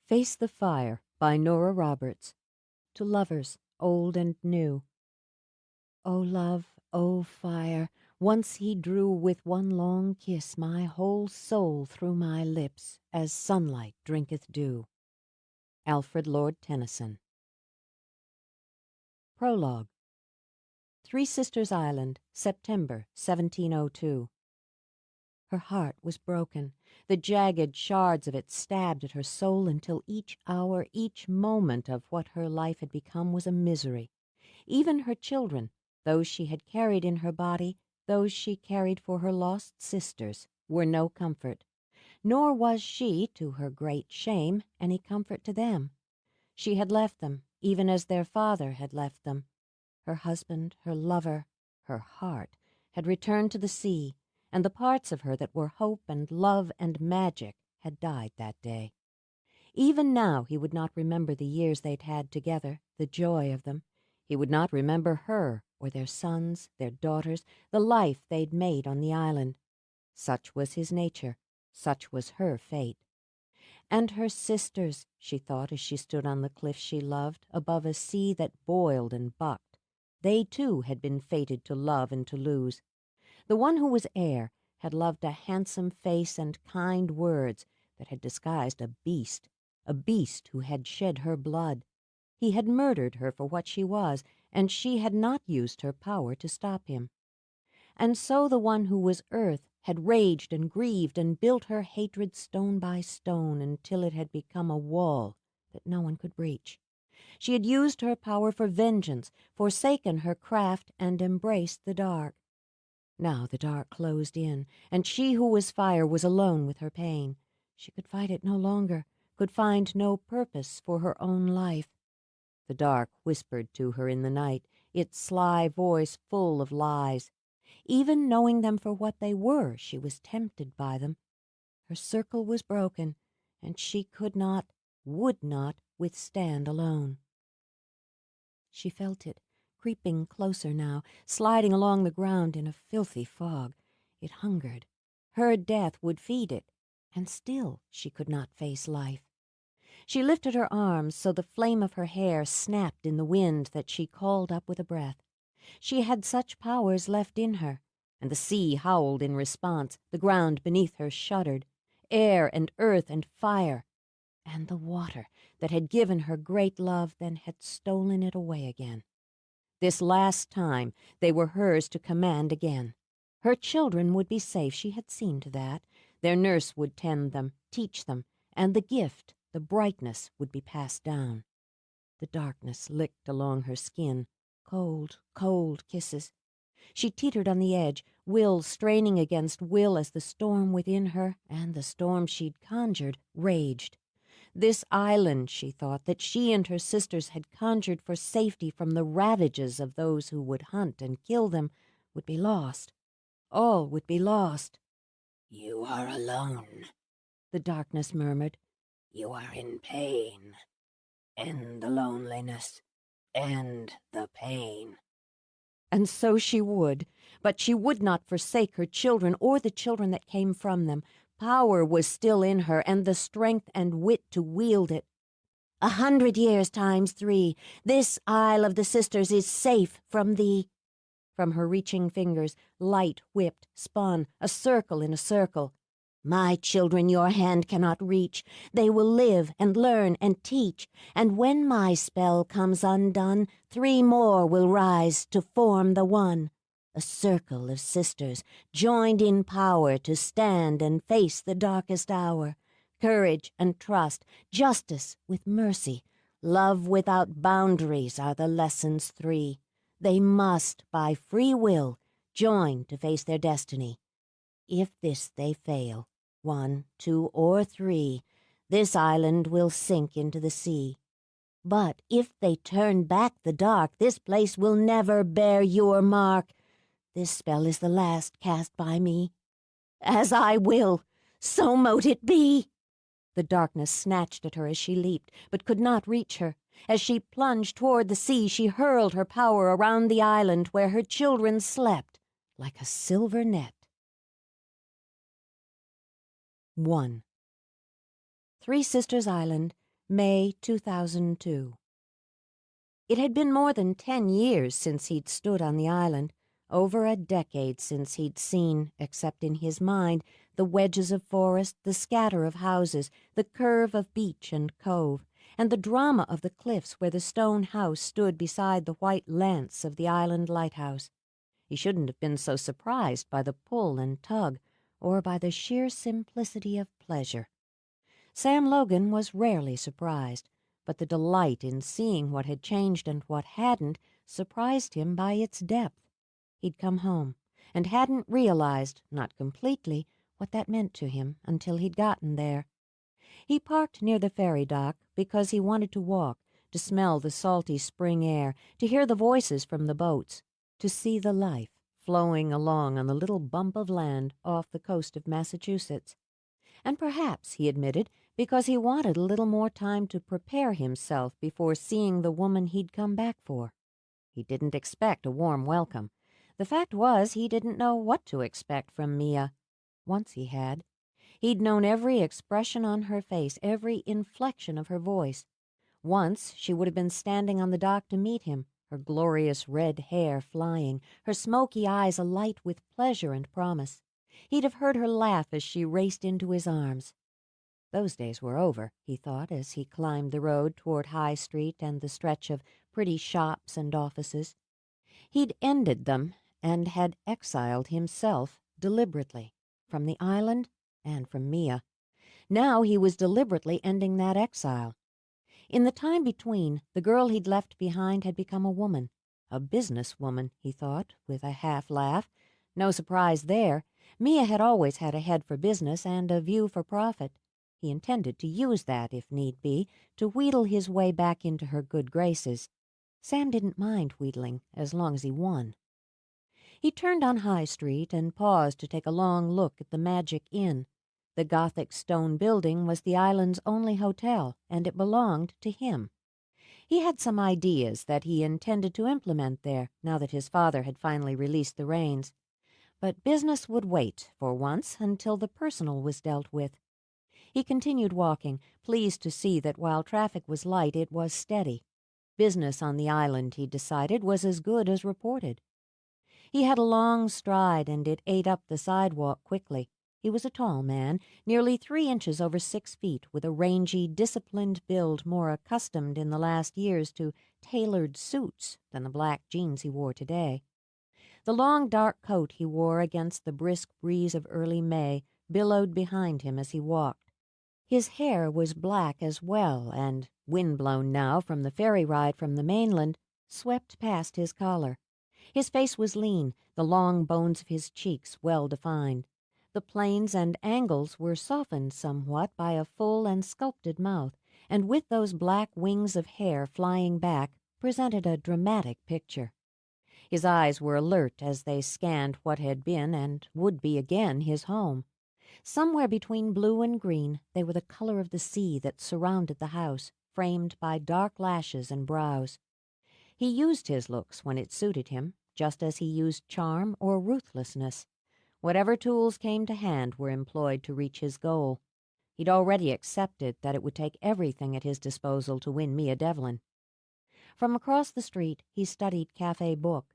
Face the Fire by Nora Roberts. To lovers, old and new. O love, O fire, once he drew with one long kiss my whole soul through my lips, as sunlight drinketh dew. Alfred Lord Tennyson. Prologue. Three Sisters Island, September 1702. Her heart was broken. The jagged shards of it stabbed at her soul until each hour, each moment of what her life had become was a misery. Even her children, those she had carried in her body, those she carried for her lost sisters, were no comfort. Nor was she, to her great shame, any comfort to them. She had left them, even as their father had left them. Her husband, her lover, her heart, had returned to the sea, and the parts of her that were hope and love and magic had died that day. Even now he would not remember the years they'd had together, the joy of them. He would not remember her, or their sons, their daughters, the life they'd made on the island. Such was his nature, such was her fate. And her sisters, she thought as she stood on the cliff she loved, above a sea that boiled and bucked. They, too, had been fated to love and to lose. The one who was heir had loved a handsome face and kind words that had disguised a beast who had shed her blood. He had murdered her for what she was, and she had not used her power to stop him. And so the one who was earth had raged and grieved and built her hatred stone by stone until it had become a wall that no one could breach. She had used her power for vengeance, forsaken her craft, and embraced the dark. Now the dark closed in, and she who was fire was alone with her pain. She could fight it no longer, could find no purpose for her own life. The dark whispered to her in the night, its sly voice full of lies. Even knowing them for what they were, she was tempted by them. Her circle was broken, and she could not, would not, withstand alone. She felt it, creeping closer now, sliding along the ground in a filthy fog. It hungered. Her death would feed it, and still she could not face life. She lifted her arms so the flame of her hair snapped in the wind that she called up with a breath. She had such powers left in her, and the sea howled in response, the ground beneath her shuddered, air and earth and fire, and the water that had given her great love then had stolen it away again. This last time they were hers to command again. Her children would be safe, she had seen to that. Their nurse would tend them, teach them, and the gift, the brightness, would be passed down. The darkness licked along her skin, cold, cold kisses. She teetered on the edge, will straining against will as the storm within her, and the storm she'd conjured, raged. This island, she thought, that she and her sisters had conjured for safety from the ravages of those who would hunt and kill them, would be lost. All would be lost. "You are alone," the darkness murmured. "You are in pain. End the loneliness. End the pain." And so she would, but she would not forsake her children or the children that came from them. Power was still in her, and the strength and wit to wield it. 100 years times 3, this Isle of the Sisters is safe from thee. From her reaching fingers, light whipped, spun, a circle in a circle. My children your hand cannot reach. They will live and learn and teach, and when my spell comes undone, 3 more will rise to form the one. A circle of sisters, joined in power to stand and face the darkest hour. Courage and trust, justice with mercy, love without boundaries are the lessons 3. They must, by free will, join to face their destiny. If this they fail, 1, 2, or 3, this island will sink into the sea. But if they turn back the dark, this place will never bear your mark. This spell is the last cast by me. As I will, so mote it be. The darkness snatched at her as she leaped, but could not reach her. As she plunged toward the sea, she hurled her power around the island where her children slept like a silver net. 1. Three Sisters Island, May 2002. It had been more than 10 years since he'd stood on the island, over a decade since he'd seen, except in his mind, the wedges of forest, the scatter of houses, the curve of beach and cove, and the drama of the cliffs where the stone house stood beside the white lance of the island lighthouse. He shouldn't have been so surprised by the pull and tug, or by the sheer simplicity of pleasure. Sam Logan was rarely surprised, but the delight in seeing what had changed and what hadn't surprised him by its depth. He'd come home, and hadn't realized, not completely, what that meant to him until he'd gotten there. He parked near the ferry dock because he wanted to walk, to smell the salty spring air, to hear the voices from the boats, to see the life flowing along on the little bump of land off the coast of Massachusetts. And perhaps, he admitted, because he wanted a little more time to prepare himself before seeing the woman he'd come back for. He didn't expect a warm welcome. The fact was, he didn't know what to expect from Mia. Once he had. He'd known every expression on her face, every inflection of her voice. Once she would have been standing on the dock to meet him, her glorious red hair flying, her smoky eyes alight with pleasure and promise. He'd have heard her laugh as she raced into his arms. Those days were over, he thought, as he climbed the road toward High Street and the stretch of pretty shops and offices. He'd ended them and had exiled himself deliberately from the island and from Mia. Now he was deliberately ending that exile. In the time between, the girl he'd left behind had become a woman. A businesswoman, he thought, with a half-laugh. No surprise there. Mia had always had a head for business and a view for profit. He intended to use that, if need be, to wheedle his way back into her good graces. Sam didn't mind wheedling, as long as he won. He turned on High Street and paused to take a long look at the Magic Inn. The Gothic stone building was the island's only hotel, and it belonged to him. He had some ideas that he intended to implement there, now that his father had finally released the reins. But business would wait, for once, until the personal was dealt with. He continued walking, pleased to see that while traffic was light, it was steady. Business on the island, he decided, was as good as reported. He had a long stride, and it ate up the sidewalk quickly. He was a tall man, nearly 3 inches over 6 feet, with a rangy, disciplined build more accustomed in the last years to tailored suits than the black jeans he wore today. The long, dark coat he wore against the brisk breeze of early May billowed behind him as he walked. His hair was black as well, and, wind-blown now from the ferry ride from the mainland, swept past his collar. His face was lean, the long bones of his cheeks well defined. The planes and angles were softened somewhat by a full and sculpted mouth, and with those black wings of hair flying back, presented a dramatic picture. His eyes were alert as they scanned what had been and would be again his home. Somewhere between blue and green, they were the color of the sea that surrounded the house, framed by dark lashes and brows. He used his looks when it suited him, just as he used charm or ruthlessness. Whatever tools came to hand were employed to reach his goal. He'd already accepted that it would take everything at his disposal to win Mia Devlin. From across the street, he studied Café Book.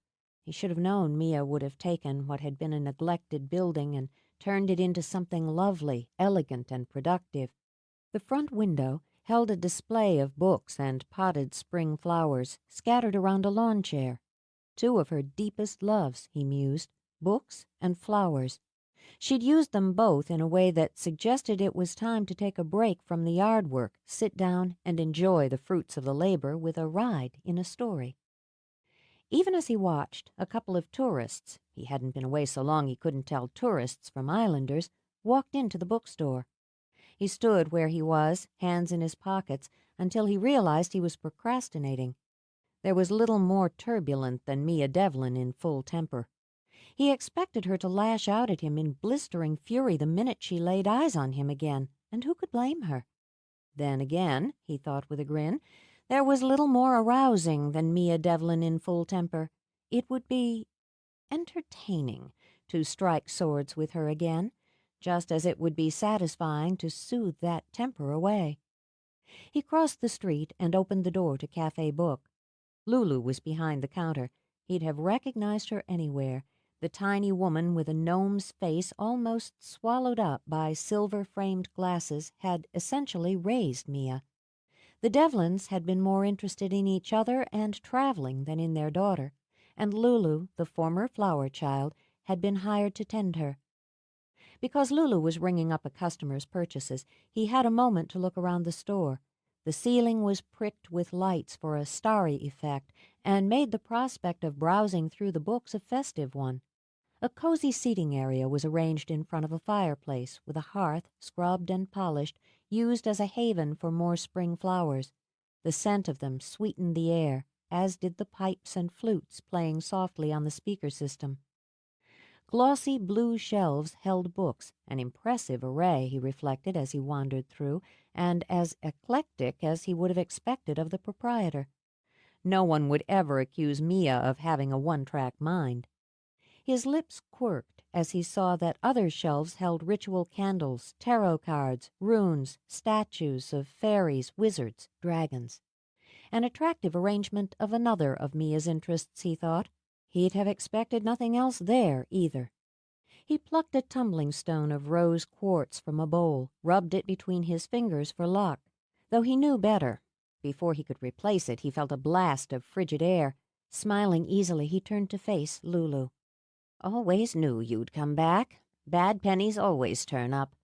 He should have known Mia would have taken what had been a neglected building and turned it into something lovely, elegant, and productive. The front window held a display of books and potted spring flowers scattered around a lawn chair. 2 of her deepest loves, he mused, books and flowers. She'd used them both in a way that suggested it was time to take a break from the yard work, sit down, and enjoy the fruits of the labor with a ride in a story. Even as he watched, a couple of tourists, he hadn't been away so long he couldn't tell tourists from islanders, walked into the bookstore. He stood where he was, hands in his pockets, until he realized he was procrastinating. There was little more turbulent than Mia Devlin in full temper. He expected her to lash out at him in blistering fury the minute she laid eyes on him again, and who could blame her? Then again, he thought with a grin, there was little more arousing than Mia Devlin in full temper. It would be entertaining to strike swords with her again, just as it would be satisfying to soothe that temper away. He crossed the street and opened the door to Cafe Book. Lulu was behind the counter. He'd have recognized her anywhere. The tiny woman with a gnome's face almost swallowed up by silver-framed glasses had essentially raised Mia. The Devlins had been more interested in each other and traveling than in their daughter, and Lulu, the former flower child, had been hired to tend her. Because Lulu was ringing up a customer's purchases, he had a moment to look around the store. The ceiling was pricked with lights for a starry effect and made the prospect of browsing through the books a festive one. A cozy seating area was arranged in front of a fireplace with a hearth, scrubbed and polished, used as a haven for more spring flowers. The scent of them sweetened the air, as did the pipes and flutes playing softly on the speaker system. Glossy blue shelves held books, an impressive array, he reflected as he wandered through, and as eclectic as he would have expected of the proprietor. No one would ever accuse Mia of having a one-track mind. His lips quirked as he saw that other shelves held ritual candles, tarot cards, runes, statues of fairies, wizards, dragons. An attractive arrangement of another of Mia's interests, he thought. He'd have expected nothing else there, either. He plucked a tumbling stone of rose quartz from a bowl, rubbed it between his fingers for luck. Though he knew better. Before he could replace it, he felt a blast of frigid air. Smiling easily, he turned to face Lulu. "Always knew you'd come back. Bad pennies always turn up."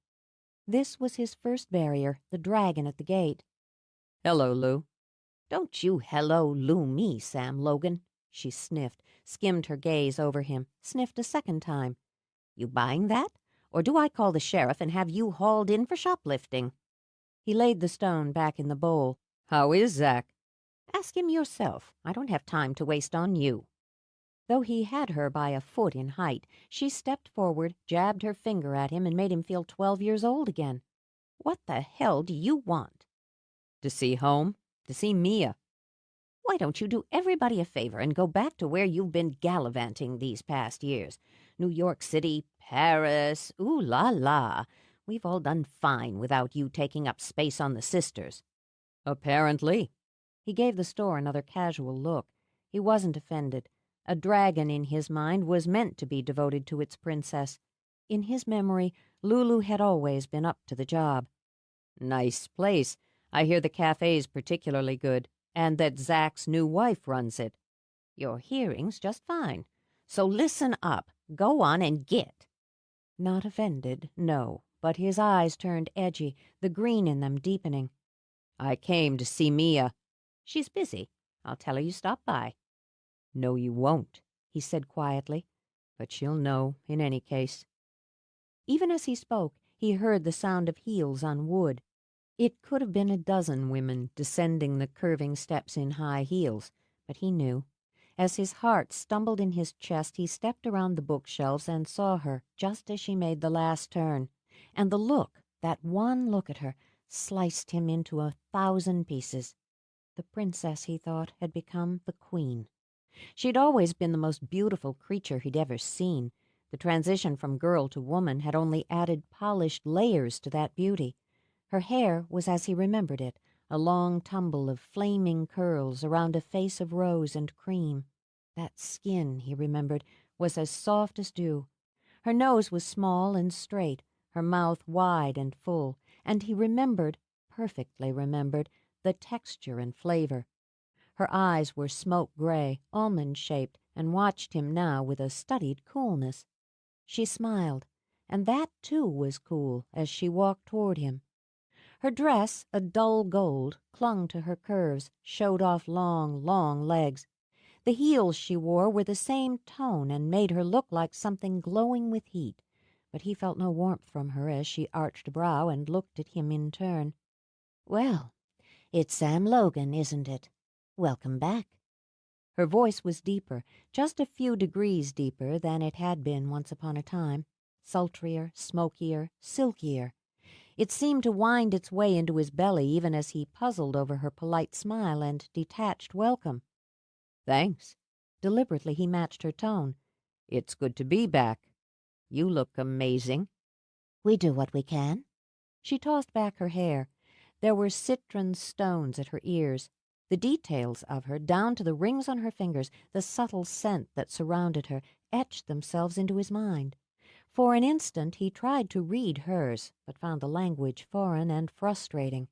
This was his first barrier, the dragon at the gate. "Hello, Lou." "Don't you hello Lou me, Sam Logan," she sniffed, skimmed her gaze over him, sniffed a second time. "You buying that? Or do I call the sheriff and have you hauled in for shoplifting?" He laid the stone back in the bowl. "How is Zach?" "Ask him yourself. I don't have time to waste on you." Though he had her by a foot in height, she stepped forward, jabbed her finger at him, and made him feel 12 years old again. "What the hell do you want?" "To see home. To see Mia." "Why don't you do everybody a favor and go back to where you've been gallivanting these past years? New York City, Paris, ooh la la. We've all done fine without you taking up space on the sisters." "Apparently." He gave the store another casual look. He wasn't offended. A dragon in his mind was meant to be devoted to its princess. In his memory, Lulu had always been up to the job. "Nice place. I hear the cafe's particularly good, and that Zach's new wife runs it." "Your hearing's just fine. So listen up. Go on and git." Not offended, no, but his eyes turned edgy, the green in them deepening. "I came to see Mia." "She's busy. I'll tell her you stopped by." "No, you won't," he said quietly, "but she'll know in any case." Even as he spoke, he heard the sound of heels on wood. It could have been a dozen women descending the curving steps in high heels, but he knew. As his heart stumbled in his chest, he stepped around the bookshelves and saw her just as she made the last turn. And the look, that one look at her, sliced him into 1,000 pieces. The princess, he thought, had become the queen. She'd always been the most beautiful creature he'd ever seen. The transition from girl to woman had only added polished layers to that beauty. Her hair was as he remembered it, a long tumble of flaming curls around a face of rose and cream. That skin, he remembered, was as soft as dew. Her nose was small and straight, her mouth wide and full, and he remembered, perfectly remembered, the texture and flavor. Her eyes were smoke gray, almond-shaped, and watched him now with a studied coolness. She smiled, and that, too, was cool as she walked toward him. Her dress, a dull gold, clung to her curves, showed off long, long legs. The heels she wore were the same tone and made her look like something glowing with heat, but he felt no warmth from her as she arched a brow and looked at him in turn. "Well, it's Sam Logan, isn't it? Welcome back." Her voice was deeper, just a few degrees deeper than it had been once upon a time, sultrier, smokier, silkier. It seemed to wind its way into his belly even as he puzzled over her polite smile and detached welcome. "Thanks." Deliberately he matched her tone. "It's good to be back. You look amazing." "We do what we can." She tossed back her hair. There were citron stones at her ears. The details of her, down to the rings on her fingers, the subtle scent that surrounded her, etched themselves into his mind. For an instant he tried to read hers, but found the language foreign and frustrating.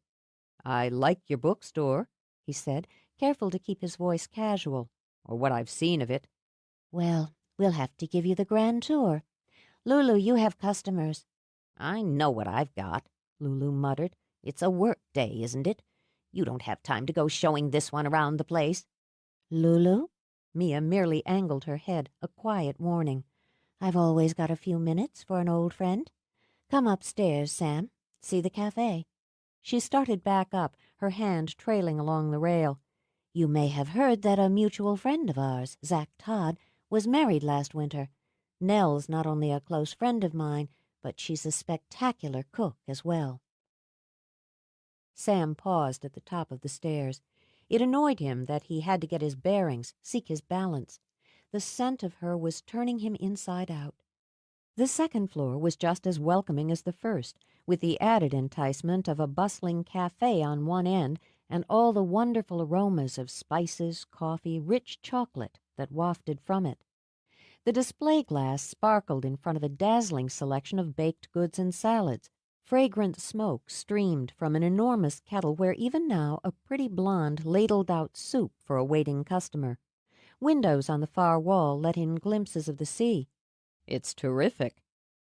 "I like your bookstore," he said, careful to keep his voice casual, "or what I've seen of it." "Well, we'll have to give you the grand tour. Lulu, you have customers." "I know what I've got," Lulu muttered. "It's a work day, isn't it? You don't have time to go showing this one around the place." "Lulu?" Mia merely angled her head, a quiet warning. "I've always got a few minutes for an old friend. Come upstairs, Sam. See the cafe." She started back up, her hand trailing along the rail. "You may have heard that a mutual friend of ours, Zach Todd, was married last winter. Nell's not only a close friend of mine, but she's a spectacular cook as well." Sam paused at the top of the stairs. It annoyed him that he had to get his bearings, seek his balance. The scent of her was turning him inside out. The second floor was just as welcoming as the first, with the added enticement of a bustling cafe on one end and all the wonderful aromas of spices, coffee, rich chocolate that wafted from it. The display glass sparkled in front of a dazzling selection of baked goods and salads. Fragrant smoke streamed from an enormous kettle where even now a pretty blonde ladled out soup for a waiting customer. Windows on the far wall let in glimpses of the sea. "It's terrific."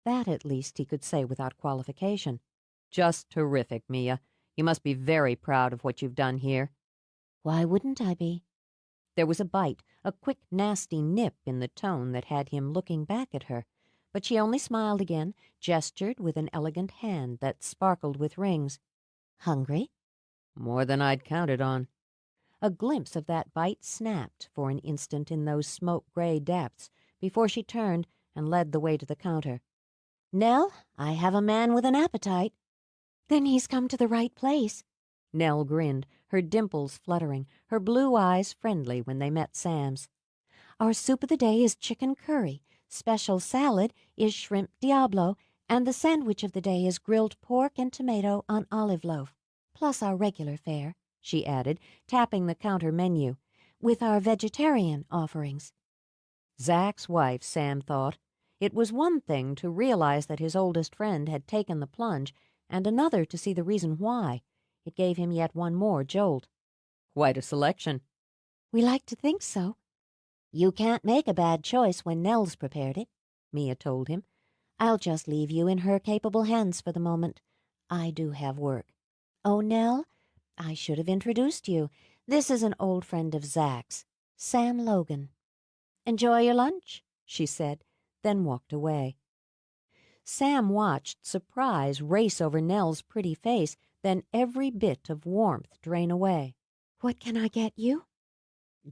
That, at least, he could say without qualification. "Just terrific, Mia. You must be very proud of what you've done here." "Why wouldn't I be?" There was a bite, a quick, nasty nip in the tone that had him looking back at her. But she only smiled again, gestured with an elegant hand that sparkled with rings. "Hungry?" "More than I'd counted on." A glimpse of that bite snapped for an instant in those smoke-gray depths before she turned and led the way to the counter. "Nell, I have a man with an appetite." "Then he's come to the right place." Nell grinned, her dimples fluttering, her blue eyes friendly when they met Sam's. "Our soup of the day is chicken curry. Special salad is shrimp diablo, and the sandwich of the day is grilled pork and tomato on olive loaf, plus our regular fare," she added, tapping the counter menu, "with our vegetarian offerings." Zach's wife, Sam thought. It was one thing to realize that his oldest friend had taken the plunge, and another to see the reason why. It gave him yet one more jolt. "Quite a selection." "We like to think so." "You can't make a bad choice when Nell's prepared it," Mia told him. "I'll just leave you in her capable hands for the moment. I do have work. Oh, Nell, I should have introduced you. This is an old friend of Zach's, Sam Logan." "Enjoy your lunch," she said, then walked away. Sam watched surprise race over Nell's pretty face, then every bit of warmth drain away. "What can I get you?"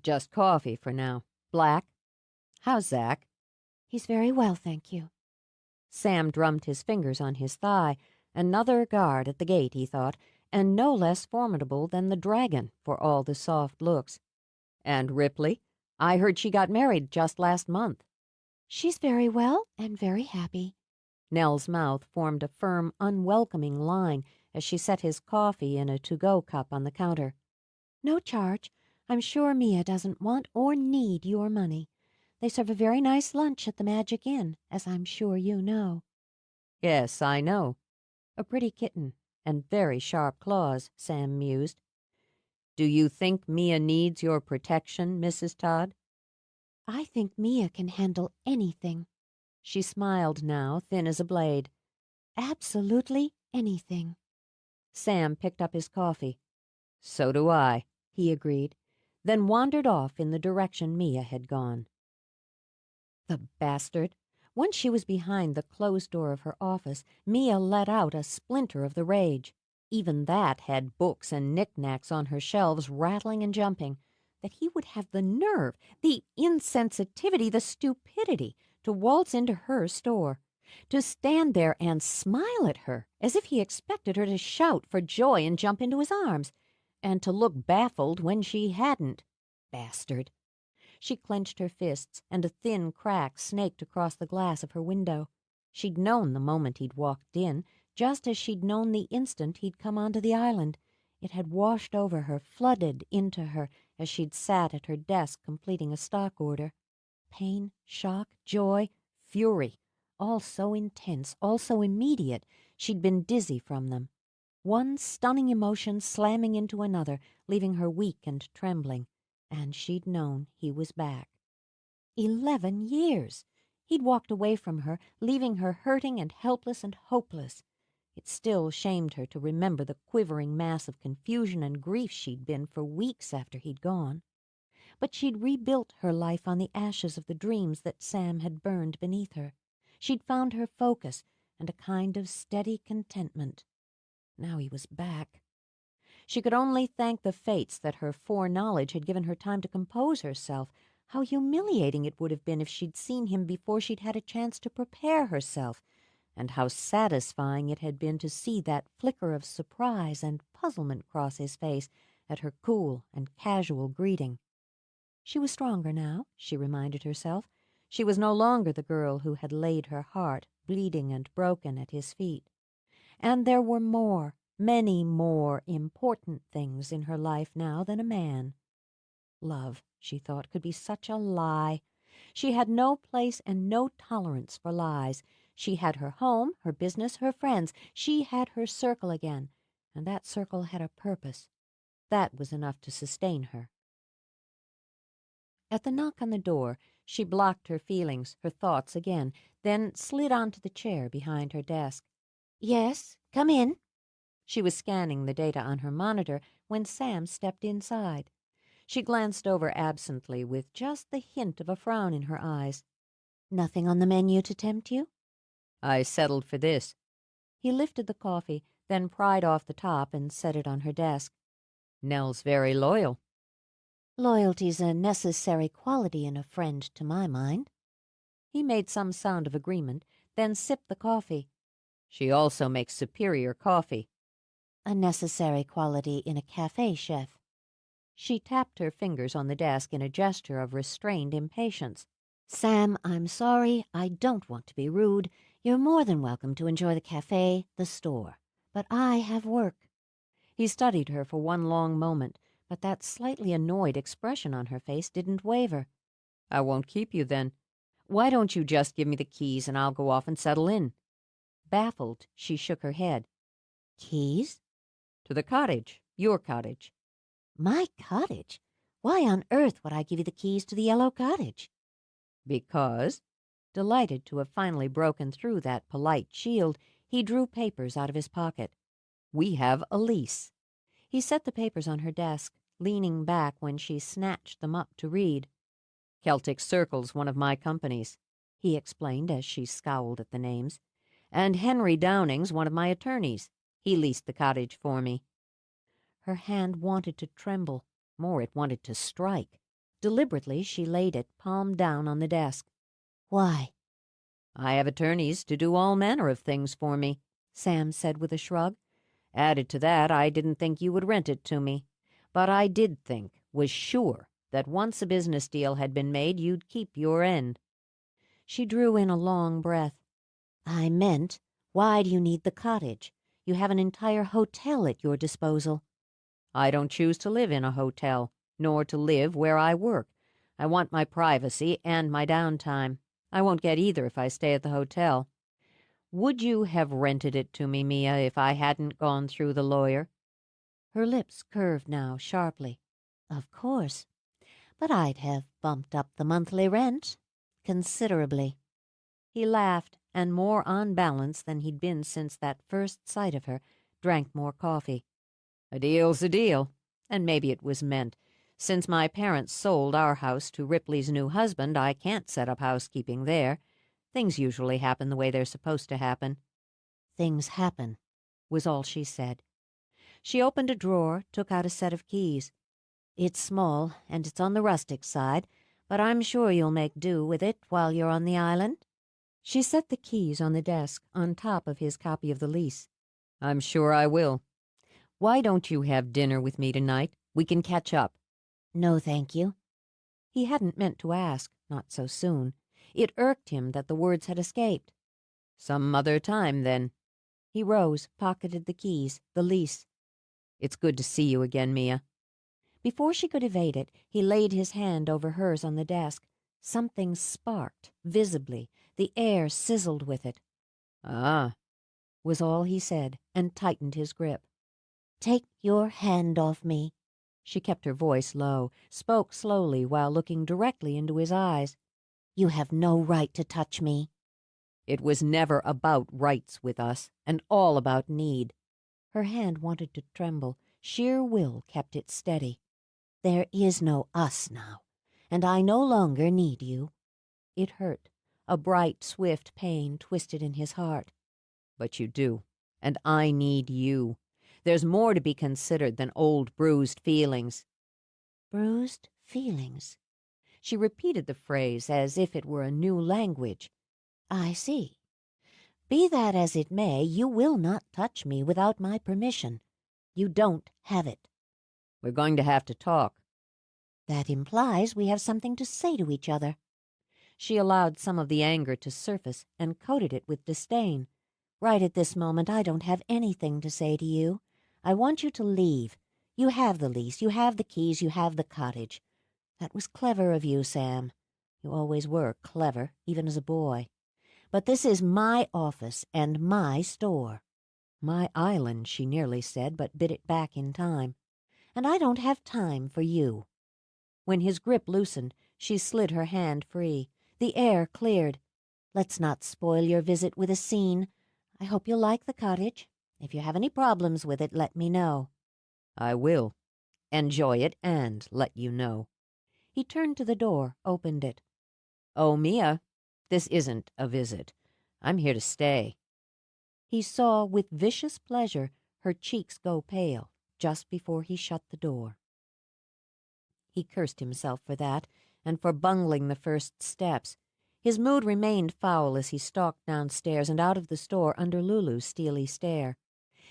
"Just coffee for now. Black. How's Zach?" "He's very well, thank you." Sam drummed his fingers on his thigh. Another guard at the gate, he thought, and no less formidable than the dragon for all the soft looks. "And Ripley? I heard she got married just last month." "She's very well and very happy." Nell's mouth formed a firm, unwelcoming line as she set his coffee in a to-go cup on the counter. "No charge. I'm sure Mia doesn't want or need your money. They serve a very nice lunch at the Magic Inn, as I'm sure you know." "Yes, I know. A pretty kitten, and very sharp claws," Sam mused. "Do you think Mia needs your protection, Mrs. Todd?" "I think Mia can handle anything." She smiled now, thin as a blade. "Absolutely anything." Sam picked up his coffee. "So do I," he agreed, then wandered off in the direction Mia had gone. The bastard! Once she was behind the closed door of her office, Mia let out a splinter of the rage. Even that had books and knickknacks on her shelves rattling and jumping. That he would have the nerve, the insensitivity, the stupidity to waltz into her store, to stand there and smile at her as if he expected her to shout for joy and jump into his arms, and to look baffled when she hadn't. Bastard! She clenched her fists, and a thin crack snaked across the glass of her window. She'd known the moment he'd walked in, just as she'd known the instant he'd come onto the island. It had washed over her, flooded into her as she'd sat at her desk completing a stock order. Pain, shock, joy, fury, all so intense, all so immediate, she'd been dizzy from them. One stunning emotion slamming into another, leaving her weak and trembling. And she'd known he was back. 11 years! He'd walked away from her, leaving her hurting and helpless and hopeless. It still shamed her to remember the quivering mass of confusion and grief she'd been for weeks after he'd gone. But she'd rebuilt her life on the ashes of the dreams that Sam had burned beneath her. She'd found her focus and a kind of steady contentment. Now he was back. She could only thank the fates that her foreknowledge had given her time to compose herself. How humiliating it would have been if she'd seen him before she'd had a chance to prepare herself, and how satisfying it had been to see that flicker of surprise and puzzlement cross his face at her cool and casual greeting. She was stronger now, she reminded herself. She was no longer the girl who had laid her heart, bleeding and broken, at his feet. And there were more, many more important things in her life now than a man. Love, she thought, could be such a lie. She had no place and no tolerance for lies. She had her home, her business, her friends. She had her circle again, and that circle had a purpose. That was enough to sustain her. At the knock on the door, she blocked her feelings, her thoughts again, then slid onto the chair behind her desk. "Yes, come in." She was scanning the data on her monitor when Sam stepped inside. She glanced over absently with just the hint of a frown in her eyes. "Nothing on the menu to tempt you?" I settled for this. He lifted the coffee, then pried off the top and set it on her desk. Nell's very loyal. "Loyalty's a necessary quality in a friend, to my mind." He made some sound of agreement, then sipped the coffee. She also makes superior coffee. "A necessary quality in a cafe chef." She tapped her fingers on the desk in a gesture of restrained impatience. "Sam, I'm sorry. I don't want to be rude. You're more than welcome to enjoy the cafe, the store. But I have work." He studied her for one long moment, but that slightly annoyed expression on her face didn't waver. I won't keep you then. Why don't you just give me the keys and I'll go off and settle in? Baffled, she shook her head. "Keys?" To the cottage, your cottage. "My cottage? Why on earth would I give you the keys to the yellow cottage?" Because, Delighted to have finally broken through that polite shield, he drew papers out of his pocket. we have a lease. He set the papers on her desk, leaning back when she snatched them up to read. Celtic Circle's one of my companies, He explained as she scowled at the names. and Henry Downing's one of my attorneys. He leased the cottage for me. Her hand wanted to tremble. More, it wanted to strike. Deliberately, she laid it, palm down, on the desk. "Why?" I have attorneys to do all manner of things for me, Sam said with a shrug. Added to that, I didn't think you would rent it to me. But I did think, was sure, that once a business deal had been made, you'd keep your end. She drew in a long breath. "I meant, why do you need the cottage? You have an entire hotel at your disposal." I don't choose to live in a hotel, nor to live where I work. I want my privacy and my downtime. I won't get either if I stay at the hotel. Would you have rented it to me, Mia, if I hadn't gone through the lawyer?" Her lips curved now sharply. "Of course. But I'd have bumped up the monthly rent considerably." He laughed, and more on balance than he'd been since that first sight of her, drank more coffee. A deal's a deal, and maybe it was meant. Since my parents sold our house to Ripley's new husband, I can't set up housekeeping there. Things usually happen the way they're supposed to happen. "Things happen," was all she said. She opened a drawer, took out a set of keys. "It's small, and it's on the rustic side, but I'm sure you'll make do with it while you're on the island." She set the keys on the desk, on top of his copy of the lease. I'm sure I will. Why don't you have dinner with me tonight? We can catch up. "No, thank you." He hadn't meant to ask, not so soon. It irked him that the words had escaped. Some other time, then. He rose, pocketed the keys, the lease. "It's good to see you again, Mia." Before she could evade it, he laid his hand over hers on the desk. Something sparked, visibly. The air sizzled with it. "Ah," was all he said, and tightened his grip. "Take your hand off me." She kept her voice low, spoke slowly while looking directly into his eyes. "You have no right to touch me." "It was never about rights with us, and all about need." Her hand wanted to tremble. Sheer will kept it steady. "There is no us now, and I no longer need you." It hurt. A bright, swift pain twisted in his heart. "But you do, and I need you. There's more to be considered than old bruised feelings." "Bruised feelings." She repeated the phrase as if it were a new language. "I see. Be that as it may, you will not touch me without my permission. You don't have it." "We're going to have to talk." "That implies we have something to say to each other." She allowed some of the anger to surface and coated it with disdain. "Right at this moment, I don't have anything to say to you. I want you to leave. You have the lease, you have the keys, you have the cottage. That was clever of you, Sam. You always were clever, even as a boy. But this is my office and my store." "My island," she nearly said, but bit it back in time. "And I don't have time for you." When his grip loosened, she slid her hand free. The air cleared. "Let's not spoil your visit with a scene. I hope you'll like the cottage. If you have any problems with it, let me know." "I will. Enjoy it and let you know." He turned to the door, opened it. "Oh, Mia, this isn't a visit. I'm here to stay." He saw with vicious pleasure her cheeks go pale just before he shut the door. He cursed himself for that, and for bungling the first steps. His mood remained foul as he stalked downstairs and out of the store under Lulu's steely stare.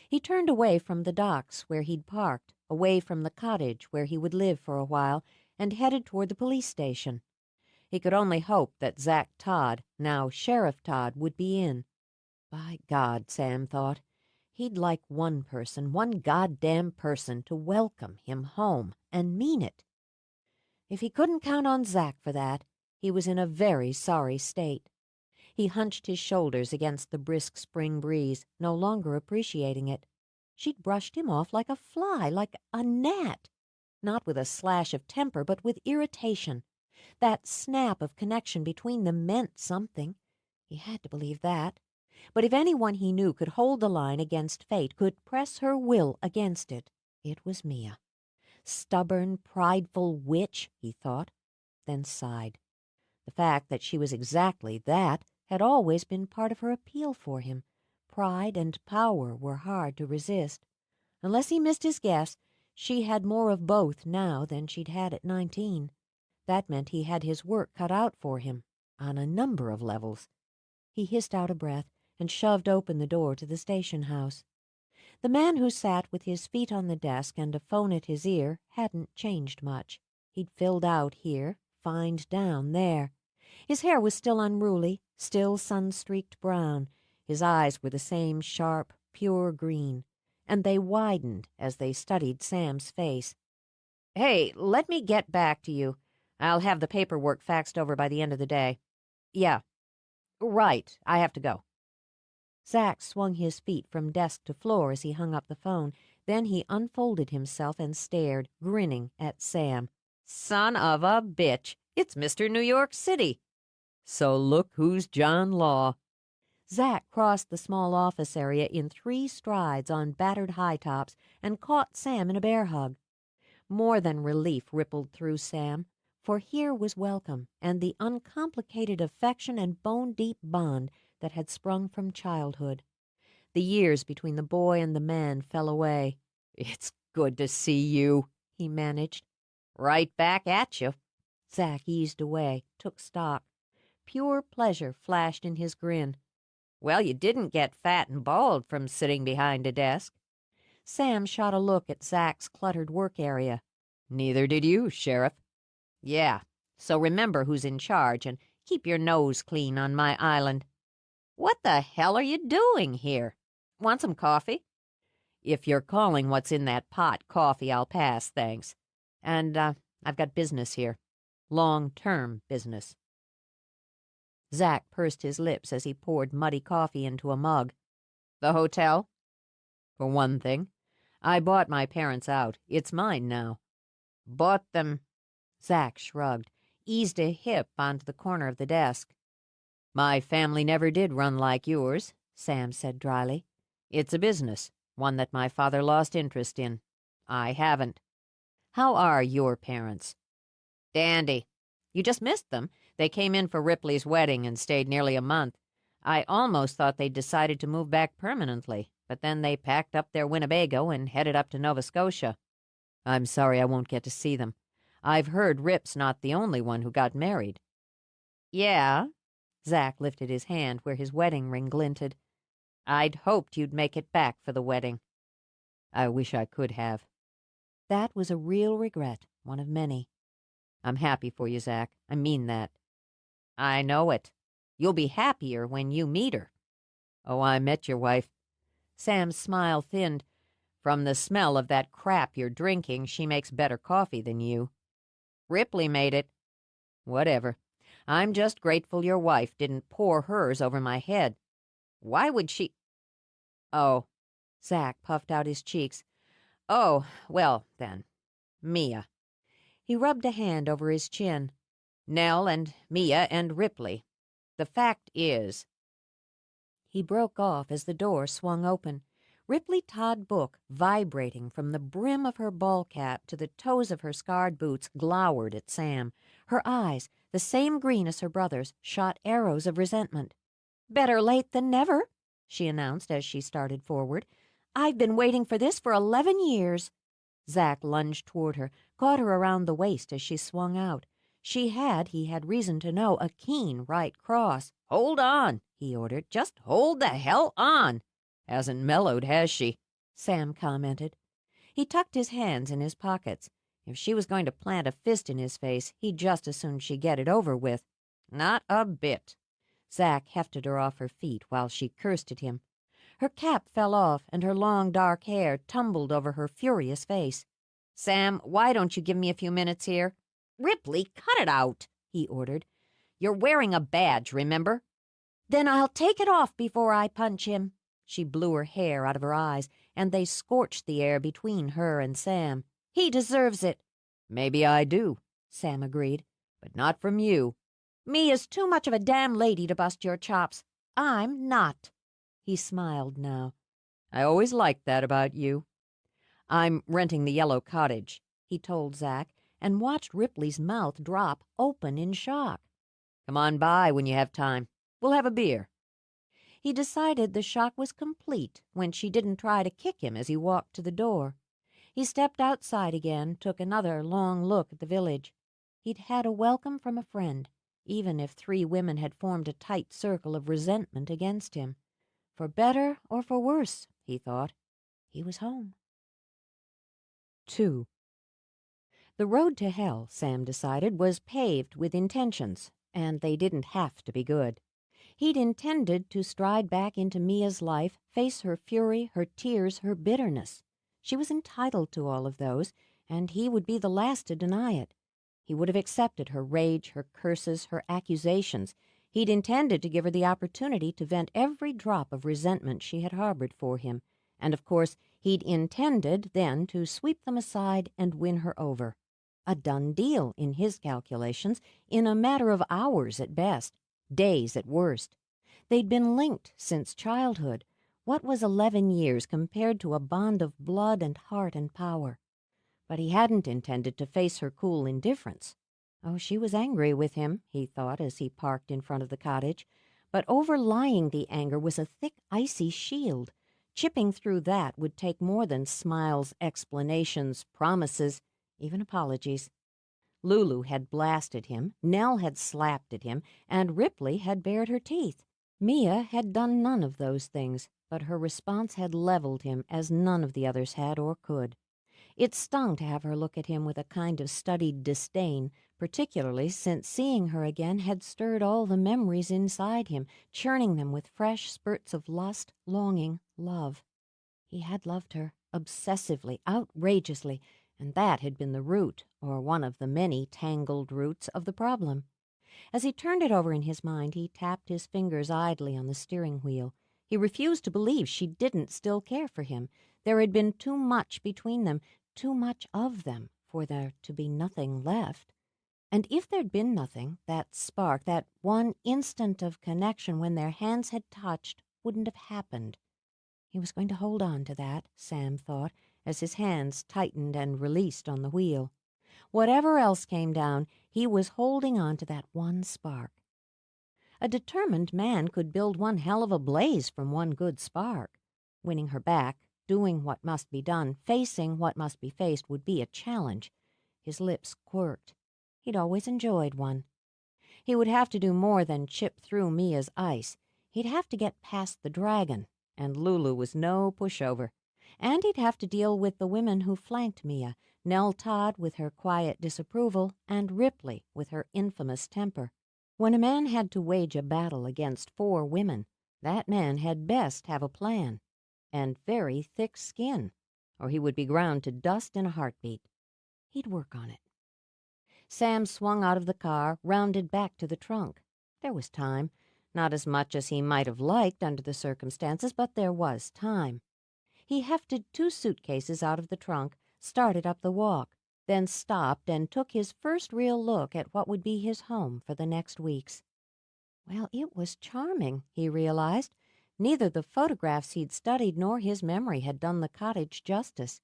He turned away from the docks where he'd parked, away from the cottage where he would live for a while, and headed toward the police station. He could only hope that Zack Todd, now Sheriff Todd, would be in. By God, Sam thought, he'd like one person, one goddamn person, to welcome him home and mean it. If he couldn't count on Zack for that, he was in a very sorry state. He hunched his shoulders against the brisk spring breeze, no longer appreciating it. She'd brushed him off like a fly, like a gnat. Not with a slash of temper, but with irritation. That snap of connection between them meant something. He had to believe that. But if anyone he knew could hold the line against fate, could press her will against it, it was Mia. Stubborn, prideful witch, he thought, then sighed. The fact that she was exactly that had always been part of her appeal for him. Pride and power were hard to resist. Unless he missed his guess, she had more of both now than she'd had at 19. That meant he had his work cut out for him, on a number of levels. He hissed out a breath and shoved open the door to the station house. The man who sat with his feet on the desk and a phone at his ear hadn't changed much. He'd filled out here, fined down there. His hair was still unruly, still sun-streaked brown. His eyes were the same sharp, pure green, and they widened as they studied Sam's face. "Hey, let me get back to you. I'll have the paperwork faxed over by the end of the day. Yeah. Right, I have to go." Zack swung his feet from desk to floor as he hung up the phone. Then he unfolded himself and stared, grinning, at Sam. "Son of a bitch, it's Mr. New York City. So look who's John Law." Zack crossed the small office area in 3 strides on battered high tops and caught Sam in a bear hug. More than relief rippled through Sam, for here was welcome and the uncomplicated affection and bone-deep bond that had sprung from childhood. The years between the boy and the man fell away. "It's good to see you," he managed. "Right back at you." Zack eased away, took stock. Pure pleasure flashed in his grin. "Well, you didn't get fat and bald from sitting behind a desk." Sam shot a look at Zack's cluttered work area. "Neither did you, Sheriff." "Yeah, so remember who's in charge and keep your nose clean on my island." "What the hell are you doing here?" Want some coffee? If you're calling what's in that pot coffee, I'll pass, thanks. And, I've got business here. Long-term business. Zack pursed his lips as he poured muddy coffee into a mug. The hotel? For one thing. I bought my parents out. It's mine now. Bought them. Zack shrugged, eased a hip onto the corner of the desk. My family never did run like yours, Sam said dryly. It's a business, one that my father lost interest in. I haven't. How are your parents? Dandy. You just missed them. They came in for Ripley's wedding and stayed nearly a month. I almost thought they'd decided to move back permanently, but then they packed up their Winnebago and headed up to Nova Scotia. I'm sorry I won't get to see them. I've heard Rip's not the only one who got married. Yeah? Zack lifted his hand where his wedding ring glinted. I'd hoped you'd make it back for the wedding. I wish I could have. That was a real regret, one of many. I'm happy for you, Zack. I mean that. I know it. You'll be happier when you meet her. Oh, I met your wife. Sam's smile thinned. From the smell of that crap you're drinking, she makes better coffee than you. Ripley made it. Whatever. I'm just grateful your wife didn't pour hers over my head. Why would she? Oh. Zack puffed out his cheeks. Oh, well, then. Mia. He rubbed a hand over his chin. Nell and Mia and Ripley. The fact is... He broke off as the door swung open. Ripley Todd Book, vibrating from the brim of her ball cap to the toes of her scarred boots, glowered at Sam. Her eyes, the same green as her brother's, shot arrows of resentment. "Better late than never," she announced as she started forward. "I've been waiting for this for 11 years." Zack lunged toward her, caught her around the waist as she swung out. She had, he had reason to know, a keen right cross. Hold on, he ordered. Just hold the hell on. Hasn't mellowed, has she? Sam commented. He tucked his hands in his pockets. If she was going to plant a fist in his face, he'd just as soon she get it over with. Not a bit. Zack hefted her off her feet while she cursed at him. Her cap fell off, and her long dark hair tumbled over her furious face. Sam, why don't you give me a few minutes here? Ripley, cut it out, he ordered. You're wearing a badge, remember? Then I'll take it off before I punch him. She blew her hair out of her eyes, and they scorched the air between her and Sam. He deserves it. Maybe I do, Sam agreed, but not from you. Me is too much of a damn lady to bust your chops. I'm not. He smiled now. I always liked that about you. I'm renting the yellow cottage, he told Zack, and watched Ripley's mouth drop open in shock. Come on by when you have time. We'll have a beer. He decided the shock was complete when she didn't try to kick him as he walked to the door. He stepped outside again, took another long look at the village. He'd had a welcome from a friend, even if 3 women had formed a tight circle of resentment against him. For better or for worse, he thought, he was home. 2. The road to hell, Sam decided, was paved with intentions, and they didn't have to be good. He'd intended to stride back into Mia's life, face her fury, her tears, her bitterness. She was entitled to all of those, and he would be the last to deny it. He would have accepted her rage, her curses, her accusations. He'd intended to give her the opportunity to vent every drop of resentment she had harbored for him, and of course he'd intended then to sweep them aside and win her over. A done deal, in his calculations, in a matter of hours at best, days at worst. They'd been linked since childhood. What was 11 years compared to a bond of blood and heart and power? But he hadn't intended to face her cool indifference. Oh, she was angry with him, he thought as he parked in front of the cottage. But overlying the anger was a thick, icy shield. Chipping through that would take more than smiles, explanations, promises, even apologies. Lulu had blasted him, Nell had slapped at him, and Ripley had bared her teeth. Mia had done none of those things, but her response had leveled him as none of the others had or could. It stung to have her look at him with a kind of studied disdain, particularly since seeing her again had stirred all the memories inside him, churning them with fresh spurts of lust, longing, love. He had loved her, obsessively, outrageously, and that had been the root, or one of the many tangled roots, of the problem. As he turned it over in his mind, he tapped his fingers idly on the steering wheel. He refused to believe she didn't still care for him. There had been too much between them, too much of them, for there to be nothing left. And if there'd been nothing, that spark, that one instant of connection when their hands had touched, wouldn't have happened. He was going to hold on to that, Sam thought, as his hands tightened and released on the wheel. Whatever else came down, he was holding on to that one spark. A determined man could build one hell of a blaze from one good spark. Winning her back, doing what must be done, facing what must be faced would be a challenge. His lips quirked. He'd always enjoyed one. He would have to do more than chip through Mia's ice. He'd have to get past the dragon, and Lulu was no pushover. And he'd have to deal with the women who flanked Mia, Nell Todd with her quiet disapproval, and Ripley with her infamous temper. When a man had to wage a battle against 4 women, that man had best have a plan, and very thick skin, or he would be ground to dust in a heartbeat. He'd work on it. Sam swung out of the car, rounded back to the trunk. There was time. Not as much as he might have liked under the circumstances, but there was time. He hefted 2 suitcases out of the trunk, started up the walk, then stopped and took his first real look at what would be his home for the next weeks. Well, it was charming, he realized. Neither the photographs he'd studied nor his memory had done the cottage justice.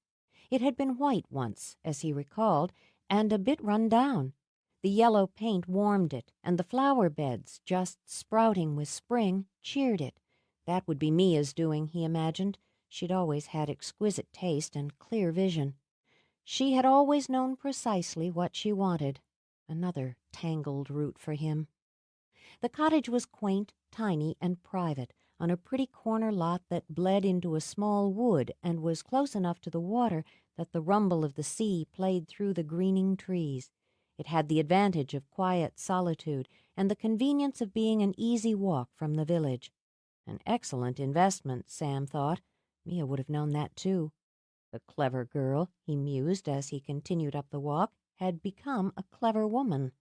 It had been white once, as he recalled, and a bit run down. The yellow paint warmed it, and the flower beds, just sprouting with spring, cheered it. That would be Mia's doing, he imagined. She'd always had exquisite taste and clear vision. She had always known precisely what she wanted. Another tangled route for him. The cottage was quaint, tiny, and private, on a pretty corner lot that bled into a small wood and was close enough to the water that the rumble of the sea played through the greening trees. It had the advantage of quiet solitude and the convenience of being an easy walk from the village. An excellent investment, Sam thought. Mia would have known that, too. The clever girl, he mused as he continued up the walk, had become a clever woman.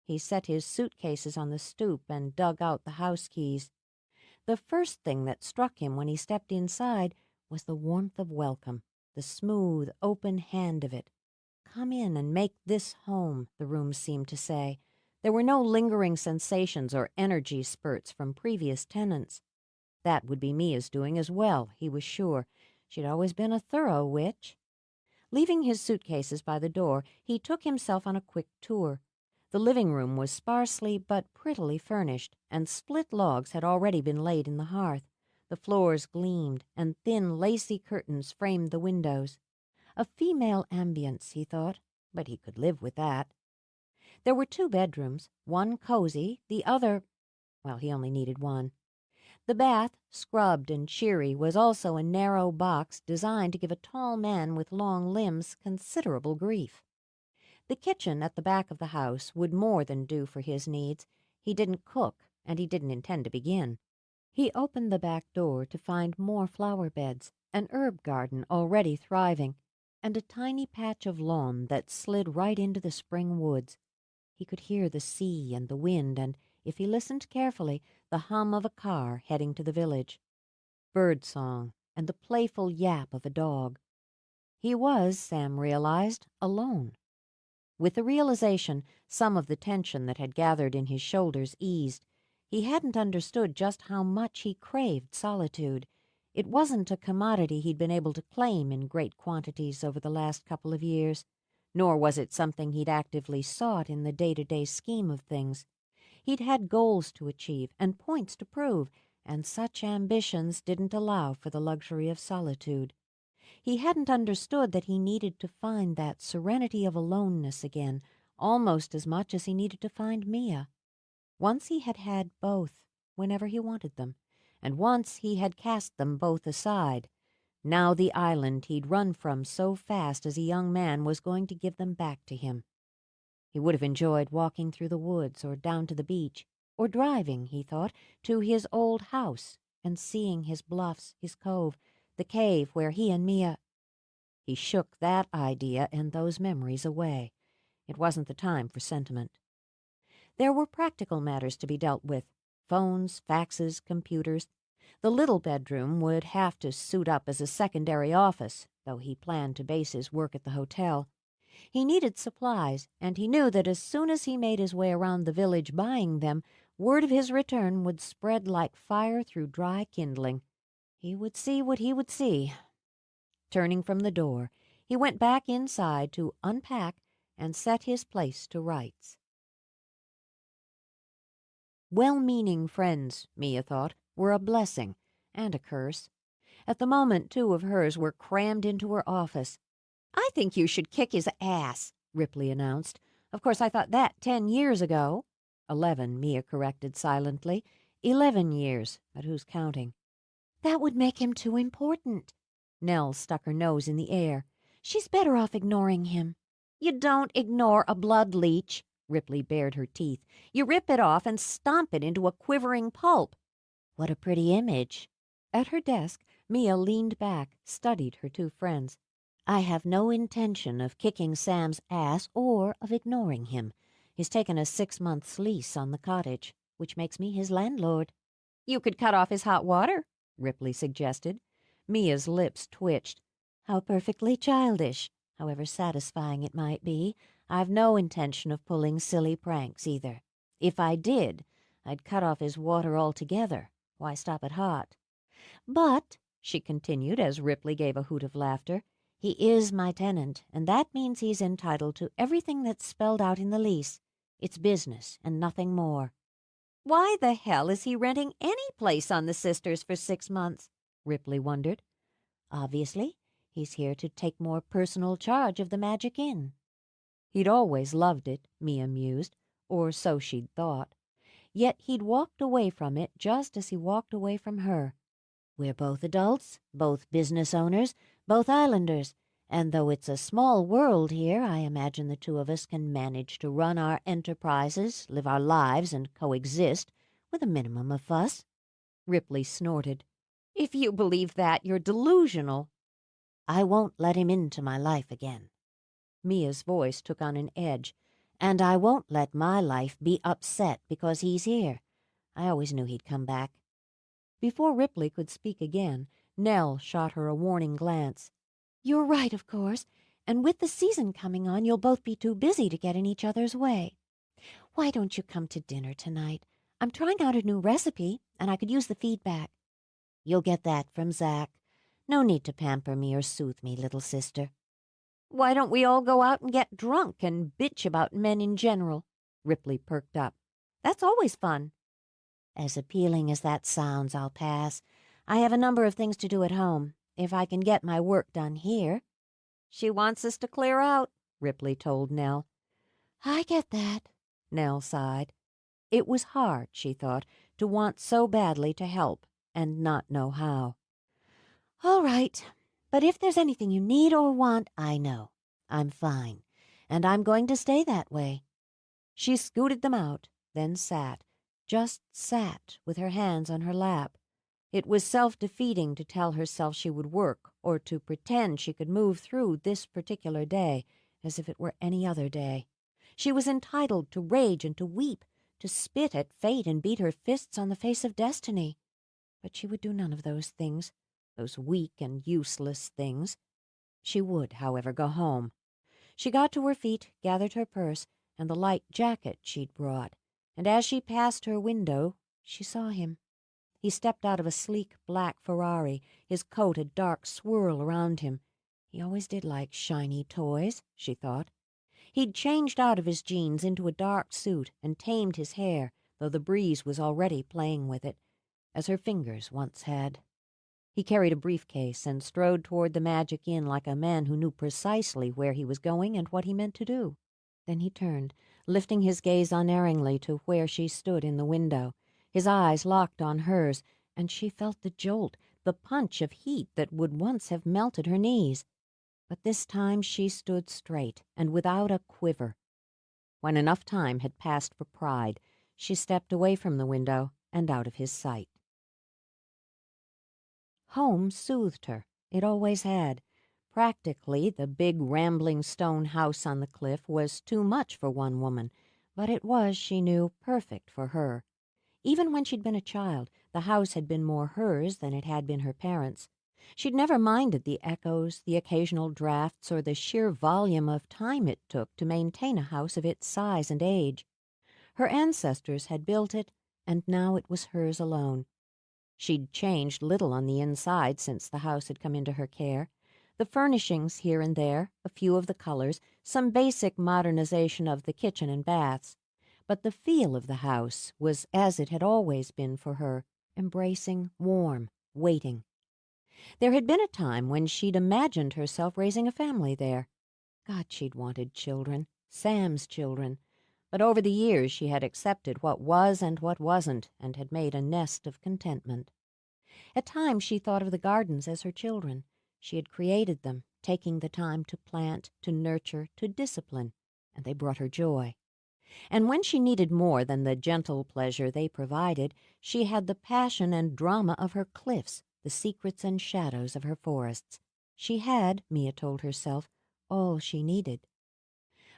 He set his suitcases on the stoop and dug out the house keys. The first thing that struck him when he stepped inside was the warmth of welcome, the smooth, open hand of it. Come in and make this home, the room seemed to say. There were no lingering sensations or energy spurts from previous tenants. That would be Mia's doing as well, he was sure. She'd always been a thorough witch. Leaving his suitcases by the door, he took himself on a quick tour. The living room was sparsely but prettily furnished, and split logs had already been laid in the hearth. The floors gleamed, and thin, lacy curtains framed the windows. A female ambience, he thought, but he could live with that. There were 2 bedrooms, one cozy, the other, well, he only needed one. The bath, scrubbed and cheery, was also a narrow box designed to give a tall man with long limbs considerable grief. The kitchen at the back of the house would more than do for his needs. He didn't cook, and he didn't intend to begin. He opened the back door to find more flower beds, an herb garden already thriving, and a tiny patch of lawn that slid right into the spring woods. He could hear the sea and the wind and, if he listened carefully, the hum of a car heading to the village. Bird song and the playful yap of a dog. He was, Sam realized, alone. With the realization, some of the tension that had gathered in his shoulders eased. He hadn't understood just how much he craved solitude. It wasn't a commodity he'd been able to claim in great quantities over the last couple of years, nor was it something he'd actively sought in the day-to-day scheme of things. He'd had goals to achieve and points to prove, and such ambitions didn't allow for the luxury of solitude. He hadn't understood that he needed to find that serenity of aloneness again, almost as much as he needed to find Mia. Once he had had both, whenever he wanted them, and once he had cast them both aside. Now the island he'd run from so fast as a young man was going to give them back to him. He would have enjoyed walking through the woods or down to the beach, or driving, he thought, to his old house and seeing his bluffs, his cove, the cave where he and Mia— He shook that idea and those memories away. It wasn't the time for sentiment. There were practical matters to be dealt with: phones, faxes, computers. The little bedroom would have to suit up as a secondary office, though he planned to base his work at the hotel. He needed supplies, and he knew that as soon as he made his way around the village buying them, word of his return would spread like fire through dry kindling. He would see what he would see. Turning from the door, he went back inside to unpack and set his place to rights. Well-meaning friends, Mia thought, were a blessing and a curse. At the moment, two of hers were crammed into her office. "I think you should kick his ass," Ripley announced. "Of course, I thought that 10 years ago." 11, Mia corrected silently. 11 years, but who's counting? "That would make him too important." Nell stuck her nose in the air. "She's better off ignoring him." "You don't ignore a blood leech," Ripley bared her teeth. "You rip it off and stomp it into a quivering pulp." "What a pretty image." At her desk, Mia leaned back, studied her two friends. "I have no intention of kicking Sam's ass or of ignoring him. He's taken a 6 months' lease on the cottage, which makes me his landlord." "You could cut off his hot water," Ripley suggested. Mia's lips twitched. "How perfectly childish. However satisfying it might be, I've no intention of pulling silly pranks either. If I did, I'd cut off his water altogether. Why stop at hot? But," she continued as Ripley gave a hoot of laughter, "he is my tenant, and that means he's entitled to everything that's spelled out in the lease. It's business and nothing more." "Why the hell is he renting any place on the Sisters for 6 months?" Ripley wondered. "Obviously, he's here to take more personal charge of the Magic Inn." He'd always loved it, Mia mused, or so she'd thought. Yet he'd walked away from it just as he walked away from her. "We're both adults, both business owners, both islanders, and though it's a small world here, I imagine the two of us can manage to run our enterprises, live our lives, and coexist with a minimum of fuss." Ripley snorted. "If you believe that, you're delusional." "I won't let him into my life again." Mia's voice took on an edge. "And I won't let my life be upset because he's here. I always knew he'd come back." Before Ripley could speak again, Nell shot her a warning glance. "You're right, of course, and with the season coming on, you'll both be too busy to get in each other's way. Why don't you come to dinner tonight? I'm trying out a new recipe, and I could use the feedback." "You'll get that from Zach. No need to pamper me or soothe me, little sister." "Why don't we all go out and get drunk and bitch about men in general?" Ripley perked up. "That's always fun." "As appealing as that sounds, I'll pass. I have a number of things to do at home. If I can get my work done here—" "She wants us to clear out," Ripley told Nell. "I get that," Nell sighed. It was hard, she thought, to want so badly to help and not know how. "All right. But if there's anything you need or want, I know. I'm fine, and I'm going to stay that way." She scooted them out, then sat, just sat with her hands on her lap. It was self-defeating to tell herself she would work or to pretend she could move through this particular day as if it were any other day. She was entitled to rage and to weep, to spit at fate and beat her fists on the face of destiny. But she would do none of those things, those weak and useless things. She would, however, go home. She got to her feet, gathered her purse and the light jacket she'd brought, and as she passed her window, she saw him. He stepped out of a sleek black Ferrari, his coat a dark swirl around him. He always did like shiny toys, she thought. He'd changed out of his jeans into a dark suit and tamed his hair, though the breeze was already playing with it, as her fingers once had. He carried a briefcase and strode toward the Magic Inn like a man who knew precisely where he was going and what he meant to do. Then he turned, lifting his gaze unerringly to where she stood in the window. His eyes locked on hers, and she felt the jolt, the punch of heat that would once have melted her knees. But this time she stood straight and without a quiver. When enough time had passed for pride, she stepped away from the window and out of his sight. Home soothed her. It always had. Practically, the big rambling stone house on the cliff was too much for one woman, but it was, she knew, perfect for her. Even when she'd been a child, the house had been more hers than it had been her parents'. She'd never minded the echoes, the occasional drafts, or the sheer volume of time it took to maintain a house of its size and age. Her ancestors had built it, and now it was hers alone. She'd changed little on the inside since the house had come into her care. The furnishings here and there, a few of the colors, some basic modernization of the kitchen and baths. But the feel of the house was as it had always been for her, embracing, warm, waiting. There had been a time when she'd imagined herself raising a family there. God, she'd wanted children, Sam's children. But over the years she had accepted what was and what wasn't, and had made a nest of contentment. At times she thought of the gardens as her children. She had created them, taking the time to plant, to nurture, to discipline, and they brought her joy. And when she needed more than the gentle pleasure they provided, she had the passion and drama of her cliffs, the secrets and shadows of her forests. She had, Mia told herself, all she needed.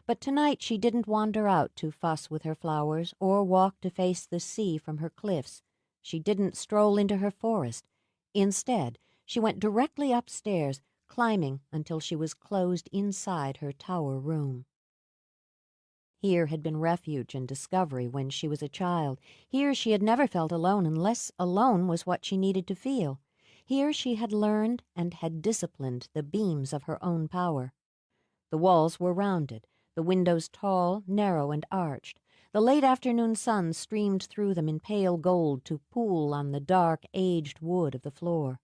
But tonight she didn't wander out to fuss with her flowers or walk to face the sea from her cliffs. She didn't stroll into her forest. Instead, she went directly upstairs, climbing until she was closed inside her tower room. Here had been refuge and discovery when she was a child. Here she had never felt alone unless alone was what she needed to feel. Here she had learned and had disciplined the beams of her own power. The walls were rounded, the windows tall, narrow, and arched. The late afternoon sun streamed through them in pale gold to pool on the dark, aged wood of the floor.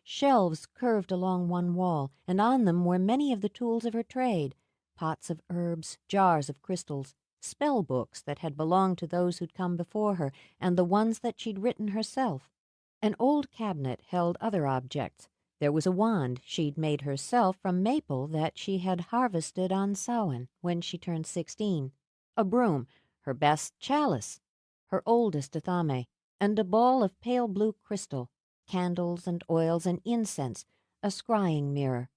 Shelves curved along one wall, and on them were many of the tools of her trade, pots of herbs, jars of crystals, spell books that had belonged to those who'd come before her, and the ones that she'd written herself. An old cabinet held other objects. There was a wand she'd made herself from maple that she had harvested on Samhain when she turned 16, a broom, her best chalice, her oldest athame, and a ball of pale blue crystal, candles and oils and incense, a scrying mirror.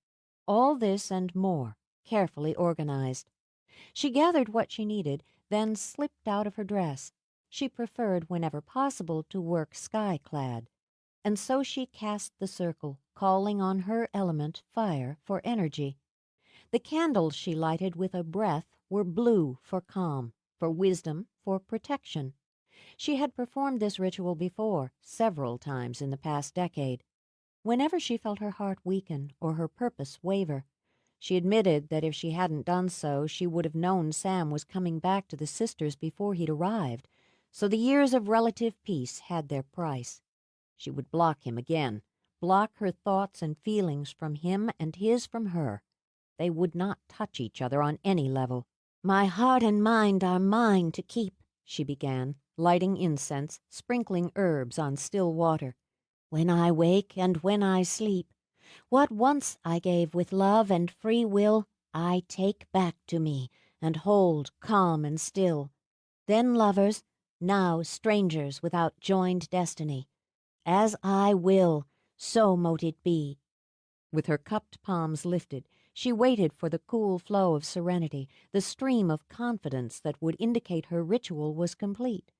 All this and more, carefully organized. She gathered what she needed, then slipped out of her dress. She preferred, whenever possible, to work sky-clad. And so she cast the circle, calling on her element, fire, for energy. The candles she lighted with a breath were blue for calm, for wisdom, for protection. She had performed this ritual before, several times in the past decade. Whenever she felt her heart weaken or her purpose waver, she admitted that if she hadn't done so, she would have known Sam was coming back to the sisters before he'd arrived, so the years of relative peace had their price. She would block him again, block her thoughts and feelings from him and his from her. They would not touch each other on any level. "My heart and mind are mine to keep," she began, lighting incense, sprinkling herbs on still water. "When I wake and when I sleep, what once I gave with love and free will, I take back to me and hold calm and still. Then lovers, now strangers without joined destiny. As I will, so mote it be." With her cupped palms lifted, she waited for the cool flow of serenity, the stream of confidence that would indicate her ritual was complete.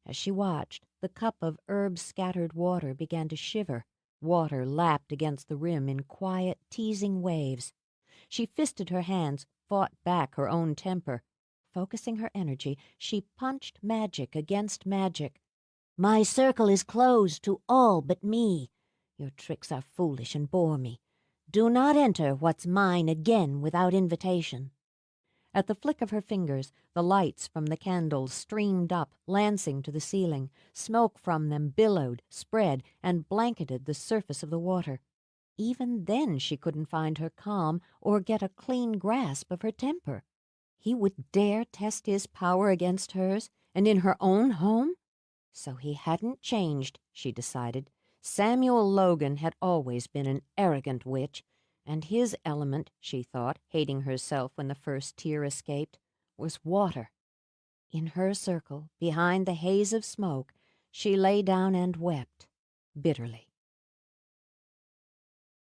As she watched, the cup of herb-scattered water began to shiver. Water lapped against the rim in quiet, teasing waves. She fisted her hands, fought back her own temper. Focusing her energy, she punched magic against magic. "My circle is closed to all but me. Your tricks are foolish and bore me. Do not enter what's mine again without invitation." At the flick of her fingers, the lights from the candles streamed up, lancing to the ceiling. Smoke from them billowed, spread, and blanketed the surface of the water. Even then she couldn't find her calm or get a clean grasp of her temper. He would dare test his power against hers, and in her own home? So he hadn't changed, she decided. Samuel Logan had always been an arrogant witch, and his element, she thought, hating herself when the first tear escaped, was water. In her circle, behind the haze of smoke, she lay down and wept bitterly.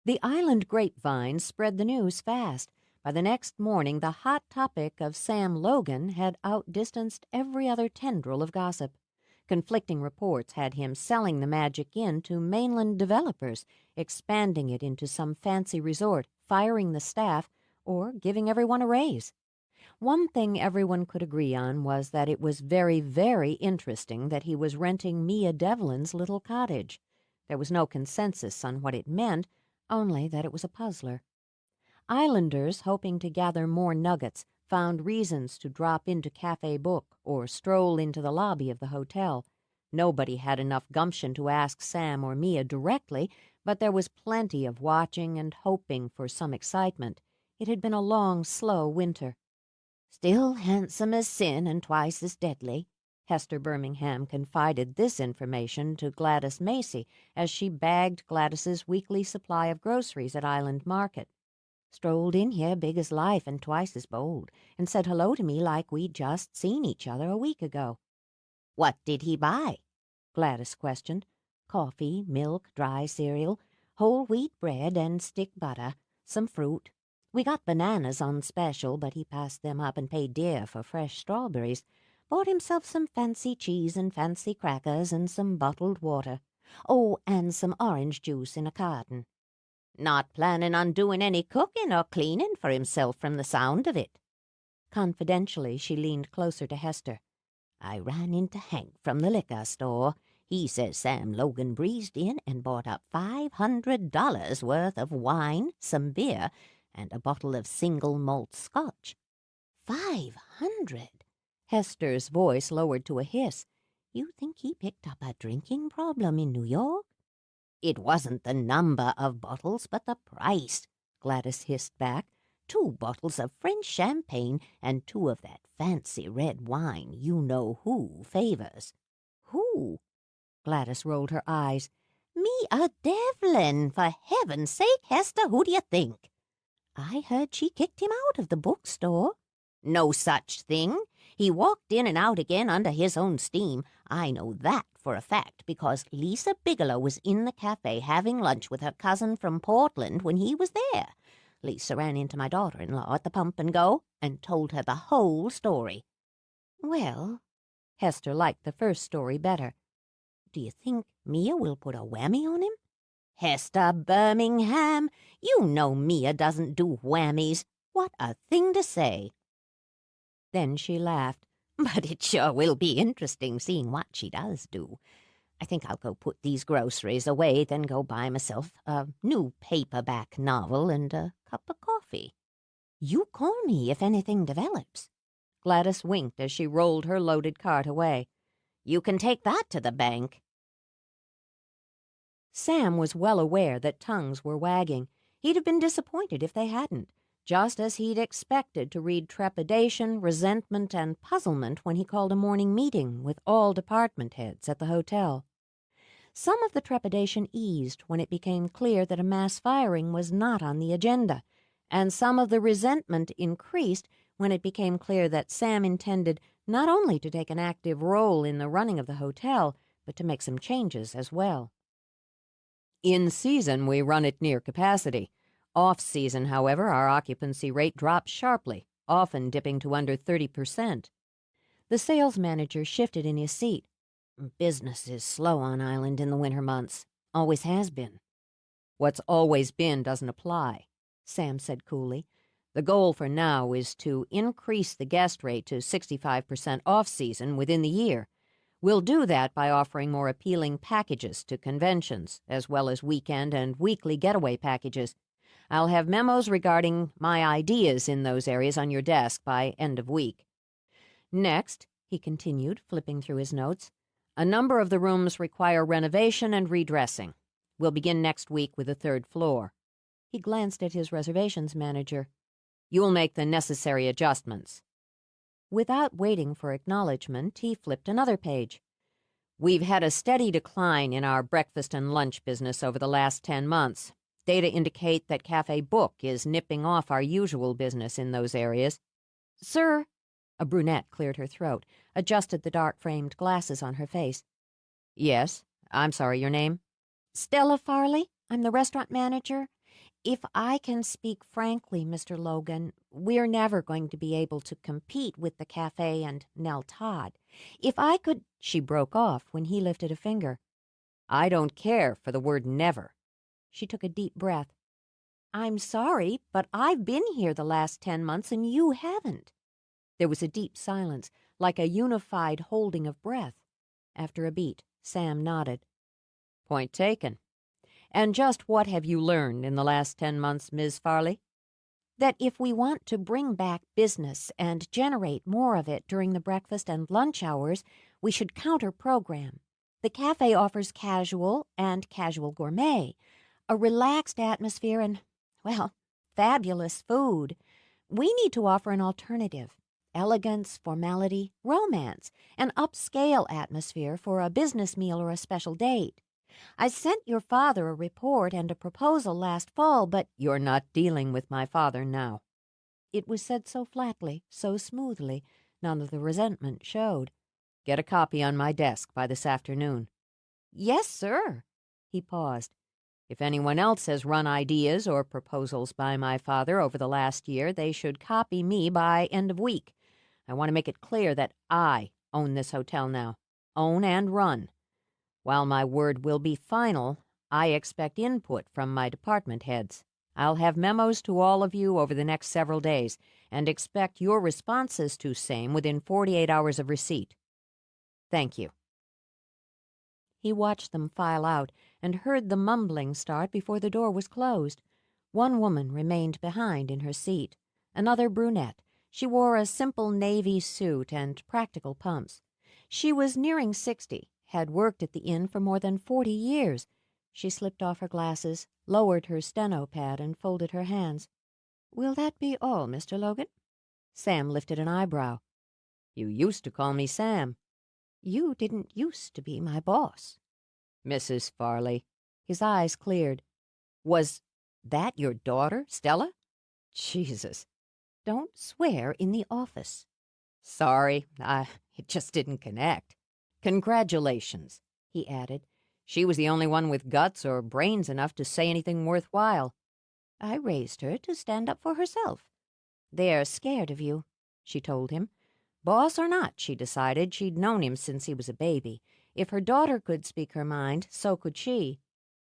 The island grapevine spread the news fast. By the next morning, the hot topic of Sam Logan had outdistanced every other tendril of gossip. Conflicting reports had him selling the Magic Inn to mainland developers, expanding it into some fancy resort, firing the staff, or giving everyone a raise. One thing everyone could agree on was that it was very, very interesting that he was renting Mia Devlin's little cottage. There was no consensus on what it meant, only that it was a puzzler. Islanders, hoping to gather more nuggets, found reasons to drop into Cafe Book or stroll into the lobby of the hotel. Nobody had enough gumption to ask Sam or Mia directly, but there was plenty of watching and hoping for some excitement. It had been a long, slow winter. "Still handsome as sin and twice as deadly," Hester Birmingham confided this information to Gladys Macy as she bagged Gladys's weekly supply of groceries at Island Market. "Strolled in here big as life and twice as bold, and said hello to me like we'd just seen each other a week ago." "What did he buy?" Gladys questioned. "Coffee, milk, dry cereal, whole wheat bread and stick butter, some fruit. We got bananas on special, but he passed them up and paid dear for fresh strawberries. Bought himself some fancy cheese and fancy crackers and some bottled water. Oh, and some orange juice in a carton." "Not planning on doing any cooking or cleaning for himself from the sound of it." Confidentially, she leaned closer to Hester. "I ran into Hank from the liquor store. He says Sam Logan breezed in and bought up $500 worth of wine, some beer, and a bottle of single malt scotch." "500?" Hester's voice lowered to a hiss. "You think he picked up a drinking problem in New York?" "It wasn't the number of bottles, but the price," Gladys hissed back. "2 bottles of French champagne and 2 of that fancy red wine you-know-who favors." "Who?" Gladys rolled her eyes. "Mia Devlin, for heaven's sake, Hester, who do you think?" "I heard she kicked him out of the bookstore." "No such thing. He walked in and out again under his own steam. I know that for a fact because Lisa Bigelow was in the cafe having lunch with her cousin from Portland when he was there. Lisa ran into my daughter-in-law at the Pump and Go and told her the whole story." "Well," Hester liked the first story better. "Do you think Mia will put a whammy on him?" "Hester Birmingham, you know Mia doesn't do whammies. What a thing to say." Then she laughed. "But it sure will be interesting seeing what she does do. I think I'll go put these groceries away, then go buy myself a new paperback novel and a cup of coffee." "You call me if anything develops." Gladys winked as she rolled her loaded cart away. "You can take that to the bank." Sam was well aware that tongues were wagging. He'd have been disappointed if they hadn't, just as he'd expected to read trepidation, resentment, and puzzlement when he called a morning meeting with all department heads at the hotel. Some of the trepidation eased when it became clear that a mass firing was not on the agenda, and some of the resentment increased when it became clear that Sam intended not only to take an active role in the running of the hotel, but to make some changes as well. "In season, we run it near capacity. Off-season, however, our occupancy rate drops sharply, often dipping to under 30%. The sales manager shifted in his seat. "Business is slow on Island in the winter months. Always has been." "What's always been doesn't apply," Sam said coolly. "The goal for now is to increase the guest rate to 65% off-season within the year. We'll do that by offering more appealing packages to conventions, as well as weekend and weekly getaway packages. I'll have memos regarding my ideas in those areas on your desk by end of week. Next," he continued, flipping through his notes, "a number of the rooms require renovation and redressing. We'll begin next week with the 3rd floor." He glanced at his reservations manager. "You'll make the necessary adjustments." Without waiting for acknowledgement, he flipped another page. We've had a steady decline in our breakfast and lunch business over the last 10 months. Data indicate that Cafe Book is nipping off our usual business in those areas. Sir, A brunette cleared her throat, adjusted the dark-framed glasses on her face. Yes, I'm sorry, your name? Stella Farley. I'm the restaurant manager. If I can speak frankly, Mr. Logan, we're never going to be able to compete with the cafe and Nell Todd. If I could— She broke off when he lifted a finger. I don't care for the word never. She took a deep breath. I'm sorry, but I've been here the last 10 months and you haven't. There was a deep silence, like a unified holding of breath. After a beat, Sam nodded. Point taken. And just what have you learned in the last 10 months, Ms. Farley? That if we want to bring back business and generate more of it during the breakfast and lunch hours, we should counter-program. The cafe offers casual and casual gourmet, a relaxed atmosphere and, well, fabulous food. We need to offer an alternative. Elegance, formality, romance, an upscale atmosphere for a business meal or a special date. I sent your father a report and a proposal last fall, but— You're not dealing with my father now. It was said so flatly, so smoothly, none of the resentment showed. Get a copy on my desk by this afternoon. Yes, sir. He paused. If anyone else has run ideas or proposals by my father over the last year, they should copy me by end of week. I want to make it clear that I own this hotel now. Own and run. While my word will be final, I expect input from my department heads. I'll have memos to all of you over the next several days, and expect your responses to same within 48 hours of receipt. Thank you. He watched them file out and heard the mumbling start before the door was closed. One woman remained behind in her seat, another brunette. She wore a simple navy suit and practical pumps. She was nearing 60, had worked at the inn for more than 40 years. She slipped off her glasses, lowered her steno pad, and folded her hands. "Will that be all, Mr. Logan?" Sam lifted an eyebrow. You used to call me Sam. You didn't used to be my boss. Mrs. Farley. His eyes cleared. Was that your daughter, Stella? Jesus. Don't swear in the office. Sorry, it just didn't connect. Congratulations, he added. She was the only one with guts or brains enough to say anything worthwhile. I raised her to stand up for herself. They're scared of you, she told him. Boss or not, she decided, she'd known him since he was a baby. If her daughter could speak her mind, so could she.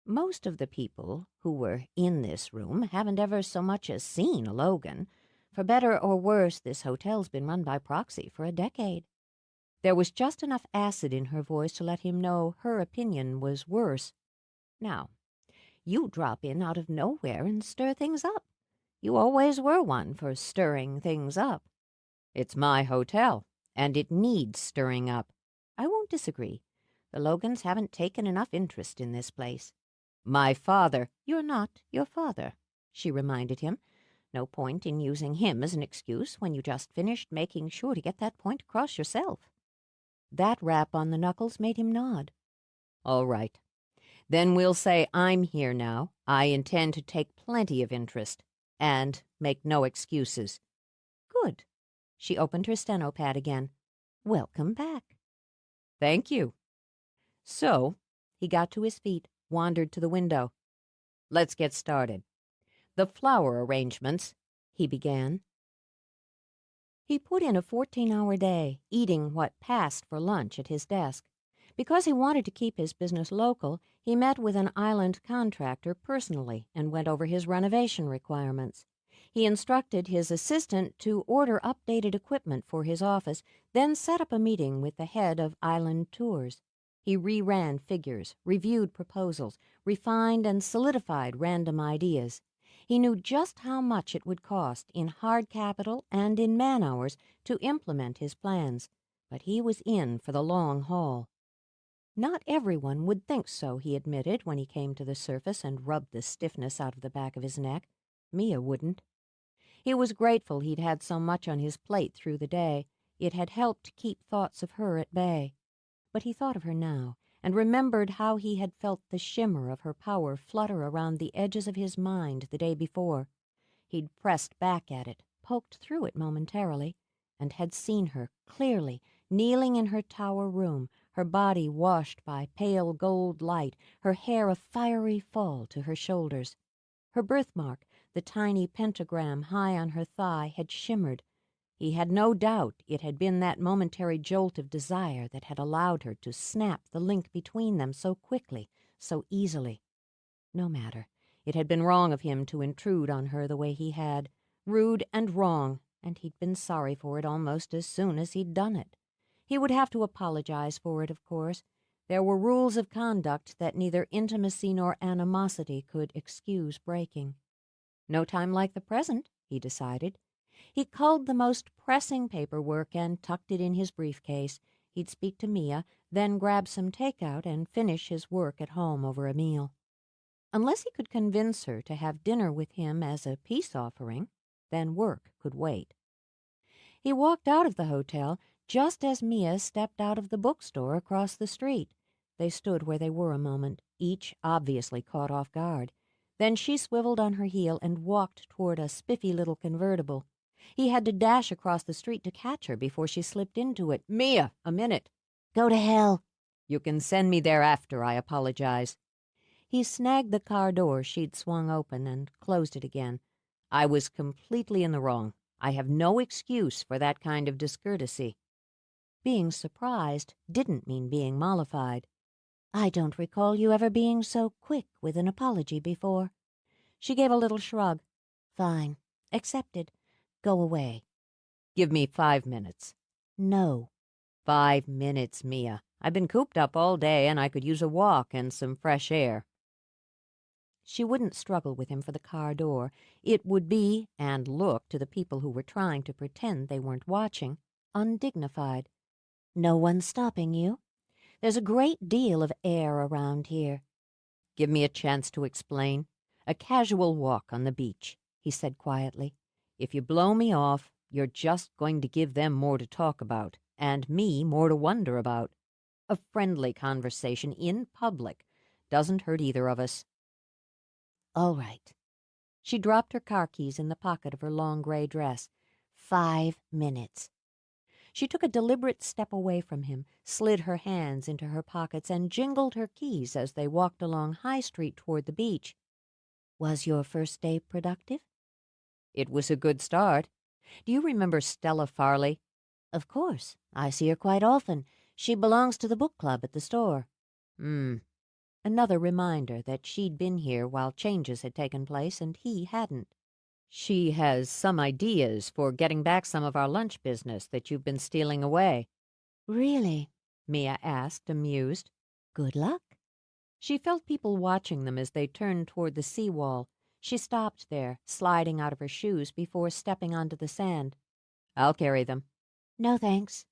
Most of the people who were in this room haven't ever so much as seen a Logan. For better or worse, this hotel's been run by proxy for a decade. There was just enough acid in her voice to let him know her opinion was worse. Now, you drop in out of nowhere and stir things up. You always were one for stirring things up. It's my hotel, and it needs stirring up. I won't disagree. The Logans haven't taken enough interest in this place. My father— You're not your father, she reminded him. No point in using him as an excuse when you just finished making sure to get that point across yourself. That rap on the knuckles made him nod. All right. Then we'll say I'm here now. I intend to take plenty of interest, and make no excuses. Good. She opened her steno pad again. Welcome back. Thank you. So, he got to his feet, wandered to the window. Let's get started. The flower arrangements, he began. He put in a 14-hour day, eating what passed for lunch at his desk. Because he wanted to keep his business local, he met with an island contractor personally and went over his renovation requirements. He instructed his assistant to order updated equipment for his office, then set up a meeting with the head of Island Tours. He reran figures, reviewed proposals, refined and solidified random ideas. He knew just how much it would cost in hard capital and in man-hours to implement his plans, but he was in for the long haul. Not everyone would think so, he admitted when he came to the surface and rubbed the stiffness out of the back of his neck. Mia wouldn't. He was grateful he'd had so much on his plate through the day. It had helped keep thoughts of her at bay. But he thought of her now, and remembered how he had felt the shimmer of her power flutter around the edges of his mind the day before. He'd pressed back at it, poked through it momentarily, and had seen her clearly, kneeling in her tower room, her body washed by pale gold light, her hair a fiery fall to her shoulders. Her birthmark, the tiny pentagram high on her thigh, had shimmered. He had no doubt it had been that momentary jolt of desire that had allowed her to snap the link between them so quickly, so easily. No matter. It had been wrong of him to intrude on her the way he had. Rude and wrong, and he'd been sorry for it almost as soon as he'd done it. He would have to apologize for it, of course. There were rules of conduct that neither intimacy nor animosity could excuse breaking. No time like the present, he decided. He culled the most pressing paperwork and tucked it in his briefcase. He'd speak to Mia, then grab some takeout and finish his work at home over a meal. Unless he could convince her to have dinner with him as a peace offering, then work could wait. He walked out of the hotel just as Mia stepped out of the bookstore across the street. They stood where they were a moment, each obviously caught off guard. Then she swiveled on her heel and walked toward a spiffy little convertible. He had to dash across the street to catch her before she slipped into it. "Mia, a minute." "Go to hell." "You can send me there after I apologize." He snagged the car door she'd swung open and closed it again. "I was completely in the wrong. I have no excuse for that kind of discourtesy." Being surprised didn't mean being mollified. "I don't recall you ever being so quick with an apology before." She gave a little shrug. "Fine. Accepted. Go away." "Give me 5 minutes." "No." 5 minutes, Mia. I've been cooped up all day and I could use a walk and some fresh air." She wouldn't struggle with him for the car door. It would be, and look to the people who were trying to pretend they weren't watching, undignified. "No one's stopping you. There's a great deal of air around here." "Give me a chance to explain. A casual walk on the beach," he said quietly. "If you blow me off, you're just going to give them more to talk about, and me more to wonder about. A friendly conversation in public doesn't hurt either of us." "All right." She dropped her car keys in the pocket of her long gray dress. 5 minutes. She took a deliberate step away from him, slid her hands into her pockets, and jingled her keys as they walked along High Street toward the beach. "Was your first day productive?" "It was a good start. Do you remember Stella Farley?" "Of course. I see her quite often. She belongs to the book club at the store." Another reminder that she'd been here while changes had taken place and he hadn't. "She has some ideas for getting back some of our lunch business that you've been stealing away." "Really?" Mia asked, amused. "Good luck." She felt people watching them as they turned toward the seawall. She stopped there, sliding out of her shoes before stepping onto the sand. "I'll carry them." "No, thanks."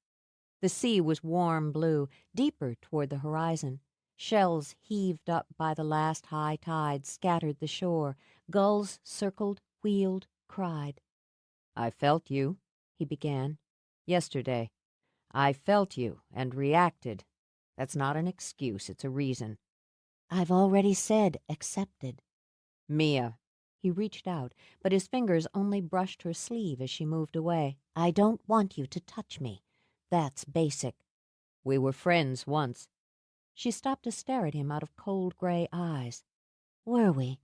The sea was warm blue, deeper toward the horizon. Shells heaved up by the last high tide scattered the shore. Gulls circled, wheeled, cried. "I felt you," he began. "Yesterday. I felt you and reacted. That's not an excuse, it's a reason." "I've already said accepted." "Mia." He reached out, but his fingers only brushed her sleeve as she moved away. "I don't want you to touch me. That's basic." "We were friends once." She stopped to stare at him out of cold gray eyes. "Were we?"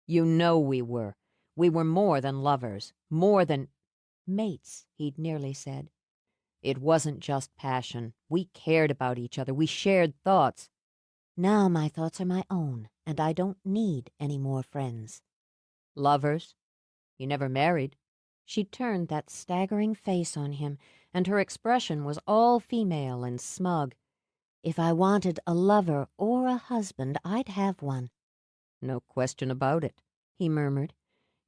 "You know we were. We were more than lovers, more than—" "Mates," he'd nearly said. "It wasn't just passion. We cared about each other. We shared thoughts." "Now my thoughts are my own, and I don't need any more friends." "Lovers? You never married?" She turned that staggering face on him, and her expression was all female and smug. "If I wanted a lover or a husband, I'd have one." "No question about it," he murmured.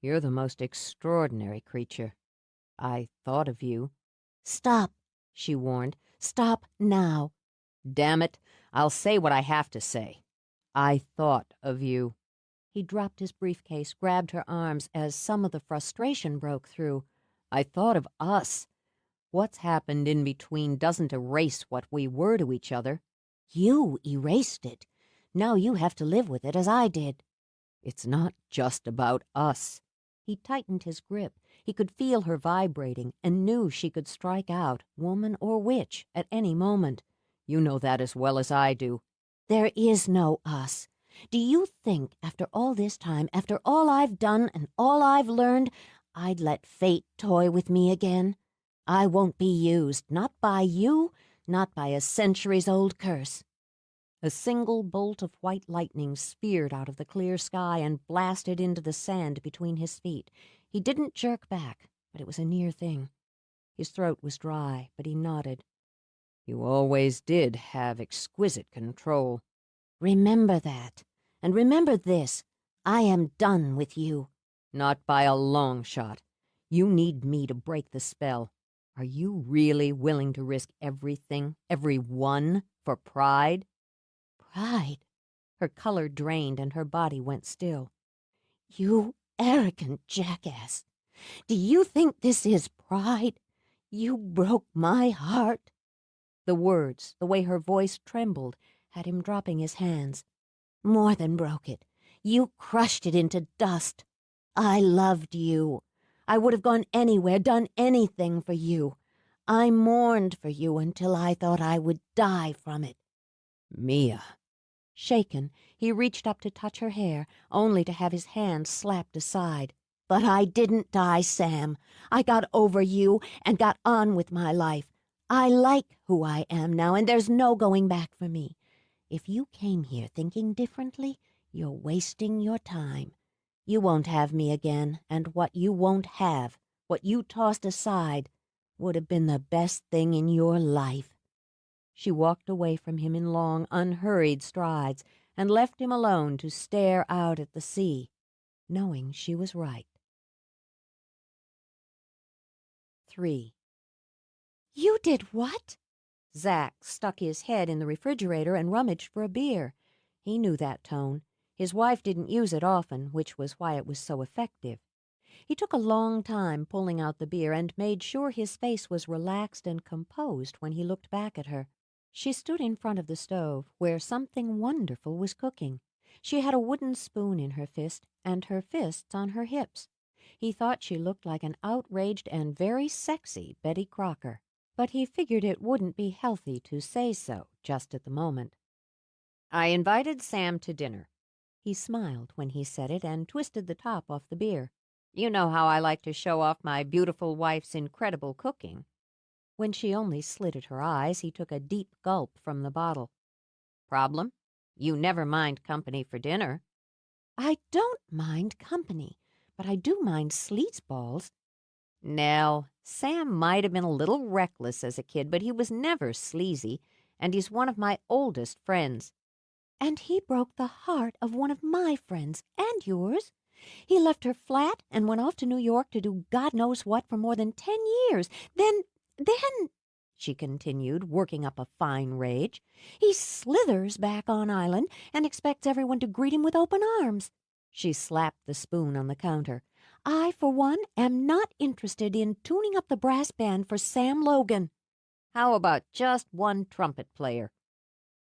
"You're the most extraordinary creature. I thought of you." "Stop," she warned. "Stop now." "Damn it, I'll say what I have to say. I thought of you." He dropped his briefcase, grabbed her arms as some of the frustration broke through. "I thought of us. What's happened in between doesn't erase what we were to each other. You erased it. Now you have to live with it as I did. It's not just about us. He tightened his grip. He could feel her vibrating and knew she could strike out, woman or witch, at any moment. You know that as well as I do. There is no us. Do you think, after all this time, after all I've done and all I've learned, I'd let fate toy with me again? I won't be used, not by you, not by a centuries-old curse. A single bolt of white lightning speared out of the clear sky and blasted into the sand between his feet. He didn't jerk back, but it was a near thing. His throat was dry, but he nodded. You always did have exquisite control. Remember that. And remember this. I am done with you. Not by a long shot. You need me to break the spell. Are you really willing to risk everything, every one, for pride? Pride. Her color drained and her body went still. You arrogant jackass. Do you think this is pride? You broke my heart. The words, the way her voice trembled, had him dropping his hands. More than broke it. You crushed it into dust. I loved you. I would have gone anywhere, done anything for you. I mourned for you until I thought I would die from it. Mia. Shaken, he reached up to touch her hair, only to have his hand slapped aside. But I didn't die, Sam. I got over you and got on with my life. I like who I am now, and there's no going back for me. If you came here thinking differently, you're wasting your time. You won't have me again, and what you won't have, what you tossed aside, would have been the best thing in your life. She walked away from him in long, unhurried strides and left him alone to stare out at the sea, knowing she was right. 3. You did what? Zack stuck his head in the refrigerator and rummaged for a beer. He knew that tone. His wife didn't use it often, which was why it was so effective. He took a long time pulling out the beer and made sure his face was relaxed and composed when he looked back at her. She stood in front of the stove, where something wonderful was cooking. She had a wooden spoon in her fist, and her fists on her hips. He thought she looked like an outraged and very sexy Betty Crocker, but he figured it wouldn't be healthy to say so just at the moment. I invited Sam to dinner. He smiled when he said it and twisted the top off the beer. You know how I like to show off my beautiful wife's incredible cooking. When she only slitted her eyes, he took a deep gulp from the bottle. Problem? You never mind company for dinner. I don't mind company, but I do mind sleazeballs. Nell, Sam might have been a little reckless as a kid, but he was never sleazy, and he's one of my oldest friends. And he broke the heart of one of my friends, and yours. He left her flat and went off to New York to do God knows what for more than 10 years. Then, she continued, working up a fine rage, he slithers back on island and expects everyone to greet him with open arms. She slapped the spoon on the counter. I, for one, am not interested in tuning up the brass band for Sam Logan. How about just one trumpet player?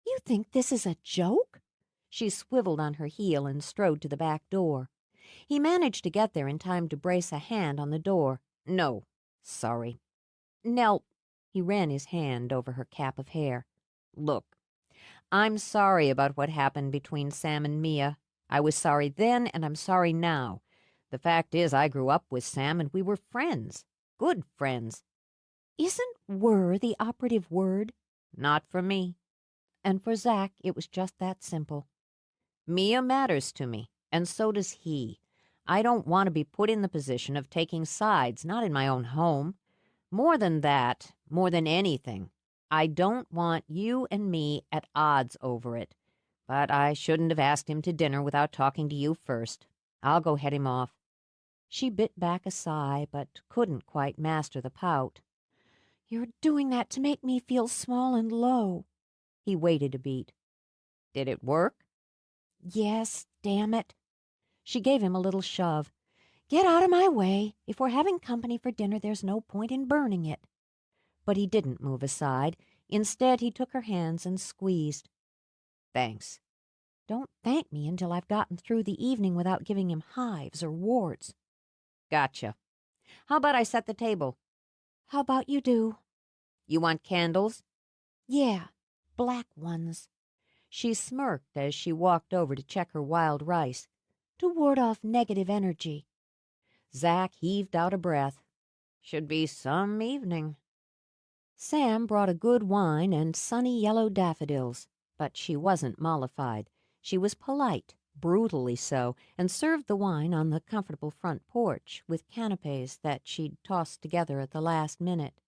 You think this is a joke? She swiveled on her heel and strode to the back door. He managed to get there in time to brace a hand on the door. No, sorry. Nell, he ran his hand over her cap of hair. Look, I'm sorry about what happened between Sam and Mia. I was sorry then, and I'm sorry now. The fact is, I grew up with Sam, and we were friends. Good friends. Isn't were the operative word? Not for me. And for Zack, it was just that simple. Mia matters to me, and so does he. I don't want to be put in the position of taking sides, not in my own home. More than that, more than anything, I don't want you and me at odds over it. But I shouldn't have asked him to dinner without talking to you first. I'll go head him off. She bit back a sigh, but couldn't quite master the pout. You're doing that to make me feel small and low. He waited a beat. Did it work? Yes, damn it. She gave him a little shove. Get out of my way. If we're having company for dinner, there's no point in burning it. But he didn't move aside. Instead, he took her hands and squeezed. Thanks. Don't thank me until I've gotten through the evening without giving him hives or warts. Gotcha. How about I set the table? How about you do? You want candles? Yeah, black ones. She smirked as she walked over to check her wild rice. To ward off negative energy. Zack heaved out a breath. Should be some evening. Sam brought a good wine and sunny yellow daffodils, but she wasn't mollified. She was polite, brutally so, and served the wine on the comfortable front porch with canapes that she'd tossed together at the last minute.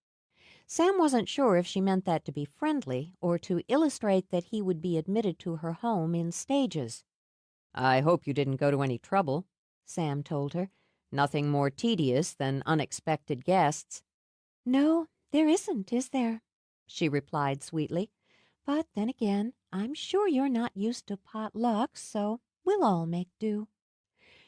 Sam wasn't sure if she meant that to be friendly or to illustrate that he would be admitted to her home in stages. I hope you didn't go to any trouble, Sam told her. Nothing more tedious than unexpected guests. No, there isn't, is there? She replied sweetly. But then again, I'm sure you're not used to potlucks, so we'll all make do.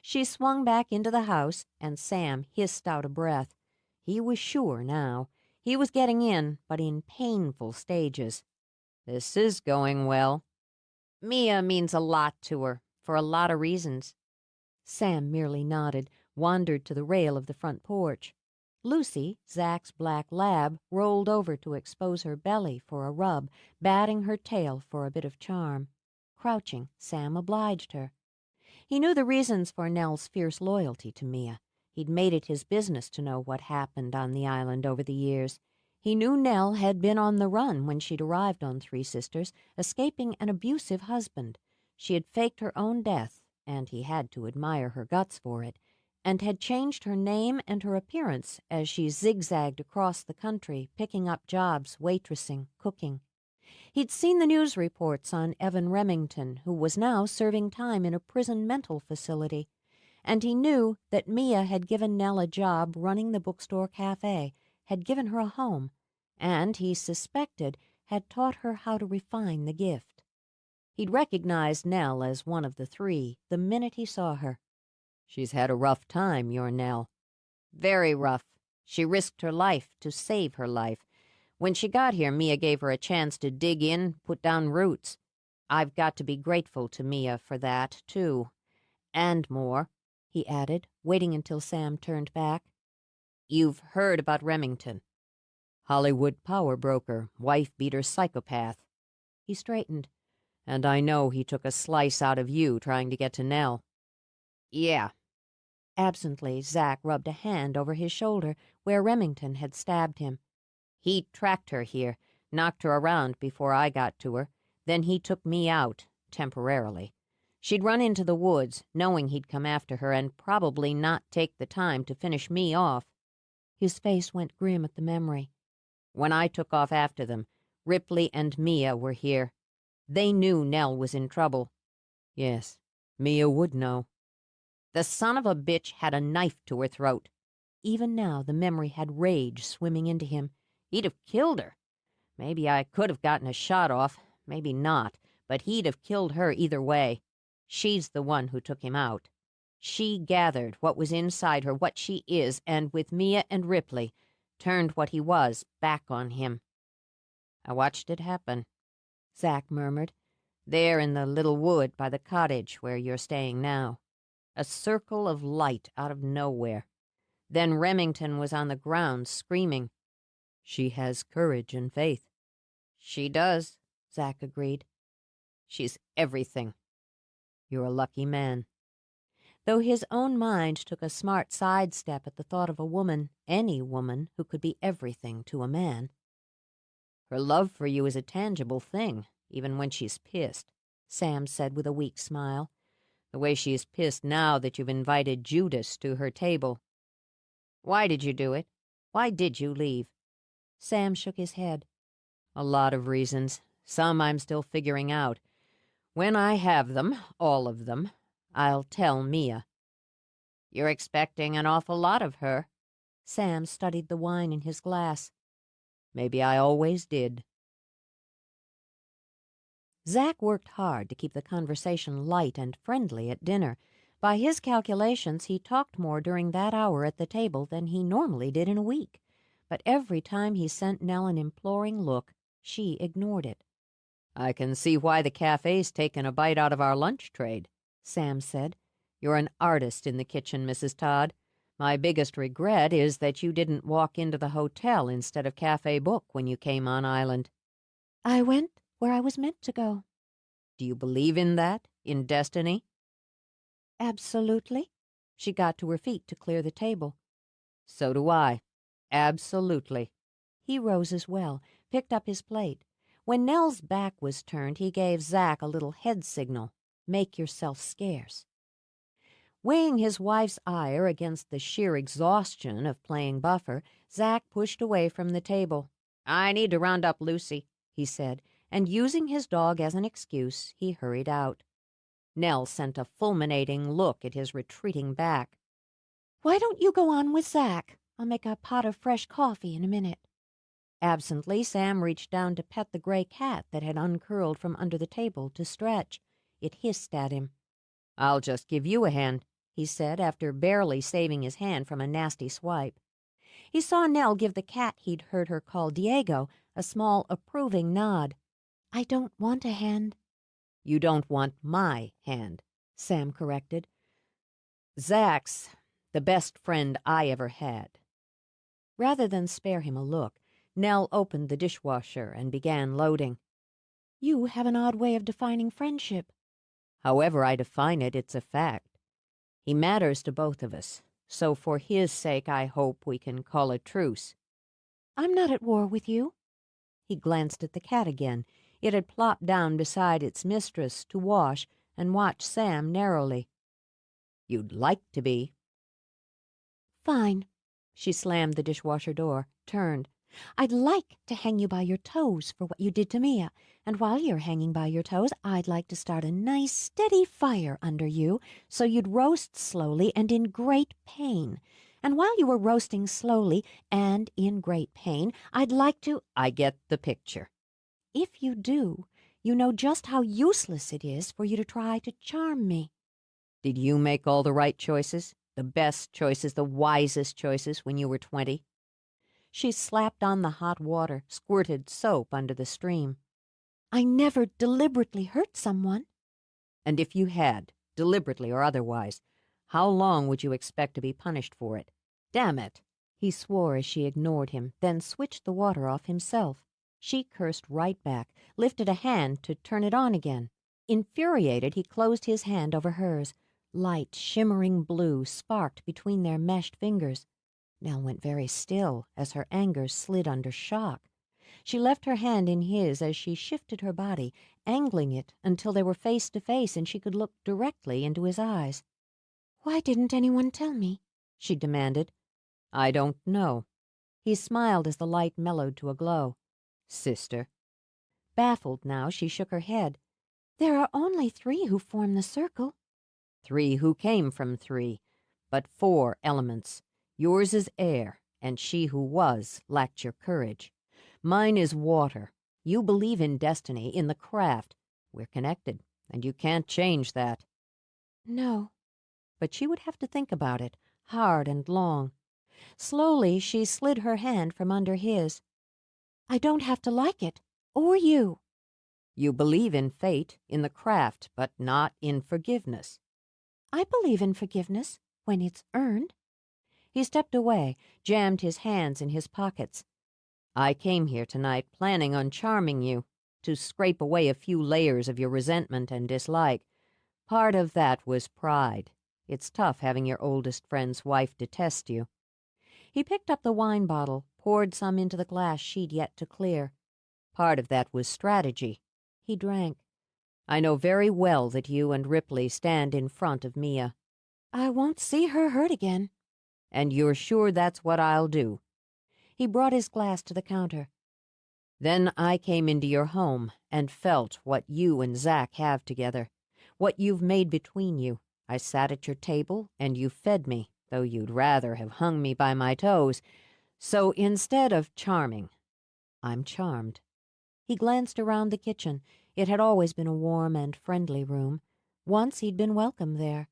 She swung back into the house, and Sam hissed out a breath. He was sure now. He was getting in, but in painful stages. This is going well. Mia means a lot to her, for a lot of reasons. Sam merely nodded, wandered to the rail of the front porch. Lucy, Zack's black lab, rolled over to expose her belly for a rub, batting her tail for a bit of charm. Crouching, Sam obliged her. He knew the reasons for Nell's fierce loyalty to Mia. He'd made it his business to know what happened on the island over the years. He knew Nell had been on the run when she'd arrived on Three Sisters, escaping an abusive husband. She had faked her own death, and he had to admire her guts for it, and had changed her name and her appearance as she zigzagged across the country, picking up jobs, waitressing, cooking. He'd seen the news reports on Evan Remington, who was now serving time in a prison mental facility, and he knew that Mia had given Nell a job running the bookstore cafe, had given her a home, and, he suspected, had taught her how to refine the gift. He'd recognized Nell as one of the three the minute he saw her. She's had a rough time, your Nell. Very rough. She risked her life to save her life. When she got here, Mia gave her a chance to dig in, put down roots. I've got to be grateful to Mia for that, too. And more, he added, waiting until Sam turned back. You've heard about Remington. Hollywood power broker, wife-beater psychopath. He straightened. And I know he took a slice out of you trying to get to Nell. Yeah. Absently, Zack rubbed a hand over his shoulder where Remington had stabbed him. He tracked her here, knocked her around before I got to her. Then he took me out, temporarily. She'd run into the woods, knowing he'd come after her and probably not take the time to finish me off. His face went grim at the memory. When I took off after them, Ripley and Mia were here. They knew Nell was in trouble. Yes, Mia would know. The son of a bitch had a knife to her throat. Even now the memory had rage swimming into him. He'd have killed her. Maybe I could have gotten a shot off, maybe not, but he'd have killed her either way. She's the one who took him out. She gathered what was inside her, what she is, and with Mia and Ripley, turned what he was back on him. I watched it happen, Zack murmured. There in the little wood by the cottage where you're staying now. A circle of light out of nowhere. Then Remington was on the ground screaming. She has courage and faith. She does, Zack agreed. She's everything. You're a lucky man. Though his own mind took a smart sidestep at the thought of a woman, any woman, who could be everything to a man. Her love for you is a tangible thing, even when she's pissed, Sam said with a weak smile. The way she's pissed now that you've invited Judas to her table. Why did you do it? Why did you leave? Sam shook his head. A lot of reasons. Some I'm still figuring out. When I have them, all of them, I'll tell Mia. You're expecting an awful lot of her. Sam studied the wine in his glass. Maybe I always did. Zack worked hard to keep the conversation light and friendly at dinner. By his calculations, he talked more during that hour at the table than he normally did in a week. But every time he sent Nell an imploring look, she ignored it. I can see why the cafe's taken a bite out of our lunch trade, Sam said. You're an artist in the kitchen, Mrs. Todd. My biggest regret is that you didn't walk into the hotel instead of Cafe Book when you came on island. I went where I was meant to go. Do you believe in that? In destiny? Absolutely. She got to her feet to clear the table. So do I. Absolutely. He rose as well, picked up his plate. When Nell's back was turned, he gave Zack a little head signal. Make yourself scarce. Weighing his wife's ire against the sheer exhaustion of playing buffer, Zack pushed away from the table. I need to round up Lucy, he said, and using his dog as an excuse, he hurried out. Nell sent a fulminating look at his retreating back. Why don't you go on with Zack? I'll make a pot of fresh coffee in a minute. Absently, Sam reached down to pet the gray cat that had uncurled from under the table to stretch. It hissed at him. I'll just give you a hand, he said, after barely saving his hand from a nasty swipe. He saw Nell give the cat he'd heard her call Diego a small, approving nod. I don't want a hand. You don't want my hand, Sam corrected. Zack's the best friend I ever had. Rather than spare him a look, Nell opened the dishwasher and began loading. You have an odd way of defining friendship. However I define it, it's a fact. He matters to both of us, so for his sake I hope we can call a truce. I'm not at war with you. He glanced at the cat again. It had plopped down beside its mistress to wash and watched Sam narrowly. You'd like to be. Fine. She slammed the dishwasher door, turned. I'd like to hang you by your toes for what you did to Mia, and while you're hanging by your toes, I'd like to start a nice, steady fire under you so you'd roast slowly and in great pain. And while you were roasting slowly and in great pain, I'd like to— I get the picture. If you do, you know just how useless it is for you to try to charm me. Did you make all the right choices? The best choices, the wisest choices when you were 20? She slapped on the hot water, squirted soap under the stream. I never deliberately hurt someone. And if you had, deliberately or otherwise, how long would you expect to be punished for it? Damn it! He swore as she ignored him, then switched the water off himself. She cursed right back, lifted a hand to turn it on again. Infuriated, he closed his hand over hers. Light, shimmering blue sparked between their meshed fingers. Nell went very still as her anger slid under shock. She left her hand in his as she shifted her body, angling it until they were face to face and she could look directly into his eyes. Why didn't anyone tell me? She demanded. I don't know. He smiled as the light mellowed to a glow. Sister. Baffled now, she shook her head. There are only 3 who form the circle. 3 who came from 3, but 4 elements. Yours is air, and she who was lacked your courage. Mine is water. You believe in destiny, in the craft. We're connected, and you can't change that. No. But she would have to think about it, hard and long. Slowly, she slid her hand from under his. I don't have to like it, or you. You believe in fate, in the craft, but not in forgiveness. I believe in forgiveness, when it's earned. He stepped away, jammed his hands in his pockets. I came here tonight planning on charming you, to scrape away a few layers of your resentment and dislike. Part of that was pride. It's tough having your oldest friend's wife detest you. He picked up the wine bottle, poured some into the glass she'd yet to clear. Part of that was strategy. He drank. I know very well that you and Ripley stand in front of Mia. I won't see her hurt again. And you're sure that's what I'll do? He brought his glass to the counter. Then I came into your home and felt what you and Zack have together, what you've made between you. I sat at your table and you fed me, though you'd rather have hung me by my toes. So instead of charming, I'm charmed. He glanced around the kitchen. It had always been a warm and friendly room. Once he'd been welcome there.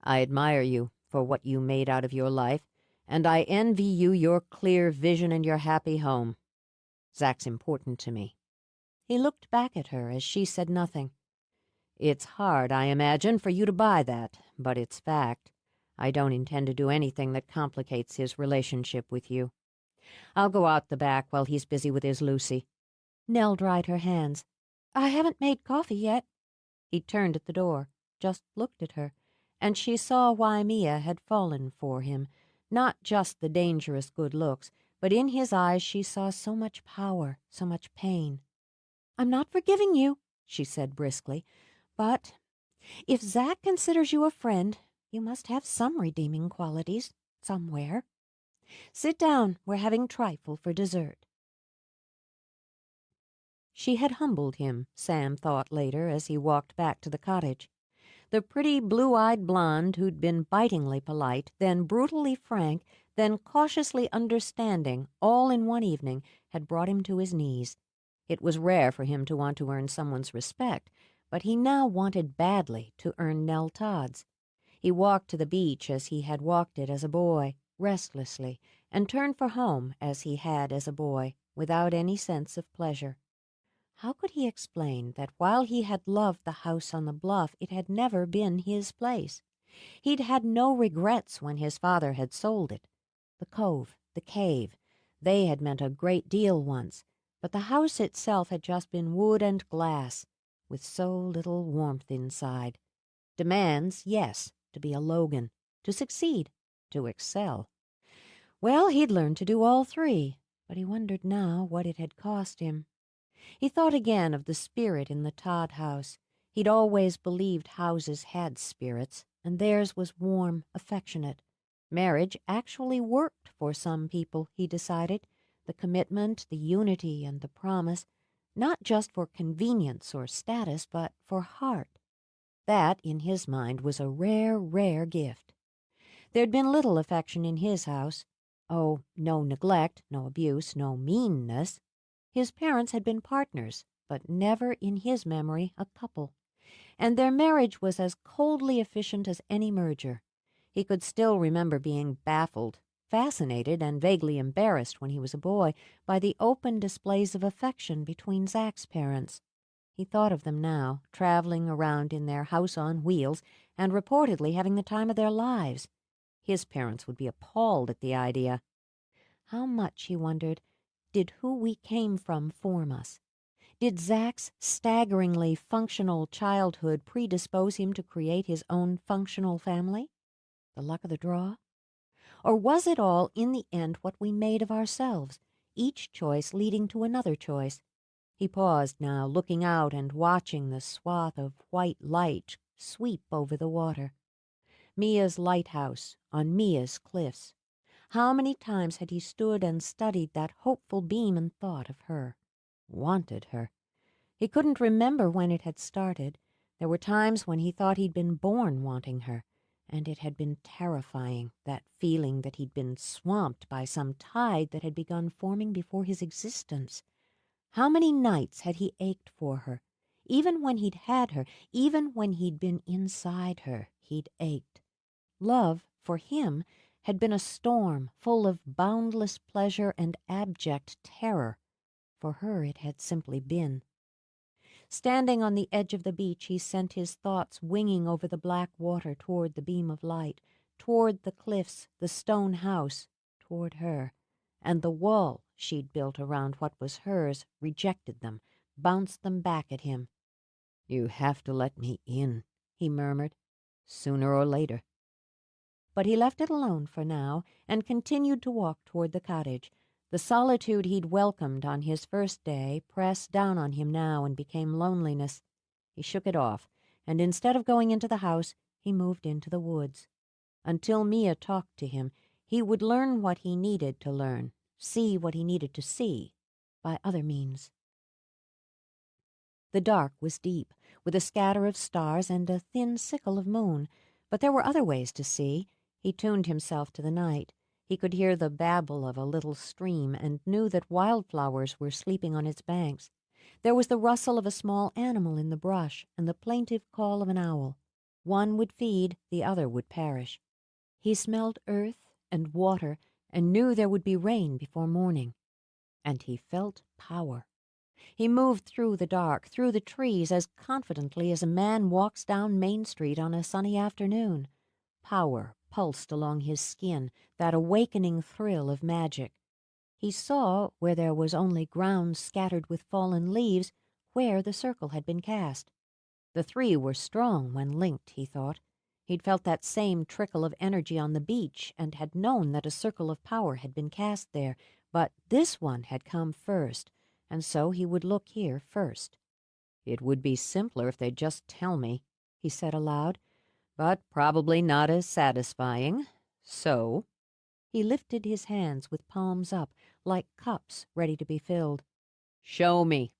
I admire you for what you made out of your life, and I envy you your clear vision and your happy home. Zack's important to me. He looked back at her as she said nothing. "It's hard, I imagine, for you to buy that, but it's fact. I don't intend to do anything that complicates his relationship with you. I'll go out the back while he's busy with his Lucy." Nell dried her hands. "I haven't made coffee yet." He turned at the door, just looked at her, and she saw why Mia had fallen for him, not just the dangerous good looks, but in his eyes she saw so much power, so much pain. "I'm not forgiving you," she said briskly, "but if Zack considers you a friend, you must have some redeeming qualities, somewhere. Sit down, we're having trifle for dessert." She had humbled him, Sam thought later as he walked back to the cottage. The pretty blue-eyed blonde who'd been bitingly polite, then brutally frank, then cautiously understanding, all in one evening, had brought him to his knees. It was rare for him to want to earn someone's respect, but he now wanted badly to earn Nell Todd's. He walked to the beach as he had walked it as a boy, restlessly, and turned for home as he had as a boy, without any sense of pleasure. How could he explain that while he had loved the house on the bluff, it had never been his place? He'd had no regrets when his father had sold it. The cove, the cave, they had meant a great deal once, but the house itself had just been wood and glass, with so little warmth inside. Demands, yes, to be a Logan, to succeed, to excel. Well, he'd learned to do all three, but he wondered now what it had cost him. He thought again of the spirit in the Todd house. He'd always believed houses had spirits, and theirs was warm, affectionate. Marriage actually worked for some people, he decided. The commitment, the unity, and the promise, not just for convenience or status, but for heart. That, in his mind, was a rare, rare gift. There'd been little affection in his house. Oh, no neglect, no abuse, no meanness. His parents had been partners, but never in his memory a couple. And their marriage was as coldly efficient as any merger. He could still remember being baffled, fascinated, and vaguely embarrassed when he was a boy by the open displays of affection between Zack's parents. He thought of them now, traveling around in their house on wheels and reportedly having the time of their lives. His parents would be appalled at the idea. How much, he wondered, did who we came from form us? Did Zack's staggeringly functional childhood predispose him to create his own functional family? The luck of the draw? Or was it all, in the end, what we made of ourselves, each choice leading to another choice? He paused now, looking out and watching the swath of white light sweep over the water. Mia's lighthouse on Mia's cliffs. How many times had he stood and studied that hopeful beam and thought of her, wanted her? He couldn't remember when it had started. There were times when he thought he'd been born wanting her, and it had been terrifying, that feeling that he'd been swamped by some tide that had begun forming before his existence. How many nights had he ached for her? Even when he'd had her, even when he'd been inside her, he'd ached. Love, for him, had been a storm full of boundless pleasure and abject terror. For her it had simply been. Standing on the edge of the beach, he sent his thoughts winging over the black water toward the beam of light, toward the cliffs, the stone house, toward her. And the wall she'd built around what was hers rejected them, bounced them back at him. "You have to let me in," he murmured, "sooner or later." But he left it alone for now and continued to walk toward the cottage. The solitude he'd welcomed on his first day pressed down on him now and became loneliness. He shook it off, and instead of going into the house, he moved into the woods. Until Mia talked to him, he would learn what he needed to learn, see what he needed to see, by other means. The dark was deep, with a scatter of stars and a thin sickle of moon, but there were other ways to see. He tuned himself to the night. He could hear the babble of a little stream and knew that wildflowers were sleeping on its banks. There was the rustle of a small animal in the brush and the plaintive call of an owl. One would feed, the other would perish. He smelled earth and water and knew there would be rain before morning. And he felt power. He moved through the dark, through the trees, as confidently as a man walks down Main Street on a sunny afternoon. Power pulsed along his skin, that awakening thrill of magic. He saw, where there was only ground scattered with fallen leaves, where the circle had been cast. The three were strong when linked, he thought. He'd felt that same trickle of energy on the beach and had known that a circle of power had been cast there, but this one had come first, and so he would look here first. It would be simpler if they'd just tell me, he said aloud, but probably not as satisfying. So he lifted his hands with palms up, like cups ready to be filled. show me.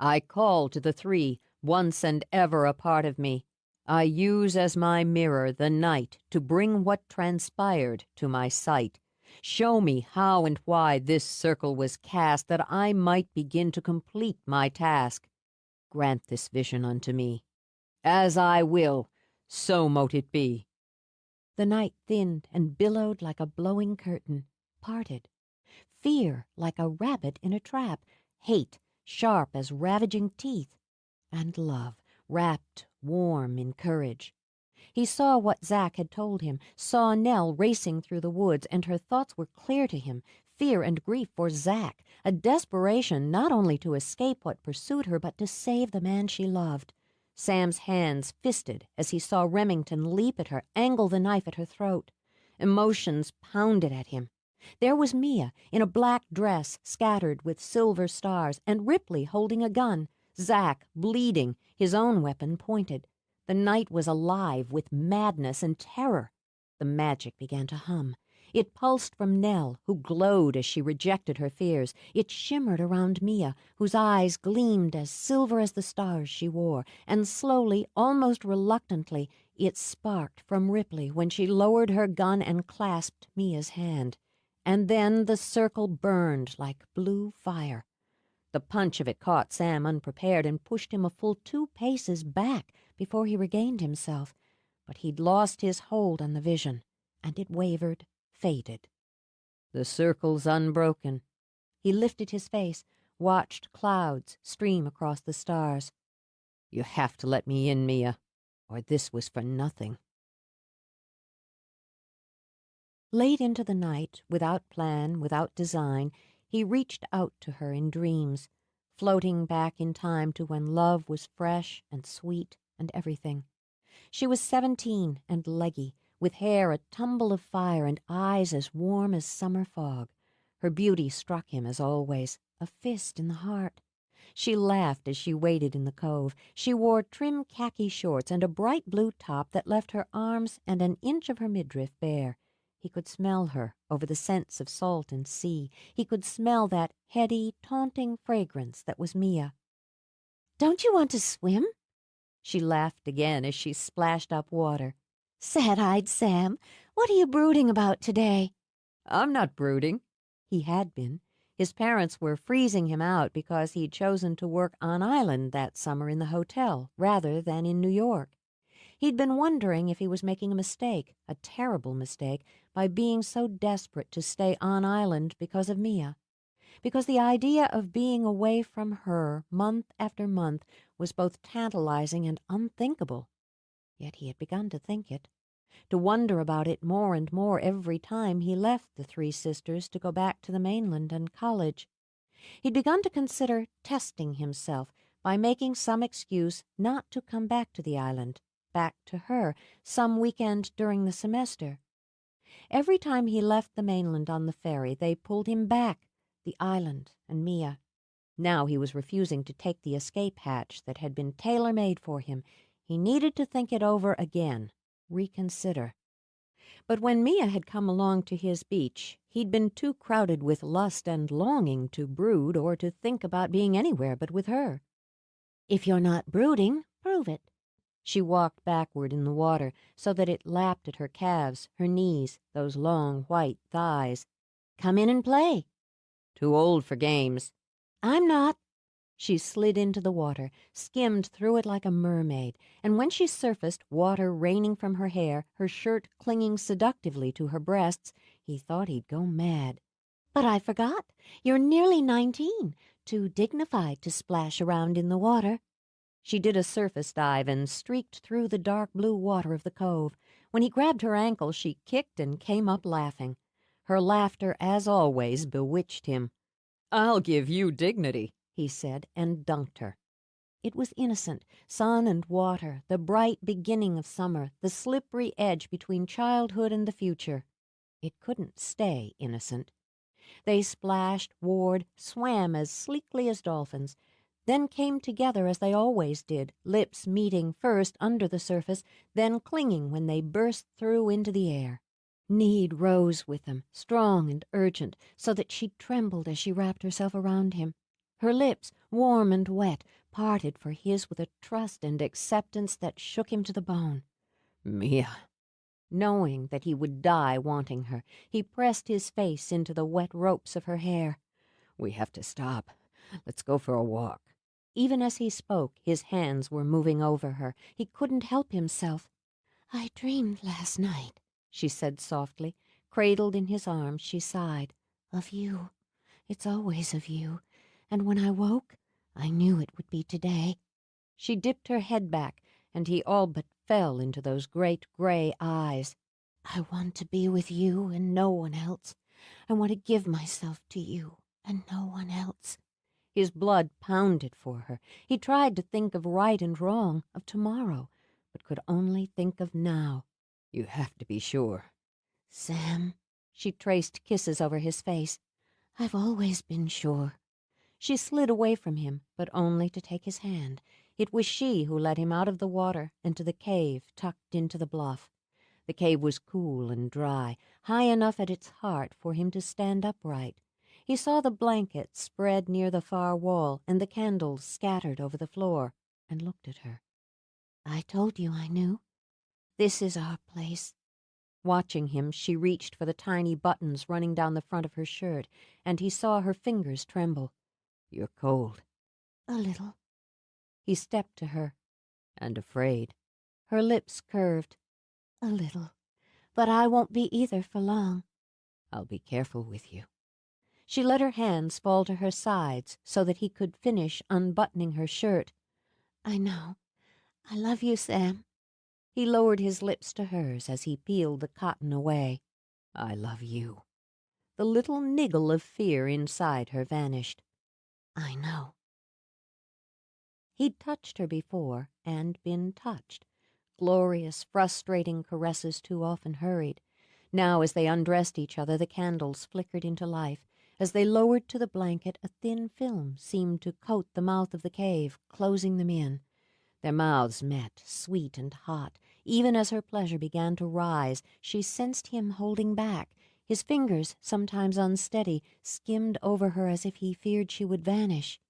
I call to the three, once and ever a part of me. I use as my mirror the night to bring what transpired to my sight. Show me how and why this circle was cast, that I might begin to complete my task. Grant this vision unto me. As I will, so mote it be. The night thinned and billowed like a blowing curtain, parted. Fear like a rabbit in a trap, hate sharp as ravaging teeth, and love wrapped warm in courage. He saw what Zack had told him, saw Nell racing through the woods, and her thoughts were clear to him, fear and grief for Zack, a desperation not only to escape what pursued her, but to save the man she loved. Sam's hands fisted as he saw Remington leap at her, angle the knife at her throat. Emotions pounded at him. There was Mia, in a black dress scattered with silver stars, and Ripley holding a gun, Zack bleeding, his own weapon pointed. The night was alive with madness and terror. The magic began to hum. It pulsed from Nell, who glowed as she rejected her fears. It shimmered around Mia, whose eyes gleamed as silver as the stars she wore, and slowly, almost reluctantly, it sparked from Ripley when she lowered her gun and clasped Mia's hand. And then the circle burned like blue fire. The punch of it caught Sam unprepared and pushed him a full 2 paces back before he regained himself. But he'd lost his hold on the vision, and it wavered, faded. The circle's unbroken. He lifted his face, watched clouds stream across the stars. You have to let me in, Mia, or this was for nothing. Late into the night, without plan, without design, he reached out to her in dreams, floating back in time to when love was fresh and sweet and everything. She was 17 and leggy, with hair a tumble of fire and eyes as warm as summer fog. Her beauty struck him as always, a fist in the heart. She laughed as she waited in the cove. She wore trim khaki shorts and a bright blue top that left her arms and an inch of her midriff bare. He could smell her over the scents of salt and sea. He could smell that heady, taunting fragrance that was Mia. "Don't you want to swim?" She laughed again as she splashed up water. "Sad-eyed Sam, what are you brooding about today?" I'm not brooding. He had been. His parents were freezing him out because he'd chosen to work on island that summer in the hotel rather than in New York. He'd been wondering if he was making a mistake, a terrible mistake, by being so desperate to stay on island because of Mia. Because the idea of being away from her month after month was both tantalizing and unthinkable. Yet he had begun to think it, to wonder about it more and more every time he left the three sisters to go back to the mainland and college. He'd begun to consider testing himself by making some excuse not to come back to the island, back to her, some weekend during the semester. Every time he left the mainland on the ferry, they pulled him back, the island and Mia. Now he was refusing to take the escape hatch that had been tailor-made for him. He needed to think it over again, reconsider. But when Mia had come along to his beach, he'd been too crowded with lust and longing to brood or to think about being anywhere but with her. "If you're not brooding, prove it." She walked backward in the water so that it lapped at her calves, her knees, those long white thighs. "Come in and play." Too old for games. "I'm not." She slid into the water, skimmed through it like a mermaid, and when she surfaced, water raining from her hair, her shirt clinging seductively to her breasts, he thought he'd go mad. "But I forgot. You're nearly 19. too dignified to splash around in the water." She did a surface dive and streaked through the dark blue water of the cove. When he grabbed her ankle, she kicked and came up laughing. Her laughter, as always, bewitched him. "I'll give you dignity," he said, and dunked her. It was innocent, sun and water, the bright beginning of summer, the slippery edge between childhood and the future. It couldn't stay innocent. They splashed, warred, swam as sleekly as dolphins, then came together as they always did, lips meeting first under the surface, then clinging when they burst through into the air. Need rose with them, strong and urgent, so that she trembled as she wrapped herself around him. Her lips, warm and wet, parted for his with a trust and acceptance that shook him to the bone. "Mia." Knowing that he would die wanting her, he pressed his face into the wet ropes of her hair. "We have to stop. Let's go for a walk." Even as he spoke, his hands were moving over her. He couldn't help himself. "I dreamed last night," she said softly. Cradled in his arms, she sighed. "Of you. It's always of you. And when I woke, I knew it would be today." She dipped her head back, and he all but fell into those great gray eyes. "I want to be with you and no one else. I want to give myself to you and no one else." His blood pounded for her. He tried to think of right and wrong, of tomorrow, but could only think of now. "You have to be sure." "Sam." She traced kisses over his face. "I've always been sure." She slid away from him, but only to take his hand. It was she who led him out of the water and to the cave tucked into the bluff. The cave was cool and dry, high enough at its heart for him to stand upright. He saw the blanket spread near the far wall and the candles scattered over the floor, and looked at her. "I told you I knew. This is our place." Watching him, she reached for the tiny buttons running down the front of her shirt, and he saw her fingers tremble. "You're cold." "A little." He stepped to her. "And afraid." Her lips curved. "A little. But I won't be either for long." "I'll be careful with you." She let her hands fall to her sides so that he could finish unbuttoning her shirt. "I know. I love you, Sam." He lowered his lips to hers as he peeled the cotton away. "I love you." The little niggle of fear inside her vanished. "I know." He'd touched her before and been touched. Glorious, frustrating caresses too often hurried. Now, as they undressed each other, the candles flickered into life. As they lowered to the blanket, a thin film seemed to coat the mouth of the cave, closing them in. Their mouths met, sweet and hot. Even as her pleasure began to rise, she sensed him holding back. His fingers, sometimes unsteady, skimmed over her as if he feared she would vanish.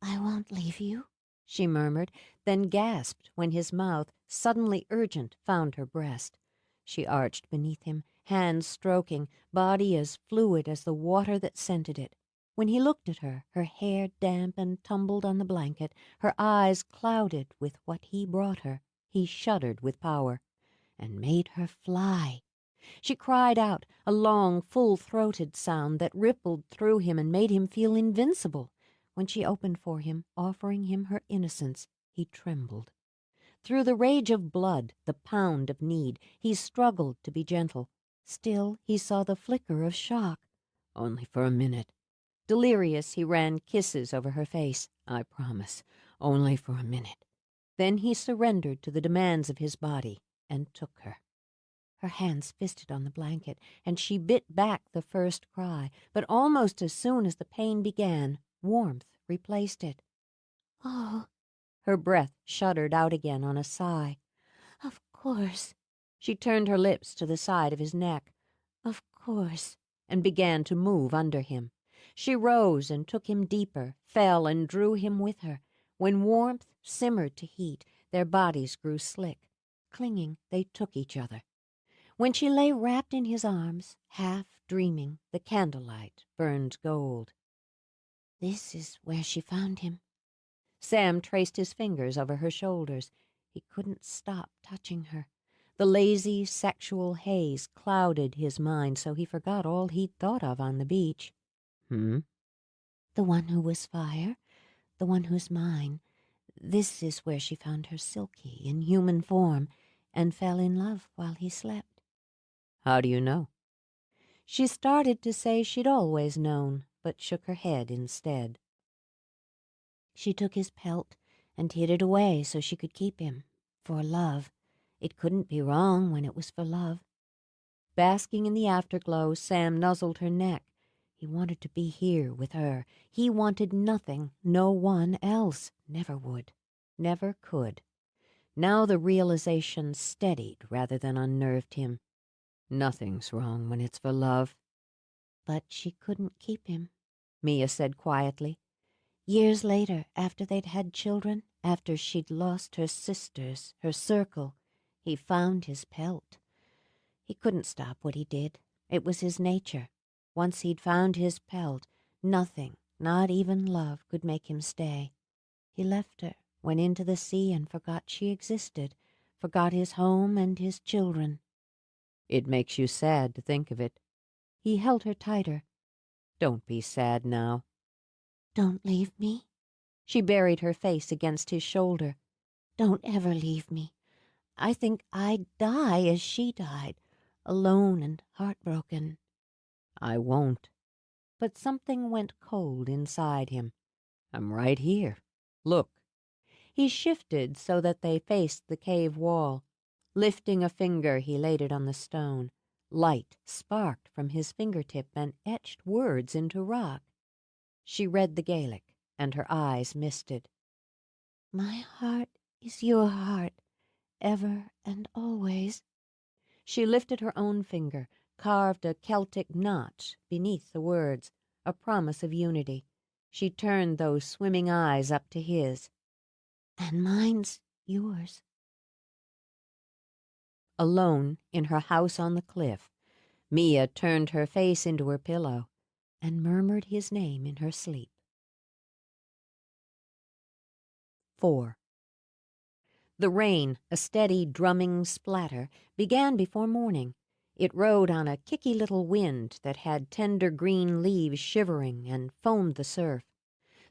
"I won't leave you," she murmured, then gasped when his mouth, suddenly urgent, found her breast. She arched beneath him, hands stroking, body as fluid as the water that scented it. When he looked at her, her hair damp and tumbled on the blanket, her eyes clouded with what he brought her, he shuddered with power, and made her fly. She cried out, a long, full-throated sound that rippled through him and made him feel invincible. When she opened for him, offering him her innocence, he trembled. Through the rage of blood, the pound of need, he struggled to be gentle. Still, he saw the flicker of shock. "Only for a minute." Delirious, he ran kisses over her face. "I promise. Only for a minute." Then he surrendered to the demands of his body and took her. Her hands fisted on the blanket, and she bit back the first cry, but almost as soon as the pain began, warmth replaced it. "Oh." Her breath shuddered out again on a sigh. "Of course." She turned her lips to the side of his neck. "Of course," and began to move under him. She rose and took him deeper, fell and drew him with her. When warmth simmered to heat, their bodies grew slick. Clinging, they took each other. When she lay wrapped in his arms, half dreaming, the candlelight burned gold. "This is where she found him." Sam traced his fingers over her shoulders. He couldn't stop touching her. The lazy, sexual haze clouded his mind so he forgot all he'd thought of on the beach. "Hmm?" The one who was fire, the one who's mine. This is where she found her Silky in human form and fell in love while he slept. How do you know? She started to say she'd always known, but shook her head instead. She took his pelt and hid it away so she could keep him. For love. It couldn't be wrong when it was for love. Basking in the afterglow, Sam nuzzled her neck. He wanted to be here with her. He wanted nothing, no one else. Never would. Never could. Now the realization steadied rather than unnerved him. Nothing's wrong when it's for love. But she couldn't keep him, Mia said quietly. Years later, after they'd had children, after she'd lost her sisters, her circle, he found his pelt. He couldn't stop what he did. It was his nature. Once he'd found his pelt, nothing, not even love, could make him stay. He left her, went into the sea and forgot she existed, forgot his home and his children. It makes you sad to think of it. He held her tighter. Don't be sad now. Don't leave me. She buried her face against his shoulder. Don't ever leave me. I think I'd die as she died, alone and heartbroken. I won't. But something went cold inside him. I'm right here. Look. He shifted so that they faced the cave wall. Lifting a finger, he laid it on the stone. Light sparked from his fingertip and etched words into rock. She read the Gaelic, and her eyes misted. My heart is your heart, ever and always. She lifted her own finger, carved a Celtic notch beneath the words, a promise of unity. She turned those swimming eyes up to his. And mine's yours. Alone in her house on the cliff, Mia turned her face into her pillow and murmured his name in her sleep. 4. The rain, a steady drumming splatter, began before morning. It rode on a kicky little wind that had tender green leaves shivering and foamed the surf.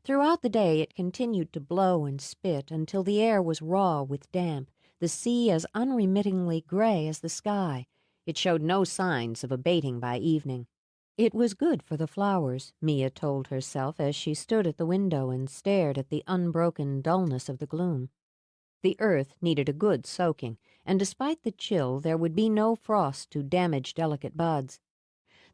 Throughout the day it continued to blow and spit until the air was raw with damp, the sea as unremittingly gray as the sky. It showed no signs of abating by evening. It was good for the flowers, Mia told herself as she stood at the window and stared at the unbroken dullness of the gloom. The earth needed a good soaking, and despite the chill there would be no frost to damage delicate buds.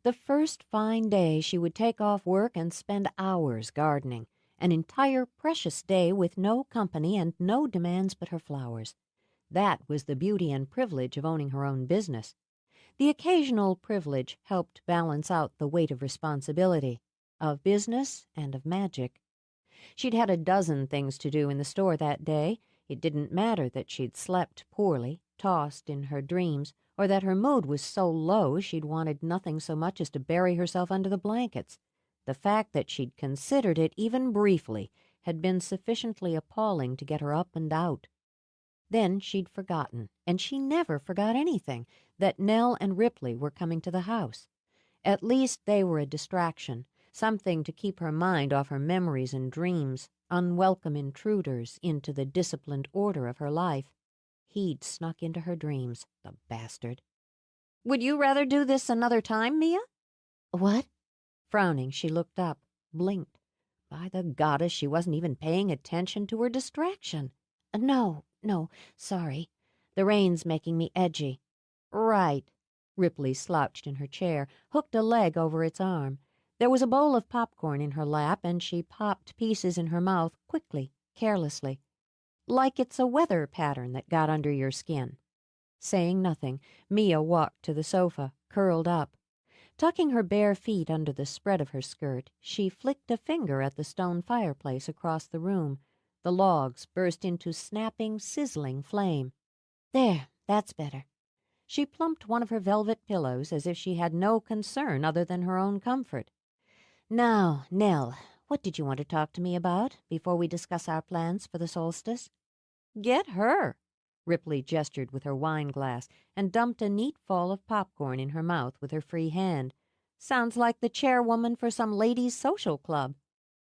The first fine day she would take off work and spend hours gardening, an entire precious day with no company and no demands but her flowers. That was the beauty and privilege of owning her own business. The occasional privilege helped balance out the weight of responsibility, of business and of magic. She'd had a dozen things to do in the store that day. It didn't matter that she'd slept poorly, tossed in her dreams, or that her mood was so low she'd wanted nothing so much as to bury herself under the blankets. The fact that she'd considered it even briefly had been sufficiently appalling to get her up and out. Then she'd forgotten, and she never forgot anything, that Nell and Ripley were coming to the house. At least they were a distraction, something to keep her mind off her memories and dreams, unwelcome intruders into the disciplined order of her life. He'd snuck into her dreams, the bastard. Would you rather do this another time, Mia? What? Frowning, she looked up, blinked. By the goddess, she wasn't even paying attention to her distraction. No, sorry. The rain's making me edgy. Right. Ripley slouched in her chair, hooked a leg over its arm. There was a bowl of popcorn in her lap, and she popped pieces in her mouth quickly, carelessly. Like it's a weather pattern that got under your skin. Saying nothing, Mia walked to the sofa, curled up. Tucking her bare feet under the spread of her skirt, she flicked a finger at the stone fireplace across the room. The logs burst into snapping, sizzling flame. There, that's better. She plumped one of her velvet pillows as if she had no concern other than her own comfort. Now, Nell, what did you want to talk to me about before we discuss our plans for the solstice? Get her. Ripley gestured with her wine glass and dumped a neat fall of popcorn in her mouth with her free hand. Sounds like the chairwoman for some ladies' social club.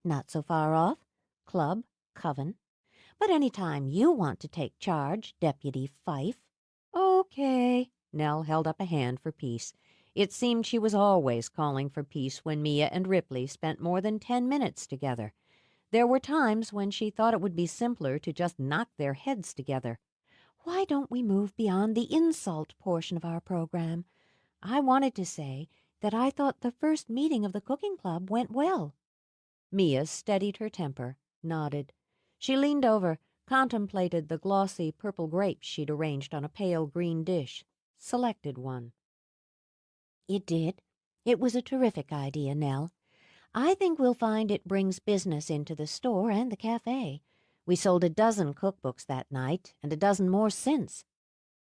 Not so far off. Club, Coven. But any time you want to take charge, Deputy Fife." "Okay." Nell held up a hand for peace. It seemed she was always calling for peace when Mia and Ripley spent more than 10 minutes together. There were times when she thought it would be simpler to just knock their heads together. "Why don't we move beyond the insult portion of our program? I wanted to say that I thought the first meeting of the cooking club went well." Mia steadied her temper, nodded. She leaned over, contemplated the glossy purple grapes she'd arranged on a pale green dish, selected one. "It did. It was a terrific idea, Nell. I think we'll find it brings business into the store and the cafe. We sold a dozen cookbooks that night, and a dozen more since.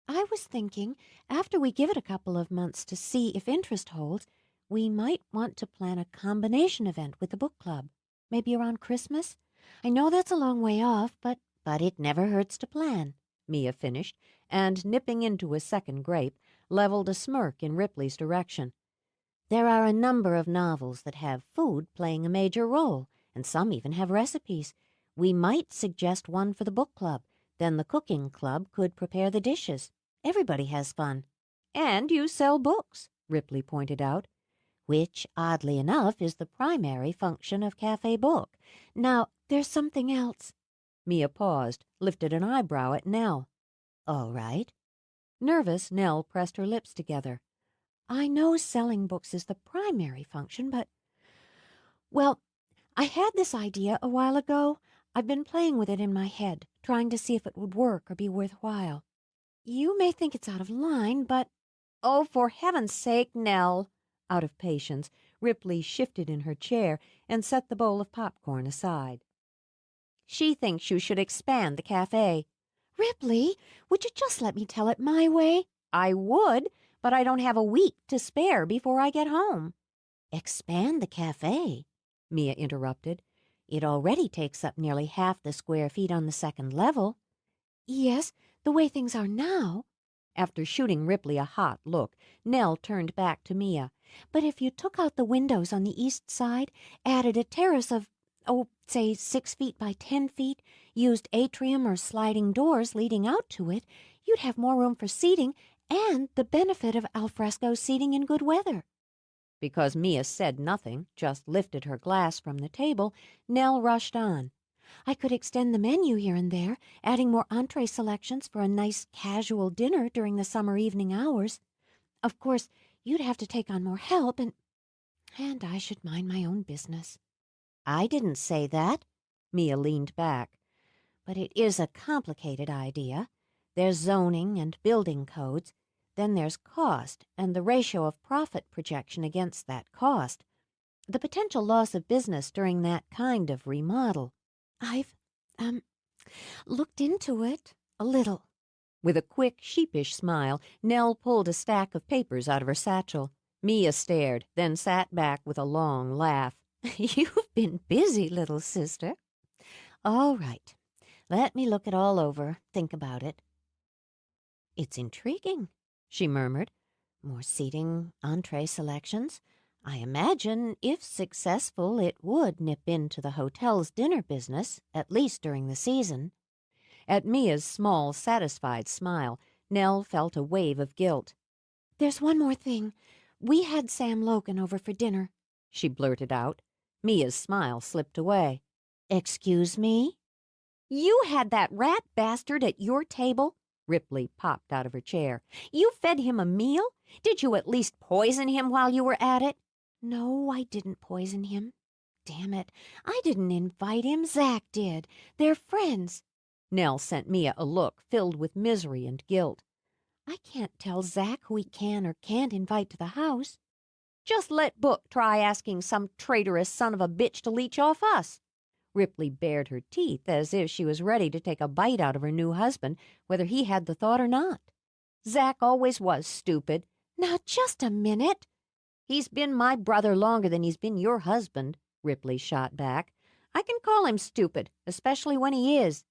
I was thinking, after we give it a couple of months to see if interest holds, we might want to plan a combination event with the book club. Maybe around Christmas? I know that's a long way off, but it never hurts to plan," Mia finished, and nipping into a second grape, leveled a smirk in Ripley's direction. "There are a number of novels that have food playing a major role, and some even have recipes. We might suggest one for the book club. Then the cooking club could prepare the dishes. Everybody has fun." "And you sell books," Ripley pointed out. "Which, oddly enough, is the primary function of Cafe Book. Now, there's something else." Mia paused, lifted an eyebrow at Nell. "All right." Nervous, Nell pressed her lips together. "I know selling books is the primary function, but... Well, I had this idea a while ago. I've been playing with it in my head, trying to see if it would work or be worthwhile. You may think it's out of line, but..." "Oh, for heaven's sake, Nell!" Out of patience, Ripley shifted in her chair and set the bowl of popcorn aside. "She thinks you should expand the cafe." "Ripley, would you just let me tell it my way?" "I would, but I don't have a week to spare before I get home." "Expand the cafe?" Mia interrupted. "It already takes up nearly half the square feet on the second level." "Yes, the way things are now." After shooting Ripley a hot look, Nell turned back to Mia. "But if you took out the windows on the east side, added a terrace of, say 6 feet by 10 feet, used atrium or sliding doors leading out to it, you'd have more room for seating and the benefit of alfresco seating in good weather." Because Mia said nothing, just lifted her glass from the table, Nell rushed on. "I could extend the menu here and there, adding more entree selections for a nice casual dinner during the summer evening hours. Of course, you'd have to take on more help, and I should mind my own business." "I didn't say that." Mia leaned back. "But it is a complicated idea. There's zoning and building codes. Then there's cost and the ratio of profit projection against that cost. The potential loss of business during that kind of remodel." "I've, looked into it a little." With a quick, sheepish smile, Nell pulled a stack of papers out of her satchel. Mia stared, then sat back with a long laugh. "You've been busy, little sister. All right, let me look it all over, think about it." "It's intriguing," she murmured. "More seating, entree selections. I imagine, if successful, it would nip into the hotel's dinner business, at least during the season." At Mia's small, satisfied smile, Nell felt a wave of guilt. "There's one more thing. We had Sam Logan over for dinner," she blurted out. Mia's smile slipped away. "Excuse me?" "You had that rat bastard at your table?" Ripley popped out of her chair. "You fed him a meal? Did you at least poison him while you were at it?" "No, I didn't poison him. Damn it, I didn't invite him. Zach did. They're friends." Nell sent Mia a look filled with misery and guilt. "I can't tell Zach who he can or can't invite to the house." "Just let Book try asking some traitorous son of a bitch to leech off us." Ripley bared her teeth as if she was ready to take a bite out of her new husband, whether he had the thought or not. "Zach always was stupid." "Now, just a minute." "He's been my brother longer than he's been your husband," Ripley shot back. "I can call him stupid, especially when he is."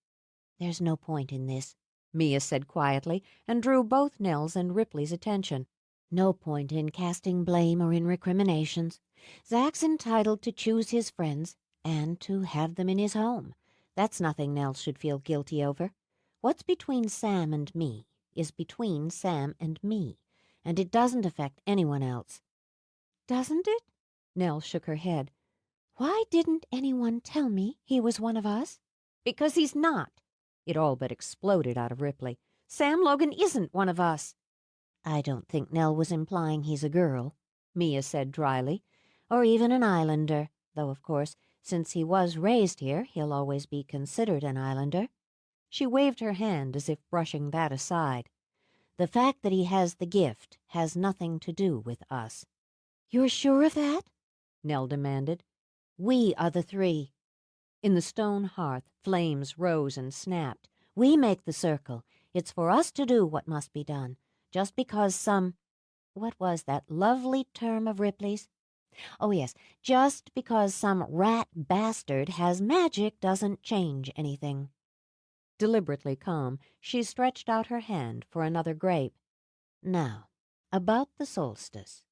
"There's no point in this," Mia said quietly, and drew both Nell's and Ripley's attention. "No point in casting blame or in recriminations. Zach's entitled to choose his friends, And to have them in his home. That's nothing Nell should feel guilty over. What's between Sam and me is between Sam and me, and it doesn't affect anyone else. Doesn't it? Nell shook her head. Why didn't anyone tell me he was one of us? Because he's not. It all but exploded out of Ripley. Sam Logan isn't one of us. I don't think Nell was implying he's a girl, Mia said dryly, or even an islander, though, of course, since he was raised here, he'll always be considered an islander. She waved her hand as if brushing that aside. The fact that he has the gift has nothing to do with us. You're sure of that? Nell demanded. We are the three. In the stone hearth, flames rose and snapped. We make the circle. It's for us to do what must be done, just because what was that lovely term of Ripley's? Oh, yes, just because some rat bastard has magic doesn't change anything. Deliberately calm, she stretched out her hand for another grape. Now, about the solstice.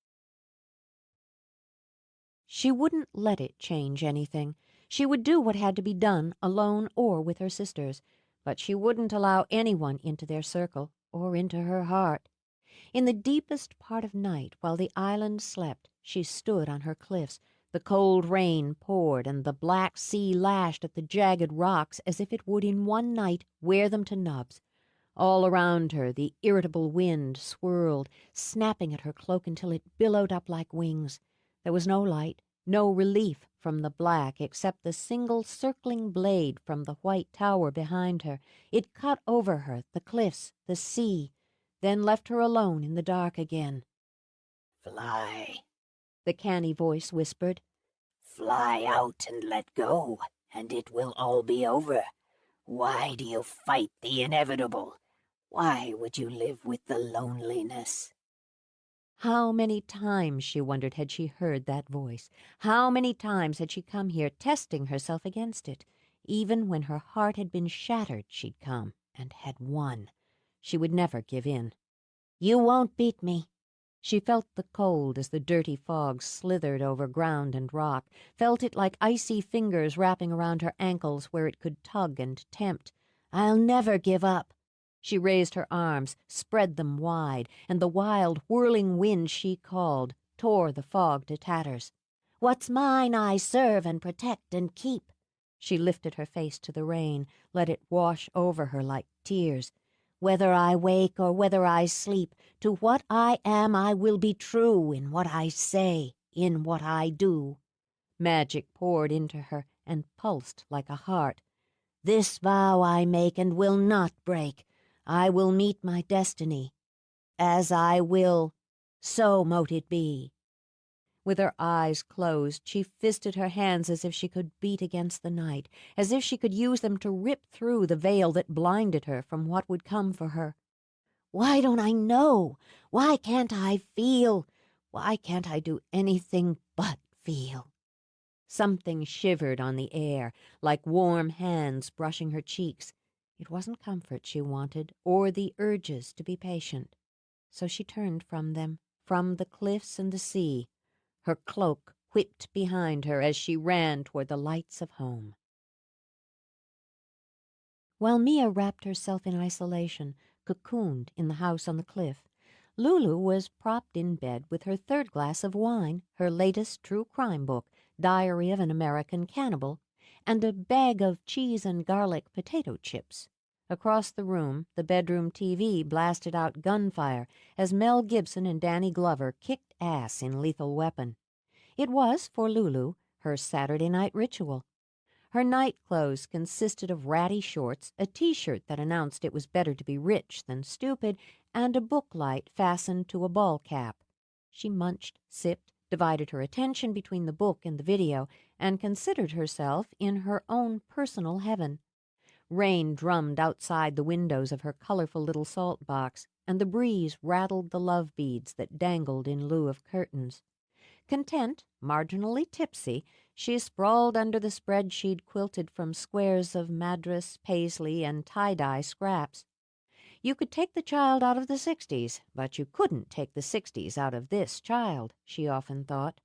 She wouldn't let it change anything. She would do what had to be done, alone or with her sisters, but she wouldn't allow anyone into their circle or into her heart. In the deepest part of night, while the island slept, she stood on her cliffs. The cold rain poured, and the black sea lashed at the jagged rocks as if it would in one night wear them to nubs. All around her the irritable wind swirled, snapping at her cloak until it billowed up like wings. There was no light, no relief from the black except the single circling blade from the white tower behind her. It cut over her, the cliffs, the sea, then left her alone in the dark again. Fly, the canny voice whispered. fly out and let go, and it will all be over. Why do you fight the inevitable? Why would you live with the loneliness? How many times, she wondered, had she heard that voice? How many times had she come here testing herself against it? Even when her heart had been shattered, she'd come and had won. She would never give in. You won't beat me. She felt the cold as the dirty fog slithered over ground and rock, felt it like icy fingers wrapping around her ankles where it could tug and tempt. I'll never give up. She raised her arms, spread them wide, and the wild, whirling wind she called tore the fog to tatters. What's mine I serve and protect and keep. She lifted her face to the rain, let it wash over her like tears. Whether I wake or whether I sleep, to what I am I will be true in what I say, in what I do. Magic poured into her and pulsed like a heart. This vow I make and will not break. I will meet my destiny. As I will, so mote it be. With her eyes closed, she fisted her hands as if she could beat against the night, as if she could use them to rip through the veil that blinded her from what would come for her. Why don't I know? Why can't I feel? Why can't I do anything but feel? Something shivered on the air, like warm hands brushing her cheeks. It wasn't comfort she wanted, or the urges to be patient. So she turned from them, from the cliffs and the sea. Her cloak whipped behind her as she ran toward the lights of home. While Mia wrapped herself in isolation, cocooned in the house on the cliff, Lulu was propped in bed with her third glass of wine, her latest true crime book, Diary of an American Cannibal, and a bag of cheese and garlic potato chips. Across the room, the bedroom TV blasted out gunfire as Mel Gibson and Danny Glover kicked ass in Lethal Weapon. It was, for Lulu, her Saturday night ritual. Her night clothes consisted of ratty shorts, a T-shirt that announced it was better to be rich than stupid, and a book light fastened to a ball cap. She munched, sipped, divided her attention between the book and the video, and considered herself in her own personal heaven. Rain drummed outside the windows of her colorful little salt box, and the breeze rattled the love beads that dangled in lieu of curtains. Content, marginally tipsy, she sprawled under the spread she'd quilted from squares of Madras, paisley, and tie-dye scraps. You could take the child out of the 60s, but you couldn't take the 60s out of this child, she often thought.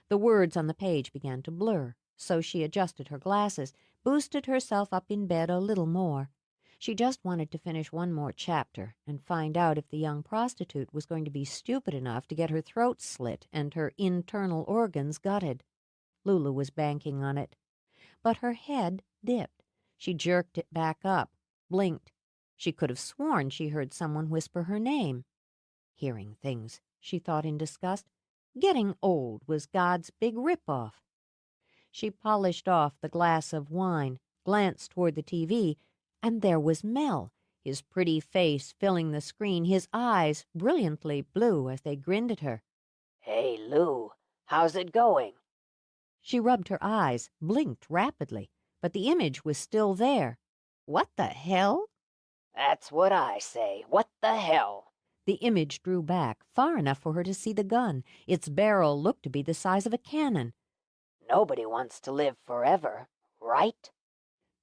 The words on the page began to blur. so she adjusted her glasses, boosted herself up in bed a little more. She just wanted to finish one more chapter and find out if the young prostitute was going to be stupid enough to get her throat slit and her internal organs gutted. Lulu was banking on it. But her head dipped. She jerked it back up, blinked. She could have sworn she heard someone whisper her name. Hearing things, she thought in disgust. Getting old was God's big rip-off. She polished off the glass of wine, glanced toward the TV, and there was Mel, his pretty face filling the screen, his eyes brilliantly blue as they grinned at her. Hey, Lou, how's it going? She rubbed her eyes, blinked rapidly, but the image was still there. What the hell? That's what I say. What the hell? The image drew back, far enough for her to see the gun. Its barrel looked to be the size of a cannon. Nobody wants to live forever, right?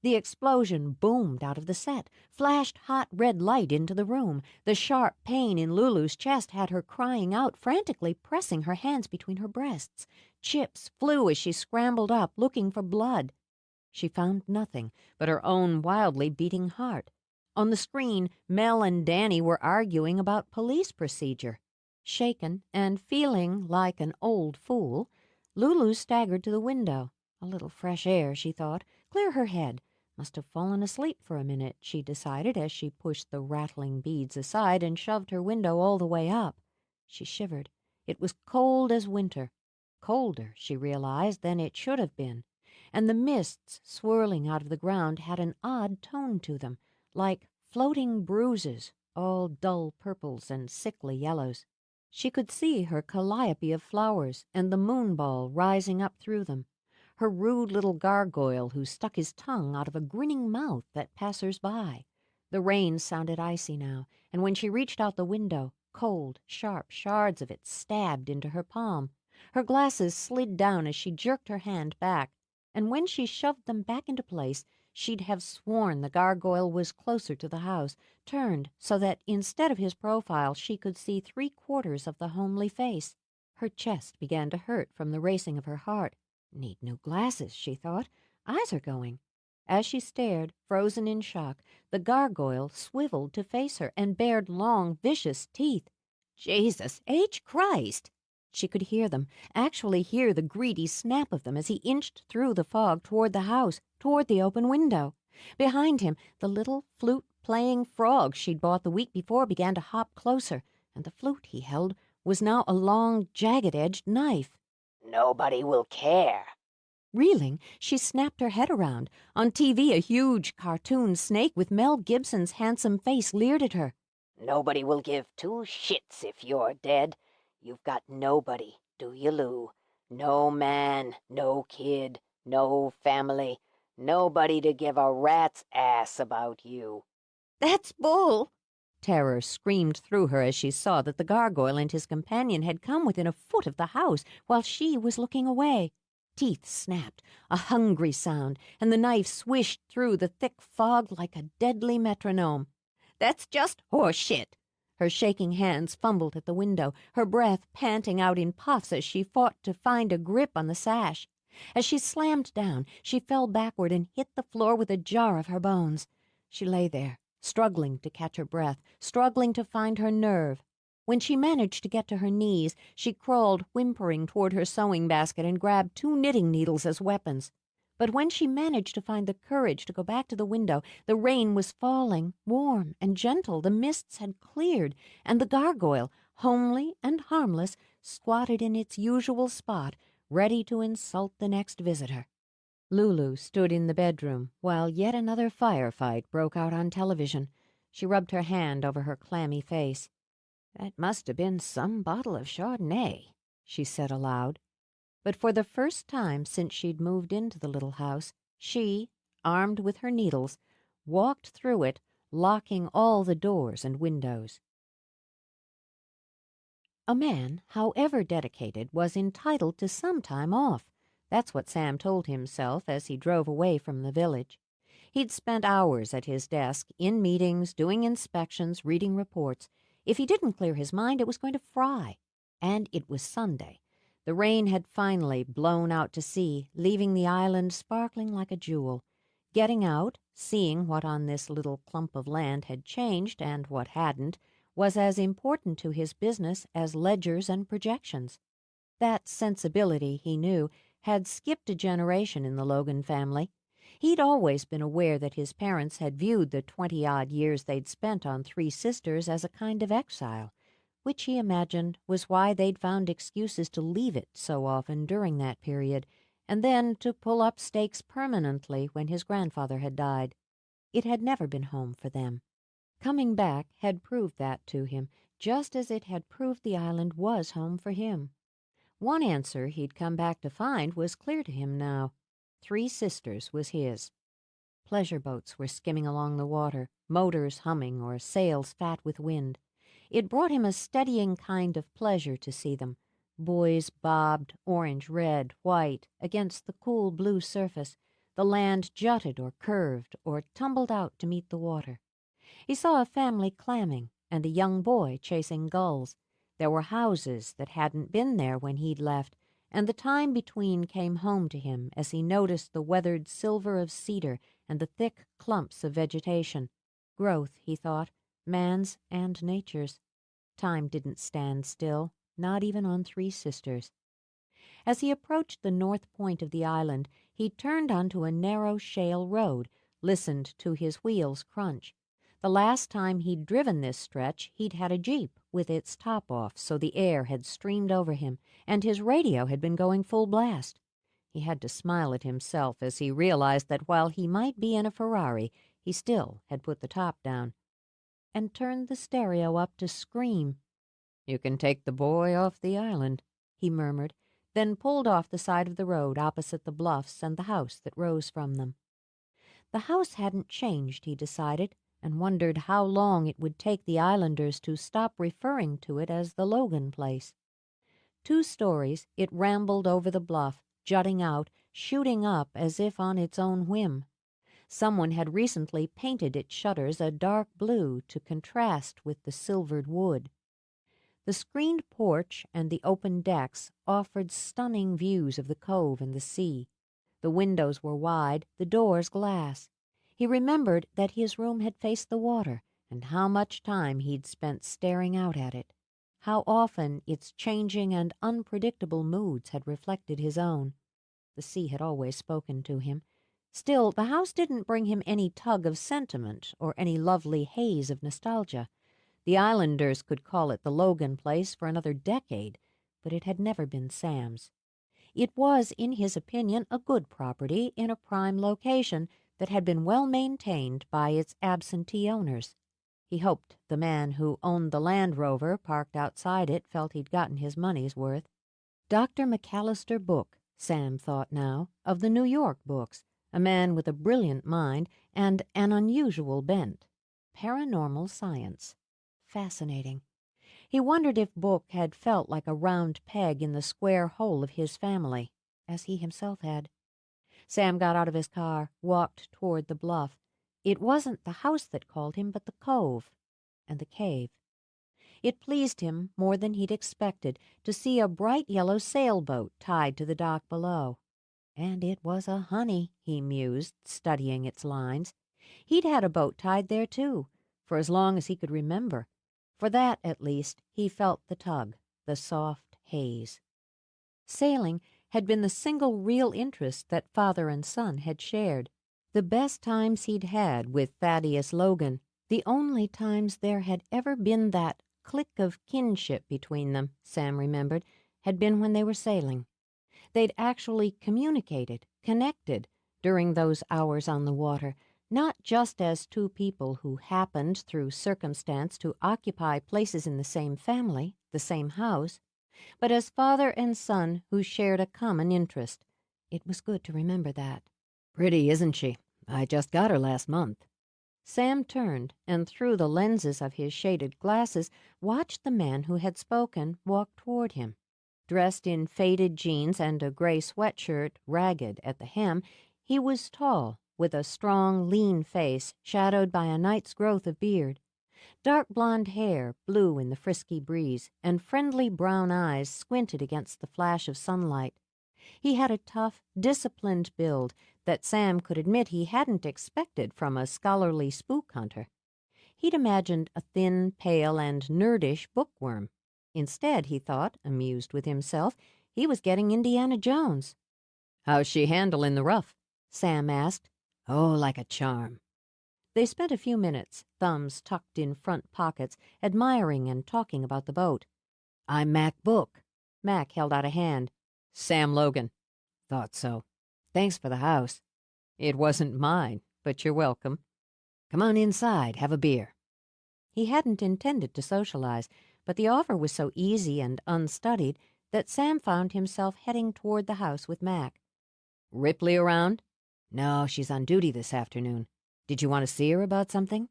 The explosion boomed out of the set, flashed hot red light into the room. The sharp pain in Lulu's chest had her crying out, frantically pressing her hands between her breasts. Chips flew as she scrambled up, looking for blood. She found nothing but her own wildly beating heart. On the screen, Mel and Danny were arguing about police procedure. Shaken and feeling like an old fool, Lulu staggered to the window. A little fresh air, she thought. Clear her head. Must have fallen asleep for a minute, she decided as she pushed the rattling beads aside and shoved her window all the way up. She shivered. It was cold as winter. Colder, she realized, than it should have been. And the mists swirling out of the ground had an odd tone to them, like floating bruises, all dull purples and sickly yellows. She could see her calliope of flowers and the moonball rising up through them. Her rude little gargoyle who stuck his tongue out of a grinning mouth at passers-by. The rain sounded icy now, and when she reached out the window, cold, sharp shards of it stabbed into her palm. Her glasses slid down as she jerked her hand back, and when she shoved them back into place, she'd have sworn the gargoyle was closer to the house, turned so that instead of his profile she could see 3/4 of the homely face. Her chest began to hurt from the racing of her heart. Need new glasses, she thought. Eyes are going. As she stared, frozen in shock, the gargoyle swiveled to face her and bared long, vicious teeth. Jesus H. Christ! She could hear them, actually hear the greedy snap of them as he inched through the fog toward the house, toward the open window. Behind him, the little flute-playing frog she'd bought the week before began to hop closer, and the flute he held was now a long, jagged-edged knife. Nobody will care. Reeling, she snapped her head around. On TV, a huge cartoon snake with Mel Gibson's handsome face leered at her. Nobody will give 2 shits if you're dead. You've got nobody, do you, Lou? No man, no kid, no family, nobody to give a rat's ass about you. That's bull! Terror screamed through her as she saw that the gargoyle and his companion had come within a foot of the house while she was looking away. Teeth snapped, a hungry sound, and the knife swished through the thick fog like a deadly metronome. That's just horse shit. Her shaking hands fumbled at the window, her breath panting out in puffs as she fought to find a grip on the sash. As she slammed down, she fell backward and hit the floor with a jar of her bones. She lay there, struggling to catch her breath, struggling to find her nerve. When she managed to get to her knees, she crawled whimpering toward her sewing basket and grabbed 2 knitting needles as weapons. But when she managed to find the courage to go back to the window, the rain was falling, warm and gentle. The mists had cleared, and the gargoyle, homely and harmless, squatted in its usual spot, ready to insult the next visitor. Lulu stood in the bedroom while yet another firefight broke out on television. She rubbed her hand over her clammy face. "That must have been some bottle of Chardonnay," she said aloud. But for the first time since she'd moved into the little house, she, armed with her needles, walked through it, locking all the doors and windows. A man, however dedicated, was entitled to some time off. That's what Sam told himself as he drove away from the village. He'd spent hours at his desk, in meetings, doing inspections, reading reports. If he didn't clear his mind, it was going to fry. And it was Sunday. The rain had finally blown out to sea, leaving the island sparkling like a jewel. Getting out, seeing what on this little clump of land had changed and what hadn't, was as important to his business as ledgers and projections. That sensibility, he knew, had skipped a generation in the Logan family. He'd always been aware that his parents had viewed the 20-odd years they'd spent on Three Sisters as a kind of exile, which he imagined was why they'd found excuses to leave it so often during that period, and then to pull up stakes permanently when his grandfather had died. It had never been home for them. Coming back had proved that to him, just as it had proved the island was home for him. One answer he'd come back to find was clear to him now. Three Sisters was his. Pleasure boats were skimming along the water, motors humming or sails fat with wind. It brought him a steadying kind of pleasure to see them. Buoys bobbed, orange, red, white, against the cool blue surface. The land jutted or curved or tumbled out to meet the water. He saw a family clamming and a young boy chasing gulls. There were houses that hadn't been there when he'd left, and the time between came home to him as he noticed the weathered silver of cedar and the thick clumps of vegetation. Growth, he thought, man's and nature's. Time didn't stand still, not even on Three Sisters. As he approached the north point of the island, he turned onto a narrow shale road, listened to his wheels crunch. The last time he'd driven this stretch, he'd had a Jeep with its top off so the air had streamed over him, and his radio had been going full blast. He had to smile at himself as he realized that while he might be in a Ferrari, he still had put the top down, and turned the stereo up to scream. "You can take the boy off the island," he murmured, then pulled off the side of the road opposite the bluffs and the house that rose from them. The house hadn't changed, he decided, and wondered how long it would take the islanders to stop referring to it as the Logan place. 2 stories, it rambled over the bluff, jutting out, shooting up as if on its own whim. Someone had recently painted its shutters a dark blue to contrast with the silvered wood. The screened porch and the open decks offered stunning views of the cove and the sea. The windows were wide, the doors glass. He remembered that his room had faced the water, and how much time he'd spent staring out at it. How often its changing and unpredictable moods had reflected his own. The sea had always spoken to him. Still, the house didn't bring him any tug of sentiment or any lovely haze of nostalgia. The islanders could call it the Logan place for another decade, but it had never been Sam's. It was, in his opinion, a good property in a prime location that had been well maintained by its absentee owners. He hoped the man who owned the Land Rover parked outside it felt he'd gotten his money's worth. Dr. McAllister Book, Sam thought now, of the New York books, a man with a brilliant mind and an unusual bent. Paranormal science. Fascinating. He wondered if Book had felt like a round peg in the square hole of his family, as he himself had. Sam got out of his car, walked toward the bluff. It wasn't the house that called him, but the cove and the cave. It pleased him more than he'd expected to see a bright yellow sailboat tied to the dock below. And it was a honey, he mused, studying its lines. He'd had a boat tied there, too, for as long as he could remember. For that, at least, he felt the tug, the soft haze. Sailing had been the single real interest that father and son had shared. The best times he'd had with Thaddeus Logan, the only times there had ever been that click of kinship between them, Sam remembered, had been when they were sailing. They'd actually communicated, connected, during those hours on the water, not just as 2 people who happened through circumstance to occupy places in the same family, the same house, but as father and son who shared a common interest. It was good to remember that. "Pretty, isn't she? I just got her last month." Sam turned and through the lenses of his shaded glasses watched the man who had spoken walk toward him. Dressed in faded jeans and a gray sweatshirt ragged at the hem, he was tall, with a strong, lean face shadowed by a night's growth of beard. Dark blonde hair blew in the frisky breeze, and friendly brown eyes squinted against the flash of sunlight. He had a tough, disciplined build that Sam could admit he hadn't expected from a scholarly spook hunter. He'd imagined a thin, pale, and nerdish bookworm. Instead, he thought, amused with himself, he was getting Indiana Jones. "How's she handle in the rough?" Sam asked. "Oh, like a charm." They spent a few minutes, thumbs tucked in front pockets, admiring and talking about the boat. "I'm Mac Book." Mac held out a hand. "Sam Logan." Thought so. Thanks for the house. "It wasn't mine, but you're welcome." Come on inside, have a beer. He hadn't intended to socialize, but the offer was so easy and unstudied that Sam found himself heading toward the house with Mac. "Ripley around?" No, she's on duty this afternoon. Did you want to see her about something?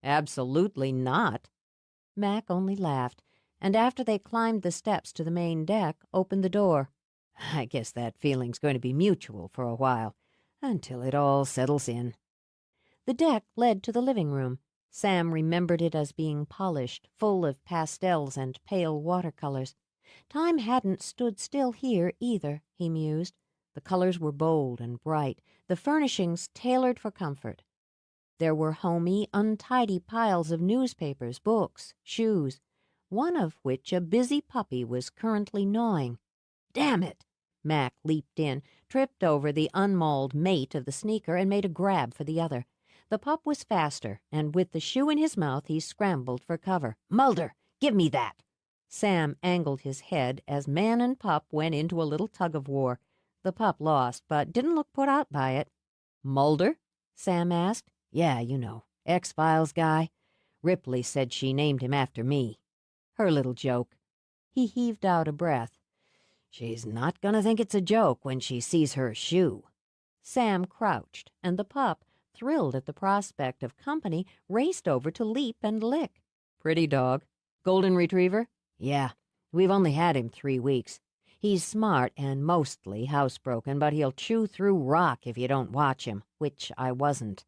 "Absolutely not." Mac only laughed, and after they climbed the steps to the main deck, opened the door. I guess that feeling's going to be mutual for a while, until it all settles in. The deck led to the living room. Sam remembered it as being polished, full of pastels and pale watercolors. Time hadn't stood still here either, he mused. The colors were bold and bright, the furnishings tailored for comfort. There were homey, untidy piles of newspapers, books, shoes, one of which a busy puppy was currently gnawing. Damn it! Mac leaped in, tripped over the unmauled mate of the sneaker, and made a grab for the other. The pup was faster, and with the shoe in his mouth, he scrambled for cover. Mulder, give me that! Sam angled his head as man and pup went into a little tug-of-war. The pup lost, but didn't look put out by it. "Mulder?" Sam asked. Yeah, you know, X-Files guy. Ripley said she named him after me. Her little joke. He heaved out a breath. She's not gonna think it's a joke when she sees her shoe. Sam crouched, and the pup, thrilled at the prospect of company, raced over to leap and lick. "Pretty dog. Golden retriever?" Yeah, we've only had him 3 weeks. He's smart and mostly housebroken, but he'll chew through rock if you don't watch him, which I wasn't.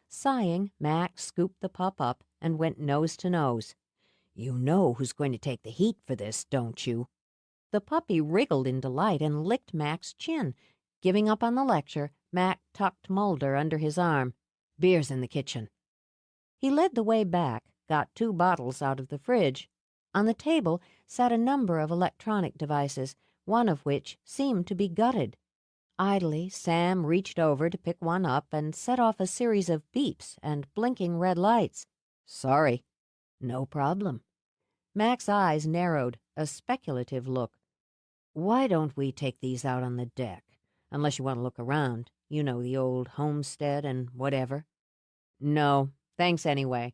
Sighing, Mac scooped the pup up and went nose to nose. You know who's going to take the heat for this, don't you? The puppy wriggled in delight and licked Mac's chin. Giving up on the lecture, Mac tucked Mulder under his arm. Beer's in the kitchen. He led the way back, got 2 bottles out of the fridge. On the table sat a number of electronic devices, one of which seemed to be gutted. Idly, Sam reached over to pick one up and set off a series of beeps and blinking red lights. Sorry. No problem. Mac's eyes narrowed, a speculative look. Why don't we take these out on the deck? Unless you want to look around. You know, the old homestead and whatever. "No, thanks anyway."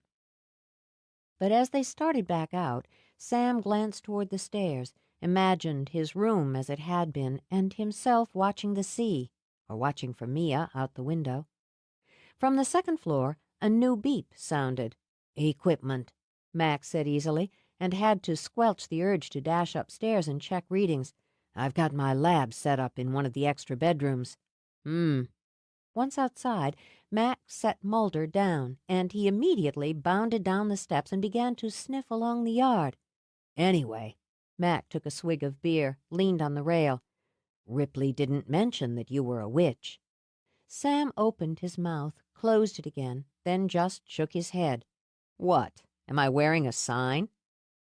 But as they started back out, Sam glanced toward the stairs, imagined his room as it had been, and himself watching the sea, or watching for Mia out the window. From the second floor, a new beep sounded. Equipment, Max said easily, and had to squelch the urge to dash upstairs and check readings. I've got my lab set up in one of the extra bedrooms. Once outside, Max set Mulder down, and he immediately bounded down the steps and began to sniff along the yard. Anyway, Mac took a swig of beer, leaned on the rail. Ripley didn't mention that you were a witch. Sam opened his mouth, closed it again, then just shook his head. "What? Am I wearing a sign?"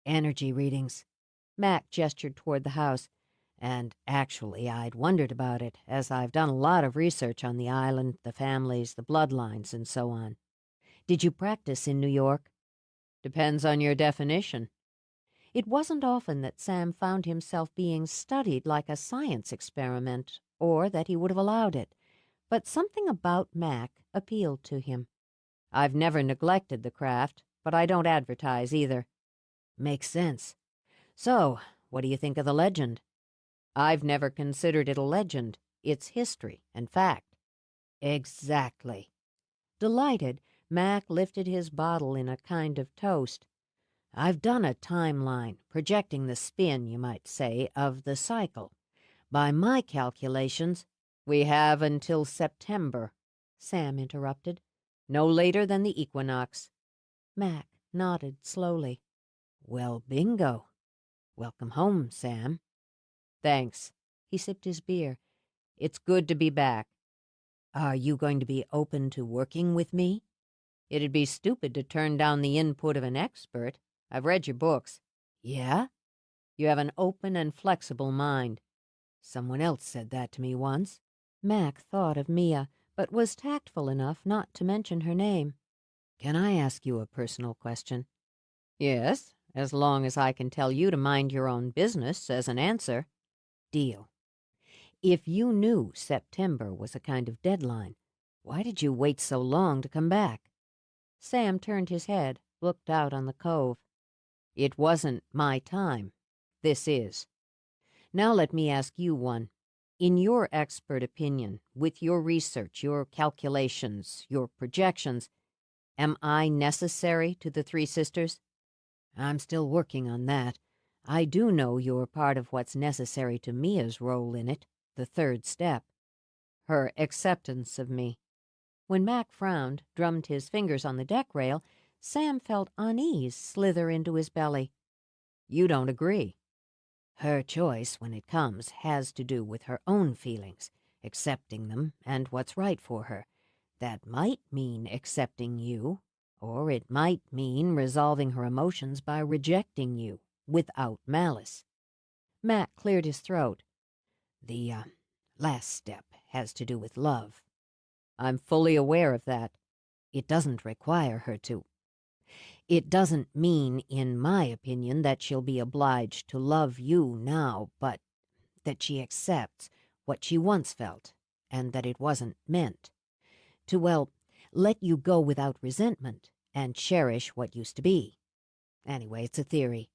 Energy readings. Mac gestured toward the house. And actually, I'd wondered about it, as I've done a lot of research on the island, the families, the bloodlines, and so on. Did you practice in New York? "Depends on your definition." It wasn't often that Sam found himself being studied like a science experiment, or that he would have allowed it. But something about Mac appealed to him. "I've never neglected the craft, but I don't advertise either." Makes sense. So, what do you think of the legend? "I've never considered it a legend. It's history and fact." Exactly. Delighted, Mac lifted his bottle in a kind of toast. I've done a timeline, projecting the spin, you might say, of the cycle. By my calculations— "We have until September," Sam interrupted. "no later than the equinox." Mac nodded slowly. "Well, bingo. Welcome home, Sam." "Thanks." He sipped his beer. "It's good to be back. Are you going to be open to working with me? It'd be stupid to turn down the input of an expert. I've read your books." "Yeah? You have an open and flexible mind. Someone else said that to me once." Mac thought of Mia, but was tactful enough not to mention her name. "Can I ask you a personal question?" "Yes, as long as I can tell you to mind your own business as an answer." "Deal. If you knew September was a kind of deadline, why did you wait so long to come back?" Sam turned his head, looked out on the cove. "It wasn't my time. This is. Now let me ask you one. In your expert opinion, with your research, your calculations, your projections, am I necessary to the three sisters?" "I'm still working on that. I do know you're part of what's necessary to Mia's role in it, the third step." "Her acceptance of me." When Mac frowned, drummed his fingers on the deck rail, Sam felt unease slither into his belly. "You don't agree." "Her choice, when it comes, has to do with her own feelings, accepting them, and what's right for her. That might mean accepting you, or it might mean resolving her emotions by rejecting you, without malice." Mac cleared his throat. "The last step has to do with love." "I'm fully aware of that." "It doesn't require her to. It doesn't mean, in my opinion, that she'll be obliged to love you now, but that she accepts what she once felt, and that it wasn't meant. To, well, let you go without resentment, and cherish what used to be. Anyway, it's a theory."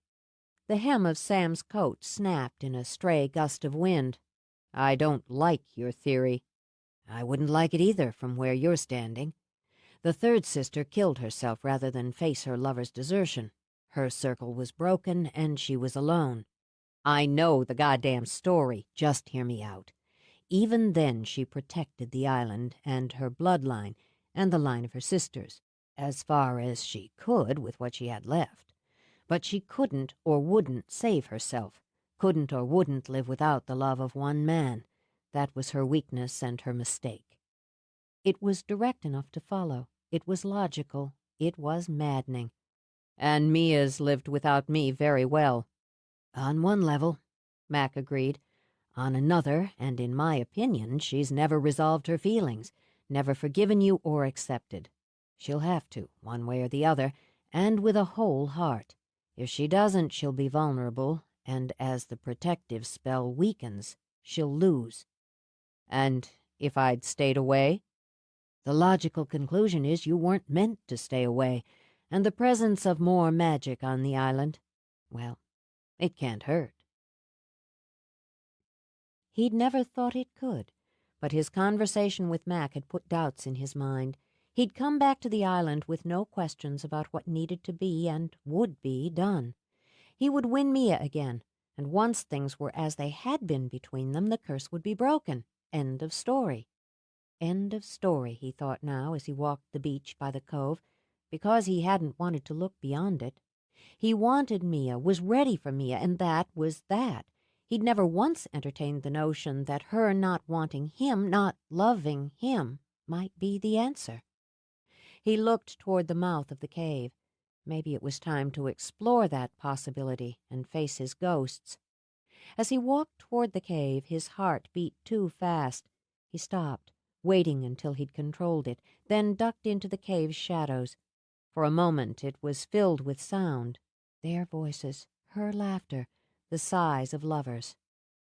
The hem of Sam's coat snapped in a stray gust of wind. "I don't like your theory." "I wouldn't like it either, from where you're standing. The third sister killed herself rather than face her lover's desertion. Her circle was broken, and she was alone." "I know the goddamn story. Just hear me out. Even then she protected the island and her bloodline and the line of her sisters, as far as she could with what she had left. But she couldn't or wouldn't save herself, couldn't or wouldn't live without the love of one man. That was her weakness and her mistake." It was direct enough to follow. It was logical. It was maddening. "And Mia's lived without me very well." "On one level," Mac agreed. "On another, and in my opinion, she's never resolved her feelings, never forgiven you or accepted. She'll have to, one way or the other, and with a whole heart. If she doesn't, she'll be vulnerable, and as the protective spell weakens, she'll lose." "And if I'd stayed away?" "The logical conclusion is you weren't meant to stay away, and the presence of more magic on the island, well, it can't hurt." He'd never thought it could, but his conversation with Mac had put doubts in his mind. He'd come back to the island with no questions about what needed to be and would be done. He would win Mia again, and once things were as they had been between them, the curse would be broken. End of story. End of story, he thought now as he walked the beach by the cove, because he hadn't wanted to look beyond it. He wanted Mia, was ready for Mia, and that was that. He'd never once entertained the notion that her not wanting him, not loving him, might be the answer. He looked toward the mouth of the cave. Maybe it was time to explore that possibility and face his ghosts. As he walked toward the cave, his heart beat too fast. He stopped, waiting until he'd controlled it, then ducked into the cave's shadows. For a moment it was filled with sound. Their voices, her laughter, the sighs of lovers,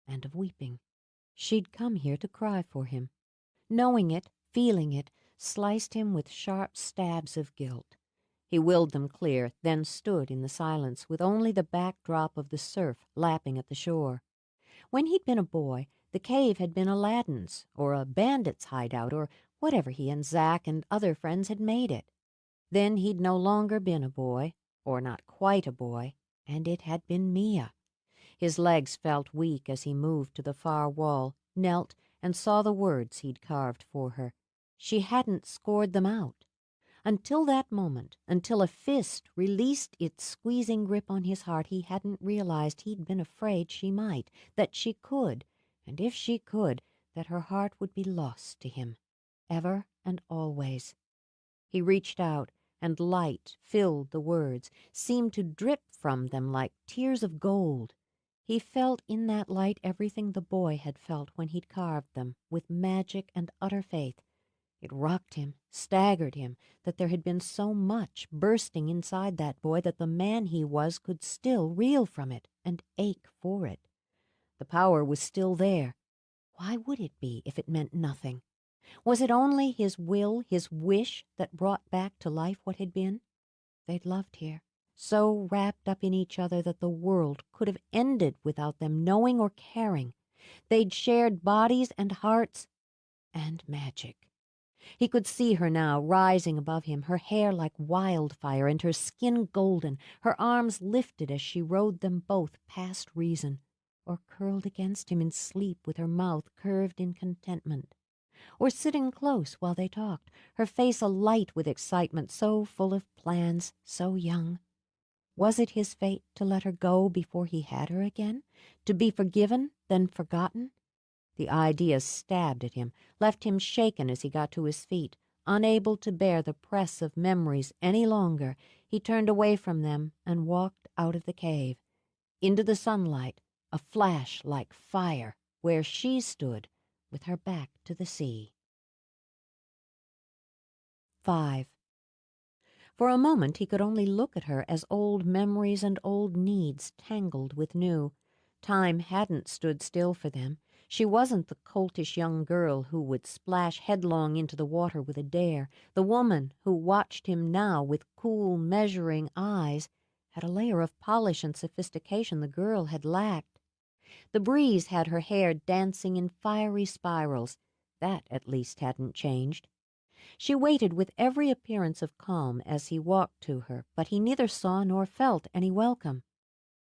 and of weeping. She'd come here to cry for him. Knowing it, feeling it, sliced him with sharp stabs of guilt. He willed them clear, then stood in the silence with only the backdrop of the surf lapping at the shore. When he'd been a boy, the cave had been Aladdin's, or a bandit's hideout, or whatever he and Zack and other friends had made it. Then he'd no longer been a boy, or not quite a boy, and it had been Mia. His legs felt weak as he moved to the far wall, knelt, and saw the words he'd carved for her. She hadn't scored them out. Until that moment, until a fist released its squeezing grip on his heart, he hadn't realized he'd been afraid she might, that she could, and if she could, that her heart would be lost to him, ever and always. He reached out, and light filled the words, seemed to drip from them like tears of gold. He felt in that light everything the boy had felt when he'd carved them, with magic and utter faith. It rocked him, staggered him, that there had been so much bursting inside that boy that the man he was could still reel from it and ache for it. The power was still there. Why would it be if it meant nothing? Was it only his will, his wish, that brought back to life what had been? They'd loved here, so wrapped up in each other that the world could have ended without them knowing or caring. They'd shared bodies and hearts and magic. He could see her now, rising above him, her hair like wildfire and her skin golden, her arms lifted as she rode them both past reason, or curled against him in sleep with her mouth curved in contentment, or sitting close while they talked, her face alight with excitement, so full of plans, so young. Was it his fate to let her go before he had her again, to be forgiven, then forgotten? The idea stabbed at him, left him shaken as he got to his feet. Unable to bear the press of memories any longer, he turned away from them and walked out of the cave, into the sunlight, a flash like fire, where she stood, with her back to the sea. 5. For a moment he could only look at her as old memories and old needs tangled with new. Time hadn't stood still for them. She wasn't the coltish young girl who would splash headlong into the water with a dare. The woman who watched him now with cool, measuring eyes had a layer of polish and sophistication the girl had lacked. The breeze had her hair dancing in fiery spirals. That, at least, hadn't changed. She waited with every appearance of calm as he walked to her, but he neither saw nor felt any welcome.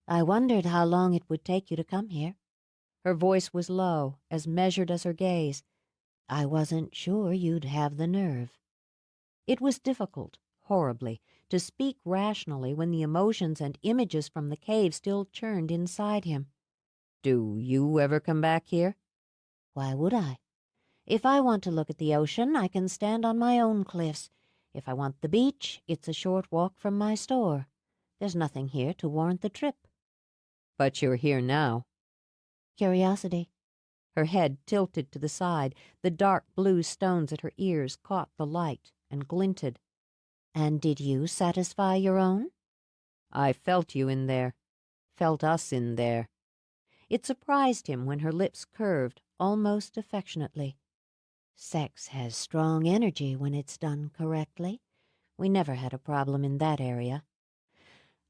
"I wondered how long it would take you to come here." Her voice was low, as measured as her gaze. "I wasn't sure you'd have the nerve." It was difficult, horribly, to speak rationally when the emotions and images from the cave still churned inside him. Do you ever come back here? Why would I? If I want to look at the ocean, I can stand on my own cliffs. If I want the beach, it's a short walk from my store. There's nothing here to warrant the trip. But you're here now. Curiosity. Her head tilted to the side. The dark blue stones at her ears caught the light and glinted. And did you satisfy your own? I felt you in there. Felt us in there. It surprised him when her lips curved, almost affectionately. Sex has strong energy when it's done correctly. We never had a problem in that area.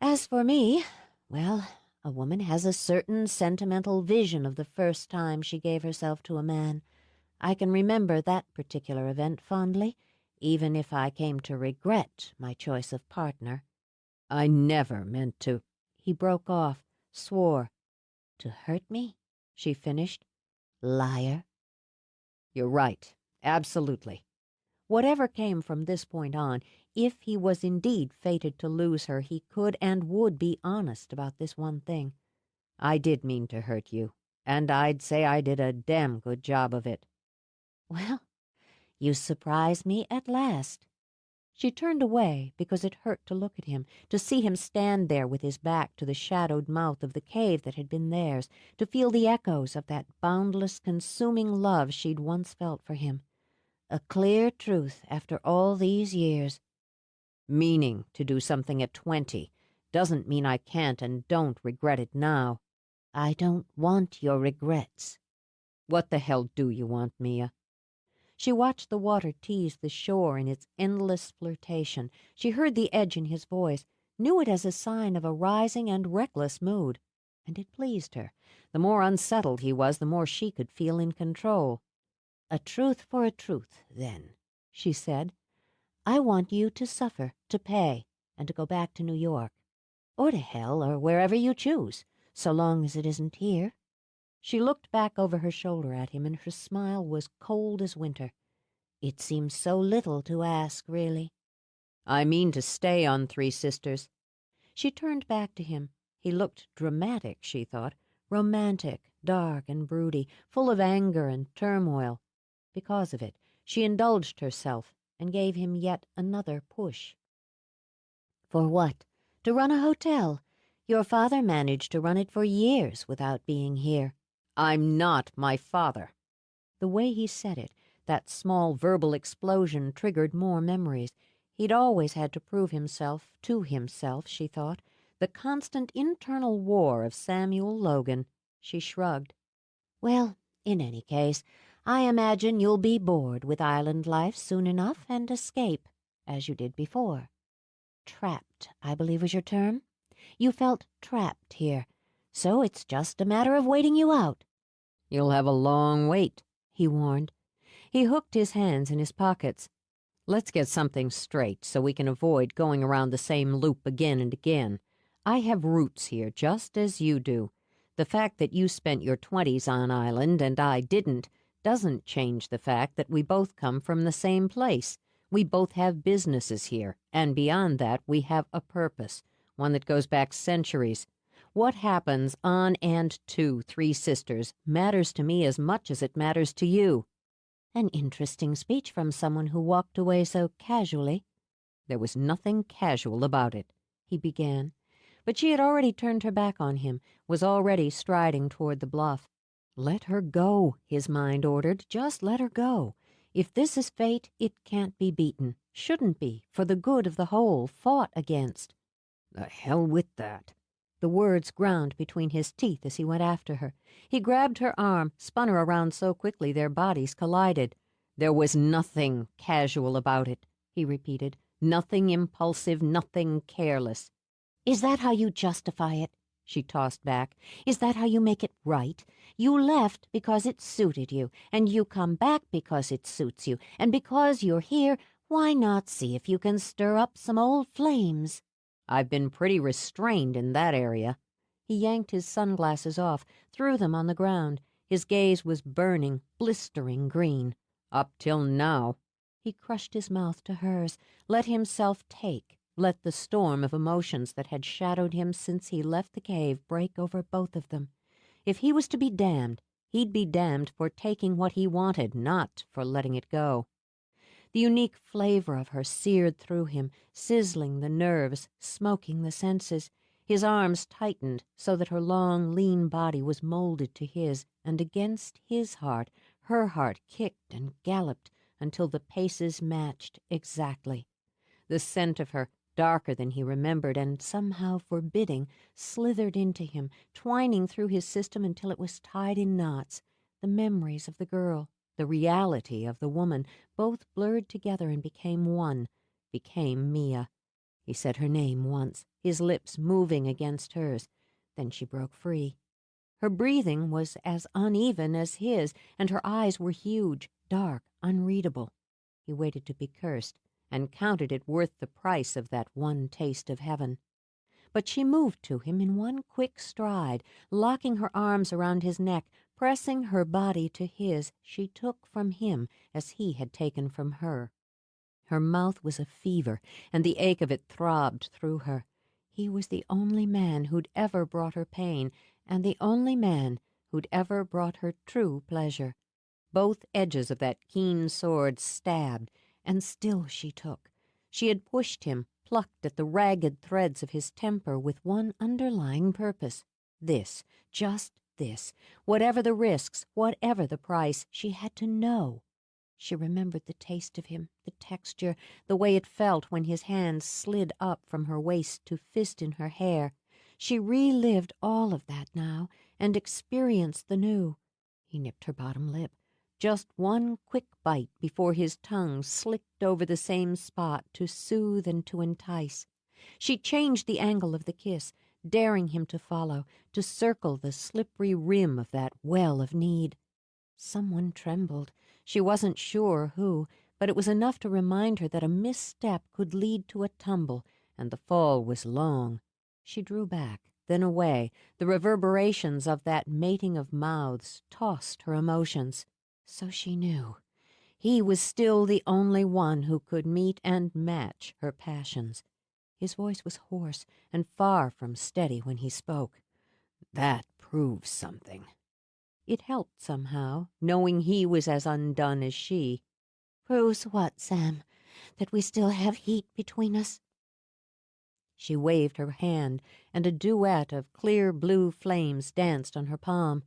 As for me, well, a woman has a certain sentimental vision of the first time she gave herself to a man. I can remember that particular event fondly, even if I came to regret my choice of partner. I never meant to. He broke off, swore. To hurt me? She finished. Liar. You're right. Absolutely. Whatever came from this point on, if he was indeed fated to lose her, he could and would be honest about this one thing. I did mean to hurt you, and I'd say I did a damn good job of it. Well, you surprise me at last. She turned away because it hurt to look at him, to see him stand there with his back to the shadowed mouth of the cave that had been theirs, to feel the echoes of that boundless, consuming love she'd once felt for him. A clear truth after all these years. Meaning to do something at 20 doesn't mean I can't and don't regret it now. I don't want your regrets. What the hell do you want, Mia? She watched the water tease the shore in its endless flirtation. She heard the edge in his voice, knew it as a sign of a rising and reckless mood, and it pleased her. The more unsettled he was, the more she could feel in control. "A truth for a truth, then," she said. "I want you to suffer, to pay, and to go back to New York. Or to hell, or wherever you choose, so long as it isn't here." She looked back over her shoulder at him, and her smile was cold as winter. "It seems so little to ask, really." I mean to stay on Three Sisters. She turned back to him. He looked dramatic, she thought, romantic, dark and broody, full of anger and turmoil. Because of it, she indulged herself and gave him yet another push. For what? To run a hotel? Your father managed to run it for years without being here. I'm not my father. The way he said it, that small verbal explosion triggered more memories. He'd always had to prove himself to himself, she thought. The constant internal war of Samuel Logan. She shrugged. Well, in any case, I imagine you'll be bored with island life soon enough and escape, as you did before. Trapped, I believe was your term. You felt trapped here, so it's just a matter of waiting you out. You'll have a long wait, he warned. He hooked his hands in his pockets. Let's get something straight so we can avoid going around the same loop again and again. I have roots here, just as you do. The fact that you spent your 20s on island and I didn't doesn't change the fact that we both come from the same place. We both have businesses here, and beyond that we have a purpose, one that goes back centuries. What happens on and to Three Sisters matters to me as much as it matters to you. An interesting speech from someone who walked away so casually. There was nothing casual about it, he began, but she had already turned her back on him, was already striding toward the bluff. Let her go, his mind ordered, just let her go. If this is fate, it can't be beaten, shouldn't be, for the good of the whole, fought against. The hell with that. The words ground between his teeth as he went after her. He grabbed her arm, spun her around so quickly their bodies collided. There was nothing casual about it, he repeated. Nothing impulsive, nothing careless. Is that how you justify it? She tossed back. Is that how you make it right? You left because it suited you, and you come back because it suits you, and because you're here, why not see if you can stir up some old flames? I've been pretty restrained in that area. He yanked his sunglasses off, threw them on the ground. His gaze was burning, blistering green. Up till now. He crushed his mouth to hers, let himself take, let the storm of emotions that had shadowed him since he left the cave break over both of them. If he was to be damned, he'd be damned for taking what he wanted, not for letting it go. The unique flavor of her seared through him, sizzling the nerves, smoking the senses. His arms tightened so that her long, lean body was molded to his, and against his heart, her heart kicked and galloped until the paces matched exactly. The scent of her, darker than he remembered and somehow forbidding, slithered into him, twining through his system until it was tied in knots. The memories of the girl, the reality of the woman, both blurred together and became one, became Mia. He said her name once, his lips moving against hers. Then she broke free. Her breathing was as uneven as his, and her eyes were huge, dark, unreadable. He waited to be cursed, and counted it worth the price of that one taste of heaven. But she moved to him in one quick stride, locking her arms around his neck, pressing her body to his. She took from him as he had taken from her. Her mouth was a fever, and the ache of it throbbed through her. He was the only man who'd ever brought her pain, and the only man who'd ever brought her true pleasure. Both edges of that keen sword stabbed, and still she took. She had pushed him, plucked at the ragged threads of his temper with one underlying purpose. This, just this, whatever the risks, whatever the price, she had to know. She remembered the taste of him, the texture, the way it felt when his hands slid up from her waist to fist in her hair. She relived all of that now and experienced the new. He nipped her bottom lip. Just one quick bite before his tongue slicked over the same spot to soothe and to entice. She changed the angle of the kiss, daring him to follow, to circle the slippery rim of that well of need. Someone trembled. She wasn't sure who, but it was enough to remind her that a misstep could lead to a tumble, and the fall was long. She drew back, then away. The reverberations of that mating of mouths tossed her emotions. So she knew. He was still the only one who could meet and match her passions. His voice was hoarse and far from steady when he spoke. That proves something. It helped somehow, knowing he was as undone as she. Proves what, Sam? That we still have heat between us? She waved her hand, and a duet of clear blue flames danced on her palm.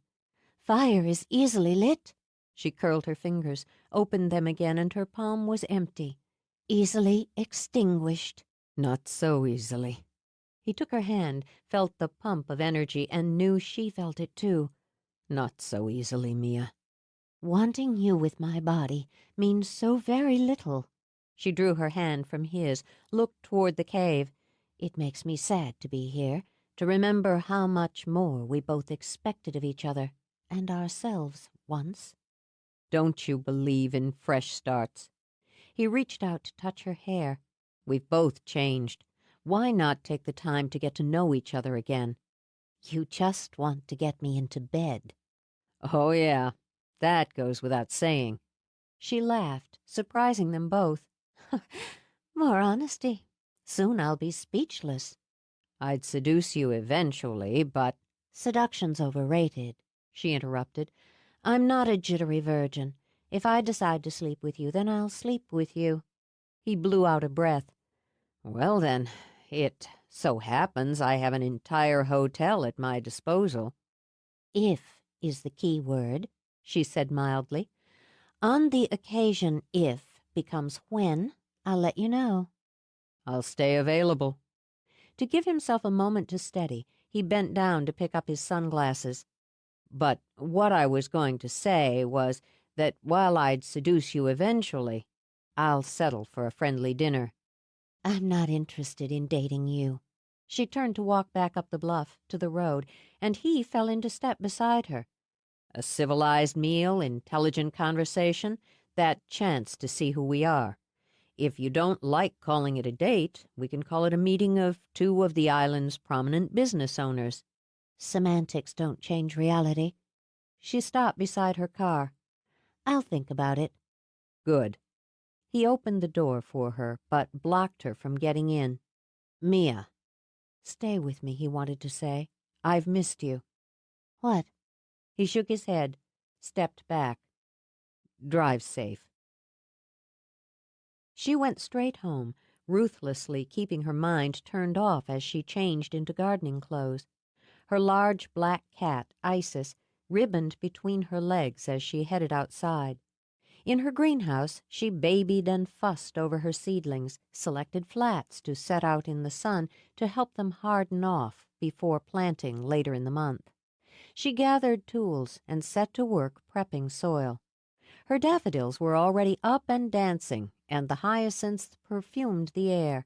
Fire is easily lit. She curled her fingers, opened them again, and her palm was empty. Easily extinguished. Not so easily. He took her hand, felt the pump of energy, and knew she felt it too. Not so easily, Mia. Wanting you with my body means so very little. She drew her hand from his, looked toward the cave. It makes me sad to be here, to remember how much more we both expected of each other and ourselves once. Don't you believe in fresh starts? He reached out to touch her hair. We've both changed. Why not take the time to get to know each other again? You just want to get me into bed. Oh, yeah. That goes without saying. She laughed, surprising them both. More honesty. Soon I'll be speechless. I'd seduce you eventually, but— Seduction's overrated, she interrupted. I'm not a jittery virgin. If I decide to sleep with you, then I'll sleep with you. He blew out a breath. Well, then, it so happens I have an entire hotel at my disposal. If is the key word, she said mildly. On the occasion if becomes when, I'll let you know. I'll stay available. To give himself a moment to steady, he bent down to pick up his sunglasses. But what I was going to say was that while I'd seduce you eventually, I'll settle for a friendly dinner. I'm not interested in dating you. She turned to walk back up the bluff to the road, and he fell into step beside her. A civilized meal, intelligent conversation, that chance to see who we are. If you don't like calling it a date, we can call it a meeting of two of the island's prominent business owners. Semantics don't change reality. She stopped beside her car. I'll think about it. Good. He opened the door for her, but blocked her from getting in. Mia. Stay with me, he wanted to say. I've missed you. What? He shook his head, stepped back. Drive safe. She went straight home, ruthlessly keeping her mind turned off as she changed into gardening clothes. Her large black cat, Isis, ribboned between her legs as she headed outside. In her greenhouse, she babied and fussed over her seedlings, selected flats to set out in the sun to help them harden off before planting later in the month. She gathered tools and set to work prepping soil. Her daffodils were already up and dancing, and the hyacinths perfumed the air.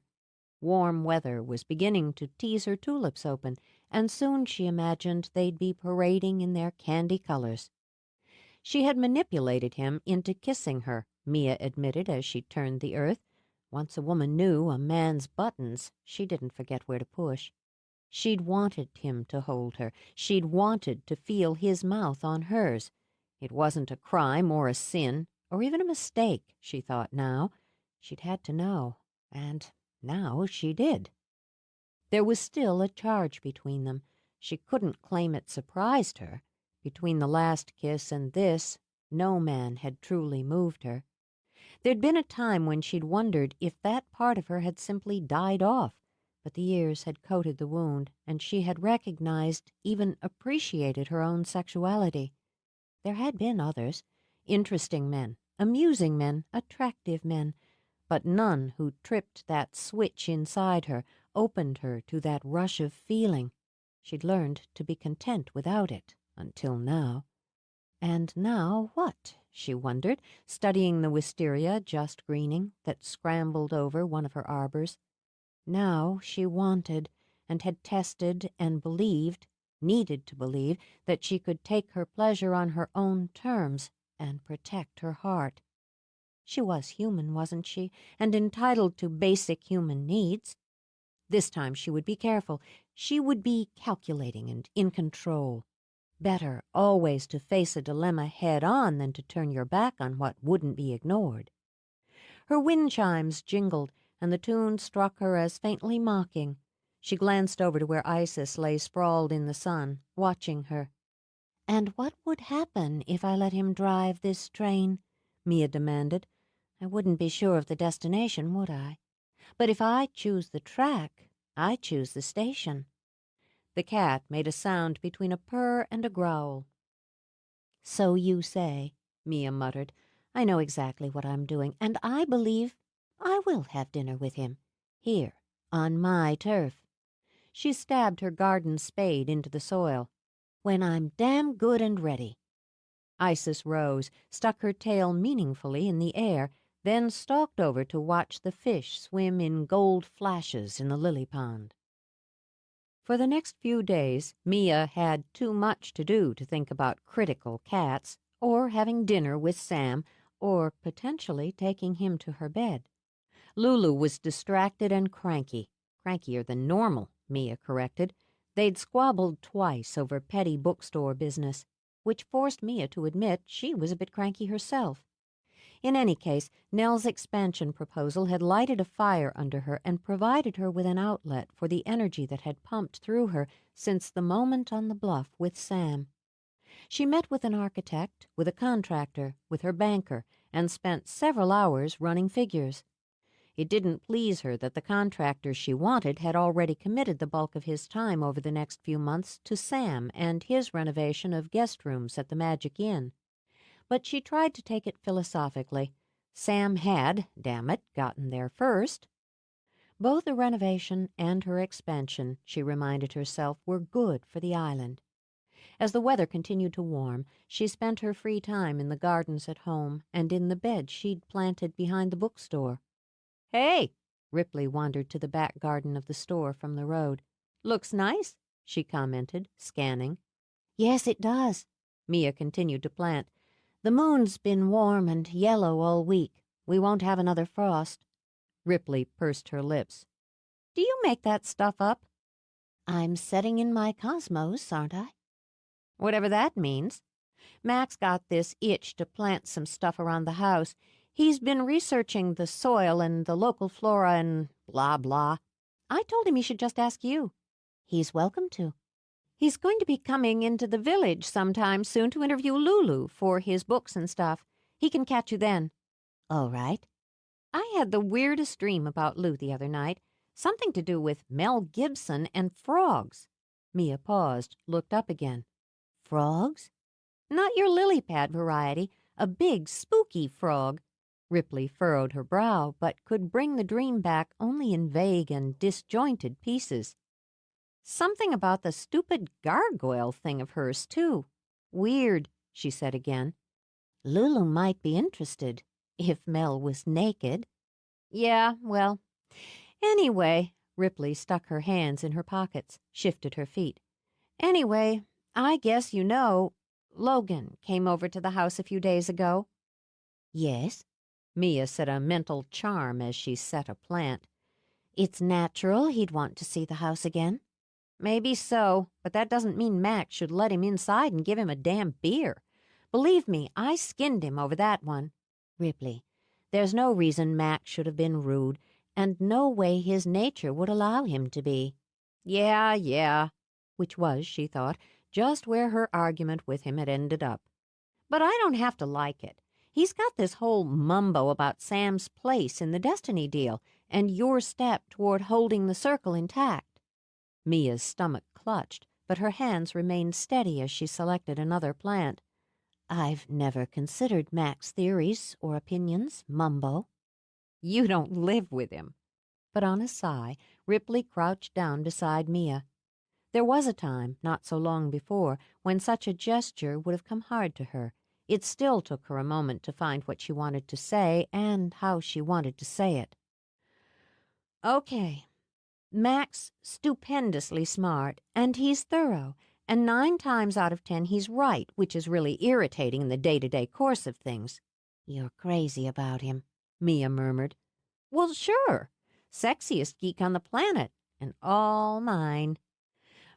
Warm weather was beginning to tease her tulips open, and soon she imagined they'd be parading in their candy colors. She had manipulated him into kissing her, Mia admitted as she turned the earth. Once a woman knew a man's buttons, she didn't forget where to push. She'd wanted him to hold her. She'd wanted to feel his mouth on hers. It wasn't a crime or a sin, or even a mistake, she thought now. She'd had to know, and now she did. There was still a charge between them. She couldn't claim it surprised her. Between the last kiss and this, no man had truly moved her. There'd been a time when she'd wondered if that part of her had simply died off, but the years had coated the wound, and she had recognized, even appreciated her own sexuality. There had been others, interesting men, amusing men, attractive men, but none who tripped that switch inside her, opened her to that rush of feeling. She'd learned to be content without it, until now. And now what, she wondered, studying the wisteria just greening that scrambled over one of her arbors. Now she wanted, and had tested and believed, needed to believe, that she could take her pleasure on her own terms and protect her heart. She was human, wasn't she, and entitled to basic human needs. This time she would be careful. She would be calculating and in control. better always to face a dilemma head-on than to turn your back on what wouldn't be ignored. Her wind chimes jingled, and the tune struck her as faintly mocking. She glanced over to where Isis lay sprawled in the sun, watching her. "And what would happen if I let him drive this train?" Mia demanded. "I wouldn't be sure of the destination, would I? But if I choose the track, I choose the station." The cat made a sound between a purr and a growl. "So you say," Mia muttered. "I know exactly what I'm doing, and I believe I will have dinner with him, here, on my turf." She stabbed her garden spade into the soil. "When I'm damn good and ready." Isis rose, stuck her tail meaningfully in the air, then stalked over to watch the fish swim in gold flashes in the lily pond. For the next few days, Mia had too much to do to think about critical cats, or having dinner with Sam, or potentially taking him to her bed. Lulu was distracted and cranky. Crankier than normal, Mia corrected. They'd squabbled twice over petty bookstore business, which forced Mia to admit she was a bit cranky herself. In any case, Nell's expansion proposal had lighted a fire under her and provided her with an outlet for the energy that had pumped through her since the moment on the bluff with Sam. She met with an architect, with a contractor, with her banker, and spent several hours running figures. It didn't please her that the contractor she wanted had already committed the bulk of his time over the next few months to Sam and his renovation of guest rooms at the Magic Inn. But she tried to take it philosophically. Sam had, damn it, gotten there first. Both the renovation and her expansion, she reminded herself, were good for the island. As the weather continued to warm, she spent her free time in the gardens at home and in the bed she'd planted behind the bookstore. "Hey!" Ripley wandered to the back garden of the store from the road. "Looks nice," she commented, scanning. "Yes, it does." Mia continued to plant. "The moon's been warm and yellow all week. We won't have another frost." Ripley pursed her lips. "Do you make that stuff up?" "I'm setting in my cosmos, aren't I?" "Whatever that means. Max got this itch to plant some stuff around the house. He's been researching the soil and the local flora and blah, blah. I told him he should just ask you." "He's welcome to." "He's going to be coming into the village sometime soon to interview Lulu for his books and stuff. He can catch you then." "All right." "I had the weirdest dream about Lou the other night. Something to do with Mel Gibson and frogs." Mia paused, looked up again. "Frogs?" "Not your lily pad variety. A big, spooky frog." Ripley furrowed her brow, but could bring the dream back only in vague and disjointed pieces. "Something about the stupid gargoyle thing of hers, too. Weird," she said again. "Lulu might be interested, if Mel was naked." "Yeah, well, anyway," Ripley stuck her hands in her pockets, shifted her feet. "Anyway, I guess you know, Logan came over to the house a few days ago." "Yes." Mia said a mental charm as she set a plant. "It's natural he'd want to see the house again." "Maybe so, but that doesn't mean Max should let him inside and give him a damn beer. Believe me, I skinned him over that one." "Ripley, there's no reason Max should have been rude, and no way his nature would allow him to be." Yeah, which was, she thought, just where her argument with him had ended up. "But I don't have to like it. He's got this whole mumbo about Sam's place in the Destiny deal and your step toward holding the circle intact." Mia's stomach clutched, but her hands remained steady as she selected another plant. "I've never considered Mac's theories or opinions mumbo." "You don't live with him." But on a sigh, Ripley crouched down beside Mia. There was a time, not so long before, when such a gesture would have come hard to her. It still took her a moment to find what she wanted to say and how she wanted to say it. "Okay. Mac's stupendously smart, and he's thorough, and 9 times out of 10 he's right, which is really irritating in the day-to-day course of things." "You're crazy about him," Mia murmured. "Well, sure. Sexiest geek on the planet, and all mine."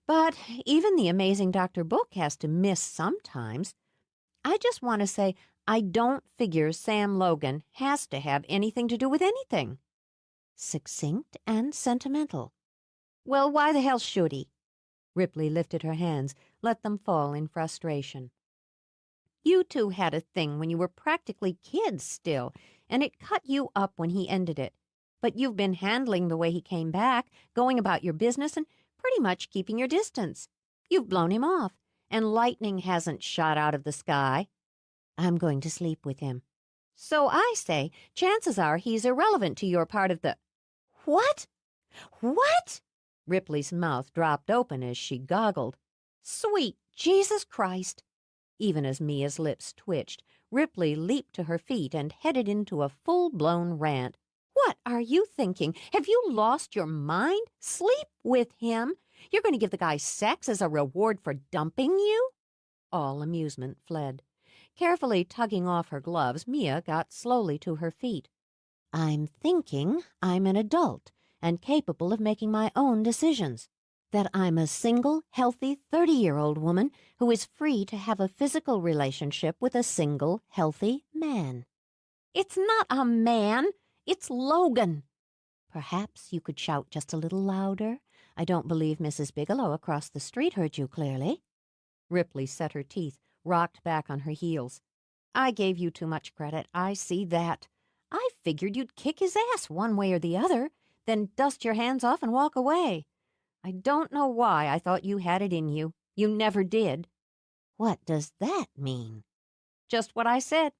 But even the amazing Dr. Book has to miss sometimes. I just want to say I don't figure Sam Logan has to have anything to do with anything. Succinct and sentimental. Well, why the hell should he? Ripley lifted her hands, let them fall in frustration. You two had a thing when you were practically kids still, and it cut you up when he ended it. But you've been handling the way he came back, going about your business, and pretty much keeping your distance. You've blown him off, and lightning hasn't shot out of the sky. I'm going to sleep with him. So I say, chances are he's irrelevant to your part of the— What? What? Ripley's mouth dropped open as she goggled. Sweet Jesus Christ! Even as Mia's lips twitched, Ripley leaped to her feet and headed into a full-blown rant. What are you thinking? Have you lost your mind? Sleep with him? You're going to give the guy sex as a reward for dumping you? All amusement fled. Carefully tugging off her gloves, Mia got slowly to her feet. I'm thinking I'm an adult and capable of making my own decisions. That I'm a single, healthy 30-year-old woman who is free to have a physical relationship with a single, healthy man. It's not a man. It's Logan. Perhaps you could shout just a little louder. I don't believe Mrs. Bigelow across the street heard you clearly. Ripley set her teeth, rocked back on her heels. I gave you too much credit. I see that. I figured you'd kick his ass one way or the other, then dust your hands off and walk away. I don't know why I thought you had it in you. You never did. What does that mean? Just what I said.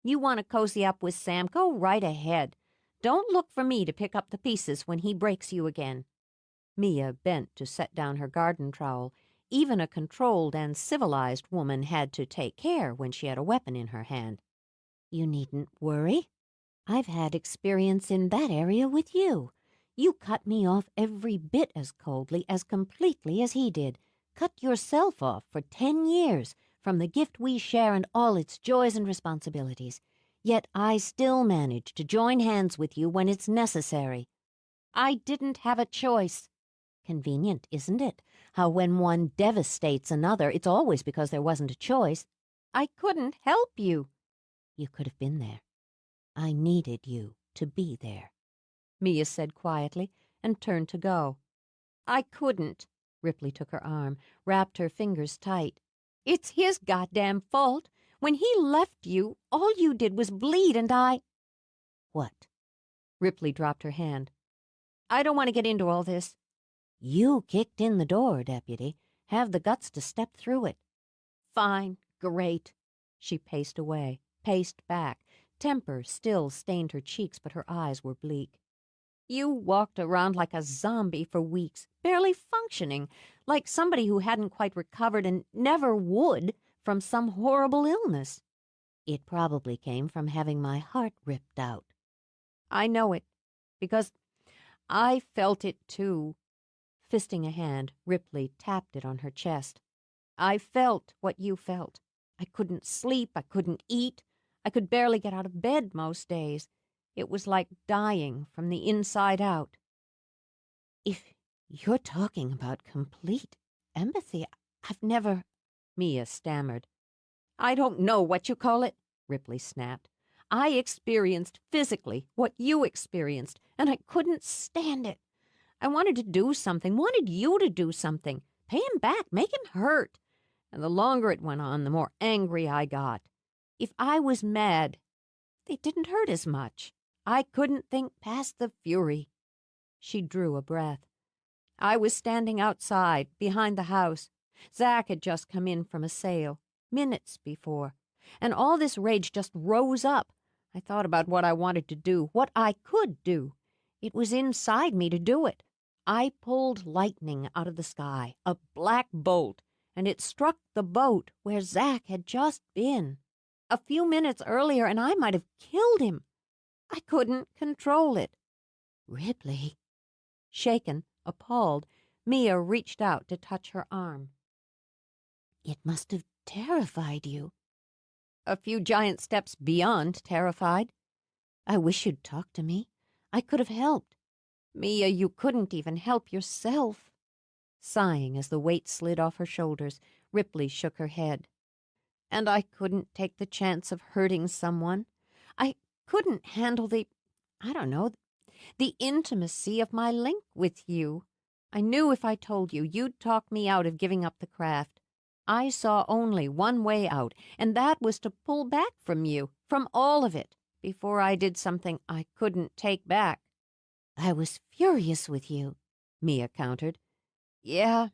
You want to cozy up with Sam? Go right ahead. Don't look for me to pick up the pieces when he breaks you again. Mia bent to set down her garden trowel. Even a controlled and civilized woman had to take care when she had a weapon in her hand. You needn't worry. I've had experience in that area with you. You cut me off every bit as coldly, as completely as he did. Cut yourself off for 10 years from the gift we share and all its joys and responsibilities. Yet I still manage to join hands with you when it's necessary. I didn't have a choice. Convenient, isn't it? How when one devastates another, it's always because there wasn't a choice. I couldn't help you. You could have been there. I needed you to be there. Mia said quietly, and turned to go. I couldn't. Ripley took her arm, wrapped her fingers tight. It's his goddamn fault. When he left you, all you did was bleed and I— What? Ripley dropped her hand. I don't want to get into all this. You kicked in the door, Deputy. Have the guts to step through it. Fine, great. She paced away, paced back. Temper still stained her cheeks, but her eyes were bleak. You walked around like a zombie for weeks, barely functioning, like somebody who hadn't quite recovered and never would from some horrible illness. It probably came from having my heart ripped out. I know it, because I felt it too. Fisting a hand, Ripley tapped it on her chest. I felt what you felt. I couldn't sleep, I couldn't eat. I could barely get out of bed most days. It was like dying from the inside out. If you're talking about complete empathy, I've never— Mia stammered. I don't know what you call it, Ripley snapped. I experienced physically what you experienced, and I couldn't stand it. I wanted to do something, wanted you to do something, pay him back, make him hurt. And the longer it went on, the more angry I got. If I was mad, it didn't hurt as much. I couldn't think past the fury. She drew a breath. I was standing outside, behind the house. Zach had just come in from a sale, minutes before, and all this rage just rose up. I thought about what I wanted to do, what I could do. It was inside me to do it. I pulled lightning out of the sky, a black bolt, and it struck the boat where Zach had just been. A few minutes earlier, and I might have killed him. I couldn't control it. Ripley. Shaken, appalled, Mia reached out to touch her arm. It must have terrified you. A few giant steps beyond terrified. I wish you'd talk to me. I could have helped. Mia, you couldn't even help yourself. Sighing as the weight slid off her shoulders, Ripley shook her head. And I couldn't take the chance of hurting someone. I couldn't handle I don't know, the intimacy of my link with you. I knew if I told you, you'd talk me out of giving up the craft. I saw only one way out, and that was to pull back from you, from all of it, before I did something I couldn't take back. I was furious with you, Mia countered. Yeah,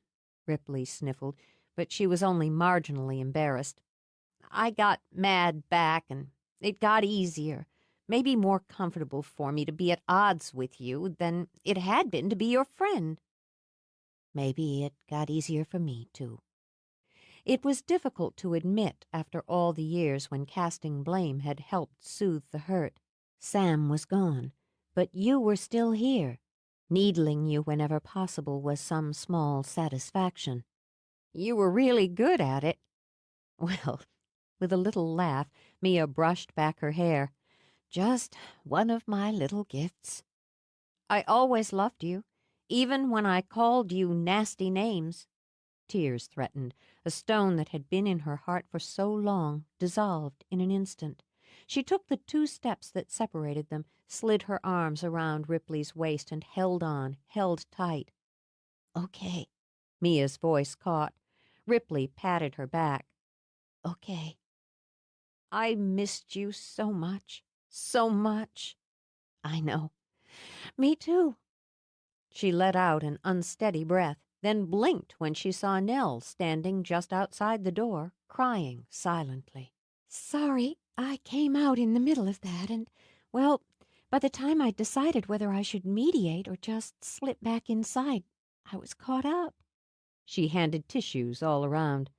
Ripley sniffled, but she was only marginally embarrassed. I got mad back, and it got easier, maybe more comfortable for me to be at odds with you than it had been to be your friend. Maybe it got easier for me, too. It was difficult to admit after all the years when casting blame had helped soothe the hurt. Sam was gone, but you were still here. Needling you whenever possible was some small satisfaction. You were really good at it. Well, with a little laugh, Mia brushed back her hair. Just one of my little gifts. I always loved you, even when I called you nasty names. Tears threatened. A stone that had been in her heart for so long dissolved in an instant. She took the 2 steps that separated them, slid her arms around Ripley's waist, and held on, held tight. Okay, Mia's voice caught. Ripley patted her back. okay. I missed you so much, so much. I know. Me too. She let out an unsteady breath, then blinked when she saw Nell standing just outside the door, crying silently. Sorry, I came out in the middle of that, and, well, by the time I'd decided whether I should mediate or just slip back inside, I was caught up. She handed tissues all around.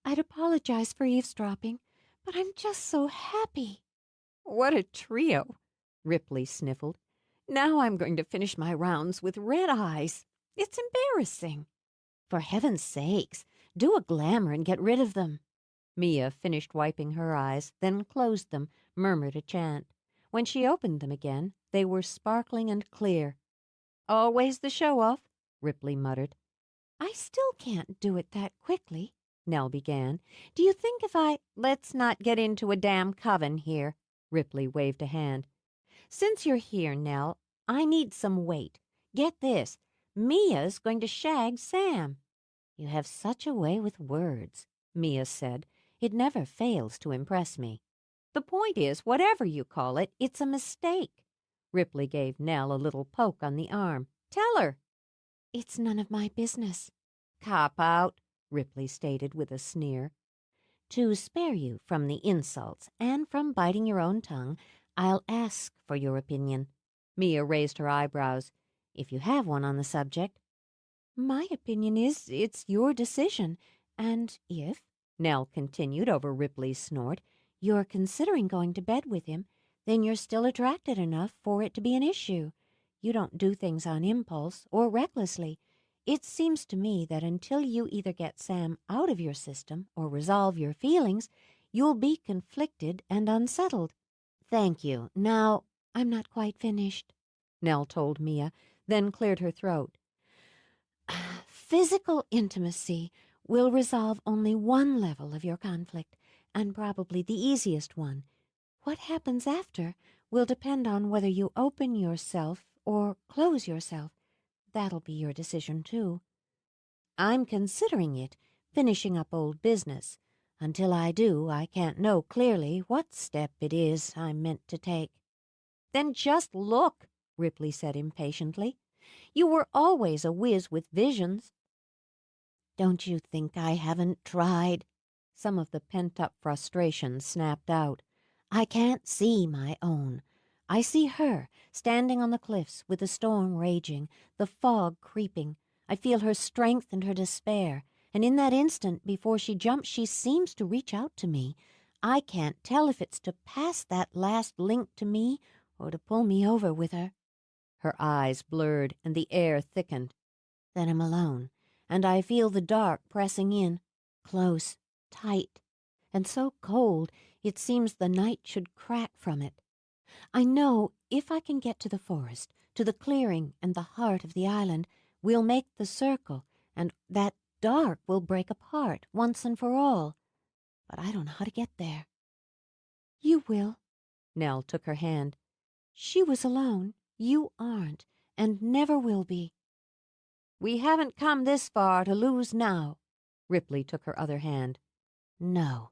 I'd apologize for eavesdropping, but I'm just so happy. What a trio, Ripley sniffled. Now I'm going to finish my rounds with red eyes. It's embarrassing. For heaven's sakes, do a glamour and get rid of them. Mia finished wiping her eyes, then closed them, murmured a chant. When she opened them again, they were sparkling and clear. Always the show-off, Ripley muttered. I still can't do it that quickly, Nell began. Do you think if I— Let's not get into a damn coven here, Ripley waved a hand. Since you're here, Nell, I need some weight. Get this, Mia's going to shag Sam. You have such a way with words, Mia said. It never fails to impress me. The point is, whatever you call it, it's a mistake. Ripley gave Nell a little poke on the arm. Tell her. It's none of my business. Cop out, Ripley stated with a sneer. To spare you from the insults and from biting your own tongue, I'll ask for your opinion. Mia raised her eyebrows. If you have one on the subject. My opinion is it's your decision, and if, Nell continued over Ripley's snort, you're considering going to bed with him, then you're still attracted enough for it to be an issue. You don't do things on impulse or recklessly. It seems to me that until you either get Sam out of your system or resolve your feelings, you'll be conflicted and unsettled. Thank you. Now, I'm not quite finished, Nell told Mia, then cleared her throat. Physical intimacy will resolve only one level of your conflict, and probably the easiest one. What happens after will depend on whether you open yourself or close yourself. That'll be your decision, too. I'm considering it, finishing up old business. Until I do, I can't know clearly what step it is I'm meant to take. Then just look, Ripley said impatiently. You were always a whiz with visions. Don't you think I haven't tried? Some of the pent-up frustration snapped out. I can't see my own. I see her, standing on the cliffs with the storm raging, the fog creeping. I feel her strength and her despair, and in that instant before she jumps she seems to reach out to me. I can't tell if it's to pass that last link to me or to pull me over with her. Her eyes blurred and the air thickened. Then I'm alone, and I feel the dark pressing in, close, tight, and so cold it seems the night should crack from it. I know if I can get to the forest, to the clearing and the heart of the island, we'll make the circle, and that dark will break apart once and for all. But I don't know how to get there." "You will." Nell took her hand. "She was alone. You aren't, and never will be." "We haven't come this far to lose now." Ripley took her other hand. "No."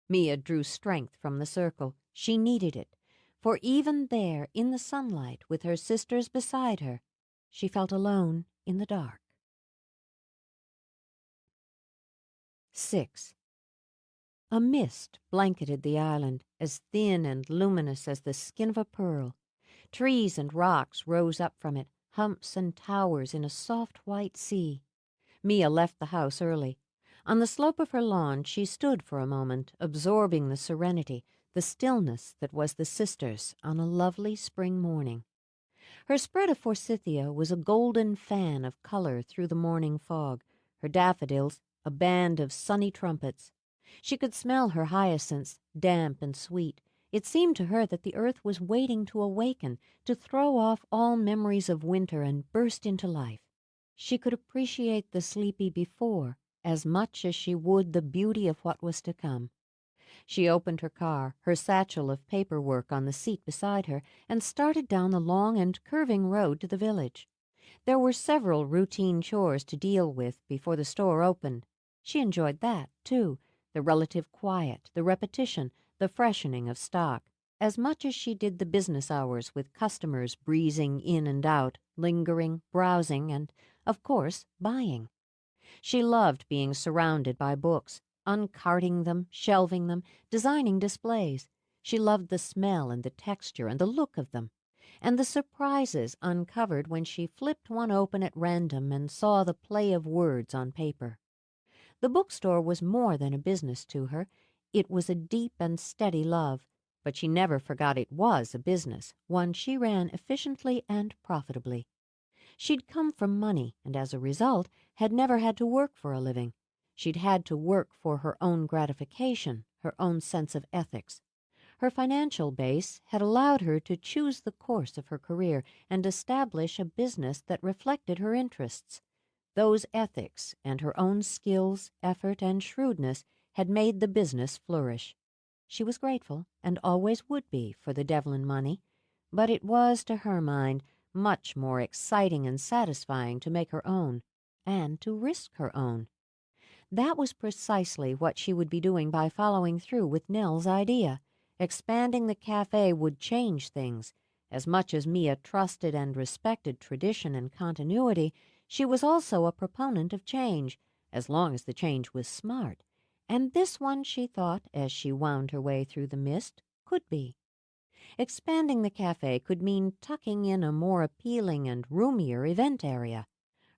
Mia drew strength from the circle. She needed it, for even there in the sunlight with her sisters beside her, she felt alone in the dark. 6. A mist blanketed the island, as thin and luminous as the skin of a pearl. Trees and rocks rose up from it, humps and towers in a soft white sea. Mia left the house early. On the slope of her lawn she stood for a moment, absorbing the serenity, the stillness that was the sisters on a lovely spring morning. Her spread of forsythia was a golden fan of color through the morning fog, her daffodils a band of sunny trumpets. She could smell her hyacinths, damp and sweet. It seemed to her that the earth was waiting to awaken, to throw off all memories of winter and burst into life. She could appreciate the sleepy before as much as she would the beauty of what was to come. She opened her car, her satchel of paperwork on the seat beside her, and started down the long and curving road to the village. There were several routine chores to deal with before the store opened. She enjoyed that, too, the relative quiet, the repetition, the freshening of stock, as much as she did the business hours with customers breezing in and out, lingering, browsing, and, of course, buying. She loved being surrounded by books, uncarting them, shelving them, designing displays. She loved the smell and the texture and the look of them, and the surprises uncovered when she flipped one open at random and saw the play of words on paper. The bookstore was more than a business to her. It was a deep and steady love, but she never forgot it was a business, one she ran efficiently and profitably. She'd come from money, and as a result, had never had to work for a living. She'd had to work for her own gratification, her own sense of ethics. Her financial base had allowed her to choose the course of her career and establish a business that reflected her interests. Those ethics and her own skills, effort, and shrewdness had made the business flourish. She was grateful, and always would be, for the Devlin money, but it was, to her mind, much more exciting and satisfying to make her own, and to risk her own. That was precisely what she would be doing by following through with Nell's idea. Expanding the cafe would change things. As much as Mia trusted and respected tradition and continuity, she was also a proponent of change, as long as the change was smart. And this one, she thought, as she wound her way through the mist, could be. Expanding the cafe could mean tucking in a more appealing and roomier event area.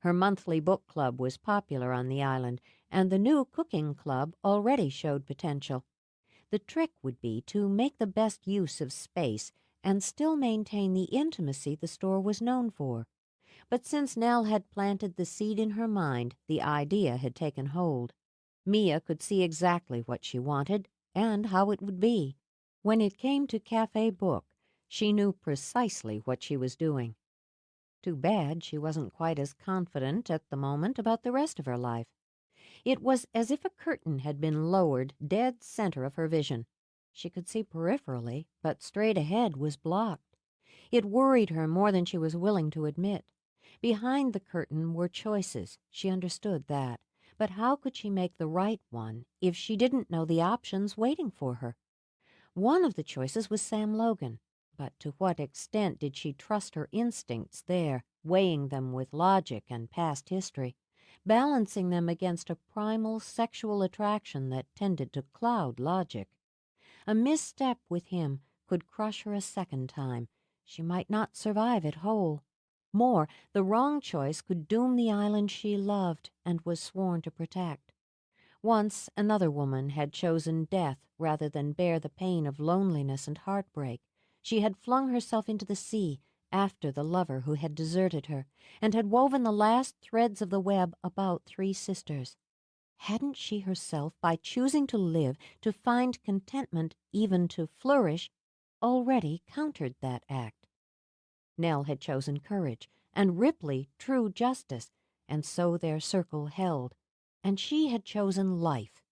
Her monthly book club was popular on the island, and the new cooking club already showed potential. The trick would be to make the best use of space and still maintain the intimacy the store was known for. But since Nell had planted the seed in her mind, the idea had taken hold. Mia could see exactly what she wanted and how it would be. When it came to Cafe Book, she knew precisely what she was doing. Too bad she wasn't quite as confident at the moment about the rest of her life. It was as if a curtain had been lowered dead center of her vision. She could see peripherally, but straight ahead was blocked. It worried her more than she was willing to admit. Behind the curtain were choices, she understood that, but how could she make the right one if she didn't know the options waiting for her? One of the choices was Sam Logan, but to what extent did she trust her instincts there, weighing them with logic and past history, balancing them against a primal sexual attraction that tended to cloud logic? A misstep with him could crush her a second time. She might not survive it whole. More, the wrong choice could doom the island she loved and was sworn to protect. Once another woman had chosen death rather than bear the pain of loneliness and heartbreak. She had flung herself into the sea after the lover who had deserted her, and had woven the last threads of the web about three sisters. Hadn't she herself, by choosing to live, to find contentment, even to flourish, already countered that act? Nell had chosen courage, and Ripley true justice, and so their circle held, and she had chosen life.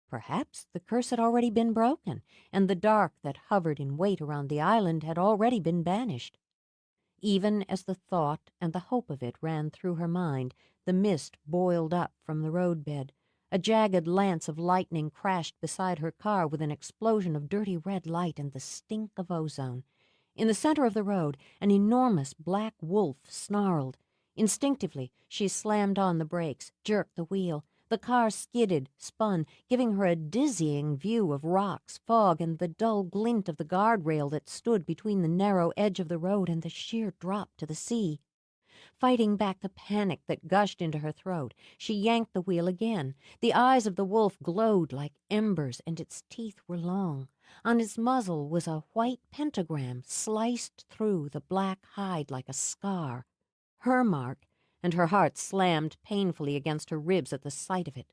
Perhaps the curse had already been broken, and the dark that hovered in wait around the island had already been banished. Even as the thought and the hope of it ran through her mind, the mist boiled up from the roadbed. A jagged lance of lightning crashed beside her car with an explosion of dirty red light and the stink of ozone. In the center of the road, an enormous black wolf snarled. Instinctively, she slammed on the brakes, jerked the wheel. The car skidded, spun, giving her a dizzying view of rocks, fog, and the dull glint of the guardrail that stood between the narrow edge of the road and the sheer drop to the sea. Fighting back the panic that gushed into her throat, she yanked the wheel again. The eyes of the wolf glowed like embers, and its teeth were long. On its muzzle was a white pentagram sliced through the black hide like a scar. Her mark, and her heart slammed painfully against her ribs at the sight of it.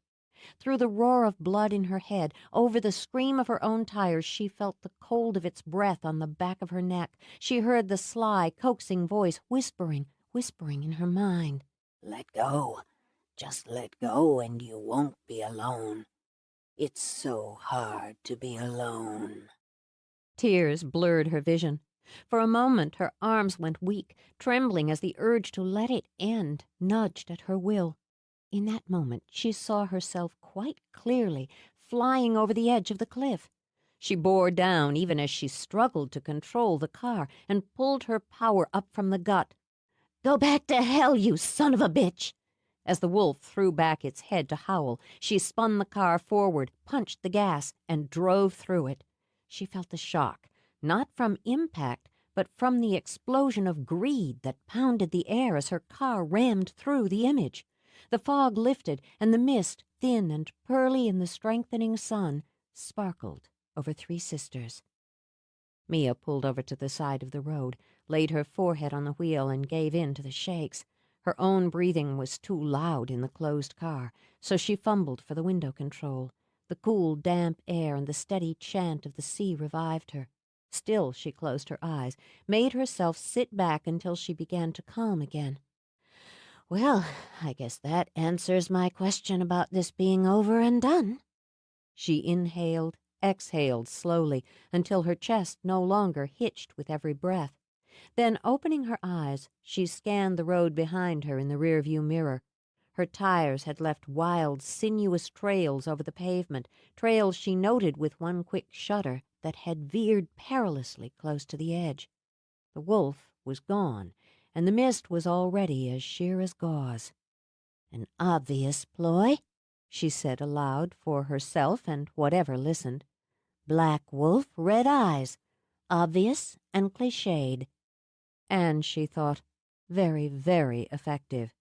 Through the roar of blood in her head, over the scream of her own tires, she felt the cold of its breath on the back of her neck. She heard the sly, coaxing voice whispering in her mind. Let go. Just let go and you won't be alone. It's so hard to be alone. Tears blurred her vision. For a moment her arms went weak, trembling as the urge to let it end nudged at her will. In that moment she saw herself quite clearly, flying over the edge of the cliff. She bore down even as she struggled to control the car and pulled her power up from the gut. "Go back to hell, you son of a bitch!" As the wolf threw back its head to howl, she spun the car forward, punched the gas, and drove through it. She felt the shock, not from impact, but from the explosion of greed that pounded the air as her car rammed through the image. The fog lifted, and the mist, thin and pearly in the strengthening sun, sparkled over Three Sisters. Mia pulled over to the side of the road, laid her forehead on the wheel, and gave in to the shakes. Her own breathing was too loud in the closed car, so she fumbled for the window control. The cool, damp air and the steady chant of the sea revived her. Still she closed her eyes, made herself sit back until she began to calm again. "Well, I guess that answers my question about this being over and done." She inhaled, exhaled slowly until her chest no longer hitched with every breath. Then, opening her eyes, she scanned the road behind her in the rearview mirror. Her tires had left wild, sinuous trails over the pavement, trails she noted with one quick shudder that had veered perilously close to the edge. The wolf was gone, and the mist was already as sheer as gauze. "An obvious ploy," she said aloud for herself and whatever listened. "Black wolf, red eyes. Obvious and cliched." And, she thought, very, very effective.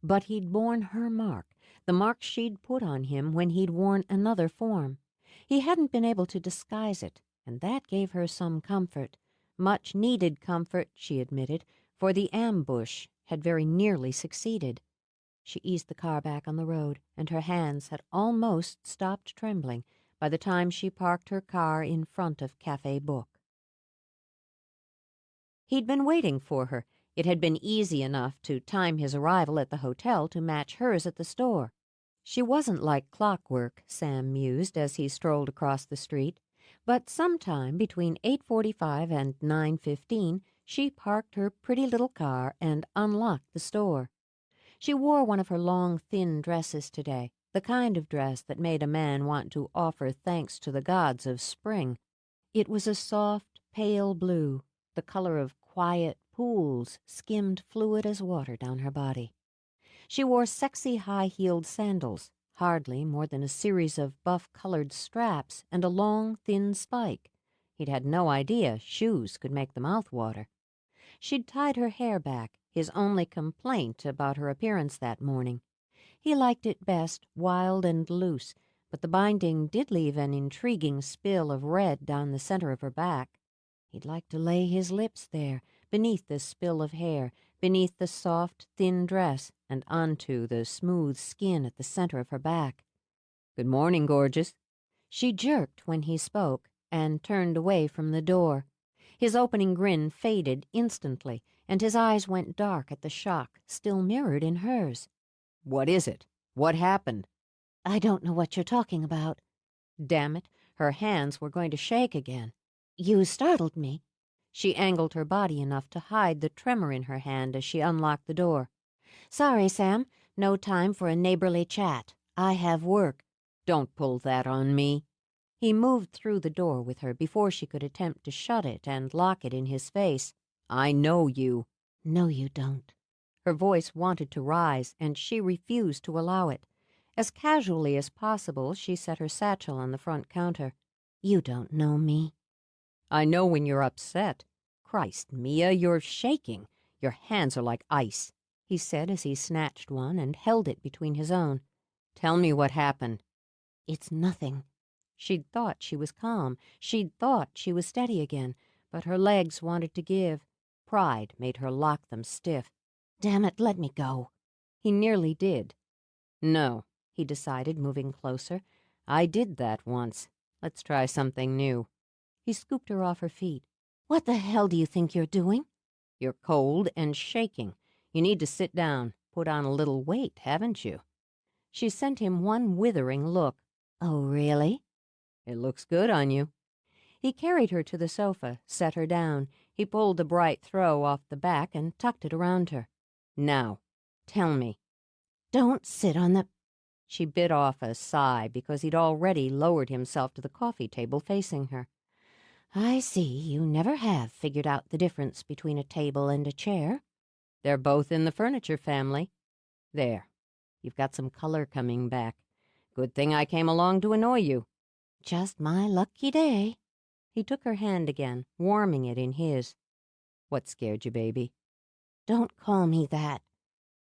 But he'd borne her mark, the mark she'd put on him when he'd worn another form. He hadn't been able to disguise it, and that gave her some comfort. Much needed comfort, she admitted, for the ambush had very nearly succeeded. She eased the car back on the road, and her hands had almost stopped trembling by the time she parked her car in front of Cafe Book. He'd been waiting for her. It had been easy enough to time his arrival at the hotel to match hers at the store. She wasn't like clockwork, Sam mused as he strolled across the street, but sometime between 8:45 and 9:15 she parked her pretty little car and unlocked the store. She wore one of her long, thin dresses today, the kind of dress that made a man want to offer thanks to the gods of spring. It was a soft, pale blue, the color of quiet pools skimmed fluid as water down her body. She wore sexy high-heeled sandals, hardly more than a series of buff-colored straps and a long, thin spike. He'd had no idea shoes could make the mouth water. She'd tied her hair back, his only complaint about her appearance that morning. He liked it best wild and loose, but the binding did leave an intriguing spill of red down the center of her back. He'd like to lay his lips there, beneath the spill of hair, beneath the soft, thin dress, and onto the smooth skin at the center of her back. "Good morning, gorgeous." She jerked when he spoke and turned away from the door. His opening grin faded instantly, and his eyes went dark at the shock still mirrored in hers. "What is it? What happened?" "I don't know what you're talking about." Damn it, her hands were going to shake again. "You startled me." She angled her body enough to hide the tremor in her hand as she unlocked the door. "Sorry, Sam. No time for a neighborly chat. I have work." "Don't pull that on me." He moved through the door with her before she could attempt to shut it and lock it in his face. "I know you." "No, you don't." Her voice wanted to rise, and she refused to allow it. As casually as possible, she set her satchel on the front counter. "You don't know me." "I know when you're upset. Christ, Mia, you're shaking. Your hands are like ice," he said as he snatched one and held it between his own. "Tell me what happened." "It's nothing." She'd thought she was calm. She'd thought she was steady again, but her legs wanted to give. Pride made her lock them stiff. "Damn it, let me go." He nearly did. "No," he decided, moving closer. "I did that once. Let's try something new." He scooped her off her feet. "What the hell do you think you're doing?" "You're cold and shaking. You need to sit down. Put on a little weight, haven't you?" She sent him one withering look. "Oh, really?" "It looks good on you." He carried her to the sofa, set her down. He pulled the bright throw off the back and tucked it around her. "Now, tell me." "Don't sit on the—" She bit off a sigh because he'd already lowered himself to the coffee table facing her. "I see you never have figured out the difference between a table and a chair." "They're both in the furniture family. There. You've got some color coming back. Good thing I came along to annoy you." "Just my lucky day." He took her hand again, warming it in his. "What scared you, baby?" "Don't call me that."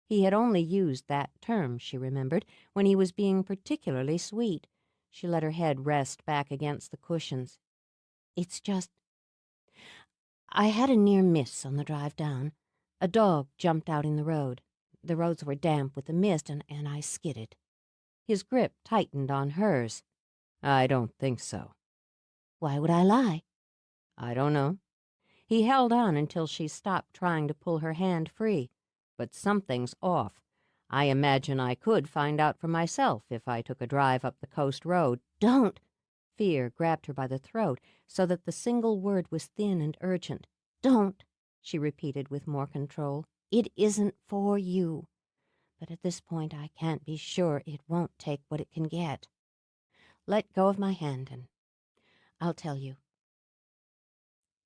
He had only used that term, she remembered, when he was being particularly sweet. She let her head rest back against the cushions. "It's just, I had a near miss on the drive down. A dog jumped out in the road. The roads were damp with the mist, and I skidded." His grip tightened on hers. "I don't think so." "Why would I lie?" "I don't know." He held on until she stopped trying to pull her hand free. "But something's off. I imagine I could find out for myself if I took a drive up the coast road." "Don't." Fear grabbed her by the throat so that the single word was thin and urgent. "Don't," she repeated with more control. "It isn't for you. But at this point I can't be sure it won't take what it can get. Let go of my hand and I'll tell you."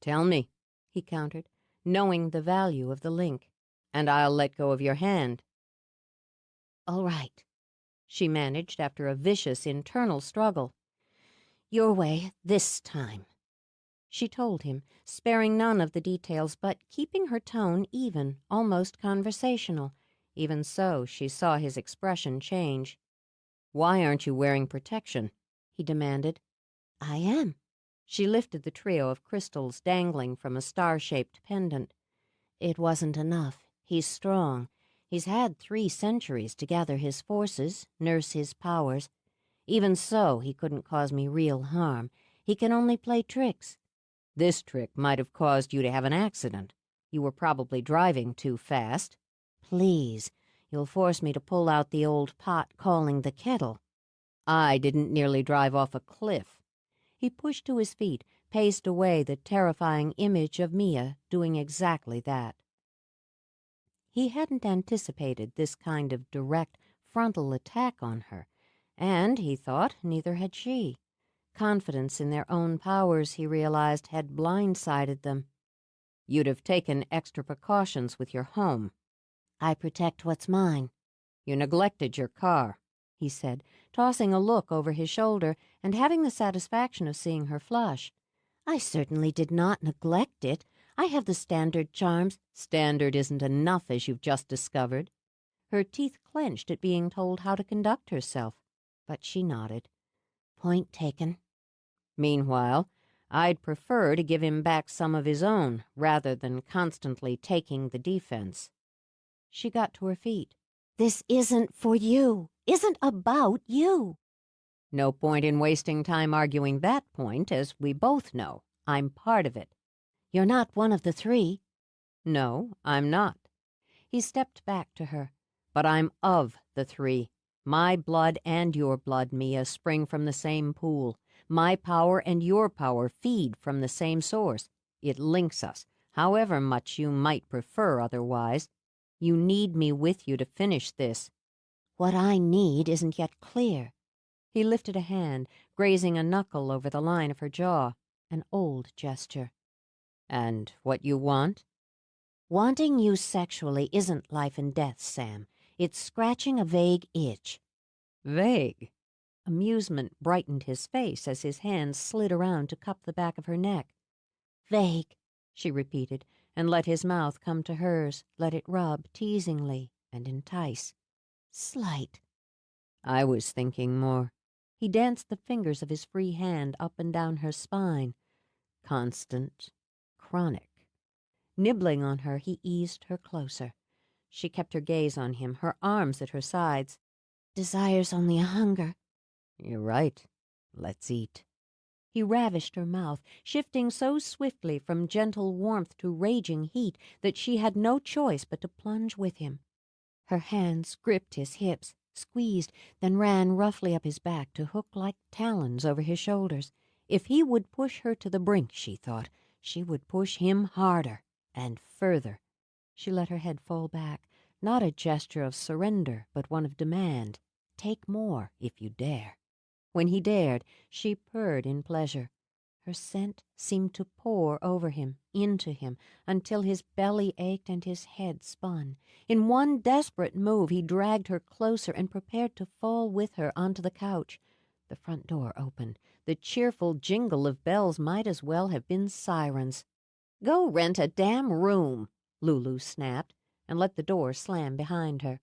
"Tell me," he countered, knowing the value of the link. "And I'll let go of your hand." "All right," she managed after a vicious internal struggle. "Your way this time." She told him, sparing none of the details, but keeping her tone even, almost conversational. Even so, she saw his expression change. "Why aren't you wearing protection?" he demanded. "I am." She lifted the trio of crystals dangling from a star-shaped pendant. "It wasn't enough. He's strong. He's had 3 centuries to gather his forces, nurse his powers. Even so, he couldn't cause me real harm. He can only play tricks." "This trick might have caused you to have an accident. You were probably driving too fast." "Please, you'll force me to pull out the old pot calling the kettle." "I didn't nearly drive off a cliff." He pushed to his feet, paced away the terrifying image of Mia doing exactly that. He hadn't anticipated this kind of direct, frontal attack on her, and, he thought, neither had she. Confidence in their own powers, he realized, had blindsided them. "You'd have taken extra precautions with your home." "I protect what's mine." "You neglected your car," he said, tossing a look over his shoulder and having the satisfaction of seeing her flush. "I certainly did not neglect it. I have the standard charms." "Standard isn't enough, as you've just discovered." Her teeth clenched at being told how to conduct herself, but she nodded. "Point taken." "Meanwhile, I'd prefer to give him back some of his own rather than constantly taking the defense." She got to her feet. "This isn't for you. Isn't about you." "No point in wasting time arguing that point, as we both know. I'm part of it." "You're not one of the 3. No, I'm not. He stepped back to her. But I'm of the three. My blood and your blood, Mia, spring from the same pool. My power and your power feed from the same source. It links us, however much you might prefer otherwise. You need me with you to finish this. What I need isn't yet clear. He lifted a hand, grazing a knuckle over the line of her jaw. An old gesture. And what you want? Wanting you sexually isn't life and death, Sam. It's scratching a vague itch. Vague. Amusement brightened his face as his hands slid around to cup the back of her neck. Vague, she repeated, and let his mouth come to hers, let it rub teasingly and entice. Slight. I was thinking more. He danced the fingers of his free hand up and down her spine. Constant. Chronic. Nibbling on her, he eased her closer. She kept her gaze on him, her arms at her sides. Desire's only a hunger. You're right. Let's eat. He ravished her mouth, shifting so swiftly from gentle warmth to raging heat that she had no choice but to plunge with him. Her hands gripped his hips, squeezed, then ran roughly up his back to hook like talons over his shoulders. If he would push her to the brink, she thought, she would push him harder and further. She let her head fall back, not a gesture of surrender, but one of demand. Take more, if you dare. When he dared, she purred in pleasure. Her scent seemed to pour over him, into him, until his belly ached and his head spun. In one desperate move, he dragged her closer and prepared to fall with her onto the couch. The front door opened. The cheerful jingle of bells might as well have been sirens. "Go rent a damn room," Lulu snapped, and let the door slam behind her.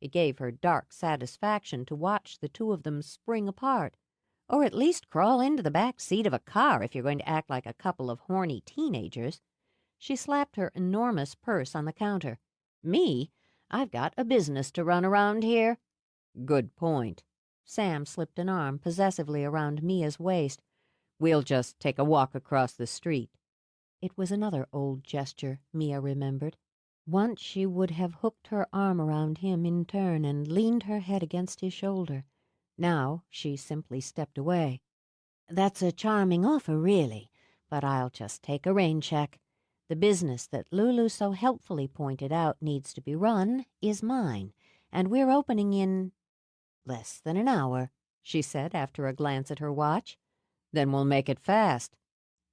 It gave her dark satisfaction to watch the two of them spring apart. Or at least crawl into the back seat of a car if you're going to act like a couple of horny teenagers. She slapped her enormous purse on the counter. "Me? I've got a business to run around here." "Good point." Sam slipped an arm possessively around Mia's waist. "We'll just take a walk across the street." It was another old gesture, Mia remembered. Once she would have hooked her arm around him in turn and leaned her head against his shoulder. Now she simply stepped away. That's a charming offer, really, but I'll just take a rain check. The business that Lulu so helpfully pointed out needs to be run is mine, and we're opening in less than an hour, she said after a glance at her watch. "Then we'll make it fast."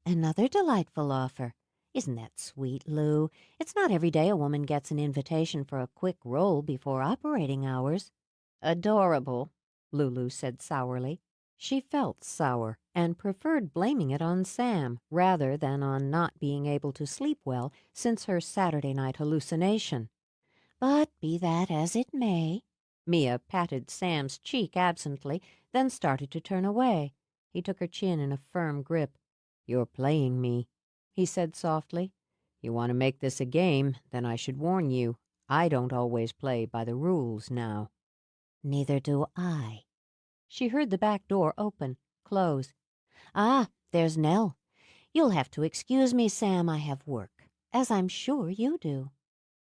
Another delightful offer. Isn't that sweet, Lou? It's not every day a woman gets an invitation for a quick roll before operating hours. "Adorable," Lulu said sourly. She felt sour and preferred blaming it on Sam rather than on not being able to sleep well since her Saturday night hallucination. But be that as it may. Mia patted Sam's cheek absently, then started to turn away. He took her chin in a firm grip. "You're playing me," he said softly. "You want to make this a game, then I should warn you. I don't always play by the rules now." Neither do I. She heard the back door open, close. Ah, there's Nell. You'll have to excuse me, Sam. I have work, as I'm sure you do.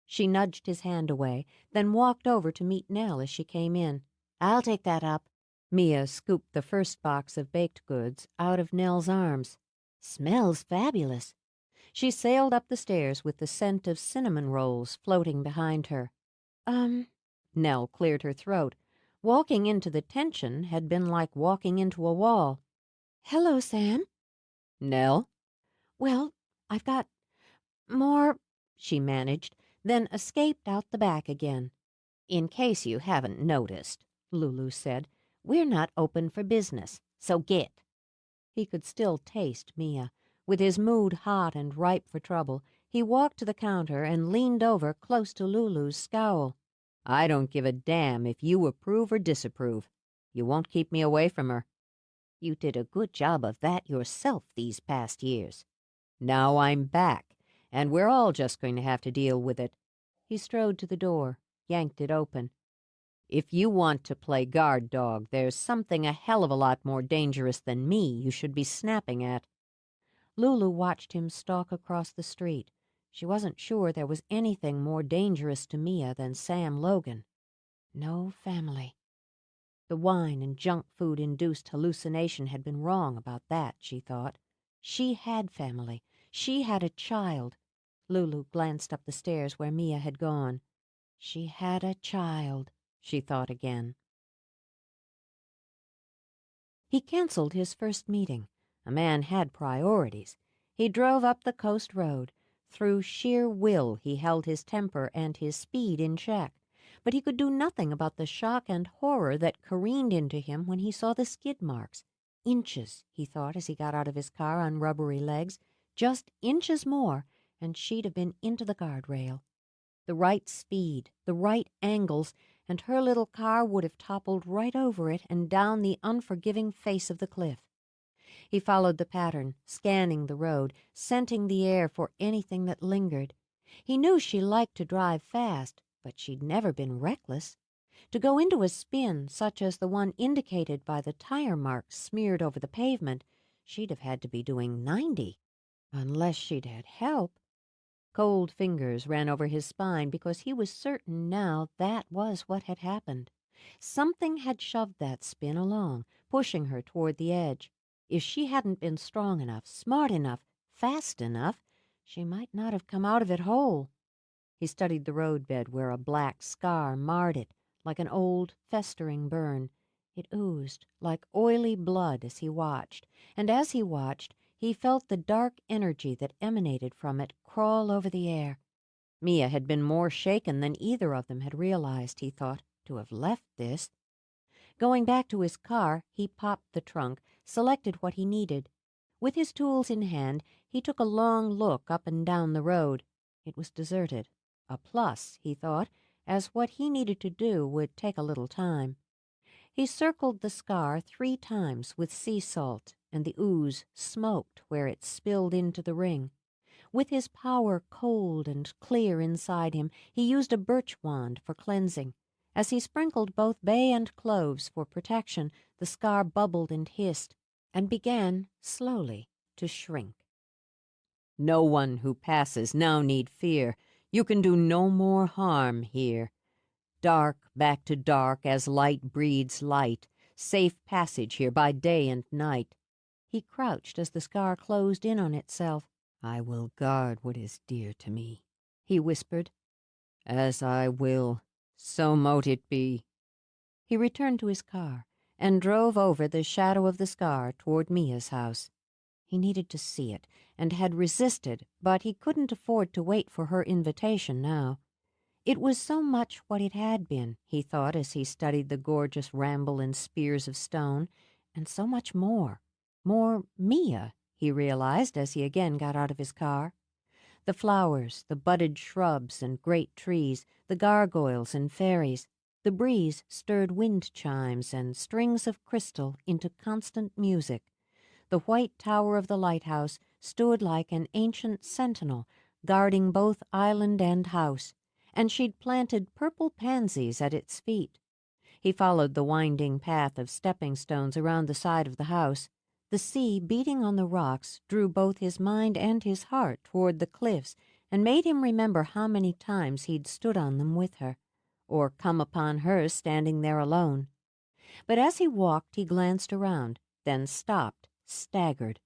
She nudged his hand away, then walked over to meet Nell as she came in. I'll take that up. Mia scooped the first box of baked goods out of Nell's arms. Smells fabulous. She sailed up the stairs with the scent of cinnamon rolls floating behind her. Nell cleared her throat. Walking into the tension had been like walking into a wall. Hello, Sam. "Nell?" Well, I've got more, she managed, then escaped out the back again. "In case you haven't noticed," Lulu said, "we're not open for business, so get." He could still taste Mia. With his mood hot and ripe for trouble, he walked to the counter and leaned over close to Lulu's scowl. "I don't give a damn if you approve or disapprove. You won't keep me away from her." "You did a good job of that yourself these past years." "Now I'm back, and we're all just going to have to deal with it." He strode to the door, yanked it open. "If you want to play guard dog, there's something a hell of a lot more dangerous than me you should be snapping at." Lulu watched him stalk across the street. She wasn't sure there was anything more dangerous to Mia than Sam Logan. No family. The wine and junk food-induced hallucination had been wrong about that, she thought. She had family. She had a child. Lulu glanced up the stairs where Mia had gone. She had a child, she thought again. He canceled his first meeting. A man had priorities. He drove up the coast road. Through sheer will he held his temper and his speed in check. But he could do nothing about the shock and horror that careened into him when he saw the skid marks. Inches, he thought as he got out of his car on rubbery legs. Just inches more, and she'd have been into the guardrail. The right speed, the right angles, and her little car would have toppled right over it and down the unforgiving face of the cliff. He followed the pattern, scanning the road, scenting the air for anything that lingered. He knew she liked to drive fast, but she'd never been reckless. To go into a spin, such as the one indicated by the tire marks smeared over the pavement, she'd have had to be doing 90, unless she'd had help. Cold fingers ran over his spine because he was certain now that was what had happened. Something had shoved that spin along, pushing her toward the edge. If she hadn't been strong enough, smart enough, fast enough, she might not have come out of it whole. He studied the roadbed where a black scar marred it, like an old, festering burn. It oozed like oily blood as he watched, and as he watched, he felt the dark energy that emanated from it crawl over the air. Mia had been more shaken than either of them had realized, he thought, to have left this. Going back to his car, he popped the trunk, selected what he needed. With his tools in hand, he took a long look up and down the road. It was deserted. A plus, he thought, as what he needed to do would take a little time. He circled the scar 3 times with sea salt, and the ooze smoked where it spilled into the ring. With his power cold and clear inside him, he used a birch wand for cleansing. As he sprinkled both bay and cloves for protection, the scar bubbled and hissed, and began, slowly, to shrink. No one who passes now need fear. You can do no more harm here. Dark back to dark as light breeds light. Safe passage here by day and night. He crouched as the scar closed in on itself. I will guard what is dear to me, he whispered. As I will, so mote it be. He returned to his car and drove over the shadow of the scar toward Mia's house. He needed to see it, and had resisted, but he couldn't afford to wait for her invitation now. It was so much what it had been, he thought as he studied the gorgeous ramble and spears of stone, and so much more. More Mia, he realized as he again got out of his car. The flowers, the budded shrubs and great trees, the gargoyles and fairies. The breeze stirred wind chimes and strings of crystal into constant music. The white tower of the lighthouse stood like an ancient sentinel, guarding both island and house, and she'd planted purple pansies at its feet. He followed the winding path of stepping stones around the side of the house. The sea beating on the rocks drew both his mind and his heart toward the cliffs and made him remember how many times he'd stood on them with her, or come upon her standing there alone. But as he walked, he glanced around, then stopped, staggered.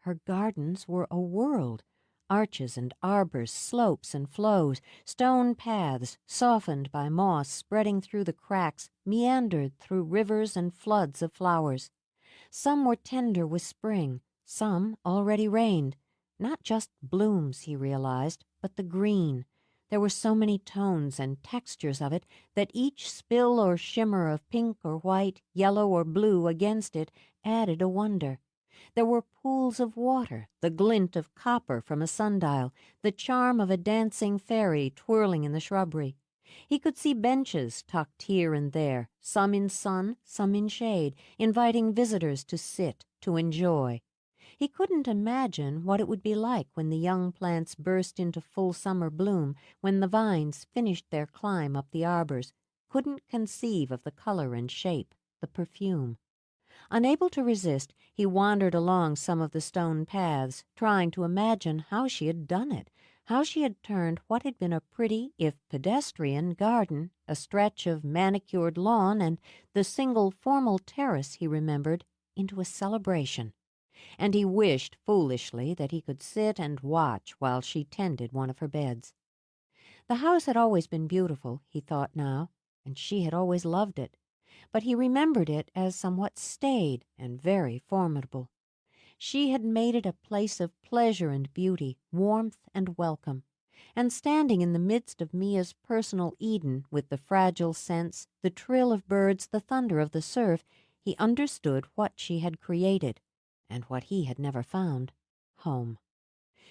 Her gardens were a world. Arches and arbors, slopes and flows, stone paths, softened by moss spreading through the cracks, meandered through rivers and floods of flowers. Some were tender with spring, some already rained. Not just blooms, he realized, but the green. There were so many tones and textures of it that each spill or shimmer of pink or white, yellow or blue against it added a wonder. There were pools of water, the glint of copper from a sundial, the charm of a dancing fairy twirling in the shrubbery. He could see benches tucked here and there, some in sun, some in shade, inviting visitors to sit, to enjoy. He couldn't imagine what it would be like when the young plants burst into full summer bloom, when the vines finished their climb up the arbors, couldn't conceive of the color and shape, the perfume. Unable to resist, he wandered along some of the stone paths, trying to imagine how she had done it, How she had turned what had been a pretty, if pedestrian, garden, a stretch of manicured lawn, and the single formal terrace he remembered, into a celebration. And he wished foolishly that he could sit and watch while she tended one of her beds. The house had always been beautiful, he thought now, and she had always loved it, but he remembered it as somewhat staid and very formidable. She had made it a place of pleasure and beauty, warmth and welcome, and standing in the midst of Mia's personal Eden with the fragile scents, the trill of birds, the thunder of the surf, he understood what she had created, and what he had never found, home.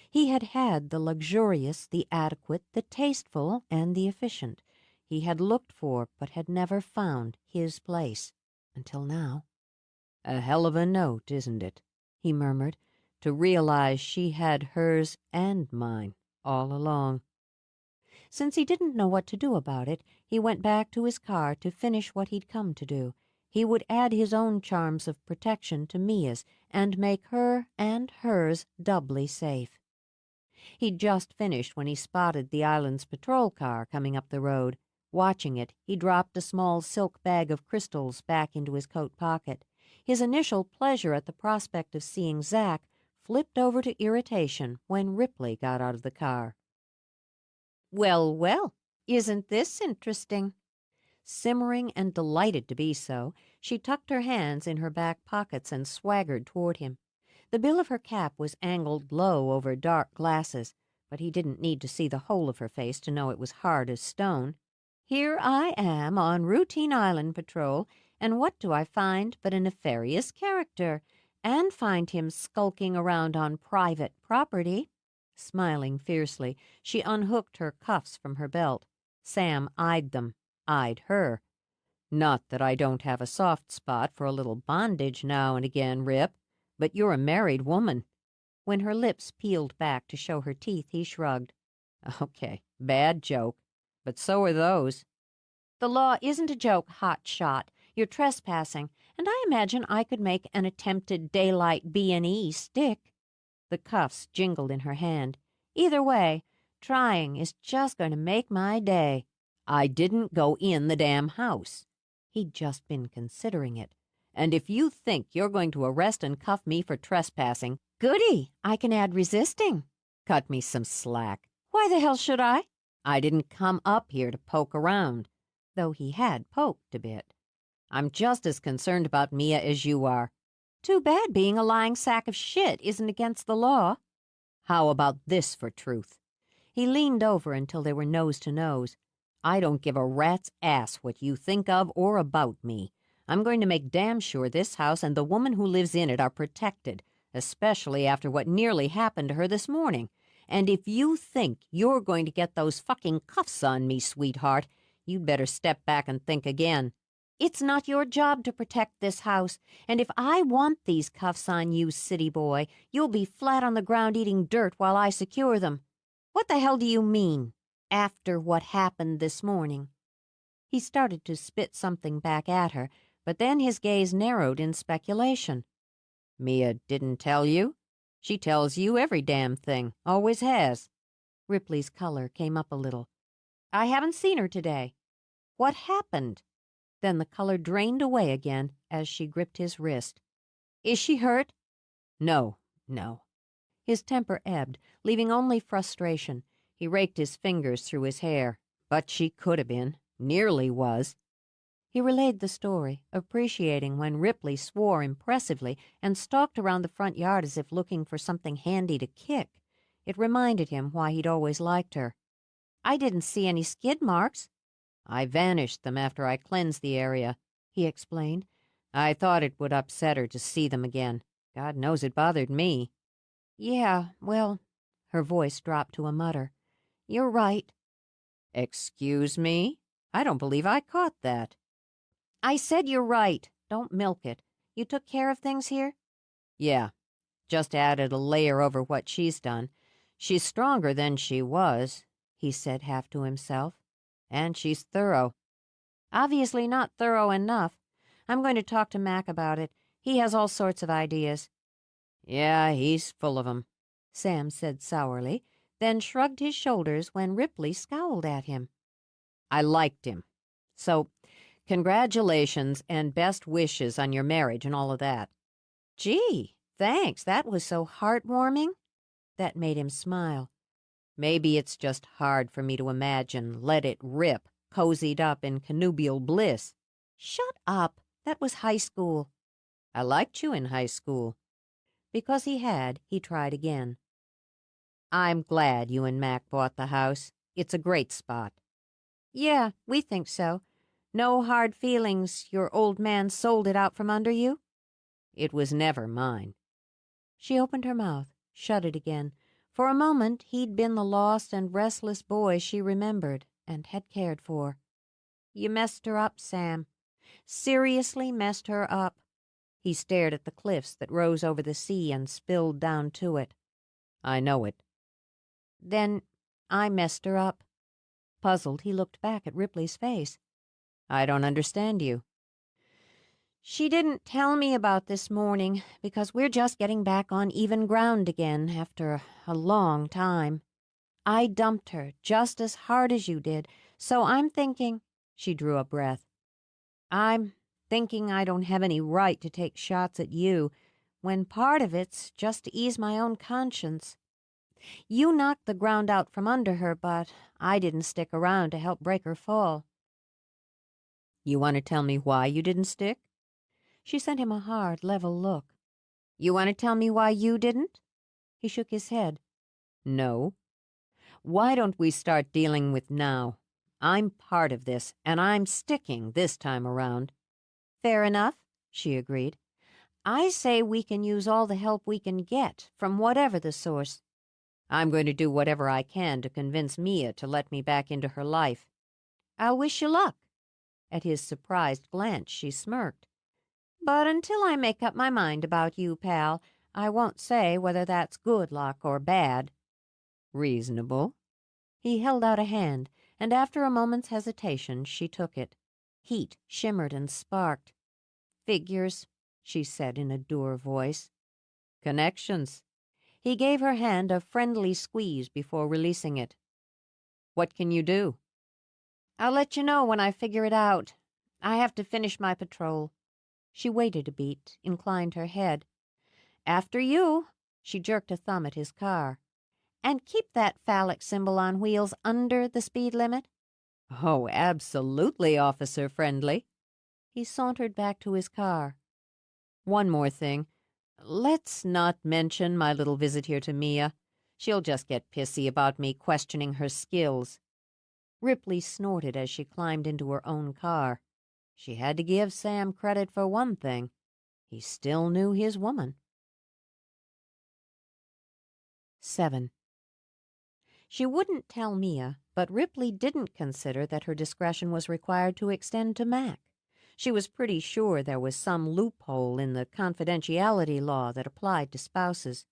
He had had the luxurious, the adequate, the tasteful, and the efficient. He had looked for, but had never found, his place, until now. "A hell of a note, isn't it?" he murmured, "to realize she had hers and mine all along." Since he didn't know what to do about it, he went back to his car to finish what he'd come to do. He would add his own charms of protection to Mia's and make her and hers doubly safe. He'd just finished when he spotted the island's patrol car coming up the road. Watching it, he dropped a small silk bag of crystals back into his coat pocket. His initial pleasure at the prospect of seeing Zack flipped over to irritation when Ripley got out of the car. "Well, well, isn't this interesting?" Simmering and delighted to be so, she tucked her hands in her back pockets and swaggered toward him. The bill of her cap was angled low over dark glasses, but he didn't need to see the whole of her face to know it was hard as stone. "Here I am on routine island patrol, and what do I find but a nefarious character, and find him skulking around on private property." Smiling fiercely, she unhooked her cuffs from her belt. Sam eyed them, eyed her. "Not that I don't have a soft spot for a little bondage now and again, Rip, but you're a married woman." When her lips peeled back to show her teeth, he shrugged. "Okay, bad joke, but so are those." "The law isn't a joke, hot shot. You're trespassing, and I imagine I could make an attempted daylight B&E stick." The cuffs jingled in her hand. "Either way, trying is just going to make my day." "I didn't go in the damn house." He'd just been considering it. "And if you think you're going to arrest and cuff me for trespassing—" "Goody! I can add resisting." "Cut me some slack. "Why the hell should I?" I didn't come up here to poke around." Though he had poked a bit. "I'm just as concerned about Mia as you are." "Too bad being a lying sack of shit isn't against the law." "How about this for truth?" He leaned over until they were nose to nose. "I don't give a rat's ass what you think of or about me. I'm going to make damn sure this house and the woman who lives in it are protected, especially after what nearly happened to her this morning. And if you think you're going to get those fucking cuffs on me, sweetheart, you'd better step back and think again." "It's not your job to protect this house, and if I want these cuffs on you, city boy, you'll be flat on the ground eating dirt while I secure them. What the hell do you mean, after what happened this morning?" He started to spit something back at her, but then his gaze narrowed in speculation. "Mia didn't tell you? She tells you every damn thing, always has." Ripley's color came up a little. "I haven't seen her today. What happened?" Then the color drained away again as she gripped his wrist. "Is she hurt?" No. His temper ebbed, leaving only frustration. He raked his fingers through his hair. But she could have been. Nearly was." He relayed the story, appreciating when Ripley swore impressively and stalked around the front yard as if looking for something handy to kick. It reminded him why he'd always liked her. "I didn't see any skid marks." "I vanished them after I cleansed the area," he explained. "I thought it would upset her to see them again. God knows it bothered me." "Yeah, well," her voice dropped to a mutter. "You're right." "Excuse me? I don't believe I caught that." "I said you're right. Don't milk it. You took care of things here?" "Yeah, just added a layer over what she's done. She's stronger than she was," he said half to himself. "And she's thorough." "Obviously not thorough enough. I'm going to talk to Mac about it. He has all sorts of ideas." "Yeah, he's full of 'em," Sam said sourly. then shrugged his shoulders when Ripley scowled at him. I liked him. So, congratulations and best wishes on your marriage and all of that. Gee, thanks. That was so heartwarming. That made him smile. Maybe it's just hard for me to imagine Let It Rip, cozied up in connubial bliss. Shut up. That was high school. I liked you in high school. Because he tried again. I'm glad you and Mac bought the house. It's a great spot. Yeah, we think so. No hard feelings your old man sold it out from under you? It was never mine. She opened her mouth, shut it again. For a moment he'd been the lost and restless boy she remembered and had cared for. You messed her up, Sam. Seriously messed her up. He stared at the cliffs that rose over the sea and spilled down to it. I know it. Then I messed her up. Puzzled, he looked back at Ripley's face. I don't understand you. She didn't tell me about this morning because we're just getting back on even ground again after a long time. I dumped her just as hard as you did, so I'm thinking, she drew a breath, I'm thinking I don't have any right to take shots at you when part of it's just to ease my own conscience. You knocked the ground out from under her, but I didn't stick around to help break her fall. You want to tell me why you didn't stick? She sent him a hard, level look. You want to tell me why you didn't? He shook his head. No. Why don't we start dealing with now? I'm part of this, and I'm sticking this time around. Fair enough, she agreed. I say we can use all the help we can get, from whatever the source. I'm going to do whatever I can to convince Mia to let me back into her life. I'll wish you luck. At his surprised glance, she smirked. But until I make up my mind about you, pal, I won't say whether that's good luck or bad. Reasonable. He held out a hand, and after a moment's hesitation, she took it. Heat shimmered and sparked. Figures, she said in a dour voice. Connections. He gave her hand a friendly squeeze before releasing it. What can you do? I'll let you know when I figure it out. I have to finish my patrol. She waited a beat, inclined her head. After you, she jerked a thumb at his car. And keep that phallic symbol on wheels under the speed limit. Oh, absolutely, officer friendly. He sauntered back to his car. One more thing. Let's not mention my little visit here to Mia. She'll just get pissy about me questioning her skills. Ripley snorted as she climbed into her own car. She had to give Sam credit for one thing. He still knew his woman. 7. She wouldn't tell Mia, but Ripley didn't consider that her discretion was required to extend to Mac. She was pretty sure there was some loophole in the confidentiality law that applied to spouses.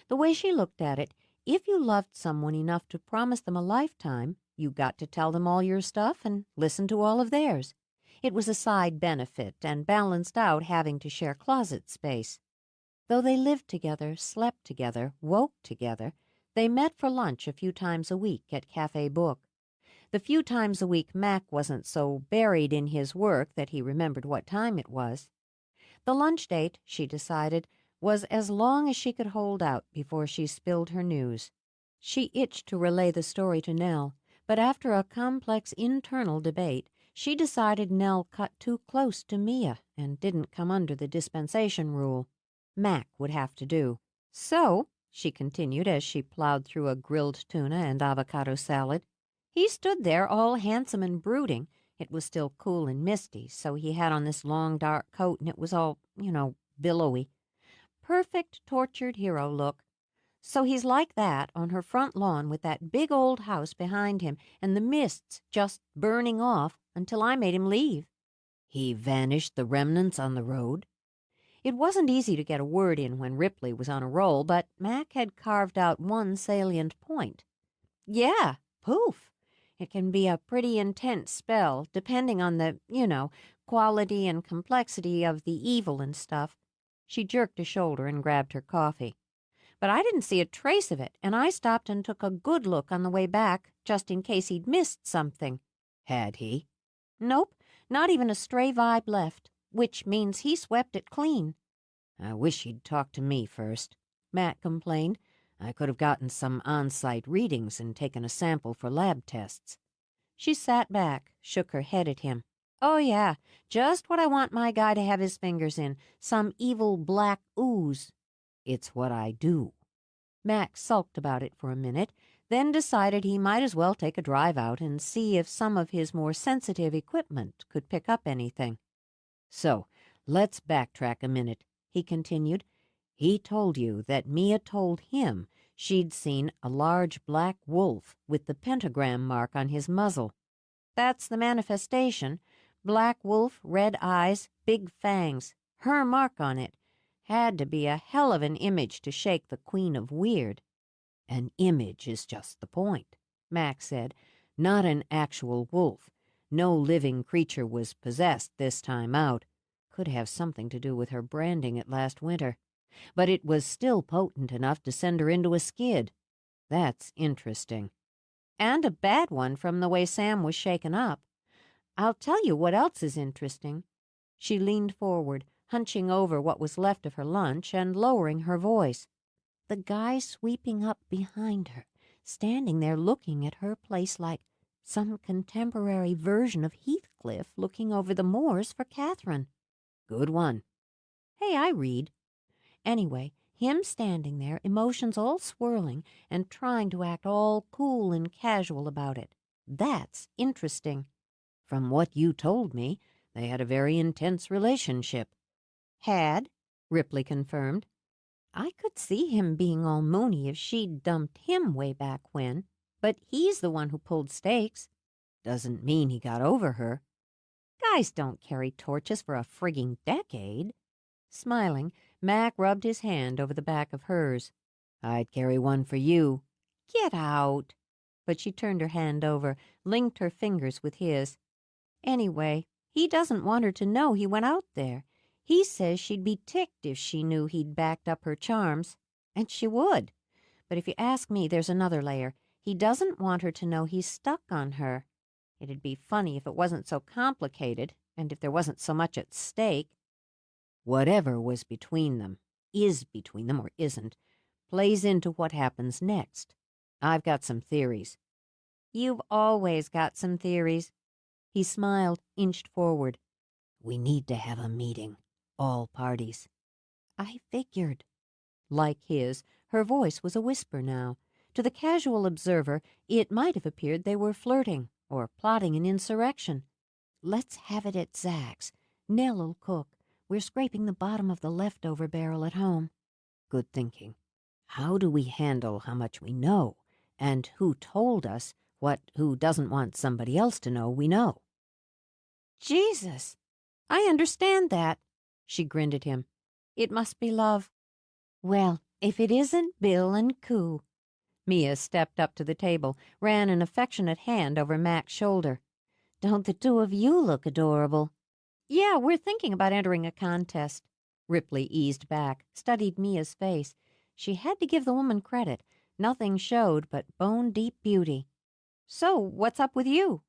The way she looked at it, if you loved someone enough to promise them a lifetime, you got to tell them all your stuff and listen to all of theirs. It was a side benefit and balanced out having to share closet space. Though they lived together, slept together, woke together, they met for lunch a few times a week at Café Book. The few times a week Mac wasn't so buried in his work that he remembered what time it was. The lunch date, she decided, was as long as she could hold out before she spilled her news. She itched to relay the story to Nell, but after a complex internal debate, she decided Nell cut too close to Mia and didn't come under the dispensation rule. Mac would have to do. So, she continued as she plowed through a grilled tuna and avocado salad, he stood there all handsome and brooding. It was still cool and misty, so he had on this long dark coat and it was all, billowy. Perfect tortured hero look. So he's like that on her front lawn with that big old house behind him and the mists just burning off until I made him leave. He vanished the remnants on the road. It wasn't easy to get a word in when Ripley was on a roll, but Mac had carved out one salient point. Yeah, poof. It can be a pretty intense spell, depending on the, quality and complexity of the evil and stuff. She jerked a shoulder and grabbed her coffee. but I didn't see a trace of it, and I stopped and took a good look on the way back, just in case he'd missed something." Had he? "Nope, not even a stray vibe left, which means he swept it clean." I wish he'd talked to me first, Matt complained. I could have gotten some on-site readings and taken a sample for lab tests. She sat back, shook her head at him. "Oh, yeah, just what I want my guy to have his fingers in, some evil black ooze." It's what I do. Mac sulked about it for a minute, then decided he might as well take a drive out and see if some of his more sensitive equipment could pick up anything. So, let's backtrack a minute, he continued. He told you that Mia told him she'd seen a large black wolf with the pentagram mark on his muzzle. "That's the manifestation. Black wolf, red eyes, big fangs. Her mark on it. Had to be a hell of an image to shake the Queen of Weird." An image is just the point, Mac said. Not an actual wolf. No living creature was possessed this time out. Could have something to do with her branding it last winter. But it was still potent enough to send her into a skid. That's interesting. And a bad one from the way Sam was shaken up. I'll tell you what else is interesting. She leaned forward, hunching over what was left of her lunch and lowering her voice. The guy sweeping up behind her, standing there looking at her place like some contemporary version of Heathcliff looking over the moors for Catherine. Good one. Hey, I read. Anyway, him standing there, emotions all swirling, and trying to act all cool and casual about it. That's interesting. From what you told me, they had a very intense relationship. Had, Ripley confirmed. I could see him being all moony if she'd dumped him way back when, but he's the one who pulled stakes. Doesn't mean he got over her. Guys don't carry torches for a frigging decade. Smiling, Mac rubbed his hand over the back of hers. I'd carry one for you. Get out. But she turned her hand over, linked her fingers with his. Anyway, he doesn't want her to know he went out there. He says she'd be ticked if she knew he'd backed up her charms. And she would. But if you ask me, there's another layer. He doesn't want her to know he's stuck on her. It'd be funny if it wasn't so complicated, and if there wasn't so much at stake. Whatever was between them, is between them or isn't, plays into what happens next. I've got some theories. You've always got some theories. He smiled, inched forward. We need to have a meeting. All parties. I figured. Like his, her voice was a whisper now. To the casual observer, it might have appeared they were flirting or plotting an insurrection. Let's have it at Zach's. Nell'll cook. We're scraping the bottom of the leftover barrel at home. Good thinking. How do we handle how much we know, and who told us what who doesn't want somebody else to know we know? Jesus! I understand that. She grinned at him. It must be love. Well, if it isn't Bill and Coo. Mia stepped up to the table, ran an affectionate hand over Mac's shoulder. Don't the two of you look adorable? Yeah, we're thinking about entering a contest. Ripley eased back, studied Mia's face. She had to give the woman credit. Nothing showed but bone-deep beauty. So, what's up with you?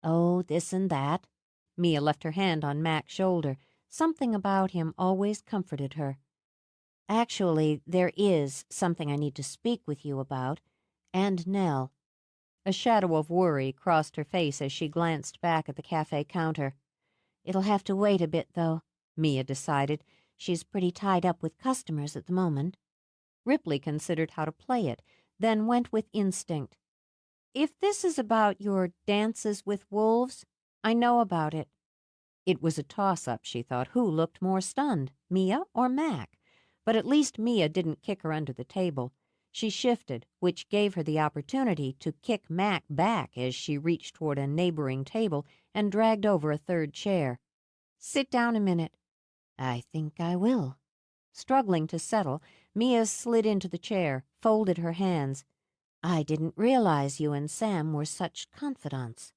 Oh, this and that. Mia left her hand on Mac's shoulder. Something about him always comforted her. Actually, there is something I need to speak with you about. And Nell. A shadow of worry crossed her face as she glanced back at the cafe counter. It'll have to wait a bit, though, Mia decided. She's pretty tied up with customers at the moment. Ripley considered how to play it, then went with instinct. If this is about your dances with wolves, I know about it. It was a toss-up, she thought. Who looked more stunned, Mia or Mac? But at least Mia didn't kick her under the table. She shifted, which gave her the opportunity to kick Mac back as she reached toward a neighboring table and dragged over a third chair. Sit down a minute. I think I will. Struggling to settle, Mia slid into the chair, folded her hands. I didn't realize you and Sam were such confidants.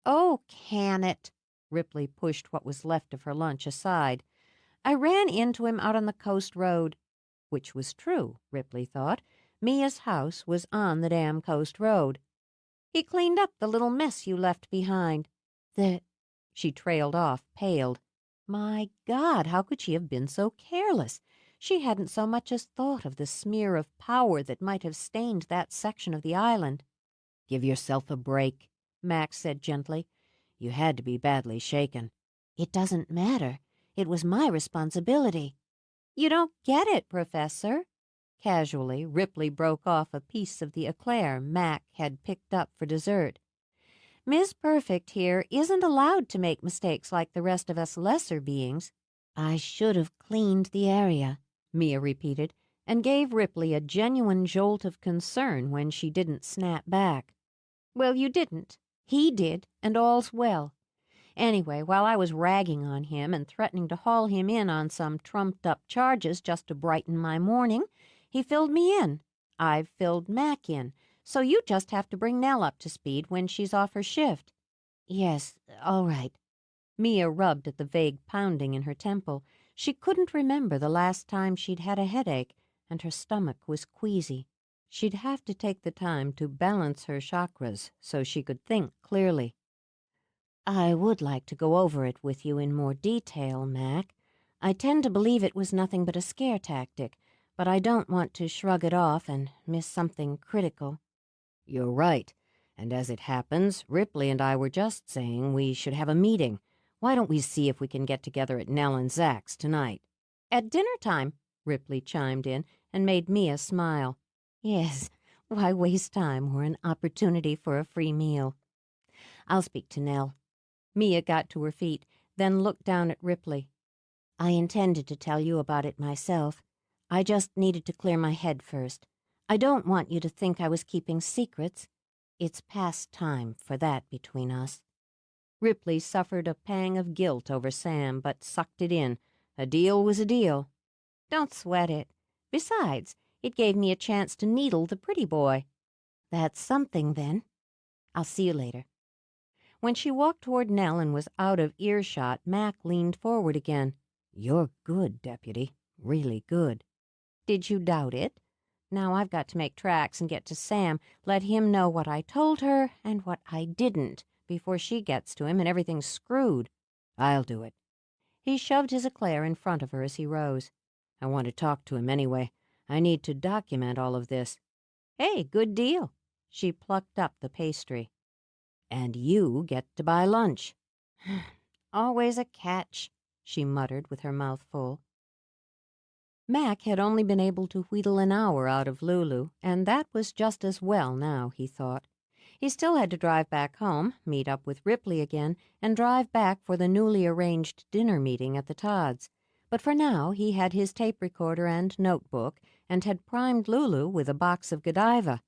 Oh, can it? Ripley pushed what was left of her lunch aside. I ran into him out on the coast road. which was true, Ripley thought. Mia's house was on the Dam Coast Road. "He cleaned up the little mess you left behind." The She trailed off, paled. My God, how could she have been so careless? She hadn't so much as thought of the smear of power that might have stained that section of the island. "Give yourself a break," Max said gently. "You had to be badly shaken." "It doesn't matter. It was my responsibility." "You don't get it, Professor." Casually, Ripley broke off a piece of the eclair Mac had picked up for dessert. "Miss Perfect here isn't allowed to make mistakes like the rest of us lesser beings." "I should have cleaned the area," Mia repeated, and gave Ripley a genuine jolt of concern when she didn't snap back. "Well, you didn't. He did, and all's well. Anyway, while I was ragging on him and threatening to haul him in on some trumped-up charges just to brighten my morning, he filled me in. I've filled Mac in, so you just have to bring Nell up to speed when she's off her shift." "Yes, all right." Mia rubbed at the vague pounding in her temple. She couldn't remember the last time she'd had a headache, and her stomach was queasy. She'd have to take the time to balance her chakras so she could think clearly. "I would like to go over it with you in more detail, Mac. I tend to believe it was nothing but a scare tactic, but I don't want to shrug it off and miss something critical." "You're right. And as it happens, Ripley and I were just saying we should have a meeting. Why don't we see if we can get together at Nell and Zach's tonight?" "At dinner time," Ripley chimed in and made Mia smile. "Yes, why waste time or an opportunity for a free meal? I'll speak to Nell." Mia got to her feet, then looked down at Ripley. "I intended to tell you about it myself. I just needed to clear my head first. I don't want you to think I was keeping secrets. It's past time for that between us." Ripley suffered a pang of guilt over Sam, but sucked it in. A deal was a deal. "Don't sweat it. Besides, it gave me a chance to needle the pretty boy." "That's something, then. I'll see you later." When she walked toward Nell and was out of earshot, Mac leaned forward again. "You're good, Deputy. Really good." "Did you doubt it? Now I've got to make tracks and get to Sam, let him know what I told her and what I didn't before she gets to him and everything's screwed." "I'll do it." He shoved his eclair in front of her as he rose. "I want to talk to him anyway. I need to document all of this." "Hey, good deal." She plucked up the pastry. "And you get to buy lunch." "Always a catch," she muttered with her mouth full. Mac had only been able to wheedle an hour out of Lulu, and that was just as well now, he thought. He still had to drive back home, meet up with Ripley again, and drive back for the newly arranged dinner meeting at the Todds. But for now he had his tape recorder and notebook, and had primed Lulu with a box of Godiva.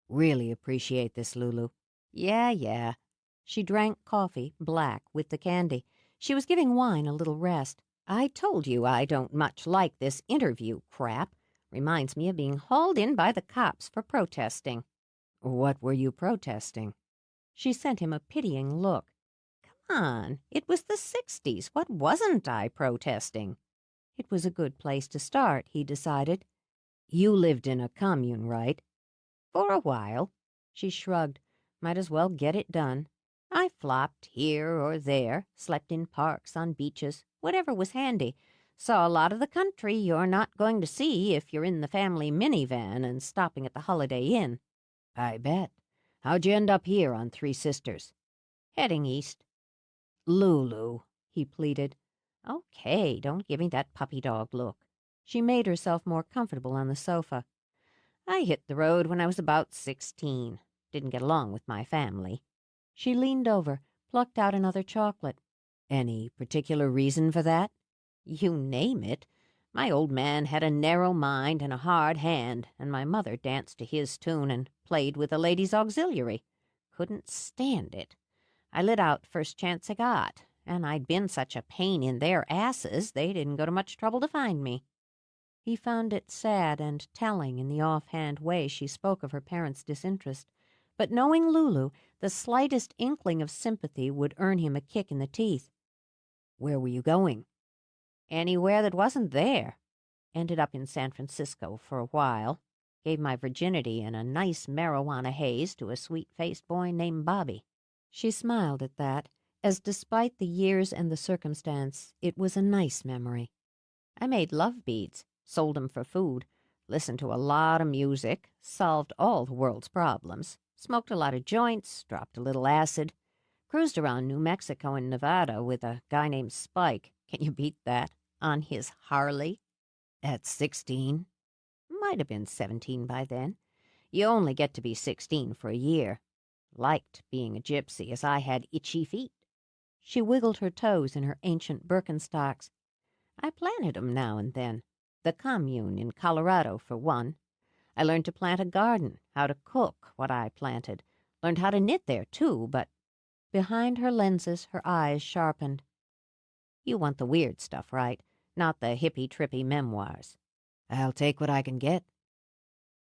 "Really appreciate this, Lulu." Yeah. She drank coffee, black, with the candy. She was giving wine a little rest. "I told you I don't much like this interview crap. Reminds me of being hauled in by the cops for protesting." "What were you protesting?" She sent him a pitying look. "Come on, it was the 60s. What wasn't I protesting?" It was a good place to start, he decided. "You lived in a commune, right?" "For a while." She shrugged. "Might as well get it done. I flopped here or there, slept in parks, on beaches, whatever was handy. Saw a lot of the country you're not going to see if you're in the family minivan and stopping at the Holiday Inn." "I bet. How'd you end up here on Three Sisters?" "Heading east." "Lulu," he pleaded. "Okay, don't give me that puppy dog look." She made herself more comfortable on the sofa. "I hit the road when I was about 16. Didn't get along with my family." She leaned over, plucked out another chocolate. "Any particular reason for that?" "You name it. My old man had a narrow mind and a hard hand, and my mother danced to his tune and played with the ladies' auxiliary. Couldn't stand it. I lit out first chance I got, and I'd been such a pain in their asses they didn't go to much trouble to find me." He found it sad and telling in the offhand way she spoke of her parents' disinterest. But knowing Lulu, the slightest inkling of sympathy would earn him a kick in the teeth. "Where were you going?" "Anywhere that wasn't there." Ended up in San Francisco for a while. Gave my virginity in a nice marijuana haze to a sweet-faced boy named Bobby." She smiled at that, as despite the years and the circumstance, it was a nice memory. "I made love beads, sold 'em for food, listened to a lot of music, solved all the world's problems, smoked a lot of joints, dropped a little acid, cruised around New Mexico and Nevada with a guy named Spike. Can you beat that? On his Harley. At 16. Might have been 17 by then. You only get to be 16 for a year. Liked being a gypsy, as I had itchy feet." She wiggled her toes in her ancient Birkenstocks. "I planted 'em now and then. The commune in Colorado, for one. I learned to plant a garden, how to cook what I planted. Learned how to knit there, too, but—" Behind her lenses, her eyes sharpened. "You want the weird stuff, right? Not the hippy-trippy memoirs." "I'll take what I can get."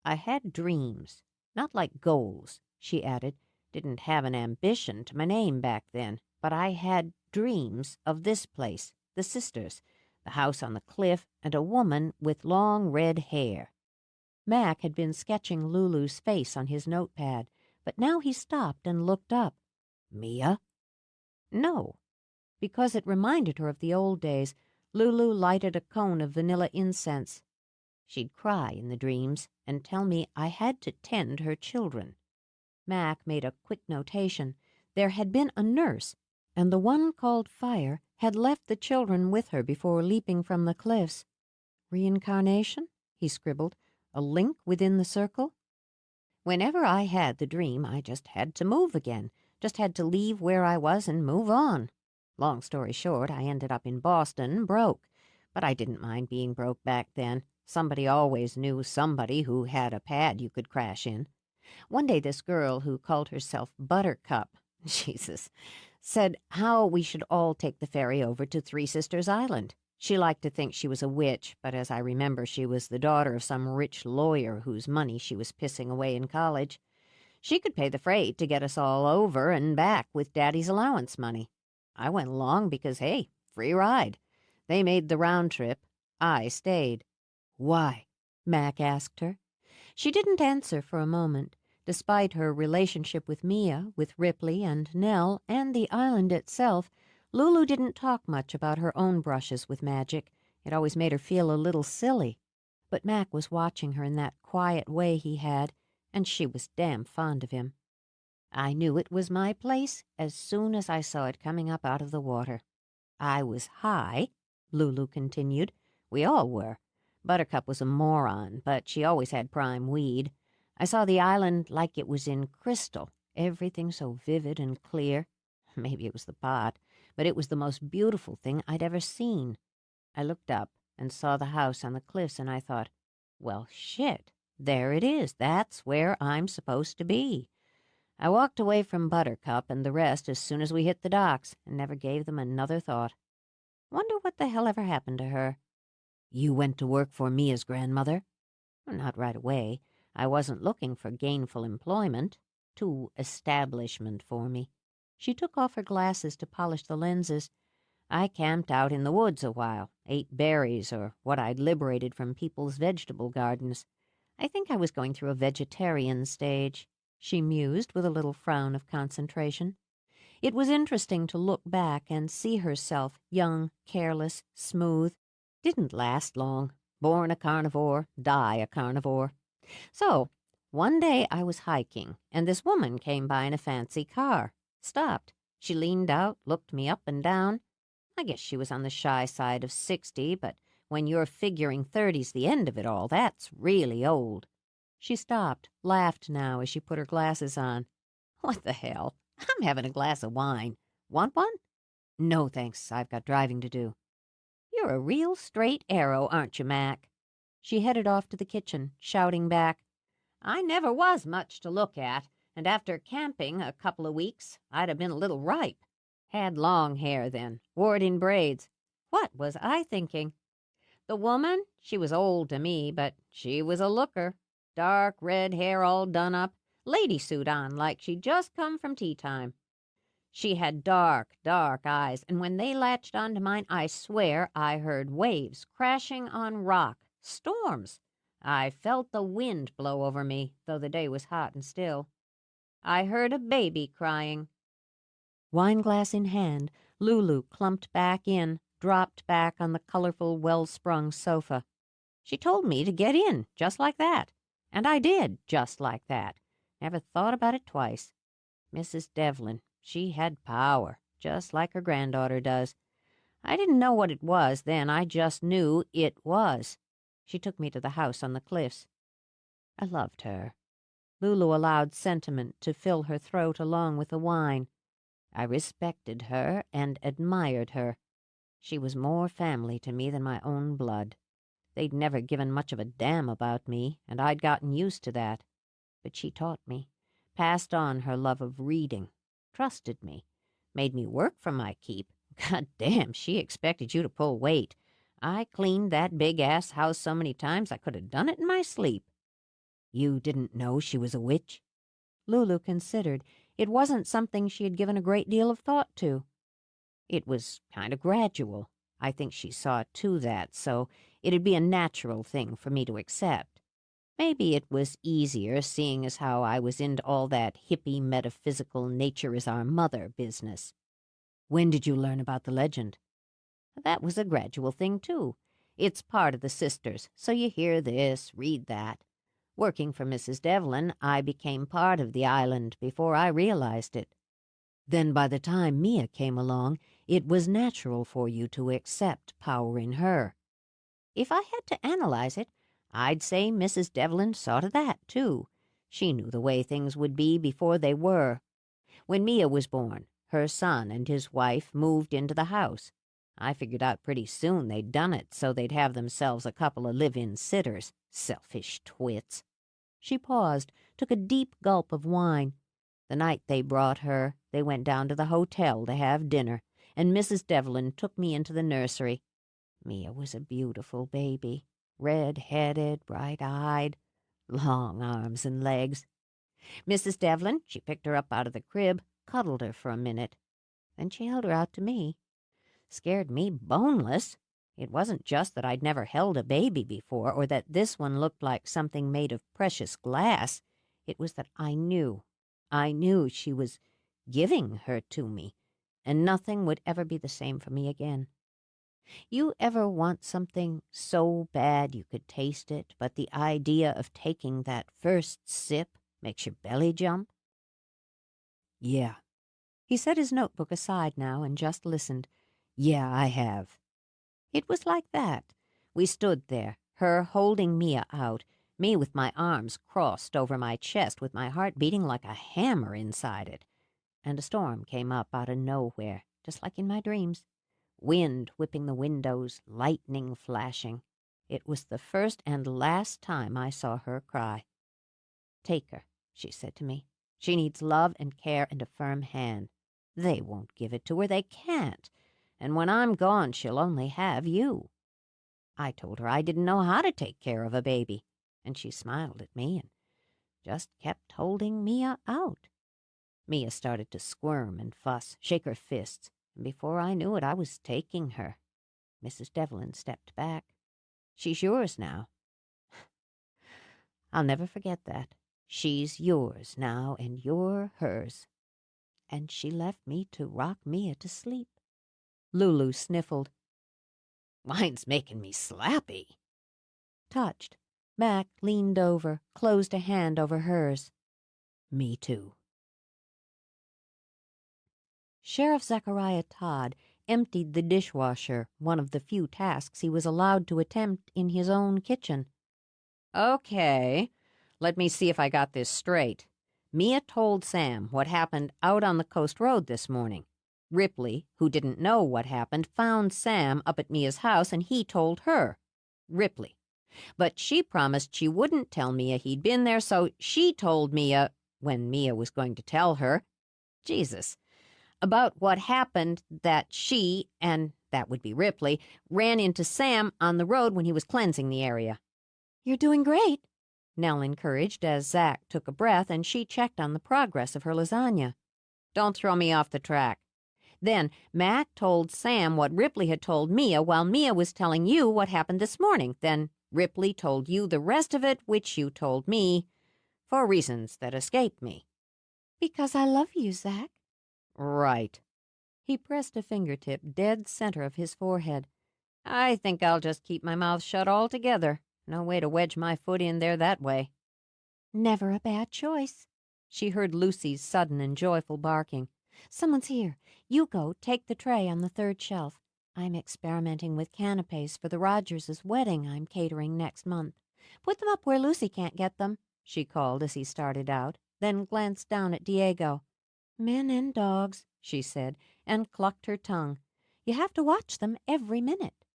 "I had dreams. Not like goals," she added. "Didn't have an ambition to my name back then, but I had dreams of this place, the sisters, the house on the cliff, and a woman with long red hair." Mac had been sketching Lulu's face on his notepad, but now he stopped and looked up. "Mia?" "No." Because it reminded her of the old days, Lulu lighted a cone of vanilla incense. She'd cry in the dreams and tell me I had to tend her children. Mac made a quick notation. There had been a nurse, and the one called Fire had left the children with her before leaping from the cliffs. "Reincarnation?" he scribbled. "A link within the circle?" Whenever I had the dream, I just had to move again, just had to leave where I was and move on. Long story short, I ended up in Boston, broke. But I didn't mind being broke back then. Somebody always knew somebody who had a pad you could crash in. One day this girl who called herself Buttercup, Jesus, said how we should all take the ferry over to Three Sisters Island. She liked to think she was a witch, but as I remember, she was the daughter of some rich lawyer whose money she was pissing away in college. She could pay the freight to get us all over and back with Daddy's allowance money. I went along because, hey, free ride. They made the round trip. I stayed. "Why?" Mac asked her. She didn't answer for a moment. Despite her relationship with Mia, with Ripley and Nell, and the island itself, Lulu didn't talk much about her own brushes with magic. It always made her feel a little silly. But Mac was watching her in that quiet way he had, and she was damn fond of him. "I knew it was my place as soon as I saw it coming up out of the water. I was high," Lulu continued. "We all were. Buttercup was a moron, but she always had prime weed. I saw the island like it was in crystal, everything so vivid and clear. Maybe it was the pot, but it was the most beautiful thing I'd ever seen. I looked up and saw the house on the cliffs, and I thought, well, shit, there it is. That's where I'm supposed to be. I walked away from Buttercup and the rest as soon as we hit the docks, and never gave them another thought. Wonder what the hell ever happened to her." "You went to work for Mia's grandmother?" "Not right away. I wasn't looking for gainful employment. Too establishment for me." She took off her glasses to polish the lenses. "I camped out in the woods a while, ate berries or what I'd liberated from people's vegetable gardens. I think I was going through a vegetarian stage," she mused with a little frown of concentration. It was interesting to look back and see herself, young, careless, smooth. Didn't last long. Born a carnivore, die a carnivore. So, one day I was hiking, and this woman came by in a fancy car. Stopped. She leaned out, looked me up and down. I guess she was on the shy side of 60, but when you're figuring 30's the end of it all, that's really old. She stopped, laughed now as she put her glasses on. "What the hell? I'm having a glass of wine. Want one?" "No, thanks. I've got driving to do." "You're a real straight arrow, aren't you, Mac?" She headed off to the kitchen, shouting back, "I never was much to look at, and after camping a couple of weeks, I'd have been a little ripe. Had long hair then, wore it in braids. What was I thinking? The woman, she was old to me, but she was a looker. Dark red hair all done up, lady suit on like she'd just come from tea time. She had dark, dark eyes, and when they latched onto mine, I swear I heard waves crashing on rock. Storms. I felt the wind blow over me, though the day was hot and still. I heard a baby crying. Wineglass in hand, Lulu clumped back in, dropped back on the colorful, well-sprung sofa. She told me to get in, just like that. And I did, just like that. Never thought about it twice. Mrs. Devlin, she had power, just like her granddaughter does. I didn't know what it was then, I just knew it was. She took me to the house on the cliffs. I loved her. Lulu allowed sentiment to fill her throat along with the wine. I respected her and admired her. She was more family to me than my own blood. They'd never given much of a damn about me, and I'd gotten used to that. But she taught me, passed on her love of reading, trusted me, made me work for my keep. God damn, she expected you to pull weight. I cleaned that big-ass house so many times I could have done it in my sleep. You didn't know she was a witch? Lulu considered. It wasn't something she had given a great deal of thought to. It was kind of gradual. I think she saw to that, so it'd be a natural thing for me to accept. Maybe it was easier, seeing as how I was into all that hippie metaphysical nature is our mother business. When did you learn about the legend? That was a gradual thing, too. It's part of the sisters, so you hear this, read that. Working for Mrs. Devlin, I became part of the island before I realized it. Then by the time Mia came along, it was natural for you to accept power in her. If I had to analyze it, I'd say Mrs. Devlin saw to that, too. She knew the way things would be before they were. When Mia was born, her son and his wife moved into the house. I figured out pretty soon they'd done it so they'd have themselves a couple of live-in sitters. Selfish twits. She paused, took a deep gulp of wine. The night they brought her, they went down to the hotel to have dinner, and Mrs. Devlin took me into the nursery. Mia was a beautiful baby, red-headed, bright-eyed, long arms and legs. Mrs. Devlin, she picked her up out of the crib, cuddled her for a minute. Then she held her out to me. Scared me boneless. It wasn't just that I'd never held a baby before, or that this one looked like something made of precious glass. It was that I knew she was giving her to me, and nothing would ever be the same for me again. You ever want something so bad you could taste it, but the idea of taking that first sip makes your belly jump? Yeah. He set his notebook aside now and just listened. Yeah, I have. It was like that. We stood there, her holding Mia out, me with my arms crossed over my chest with my heart beating like a hammer inside it. And a storm came up out of nowhere, just like in my dreams. Wind whipping the windows, lightning flashing. It was the first and last time I saw her cry. "Take her," she said to me. "She needs love and care and a firm hand. They won't give it to her. They can't. And when I'm gone, she'll only have you." I told her I didn't know how to take care of a baby, and she smiled at me and just kept holding Mia out. Mia started to squirm and fuss, shake her fists, and before I knew it, I was taking her. Mrs. Devlin stepped back. "She's yours now." I'll never forget that. She's yours now, and you're hers. And she left me to rock Mia to sleep. Lulu sniffled. "Wine's making me slappy." Touched, Mac leaned over, closed a hand over hers. Me too. Sheriff Zechariah Todd emptied the dishwasher, one of the few tasks he was allowed to attempt in his own kitchen. "Okay, let me see if I got this straight. Mia told Sam what happened out on the coast road this morning. Ripley, who didn't know what happened, found Sam up at Mia's house, and he told her. Ripley. But she promised she wouldn't tell Mia he'd been there, so she told Mia, when Mia was going to tell her, Jesus, about what happened, that she, and that would be Ripley, ran into Sam on the road when he was cleansing the area." "You're doing great," Nell encouraged as Zach took a breath and she checked on the progress of her lasagna. "Don't throw me off the track. Then Mac told Sam what Ripley had told Mia while Mia was telling you what happened this morning. Then Ripley told you the rest of it, which you told me, for reasons that escape me. Because I love you, Zack. Right. He pressed a fingertip dead center of his forehead. I think I'll just keep my mouth shut altogether. No way to wedge my foot in there that way. Never a bad choice. She heard Lucy's sudden and joyful barking. Someone's here. You go, take the tray on the third shelf. I'm experimenting with canapes for the Rogers' wedding I'm catering next month. Put them up where Lucy can't get them, she called as he started out, then glanced down at Diego. Men and dogs, she said, and clucked her tongue. You have to watch them every minute.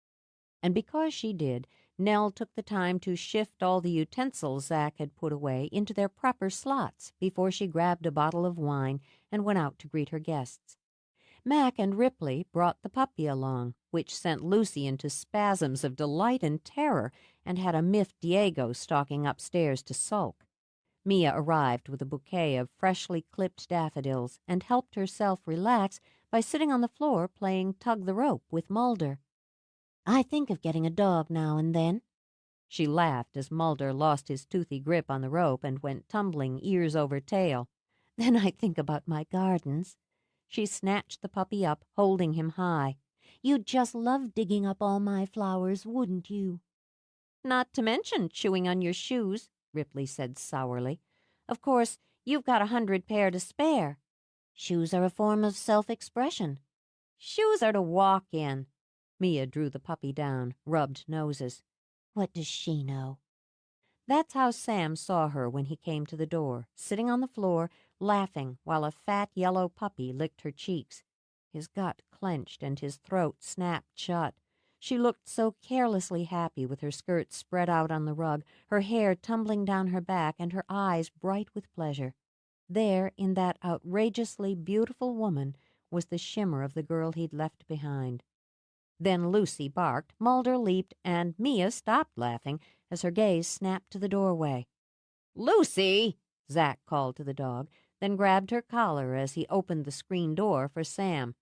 And because she did, Nell took the time to shift all the utensils Zack had put away into their proper slots before she grabbed a bottle of wine and went out to greet her guests. Mac and Ripley brought the puppy along, which sent Lucy into spasms of delight and terror and had a miffed Diego stalking upstairs to sulk. Mia arrived with a bouquet of freshly clipped daffodils and helped herself relax by sitting on the floor playing tug-the-rope with Mulder. I think of getting a dog now and then. She laughed as Mulder lost his toothy grip on the rope and went tumbling ears over tail. Then I think about my gardens. She snatched the puppy up, holding him high. You'd just love digging up all my flowers, wouldn't you? Not to mention chewing on your shoes, Ripley said sourly. Of course, you've got 100 pair to spare. Shoes are a form of self-expression. Shoes are to walk in. Mia drew the puppy down, rubbed noses. What does she know? That's how Sam saw her when he came to the door, sitting on the floor, laughing while a fat yellow puppy licked her cheeks. His gut clenched and his throat snapped shut. She looked so carelessly happy with her skirts spread out on the rug, her hair tumbling down her back, and her eyes bright with pleasure. There, in that outrageously beautiful woman, was the shimmer of the girl he'd left behind. Then Lucy barked, Mulder leaped, and Mia stopped laughing as her gaze snapped to the doorway. "Lucy!" Zack called to the dog, then grabbed her collar as he opened the screen door for Sam.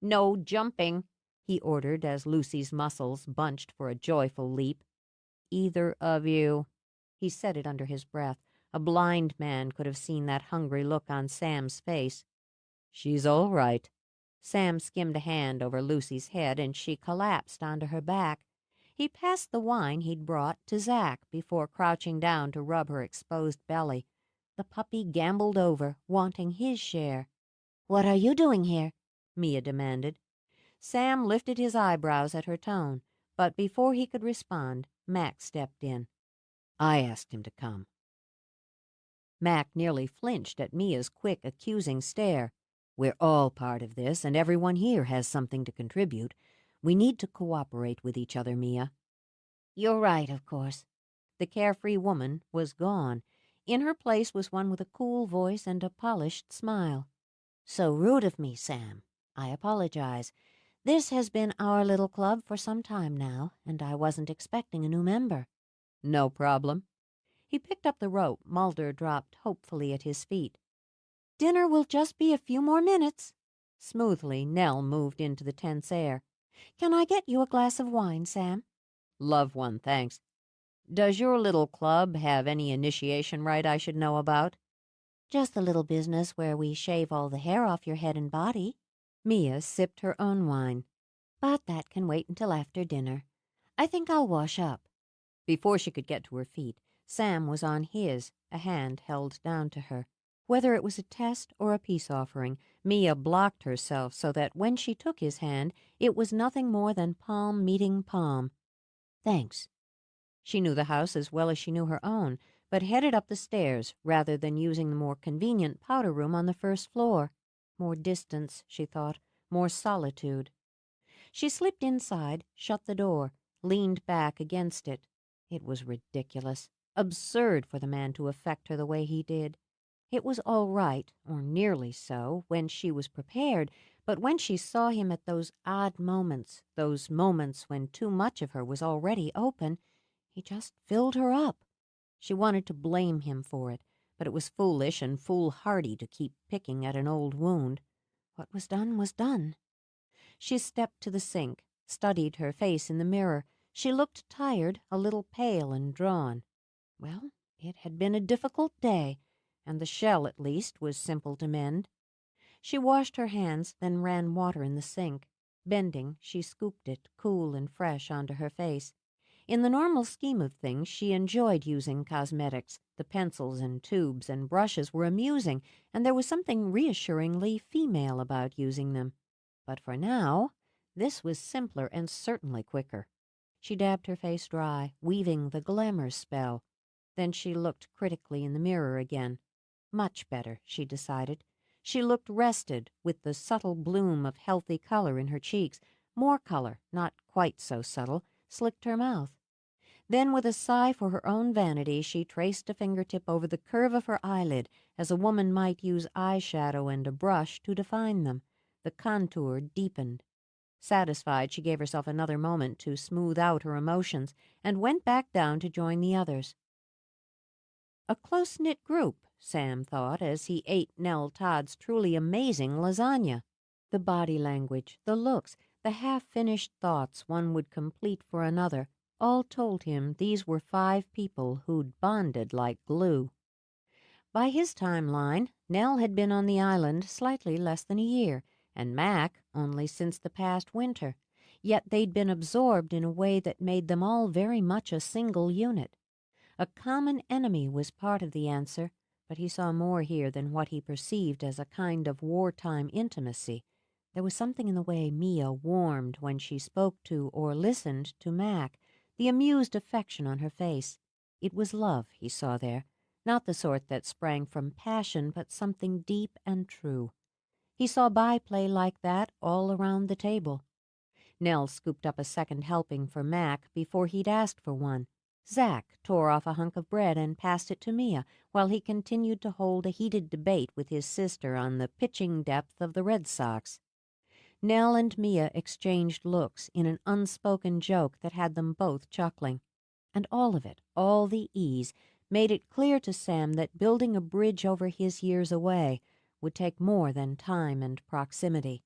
"No jumping," he ordered as Lucy's muscles bunched for a joyful leap. "Either of you." He said it under his breath. A blind man could have seen that hungry look on Sam's face. "She's all right." Sam skimmed a hand over Lucy's head, and she collapsed onto her back. He passed the wine he'd brought to Zack before crouching down to rub her exposed belly. The puppy gambled over, wanting his share. What are you doing here? Mia demanded. Sam lifted his eyebrows at her tone, but before he could respond, Mac stepped in. "I asked him to come." Mac nearly flinched at Mia's quick, accusing stare. "We're all part of this, and everyone here has something to contribute. We need to cooperate with each other, Mia." You're right, of course. The carefree woman was gone. In her place was one with a cool voice and a polished smile. So rude of me, Sam. I apologize. This has been our little club for some time now, and I wasn't expecting a new member. No problem. He picked up the rope Mulder dropped hopefully at his feet. Dinner will just be a few more minutes. Smoothly, Nell moved into the tense air. Can I get you a glass of wine, Sam? Love one, thanks. Does your little club have any initiation rite I should know about? Just the little business where we shave all the hair off your head and body. Mia sipped her own wine. But that can wait until after dinner. I think I'll wash up. Before she could get to her feet, Sam was on his, a hand held down to her. Whether it was a test or a peace offering, Mia blocked herself so that when she took his hand, it was nothing more than palm meeting palm. Thanks. She knew the house as well as she knew her own, but headed up the stairs rather than using the more convenient powder room on the first floor. More distance, she thought, more solitude. She slipped inside, shut the door, leaned back against it. It was ridiculous, absurd for the man to affect her the way he did. It was all right, or nearly so, when she was prepared, but when she saw him at those odd moments, those moments when too much of her was already open, he just filled her up. She wanted to blame him for it, but it was foolish and foolhardy to keep picking at an old wound. What was done was done. She stepped to the sink, studied her face in the mirror. She looked tired, a little pale and drawn. Well, it had been a difficult day, and the shell, at least, was simple to mend. She washed her hands, then ran water in the sink. Bending, she scooped it, cool and fresh, onto her face. In the normal scheme of things, she enjoyed using cosmetics. The pencils and tubes and brushes were amusing, and there was something reassuringly female about using them. But for now, this was simpler and certainly quicker. She dabbed her face dry, weaving the glamour spell. Then she looked critically in the mirror again. Much better, she decided. She looked rested, with the subtle bloom of healthy color in her cheeks. More color, not quite so subtle, slicked her mouth. Then, with a sigh for her own vanity, she traced a fingertip over the curve of her eyelid, as a woman might use eyeshadow and a brush to define them. The contour deepened. Satisfied, she gave herself another moment to smooth out her emotions, and went back down to join the others. A close-knit group, Sam thought, as he ate Nell Todd's truly amazing lasagna. The body language, the looks, the half-finished thoughts one would complete for another, all told him these were 5 people who'd bonded like glue. By his timeline, Nell had been on the island slightly less than a year, and Mac only since the past winter. Yet they'd been absorbed in a way that made them all very much a single unit. A common enemy was part of the answer, but he saw more here than what he perceived as a kind of wartime intimacy. There was something in the way Mia warmed when she spoke to or listened to Mac, the amused affection on her face. It was love he saw there, not the sort that sprang from passion, but something deep and true. He saw byplay like that all around the table. Nell scooped up a second helping for Mac before he'd asked for one. Zack tore off a hunk of bread and passed it to Mia, while he continued to hold a heated debate with his sister on the pitching depth of the Red Sox. Nell and Mia exchanged looks in an unspoken joke that had them both chuckling. And all of it, all the ease, made it clear to Sam that building a bridge over his years away would take more than time and proximity.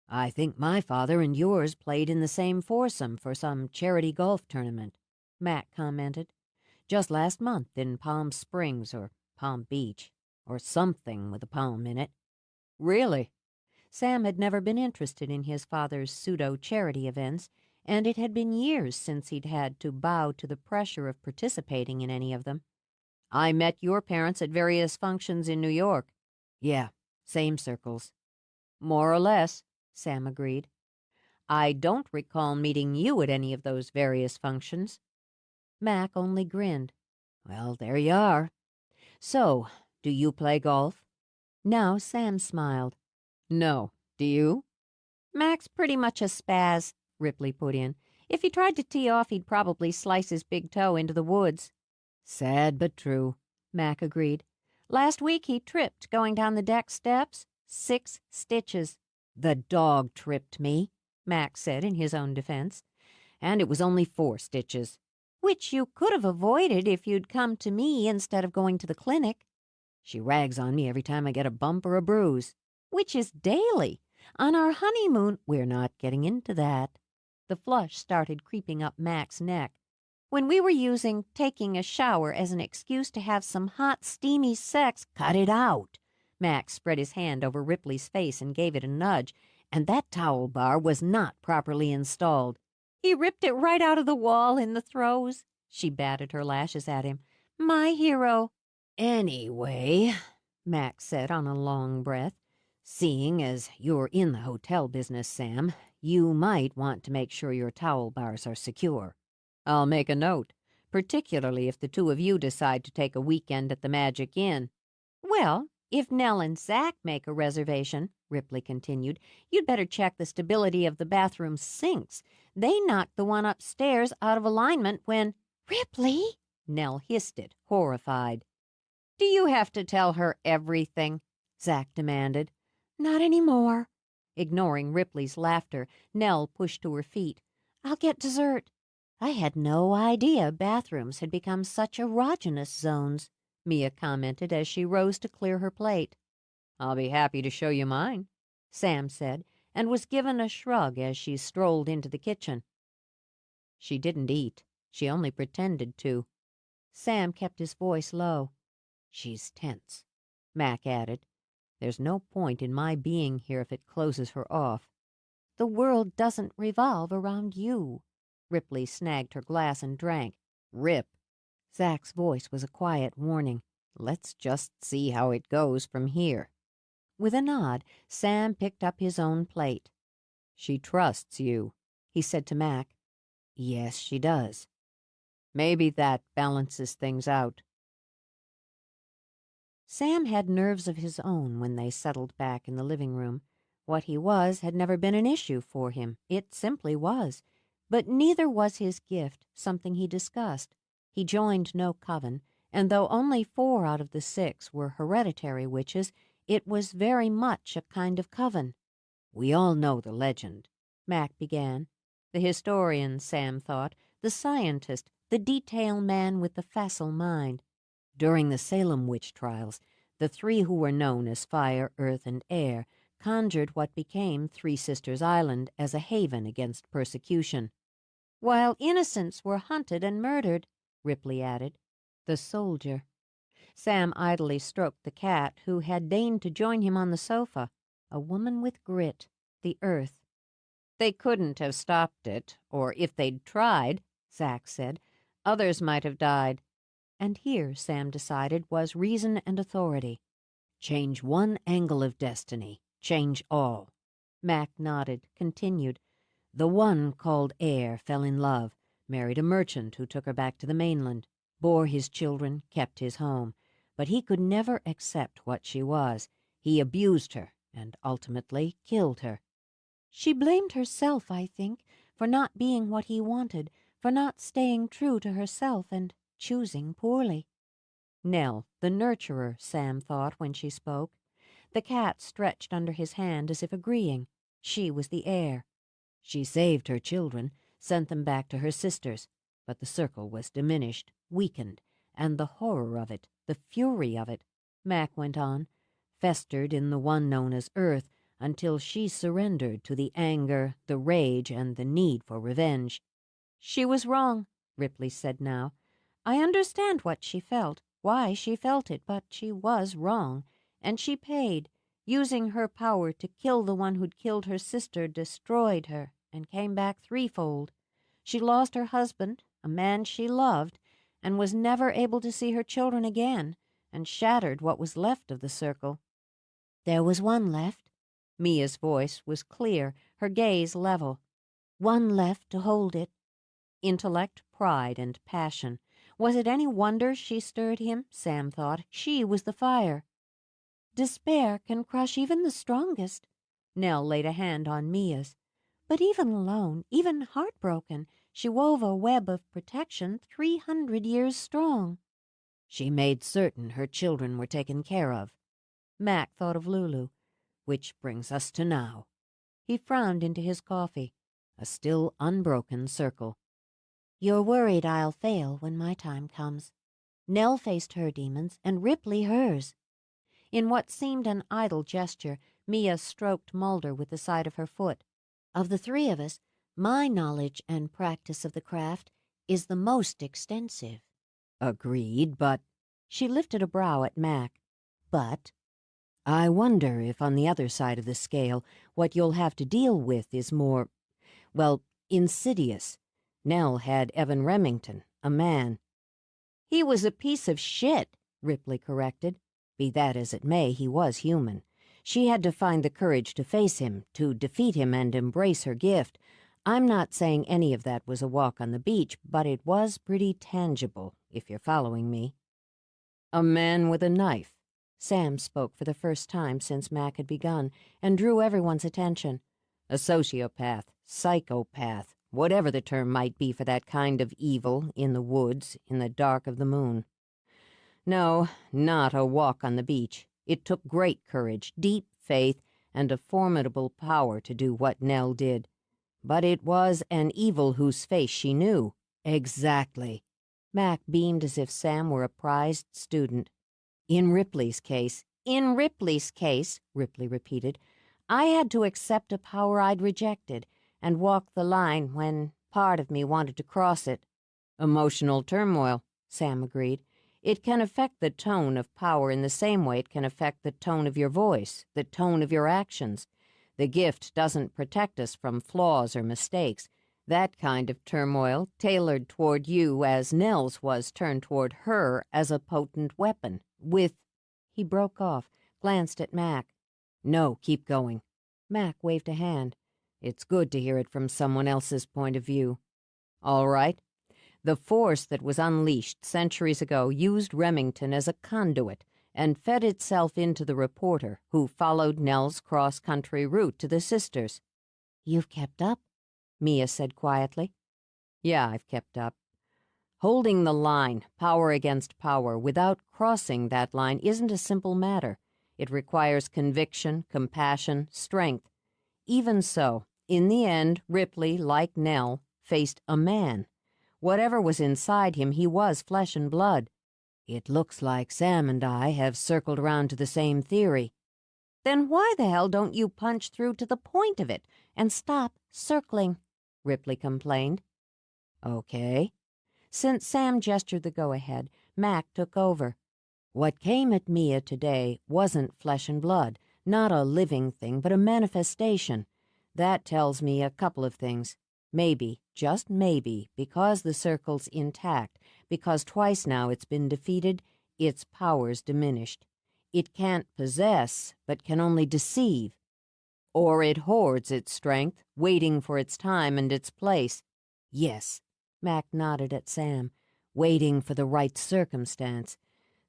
"I think my father and yours played in the same foursome for some charity golf tournament," Mac commented. "Just last month in Palm Springs or Palm Beach, or something with a palm in it." "Really?" Sam had never been interested in his father's pseudo-charity events, and it had been years since he'd had to bow to the pressure of participating in any of them. "I met your parents at various functions in New York." "Yeah, same circles." "More or less," Sam agreed. "I don't recall meeting you at any of those various functions." Mac only grinned. "Well, there you are. So, do you play golf?" Now Sam smiled. "No. Do you?" "Mac's pretty much a spaz," Ripley put in. "If he tried to tee off, he'd probably slice his big toe into the woods." "Sad but true," Mac agreed. "Last week he tripped going down the deck steps. 6 stitches. "The dog tripped me," Mac said in his own defense. "And it was only 4 stitches." "Which you could have avoided if you'd come to me instead of going to the clinic." "She rags on me every time I get a bump or a bruise." "Which is daily. On our honeymoon—" "We're not getting into that." The flush started creeping up Mac's neck. "When we were using taking a shower as an excuse to have some hot, steamy sex—" Cut it out. Mac spread his hand over Ripley's face and gave it a nudge. "And that towel bar was not properly installed." "He ripped it right out of the wall in the throes." She batted her lashes at him. "My hero." Anyway," Mac said on a long breath, "seeing as you're in the hotel business, Sam, you might want to make sure your towel bars are secure." "I'll make a note, particularly if the 2 of you decide to take a weekend at the Magic Inn." "Well, if Nell and Zack make a reservation," Ripley continued, "you'd better check the stability of the bathroom sinks. They knocked the one upstairs out of alignment when—" "Ripley!" Nell hissed it, horrified. "Do you have to tell her everything?" Zack demanded. "Not anymore." Ignoring Ripley's laughter, Nell pushed to her feet. "I'll get dessert." "I had no idea bathrooms had become such erogenous zones," Mia commented as she rose to clear her plate. "I'll be happy to show you mine," Sam said, and was given a shrug as she strolled into the kitchen. She didn't eat. She only pretended to. Sam kept his voice low. She's tense, Mac added. There's no point in my being here if it closes her off. The world doesn't revolve around you. Ripley snagged her glass and drank. Rip. Zach's voice was a quiet warning. Let's just see how it goes from here. With a nod, Sam picked up his own plate. She trusts you, he said to Mac. Yes, she does. Maybe that balances things out. Sam had nerves of his own when they settled back in the living room. What he was had never been an issue for him. It simply was. But neither was his gift something he discussed. He joined no coven, and though only 4 out of the 6 were hereditary witches, it was very much a kind of coven. We all know the legend, Mac began. The historian, Sam thought, the scientist, the detail man with the facile mind. During the Salem witch trials, the 3 who were known as Fire, Earth, and Air conjured what became Three Sisters Island as a haven against persecution. While innocents were hunted and murdered, Ripley added. The soldier. Sam idly stroked the cat, who had deigned to join him on the sofa. A woman with grit, the earth. They couldn't have stopped it, or if they'd tried, Zach said, others might have died. And here, Sam decided, was reason and authority. Change one angle of destiny, change all. Mac nodded, continued. The one called Air fell in love, married a merchant who took her back to the mainland, bore his children, kept his home. But he could never accept what she was. He abused her and ultimately killed her. She blamed herself, I think, for not being what he wanted, for not staying true to herself and choosing poorly. Nell, the nurturer, Sam thought when she spoke. The cat stretched under his hand as if agreeing. She was the heir. She saved her children, sent them back to her sisters, but the circle was diminished, weakened, and the horror of it, the fury of it, Mac went on, festered in the one known as Earth until she surrendered to the anger, the rage, and the need for revenge. She was wrong, Ripley said now. I understand what she felt, why she felt it, but she was wrong, and she paid. Using her power to kill the one who'd killed her sister destroyed her and came back threefold. She lost her husband, a man she loved, and was never able to see her children again, and shattered what was left of the circle. There was one left. Mia's voice was clear, her gaze level. One left to hold it. Intellect, pride, and passion. Was it any wonder she stirred him? Sam thought. She was the fire. Despair can crush even the strongest. Nell laid a hand on Mia's. But even alone, even heartbroken, she wove a web of protection 300 years strong. She made certain her children were taken care of. Mac thought of Lulu. Which brings us to now. He frowned into his coffee. A still unbroken circle. You're worried I'll fail when my time comes. Nell faced her demons, and Ripley hers. In what seemed an idle gesture, Mia stroked Mulder with the side of her foot. Of the 3 of us, my knowledge and practice of the craft is the most extensive. Agreed, but... She lifted a brow at Mac. But... I wonder if on the other side of the scale, what you'll have to deal with is more, well, insidious. Nell had Evan Remington, a man. He was a piece of shit, Ripley corrected. Be that as it may, he was human. She had to find the courage to face him, to defeat him and embrace her gift. I'm not saying any of that was a walk on the beach, but it was pretty tangible, if you're following me. A man with a knife. Sam spoke for the first time since Mac had begun, and drew everyone's attention. A sociopath, psychopath, whatever the term might be for that kind of evil in the woods in the dark of the moon. No, not a walk on the beach. It took great courage, deep faith, and a formidable power to do what Nell did. But it was an evil whose face she knew. Exactly. Mac beamed as if Sam were a prized student. In Ripley's case, Ripley repeated, I had to accept a power I'd rejected and walk the line when part of me wanted to cross it. Emotional turmoil, Sam agreed. It can affect the tone of power in the same way it can affect the tone of your voice, the tone of your actions. The gift doesn't protect us from flaws or mistakes. That kind of turmoil, tailored toward you as Nell's was turned toward her as a potent weapon, with— He broke off, glanced at Mac. No, keep going. Mac waved a hand. It's good to hear it from someone else's point of view. All right. The force that was unleashed centuries ago used Remington as a conduit and fed itself into the reporter who followed Nell's cross-country route to the sisters. You've kept up? Mia said quietly. Yeah, I've kept up. Holding the line, power against power, without crossing that line isn't a simple matter. It requires conviction, compassion, strength. Even so, in the end, Ripley, like Nell, faced a man. Whatever was inside him, he was flesh and blood. It looks like Sam and I have circled around to the same theory. Then why the hell don't you punch through to the point of it and stop circling? Ripley complained. Okay. Since Sam gestured the go-ahead, Mac took over. What came at Mia today wasn't flesh and blood, not a living thing, but a manifestation. That tells me a couple of things. Maybe, just maybe, because the circle's intact, because twice now it's been defeated, its power's diminished. It can't possess, but can only deceive. Or it hoards its strength, waiting for its time and its place. Yes, Mac nodded at Sam, waiting for the right circumstance.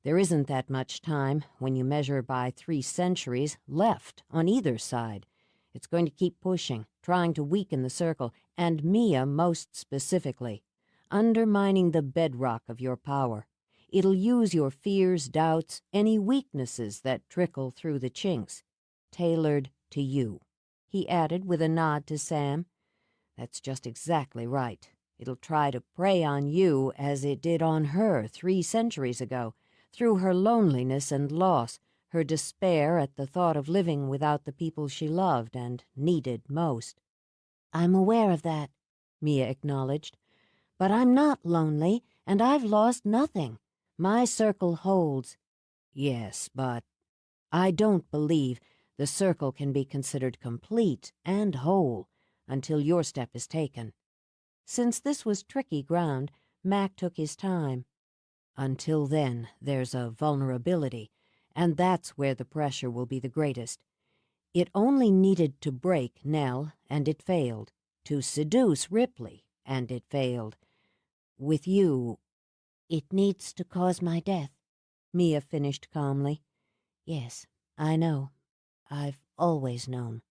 There isn't that much time, when you measure by 3 centuries, left on either side. It's going to keep pushing, trying to weaken the circle, and Mia most specifically, undermining the bedrock of your power. It'll use your fears, doubts, any weaknesses that trickle through the chinks, tailored to you. He added with a nod to Sam. That's just exactly right. It'll try to prey on you as it did on her 3 centuries ago, through her loneliness and loss, her despair at the thought of living without the people she loved and needed most. I'm aware of that, Mia acknowledged. But I'm not lonely, and I've lost nothing. My circle holds. Yes, but I don't believe the circle can be considered complete and whole until your step is taken. Since this was tricky ground, Mac took his time. Until then, there's a vulnerability, and that's where the pressure will be the greatest. It only needed to break Nell, and it failed. To seduce Ripley, and it failed. With you, It needs to cause my death, Mia finished calmly. Yes, I know. I've always known.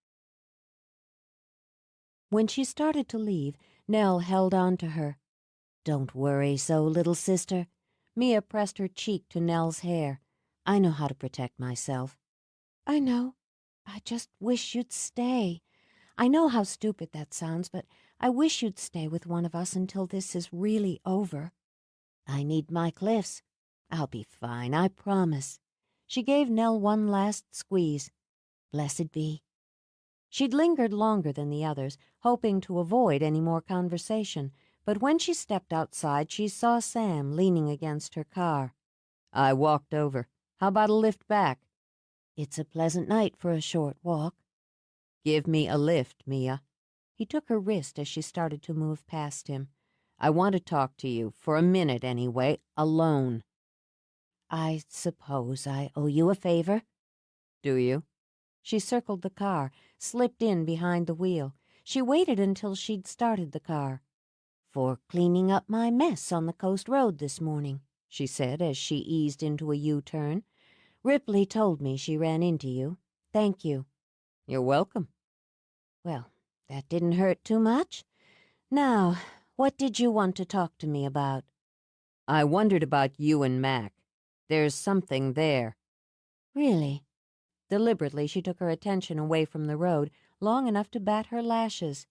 When she started to leave, Nell held on to her. Don't worry so, little sister. Mia pressed her cheek to Nell's hair. I know how to protect myself. I know. I just wish you'd stay. I know how stupid that sounds, but I wish you'd stay with one of us until this is really over. I need my cliffs. I'll be fine, I promise. She gave Nell one last squeeze. Blessed be. She'd lingered longer than the others, hoping to avoid any more conversation, but when she stepped outside, she saw Sam leaning against her car. I walked over. How about a lift back? It's a pleasant night for a short walk. Give me a lift, Mia. He took her wrist as she started to move past him. I want to talk to you, for a minute anyway, alone. I suppose I owe you a favor? Do you? She circled the car, slipped in behind the wheel. She waited until she'd started the car. For cleaning up my mess on the coast road this morning, she said as she eased into a U-turn. Ripley told me she ran into you. Thank you. You're welcome. Well, that didn't hurt too much. Now, what did you want to talk to me about? I wondered about you and Mac. There's something there. Really? Deliberately, she took her attention away from the road, long enough to bat her lashes.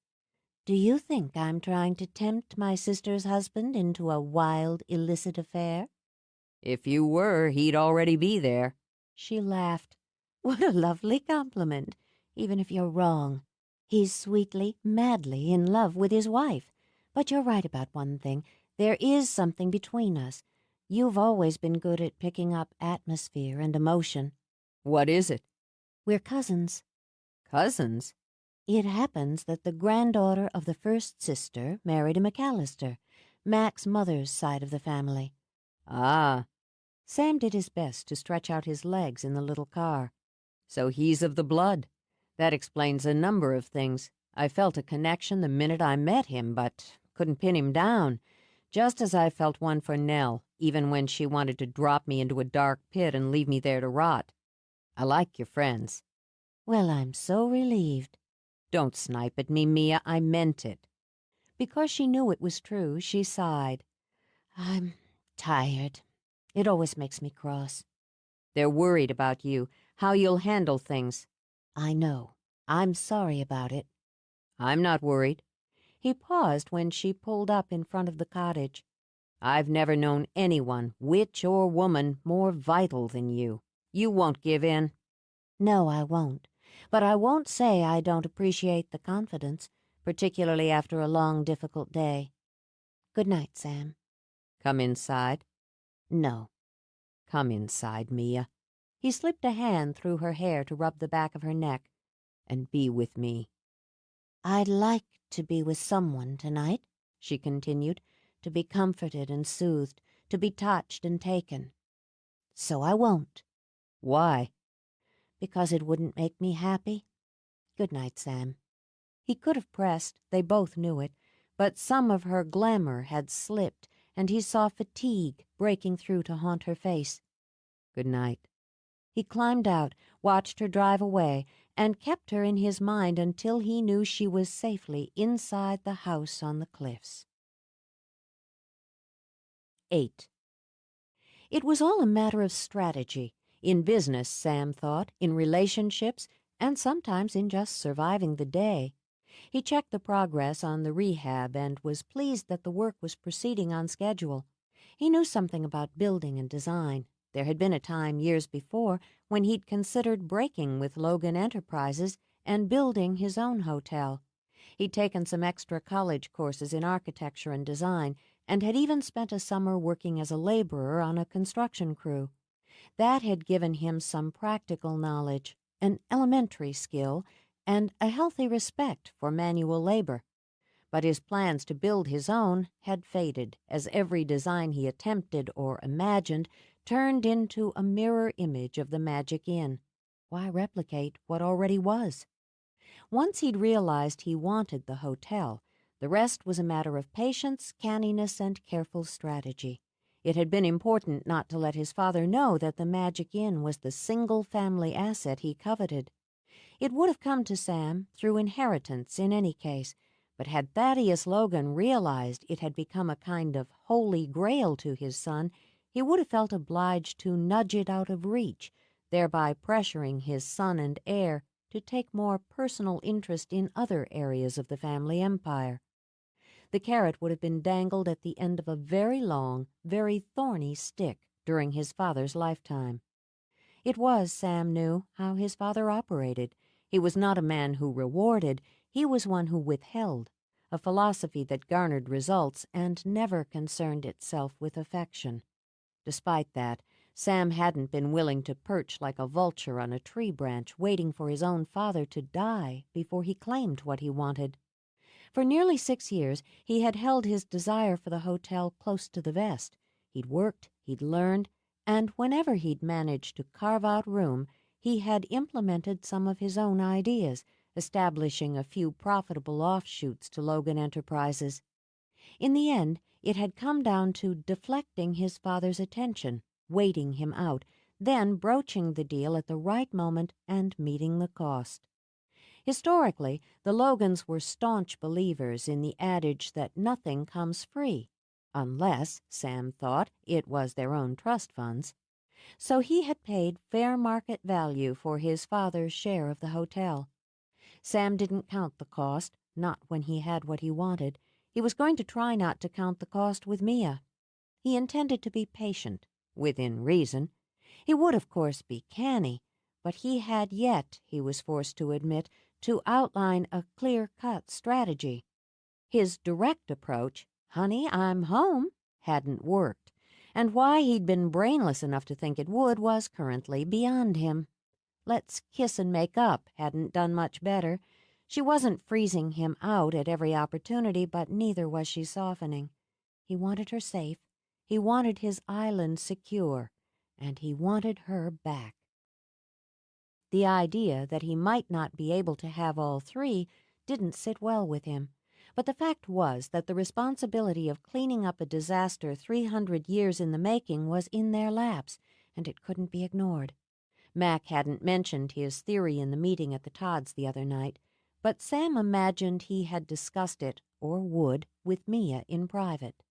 Do you think I'm trying to tempt my sister's husband into a wild, illicit affair? If you were, he'd already be there. She laughed. What a lovely compliment, even if you're wrong. He's sweetly, madly in love with his wife, But you're right about one thing. There is something between us. You've always been good at picking up atmosphere and emotion. What is it? We're cousins. Cousins? It happens that the granddaughter of the first sister married a McAllister, Mac's mother's side of the family. Ah, Sam did his best to stretch out his legs in the little car. so he's of the blood. That explains a number of things. I felt a connection the minute I met him, but couldn't pin him down, just as I felt one for Nell, even when she wanted to drop me into a dark pit and leave me there to rot. I like your friends. Well, I'm so relieved. Don't snipe at me, Mia. I meant it. Because she knew it was true, she sighed. I'm tired. It always makes me cross. They're worried about you, how you'll handle things. I know. I'm sorry about it. I'm not worried. He paused when she pulled up in front of the cottage. I've never known anyone, witch or woman, more vital than you. You won't give in. No, I won't. But I won't say I don't appreciate the confidence, particularly after a long, difficult day. Good night, Sam. Come inside. No. Come inside, Mia. He slipped a hand through her hair to rub the back of her neck. And be with me. I'd like to be with someone tonight, she continued, to be comforted and soothed, to be touched and taken. So I won't. Why? Because it wouldn't make me happy. Good night, Sam. He could have pressed, they both knew it, but some of her glamour had slipped, and he saw fatigue breaking through to haunt her face. Good night. He climbed out, watched her drive away, and kept her in his mind until he knew she was safely inside the house on the cliffs. 8. It was all a matter of strategy. In business, Sam thought, in relationships, and sometimes in just surviving the day. He checked the progress on the rehab and was pleased that the work was proceeding on schedule. He knew something about building and design. There had been a time years before when he'd considered breaking with Logan Enterprises and building his own hotel. He'd taken some extra college courses in architecture and design and had even spent a summer working as a laborer on a construction crew. That had given him some practical knowledge, an elementary skill, and a healthy respect for manual labor. But his plans to build his own had faded as every design he attempted or imagined turned into a mirror image of the Magic Inn. Why replicate what already was? Once he'd realized he wanted the hotel, the rest was a matter of patience, canniness, and careful strategy. It had been important not to let his father know that the Magic Inn was the single family asset he coveted. It would have come to Sam through inheritance in any case, but had Thaddeus Logan realized it had become a kind of holy grail to his son, he would have felt obliged to nudge it out of reach, thereby pressuring his son and heir to take more personal interest in other areas of the family empire. The carrot would have been dangled at the end of a very long, very thorny stick during his father's lifetime. It was, Sam knew, how his father operated. He was not a man who rewarded, he was one who withheld, a philosophy that garnered results and never concerned itself with affection. Despite that, Sam hadn't been willing to perch like a vulture on a tree branch waiting for his own father to die before he claimed what he wanted. For nearly 6 years he had held his desire for the hotel close to the vest. He'd worked, he'd learned, and whenever he'd managed to carve out room, he had implemented some of his own ideas, establishing a few profitable offshoots to Logan Enterprises. In the end, it had come down to deflecting his father's attention, waiting him out, then broaching the deal at the right moment and meeting the cost. Historically, the Logans were staunch believers in the adage that nothing comes free, unless, Sam thought, it was their own trust funds. So he had paid fair market value for his father's share of the hotel. Sam didn't count the cost, not when he had what he wanted. He was going to try not to count the cost with Mia. He intended to be patient, within reason. He would, of course, be canny, but he had yet, he was forced to admit, to outline a clear-cut strategy. His direct approach, "Honey, I'm home," hadn't worked, and why he'd been brainless enough to think it would was currently beyond him. "Let's kiss and make up" hadn't done much better. She wasn't freezing him out at every opportunity, but neither was she softening. He wanted her safe, he wanted his island secure, and he wanted her back. The idea that he might not be able to have all three didn't sit well with him, but the fact was that the responsibility of cleaning up a disaster 300 years in the making was in their laps, and it couldn't be ignored. Mac hadn't mentioned his theory in the meeting at the Todds the other night, but Sam imagined he had discussed it, or would, with Mia in private.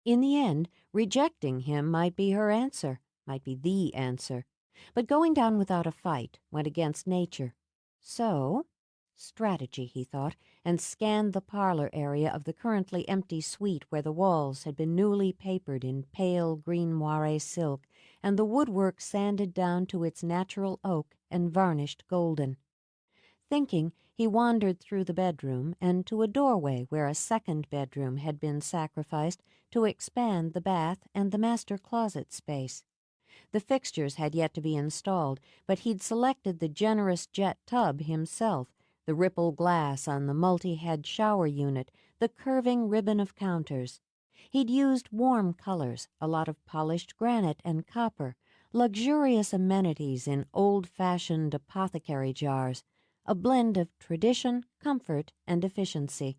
In the end, rejecting him might be her answer, might be the answer. But going down without a fight went against nature. So, strategy, he thought, and scanned the parlor area of the currently empty suite where the walls had been newly papered in pale green moire silk and the woodwork sanded down to its natural oak and varnished golden. Thinking, he wandered through the bedroom and to a doorway where a second bedroom had been sacrificed to expand the bath and the master closet space. The fixtures had yet to be installed, but he'd selected the generous jet tub himself, the ripple glass on the multi-head shower unit, the curving ribbon of counters. He'd used warm colors, a lot of polished granite and copper, luxurious amenities in old-fashioned apothecary jars, a blend of tradition, comfort, and efficiency.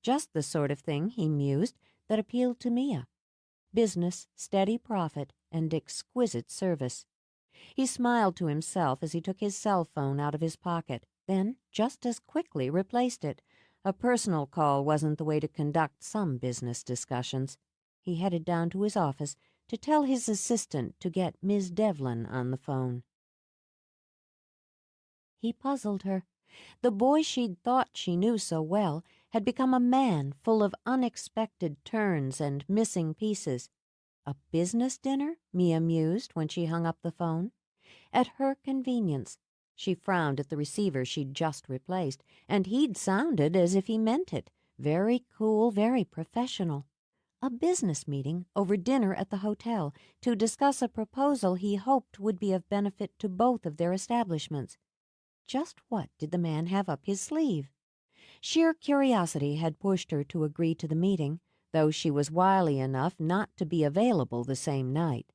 Just the sort of thing, he mused, that appealed to Mia. Business, steady profit, and exquisite service. He smiled to himself as he took his cell phone out of his pocket, then just as quickly replaced it. A personal call wasn't the way to conduct some business discussions. He headed down to his office to tell his assistant to get Ms. Devlin on the phone. He puzzled her. The boy she'd thought she knew so well had become a man full of unexpected turns and missing pieces. A business dinner? Mia mused when she hung up the phone. At her convenience. She frowned at the receiver she'd just replaced, and he'd sounded as if he meant it. Very cool, very professional. A business meeting over dinner at the hotel to discuss a proposal he hoped would be of benefit to both of their establishments. Just what did the man have up his sleeve? Sheer curiosity had pushed her to agree to the meeting, though she was wily enough not to be available the same night.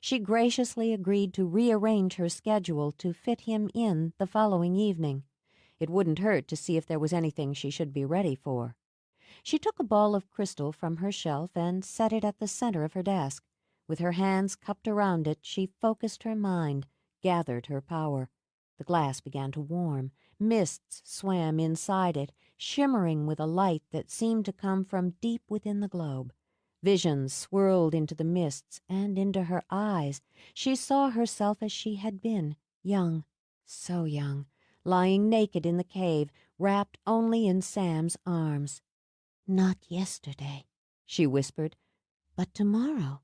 She graciously agreed to rearrange her schedule to fit him in the following evening. It wouldn't hurt to see if there was anything she should be ready for. She took a ball of crystal from her shelf and set it at the center of her desk. With her hands cupped around it, she focused her mind, gathered her power. The glass began to warm. Mists swam inside it, shimmering with a light that seemed to come from deep within the globe. Visions swirled into the mists and into her eyes. She saw herself as she had been, young, so young, lying naked in the cave, wrapped only in Sam's arms. "Not yesterday," she whispered, "but tomorrow.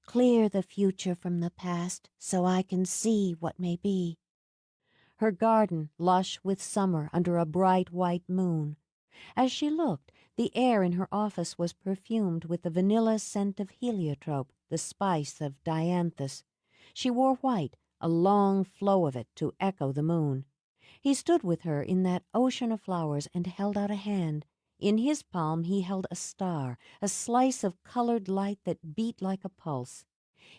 Clear the future from the past so I can see what may be." Her garden lush with summer under a bright white moon. As she looked, the air in her office was perfumed with the vanilla scent of heliotrope, the spice of dianthus. She wore white, a long flow of it to echo the moon. He stood with her in that ocean of flowers and held out a hand. In his palm he held a star, a slice of colored light that beat like a pulse.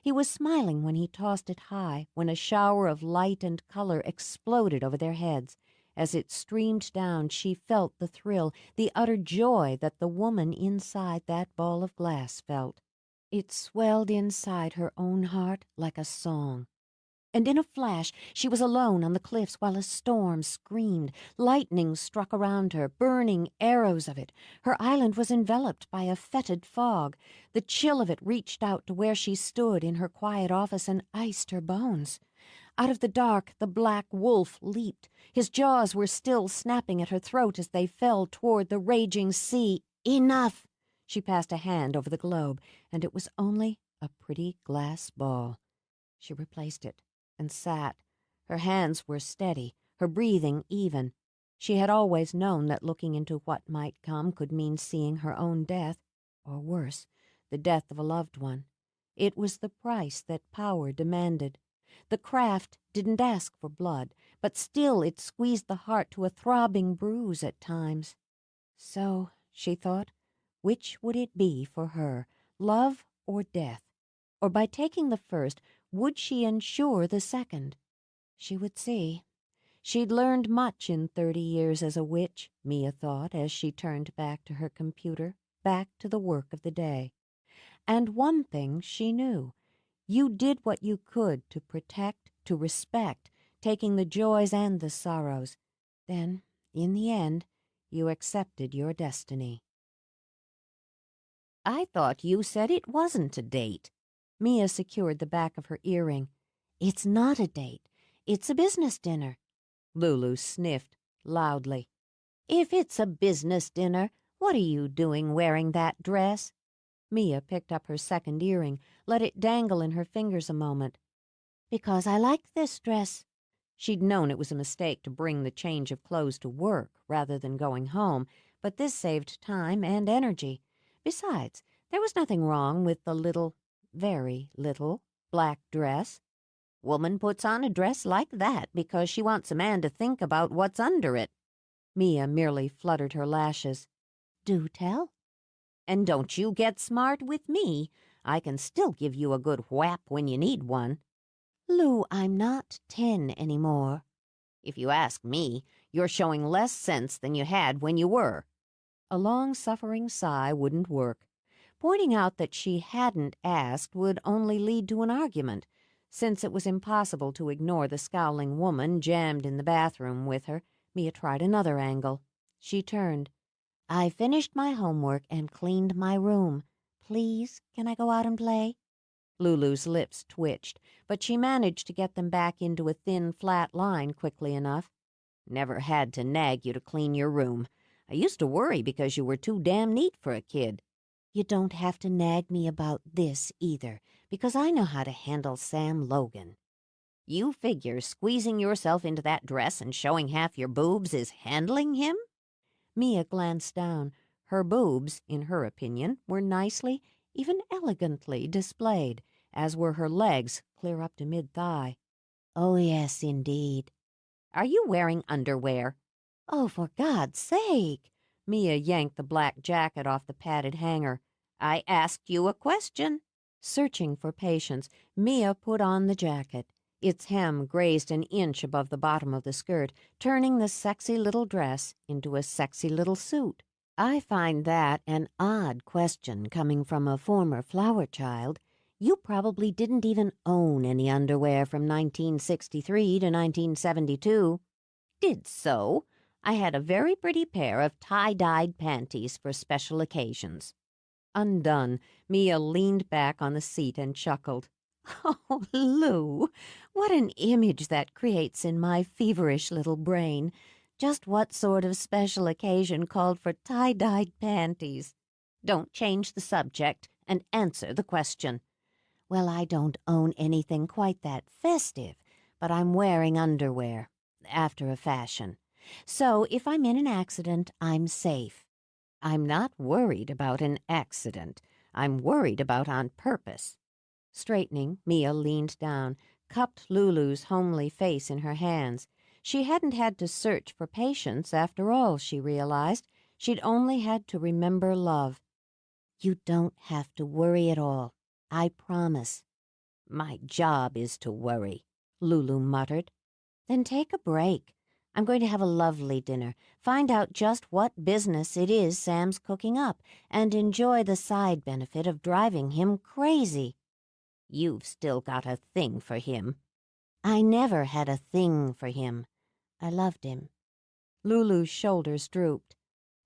He was smiling when he tossed it high, when a shower of light and color exploded over their heads. As it streamed down, she felt the thrill, the utter joy that the woman inside that ball of glass felt. It swelled inside her own heart like a song. And in a flash, she was alone on the cliffs while a storm screamed. Lightning struck around her, burning arrows of it. Her island was enveloped by a fetid fog. The chill of it reached out to where she stood in her quiet office and iced her bones. Out of the dark, the black wolf leaped. His jaws were still snapping at her throat as they fell toward the raging sea. "Enough!" She passed a hand over the globe, and it was only a pretty glass ball. She replaced it and sat. Her hands were steady, her breathing even. She had always known that looking into what might come could mean seeing her own death, or worse, the death of a loved one. It was the price that power demanded. The craft didn't ask for blood, but still it squeezed the heart to a throbbing bruise at times. So, she thought, which would it be for her, love or death? Or by taking the first, would she ensure the second? She would see. She'd learned much in 30 years as a witch, Mia thought as she turned back to her computer, back to the work of the day. And one thing she knew. You did what you could to protect, to respect, taking the joys and the sorrows. Then, in the end, you accepted your destiny. I thought you said it wasn't a date. Mia secured the back of her earring. It's not a date. It's a business dinner. Lulu sniffed loudly. If it's a business dinner, what are you doing wearing that dress? Mia picked up her second earring, let it dangle in her fingers a moment. Because I like this dress. She'd known it was a mistake to bring the change of clothes to work rather than going home, but this saved time and energy. Besides, there was nothing wrong with the little, very little, black dress. Woman puts on a dress like that because she wants a man to think about what's under it. Mia merely fluttered her lashes. Do tell. And don't you get smart with me. I can still give you a good whap when you need one. Lou, I'm not 10 anymore. If you ask me, you're showing less sense than you had when you were. A long-suffering sigh wouldn't work. Pointing out that she hadn't asked would only lead to an argument. Since it was impossible to ignore the scowling woman jammed in the bathroom with her, Mia tried another angle. She turned. I finished my homework and cleaned my room. Please, can I go out and play? Lulu's lips twitched, but she managed to get them back into a thin, flat line quickly enough. Never had to nag you to clean your room. I used to worry because you were too damn neat for a kid. You don't have to nag me about this either, because I know how to handle Sam Logan. You figure squeezing yourself into that dress and showing half your boobs is handling him? Mia glanced down. Her boobs, in her opinion, were nicely, even elegantly displayed, as were her legs clear up to mid-thigh. Oh, yes, indeed. Are you wearing underwear? Oh, for God's sake! Mia yanked the black jacket off the padded hanger. I asked you a question. Searching for patience, Mia put on the jacket. Its hem grazed an inch above the bottom of the skirt, turning the sexy little dress into a sexy little suit. I find that an odd question coming from a former flower child. You probably didn't even own any underwear from 1963 to 1972. Did so. I had a very pretty pair of tie-dyed panties for special occasions. Undone, Mia leaned back on the seat and chuckled. Oh, Lou, what an image that creates in my feverish little brain. Just what sort of special occasion called for tie-dyed panties? Don't change the subject and answer the question. Well, I don't own anything quite that festive, but I'm wearing underwear, after a fashion. So if I'm in an accident, I'm safe. I'm not worried about an accident. I'm worried about on purpose. Straightening, Mia leaned down, cupped Lulu's homely face in her hands. She hadn't had to search for patience, after all, she realized. She'd only had to remember love. You don't have to worry at all. I promise. My job is to worry, Lulu muttered. Then take a break. I'm going to have a lovely dinner, find out just what business it is Sam's cooking up, and enjoy the side benefit of driving him crazy. You've still got a thing for him. I never had a thing for him. I loved him. Lulu's shoulders drooped.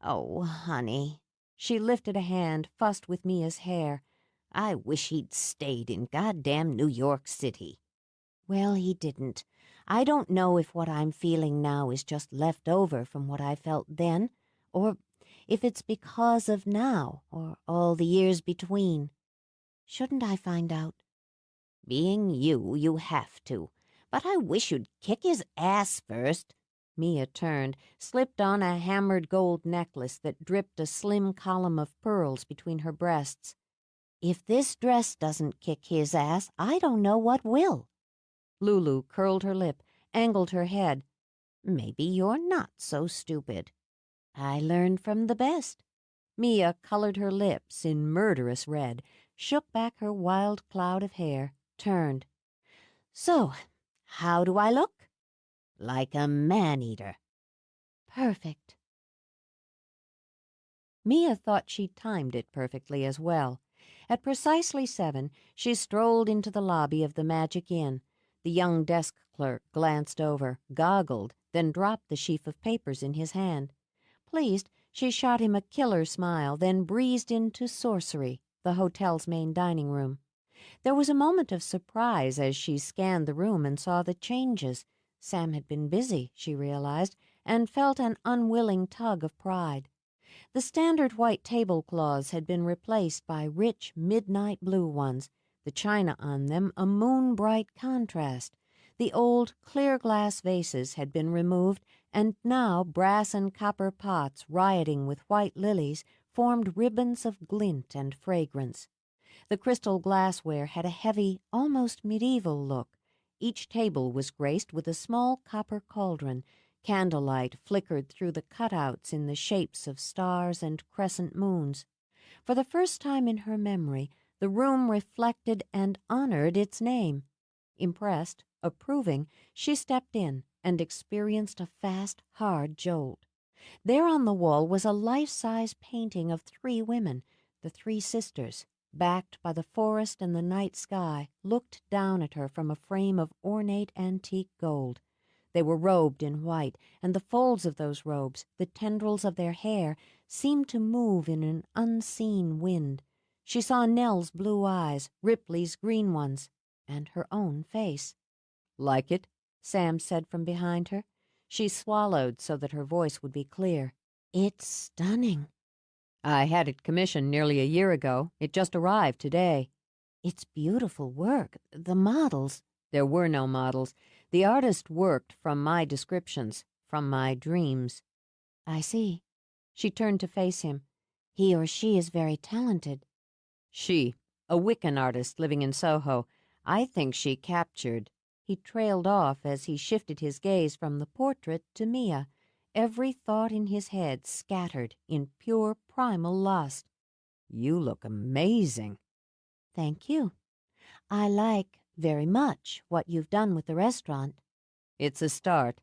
Oh, honey. She lifted a hand, fussed with Mia's hair. I wish he'd stayed in goddamn New York City. Well, he didn't. I don't know if what I'm feeling now is just left over from what I felt then, or if it's because of now, or all the years between. Shouldn't I find out? Being you, you have to. But I wish you'd kick his ass first. Mia turned, slipped on a hammered gold necklace that dripped a slim column of pearls between her breasts. "If this dress doesn't kick his ass, I don't know what will." Lulu curled her lip, angled her head. "Maybe you're not so stupid." "I learned from the best." Mia colored her lips in murderous red, shook back her wild cloud of hair, turned. "So, how do I look?" "Like a man-eater." "Perfect." Mia thought she timed it perfectly as well. At precisely 7, she strolled into the lobby of the Magic Inn. The young desk clerk glanced over, goggled, then dropped the sheaf of papers in his hand. Pleased, she shot him a killer smile, then breezed into Sorcery, the hotel's main dining room. There was a moment of surprise as she scanned the room and saw the changes. Sam had been busy, she realized, and felt an unwilling tug of pride. The standard white tablecloths had been replaced by rich midnight blue ones, the china on them a moon-bright contrast. The old clear glass vases had been removed, and now brass and copper pots rioting with white lilies formed ribbons of glint and fragrance. The crystal glassware had a heavy, almost medieval look. Each table was graced with a small copper cauldron. Candlelight flickered through the cutouts in the shapes of stars and crescent moons. For the first time in her memory, the room reflected and honored its name. Impressed, approving, she stepped in and experienced a fast, hard jolt. There on the wall was a life-size painting of 3 women, the 3 sisters, backed by the forest and the night sky, looked down at her from a frame of ornate antique gold. They were robed in white, and the folds of those robes, the tendrils of their hair, seemed to move in an unseen wind. She saw Nell's blue eyes, Ripley's green ones, and her own face. "Like it?" Sam said from behind her. She swallowed so that her voice would be clear. "It's stunning." I had it commissioned nearly a year ago. It just arrived today. "It's beautiful work. The models—" There were no models. The artist worked from my descriptions, from my dreams. "I see." She turned to face him. "He or she is very talented." She, a Wiccan artist living in Soho. I think she captured. He trailed off as he shifted his gaze from the portrait to Mia, every thought in his head scattered in pure primal lust. You look amazing. "Thank you. I like very much what you've done with the restaurant." It's a start.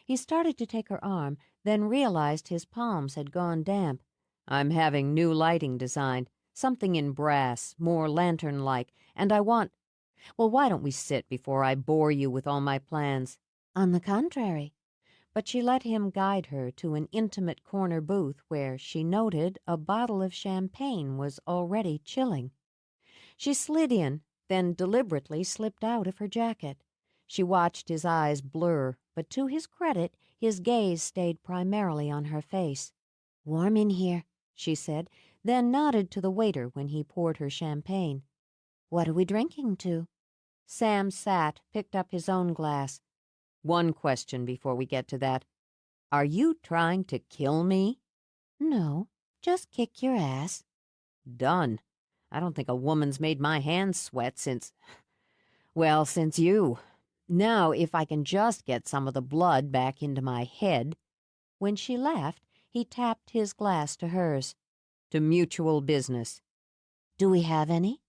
He started to take her arm, then realized his palms had gone damp. I'm having new lighting designed, something in brass, more lantern-like, and I want— Well, why don't we sit before I bore you with all my plans? "On the contrary." But she let him guide her to an intimate corner booth where, she noted, a bottle of champagne was already chilling. She slid in, then deliberately slipped out of her jacket. She watched his eyes blur, but to his credit, his gaze stayed primarily on her face. "Warm in here," she said, then nodded to the waiter when he poured her champagne. "What are we drinking to?" Sam sat, picked up his own glass. One question before we get to that. Are you trying to kill me? "No, just kick your ass." Done. I don't think a woman's made my hands sweat well, since you. Now, if I can just get some of the blood back into my head." When she laughed, he tapped his glass to hers. To mutual business. "Do we have any?"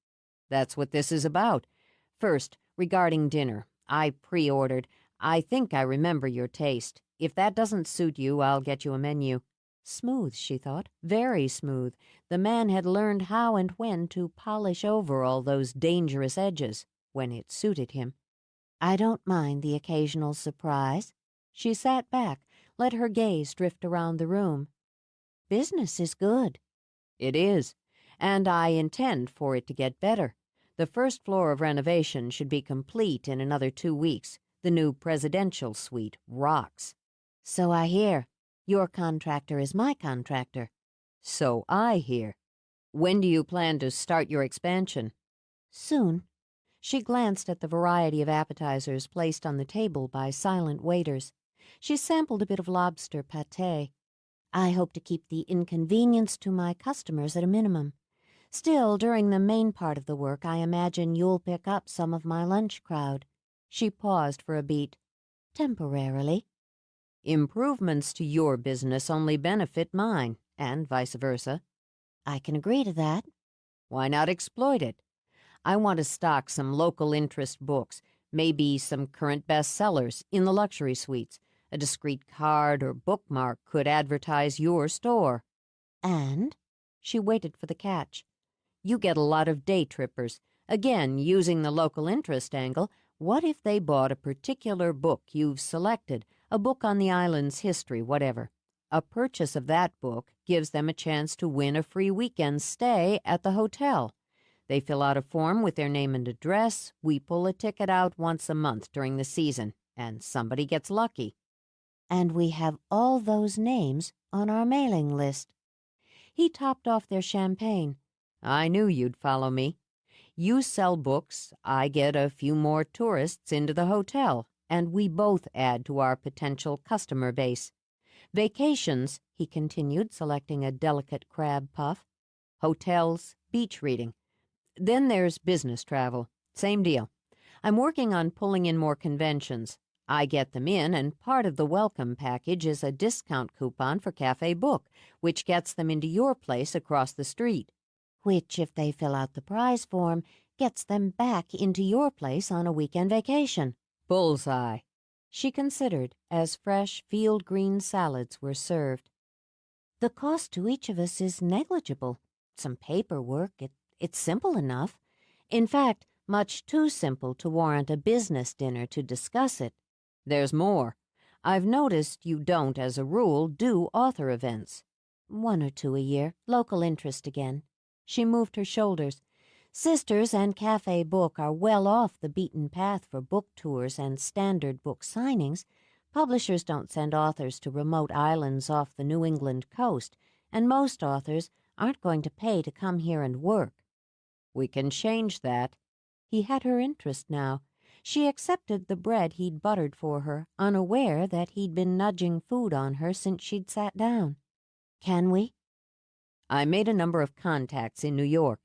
That's what this is about. First, regarding dinner. I pre-ordered. I think I remember your taste. If that doesn't suit you, I'll get you a menu. Smooth, she thought, very smooth. The man had learned how and when to polish over all those dangerous edges, when it suited him. "I don't mind the occasional surprise." She sat back, let her gaze drift around the room. "Business is good." It is, and I intend for it to get better. The first floor of renovation should be complete in another 2 weeks. The new presidential suite rocks. "So I hear. Your contractor is my contractor." So I hear. When do you plan to start your expansion? "Soon." She glanced at the variety of appetizers placed on the table by silent waiters. She sampled a bit of lobster pâté. I hope to keep the inconvenience to my customers at a minimum. Still, during the main part of the work, I imagine you'll pick up some of my lunch crowd. She paused for a beat. Temporarily. Improvements to your business only benefit mine, and vice versa. I can agree to that. Why not exploit it? I want to stock some local interest books, maybe some current bestsellers in the luxury suites. A discreet card or bookmark could advertise your store. And? She waited for the catch. You get a lot of day trippers. Again, using the local interest angle, what if they bought a particular book you've selected, a book on the island's history, whatever? A purchase of that book gives them a chance to win a free weekend stay at the hotel. They fill out a form with their name and address. We pull a ticket out once a month during the season, and somebody gets lucky. And we have all those names on our mailing list. He topped off their champagne. I knew you'd follow me. You sell books, I get a few more tourists into the hotel, and we both add to our potential customer base. Vacations, he continued, selecting a delicate crab puff. Hotels, beach reading. Then there's business travel. Same deal. I'm working on pulling in more conventions. I get them in, and part of the welcome package is a discount coupon for Cafe Book, which gets them into your place across the street. Which, if they fill out the prize form, gets them back into your place on a weekend vacation. Bullseye. She considered as fresh field green salads were served. The cost to each of us is negligible. Some paperwork, it's simple enough. In fact, much too simple to warrant a business dinner to discuss it. There's more. I've noticed you don't, as a rule, do author events. 1 or 2 a year, local interest again. She moved her shoulders. Sisters and Cafe Book are well off the beaten path for book tours and standard book signings. Publishers don't send authors to remote islands off the New England coast, and most authors aren't going to pay to come here and work. We can change that. He had her interest now. She accepted the bread he'd buttered for her, unaware that he'd been nudging food on her since she'd sat down. Can we? I made a number of contacts in New York.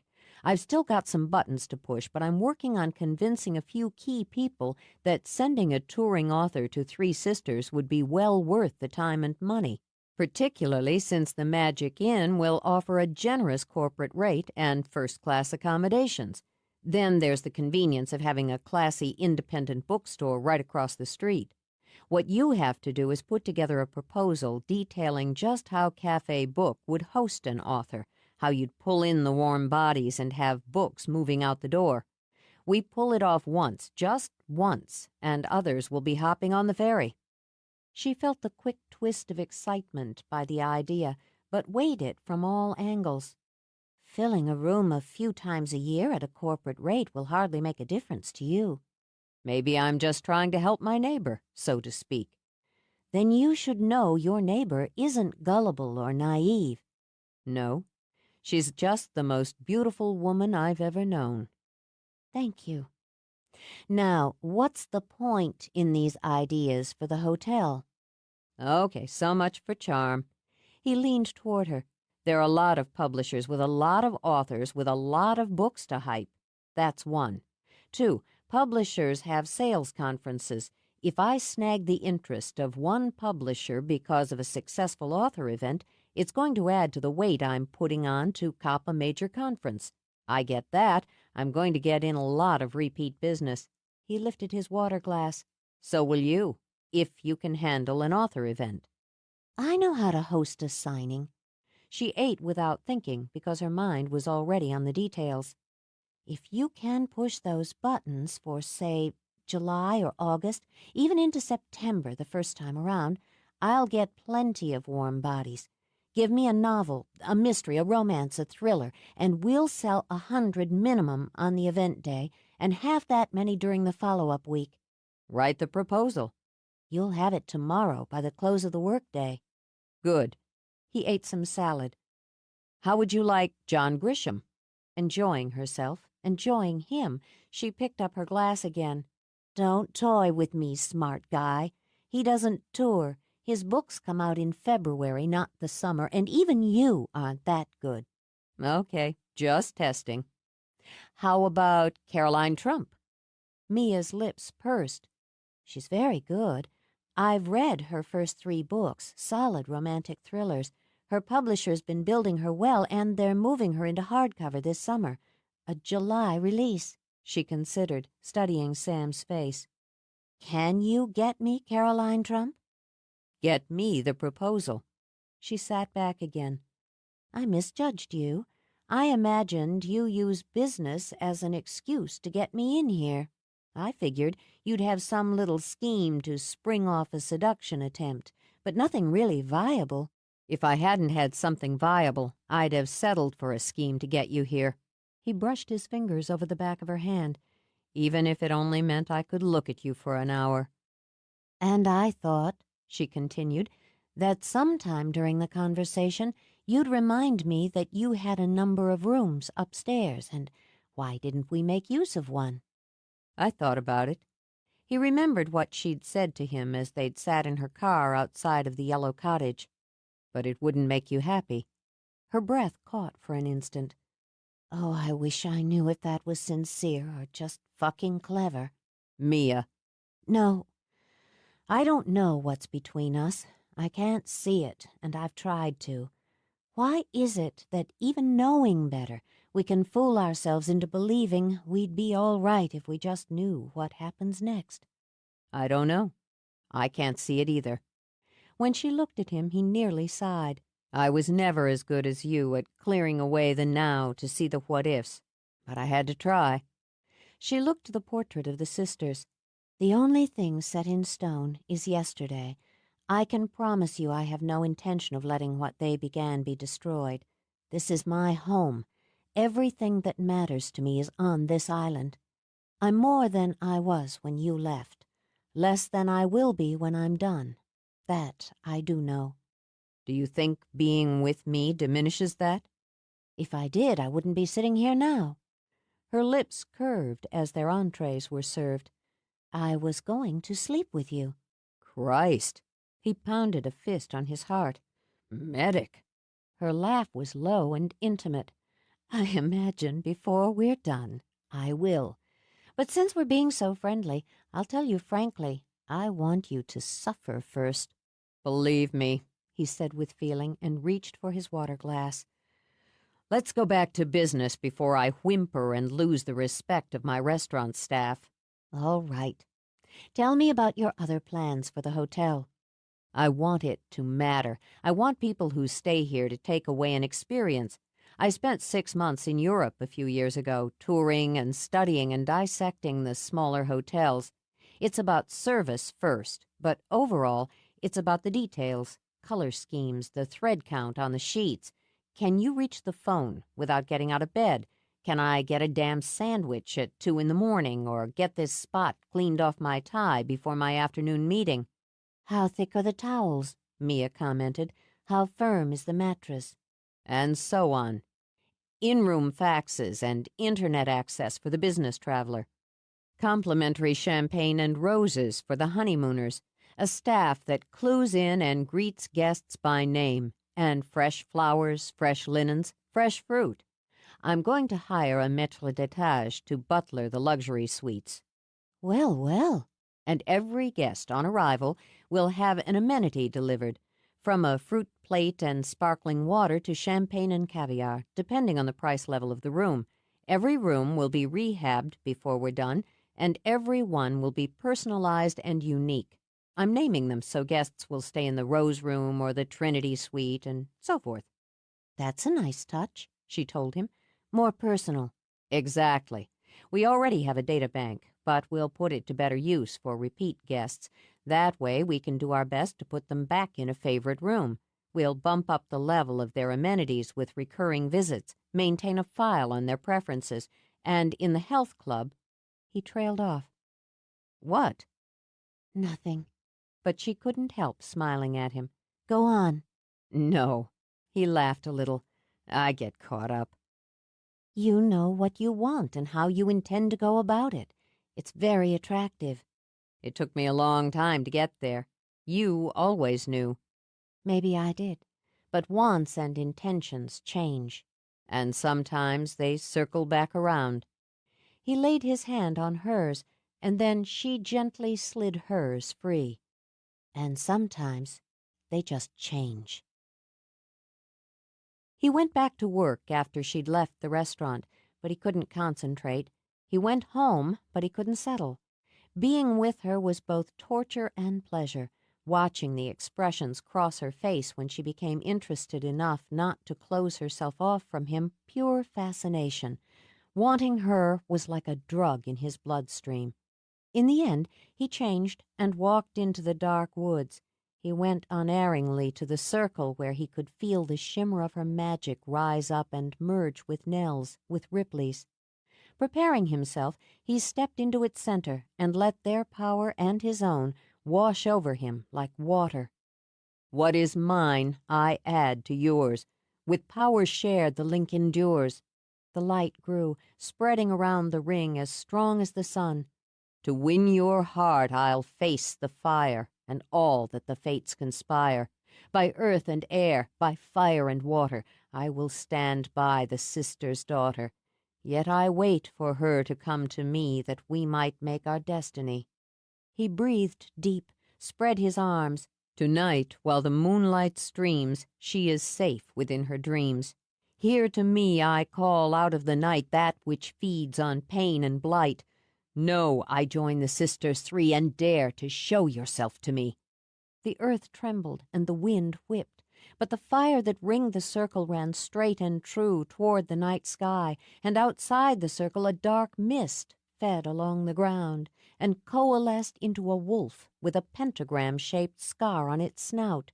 I've still got some buttons to push, but I'm working on convincing a few key people that sending a touring author to Three Sisters would be well worth the time and money, particularly since the Magic Inn will offer a generous corporate rate and first-class accommodations. Then there's the convenience of having a classy independent bookstore right across the street. What you have to do is put together a proposal detailing just how Cafe Book would host an author, how you'd pull in the warm bodies and have books moving out the door. We pull it off once, just once, and others will be hopping on the ferry. She felt the quick twist of excitement by the idea, but weighed it from all angles. Filling a room a few times a year at a corporate rate will hardly make a difference to you. Maybe I'm just trying to help my neighbor, so to speak. Then you should know your neighbor isn't gullible or naive. No, she's just the most beautiful woman I've ever known. Thank you. Now, what's the point in these ideas for the hotel? Okay, so much for charm. He leaned toward her. There are a lot of publishers with a lot of authors with a lot of books to hype. That's one. 2, publishers have sales conferences. If I snag the interest of one publisher because of a successful author event, it's going to add to the weight I'm putting on to cop a major conference. I get that. I'm going to get in a lot of repeat business. He lifted his water glass. So will you, if you can handle an author event. I know how to host a signing. She ate without thinking because her mind was already on the details. If you can push those buttons for, say, July or August, even into September the first time around, I'll get plenty of warm bodies. Give me a novel, a mystery, a romance, a thriller, and we'll sell 100 minimum on the event day and half that many during the follow-up week. Write the proposal. You'll have it tomorrow by the close of the workday. Good. He ate some salad. How would you like John Grisham? Enjoying herself, enjoying him, she picked up her glass again. Don't toy with me, smart guy. He doesn't tour. His books come out in February, not the summer, and even you aren't that good. Okay, just testing. How about Caroline Trump? Mia's lips pursed. She's very good. I've read her first 3 books, solid romantic thrillers. Her publisher's been building her well, and they're moving her into hardcover this summer. A July release. She considered, studying Sam's face. Can you get me Caroline Trump? Get me the proposal. She sat back again. I misjudged you. I imagined you use business as an excuse to get me in here. I figured you'd have some little scheme to spring off a seduction attempt, but nothing really viable. If I hadn't had something viable, I'd have settled for a scheme to get you here. He brushed his fingers over the back of her hand. Even if it only meant I could look at you for an hour. And I thought, she continued, that sometime during the conversation you'd remind me that you had a number of rooms upstairs, and why didn't we make use of one? I thought about it. He remembered what she'd said to him as they'd sat in her car outside of the yellow cottage. But it wouldn't make you happy. Her breath caught for an instant. Oh, I wish I knew if that was sincere or just fucking clever. Mia. No. I don't know what's between us. I can't see it, and I've tried to. Why is it that even knowing better, we can fool ourselves into believing we'd be all right if we just knew what happens next? I don't know. I can't see it either. When she looked at him, he nearly sighed. I was never as good as you at clearing away the now to see the what-ifs, but I had to try. She looked to the portrait of the sisters. The only thing set in stone is yesterday. I can promise you I have no intention of letting what they began be destroyed. This is my home. Everything that matters to me is on this island. I'm more than I was when you left. Less than I will be when I'm done. That I do know. Do you think being with me diminishes that? If I did, I wouldn't be sitting here now. Her lips curved as their entrees were served. I was going to sleep with you. Christ! He pounded a fist on his heart. Medic! Her laugh was low and intimate. I imagine before we're done, I will. But since we're being so friendly, I'll tell you frankly, I want you to suffer first. Believe me, he said with feeling, and reached for his water glass. Let's go back to business before I whimper and lose the respect of my restaurant staff. All right. Tell me about your other plans for the hotel. I want it to matter. I want people who stay here to take away an experience. I spent 6 months in Europe a few years ago, touring and studying and dissecting the smaller hotels. It's about service first, but overall, it's about the details, color schemes, the thread count on the sheets. Can you reach the phone without getting out of bed? Can I get a damn sandwich at 2 in the morning or get this spot cleaned off my tie before my afternoon meeting? How thick are the towels? Mia commented. How firm is the mattress? And so on. In-room faxes and internet access for the business traveler. Complimentary champagne and roses for the honeymooners. A staff that clues in and greets guests by name. And fresh flowers, fresh linens, fresh fruit. I'm going to hire a maître d'étage to butler the luxury suites. Well, well. And every guest on arrival will have an amenity delivered, from a fruit plate and sparkling water to champagne and caviar, depending on the price level of the room. Every room will be rehabbed before we're done, and every one will be personalized and unique. I'm naming them so guests will stay in the Rose Room or the Trinity Suite and so forth. That's a nice touch, she told him. More personal. Exactly. We already have a data bank, but we'll put it to better use for repeat guests. That way we can do our best to put them back in a favorite room. We'll bump up the level of their amenities with recurring visits, maintain a file on their preferences, and in the health club... He trailed off. What? Nothing. But she couldn't help smiling at him. Go on. No. He laughed a little. I get caught up. You know what you want and how you intend to go about it. It's very attractive. It took me a long time to get there. You always knew. Maybe I did, but wants and intentions change. And sometimes they circle back around. He laid his hand on hers, and then she gently slid hers free. And sometimes they just change. He went back to work after she'd left the restaurant, but he couldn't concentrate. He went home, but he couldn't settle. Being with her was both torture and pleasure, watching the expressions cross her face when she became interested enough not to close herself off from him, pure fascination. Wanting her was like a drug in his bloodstream. In the end, he changed and walked into the dark woods. He went unerringly to the circle where he could feel the shimmer of her magic rise up and merge with Nell's, with Ripley's. Preparing himself, he stepped into its center and let their power and his own wash over him like water. What is mine, I add to yours. With power shared, the link endures. The light grew, spreading around the ring as strong as the sun. To win your heart, I'll face the fire and all that the fates conspire. By earth and air, by fire and water, I will stand by the sister's daughter. Yet I wait for her to come to me that we might make our destiny. He breathed deep, spread his arms. Tonight, while the moonlight streams, she is safe within her dreams. Here to me I call out of the night that which feeds on pain and blight. No, I join the sisters three and dare to show yourself to me. The earth trembled and the wind whipped, but the fire that ringed the circle ran straight and true toward the night sky, and outside the circle a dark mist fed along the ground and coalesced into a wolf with a pentagram-shaped scar on its snout.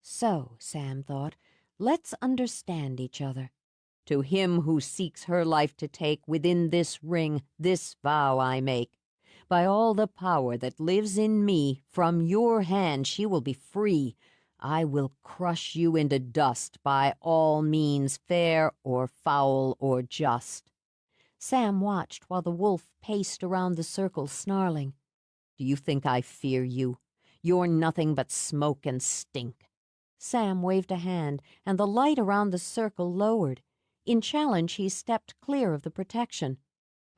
So, Sam thought, let's understand each other. To him who seeks her life to take, within this ring, this vow I make. By all the power that lives in me, from your hand she will be free. I will crush you into dust by all means, fair or foul or just. Sam watched while the wolf paced around the circle, snarling. Do you think I fear you? You're nothing but smoke and stink. Sam waved a hand, and the light around the circle lowered. In challenge, he stepped clear of the protection.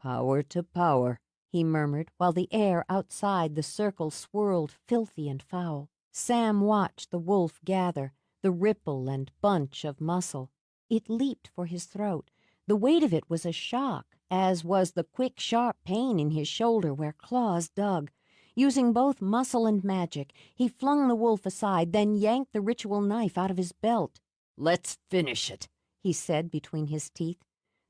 Power to power, he murmured, while the air outside the circle swirled filthy and foul. Sam watched the wolf gather, the ripple and bunch of muscle. It leaped for his throat. The weight of it was a shock, as was the quick, sharp pain in his shoulder where claws dug. Using both muscle and magic, he flung the wolf aside, then yanked the ritual knife out of his belt. Let's finish it, he said between his teeth.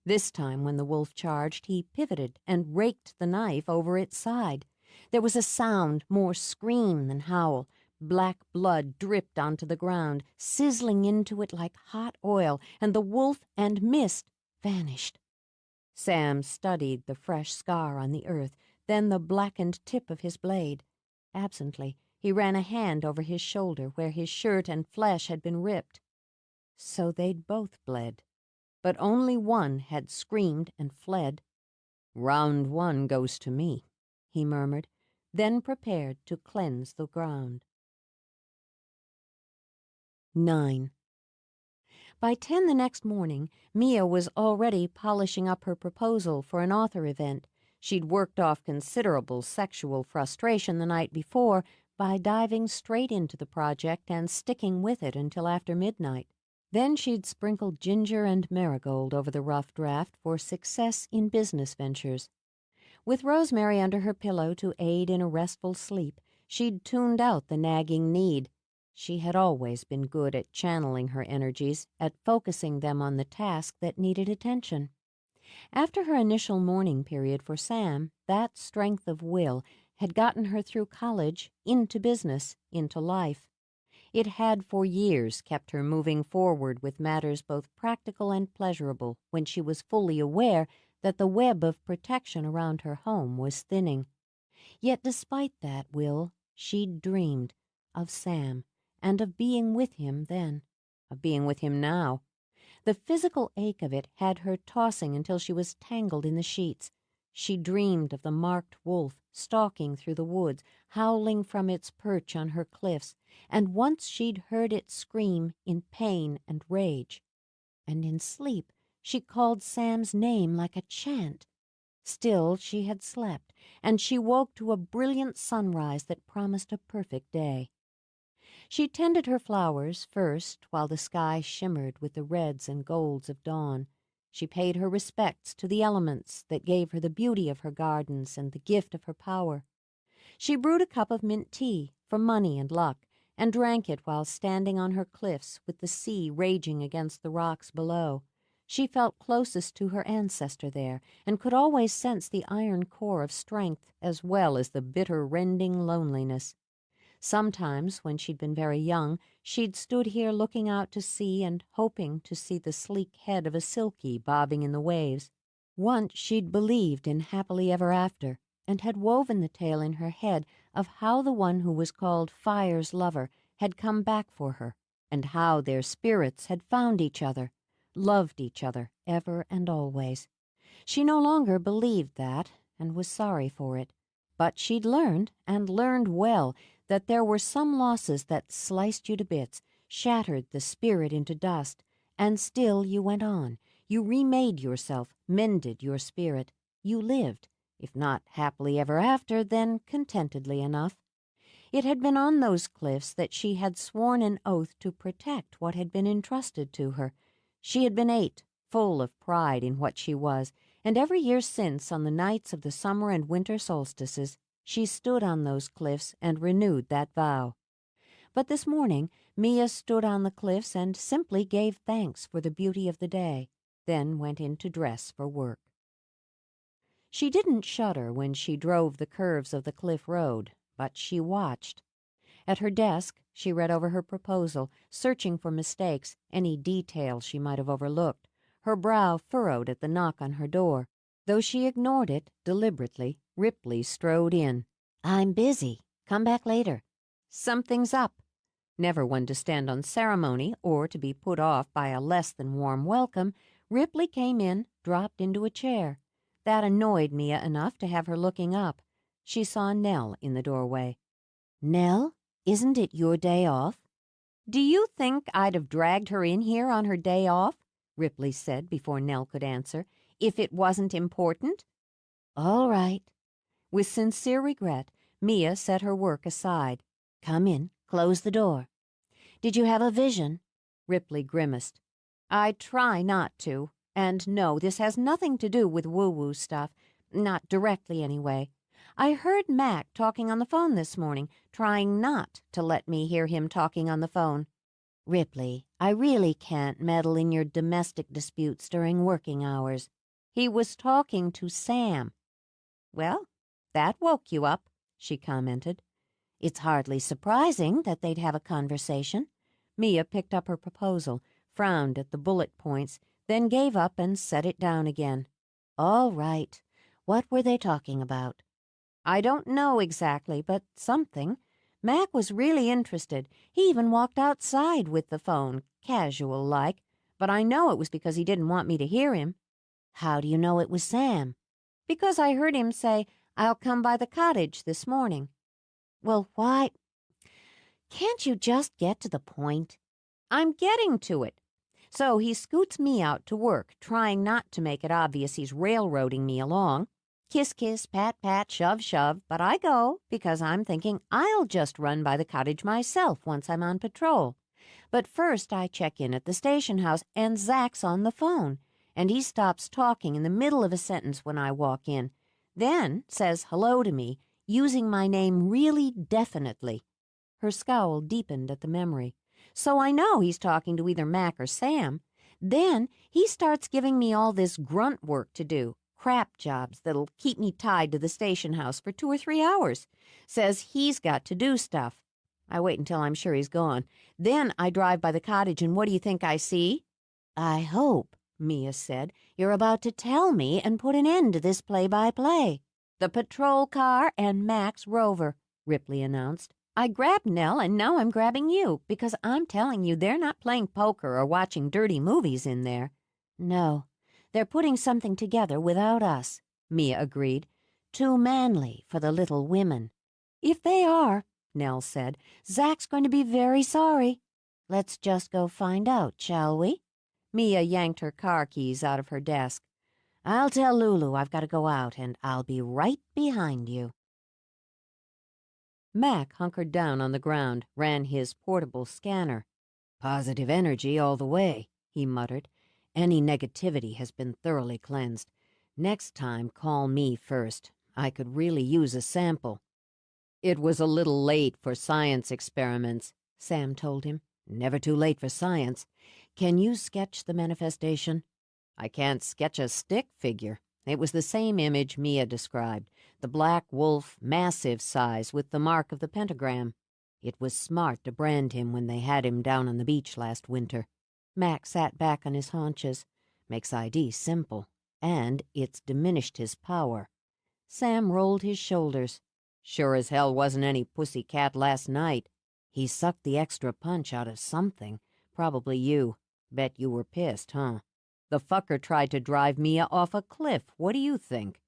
This time, when the wolf charged, he pivoted and raked the knife over its side. There was a sound, more scream than howl. Black blood dripped onto the ground, sizzling into it like hot oil, and the wolf and mist vanished. Sam studied the fresh scar on the earth, then the blackened tip of his blade. Absently, he ran a hand over his shoulder where his shirt and flesh had been ripped. So they'd both bled. But only one had screamed and fled. Round one goes to me, he murmured, then prepared to cleanse the ground. 9. By 10 the next morning, Mia was already polishing up her proposal for an author event. She'd worked off considerable sexual frustration the night before by diving straight into the project and sticking with it until after midnight. Then she'd sprinkled ginger and marigold over the rough draft for success in business ventures. With Rosemary under her pillow to aid in a restful sleep, she'd tuned out the nagging need. She had always been good at channeling her energies, at focusing them on the task that needed attention. After her initial mourning period for Sam, that strength of will had gotten her through college, into business, into life. It had for years kept her moving forward with matters both practical and pleasurable when she was fully aware that the web of protection around her home was thinning. Yet despite that will, she'd dreamed of Sam and of being with him then, of being with him now. The physical ache of it had her tossing until she was tangled in the sheets. She dreamed of the marked wolf stalking through the woods, howling from its perch on her cliffs, and once she'd heard it scream in pain and rage. And in sleep she called Sam's name like a chant. Still she had slept, and she woke to a brilliant sunrise that promised a perfect day. She tended her flowers first while the sky shimmered with the reds and golds of dawn. She paid her respects to the elements that gave her the beauty of her gardens and the gift of her power. She brewed a cup of mint tea for money and luck, and drank it while standing on her cliffs with the sea raging against the rocks below. She felt closest to her ancestor there, and could always sense the iron core of strength as well as the bitter, rending loneliness. Sometimes, when she'd been very young, she'd stood here looking out to sea and hoping to see the sleek head of a silky bobbing in the waves. Once she'd believed in happily ever after, and had woven the tale in her head of how the one who was called Fire's lover had come back for her, and how their spirits had found each other, loved each other ever and always. She no longer believed that, and was sorry for it. But she'd learned, and learned well, that there were some losses that sliced you to bits, shattered the spirit into dust, and still you went on. You remade yourself, mended your spirit. You lived, if not happily ever after, then contentedly enough. It had been on those cliffs that she had sworn an oath to protect what had been entrusted to her. She had been 8, full of pride in what she was, and every year since, on the nights of the summer and winter solstices, she stood on those cliffs and renewed that vow. But this morning Mia stood on the cliffs and simply gave thanks for the beauty of the day, then went in to dress for work. She didn't shudder when she drove the curves of the cliff road, but she watched. At her desk, she read over her proposal, searching for mistakes, any detail she might have overlooked, her brow furrowed at the knock on her door. Though she ignored it deliberately, Ripley strode in. "I'm busy. Come back later." "Something's up." Never one to stand on ceremony or to be put off by a less than warm welcome, Ripley came in, dropped into a chair. That annoyed Mia enough to have her looking up. She saw Nell in the doorway. "Nell, isn't it your day off?" "Do you think I'd have dragged her in here on her day off," Ripley said before Nell could answer, "if it wasn't important?" "All right." With sincere regret, Mia set her work aside. "Come in. Close the door." "Did you have a vision?" Ripley grimaced. "I try not to. And no, this has nothing to do with woo-woo stuff. Not directly, anyway. I heard Mac talking on the phone this morning, trying not to let me hear him talking on the phone." "Ripley, I really can't meddle in your domestic disputes during working hours." "He was talking to Sam." "Well, that woke you up," she commented. "It's hardly surprising that they'd have a conversation." Mia picked up her proposal, frowned at the bullet points, then gave up and set it down again. "All right. What were they talking about?" "I don't know exactly, but something. Mac was really interested. He even walked outside with the phone, casual-like, but I know it was because he didn't want me to hear him." "How do you know it was Sam?" "Because I heard him say, 'I'll come by the cottage this morning.'" "Well, why? Can't you just get to the point?" "I'm getting to it. So he scoots me out to work, trying not to make it obvious he's railroading me along. Kiss, kiss, pat, pat, shove, shove, but I go because I'm thinking I'll just run by the cottage myself once I'm on patrol. But first I check in at the station house, and Zach's on the phone, and he stops talking in the middle of a sentence when I walk in, then says hello to me, using my name really definitely." Her scowl deepened at the memory. "So I know he's talking to either Mac or Sam. Then he starts giving me all this grunt work to do, crap jobs that'll keep me tied to the station house for 2 or 3 hours. Says he's got to do stuff. I wait until I'm sure he's gone. Then I drive by the cottage, and what do you think I see?" "I hope," Mia said, "you're about to tell me and put an end to this play-by-play." "The patrol car and Mac's Rover," Ripley announced. "I grabbed Nell, and now I'm grabbing you, because I'm telling you they're not playing poker or watching dirty movies in there." "No, they're putting something together without us." Mia agreed. Too manly for the little women. If they are, Nell said, Zach's going to be very sorry. Let's just go find out, shall we? Mia yanked her car keys out of her desk. I'll tell Lulu I've got to go out, and I'll be right behind you. Mac hunkered down on the ground, ran his portable scanner. Positive energy all the way, he muttered. Any negativity has been thoroughly cleansed. Next time, call me first. I could really use a sample. It was a little late for science experiments, Sam told him. Never too late for science. Can you sketch the manifestation? I can't sketch a stick figure. It was the same image Mia described, the black wolf, massive size, with the mark of the pentagram. It was smart to brand him when they had him down on the beach last winter. Mac sat back on his haunches. Makes ID simple, and it's diminished his power. Sam rolled his shoulders. Sure as hell wasn't any pussy cat last night. He sucked the extra punch out of something. Probably you. Bet you were pissed, huh? The fucker tried to drive Mia off a cliff. What do you think?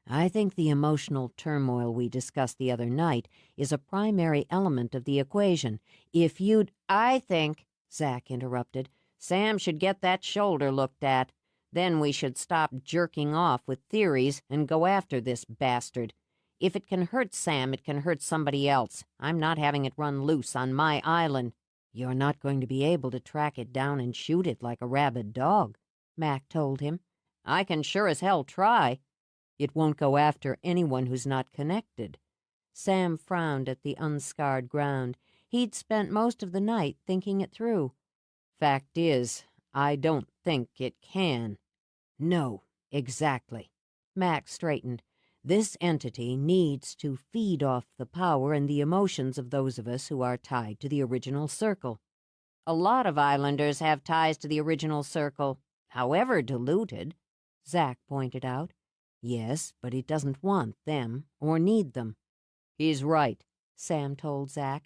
I think the emotional turmoil we discussed the other night is a primary element of the equation. If you'd— I think, Zach interrupted, Sam should get that shoulder looked at. Then we should stop jerking off with theories and go after this bastard. If it can hurt Sam, it can hurt somebody else. I'm not having it run loose on my island. You're not going to be able to track it down and shoot it like a rabid dog, Mac told him. I can sure as hell try. It won't go after anyone who's not connected. Sam frowned at the unscarred ground. He'd spent most of the night thinking it through. Fact is, I don't think it can. No, exactly. Mac straightened. This entity needs to feed off the power and the emotions of those of us who are tied to the original circle. A lot of islanders have ties to the original circle, however diluted, Zach pointed out. Yes, but it doesn't want them or need them. He's right, Sam told Zach.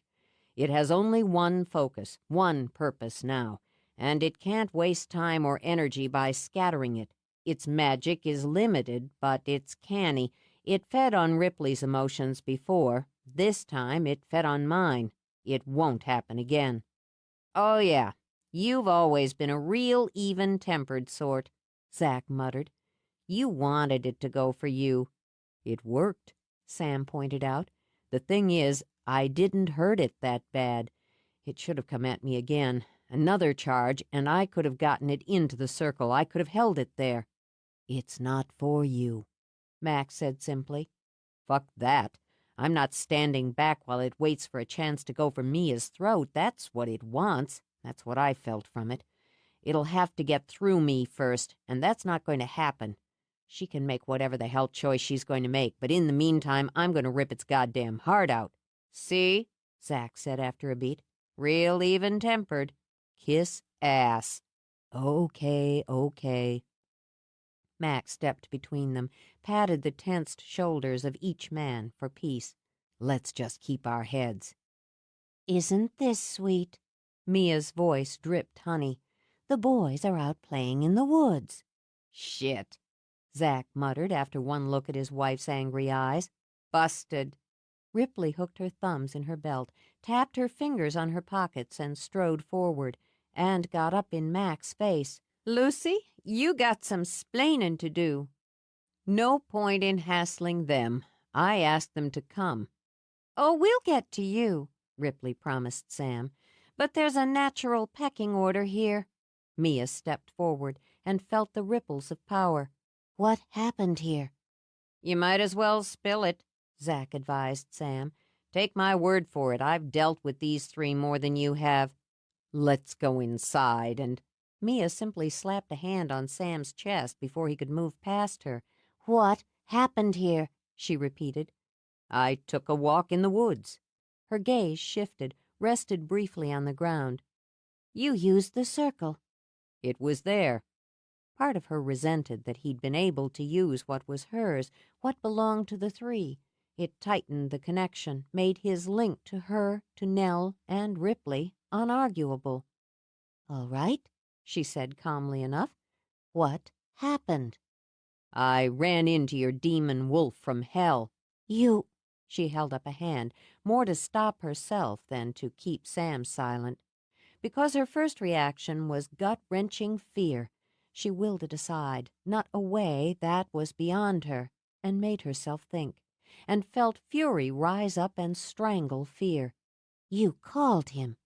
It has only one focus, one purpose now, and it can't waste time or energy by scattering it. Its magic is limited, but it's canny. It fed on Ripley's emotions before. This time it fed on mine. It won't happen again. Oh, yeah, you've always been a real even-tempered sort, Zach muttered. You wanted it to go for you. It worked, Sam pointed out. The thing is, I didn't hurt it that bad. It should have come at me again. Another charge, and I could have gotten it into the circle. I could have held it there. It's not for you, Mac said simply. Fuck that. I'm not standing back while it waits for a chance to go for Mia's throat. That's what it wants. That's what I felt from it. It'll have to get through me first, and that's not going to happen. She can make whatever the hell choice she's going to make, but in the meantime, I'm going to rip its goddamn heart out. See? Zach said after a beat. Real even-tempered. Kiss ass. Okay, okay. Mac stepped between them, patted the tensed shoulders of each man for peace. Let's just keep our heads. Isn't this sweet? Mia's voice dripped honey. The boys are out playing in the woods. Shit, Zach muttered after one look at his wife's angry eyes. Busted. Ripley hooked her thumbs in her belt, tapped her fingers on her pockets, and strode forward, and got up in Mac's face. Lucy, you got some splainin' to do. No point in hassling them. I asked them to come. Oh, we'll get to you, Ripley promised Sam. But there's a natural pecking order here. Mia stepped forward and felt the ripples of power. What happened here? You might as well spill it, Zach advised Sam. Take my word for it, I've dealt with these three more than you have. Let's go inside and— Mia simply slapped a hand on Sam's chest before he could move past her. What happened here? She repeated. I took a walk in the woods. Her gaze shifted, rested briefly on the ground. You used the circle. It was there. Part of her resented that he'd been able to use what was hers, what belonged to the three. It tightened the connection, made his link to her, to Nell, and Ripley unarguable. All right, she said calmly enough. What happened? I ran into your demon wolf from hell. You... She held up a hand, more to stop herself than to keep Sam silent. Because her first reaction was gut-wrenching fear, she willed it aside, not away, that was beyond her, and made herself think, and felt fury rise up and strangle fear. You called him.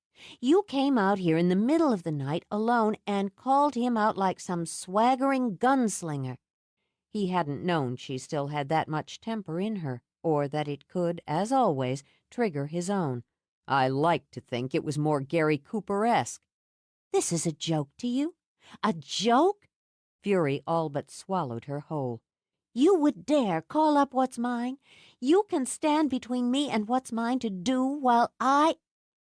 You came out here in the middle of the night alone and called him out like some swaggering gunslinger. He hadn't known she still had that much temper in her, or that it could, as always, trigger his own. I liked to think it was more Gary Cooper-esque. This is a joke to you? A joke? Fury all but swallowed her whole. You would dare call up what's mine? You can stand between me and what's mine to do while I...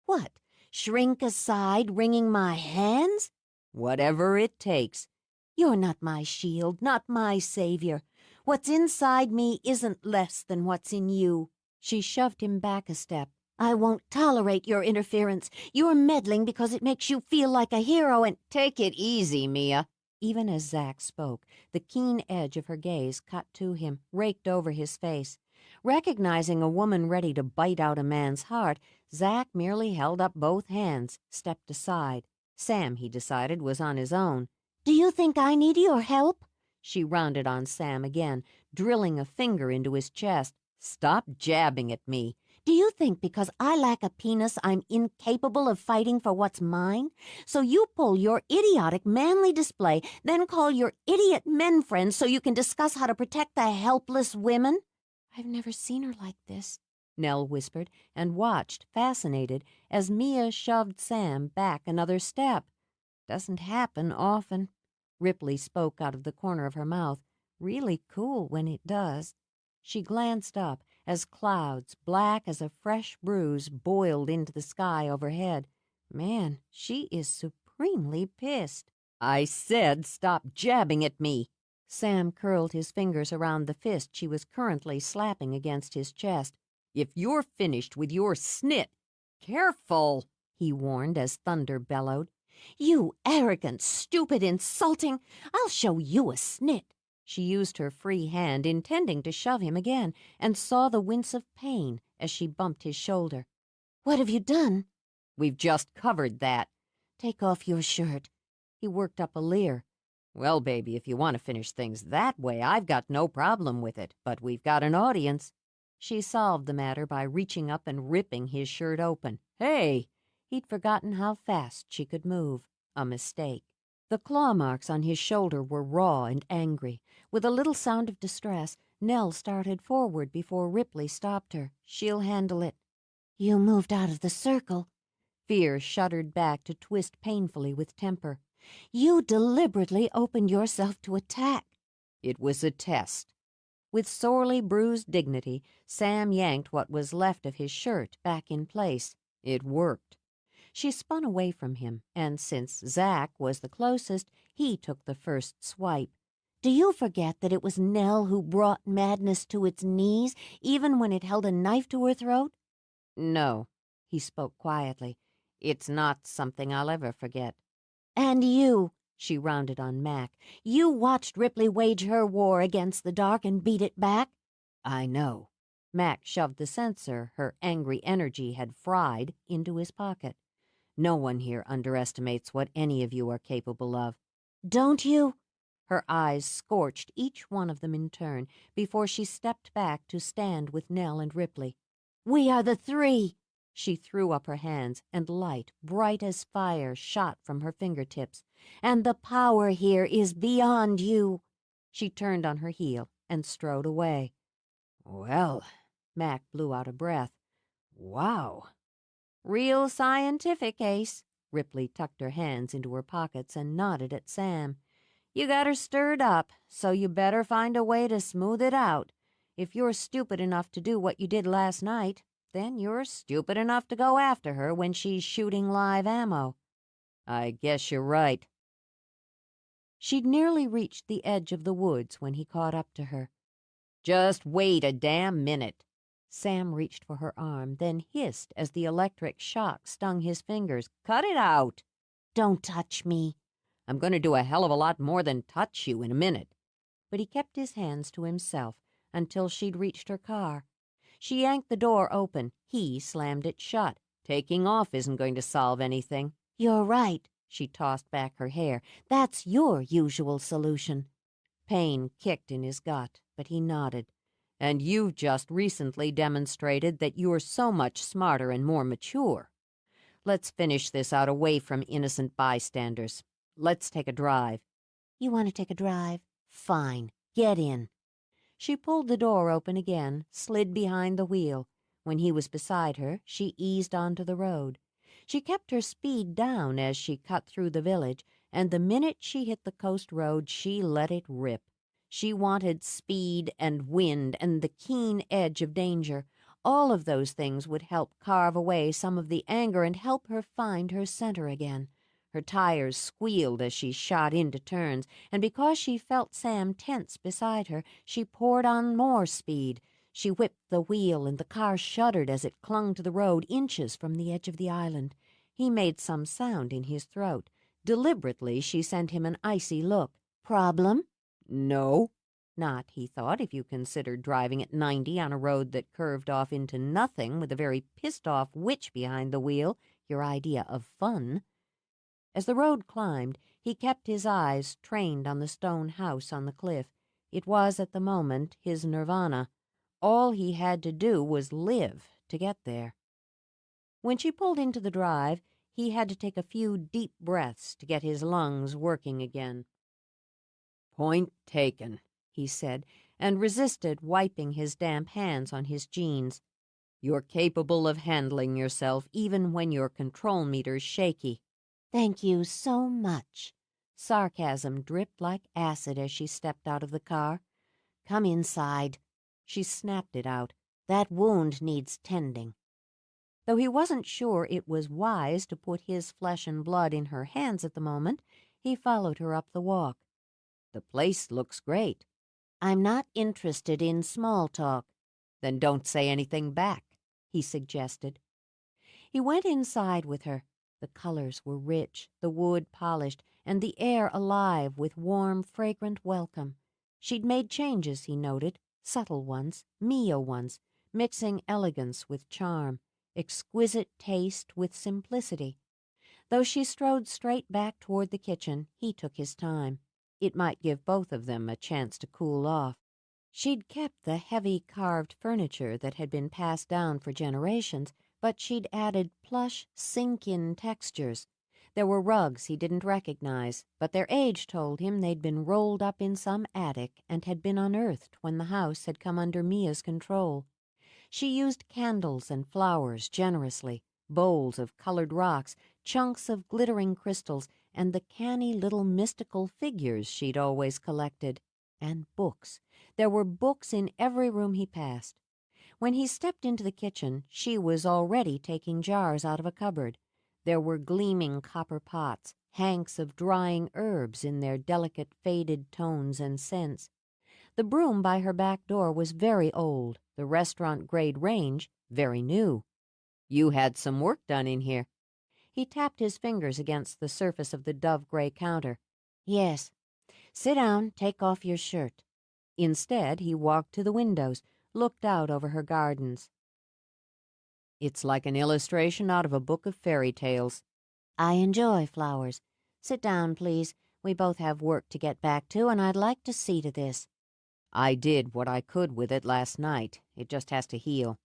What? Shrink aside, wringing my hands? Whatever it takes. You're not my shield, not my savior. What's inside me isn't less than what's in you. She shoved him back a step. I won't tolerate your interference. You're meddling because it makes you feel like a hero and... Take it easy, Mia. Even as Zack spoke, the keen edge of her gaze cut to him, raked over his face. Recognizing a woman ready to bite out a man's heart, Zack merely held up both hands, stepped aside. Sam, he decided, was on his own. Do you think I need your help? She rounded on Sam again, drilling a finger into his chest. Stop jabbing at me. Do you think because I lack a penis I'm incapable of fighting for what's mine? So you pull your idiotic manly display, then call your idiot men friends so you can discuss how to protect the helpless women? I've never seen her like this, Nell whispered, and watched, fascinated, as Mia shoved Sam back another step. Doesn't happen often. Ripley spoke out of the corner of her mouth. Really cool when it does. She glanced up as clouds, black as a fresh bruise, boiled into the sky overhead. Man, she is supremely pissed. I said stop jabbing at me. Sam curled his fingers around the fist she was currently slapping against his chest. If you're finished with your snit... Careful, he warned as thunder bellowed. You arrogant, stupid, insulting... I'll show you a snit. She used her free hand, intending to shove him again, and saw the wince of pain as she bumped his shoulder. What have you done? We've just covered that. Take off your shirt. He worked up a leer. Well, baby, if you want to finish things that way, I've got no problem with it, but we've got an audience. She solved the matter by reaching up and ripping his shirt open. Hey! He'd forgotten how fast she could move. A mistake. The claw marks on his shoulder were raw and angry. With a little sound of distress, Nell started forward before Ripley stopped her. She'll handle it. You moved out of the circle. Fear shuddered back to twist painfully with temper. You deliberately opened yourself to attack. It was a test. With sorely bruised dignity, Sam yanked what was left of his shirt back in place. It worked. She spun away from him, and since Zack was the closest, he took the first swipe. Do you forget that it was Nell who brought madness to its knees, even when it held a knife to her throat? No, he spoke quietly. It's not something I'll ever forget. And you, she rounded on Mac, you watched Ripley wage her war against the dark and beat it back? I know. Mac shoved the sensor her angry energy had fried into his pocket. No one here underestimates what any of you are capable of. Don't you? Her eyes scorched each one of them in turn before she stepped back to stand with Nell and Ripley. We are the three. She threw up her hands, and light, bright as fire, shot from her fingertips. And the power here is beyond you. She turned on her heel and strode away. Well, Mac blew out a breath. Wow. Real scientific, Ace. Ripley tucked her hands into her pockets and nodded at Sam. You got her stirred up, so you better find a way to smooth it out. If you're stupid enough to do what you did last night, then you're stupid enough to go after her when she's shooting live ammo. I guess you're right. She'd nearly reached the edge of the woods when he caught up to her. Just wait a damn minute. Sam reached for her arm, then hissed as the electric shock stung his fingers. Cut it out. Don't touch me. I'm going to do a hell of a lot more than touch you in a minute. but he kept his hands to himself until she'd reached her car. She yanked the door open. He slammed it shut. Taking off isn't going to solve anything. "You're right," she tossed back her hair. "That's your usual solution." Pain kicked in his gut, but he nodded. And you've just recently demonstrated that you're so much smarter and more mature. Let's finish this out away from innocent bystanders. Let's take a drive. "You want to take a drive? Fine. Get in." She pulled the door open again, slid behind the wheel. When he was beside her, she eased onto the road. She kept her speed down as she cut through the village, and the minute she hit the coast road, she let it rip. She wanted speed and wind and the keen edge of danger. All of those things would help carve away some of the anger and help her find her center again. Her tires squealed as she shot into turns, and because she felt Sam tense beside her, she poured on more speed. She whipped the wheel, and the car shuddered as it clung to the road inches from the edge of the island. He made some sound in his throat. Deliberately, she sent him an icy look. "Problem?" No. Not, he thought, if you considered driving at 90 on a road that curved off into nothing with a very pissed-off witch behind the wheel your idea of fun. As the road climbed, he kept his eyes trained on the stone house on the cliff. It was, at the moment, his nirvana. All he had to do was live to get there. When she pulled into the drive, he had to take a few deep breaths to get his lungs working again. Point taken, he said, and resisted wiping his damp hands on his jeans. You're capable of handling yourself even when your control meter's shaky. "Thank you so much." Sarcasm dripped like acid as she stepped out of the car. "Come inside." She snapped it out. "That wound needs tending." Though he wasn't sure it was wise to put his flesh and blood in her hands at the moment, he followed her up the walk. The place looks great. "I'm not interested in small talk." Then don't say anything back," he suggested. He went inside with her. The colors were rich, the wood polished, and the air alive with warm, fragrant welcome. She'd made changes, he noted, subtle ones, Mia ones, mixing elegance with charm, exquisite taste with simplicity. Though she strode straight back toward the kitchen, he took his time. It might give both of them a chance to cool off. She'd kept the heavy carved furniture that had been passed down for generations, but she'd added plush, sink-in textures. There were rugs he didn't recognize, but their age told him they'd been rolled up in some attic and had been unearthed when the house had come under Mia's control. She used candles and flowers generously, bowls of colored rocks, chunks of glittering crystals, and the canny little mystical figures she'd always collected. And books. There were books in every room he passed. When he stepped into the kitchen, she was already taking jars out of a cupboard. There were gleaming copper pots, hanks of drying herbs in their delicate faded tones and scents. The broom by her back door was very old, the restaurant-grade range very new. You had some work done in here. He tapped his fingers against the surface of the dove-gray counter. "Yes. Sit down, take off your shirt." Instead, he walked to the windows, looked out over her gardens. It's like an illustration out of a book of fairy tales. "I enjoy flowers. Sit down, please. We both have work to get back to, and I'd like to see to this." I did what I could with it last night. It just has to heal.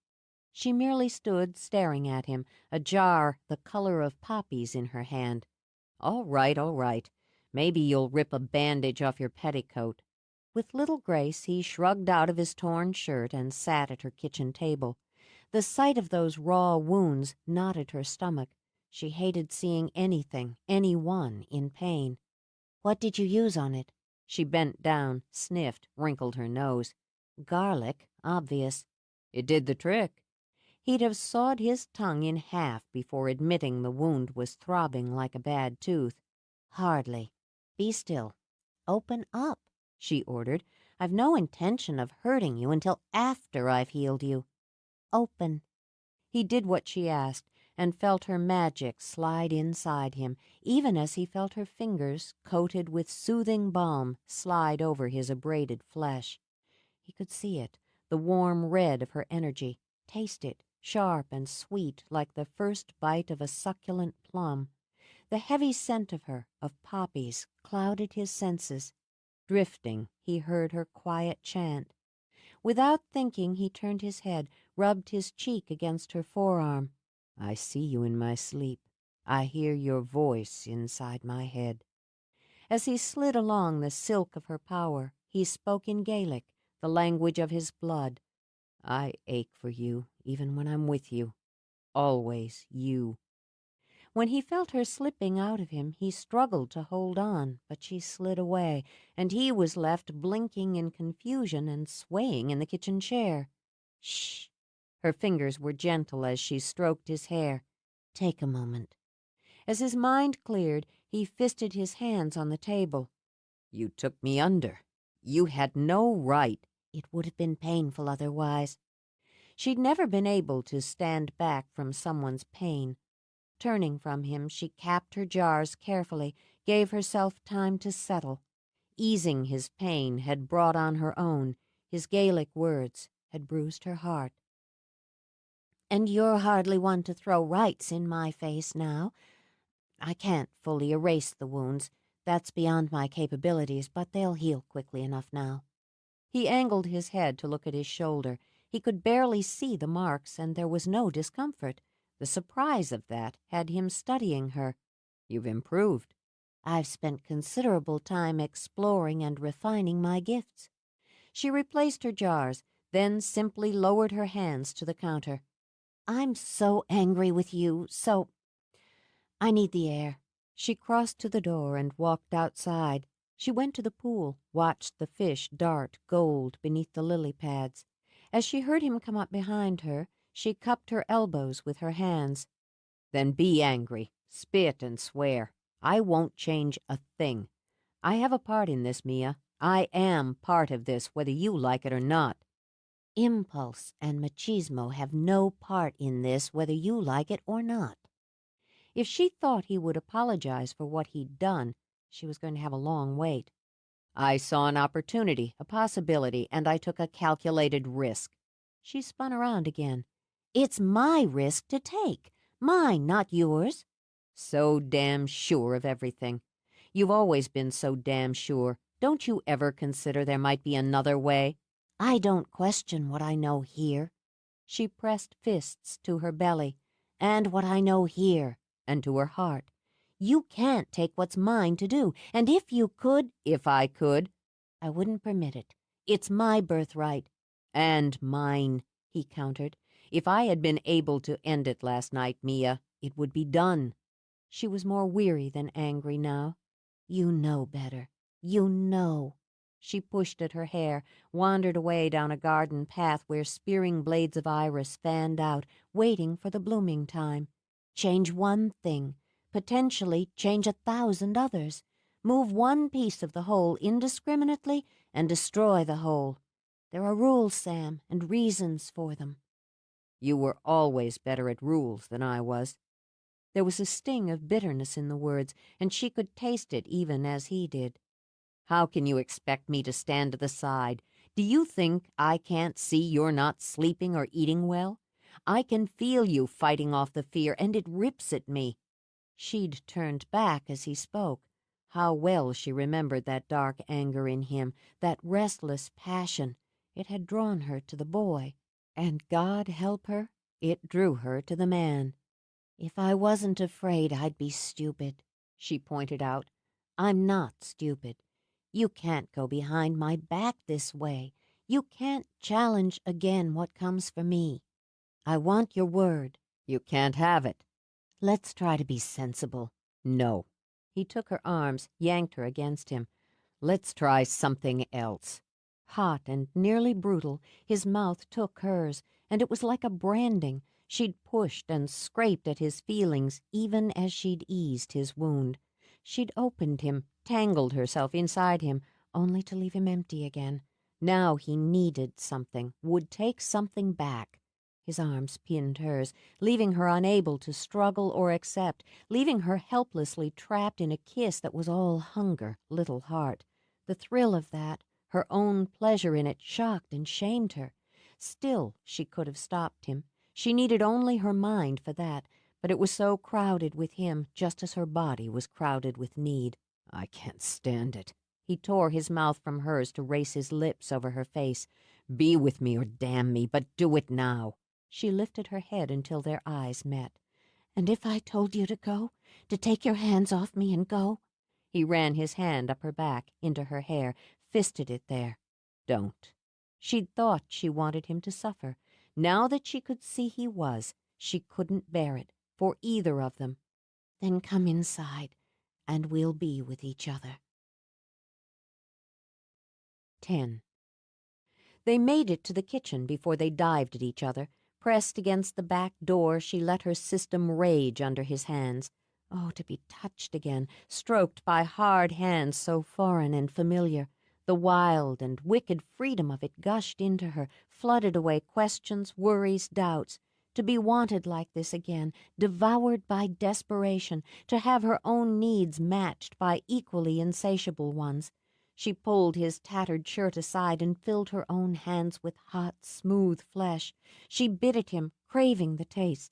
She merely stood staring at him, a jar the color of poppies in her hand. All right, all right. Maybe you'll rip a bandage off your petticoat." With little grace, he shrugged out of his torn shirt and sat at her kitchen table. The sight of those raw wounds knotted her stomach. She hated seeing anything, anyone, in pain. "What did you use on it?" She bent down, sniffed, wrinkled her nose. "Garlic, obvious." It did the trick. He'd have sawed his tongue in half before admitting the wound was throbbing like a bad tooth. "Hardly. Be still. Open up," she ordered. "I've no intention of hurting you until after I've healed you. Open." He did what she asked, and felt her magic slide inside him, even as he felt her fingers, coated with soothing balm, slide over his abraded flesh. He could see it, the warm red of her energy, taste it, sharp and sweet like the first bite of a succulent plum. The heavy scent of her, of poppies, clouded his senses. Drifting, he heard her quiet chant. Without thinking, he turned his head, rubbed his cheek against her forearm. I see you in my sleep. I hear your voice inside my head. As he slid along the silk of her power, he spoke in Gaelic, the language of his blood. I ache for you, even when I'm with you. Always you. When he felt her slipping out of him, he struggled to hold on, but she slid away, and he was left blinking in confusion and swaying in the kitchen chair. Shh! Her fingers were gentle as she stroked his hair. Take a moment. As his mind cleared, he fisted his hands on the table. You took me under. You had no right. It would have been painful otherwise. She'd never been able to stand back from someone's pain. Turning from him, she capped her jars carefully, gave herself time to settle. Easing his pain had brought on her own. His Gaelic words had bruised her heart. And you're hardly one to throw rights in my face now. I can't fully erase the wounds. That's beyond my capabilities, but they'll heal quickly enough now. He angled his head to look at his shoulder. He could barely see the marks, and there was no discomfort. The surprise of that had him studying her. You've improved. I've spent considerable time exploring and refining my gifts. She replaced her jars, then simply lowered her hands to the counter. I'm so angry with you, so I need the air. She crossed to the door and walked outside. She went to the pool, watched the fish dart gold beneath the lily pads. As she heard him come up behind her, she cupped her elbows with her hands. Then be angry, spit and swear. I won't change a thing. I have a part in this, Mia. I am part of this, whether you like it or not. Impulse and machismo have no part in this, whether you like it or not. If she thought he would apologize for what he'd done, she was going to have a long wait. I saw an opportunity, a possibility, and I took a calculated risk. She spun around again. It's my risk to take. Mine, not yours. So damn sure of everything. You've always been so damn sure. Don't you ever consider there might be another way? I don't question what I know here. She pressed fists to her belly. And what I know here, and to her heart. You can't take what's mine to do, and if you could— If I could? I wouldn't permit it. It's my birthright. And mine, he countered. If I had been able to end it last night, Mia, it would be done. She was more weary than angry now. You know better. You know. She pushed at her hair, wandered away down a garden path where spearing blades of iris fanned out, waiting for the blooming time. Change one thing, potentially change 1,000 others. Move one piece of the whole indiscriminately and destroy the whole. There are rules, Sam, and reasons for them. You were always better at rules than I was. There was a sting of bitterness in the words, and she could taste it even as he did. How can you expect me to stand to the side? Do you think I can't see you're not sleeping or eating well? I can feel you fighting off the fear, and it rips at me. She'd turned back as he spoke. How well she remembered that dark anger in him, that restless passion. It had drawn her to the boy, and God help her, it drew her to the man. If I wasn't afraid, I'd be stupid, she pointed out. I'm not stupid. You can't go behind my back this way. You can't challenge again what comes for me. I want your word. You can't have it. Let's try to be sensible. No. He took her arms, yanked her against him. Let's try something else. Hot and nearly brutal, his mouth took hers, and it was like a branding. She'd pushed and scraped at his feelings even as she'd eased his wound. She'd opened him, tangled herself inside him, only to leave him empty again. Now he needed something, would take something back. His arms pinned hers, leaving her unable to struggle or accept, leaving her helplessly trapped in a kiss that was all hunger, little heart. The thrill of that, her own pleasure in it, shocked and shamed her. Still, she could have stopped him. She needed only her mind for that, but it was so crowded with him, just as her body was crowded with need. I can't stand it. He tore his mouth from hers to race his lips over her face. Be with me or damn me, but do it now. She lifted her head until their eyes met. And if I told you to go, to take your hands off me and go? He ran his hand up her back, into her hair, fisted it there. Don't. She'd thought she wanted him to suffer. Now that she could see he was, she couldn't bear it, for either of them. Then come inside, and we'll be with each other. 10. They made it to the kitchen before they dived at each other. Pressed against the back door, she let her system rage under his hands. Oh, to be touched again, stroked by hard hands so foreign and familiar. The wild and wicked freedom of it gushed into her, flooded away questions, worries, doubts. To be wanted like this again, devoured by desperation, to have her own needs matched by equally insatiable ones. She pulled his tattered shirt aside and filled her own hands with hot, smooth flesh. She bit at him, craving the taste.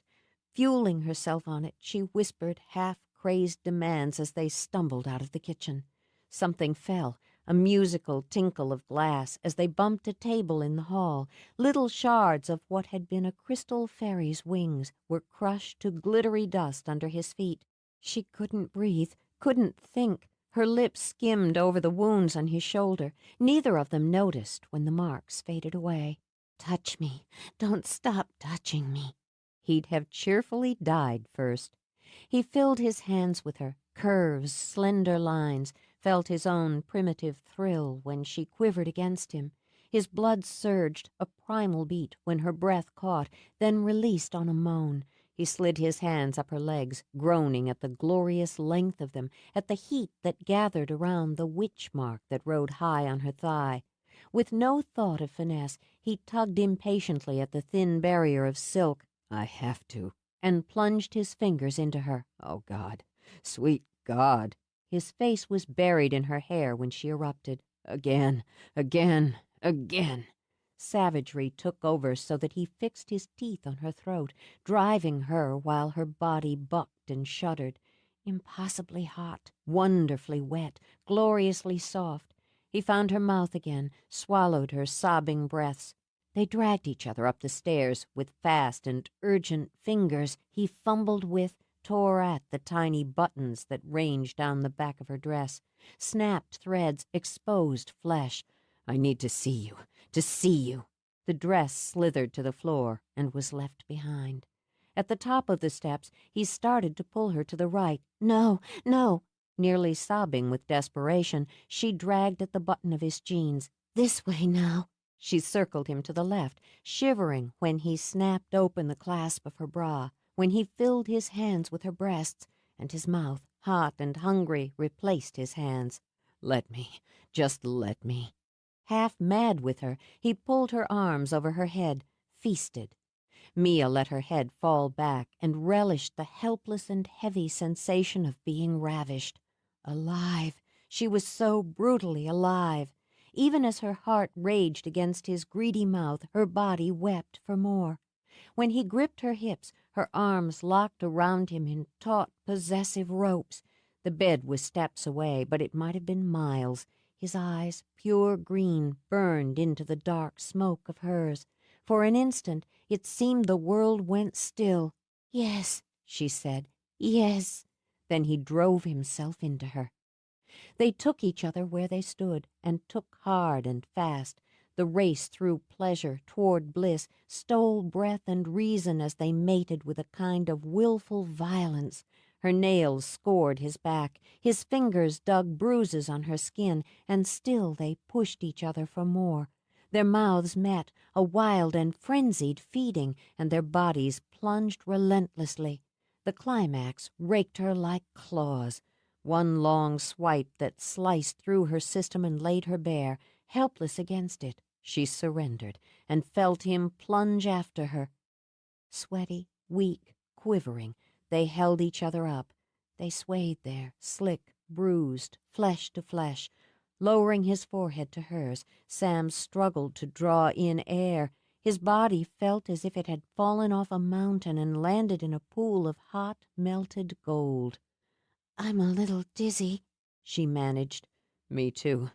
Fueling herself on it, she whispered half-crazed demands as they stumbled out of the kitchen. Something fell, a musical tinkle of glass, as they bumped a table in the hall. Little shards of what had been a crystal fairy's wings were crushed to glittery dust under his feet. She couldn't breathe, couldn't think. Her lips skimmed over the wounds on his shoulder. Neither of them noticed when the marks faded away. Touch me. Don't stop touching me. He'd have cheerfully died first. He filled his hands with her, curves, slender lines, felt his own primitive thrill when she quivered against him. His blood surged, a primal beat, when her breath caught, then released on a moan. He slid his hands up her legs, groaning at the glorious length of them, at the heat that gathered around the witch mark that rode high on her thigh. With no thought of finesse, he tugged impatiently at the thin barrier of silk. I have to. And plunged his fingers into her. Oh, God. Sweet God. His face was buried in her hair when she erupted. Again, again, again. Savagery took over so that he fixed his teeth on her throat, driving her while her body bucked and shuddered. Impossibly hot, wonderfully wet, gloriously soft. He found her mouth again, swallowed her sobbing breaths. They dragged each other up the stairs with fast and urgent fingers. He fumbled with, tore at the tiny buttons that ranged down the back of her dress. Snapped threads, exposed flesh. I need to see you. To see you. The dress slithered to the floor and was left behind. At the top of the steps, he started to pull her to the right. No, no. Nearly sobbing with desperation, she dragged at the button of his jeans. This way now. She circled him to the left, shivering when he snapped open the clasp of her bra, when he filled his hands with her breasts, and his mouth, hot and hungry, replaced his hands. Let me. Just let me. Half mad with her, he pulled her arms over her head, feasted. Mia let her head fall back and relished the helpless and heavy sensation of being ravished. Alive. She was so brutally alive. Even as her heart raged against his greedy mouth, her body wept for more. When he gripped her hips, her arms locked around him in taut, possessive ropes. The bed was steps away, but it might have been miles. His eyes, pure green, burned into the dark smoke of hers. For an instant, it seemed the world went still. Yes, she said, yes. Then he drove himself into her. They took each other where they stood, and took hard and fast. The race through pleasure toward bliss stole breath and reason as they mated with a kind of willful violence. Her nails scored his back, his fingers dug bruises on her skin, and still they pushed each other for more. Their mouths met, a wild and frenzied feeding, and their bodies plunged relentlessly. The climax raked her like claws. One long swipe that sliced through her system and laid her bare. Helpless against it, she surrendered, and felt him plunge after her. Sweaty, weak, quivering, they held each other up. They swayed there, slick, bruised, flesh to flesh. Lowering his forehead to hers, Sam struggled to draw in air. His body felt as if it had fallen off a mountain and landed in a pool of hot, melted gold. "I'm a little dizzy," she managed. Me too.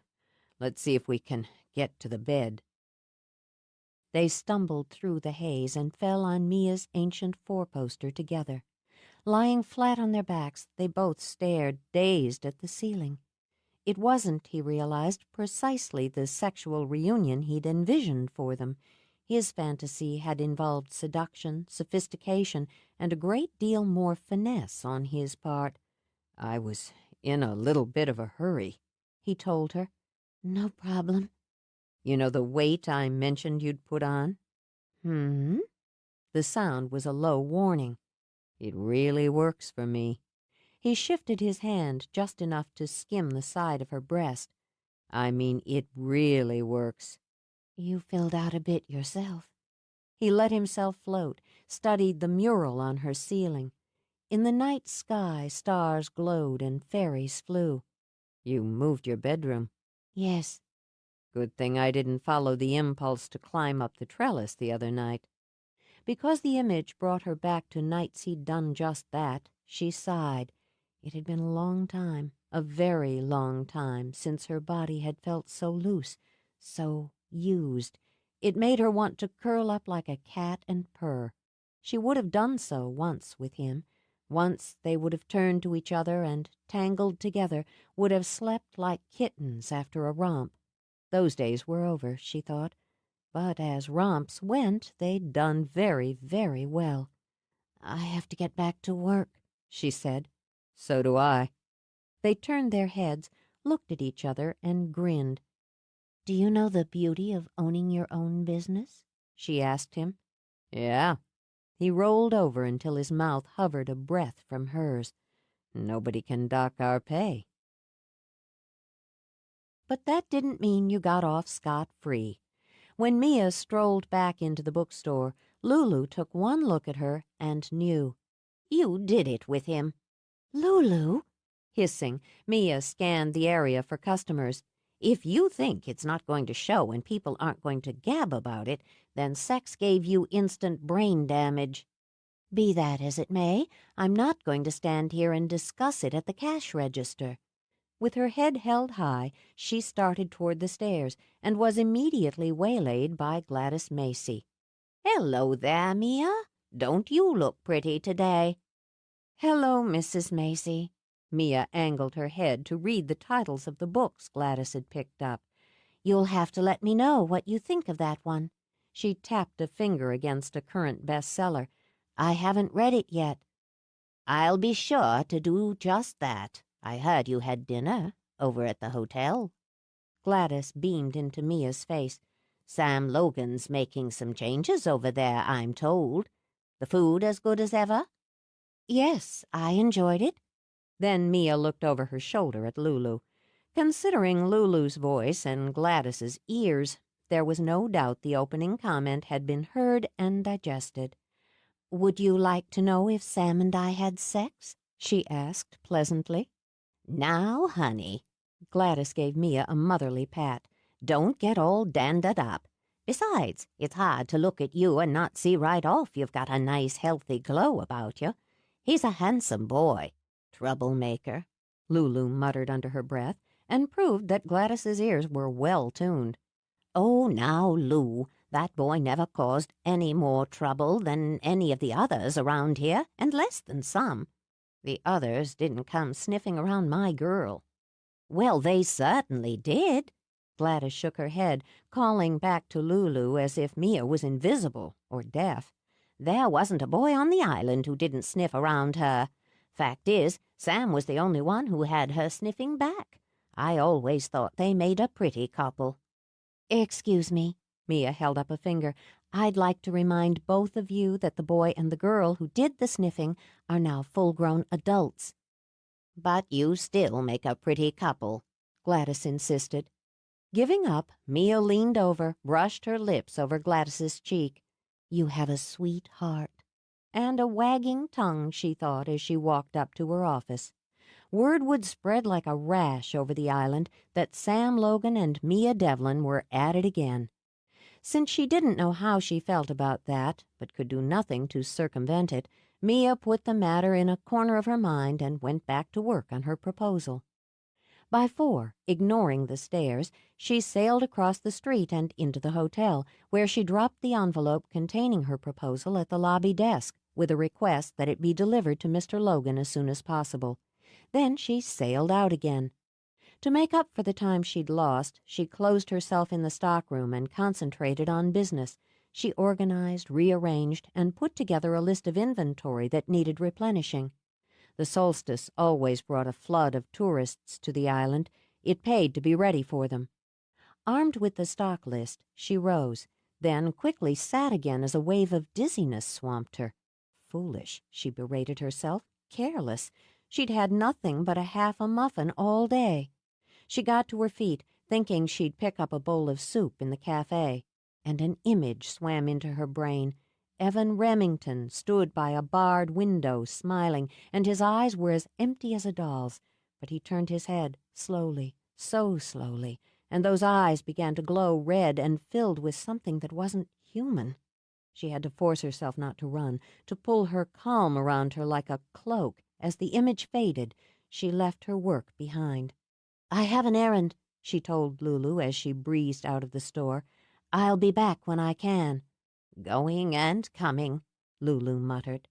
Let's see if we can get to the bed. They stumbled through the haze and fell on Mia's ancient four-poster together. Lying flat on their backs, they both stared, dazed, at the ceiling. It wasn't, he realized, precisely the sexual reunion he'd envisioned for them. His fantasy had involved seduction, sophistication, and a great deal more finesse on his part. I was in a little bit of a hurry, he told her. "No problem." You know the weight I mentioned you'd put on? "Hmm?" The sound was a low warning. It really works for me. He shifted his hand just enough to skim the side of her breast. I mean, it really works. "You filled out a bit yourself." He let himself float, studied the mural on her ceiling. In the night sky, stars glowed and fairies flew. You moved your bedroom. "Yes." Good thing I didn't follow the impulse to climb up the trellis the other night. Because the image brought her back to nights he'd done just that, she sighed. It had been a long time, a very long time, since her body had felt so loose, so used. It made her want to curl up like a cat and purr. She would have done so once with him. Once they would have turned to each other and, tangled together, would have slept like kittens after a romp. Those days were over, she thought. But as romps went, they'd done very, very well. "I have to get back to work," she said. So do I. They turned their heads, looked at each other, and grinned. "Do you know the beauty of owning your own business?" she asked him. Yeah. He rolled over until his mouth hovered a breath from hers. Nobody can dock our pay. But that didn't mean you got off scot-free. When Mia strolled back into the bookstore, Lulu took one look at her and knew. You did it with him. "Lulu?" Hissing, Mia scanned the area for customers. If you think it's not going to show and people aren't going to gab about it, then sex gave you instant brain damage. "Be that as it may, I'm not going to stand here and discuss it at the cash register." With her head held high, she started toward the stairs and was immediately waylaid by Gladys Macy. "Hello there, Mia. Don't you look pretty today?" "Hello, Mrs. Macy." Mia angled her head to read the titles of the books Gladys had picked up. "You'll have to let me know what you think of that one." She tapped a finger against a current bestseller. "I haven't read it yet." "I'll be sure to do just that. I heard you had dinner over at the hotel." Gladys beamed into Mia's face. "Sam Logan's making some changes over there, I'm told. The food as good as ever?" "Yes, I enjoyed it." Then Mia looked over her shoulder at Lulu. Considering Lulu's voice and Gladys's ears, there was no doubt the opening comment had been heard and digested. "Would you like to know if Sam and I had sex?" she asked pleasantly. "Now, honey," Gladys gave Mia a motherly pat, "don't get all danded up. Besides, it's hard to look at you and not see right off you've got a nice, healthy glow about you. He's a handsome boy. Troublemaker," Lulu muttered under her breath, and proved that Gladys's ears were well tuned. "Oh, now, Lou, that boy never caused any more trouble than any of the others around here, and less than some. The others didn't come sniffing around my girl." "Well, they certainly did." Gladys shook her head, calling back to Lulu as if Mia was invisible or deaf. "There wasn't a boy on the island who didn't sniff around her. Fact is, Sam was the only one who had her sniffing back. I always thought they made a pretty couple." "Excuse me." Mia held up a finger. "I'd like to remind both of you that the boy and the girl who did the sniffing are now full-grown adults." "But you still make a pretty couple," Gladys insisted. Giving up, Mia leaned over, brushed her lips over Gladys's cheek. "You have a sweet heart," And a wagging tongue, she thought as she walked up to her office. Word would spread like a rash over the island that Sam Logan and Mia Devlin were at it again. Since she didn't know how she felt about that, but could do nothing to circumvent it, Mia put the matter in a corner of her mind and went back to work on her proposal. By 4, ignoring the stairs, she sailed across the street and into the hotel, where she dropped the envelope containing her proposal at the lobby desk, with a request that it be delivered to Mr. Logan as soon as possible. Then she sailed out again. To make up for the time she'd lost, she closed herself in the stockroom and concentrated on business. She organized, rearranged, and put together a list of inventory that needed replenishing. The solstice always brought a flood of tourists to the island. It paid to be ready for them. Armed with the stock list, she rose, then quickly sat again as a wave of dizziness swamped her. Foolish, she berated herself. Careless. She'd had nothing but a half a muffin all day. She got to her feet, thinking she'd pick up a bowl of soup in the cafe, and an image swam into her brain. Evan Remington stood by a barred window, smiling, and his eyes were as empty as a doll's. But he turned his head, slowly, so slowly, and those eyes began to glow red and filled with something that wasn't human. She had to force herself not to run, to pull her calm around her like a cloak. As the image faded, she left her work behind. "I have an errand," she told Lulu as she breezed out of the store. "I'll be back when I can." "Going and coming," Lulu muttered.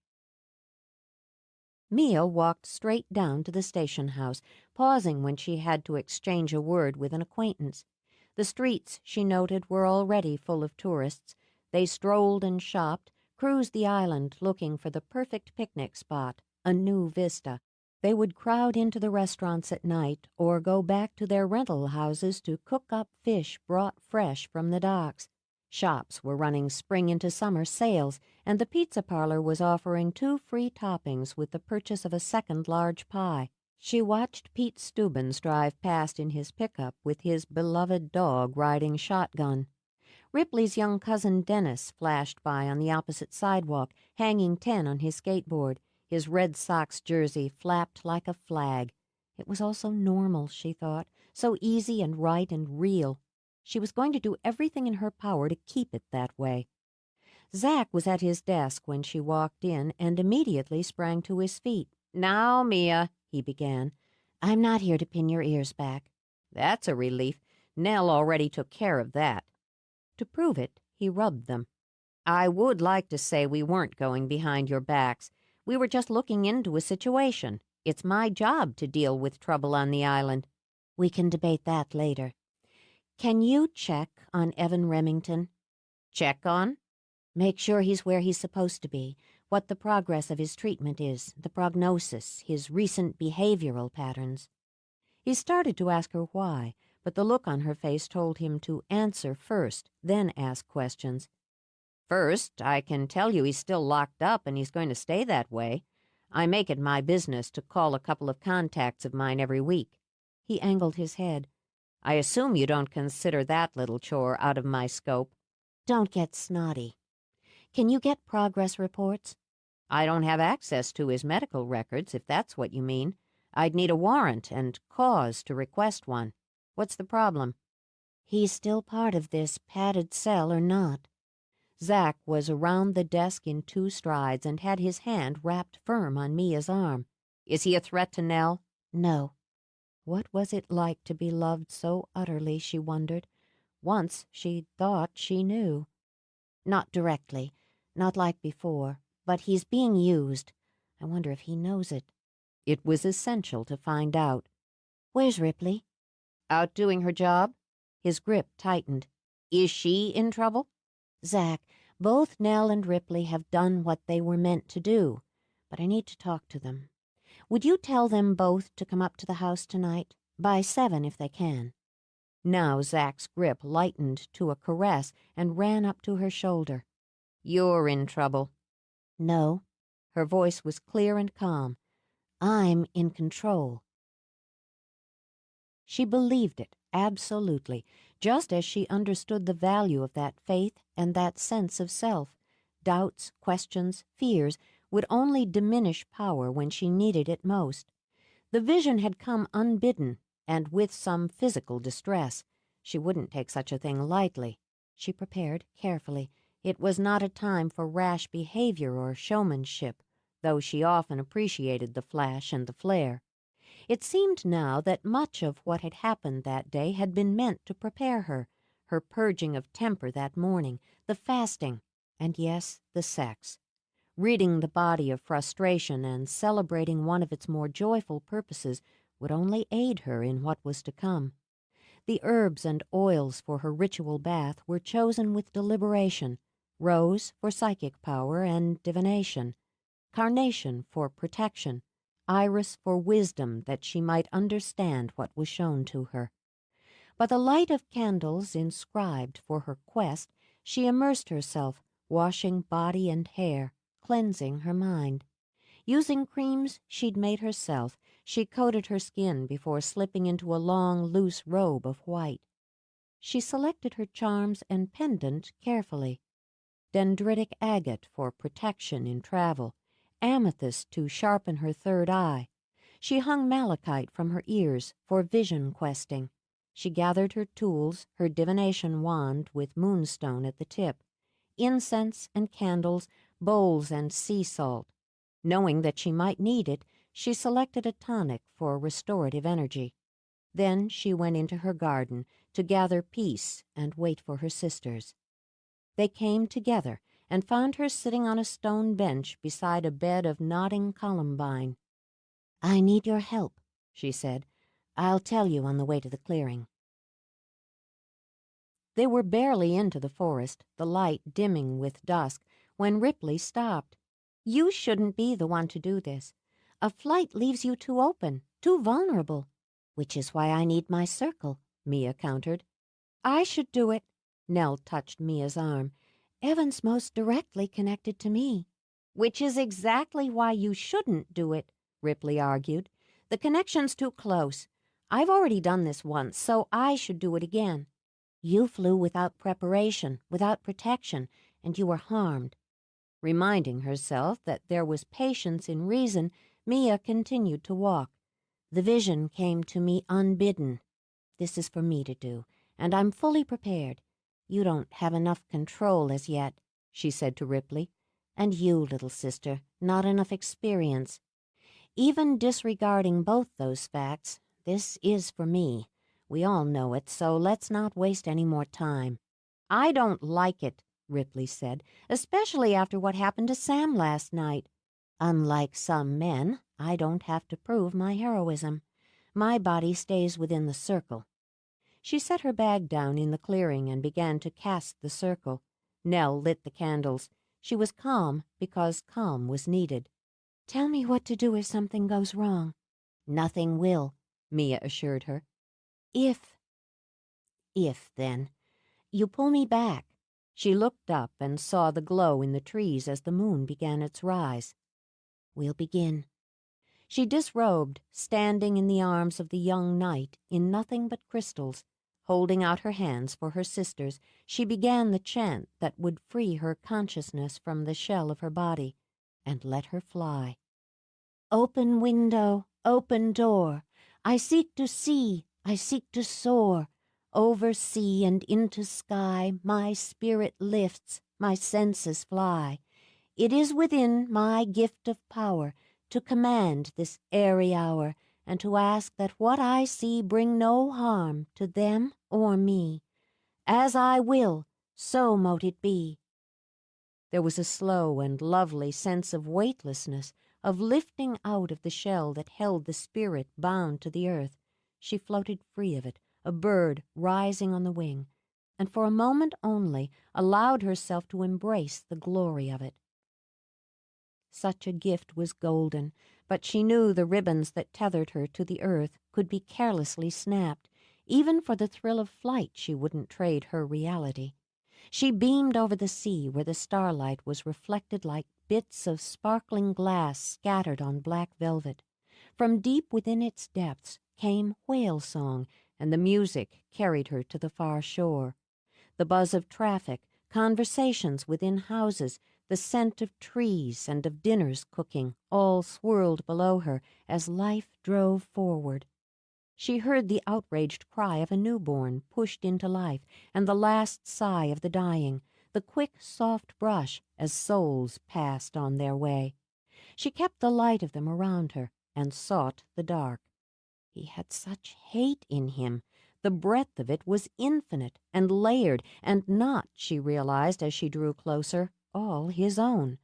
Mia walked straight down to the station house, pausing when she had to exchange a word with an acquaintance. The streets, she noted, were already full of tourists. They strolled and shopped, cruised the island looking for the perfect picnic spot, a new vista. They would crowd into the restaurants at night or go back to their rental houses to cook up fish brought fresh from the docks. Shops were running spring into summer sales, and the pizza parlor was offering 2 free toppings with the purchase of a second large pie. She watched Pete Stubbins drive past in his pickup with his beloved dog riding shotgun. Ripley's young cousin Dennis flashed by on the opposite sidewalk, hanging 10 on his skateboard. His Red Sox jersey flapped like a flag. It was all so normal, she thought, so easy and right and real. She was going to do everything in her power to keep it that way. Zach was at his desk when she walked in and immediately sprang to his feet. "Now, Mia," he began. "I'm not here to pin your ears back." "That's a relief. Nell already took care of that." To prove it, he rubbed them. "I would like to say we weren't going behind your backs. We were just looking into a situation. It's my job to deal with trouble on the island." "We can debate that later. Can you check on Evan Remington?" "Check on?" "Make sure he's where he's supposed to be, what the progress of his treatment is, the prognosis, his recent behavioral patterns." He started to ask her why, but the look on her face told him to answer first, then ask questions. "First, I can tell you he's still locked up and he's going to stay that way. I make it my business to call a couple of contacts of mine every week." He angled his head. "I assume you don't consider that little chore out of my scope." "Don't get snotty. Can you get progress reports?" "I don't have access to his medical records, if that's what you mean. I'd need a warrant and cause to request one. What's the problem?" "He's still part of this padded cell or not?" Zach was around the desk in 2 strides and had his hand wrapped firm on Mia's arm. "Is he a threat to Nell?" "No." What was it like to be loved so utterly, she wondered. Once she thought she knew. "Not directly, not like before, but he's being used. I wonder if he knows it." It was essential to find out. "Where's Ripley?" "Out doing her job?" His grip tightened. "Is she in trouble?" "Zach, both Nell and Ripley have done what they were meant to do, but I need to talk to them. Would you tell them both to come up to the house tonight? By 7 if they can." Now Zach's grip lightened to a caress and ran up to her shoulder. "You're in trouble." "No." Her voice was clear and calm. "I'm in control." She believed it, absolutely, just as she understood the value of that faith and that sense of self. Doubts, questions, fears would only diminish power when she needed it most. The vision had come unbidden and with some physical distress. She wouldn't take such a thing lightly. She prepared carefully. It was not a time for rash behavior or showmanship, though she often appreciated the flash and the flare. It seemed now that much of what had happened that day had been meant to prepare her purging of temper that morning, the fasting, and yes, the sex. Ridding the body of frustration and celebrating one of its more joyful purposes would only aid her in what was to come. The herbs and oils for her ritual bath were chosen with deliberation: rose for psychic power and divination, carnation for protection, iris for wisdom that she might understand what was shown to her. By the light of candles inscribed for her quest, she immersed herself, washing body and hair, cleansing her mind. Using creams she'd made herself, she coated her skin before slipping into a long, loose robe of white. She selected her charms and pendant carefully: dendritic agate for protection in travel, amethyst to sharpen her third eye. She hung malachite from her ears for vision questing. She gathered her tools, her divination wand with moonstone at the tip, incense and candles, bowls and sea salt. Knowing that she might need it, she selected a tonic for restorative energy. Then she went into her garden to gather peace and wait for her sisters. They came together and found her sitting on a stone bench beside a bed of nodding columbine. "I need your help," she said. "I'll tell you on the way to the clearing." They were barely into the forest, the light dimming with dusk, when Ripley stopped. "You shouldn't be the one to do this. A flight leaves you too open, too vulnerable." "Which is why I need my circle," Mia countered. "I should do it." Nell touched Mia's arm. "Evan's most directly connected to me." "Which is exactly why you shouldn't do it," Ripley argued. "The connection's too close. I've already done this once, so I should do it again." "You flew without preparation, without protection, and you were harmed." Reminding herself that there was patience in reason, Mia continued to walk. "The vision came to me unbidden. This is for me to do, and I'm fully prepared. You don't have enough control as yet," she said to Ripley. "And you, little sister, not enough experience. Even disregarding both those facts, this is for me. We all know it, so let's not waste any more time." "I don't like it," Ripley said, "especially after what happened to Sam last night." "Unlike some men, I don't have to prove my heroism. My body stays within the circle." She set her bag down in the clearing and began to cast the circle. Nell lit the candles. She was calm because calm was needed. "Tell me what to do if something goes wrong." "Nothing will," Mia assured her. If, then. You pull me back." She looked up and saw the glow in the trees as the moon began its rise. "We'll begin." She disrobed, standing in the arms of the young knight in nothing but crystals. Holding out her hands for her sisters, she began the chant that would free her consciousness from the shell of her body and let her fly. "Open window, open door. I seek to see, I seek to soar. Over sea and into sky my spirit lifts, my senses fly. It is within my gift of power to command this airy hour, and to ask that what I see bring no harm to them or me. As I will, so mote it be." There was a slow and lovely sense of weightlessness, of lifting out of the shell that held the spirit bound to the earth. She floated free of it, a bird rising on the wing, and for a moment only allowed herself to embrace the glory of it. Such a gift was golden, but she knew the ribbons that tethered her to the earth could be carelessly snapped. Even for the thrill of flight she wouldn't trade her reality. She beamed over the sea where the starlight was reflected like bits of sparkling glass scattered on black velvet. From deep within its depths came whale song, and the music carried her to the far shore. The buzz of traffic, conversations within houses, The scent of trees and of dinners cooking all swirled below her as life drove forward. She heard the outraged cry of a newborn pushed into life, and the last sigh of the dying, the quick, soft brush as souls passed on their way. She kept the light of them around her and sought the dark. He had such hate in him. The breadth of it was infinite and layered, and not, she realized as she drew closer, all his own.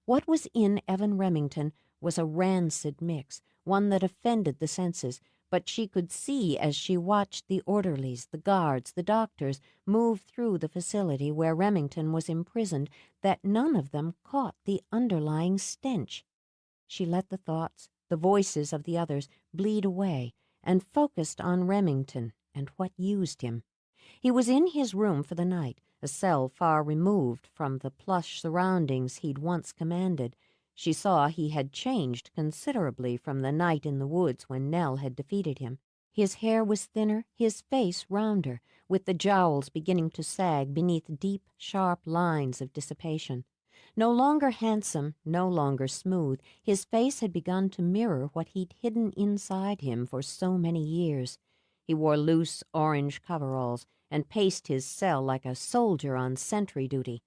What was in Evan Remington was a rancid mix, one that offended the senses, but she could see as she watched the orderlies, the guards, the doctors move through the facility where Remington was imprisoned that none of them caught the underlying stench. She let the thoughts, the voices of the others, bleed away and focused on Remington and what used him. He was in his room for the night, a cell far removed from the plush surroundings he'd once commanded. She saw he had changed considerably from the night in the woods when Nell had defeated him. His hair was thinner, his face rounder, with the jowls beginning to sag beneath deep, sharp lines of dissipation. No longer handsome, no longer smooth, his face had begun to mirror what he'd hidden inside him for so many years. He wore loose orange coveralls and paced his cell like a soldier on sentry duty.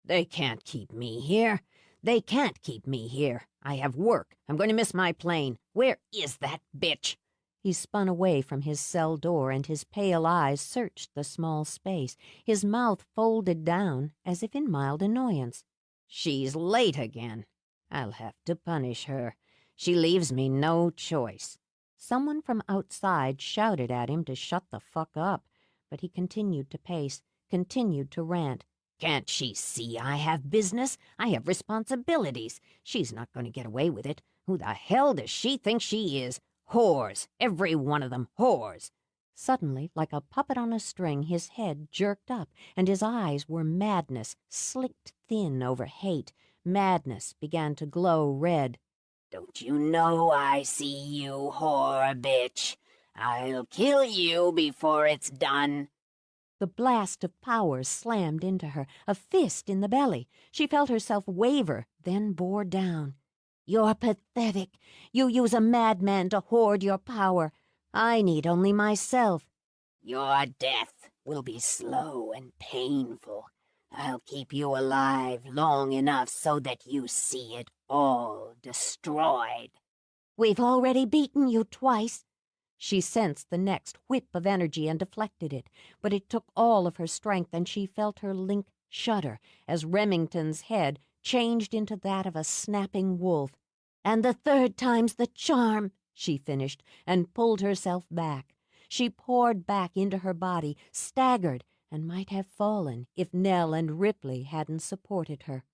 They can't keep me here. They can't keep me here. I have work. I'm going to miss my plane. Where is that bitch? He spun away from his cell door, and his pale eyes searched the small space, his mouth folded down as if in mild annoyance. She's late again. I'll have to punish her. She leaves me no choice. Someone from outside shouted at him to shut the fuck up, but he continued to pace, continued to rant. Can't she see I have business? I have responsibilities. She's not going to get away with it. Who the hell does she think she is? Whores. Every one of them. Whores. Suddenly, like a puppet on a string, his head jerked up, and his eyes were madness, slicked thin over hate. Madness began to glow red. Don't you know I see you, whore bitch? I'll kill you before it's done. The blast of power slammed into her, a fist in the belly. She felt herself waver, then bore down. You're pathetic. You use a madman to hoard your power. I need only myself. Your death will be slow and painful. I'll keep you alive long enough so that you see it all destroyed. We've already beaten you twice. She sensed the next whip of energy and deflected it, but it took all of her strength, and she felt her link shudder as Remington's head changed into that of a snapping wolf. And the third time's the charm, she finished, and pulled herself back. She poured back into her body, staggered, and might have fallen if Nell and Ripley hadn't supported her.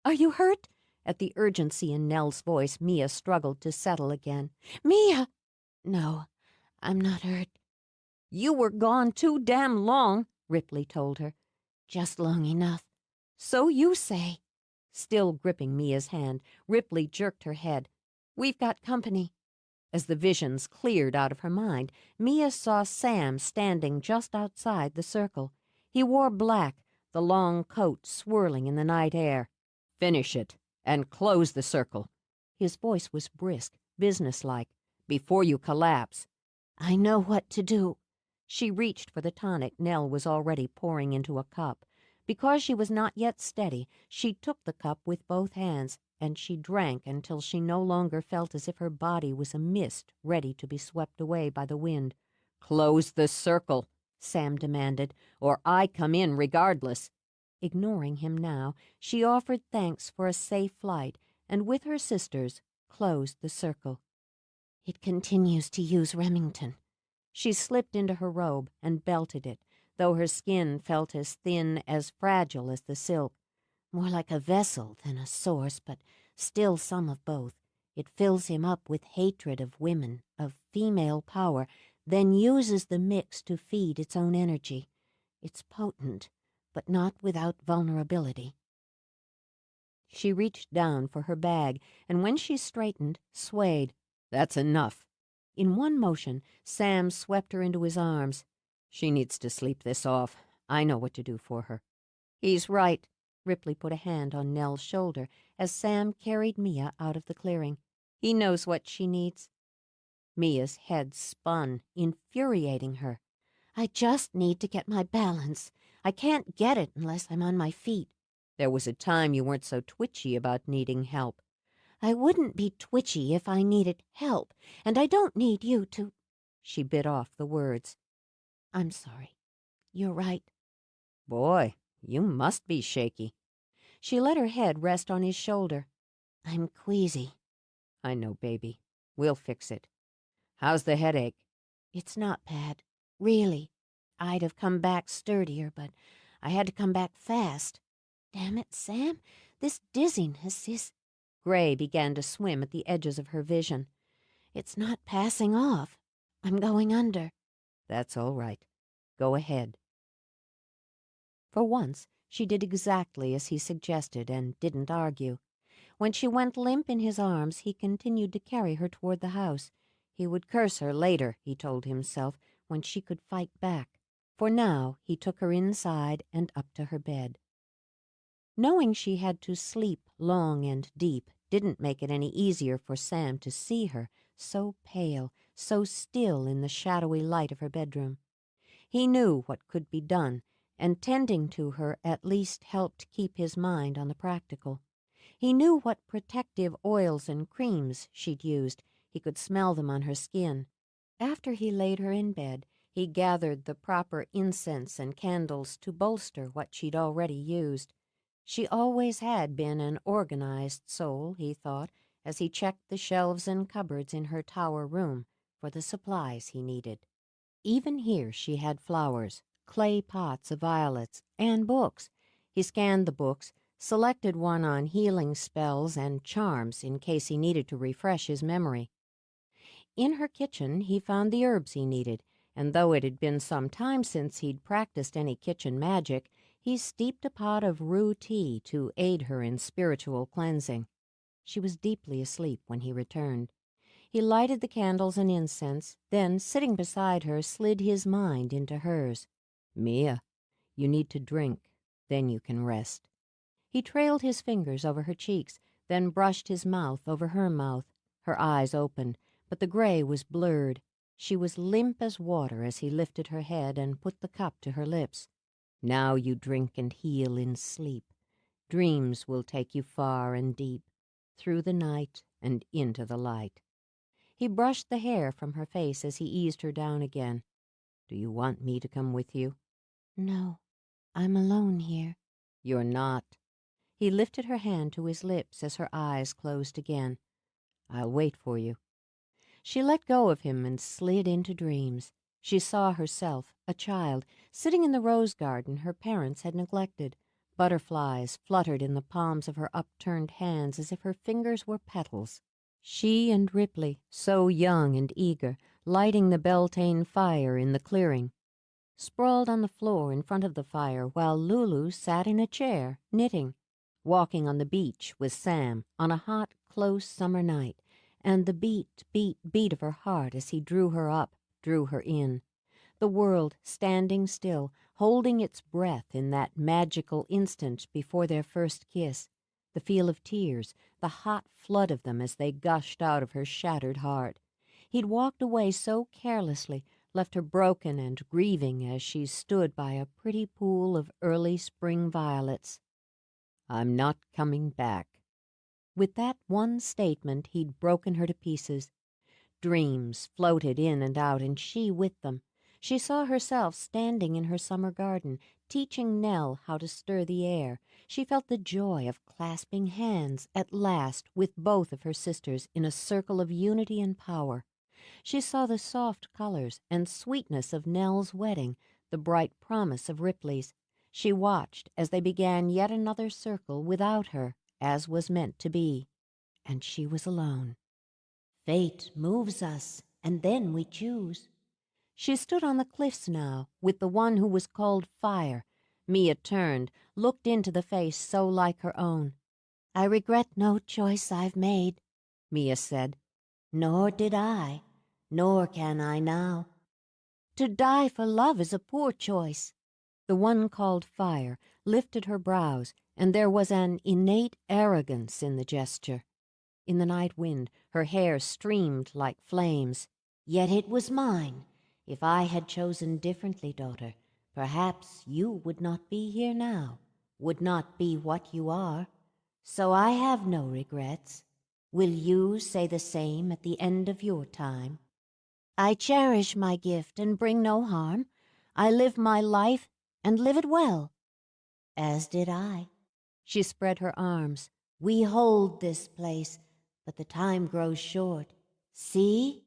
Are you hurt? At the urgency in Nell's voice, Mia struggled to settle again. Mia! No, I'm not hurt. You were gone too damn long, Ripley told her. Just long enough. So you say. Still gripping Mia's hand, Ripley jerked her head. We've got company. As the visions cleared out of her mind, Mia saw Sam standing just outside the circle. He wore black, the long coat swirling in the night air. Finish it, and close the circle. His voice was brisk, businesslike. Before you collapse. I know what to do. She reached for the tonic Nell was already pouring into a cup. Because she was not yet steady, she took the cup with both hands, and she drank until she no longer felt as if her body was a mist ready to be swept away by the wind. Close the circle, Sam demanded, or I come in regardless. Ignoring him now, she offered thanks for a safe flight, and with her sisters closed the circle. It continues to use Remington. She slipped into her robe and belted it, though her skin felt as thin, as fragile as the silk. More like a vessel than a source, but still some of both. It fills him up with hatred of women, of female power, then uses the mix to feed its own energy. It's potent, but not without vulnerability. She reached down for her bag, and when she straightened, swayed. That's enough. In one motion, Sam swept her into his arms. She needs to sleep this off. I know what to do for her. He's right. Ripley put a hand on Nell's shoulder as Sam carried Mia out of the clearing. "He knows what she needs." Mia's head spun, infuriating her. "I just need to get my balance. I can't get it unless I'm on my feet." "There was a time you weren't so twitchy about needing help." "I wouldn't be twitchy if I needed help, and I don't need you to—" She bit off the words. "I'm sorry. You're right." "Boy, you must be shaky." She let her head rest on his shoulder. "I'm queasy." "I know, baby. We'll fix it. How's the headache?" "It's not bad. Really. I'd have come back sturdier, but I had to come back fast. Damn it, Sam. This dizziness is—" Gray began to swim at the edges of her vision. "It's not passing off. I'm going under." "That's all right. Go ahead." For once, she did exactly as he suggested and didn't argue. When she went limp in his arms, he continued to carry her toward the house. He would curse her later, he told himself, when she could fight back. For now, he took her inside and up to her bed. Knowing she had to sleep long and deep didn't make it any easier for Sam to see her, so pale, so still in the shadowy light of her bedroom. He knew what could be done, and tending to her at least helped keep his mind on the practical. He knew what protective oils and creams she'd used. He could smell them on her skin. After he laid her in bed, he gathered the proper incense and candles to bolster what she'd already used. She always had been an organized soul, he thought, as he checked the shelves and cupboards in her tower room for the supplies he needed. Even here she had flowers, clay pots of violets, and books. He scanned the books, selected one on healing spells and charms in case he needed to refresh his memory. In her kitchen he found the herbs he needed, and though it had been some time since he'd practiced any kitchen magic, he steeped a pot of rue tea to aid her in spiritual cleansing. She was deeply asleep when he returned. He lighted the candles and incense, then, sitting beside her, slid his mind into hers. "Mia, you need to drink. Then you can rest." He trailed his fingers over her cheeks, then brushed his mouth over her mouth. Her eyes opened, but the gray was blurred. She was limp as water as he lifted her head and put the cup to her lips. "Now you drink and heal in sleep. Dreams will take you far and deep, through the night and into the light." He brushed the hair from her face as he eased her down again. "Do you want me to come with you?" "No, I'm alone here." "You're not." He lifted her hand to his lips as her eyes closed again. "I'll wait for you." She let go of him and slid into dreams. She saw herself, a child, sitting in the rose garden her parents had neglected. Butterflies fluttered in the palms of her upturned hands as if her fingers were petals. She and Ripley, so young and eager, lighting the Beltane fire in the clearing. Sprawled on the floor in front of the fire while Lulu sat in a chair, knitting. Walking on the beach with Sam on a hot, close summer night, and the beat, beat, beat of her heart as he drew her up, drew her in. The world standing still, holding its breath in that magical instant before their first kiss. The feel of tears, the hot flood of them as they gushed out of her shattered heart. He'd walked away so carelessly, left her broken and grieving as she stood by a pretty pool of early spring violets. "I'm not coming back." With that one statement, he'd broken her to pieces. Dreams floated in and out, and she with them. She saw herself standing in her summer garden, teaching Nell how to stir the air. She felt the joy of clasping hands at last with both of her sisters in a circle of unity and power. She saw the soft colors and sweetness of Nell's wedding, the bright promise of Ripley's. She watched as they began yet another circle without her, as was meant to be. And she was alone. Fate moves us, and then we choose. She stood on the cliffs now, with the one who was called Fire. Mia turned, looked into the face so like her own. "I regret no choice I've made," Mia said. "Nor did I, nor can I now. To die for love is a poor choice." The one called Fire lifted her brows, and there was an innate arrogance in the gesture. In the night wind, her hair streamed like flames. Yet it was mine. If I had chosen differently, daughter, perhaps you would not be here now, would not be what you are. So I have no regrets. Will you say the same at the end of your time? I cherish my gift and bring no harm. I live my life and live it well. As did I. She spread her arms. We hold this place, but the time grows short. See?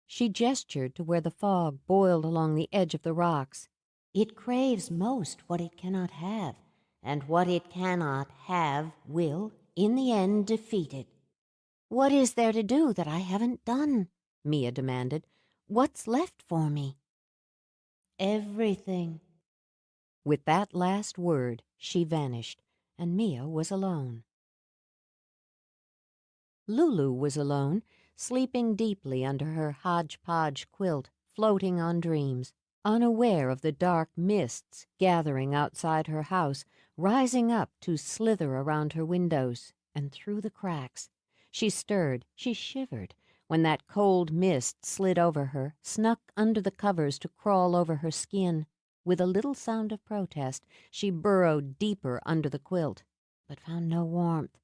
She gestured to where the fog boiled along the edge of the rocks. It craves most what it cannot have, and what it cannot have will, in the end, defeat it. What is there to do that I haven't done? Mia demanded. What's left for me? Everything. With that last word, she vanished, and Mia was alone. Lulu was alone, sleeping deeply under her hodgepodge quilt, floating on dreams, unaware of the dark mists gathering outside her house, rising up to slither around her windows and through the cracks. She stirred, she shivered, when that cold mist slid over her, snuck under the covers to crawl over her skin. With a little sound of protest, she burrowed deeper under the quilt, but found no warmth.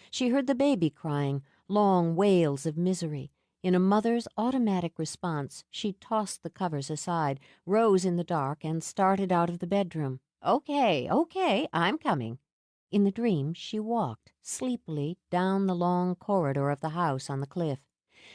She heard the baby crying, long wails of misery. In a mother's automatic response, she tossed the covers aside, rose in the dark, and started out of the bedroom. Okay, I'm coming. In the dream, she walked sleepily down the long corridor of the house on the cliff.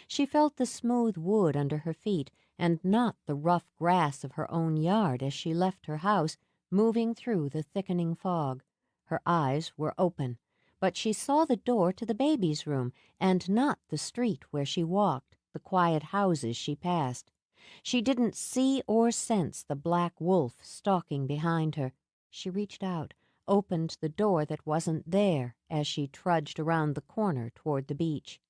She felt the smooth wood under her feet, and not the rough grass of her own yard as she left her house, moving through the thickening fog. Her eyes were open, but she saw the door to the baby's room, and not the street where she walked, the quiet houses she passed. She didn't see or sense the black wolf stalking behind her. She reached out, opened the door that wasn't there as she trudged around the corner toward the beach.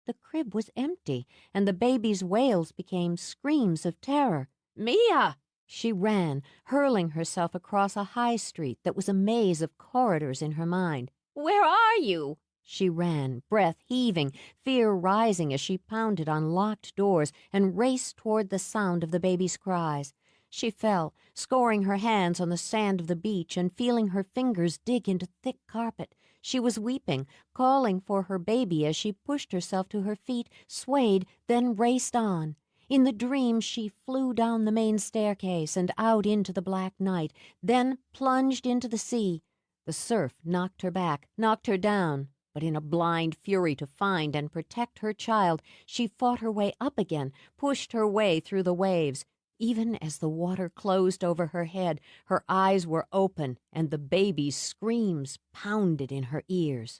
The crib was empty, and the baby's wails became screams of terror. Mia! She ran, hurling herself across a high street that was a maze of corridors in her mind. Where are you? She ran, breath heaving, fear rising as she pounded on locked doors and raced toward the sound of the baby's cries. She fell, scoring her hands on the sand of the beach and feeling her fingers dig into thick carpet. She was weeping, calling for her baby as she pushed herself to her feet, swayed, then raced on. In the dream, she flew down the main staircase and out into the black night, then plunged into the sea. The surf knocked her back, knocked her down, but in a blind fury to find and protect her child, she fought her way up again, pushed her way through the waves. Even as the water closed over her head, her eyes were open, and the baby's screams pounded in her ears.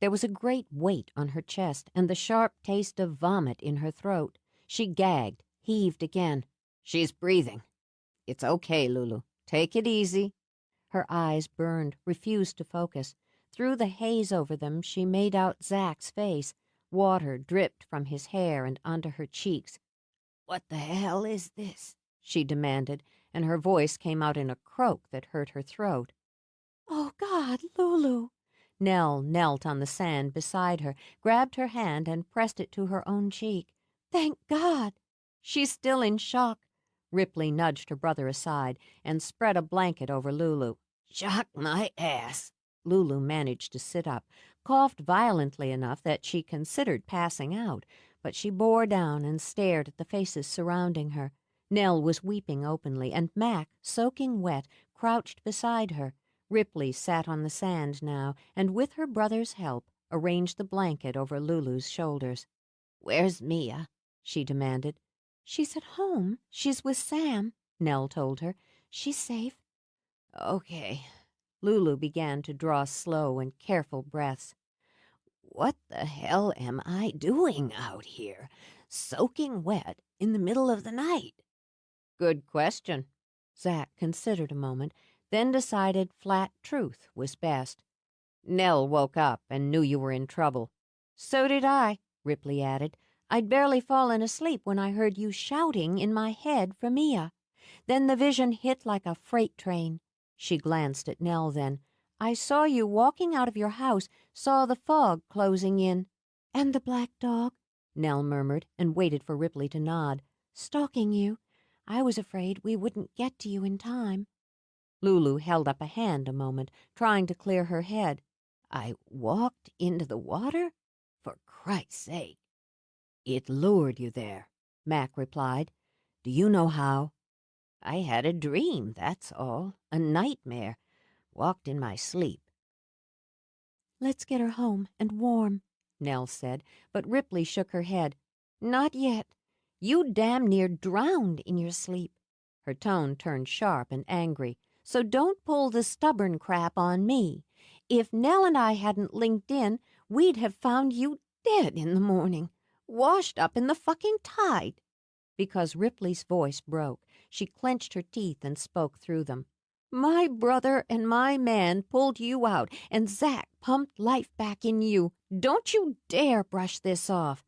There was a great weight on her chest and the sharp taste of vomit in her throat. She gagged, heaved again. She's breathing. It's okay, Lulu. Take it easy. Her eyes burned, refused to focus. Through the haze over them, she made out Zach's face. Water dripped from his hair and onto her cheeks. What the hell is this? She demanded, and her voice came out in a croak that hurt her throat. Oh, God, Lulu. Nell knelt on the sand beside her, grabbed her hand, and pressed it to her own cheek. Thank God. She's still in shock. Ripley nudged her brother aside and spread a blanket over Lulu. Shock my ass. Lulu managed to sit up, coughed violently enough that she considered passing out, but she bore down and stared at the faces surrounding her. Nell was weeping openly, and Mac, soaking wet, crouched beside her. Ripley sat on the sand now, and with her brother's help, arranged the blanket over Lulu's shoulders. Where's Mia? She demanded. She's at home. She's with Sam, Nell told her. She's safe. Okay. Lulu began to draw slow and careful breaths. What the hell am I doing out here, soaking wet in the middle of the night? Good question. Zach considered a moment, then decided flat truth was best. Nell woke up and knew you were in trouble. So did I, Ripley added. I'd barely fallen asleep when I heard you shouting in my head for Mia. Then the vision hit like a freight train. She glanced at Nell then. I saw you walking out of your house, saw the fog closing in. And the black dog, Nell murmured and waited for Ripley to nod. Stalking you. I was afraid we wouldn't get to you in time. Lulu held up a hand a moment, trying to clear her head. I walked into the water? For Christ's sake. It lured you there, Mac replied. Do you know how? I had a dream, that's all. A nightmare. Walked in my sleep. Let's get her home and warm, Nell said, but Ripley shook her head. Not yet. You damn near drowned in your sleep. Her tone turned sharp and angry. So don't pull the stubborn crap on me. If Nell and I hadn't linked in, we'd have found you dead in the morning, washed up in the fucking tide. Because Ripley's voice broke, she clenched her teeth and spoke through them. My brother and my man pulled you out, and Zack pumped life back in you. Don't you dare brush this off.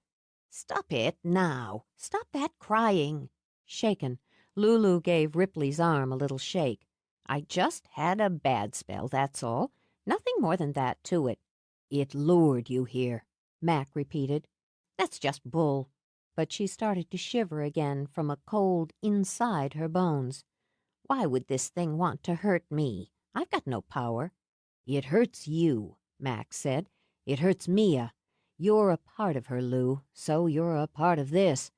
Stop it now. Stop that crying. Shaken, Lulu gave Ripley's arm a little shake. I just had a bad spell, that's all. Nothing more than that to it. It lured you here, Mac repeated. That's just bull. But she started to shiver again from a cold inside her bones. Why would this thing want to hurt me? I've got no power. It hurts you, Max said. It hurts Mia. You're a part of her, Lou, so you're a part of this.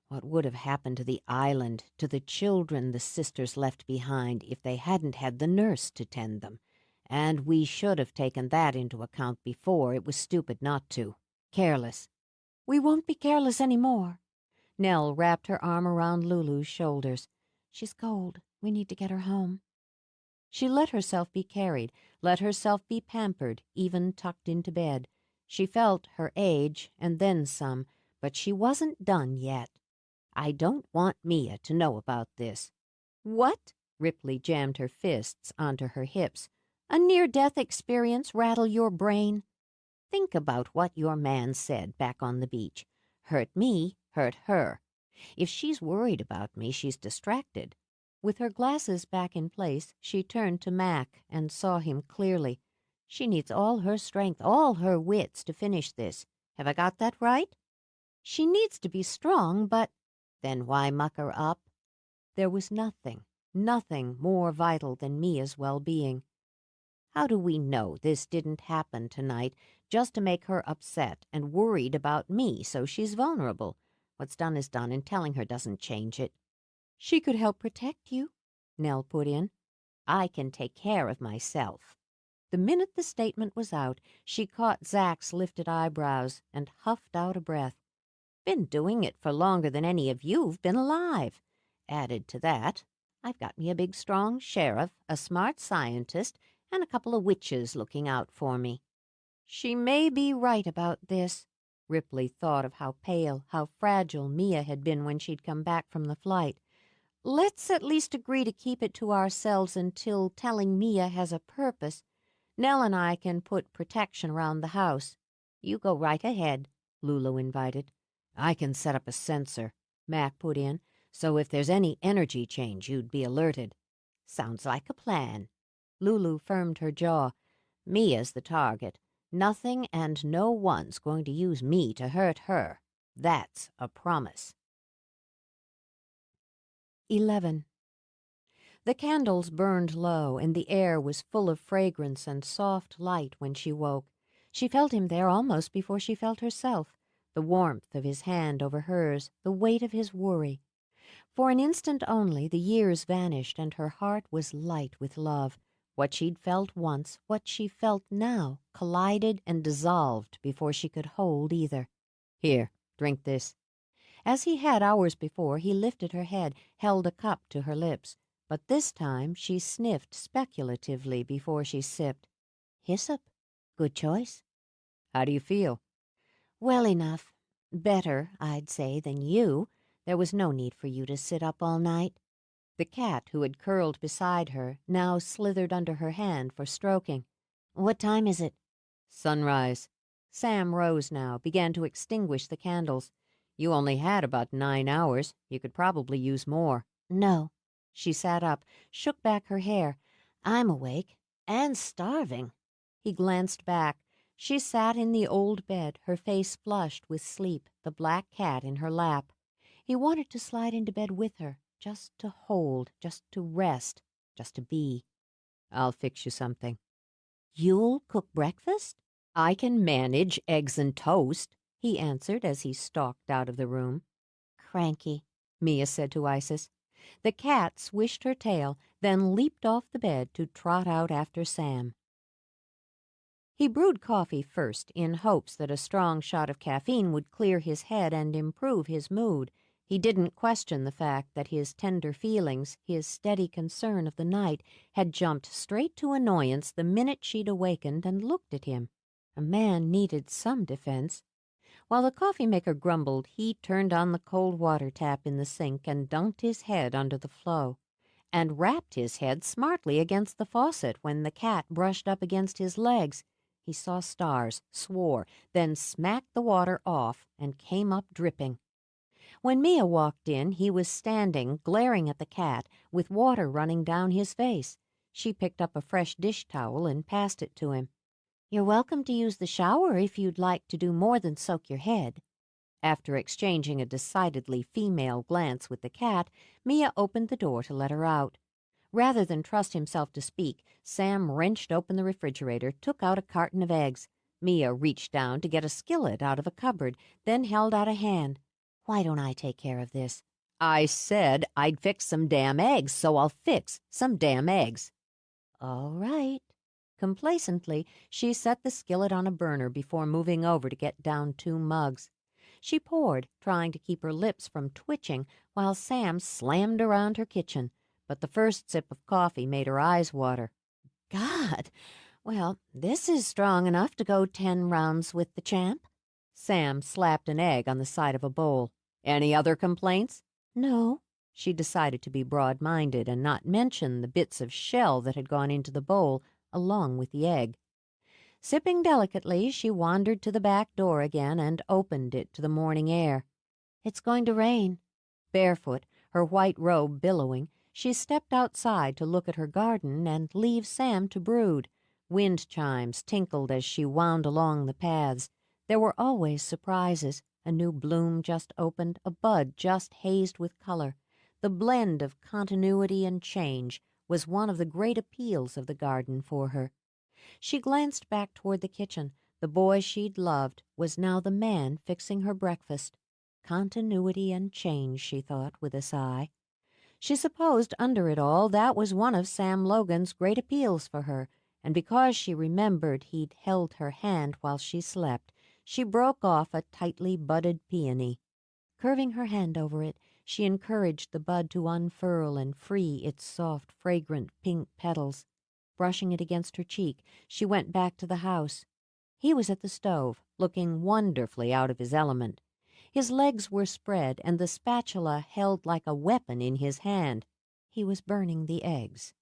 What would have happened to the island, to the children the sisters left behind if they hadn't had the nurse to tend them? And we should have taken that into account before. It was stupid not to. Careless. We won't be careless any more. Nell wrapped her arm around Lulu's shoulders. She's cold. We need to get her home. She let herself be carried, let herself be pampered, even tucked into bed. She felt her age, and then some, but she wasn't done yet. I don't want Mia to know about this. What? Ripley jammed her fists onto her hips. A near-death experience rattle your brain? Think about what your man said back on the beach. Hurt me, hurt her. If she's worried about me, she's distracted. With her glasses back in place, she turned to Mac and saw him clearly. She needs all her strength, all her wits to finish this. Have I got that right? She needs to be strong, but... Then why muck her up? There was nothing more vital than Mia's well-being. How do we know this didn't happen tonight just to make her upset and worried about me so she's vulnerable? What's done is done, and telling her doesn't change it. She could help protect you, Nell put in. I can take care of myself. The minute the statement was out, she caught Zack's lifted eyebrows and huffed out a breath. Been doing it for longer than any of you've been alive. Added to that, I've got me a big strong sheriff, a smart scientist, and a couple of witches looking out for me. She may be right about this. Ripley thought of how pale, how fragile Mia had been when she'd come back from the flight. Let's at least agree to keep it to ourselves until telling Mia has a purpose. Nell and I can put protection around the house. You go right ahead, Lulu invited. I can set up a sensor, Mac put in, so if there's any energy change, you'd be alerted. Sounds like a plan. Lulu firmed her jaw. Mia's the target. Nothing and no one's going to use me to hurt her. That's a promise. 11. The candles burned low, and the air was full of fragrance and soft light when she woke. She felt him there almost before she felt herself, the warmth of his hand over hers, the weight of his worry. For an instant only the years vanished, and her heart was light with love. What she'd felt once, what she felt now, collided and dissolved before she could hold either. Here, drink this. As he had hours before, he lifted her head, held a cup to her lips. But this time she sniffed speculatively before she sipped. Hyssop. Good choice. How do you feel? Well enough. Better, I'd say, than you. There was no need for you to sit up all night. The cat, who had curled beside her, now slithered under her hand for stroking. What time is it? Sunrise. Sam rose now, began to extinguish the candles. You only had about 9 hours. You could probably use more. No. She sat up, shook back her hair. "I'm awake and starving." He glanced back. She sat in the old bed, her face flushed with sleep, the black cat in her lap. He wanted to slide into bed with her, just to hold, just to rest, just to be. "I'll fix you something." "You'll cook breakfast?" "I can manage eggs and toast," he answered as he stalked out of the room. "Cranky," Mia said to Isis. The cat swished her tail, then leaped off the bed to trot out after Sam. He brewed coffee first in hopes that a strong shot of caffeine would clear his head and improve his mood. He didn't question the fact that his tender feelings, his steady concern of the night, had jumped straight to annoyance the minute she'd awakened and looked at him. A man needed some defense. While the coffee-maker grumbled, he turned on the cold water tap in the sink and dunked his head under the flow, and rapped his head smartly against the faucet when the cat brushed up against his legs. He saw stars, swore, then smacked the water off and came up dripping. When Mia walked in, he was standing, glaring at the cat, with water running down his face. She picked up a fresh dish towel and passed it to him. "You're welcome to use the shower if you'd like to do more than soak your head." After exchanging a decidedly female glance with the cat, Mia opened the door to let her out. Rather than trust himself to speak, Sam wrenched open the refrigerator, took out a carton of eggs. Mia reached down to get a skillet out of a cupboard, then held out a hand. "Why don't I take care of this?" "I said I'd fix some damn eggs, so I'll fix some damn eggs." "All right." Complacently, she set the skillet on a burner before moving over to get down 2 mugs. She poured, trying to keep her lips from twitching, while Sam slammed around her kitchen. But the first sip of coffee made her eyes water. "God! Well, this is strong enough to go 10 rounds with the champ." Sam slapped an egg on the side of a bowl. "Any other complaints?" "No." She decided to be broad-minded and not mention the bits of shell that had gone into the bowl along with the egg. Sipping delicately, she wandered to the back door again and opened it to the morning air. "It's going to rain." Barefoot, her white robe billowing, she stepped outside to look at her garden and leave Sam to brood. Wind chimes tinkled as she wound along the paths. There were always surprises, a new bloom just opened, a bud just hazed with color. The blend of continuity and change was one of the great appeals of the garden for her. She glanced back toward the kitchen. The boy she'd loved was now the man fixing her breakfast. Continuity and change, she thought with a sigh. She supposed under it all that was one of Sam Logan's great appeals for her, and because she remembered he'd held her hand while she slept, she broke off a tightly budded peony. Curving her hand over it, she encouraged the bud to unfurl and free its soft, fragrant pink petals. Brushing it against her cheek, she went back to the house. He was at the stove, looking wonderfully out of his element. His legs were spread, and the spatula held like a weapon in his hand. He was burning the eggs.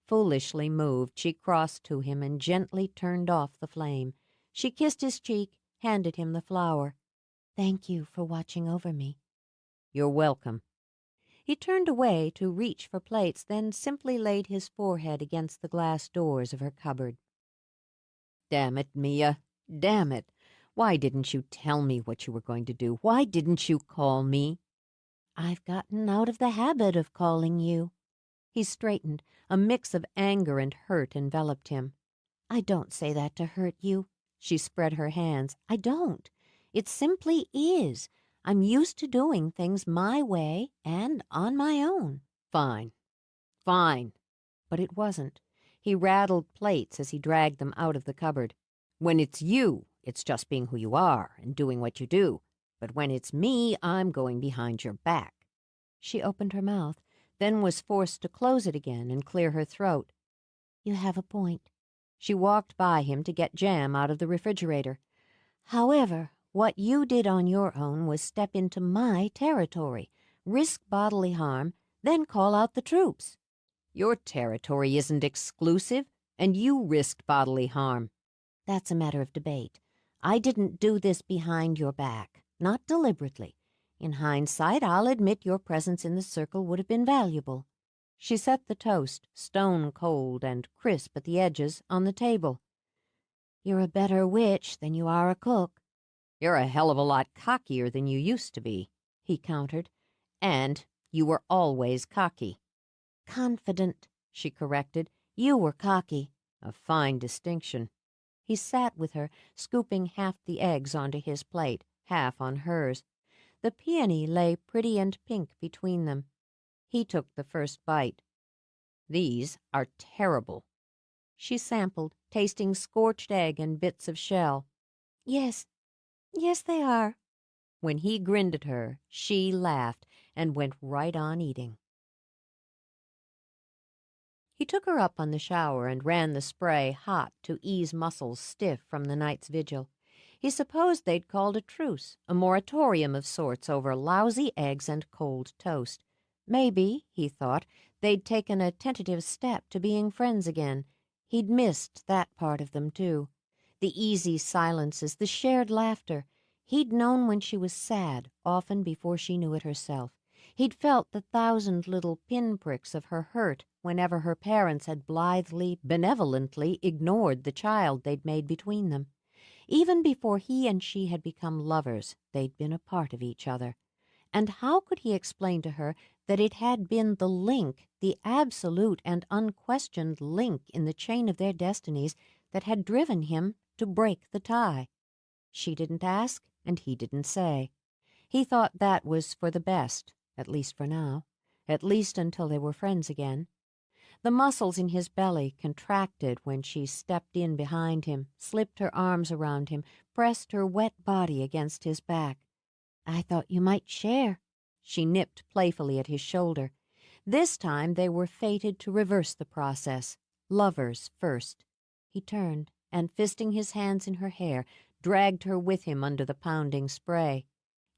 Foolishly moved, she crossed to him and gently turned off the flame. She kissed his cheek, handed him the flower. "Thank you for watching over me." "You're welcome." He turned away to reach for plates, then simply laid his forehead against the glass doors of her cupboard. "Damn it, Mia. Damn it. Why didn't you tell me what you were going to do? Why didn't you call me?" "I've gotten out of the habit of calling you." He straightened. A mix of anger and hurt enveloped him. "I don't say that to hurt you." She spread her hands. "I don't. It simply is. I'm used to doing things my way and on my own." Fine. Fine. But it wasn't. He rattled plates as he dragged them out of the cupboard. "When it's you, it's just being who you are and doing what you do. But when it's me, I'm going behind your back." She opened her mouth, then was forced to close it again and clear her throat. "You have a point." She walked by him to get jam out of the refrigerator. "However, what you did on your own was step into my territory, risk bodily harm, then call out the troops." "Your territory isn't exclusive, and you risked bodily harm." "That's a matter of debate. I didn't do this behind your back, not deliberately. In hindsight, I'll admit your presence in the circle would have been valuable." She set the toast, stone cold and crisp at the edges, on the table. "You're a better witch than you are a cook." "You're a hell of a lot cockier than you used to be," he countered. "And you were always cocky." "Confident," she corrected. "You were cocky." A fine distinction. He sat with her, scooping half the eggs onto his plate, half on hers. The peony lay pretty and pink between them. He took the first bite. "These are terrible." She sampled, tasting scorched egg and bits of shell. Yes, yes, they are." When he grinned at her, she laughed and went right on eating. He took her up on the shower and ran the spray hot to ease muscles stiff from the night's vigil. He supposed they'd called a truce, a moratorium of sorts over lousy eggs and cold toast. Maybe, he thought, they'd taken a tentative step to being friends again. He'd missed that part of them, too. The easy silences, the shared laughter. He'd known when she was sad, often before she knew it herself. He'd felt the thousand little pinpricks of her hurt whenever her parents had blithely, benevolently ignored the child they'd made between them. Even before he and she had become lovers, they'd been a part of each other. And how could he explain to her that it had been the link, the absolute and unquestioned link in the chain of their destinies, that had driven him to break the tie? She didn't ask, and he didn't say. He thought that was for the best, at least for now, at least until they were friends again. The muscles in his belly contracted when she stepped in behind him, slipped her arms around him, pressed her wet body against his back. "I thought you might share." She nipped playfully at his shoulder. This time they were fated to reverse the process. Lovers first. He turned, and fisting his hands in her hair, dragged her with him under the pounding spray.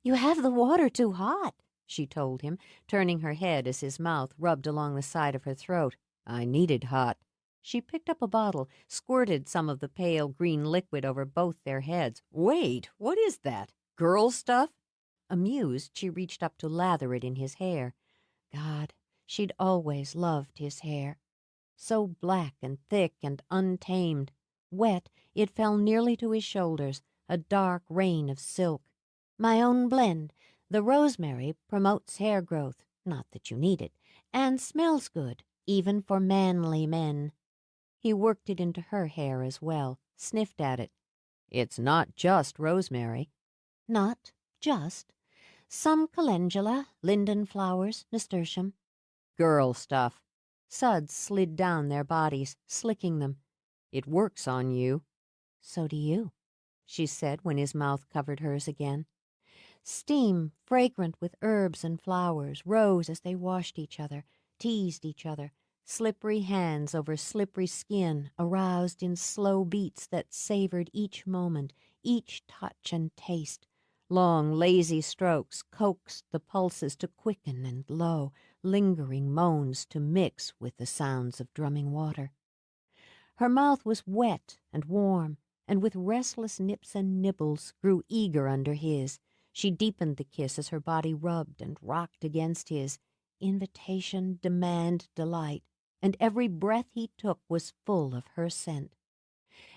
"You have the water too hot," she told him, turning her head as his mouth rubbed along the side of her throat. I needed hot. She picked up a bottle, squirted some of the pale green liquid over both their heads. Wait, what is that? Girl stuff? Amused, she reached up to lather it in his hair. God, she'd always loved his hair. So black and thick and untamed. Wet, it fell nearly to his shoulders, a dark rain of silk. "My own blend. The rosemary promotes hair growth, not that you need it, and smells good, even for manly men." He worked it into her hair as well, sniffed at it. "It's not just rosemary." "Not just. Some calendula, linden flowers, nasturtium." Girl stuff. Suds slid down their bodies, slicking them. "It works on you." "So do you," she said when his mouth covered hers again. Steam, fragrant with herbs and flowers, rose as they washed each other, teased each other. Slippery hands over slippery skin, aroused in slow beats that savored each moment, each touch and taste. Long, lazy strokes coaxed the pulses to quicken, and low, lingering moans to mix with the sounds of drumming water. Her mouth was wet and warm, and with restless nips and nibbles grew eager under his. She deepened the kiss as her body rubbed and rocked against his. Invitation, demand, delight, and every breath he took was full of her scent.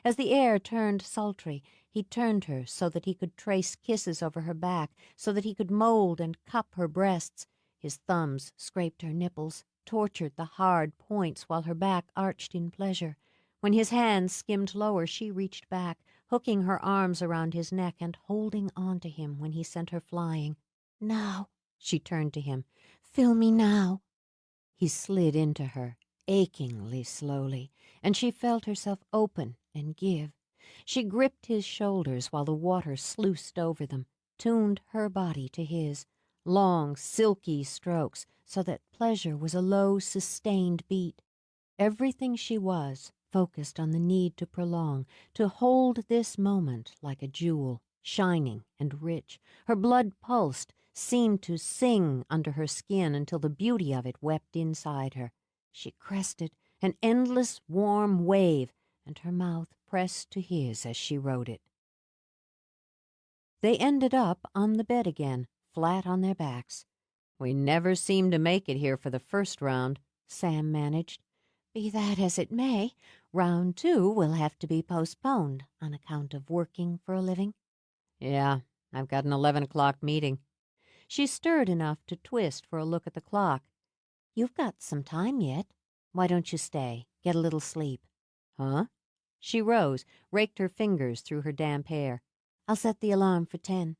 As the air turned sultry, he turned her so that he could trace kisses over her back, so that he could mold and cup her breasts. His thumbs scraped her nipples, tortured the hard points while her back arched in pleasure. When his hands skimmed lower, she reached back, hooking her arms around his neck and holding on to him when he sent her flying. "Now," she turned to him. "fill me now." He slid into her, achingly slowly, and she felt herself open and give. She gripped his shoulders while the water sluiced over them, tuned her body to his. Long, silky strokes, so that pleasure was a low, sustained beat. Everything she was focused on the need to prolong, to hold this moment like a jewel, shining and rich. Her blood pulsed, seemed to sing under her skin until the beauty of it wept inside her. She crested, an endless warm wave, and her mouth pressed to his as she rode it. They ended up on the bed again, flat on their backs. "We never seemed to make it here for the first round," Sam managed. "Be that as it may, round 2 will have to be postponed on account of working for a living." Yeah, I've got an 11 o'clock meeting. She stirred enough to twist for a look at the clock. "You've got some time yet. Why don't you stay? Get a little sleep." Huh? She rose, raked her fingers through her damp hair. "I'll set the alarm for 10.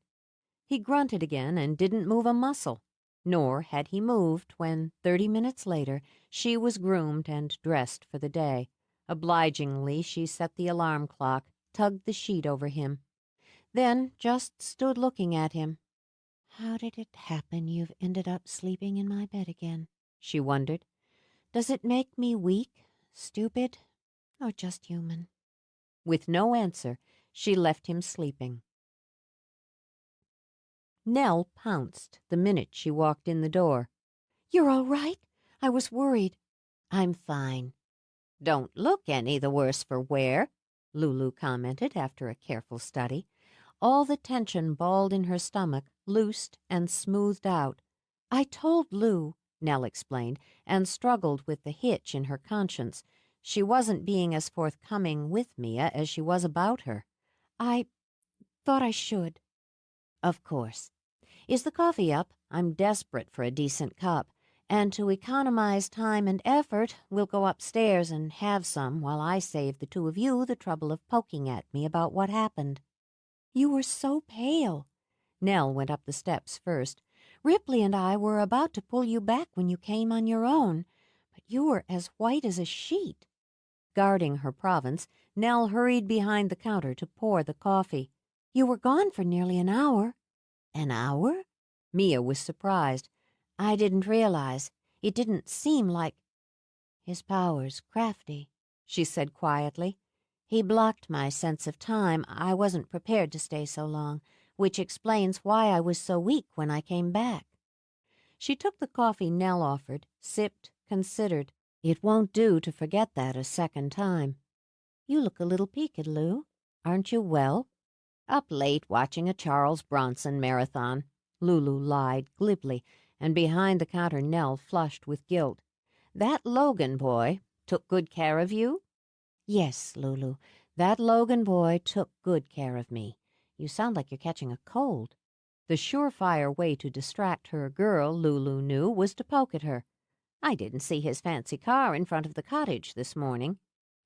He grunted again and didn't move a muscle. Nor had he moved when, 30 minutes later, she was groomed and dressed for the day. Obligingly, she set the alarm clock, tugged the sheet over him, then just stood looking at him. "How did it happen you've ended up sleeping in my bed again?" She wondered. "Does it make me weak, stupid, or just human?" With no answer, she left him sleeping. Nell pounced the minute she walked in the door. "You're all right? I was worried." "I'm fine." "Don't look any the worse for wear," Lulu commented after a careful study. All the tension balled in her stomach, loosed and smoothed out. "I told Lou," Nell explained, and struggled with the hitch in her conscience. She wasn't being as forthcoming with Mia as she was about her. "I thought I should." "Of course. Is the coffee up? I'm desperate for a decent cup. And to economize time and effort, we'll go upstairs and have some while I save the two of you the trouble of poking at me about what happened." "You were so pale." Nell went up the steps first. "Ripley and I were about to pull you back when you came on your own, but you were as white as a sheet." Guarding her province, Nell hurried behind the counter to pour the coffee. "You were gone for nearly an hour." "An hour?" Mia was surprised. "I didn't realize. It didn't seem like—" "His power's crafty," she said quietly. "He blocked my sense of time. I wasn't prepared to stay so long, which explains why I was so weak when I came back." She took the coffee Nell offered, sipped, considered. "It won't do to forget that a second time." "You look a little peaked, Lou. Aren't you well?" "Up late watching a Charles Bronson marathon," Lulu lied glibly, and behind the counter Nell flushed with guilt. "That Logan boy took good care of you?" "Yes, Lulu, that Logan boy took good care of me. You sound like you're catching a cold." The surefire way to distract her girl, Lulu knew, was to poke at her. "I didn't see his fancy car in front of the cottage this morning."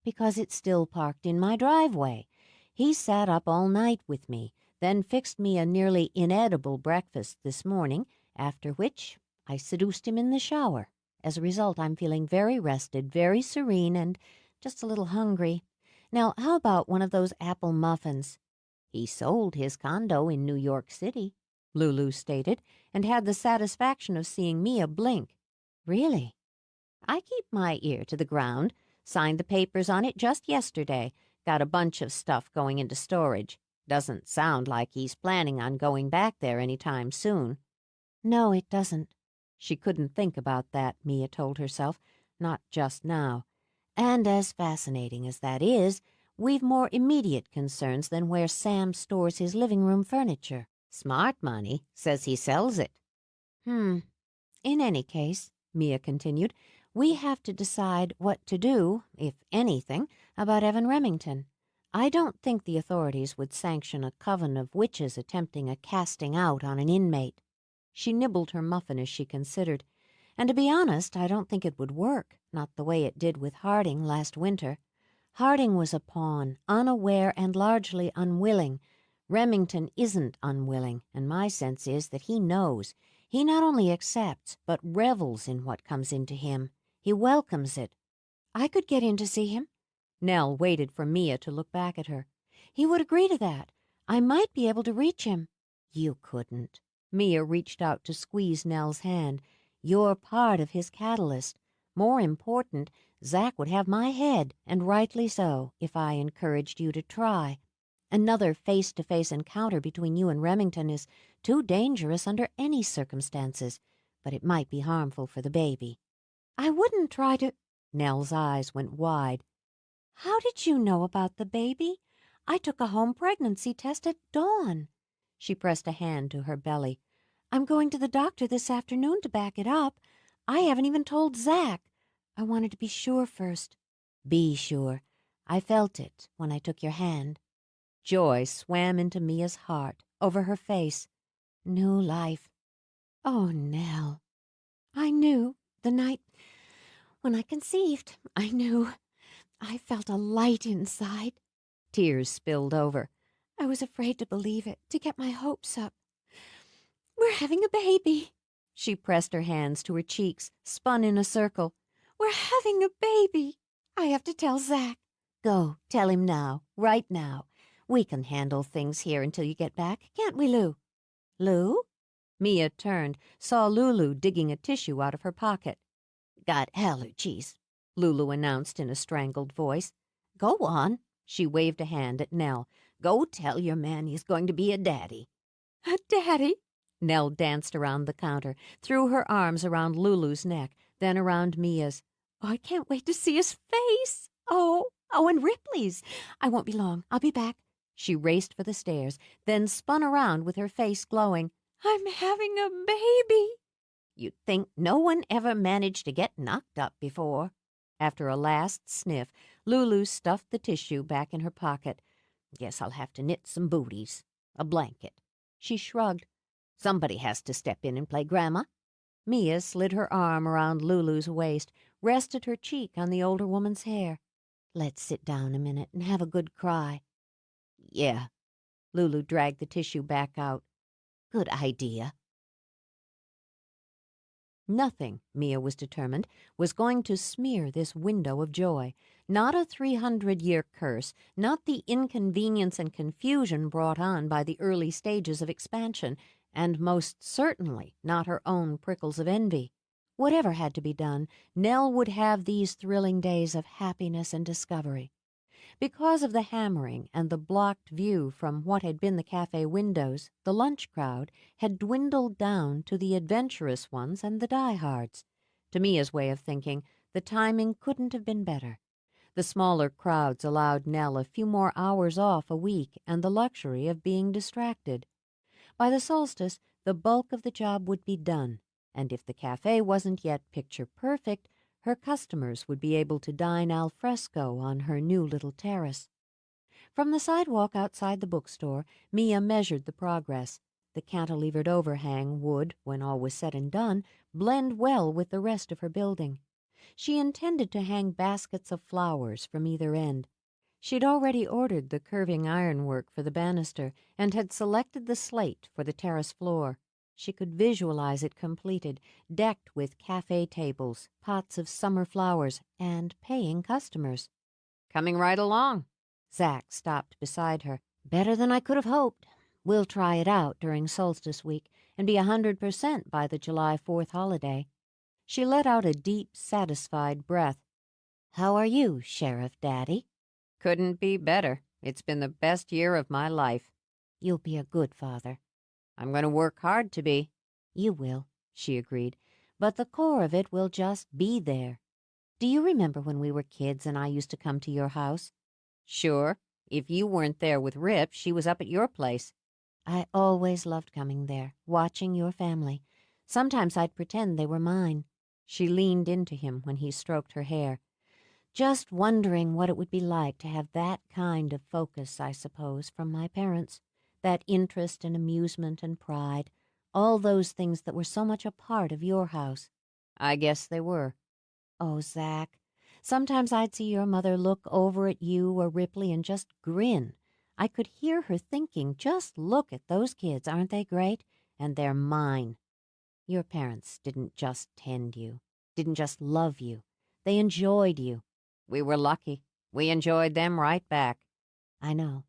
"Because it's still parked in my driveway. He sat up all night with me, then fixed me a nearly inedible breakfast this morning, after which I seduced him in the shower. As a result, I'm feeling very rested, very serene, and just a little hungry. Now, how about one of those apple muffins?" "He sold his condo in New York City," Lulu stated, and had the satisfaction of seeing Mia blink. "Really?" "I keep my ear to the ground. Signed the papers on it just yesterday. Got a bunch of stuff going into storage. Doesn't sound like he's planning on going back there any time soon." "No, it doesn't." She couldn't think about that, Mia told herself. Not just now. "And as fascinating as that is, we've more immediate concerns than where Sam stores his living room furniture." "Smart money says he sells it." In any case," Mia continued, "we have to decide what to do, if anything, about Evan Remington. I don't think the authorities would sanction a coven of witches attempting a casting out on an inmate." She nibbled her muffin as she considered. "And to be honest, I don't think it would work, not the way it did with Harding last winter. Harding was a pawn, unaware and largely unwilling. Remington isn't unwilling, and my sense is that he knows. He not only accepts, but revels in what comes into him. He welcomes it." "I could get in to see him." Nell waited for Mia to look back at her. "He would agree to that. I might be able to reach him." "You couldn't." Mia reached out to squeeze Nell's hand. "You're part of his catalyst. More important, Zach would have my head, and rightly so, if I encouraged you to try. Another face-to-face encounter between you and Remington is too dangerous under any circumstances, but it might be harmful for the baby." "I wouldn't try to—" Nell's eyes went wide. "How did you know about the baby? I took a home pregnancy test at dawn." She pressed a hand to her belly. "I'm going to the doctor this afternoon to back it up. I haven't even told Zach. I wanted to be sure first. Be sure. I felt it when I took your hand. Joy swam into Mia's heart, over her face. New life. Oh, Nell. I knew the night when I conceived. I knew. I felt a light inside. Tears spilled over. I was afraid to believe it, to get my hopes up. We're having a baby. She pressed her hands to her cheeks, spun in a circle. We're having a baby. I have to tell Zach. Go, tell him now, right now. We can handle things here until you get back, can't we, Lou? Lou? Mia turned, saw Lulu digging a tissue out of her pocket. Got allergies, Lulu announced in a strangled voice. Go on. She waved a hand at Nell. Go tell your man he's going to be a daddy. A daddy? Nell danced around the counter, threw her arms around Lulu's neck, then around Mia's. Oh, I can't wait to see his face. Oh, and Ripley's. I won't be long. I'll be back. She raced for the stairs, then spun around with her face glowing. I'm having a baby. You'd think no one ever managed to get knocked up before. After a last sniff, Lulu stuffed the tissue back in her pocket. Guess I'll have to knit some booties. A blanket. She shrugged. Somebody has to step in and play Grandma. Mia slid her arm around Lulu's waist, rested her cheek on the older woman's hair. Let's sit down a minute and have a good cry. Yeah. Lulu dragged the tissue back out. Good idea. Nothing, Mia was determined, was going to smear this window of joy. Not a 300-year curse, not the inconvenience and confusion brought on by the early stages of expansion, and most certainly not her own prickles of envy. Whatever had to be done, Nell would have these thrilling days of happiness and discovery. Because of the hammering and the blocked view from what had been the cafe windows, the lunch crowd had dwindled down to the adventurous ones and the diehards. To Mia's way of thinking, the timing couldn't have been better. The smaller crowds allowed Nell a few more hours off a week and the luxury of being distracted. By the solstice, the bulk of the job would be done, and if the cafe wasn't yet picture perfect, her customers would be able to dine al fresco on her new little terrace. From the sidewalk outside the bookstore, Mia measured the progress. The cantilevered overhang would, when all was said and done, blend well with the rest of her building. She intended to hang baskets of flowers from either end. She'd already ordered the curving ironwork for the banister and had selected the slate for the terrace floor. She could visualize it completed, decked with cafe tables, pots of summer flowers, and paying customers. Coming right along. Zach stopped beside her. Better than I could have hoped. We'll try it out during solstice week and be 100% by the July 4th holiday. She let out a deep, satisfied breath. How are you, Sheriff Daddy? Couldn't be better. It's been the best year of my life. You'll be a good father. I'm going to work hard to be. You will, she agreed, but the core of it will just be there. Do you remember when we were kids and I used to come to your house? Sure. If you weren't there with Rip, she was up at your place. I always loved coming there, watching your family. Sometimes I'd pretend they were mine. She leaned into him when he stroked her hair. Just wondering what it would be like to have that kind of focus, I suppose, from my parents. That interest and amusement and pride, all those things that were so much a part of your house. I guess they were. Oh, Zach, sometimes I'd see your mother look over at you or Ripley and just grin. I could hear her thinking, just look at those kids, aren't they great? And they're mine. Your parents didn't just tend you, didn't just love you. They enjoyed you. We were lucky. We enjoyed them right back. I know.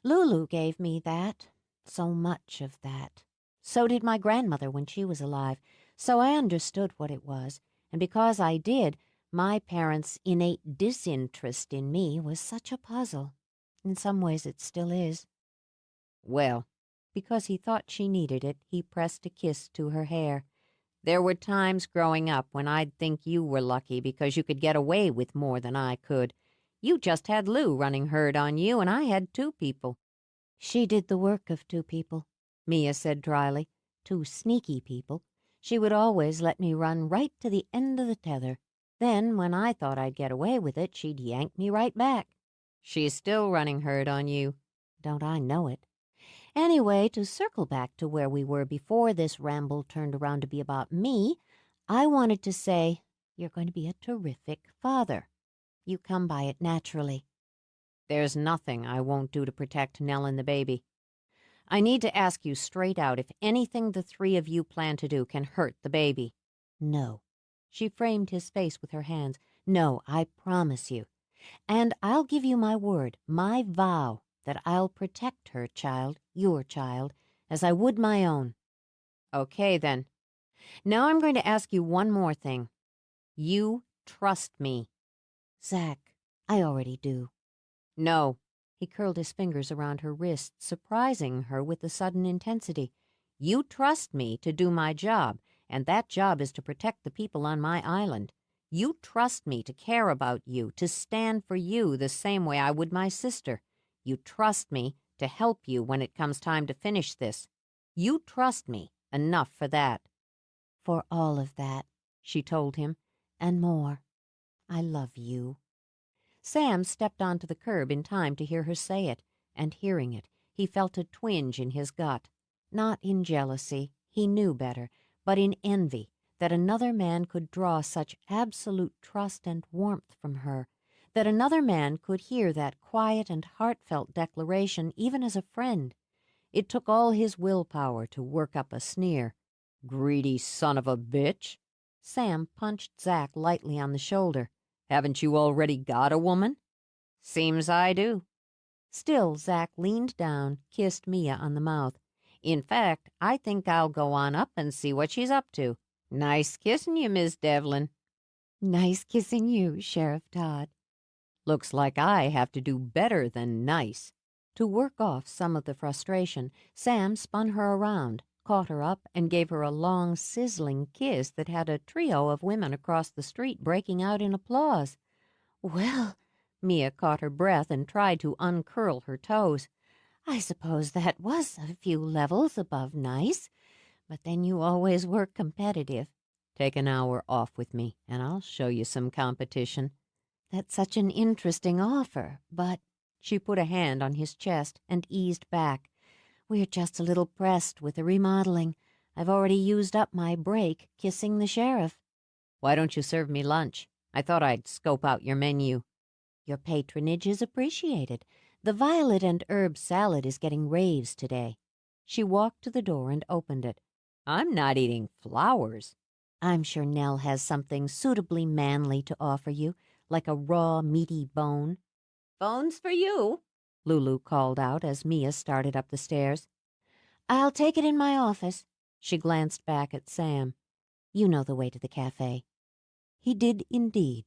Lulu gave me that, so much of that. So did my grandmother when she was alive, so I understood what it was, and because I did, my parents' innate disinterest in me was such a puzzle. In some ways it still is. Well, because he thought she needed it, he pressed a kiss to her hair. There were times growing up when I'd think you were lucky because you could get away with more than I could. You just had Lou running herd on you, and I had 2 people. She did the work of 2 people, Mia said dryly. 2 sneaky people. She would always let me run right to the end of the tether. Then, when I thought I'd get away with it, she'd yank me right back. She's still running herd on you. Don't I know it? Anyway, to circle back to where we were before this ramble turned around to be about me, I wanted to say, you're going to be a terrific father. You come by it naturally. There's nothing I won't do to protect Nell and the baby. I need to ask you straight out if anything the three of you plan to do can hurt the baby. No. She framed his face with her hands. No, I promise you. And I'll give you my word, my vow, that I'll protect her child, your child, as I would my own. Okay, then. Now I'm going to ask you one more thing. You trust me. Zach, I already do. No. He curled his fingers around her wrist, surprising her with the sudden intensity. You trust me to do my job, and that job is to protect the people on my island. You trust me to care about you, to stand for you the same way I would my sister. You trust me to help you when it comes time to finish this. You trust me enough for that. For all of that, she told him, and more. I love you. Sam stepped onto the curb in time to hear her say it, and hearing it, he felt a twinge in his gut. Not in jealousy, he knew better, but in envy that another man could draw such absolute trust and warmth from her, that another man could hear that quiet and heartfelt declaration even as a friend. It took all his willpower to work up a sneer. Greedy son of a bitch. Sam punched Zach lightly on the shoulder. Haven't you already got a woman? Seems I do. Still, Zach leaned down, kissed Mia on the mouth. In fact, I think I'll go on up and see what she's up to. Nice kissing you, Miss Devlin. Nice kissing you, Sheriff Todd. Looks like I have to do better than nice. To work off some of the frustration, Sam spun her around, caught her up, and gave her a long, sizzling kiss that had a trio of women across the street breaking out in applause. Well, Mia caught her breath and tried to uncurl her toes. I suppose that was a few levels above nice, but then you always were competitive. Take an hour off with me, and I'll show you some competition. That's such an interesting offer, but she put a hand on his chest and eased back. We're just a little pressed with the remodeling. I've already used up my break kissing the sheriff. Why don't you serve me lunch? I thought I'd scope out your menu. Your patronage is appreciated. The violet and herb salad is getting raves today. She walked to the door and opened it. I'm not eating flowers. I'm sure Nell has something suitably manly to offer you, like a raw, meaty bone. Bones for you, Lulu called out as Mia started up the stairs. I'll take it in my office. She glanced back at Sam. You know the way to the cafe. He did indeed.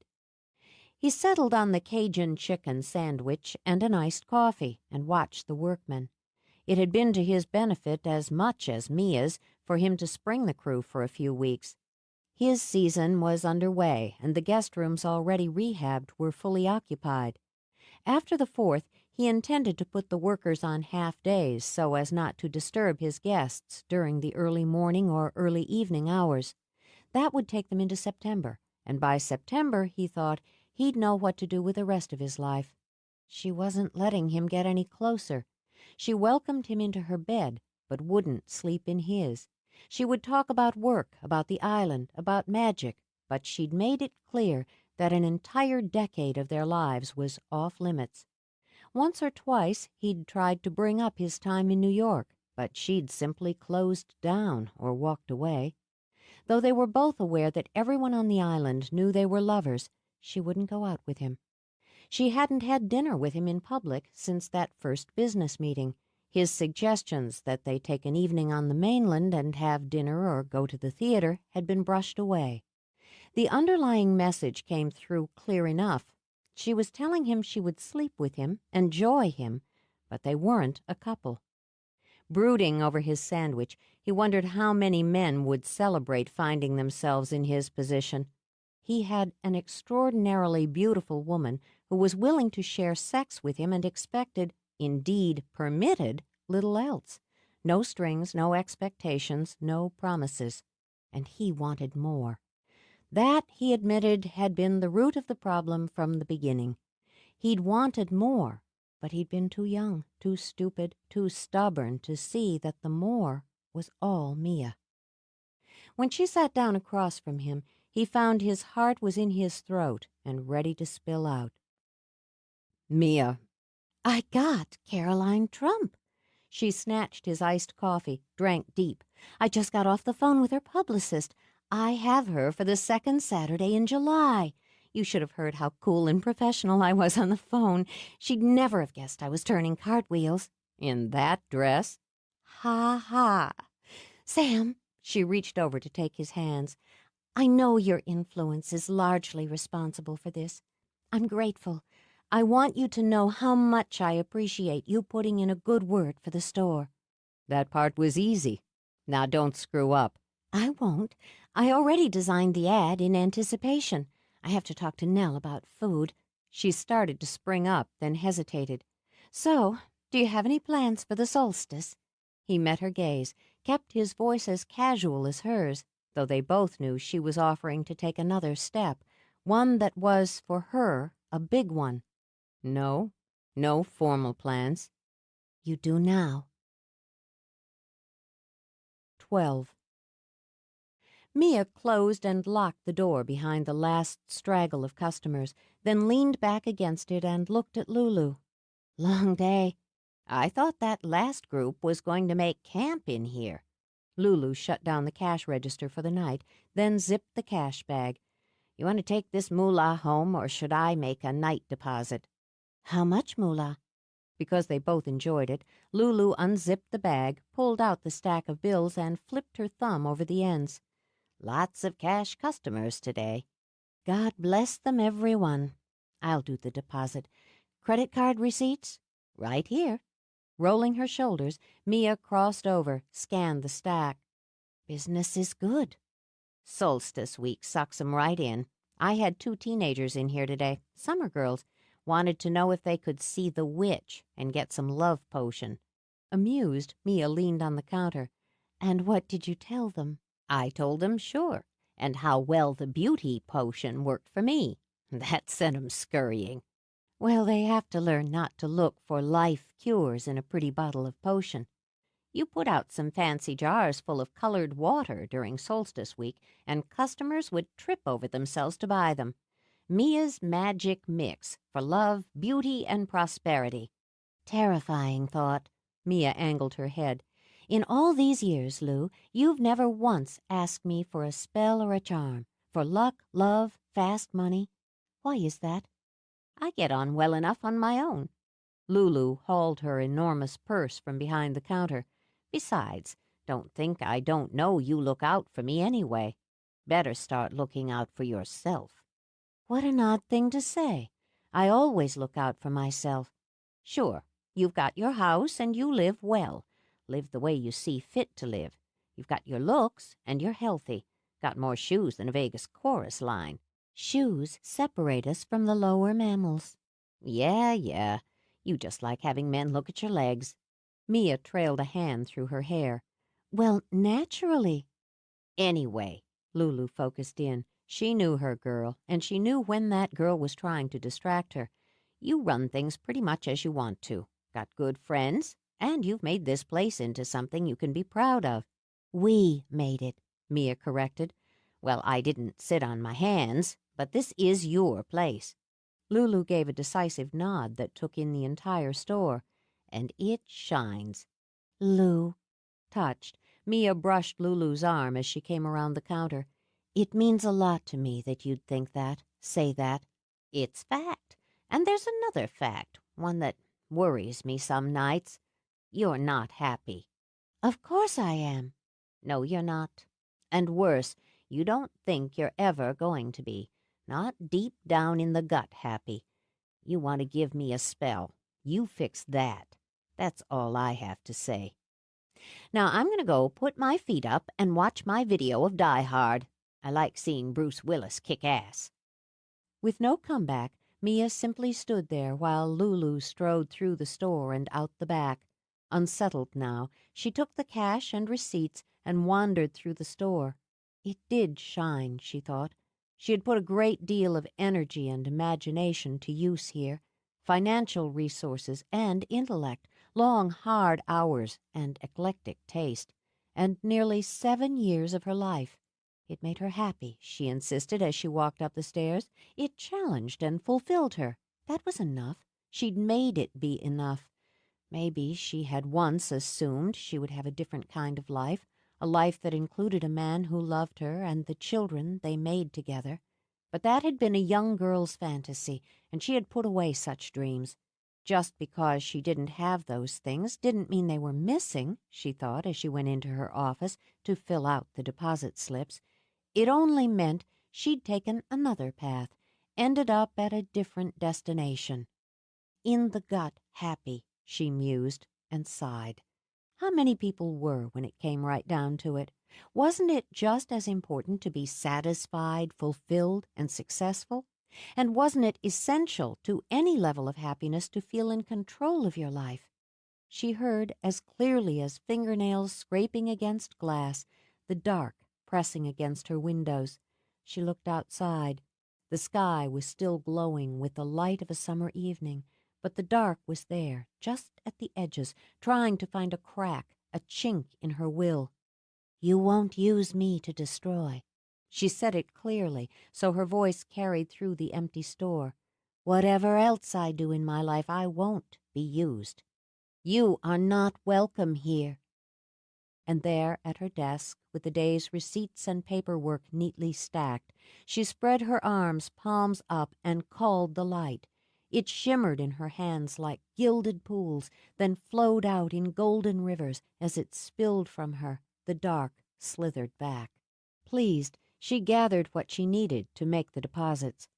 He settled on the Cajun chicken sandwich and an iced coffee and watched the workmen. It had been to his benefit as much as Mia's for him to spring the crew for a few weeks. His season was underway, and the guest rooms already rehabbed were fully occupied. After the 4th, he intended to put the workers on half-days so as not to disturb his guests during the early morning or early evening hours. That would take them into September, and by September, he thought, he'd know what to do with the rest of his life. She wasn't letting him get any closer. She welcomed him into her bed, but wouldn't sleep in his. She would talk about work, about the island, about magic, but she'd made it clear that an entire decade of their lives was off limits. Once or twice he'd tried to bring up his time in New York, but she'd simply closed down or walked away. Though they were both aware that everyone on the island knew they were lovers, she wouldn't go out with him. She hadn't had dinner with him in public since that first business meeting. His suggestions that they take an evening on the mainland and have dinner or go to the theater had been brushed away. The underlying message came through clear enough. She was telling him she would sleep with him, enjoy him, but they weren't a couple. Brooding over his sandwich, he wondered how many men would celebrate finding themselves in his position. He had an extraordinarily beautiful woman who was willing to share sex with him and expected, indeed permitted, little else. No strings, no expectations, no promises. And he wanted more. That, he admitted, had been the root of the problem from the beginning. He'd wanted more, but he'd been too young, too stupid, too stubborn to see that the more was all Mia. When she sat down across from him, he found his heart was in his throat and ready to spill out. Mia, I got Caroline Trump. She snatched his iced coffee, drank deep. I just got off the phone with her publicist. I have her for the second Saturday in July. You should have heard how cool and professional I was on the phone. She'd never have guessed I was turning cartwheels. in that dress? Ha ha. Sam, she reached over to take his hands. I know your influence is largely responsible for this. I'm grateful. I want you to know how much I appreciate you putting in a good word for the store. That part was easy. Now don't screw up. I won't. I already designed the ad in anticipation. I have to talk to Nell about food. She started to spring up, then hesitated. So, do you have any plans for the solstice? He met her gaze, kept his voice as casual as hers, though they both knew she was offering to take another step, one that was, for her, a big one. No, no formal plans. You do now. 12. Mia closed and locked the door behind the last straggle of customers, then leaned back against it and looked at Lulu. Long day. I thought that last group was going to make camp in here. Lulu shut down the cash register for the night, then zipped the cash bag. You want to take this moolah home, or should I make a night deposit? How much moolah? Because they both enjoyed it, Lulu unzipped the bag, pulled out the stack of bills, and flipped her thumb over the ends. Lots of cash customers today. God bless them, every one. I'll do the deposit. Credit card receipts? Right here. Rolling her shoulders, Mia crossed over, scanned the stack. Business is good. Solstice week sucks 'em right in. I had 2 teenagers in here today, summer girls. Wanted to know if they could see the witch and get some love potion. Amused, Mia leaned on the counter. And what did you tell them? I told them, sure, and how well the beauty potion worked for me. That sent 'em scurrying. Well, they have to learn not to look for life cures in a pretty bottle of potion. You put out some fancy jars full of colored water during solstice week, and customers would trip over themselves to buy them. Mia's magic mix for love, beauty, and prosperity. Terrifying thought. Mia angled her head. In all these years, Lou, you've never once asked me for a spell or a charm, for luck, love, fast money. Why is that? I get on well enough on my own. Lulu hauled her enormous purse from behind the counter. Besides, don't think I don't know you look out for me anyway. Better start looking out for yourself. What an odd thing to say. I always look out for myself. Sure, you've got your house and you live well. Live the way you see fit to live. You've got your looks and you're healthy. Got more shoes than a Vegas chorus line. Shoes separate us from the lower mammals. Yeah. You just like having men look at your legs. Mia trailed a hand through her hair. Well, naturally. Anyway, Lulu focused in. She knew her girl, and she knew when that girl was trying to distract her. You run things pretty much as you want to. Got good friends, and you've made this place into something you can be proud of. We made it, Mia corrected. Well, I didn't sit on my hands, but this is your place. Lulu gave a decisive nod that took in the entire store. And it shines. Lou. Touched, Mia brushed Lulu's arm as she came around the counter. It means a lot to me that you'd think that, say that. It's fact. And there's another fact, one that worries me some nights. You're not happy. Of course I am. No, you're not. And worse, you don't think you're ever going to be. Not deep down in the gut happy. You want to give me a spell. You fix that. That's all I have to say. Now I'm going to go put my feet up and watch my video of Die Hard. I like seeing Bruce Willis kick ass. With no comeback, Mia simply stood there while Lulu strode through the store and out the back. Unsettled now, she took the cash and receipts and wandered through the store. It did shine, she thought. She had put a great deal of energy and imagination to use here, financial resources and intellect, long, hard hours and eclectic taste, and nearly 7 years of her life. It made her happy, she insisted as she walked up the stairs. It challenged and fulfilled her. That was enough. She'd made it be enough. Maybe she had once assumed she would have a different kind of life, a life that included a man who loved her and the children they made together. But that had been a young girl's fantasy, and she had put away such dreams. Just because she didn't have those things didn't mean they were missing, she thought as she went into her office to fill out the deposit slips. It only meant she'd taken another path, ended up at a different destination. In the gut, happy, she mused and sighed. How many people were when it came right down to it? Wasn't it just as important to be satisfied, fulfilled, and successful? And wasn't it essential to any level of happiness to feel in control of your life? She heard, as clearly as fingernails scraping against glass, the dark pressing against her windows. She looked outside. The sky was still glowing with the light of a summer evening, but the dark was there, just at the edges, trying to find a crack, a chink in her will. "You won't use me to destroy." She said it clearly, so her voice carried through the empty store. "Whatever else I do in my life, I won't be used. You are not welcome here." And there at her desk, with the day's receipts and paperwork neatly stacked, she spread her arms, palms up, and called the light. It shimmered in her hands like gilded pools, then flowed out in golden rivers as it spilled from her. The dark slithered back. Pleased, she gathered what she needed to make the deposits.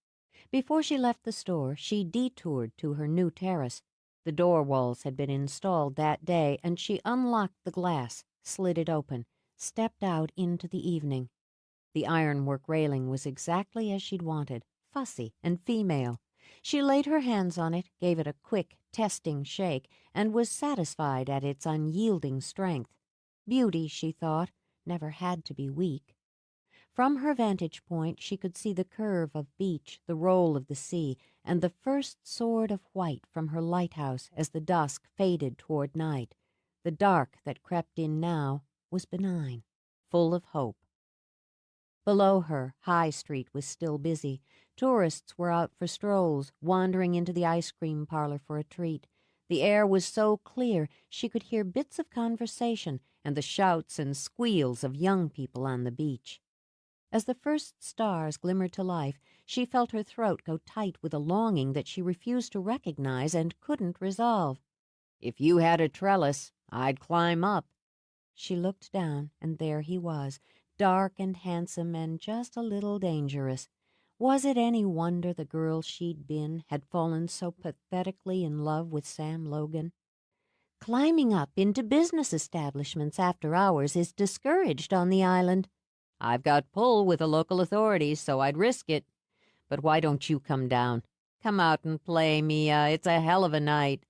Before she left the store, she detoured to her new terrace. The door walls had been installed that day, and she unlocked the glass, slid it open, stepped out into the evening. The ironwork railing was exactly as she'd wanted, fussy and female. She laid her hands on it, gave it a quick, testing shake, and was satisfied at its unyielding strength. Beauty, she thought, never had to be weak. From her vantage point she could see the curve of beach, the roll of the sea, and the first sword of white from her lighthouse as the dusk faded toward night. The dark that crept in now was benign, full of hope. Below her, High Street was still busy. Tourists were out for strolls, wandering into the ice cream parlor for a treat. The air was so clear she could hear bits of conversation and the shouts and squeals of young people on the beach. As the first stars glimmered to life, she felt her throat go tight with a longing that she refused to recognize and couldn't resolve. "If you had a trellis, I'd climb up." She looked down, and there he was, dark and handsome and just a little dangerous. Was it any wonder the girl she'd been had fallen so pathetically in love with Sam Logan? Climbing up into business establishments after hours is discouraged on the island. I've got pull with the local authorities, so I'd risk it. But why don't you come down? Come out and play, Mia. It's a hell of a night."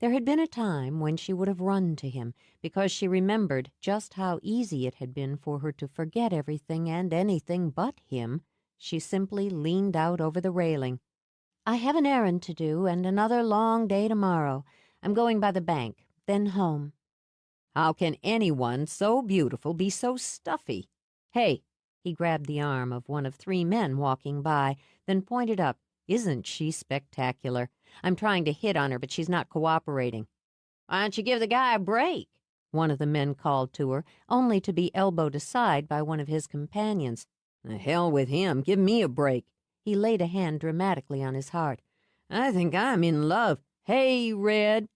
There had been a time when she would have run to him, because she remembered just how easy it had been for her to forget everything and anything but him. She simply leaned out over the railing. "I have an errand to do and another long day tomorrow. I'm going by the bank, then home." How can anyone so beautiful be so stuffy? Hey, he grabbed the arm of one of 3 men walking by, then pointed up. Isn't she spectacular? I'm trying to hit on her, but she's not cooperating. Why don't you give the guy a break? One of the men called to her, only to be elbowed aside by one of his companions. The hell with him. Give me a break. He laid a hand dramatically on his heart. I think I'm in love. Hey, Red.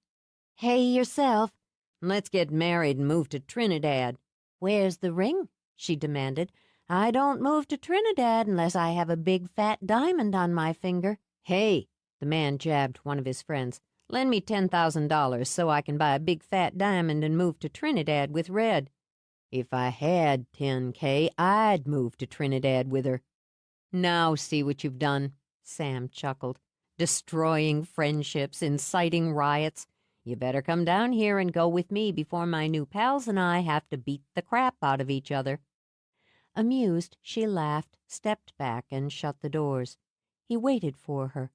"Hey yourself." Let's get married and move to Trinidad. "Where's the ring?" she demanded. "I don't move to Trinidad unless I have a big fat diamond on my finger." Hey, the man jabbed one of his friends. Lend me $10,000 so I can buy a big fat diamond and move to Trinidad with Red. If I had $10K, I'd move to Trinidad with her. Now see what you've done, Sam chuckled. Destroying friendships, inciting riots. You better come down here and go with me before my new pals and I have to beat the crap out of each other. Amused, she laughed, stepped back, and shut the doors. He waited for her.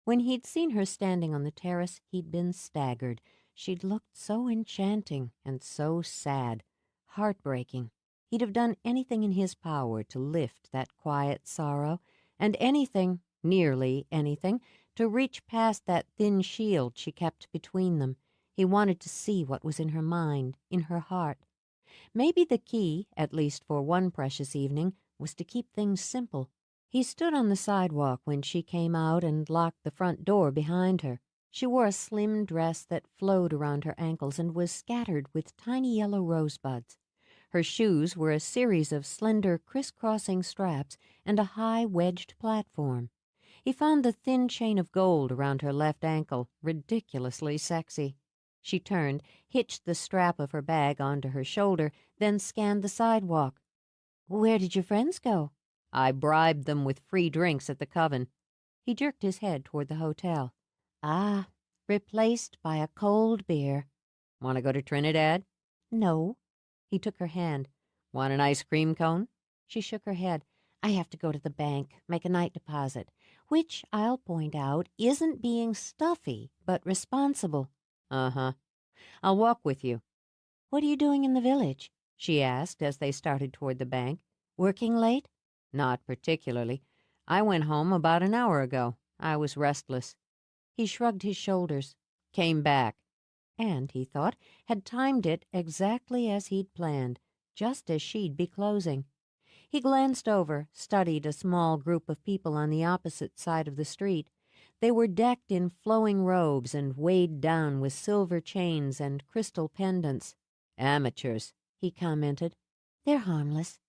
When he'd seen her standing on the terrace, he'd been staggered. She'd looked so enchanting and so sad, heartbreaking. He'd have done anything in his power to lift that quiet sorrow, and anything, nearly anything, to reach past that thin shield she kept between them. He wanted to see what was in her mind, in her heart. Maybe the key, at least for one precious evening, was to keep things simple. He stood on the sidewalk when she came out and locked the front door behind her. She wore a slim dress that flowed around her ankles and was scattered with tiny yellow rosebuds. Her shoes were a series of slender crisscrossing straps and a high wedged platform. He found the thin chain of gold around her left ankle ridiculously sexy. She turned, hitched the strap of her bag onto her shoulder, then scanned the sidewalk. "Where did your friends go?" I bribed them with free drinks at the Coven. He jerked his head toward the hotel. "Ah, replaced by a cold beer." Want to go to Trinidad? "No." He took her hand. Want an ice cream cone? She shook her head. "I have to go to the bank, make a night deposit, which, I'll point out, isn't being stuffy, but responsible." Uh-huh. I'll walk with you. "What are you doing in the village?" She asked as they started toward the bank. "Working late?" Not particularly. I went home about an hour ago. I was restless. He shrugged his shoulders. Came back. And, he thought, had timed it exactly as he'd planned, just as she'd be closing. He glanced over, studied a small group of people on the opposite side of the street. They were decked in flowing robes and weighed down with silver chains and crystal pendants. Amateurs, He commented. "They're harmless."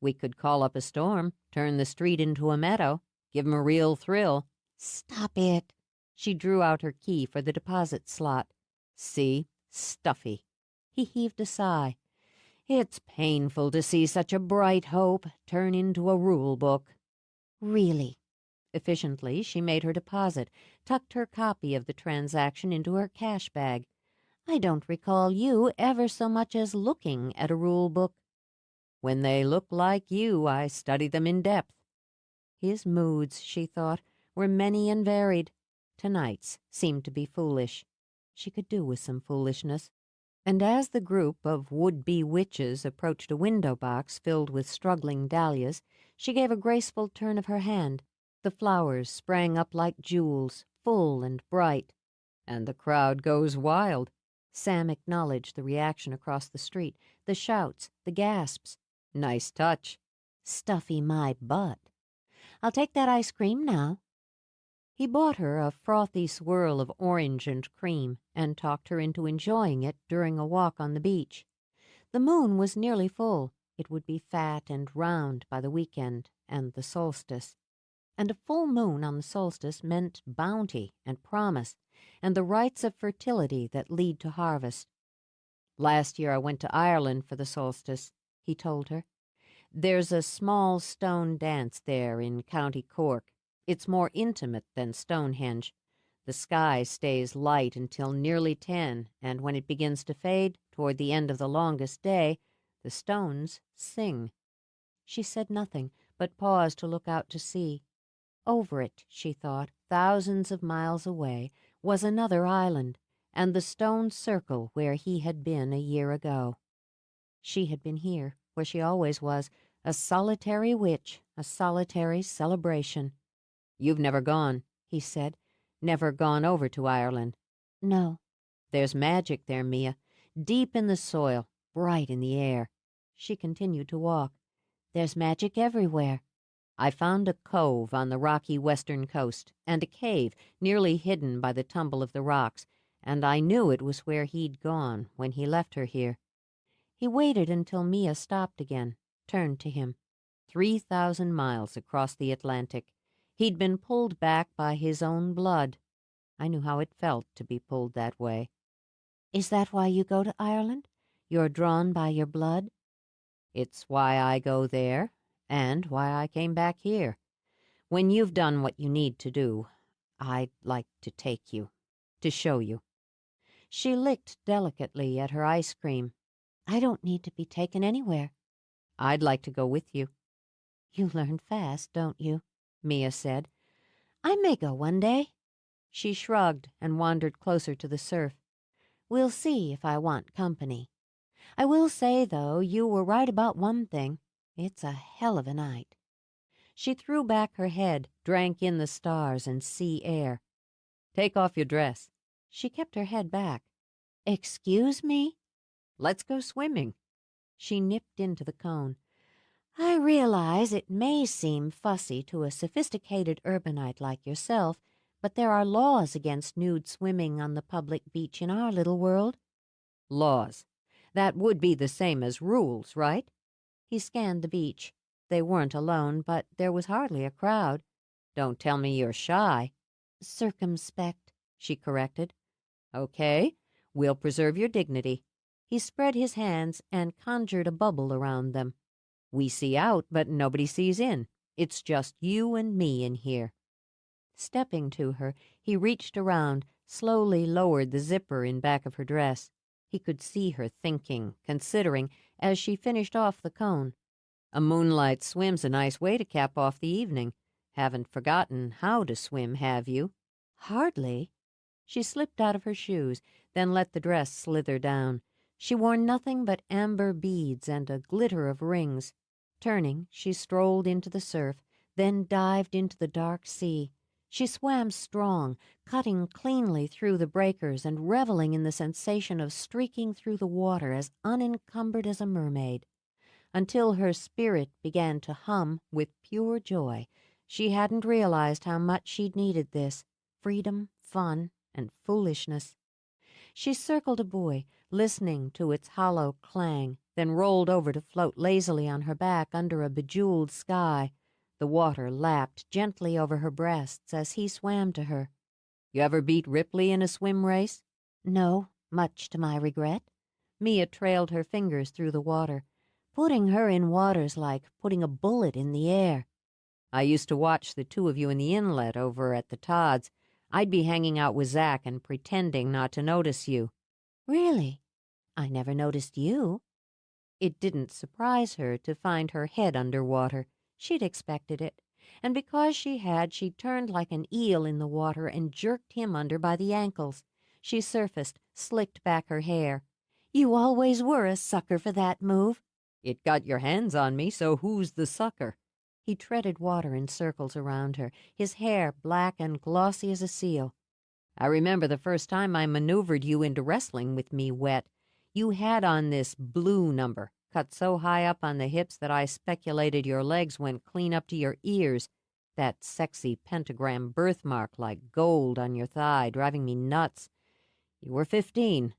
we could call up a storm, turn the street into a meadow, give 'em a real thrill. "Stop it." She drew out her key for the deposit slot. See? Stuffy. He heaved a sigh. It's painful to see such a bright hope turn into a rule book. "Really?" Efficiently, she made her deposit, tucked her copy of the transaction into her cash bag. "I don't recall you ever so much as looking at a rule book." When they look like you, I study them in depth. His moods, she thought, were many and varied. Tonight's seemed to be foolish. She could do with some foolishness. And as the group of would-be witches approached a window box filled with struggling dahlias, she gave a graceful turn of her hand. The flowers sprang up like jewels, full and bright. And the crowd goes wild. Sam acknowledged the reaction across the street, the shouts, the gasps. Nice touch. "Stuffy my butt. I'll take that ice cream now." He bought her a frothy swirl of orange and cream and talked her into enjoying it during a walk on the beach. The moon was nearly full. It would be fat and round by the weekend and the solstice. And a full moon on the solstice meant bounty and promise and the rites of fertility that lead to harvest. Last year I went to Ireland for the solstice, he told her. There's a small stone dance there in County Cork. It's more intimate than Stonehenge. The sky stays light until nearly 10, and when it begins to fade, toward the end of the longest day, the stones sing. She said nothing, but paused to look out to sea. Over it, she thought, thousands of miles away, was another island, and the stone circle where he had been a year ago. She had been here, where she always was, a solitary witch, a solitary celebration. You've never gone, he said. Never gone over to Ireland. "No." There's magic there, Mia. Deep in the soil, bright in the air. She continued to walk. "There's magic everywhere." I found a cove on the rocky western coast, and a cave nearly hidden by the tumble of the rocks, and I knew it was where he'd gone when he left her here. He waited until Mia stopped again, turned to him. 3,000 miles across the Atlantic. He'd been pulled back by his own blood. I knew how it felt to be pulled that way. "Is that why you go to Ireland? You're drawn by your blood?" It's why I go there, and why I came back here. When you've done what you need to do, I'd like to take you, to show you." She licked delicately at her ice cream. "I don't need to be taken anywhere." I'd like to go with you." You learn fast, don't you? Mia said. I may go one day. She shrugged and wandered closer to the surf. We'll see if I want company. I will say, though, you were right about one thing. It's a hell of a night. She threw back her head, drank in the stars and sea air. "Take off your dress." She kept her head back. Excuse me? "Let's go swimming." She nipped into the cone. I realize it may seem fussy to a sophisticated urbanite like yourself, but there are laws against nude swimming on the public beach in our little world. Laws. That would be the same as rules, right? He scanned the beach. They weren't alone, but there was hardly a crowd. Don't tell me you're shy. Circumspect, she corrected. Okay, we'll preserve your dignity. He spread his hands and conjured a bubble around them. We see out, but nobody sees in. It's just you and me in here. Stepping to her, he reached around, slowly lowered the zipper in back of her dress. He could see her thinking, considering, as she finished off the cone. A moonlight swim's a nice way to cap off the evening. Haven't forgotten how to swim, have you? Hardly. She slipped out of her shoes, then let the dress slither down. She wore nothing but amber beads and a glitter of rings. Turning, she strolled into the surf, then dived into the dark sea. She swam strong, cutting cleanly through the breakers and reveling in the sensation of streaking through the water as unencumbered as a mermaid. Until her spirit began to hum with pure joy, she hadn't realized how much she'd needed this freedom, fun, and foolishness. She circled a buoy, listening to its hollow clang, then rolled over to float lazily on her back under a bejeweled sky. The water lapped gently over her breasts as he swam to her. You ever beat Ripley in a swim race? No, much to my regret. Mia trailed her fingers through the water. Putting her in water's like putting a bullet in the air. I used to watch the two of you in the inlet over at the Todds. I'd be hanging out with Zach and pretending not to notice you. Really? I never noticed you. It didn't surprise her to find her head under water. She'd expected it. And because she had, she turned like an eel in the water and jerked him under by the ankles. She surfaced, slicked back her hair. You always were a sucker for that move. It got your hands on me, so who's the sucker? He treaded water in circles around her, his hair black and glossy as a seal. I remember the first time I maneuvered you into wrestling with me wet. You had on this blue number, cut so high up on the hips that I speculated your legs went clean up to your ears. That sexy pentagram birthmark like gold on your thigh, driving me nuts. You were 15.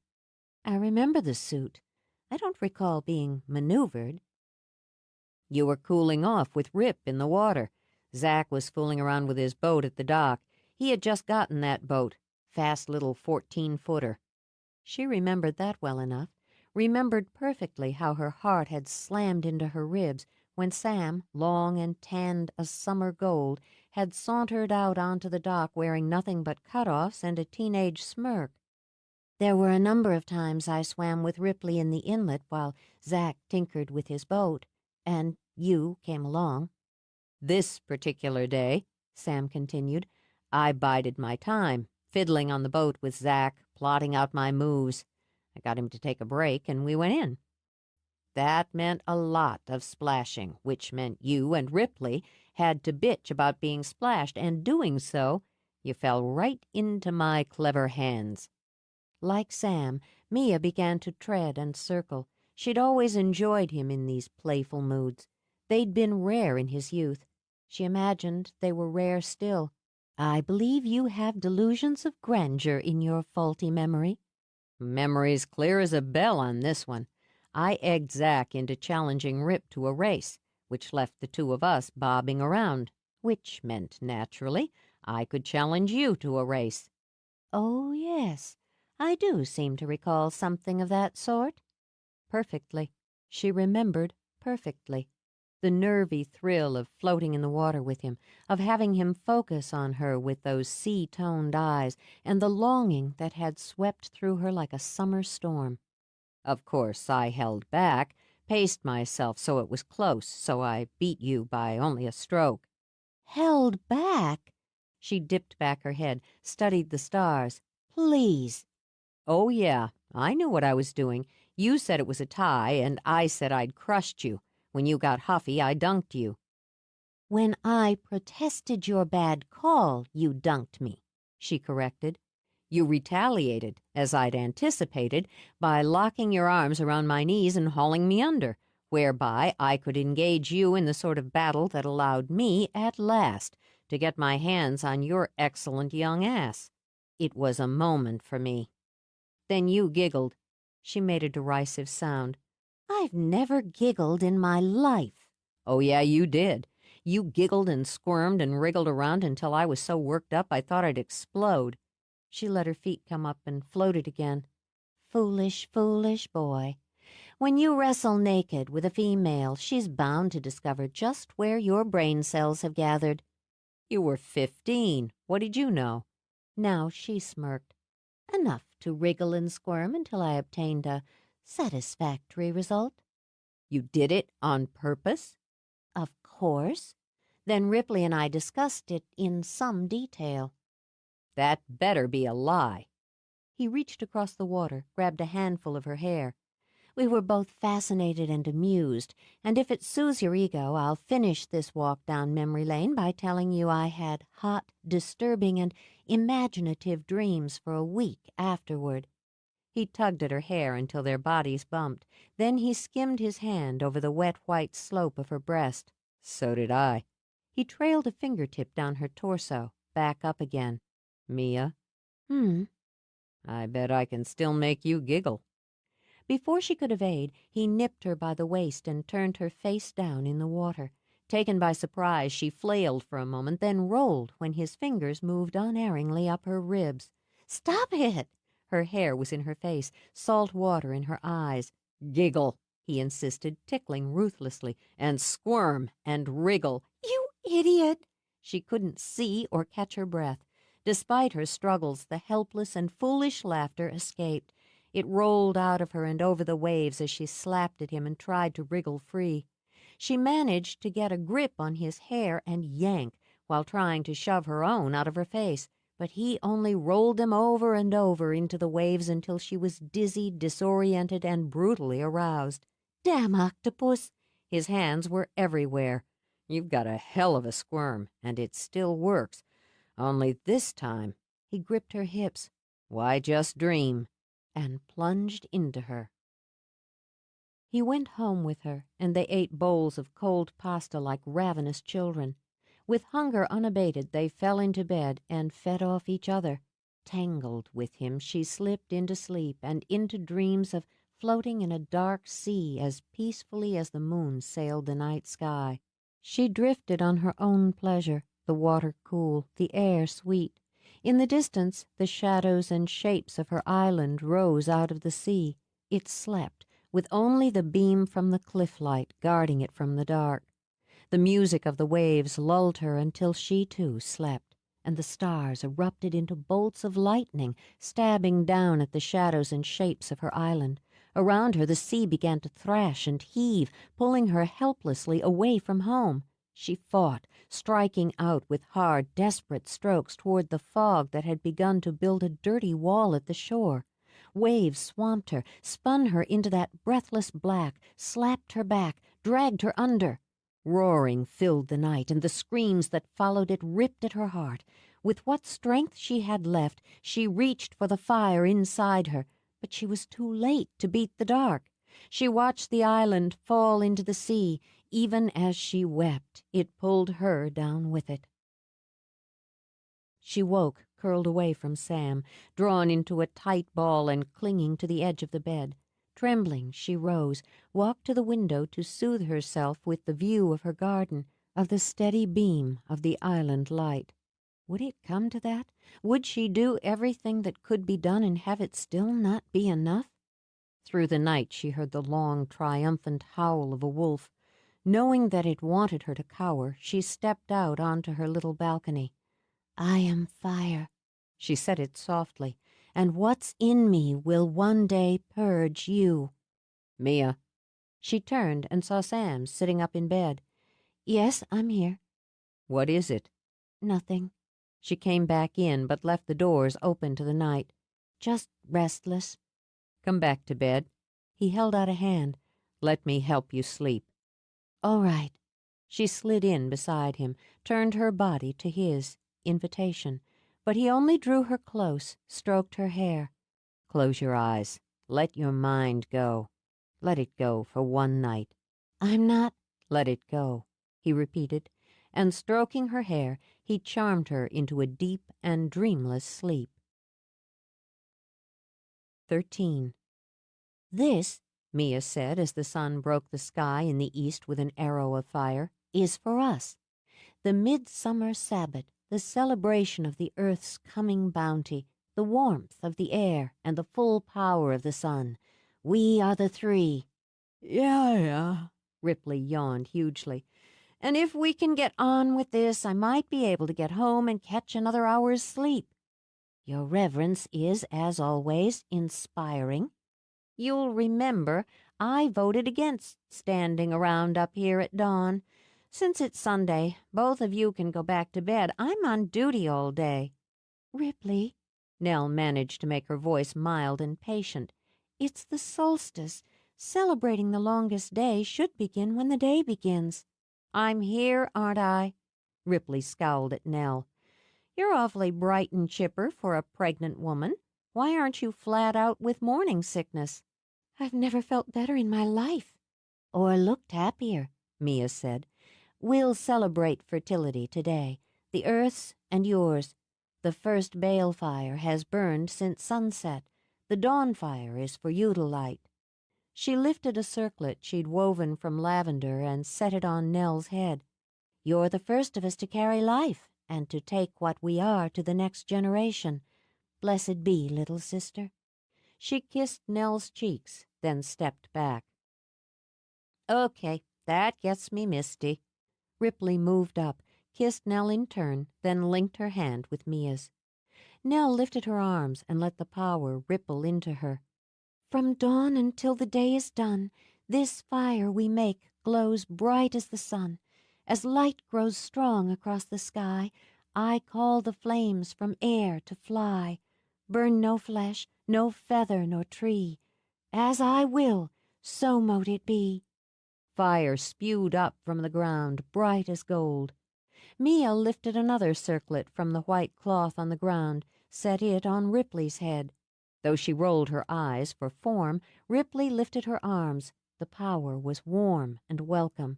I remember the suit. I don't recall being maneuvered. You were cooling off with Rip in the water. Zach was fooling around with his boat at the dock. He had just gotten that boat. Fast little 14-footer. She remembered that well enough, remembered perfectly how her heart had slammed into her ribs when Sam, long and tanned as summer gold, had sauntered out onto the dock wearing nothing but cut-offs and a teenage smirk. There were a number of times I swam with Ripley in the inlet while Zach tinkered with his boat, and you came along. This particular day, Sam continued, I bided my time, fiddling on the boat with Zach, plotting out my moves. I got him to take a break, and we went in. That meant a lot of splashing, which meant you and Ripley had to bitch about being splashed, and doing so, you fell right into my clever hands. Like Sam, Mia began to tread and circle. She'd always enjoyed him in these playful moods. They'd been rare in his youth. She imagined they were rare still. I believe you have delusions of grandeur in your faulty memory. Memory's clear as a bell on this one. I egged Zach into challenging Rip to a race, which left the two of us bobbing around, which meant, naturally, I could challenge you to a race. Oh, yes, I do seem to recall something of that sort. Perfectly. She remembered perfectly. The nervy thrill of floating in the water with him, of having him focus on her with those sea-toned eyes, and the longing that had swept through her like a summer storm. Of course, I held back, paced myself so it was close, so I beat you by only a stroke." Held back? She dipped back her head, studied the stars. Please. "Oh, yeah, I knew what I was doing. You said it was a tie, and I said I'd crushed you. When you got huffy, I dunked you." When I protested your bad call, you dunked me, she corrected. "You retaliated, as I'd anticipated, by locking your arms around my knees and hauling me under, whereby I could engage you in the sort of battle that allowed me, at last, to get my hands on your excellent young ass. It was a moment for me. Then you giggled." She made a derisive sound. I've never giggled in my life. "Oh, yeah, you did. You giggled and squirmed and wriggled around until I was so worked up I thought I'd explode." She let her feet come up and floated again. Foolish, foolish boy. When you wrestle naked with a female, she's bound to discover just where your brain cells have gathered. "You were 15. What did you know?" Now she smirked. Enough to wriggle and squirm until I obtained a satisfactory result. "You did it on purpose?" Of course. Then Ripley and I discussed it in some detail. "That better be a lie." He reached across the water, grabbed a handful of her hair. We were both fascinated and amused, and if it soothes your ego, I'll finish this walk down memory lane by telling you I had hot, disturbing, and imaginative dreams for a week afterward. He tugged at her hair until their bodies bumped. Then he skimmed his hand over the wet white slope of her breast. "So did I." He trailed a fingertip down her torso, back up again. "Mia, I bet I can still make you giggle." Before she could evade, he nipped her by the waist and turned her face down in the water. Taken by surprise, she flailed for a moment, then rolled when his fingers moved unerringly up her ribs. "Stop it!" Her hair was in her face, salt water in her eyes. "Giggle," he insisted, tickling ruthlessly, "and squirm and wriggle." "You idiot!" She couldn't see or catch her breath. Despite her struggles, the helpless and foolish laughter escaped. It rolled out of her and over the waves as she slapped at him and tried to wriggle free. She managed to get a grip on his hair and yank while trying to shove her own out of her face, but he only rolled them over and over into the waves until she was dizzy, disoriented, and brutally aroused. "Damn octopus!" His hands were everywhere. "You've got a hell of a squirm, and it still works. Only this time," he gripped her hips, "why just dream?" and plunged into her. He went home with her, and they ate bowls of cold pasta like ravenous children. With hunger unabated, they fell into bed and fed off each other. Tangled with him, she slipped into sleep and into dreams of floating in a dark sea as peacefully as the moon sailed the night sky. She drifted on her own pleasure, the water cool, the air sweet. In the distance, the shadows and shapes of her island rose out of the sea. It slept, with only the beam from the cliff light guarding it from the dark. The music of the waves lulled her until she too slept, and the stars erupted into bolts of lightning, stabbing down at the shadows and shapes of her island. Around her the sea began to thrash and heave, pulling her helplessly away from home. She fought, striking out with hard, desperate strokes toward the fog that had begun to build a dirty wall at the shore. Waves swamped her, spun her into that breathless black, slapped her back, dragged her under. Roaring filled the night, and the screams that followed it ripped at her heart. With what strength she had left, she reached for the fire inside her, but she was too late to beat the dark. She watched the island fall into the sea. Even as she wept, it pulled her down with it. She woke, curled away from Sam, drawn into a tight ball and clinging to the edge of the bed. Trembling, she rose, walked to the window to soothe herself with the view of her garden, of the steady beam of the island light. Would it come to that? Would she do everything that could be done and have it still not be enough? Through the night she heard the long, triumphant howl of a wolf. Knowing that it wanted her to cower, she stepped out onto her little balcony. "I am fire," she said it softly, "and what's in me will one day purge you." "Mia." She turned and saw Sam sitting up in bed. "Yes, I'm here." "What is it?" "Nothing." She came back in, but left the doors open to the night. "Just restless." "Come back to bed." He held out a hand. "Let me help you sleep." "All right." She slid in beside him, turned her body to his, invitation, but he only drew her close, stroked her hair. "Close your eyes. Let your mind go. Let it go for one night." "I'm not—" "Let it go," he repeated, and stroking her hair, he charmed her into a deep and dreamless sleep. 13. "This," Mia said as the sun broke the sky in the east with an arrow of fire, "is for us. The midsummer Sabbath, the celebration of the earth's coming bounty, the warmth of the air, and the full power of the sun. We are the three." Yeah. Ripley yawned hugely. "And if we can get on with this, I might be able to get home and catch another hour's sleep. Your reverence is, as always, inspiring. You'll remember I voted against standing around up here at dawn. Since it's Sunday, both of you can go back to bed. I'm on duty all day." "Ripley," Nell managed to make her voice mild and patient, "it's the solstice. Celebrating the longest day should begin when the day begins." "I'm here, aren't I?" Ripley scowled at Nell. "You're awfully bright and chipper for a pregnant woman. Why aren't you flat out with morning sickness?" "I've never felt better in my life." "Or looked happier," Mia said. "We'll celebrate fertility today, the Earth's and yours. The first bale fire has burned since sunset. The dawn fire is for you to light." She lifted a circlet she'd woven from lavender and set it on Nell's head. "You're the first of us to carry life and to take what we are to the next generation. Blessed be, little sister." She kissed Nell's cheeks, then stepped back. "Okay, that gets me misty." Ripley moved up, kissed Nell in turn, then linked her hand with Mia's. Nell lifted her arms and let the power ripple into her. "From dawn until the day is done, this fire we make glows bright as the sun. As light grows strong across the sky, I call the flames from air to fly. Burn no flesh, no feather nor tree. As I will, so mote it be." Fire spewed up from the ground, bright as gold. Mia lifted another circlet from the white cloth on the ground, set it on Ripley's head. Though she rolled her eyes for form, Ripley lifted her arms. The power was warm and welcome.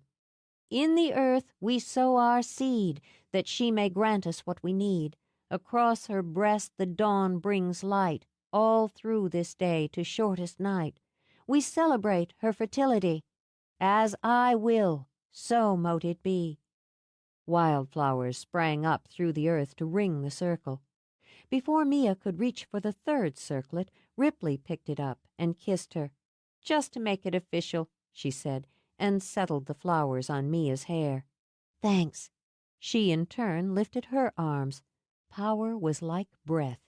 "In the earth we sow our seed, that she may grant us what we need. Across her breast the dawn brings light, all through this day to shortest night. We celebrate her fertility. As I will, so mote it be." Wildflowers sprang up through the earth to ring the circle. Before Mia could reach for the third circlet, Ripley picked it up and kissed her. "Just to make it official," she said, and settled the flowers on Mia's hair. "Thanks." She in turn lifted her arms. Power was like breath.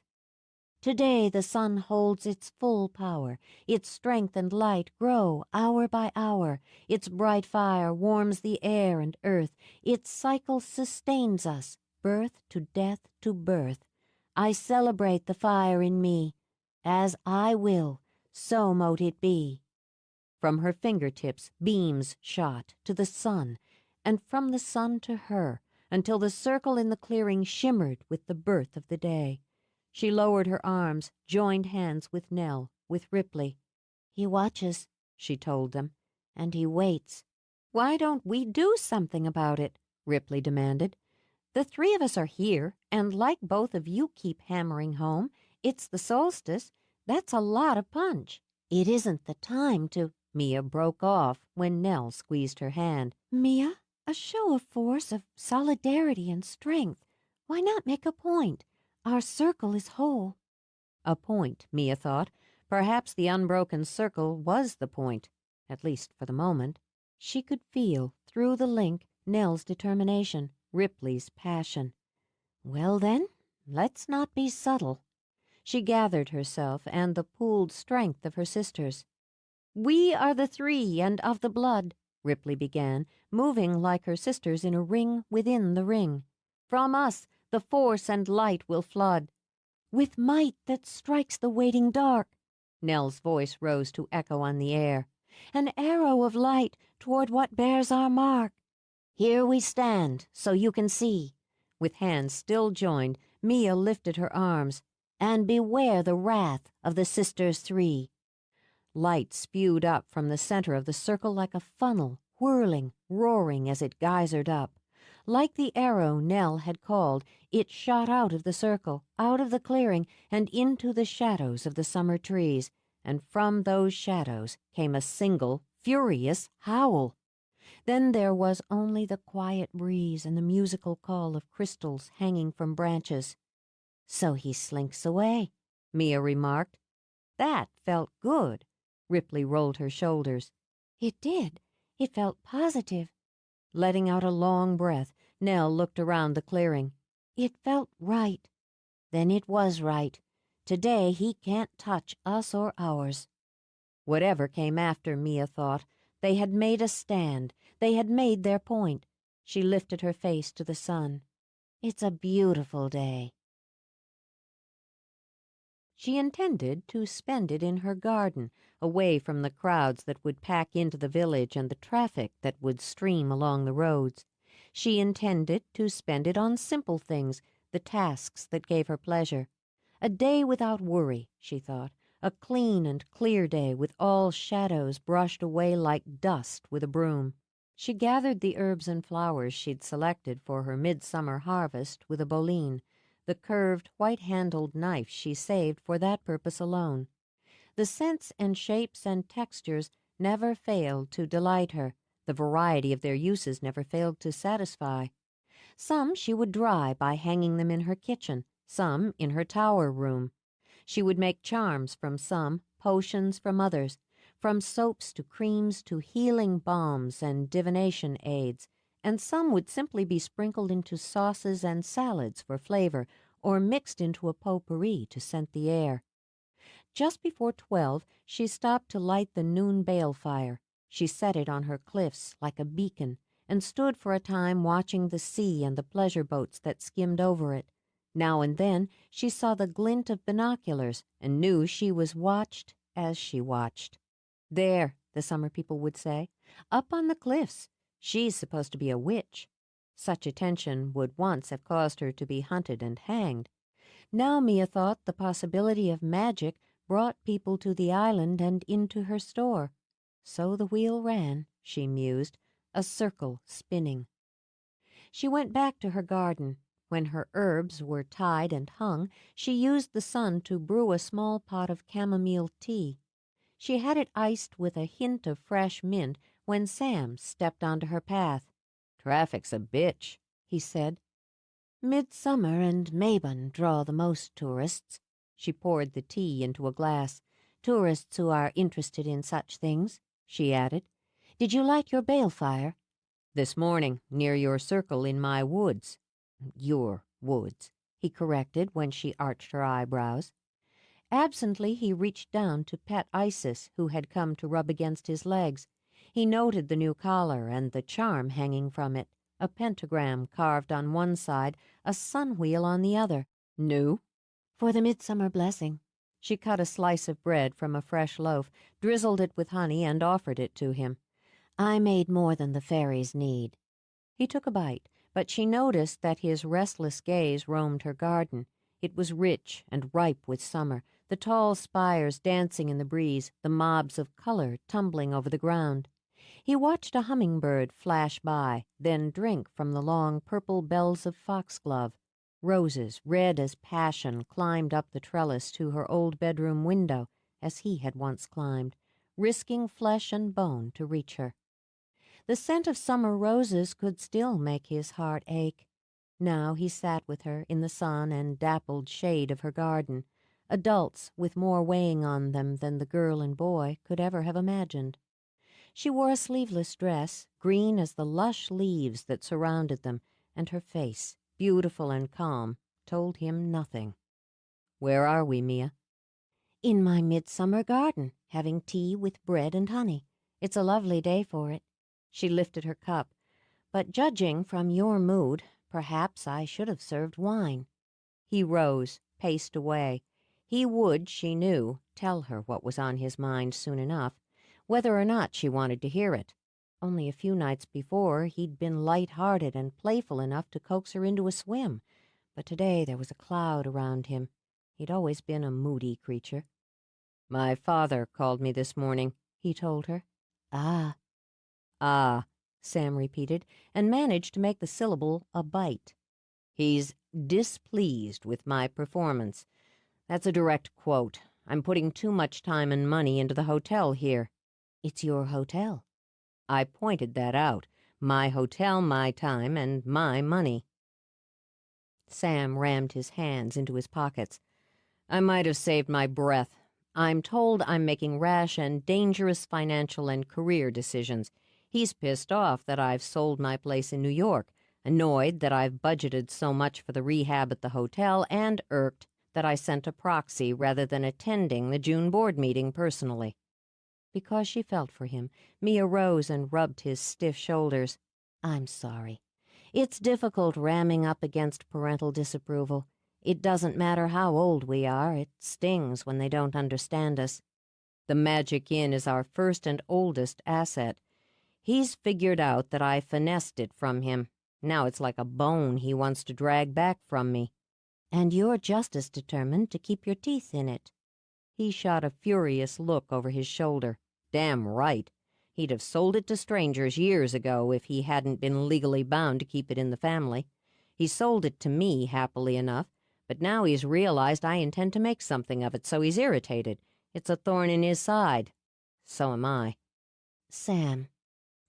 "Today the sun holds its full power. Its strength and light grow hour by hour. Its bright fire warms the air and earth. Its cycle sustains us, birth to death to birth. I celebrate the fire in me. As I will, so mote it be." From her fingertips beams shot to the sun, and from the sun to her, until the circle in the clearing shimmered with the birth of the day. She lowered her arms, joined hands with Nell, with Ripley. "He watches," she told them, "and he waits." "Why don't we do something about it?" Ripley demanded. "The three of us are here, and like both of you keep hammering home, it's the solstice. That's a lot of punch. It isn't the time to—" Mia broke off when Nell squeezed her hand. "Mia, a show of force, of solidarity and strength. Why not make a point? Our circle is whole." A point, Mia thought. Perhaps the unbroken circle was the point, at least for the moment. She could feel, through the link, Nell's determination, Ripley's passion. "Well then, let's not be subtle." She gathered herself and the pooled strength of her sisters. "We are the three and of the blood," Ripley began, moving like her sisters in a ring within the ring. "From us the force and light will flood." "With might that strikes the waiting dark," Nell's voice rose to echo on the air. "An arrow of light toward what bears our mark." "Here we stand, so you can see." With hands still joined, Mia lifted her arms. "And beware the wrath of the sisters three." Light spewed up from the center of the circle like a funnel, whirling, roaring as it geysered up. Like the arrow Nell had called, it shot out of the circle, out of the clearing, and into the shadows of the summer trees, and from those shadows came a single, furious howl. Then there was only the quiet breeze and the musical call of crystals hanging from branches. "So he slinks away," Mia remarked. "That felt good." Ripley rolled her shoulders. "It did. It felt positive." Letting out a long breath, Nell looked around the clearing. "It felt right." "Then it was right. Today he can't touch us or ours." Whatever came after, Mia thought, they had made a stand. They had made their point. She lifted her face to the sun. "It's a beautiful day." She intended to spend it in her garden, away from the crowds that would pack into the village and the traffic that would stream along the roads. She intended to spend it on simple things, the tasks that gave her pleasure. A day without worry, she thought, a clean and clear day with all shadows brushed away like dust with a broom. She gathered the herbs and flowers she'd selected for her midsummer harvest with a boline, the curved, white-handled knife she saved for that purpose alone. The scents and shapes and textures never failed to delight her. The variety of their uses never failed to satisfy. Some she would dry by hanging them in her kitchen, some in her tower room. She would make charms from some, potions from others, from soaps to creams to healing balms and divination aids, and some would simply be sprinkled into sauces and salads for flavor, or mixed into a potpourri to scent the air. Just before 12, she stopped to light the noon bale fire. She set it on her cliffs like a beacon, and stood for a time watching the sea and the pleasure boats that skimmed over it. Now and then she saw the glint of binoculars and knew she was watched as she watched. "There," the summer people would say, "up on the cliffs. She's supposed to be a witch." Such attention would once have caused her to be hunted and hanged. Now Mia thought the possibility of magic brought people to the island and into her store. So the wheel ran, she mused, a circle spinning. She went back to her garden. When her herbs were tied and hung, she used the sun to brew a small pot of chamomile tea. She had it iced with a hint of fresh mint when Sam stepped onto her path. "Traffic's a bitch," he said. "Midsummer and Mabon draw the most tourists." She poured the tea into a glass. "Tourists who are interested in such things," she added. "Did you light your bale fire?" "This morning, near your circle in my woods." "Your woods," he corrected when she arched her eyebrows. Absently he reached down to pet Isis, who had come to rub against his legs. He noted the new collar and the charm hanging from it, a pentagram carved on one side, a sun wheel on the other. "New?" "For the midsummer blessing." She cut a slice of bread from a fresh loaf, drizzled it with honey, and offered it to him. "I made more than the fairies need." He took a bite, but she noticed that his restless gaze roamed her garden. It was rich and ripe with summer, the tall spires dancing in the breeze, the mobs of color tumbling over the ground. He watched a hummingbird flash by, then drink from the long purple bells of foxglove. Roses, red as passion, climbed up the trellis to her old bedroom window, as he had once climbed, risking flesh and bone to reach her. The scent of summer roses could still make his heart ache. Now he sat with her in the sun and dappled shade of her garden, adults with more weighing on them than the girl and boy could ever have imagined. She wore a sleeveless dress, green as the lush leaves that surrounded them, and her face, beautiful and calm, told him nothing. "Where are we, Mia?" In my midsummer garden, having tea with bread and honey. It's a lovely day for it." She lifted her cup. "But judging from your mood, perhaps I should have served wine." He rose, paced away. He would, she knew, tell her what was on his mind soon enough, whether or not she wanted to hear it. Only a few nights before he'd been light-hearted and playful enough to coax her into a swim, but today there was a cloud around him. He'd always been a moody creature. "My father called me this morning," he told her. "Ah." "Ah," Sam repeated, and managed to make the syllable a bite. "He's displeased with my performance. That's a direct quote. I'm putting too much time and money into the hotel here." "It's your hotel." I pointed that out. My hotel, my time, and my money. Sam rammed his hands into his pockets. "I might have saved my breath. I'm told I'm making rash and dangerous financial and career decisions. He's pissed off that I've sold my place in New York, annoyed that I've budgeted so much for the rehab at the hotel, and irked that I sent a proxy rather than attending the June board meeting personally." Because she felt for him, Mia rose and rubbed his stiff shoulders. "I'm sorry. It's difficult ramming up against parental disapproval. It doesn't matter how old we are. It stings when they don't understand us. The Magic Inn is our first and oldest asset. He's figured out that I finessed it from him. Now it's like a bone he wants to drag back from me." "And you're just as determined to keep your teeth in it." He shot a furious look over his shoulder. Damn right. He'd have sold it to strangers years ago if he hadn't been legally bound to keep it in the family. He sold it to me happily enough, but now he's realized I intend to make something of it, so he's irritated. It's a thorn in his side. So am I. "Sam."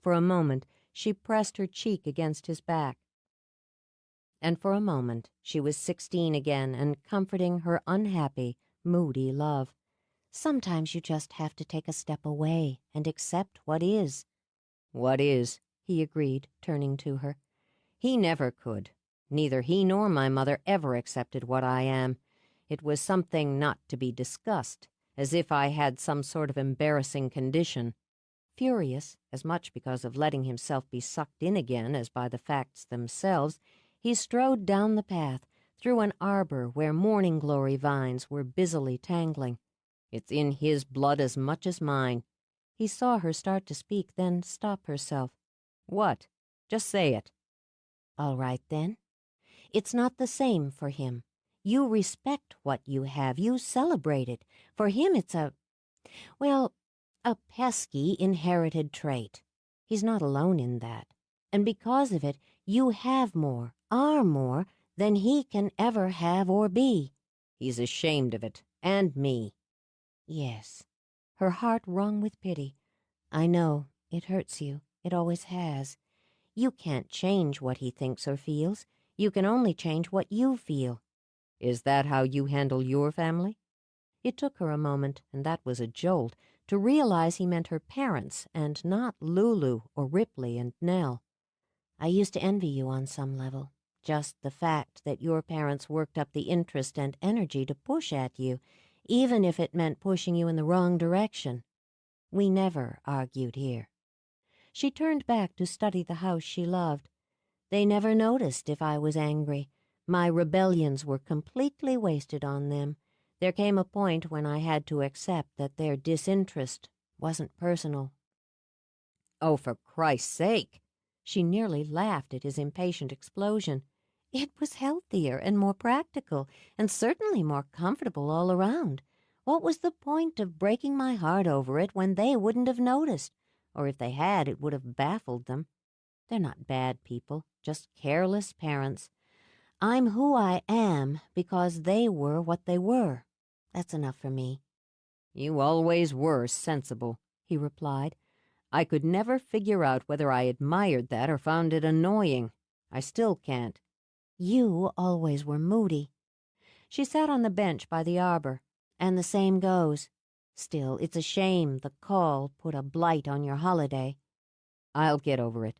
For a moment, she pressed her cheek against his back. And for a moment, she was 16 again and comforting her unhappy, moody love. "Sometimes you just have to take a step away and accept what is." "What is," he agreed, turning to her. "He never could. Neither he nor my mother ever accepted what I am. It was something not to be discussed, as if I had some sort of embarrassing condition." Furious, as much because of letting himself be sucked in again as by the facts themselves, he strode down the path, through an arbor where morning-glory vines were busily tangling. It's in his blood as much as mine. He saw her start to speak, then stop herself. "What? Just say it." "All right, then. It's not the same for him. You respect what you have. You celebrate it. For him it's well, a pesky inherited trait. He's not alone in that. And because of it, you have more, are more, than he can ever have or be." "He's ashamed of it, and me." "Yes." Her heart wrung with pity. "I know. It hurts you. It always has. You can't change what he thinks or feels. You can only change what you feel." "Is that how you handle your family?" It took her a moment, and that was a jolt, to realize he meant her parents and not Lulu or Ripley and Nell. "I used to envy you on some level. Just the fact that your parents worked up the interest and energy to push at you, even if it meant pushing you in the wrong direction. We never argued here." She turned back to study the house she loved. "They never noticed if I was angry. My rebellions were completely wasted on them. There came a point when I had to accept that their disinterest wasn't personal." "Oh, for Christ's sake!" She nearly laughed at his impatient explosion. "It was healthier and more practical, and certainly more comfortable all around. What was the point of breaking my heart over it when they wouldn't have noticed? Or if they had, it would have baffled them. They're not bad people, just careless parents. I'm who I am because they were what they were. That's enough for me." "You always were sensible," he replied. "I could never figure out whether I admired that or found it annoying. I still can't." "You always were moody." She sat on the bench by the arbor. "And the same goes. Still, it's a shame the call put a blight on your holiday." "I'll get over it."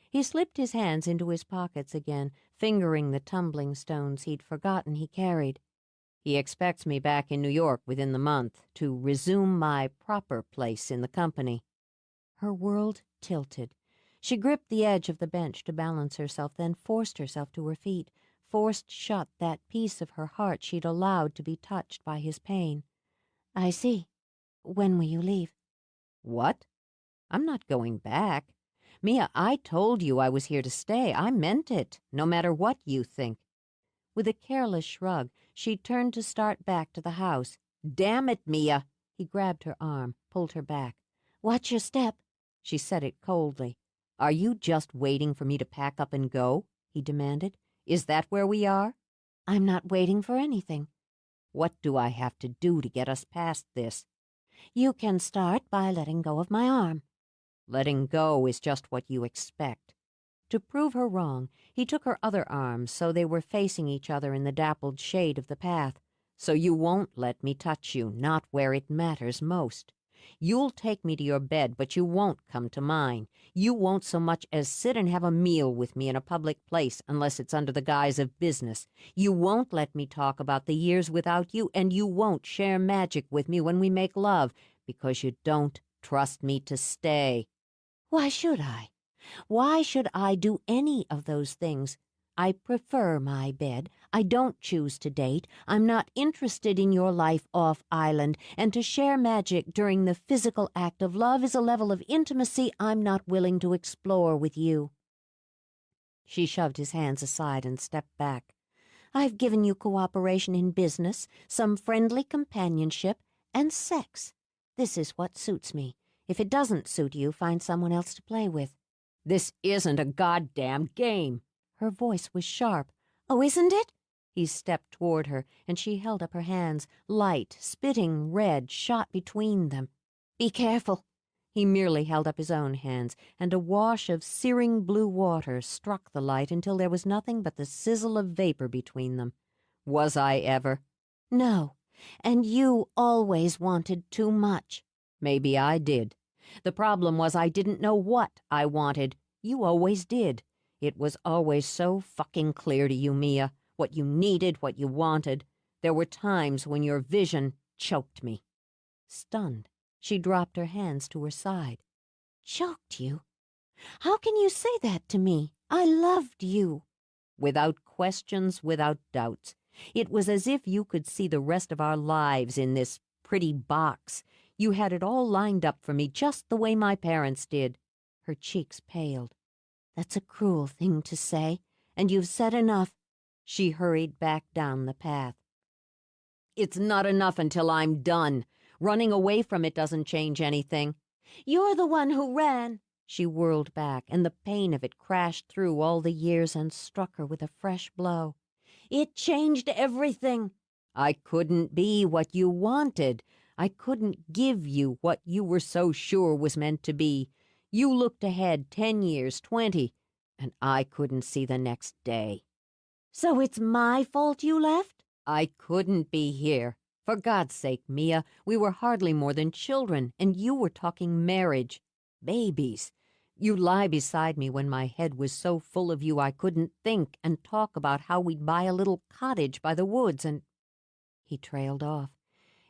He slipped his hands into his pockets again, fingering the tumbling stones he'd forgotten he carried. He expects me back in New York within the month to resume my proper place in the company." Her world tilted. She gripped the edge of the bench to balance herself, then forced herself to her feet, forced shut that piece of her heart she'd allowed to be touched by his pain. "I see. When will you leave?" "What? I'm not going back. Mia, I told you I was here to stay. I meant it, no matter what you think." With a careless shrug, she turned to start back to the house. "Damn it, Mia!" He grabbed her arm, pulled her back. "Watch your step." She said it coldly. "Are you just waiting for me to pack up and go?" he demanded. "Is that where we are?" "I'm not waiting for anything." "What do I have to do to get us past this?" "You can start by letting go of my arm." "Letting go is just what you expect." To prove her wrong, he took her other arm so they were facing each other in the dappled shade of the path. "So you won't let me touch you, not where it matters most. You'll take me to your bed, but you won't come to mine. You won't so much as sit and have a meal with me in a public place unless it's under the guise of business. You won't let me talk about the years without you, and you won't share magic with me when we make love, because you don't trust me to stay." Why should I? Why should I do any of those things? I prefer my bed. I don't choose to date. I'm not interested in your life off island, and to share magic during the physical act of love is a level of intimacy I'm not willing to explore with you. She shoved his hands aside and stepped back. I've given you cooperation in business, some friendly companionship, and sex. This is what suits me. If it doesn't suit you, find someone else to play with. "This isn't a goddamn game." Her voice was sharp. "Oh, isn't it?" He stepped toward her, and she held up her hands, light, spitting red, shot between them. "Be careful." He merely held up his own hands, and a wash of searing blue water struck the light until there was nothing but the sizzle of vapor between them. "Was I ever?" "No, and you always wanted too much." "Maybe I did. The problem was I didn't know what I wanted. You always did. It was always so fucking clear to you, Mia, what you needed, what you wanted. There were times when your vision choked me." Stunned, she dropped her hands to her side. "Choked you? How can you say that to me? I loved you." Without questions, without doubts. It was as if you could see the rest of our lives in this pretty box. You had it all lined up for me just the way my parents did. Her cheeks paled. "That's a cruel thing to say, and you've said enough." She hurried back down the path. "It's not enough until I'm done. Running away from it doesn't change anything." "You're the one who ran." She whirled back, and the pain of it crashed through all the years and struck her with a fresh blow. "It changed everything." "I couldn't be what you wanted. I couldn't give you what you were so sure was meant to be. You looked ahead 10 years, 20, and I couldn't see the next day." "So it's my fault you left?" "I couldn't be here. For God's sake, Mia, we were hardly more than children, and you were talking marriage. Babies. You'd lie beside me when my head was so full of you I couldn't think, and talk about how we'd buy a little cottage by the woods and—" He trailed off.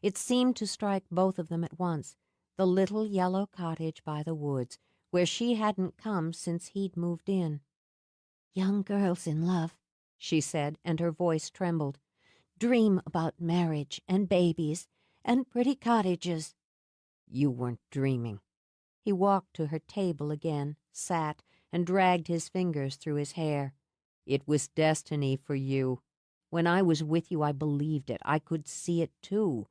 It seemed to strike both of them at once. The little yellow cottage by the woods, where she hadn't come since he'd moved in. "Young girls in love," she said, and her voice trembled. "Dream about marriage and babies and pretty cottages." You weren't dreaming. He walked to her table again, sat, and dragged his fingers through his hair. "It was destiny for you. When I was with you, I believed it. I could see it, too.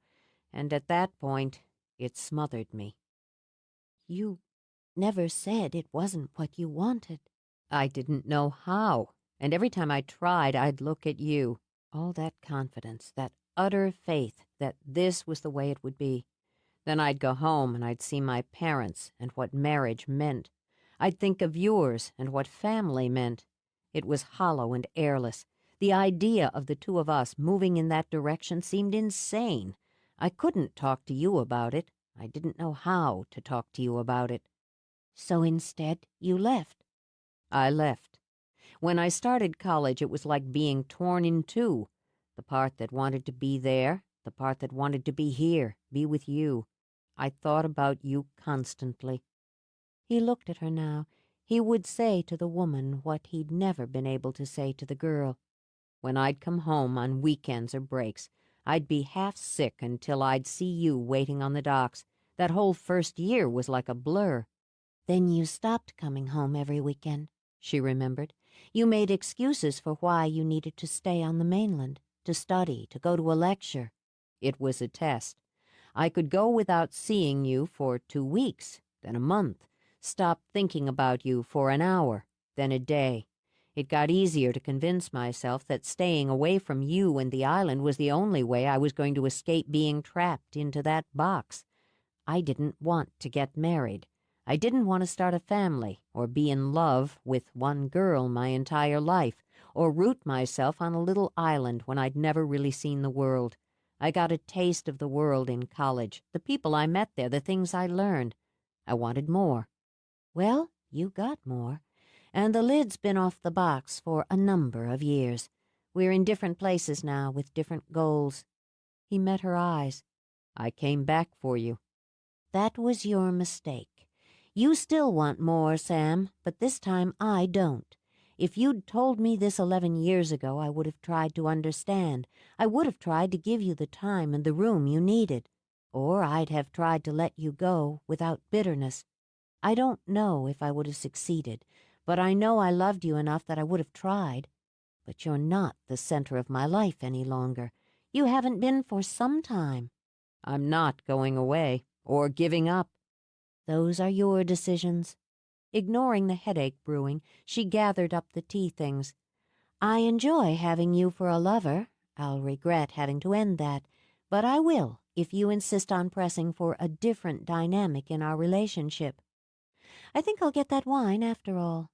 And at that point, it smothered me." "You never said it wasn't what you wanted." "I didn't know how. And every time I tried, I'd look at you. All that confidence, that utter faith that this was the way it would be. Then I'd go home and I'd see my parents and what marriage meant. I'd think of yours and what family meant. It was hollow and airless. The idea of the two of us moving in that direction seemed insane. I couldn't talk to you about it. I didn't know how to talk to you about it." "So instead, you left." I left. When I started college, it was like being torn in two. The part that wanted to be there, the part that wanted to be here, be with you. I thought about you constantly." He looked at her now. He would say to the woman what he'd never been able to say to the girl. When I'd come home on weekends or breaks, I'd be half sick until I'd see you waiting on the docks. That whole first year was like a blur. "Then you stopped coming home every weekend," she remembered. "You made excuses for why you needed to stay on the mainland, to study, to go to a lecture." It was a test. I could go without seeing you for 2 weeks, then a month, stop thinking about you for an hour, then a day. It got easier to convince myself that staying away from you and the island was the only way I was going to escape being trapped into that box. I didn't want to get married. I didn't want to start a family or be in love with one girl my entire life or root myself on a little island when I'd never really seen the world. I got a taste of the world in college, the people I met there, the things I learned. I wanted more. Well, you got more. And the lid's been off the box for a number of years. We're in different places now with different goals. He met her eyes. I came back for you. That was your mistake. You still want more, Sam, but this time I don't. If you'd told me this 11 years ago, I would have tried to understand. I would have tried to give you the time and the room you needed. Or I'd have tried to let you go without bitterness. I don't know if I would have succeeded, but I know I loved you enough that I would have tried. But you're not the center of my life any longer. You haven't been for some time. I'm not going away or giving up. Those are your decisions. Ignoring the headache brewing, she gathered up the tea things. I enjoy having you for a lover. I'll regret having to end that, but I will if you insist on pressing for a different dynamic in our relationship. I think I'll get that wine after all.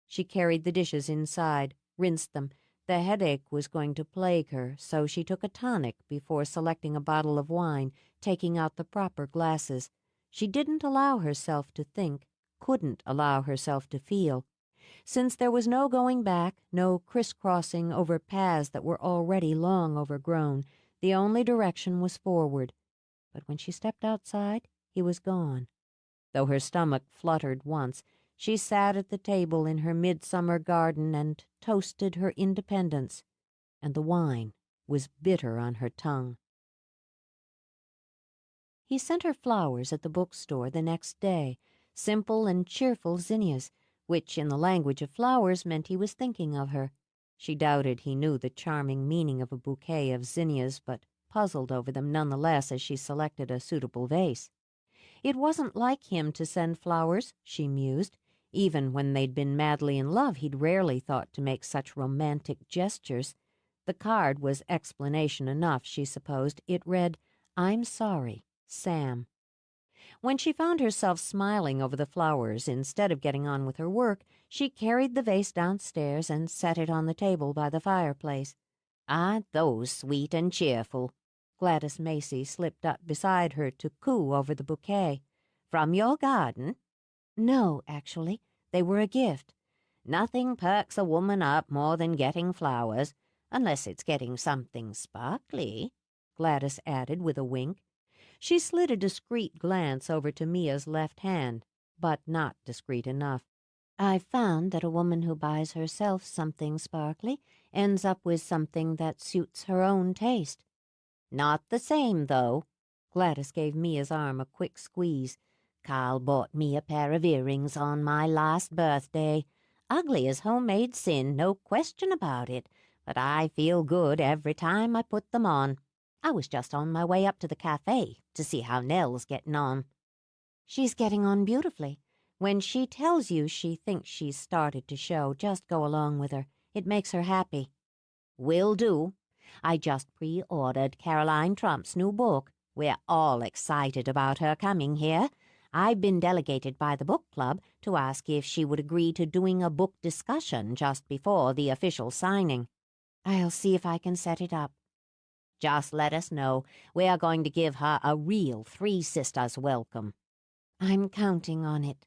She carried the dishes inside, rinsed them. The headache was going to plague her, so she took a tonic before selecting a bottle of wine, taking out the proper glasses. She didn't allow herself to think, couldn't allow herself to feel. Since there was no going back, no crisscrossing over paths that were already long overgrown, the only direction was forward. But when she stepped outside, he was gone. Though her stomach fluttered once, she sat at the table in her midsummer garden and toasted her independence, and the wine was bitter on her tongue. He sent her flowers at the bookstore the next day, simple and cheerful zinnias, which in the language of flowers meant he was thinking of her. She doubted he knew the charming meaning of a bouquet of zinnias, but puzzled over them nonetheless as she selected a suitable vase. It wasn't like him to send flowers, she mused. Even when they'd been madly in love, he'd rarely thought to make such romantic gestures. The card was explanation enough, she supposed. It read, "I'm sorry, Sam." When she found herself smiling over the flowers instead of getting on with her work, she carried the vase downstairs and set it on the table by the fireplace. Aren't those sweet and cheerful? Gladys Macy slipped up beside her to coo over the bouquet. From your garden? No, actually. They were a gift. Nothing perks a woman up more than getting flowers, unless it's getting something sparkly, Gladys added with a wink. She slid a discreet glance over to Mia's left hand, but not discreet enough. I've found that a woman who buys herself something sparkly ends up with something that suits her own taste. Not the same, though. Gladys gave Mia's arm a quick squeeze. Carl bought me a pair of earrings on my last birthday. Ugly as homemade sin, no question about it, but I feel good every time I put them on. I was just on my way up to the cafe to see how Nell's getting on. She's getting on beautifully. When she tells you she thinks she's started to show, just go along with her. It makes her happy. Will do. I just pre-ordered Caroline Trump's new book. We're all excited about her coming here. I've been delegated by the book club to ask if she would agree to doing a book discussion just before the official signing. I'll see if I can set it up. Just let us know. We're going to give her a real Three Sisters welcome. I'm counting on it.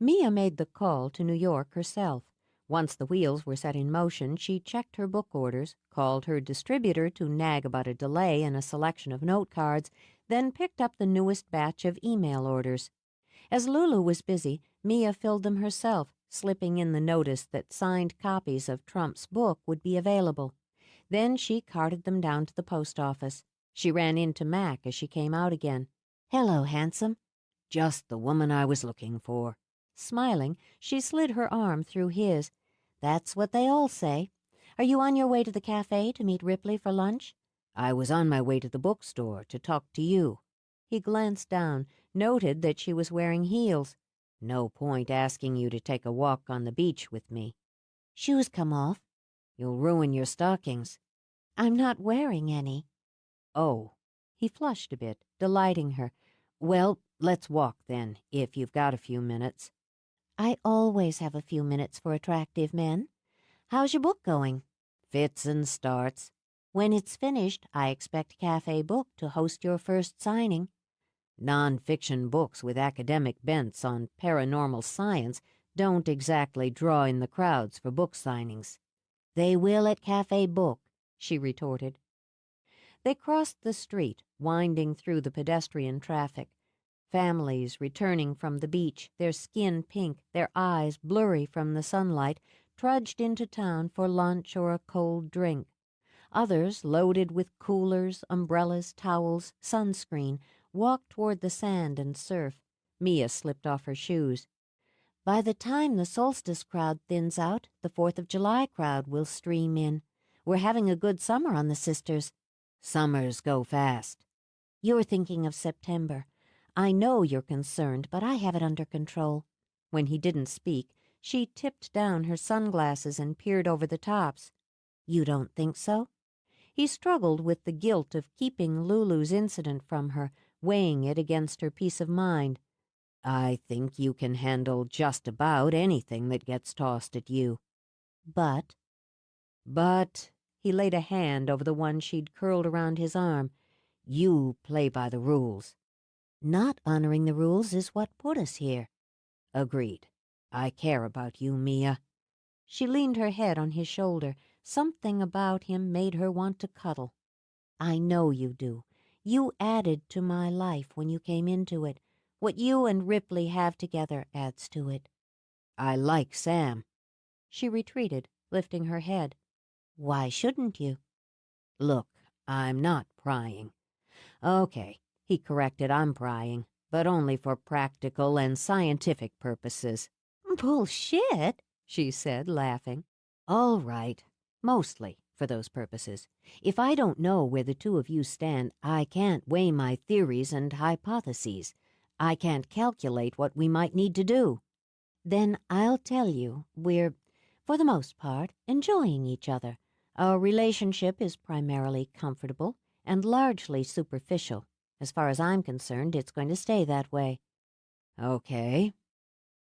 Mia made the call to New York herself. Once the wheels were set in motion, she checked her book orders, called her distributor to nag about a delay in a selection of note cards, then picked up the newest batch of email orders. As Lulu was busy, Mia filled them herself, slipping in the notice that signed copies of Trump's book would be available. Then she carted them down to the post office. She ran into Mac as she came out again. "Hello, handsome." "Just the woman I was looking for." Smiling, she slid her arm through his. "That's what they all say. Are you on your way to the cafe to meet Ripley for lunch?" "I was on my way to the bookstore to talk to you." He glanced down, noted that she was wearing heels. "No point asking you to take a walk on the beach with me." "Shoes come off." "You'll ruin your stockings." "I'm not wearing any." "Oh." He flushed a bit, delighting her. "Well, let's walk then, if you've got a few minutes." "I always have a few minutes for attractive men. How's your book going?" "Fits and starts." "When it's finished, I expect Cafe Book to host your first signing." Non-fiction books with academic bents on paranormal science don't exactly draw in the crowds for book signings." "They will at Cafe Book," she retorted. They crossed the street, winding through the pedestrian traffic. Families returning from the beach, their skin pink, their eyes blurry from the sunlight, trudged into town for lunch or a cold drink. Others, loaded with coolers, umbrellas, towels, sunscreen, walked toward the sand and surf. Mia slipped off her shoes. "By the time the solstice crowd thins out, the 4th of July crowd will stream in. We're having a good summer on the Sisters." "Summers go fast." "You're thinking of September. I know you're concerned, but I have it under control." When he didn't speak, she tipped down her sunglasses and peered over the tops. "You don't think so?" He struggled with the guilt of keeping Lulu's incident from her, weighing it against her peace of mind. "I think you can handle just about anything that gets tossed at you." "But—" "But," he laid a hand over the one she'd curled around his arm, "you play by the rules." "Not honoring the rules is what put us here." "Agreed. I care about you, Mia." She leaned her head on his shoulder. Something about him made her want to cuddle. "I know you do. You added to my life when you came into it. What you and Ripley have together adds to it." "I like Sam." She retreated, lifting her head. "Why shouldn't you?" "Look, I'm not prying." "Okay," he corrected, "I'm prying, but only for practical and scientific purposes." "Bullshit," she said, laughing. "All right, mostly for those purposes. If I don't know where the two of you stand, I can't weigh my theories and hypotheses. I can't calculate what we might need to do." "Then I'll tell you, we're, for the most part, enjoying each other. Our relationship is primarily comfortable and largely superficial. As far as I'm concerned, it's going to stay that way." "Okay."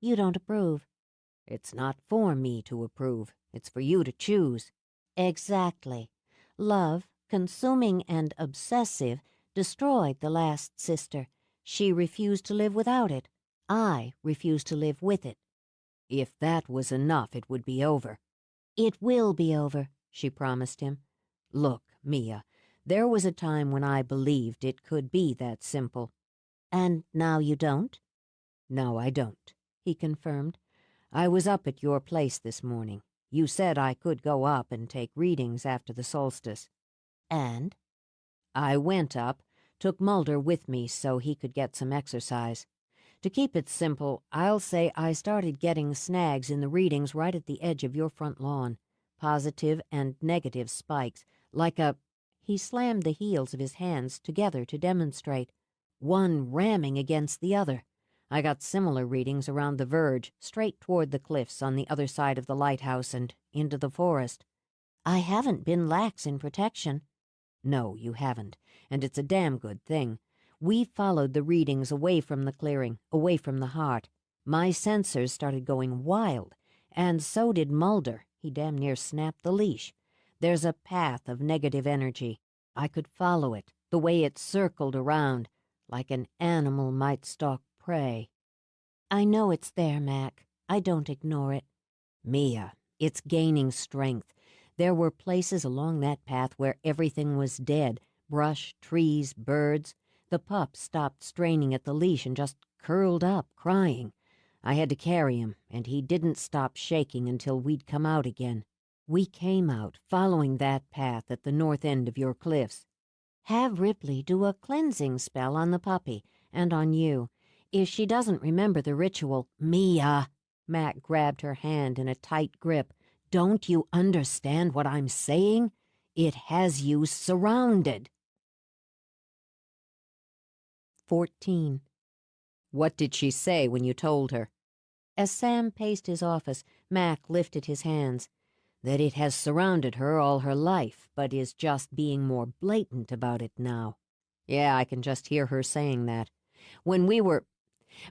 "You don't approve." "It's not for me to approve. It's for you to choose." "Exactly. Love, consuming and obsessive, destroyed the last sister. She refused to live without it. I refuse to live with it." "If that was enough, it would be over." "It will be over," she promised him. "Look, Mia, there was a time when I believed it could be that simple." "And now you don't?" "No, I don't," he confirmed. "I was up at your place this morning. You said I could go up and take readings after the solstice." "And?" "I went up, took Mulder with me so he could get some exercise. To keep it simple, I'll say I started getting snags in the readings right at the edge of your front lawn. Positive and negative spikes, like a—" he slammed the heels of his hands together to demonstrate, "one ramming against the other. I got similar readings around the verge, straight toward the cliffs on the other side of the lighthouse and into the forest." "I haven't been lax in protection." "No, you haven't, and it's a damn good thing. We followed the readings away from the clearing, away from the heart. My sensors started going wild, and so did Mulder. He damn near snapped the leash. There's a path of negative energy. I could follow it, the way it circled around, like an animal might stalk prey." "I know it's there, Mac. I don't ignore it." "Mia, It's gaining strength. There were places along that path where everything was dead. Brush, trees, birds. The pup stopped straining at the leash and just curled up, crying. I had to carry him, and he didn't stop shaking until we'd come out again. We came out, following that path at the north end of your cliffs. Have Ripley do a cleansing spell on the puppy, and on you. If she doesn't remember the ritual, Mia! Mac grabbed her hand in a tight grip. Don't you understand what I'm saying? It has you surrounded. 14. What did she say when you told her? As Sam paced his office, Mac lifted his hands. That it has surrounded her all her life, but is just being more blatant about it now. Yeah, I can just hear her saying that.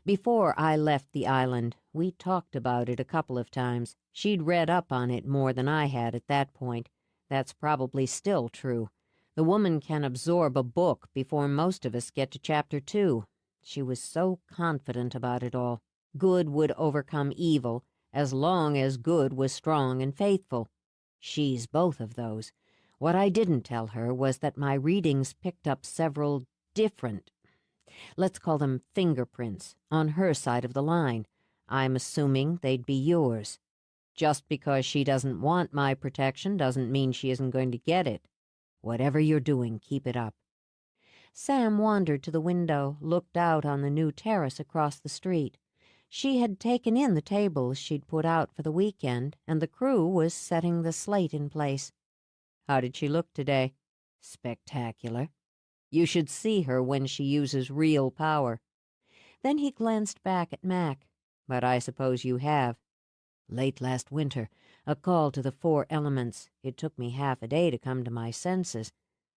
Before I left the island, we talked about it a couple of times. She'd read up on it more than I had at that point. That's probably still true. The woman can absorb a book before most of us get to chapter 2. She was so confident about it all. Good would overcome evil, as long as good was strong and faithful. She's both of those. What I didn't tell her was that my readings picked up several different, let's call them fingerprints, on her side of the line. I'm assuming they'd be yours. Just because she doesn't want my protection doesn't mean she isn't going to get it. Whatever you're doing, keep it up. Sam wandered to the window, looked out on the new terrace across the street. She had taken in the tables she'd put out for the weekend, and the crew was setting the slate in place. How did she look today? Spectacular. You should see her when she uses real power. Then he glanced back at Mac. But I suppose you have. Late last winter, a call to the 4 elements. It took me half a day to come to my senses.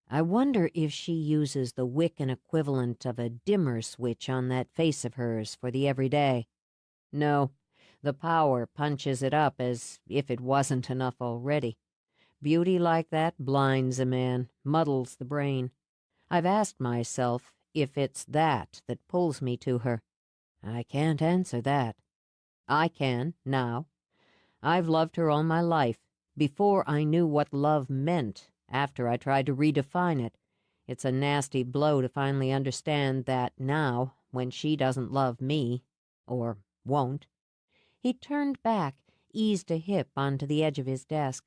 I wonder if she uses the Wiccan equivalent of a dimmer switch on that face of hers for the everyday. No, the power punches it up as if it wasn't enough already. Beauty like that blinds a man, muddles the brain. I've asked myself if it's that pulls me to her. I can't answer that. I can, now. I've loved her all my life, before I knew what love meant, after I tried to redefine it. It's a nasty blow to finally understand that now, when she doesn't love me, or won't. He turned back, eased a hip onto the edge of his desk.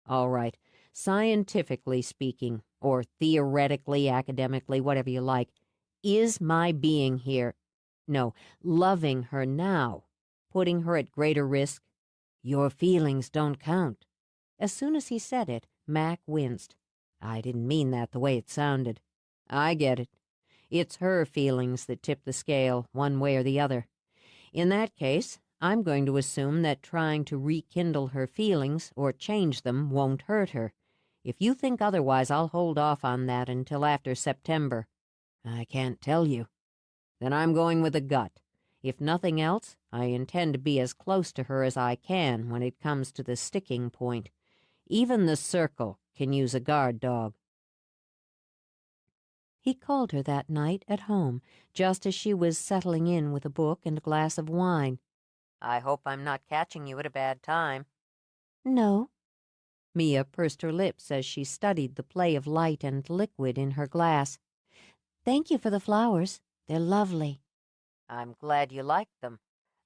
All right, scientifically speaking, or theoretically, academically, whatever you like, is my being here, no, loving her now, putting her at greater risk? Your feelings don't count. As soon as he said it, Mac winced. I didn't mean that the way it sounded. I get it. It's her feelings that tip the scale, one way or the other. In that case, I'm going to assume that trying to rekindle her feelings or change them won't hurt her. If you think otherwise, I'll hold off on that until after September. I can't tell you. Then I'm going with a gut. If nothing else, I intend to be as close to her as I can when it comes to the sticking point. Even the Circle can use a guard dog. He called her that night at home, just as she was settling in with a book and a glass of wine. I hope I'm not catching you at a bad time. No. Mia pursed her lips as she studied the play of light and liquid in her glass. Thank you for the flowers. They're lovely. I'm glad you liked them.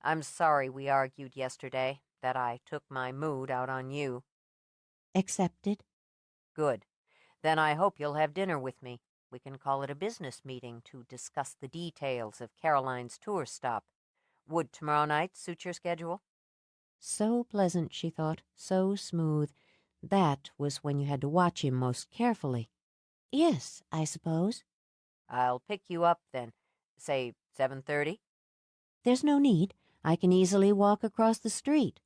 I'm sorry we argued yesterday, that I took my mood out on you. Accepted. Good. Then I hope you'll have dinner with me. We can call it a business meeting to discuss the details of Caroline's tour stop. Would tomorrow night suit your schedule? So pleasant, she thought, so smooth. That was when you had to watch him most carefully. Yes, I suppose. I'll pick you up then. Say 7:30? There's no need. I can easily walk across the street.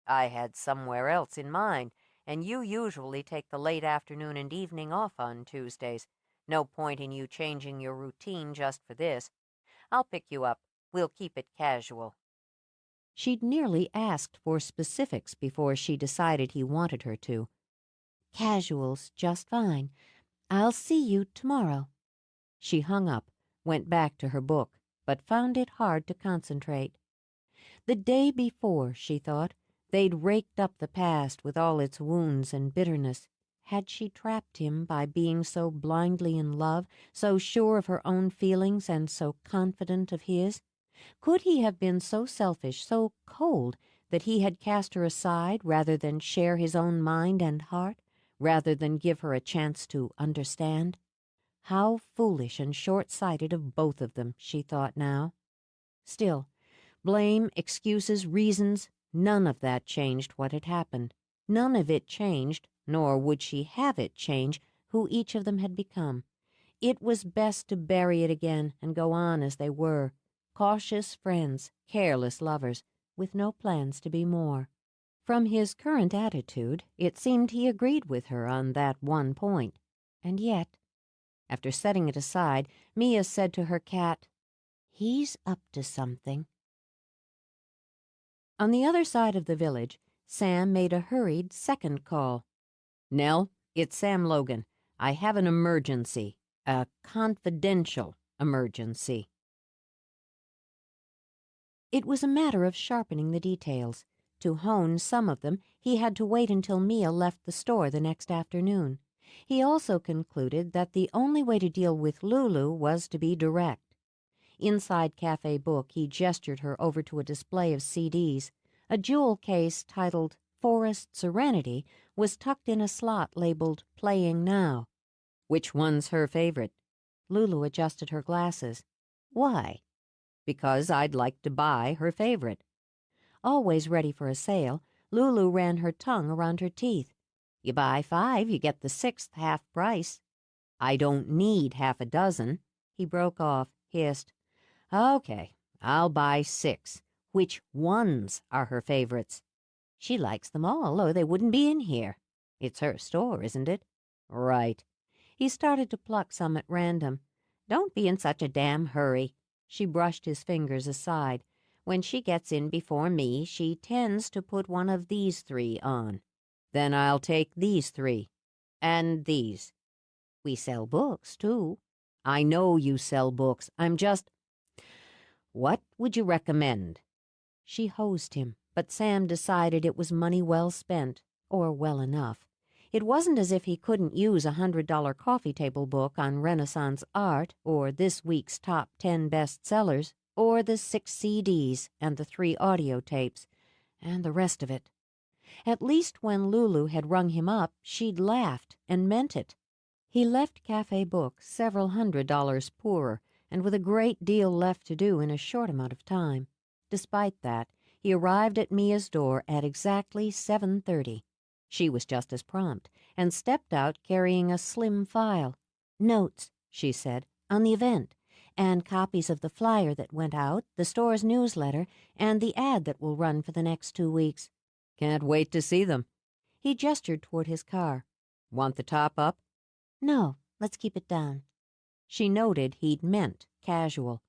I had somewhere else in mind, and you usually take the late afternoon and evening off on Tuesdays. No point in you changing your routine just for this. I'll pick you up. We'll keep it casual. She'd nearly asked for specifics before she decided he wanted her to. Casual's just fine. I'll see you tomorrow. She hung up, went back to her book, but found it hard to concentrate. The day before, she thought, They'd raked up the past with all its wounds and bitterness. Had she trapped him by being so blindly in love, so sure of her own feelings and so confident of his? Could he have been so selfish, so cold, that he had cast her aside rather than share his own mind and heart, rather than give her a chance to understand? How foolish and short-sighted of both of them, she thought now. Still, blame, excuses, reasons, none of that changed what had happened. None of it changed, nor would she have it change, who each of them had become. It was best to bury it again and go on as they were, cautious friends, careless lovers, with no plans to be more. From his current attitude, it seemed he agreed with her on that one point. And yet, after setting it aside, Mia said to her cat, "He's up to something." On the other side of the village, Sam made a hurried second call. "Nell, it's Sam Logan. I have an emergency, a confidential emergency." It was a matter of sharpening the details. To hone some of them, he had to wait until Mia left the store the next afternoon. He also concluded that the only way to deal with Lulu was to be direct. Inside Cafe Book, he gestured her over to a display of CDs. A jewel case titled Forest Serenity was tucked in a slot labeled Playing Now. "Which one's her favorite?" Lulu adjusted her glasses. "Why?" "Because I'd like to buy her favorite." Always ready for a sale, Lulu ran her tongue around her teeth. "You buy 5, you get the 6th half price." "I don't need half a dozen." He broke off, hissed, "Okay, I'll buy 6. Which ones are her favorites?" "She likes them all, or they wouldn't be in here." "It's her store, isn't it?" "Right." He started to pluck some at random. "Don't be in such a damn hurry." She brushed his fingers aside. "When she gets in before me, she tends to put one of these 3 on." "Then I'll take these 3. And these." "We sell books, too." "I know you sell books. I'm just—" "What would you recommend?" She hosed him, but Sam decided it was money well spent, or well enough. It wasn't as if he couldn't use a $100 coffee table book on Renaissance art, or this week's top 10 bestsellers, or the 6 CDs and the 3 audio tapes, and the rest of it. At least when Lulu had rung him up, she'd laughed and meant it. He left Cafe Book several $100 poorer, and with a great deal left to do in a short amount of time. Despite that, he arrived at Mia's door at exactly 7:30. She was just as prompt, and stepped out carrying a slim file. "Notes," she said, "on the event, and copies of the flyer that went out, the store's newsletter, and the ad that will run for the next 2 weeks." "Can't wait to see them." He gestured toward his car. "Want the top up?" "No, let's keep it down." She noted he'd meant casual.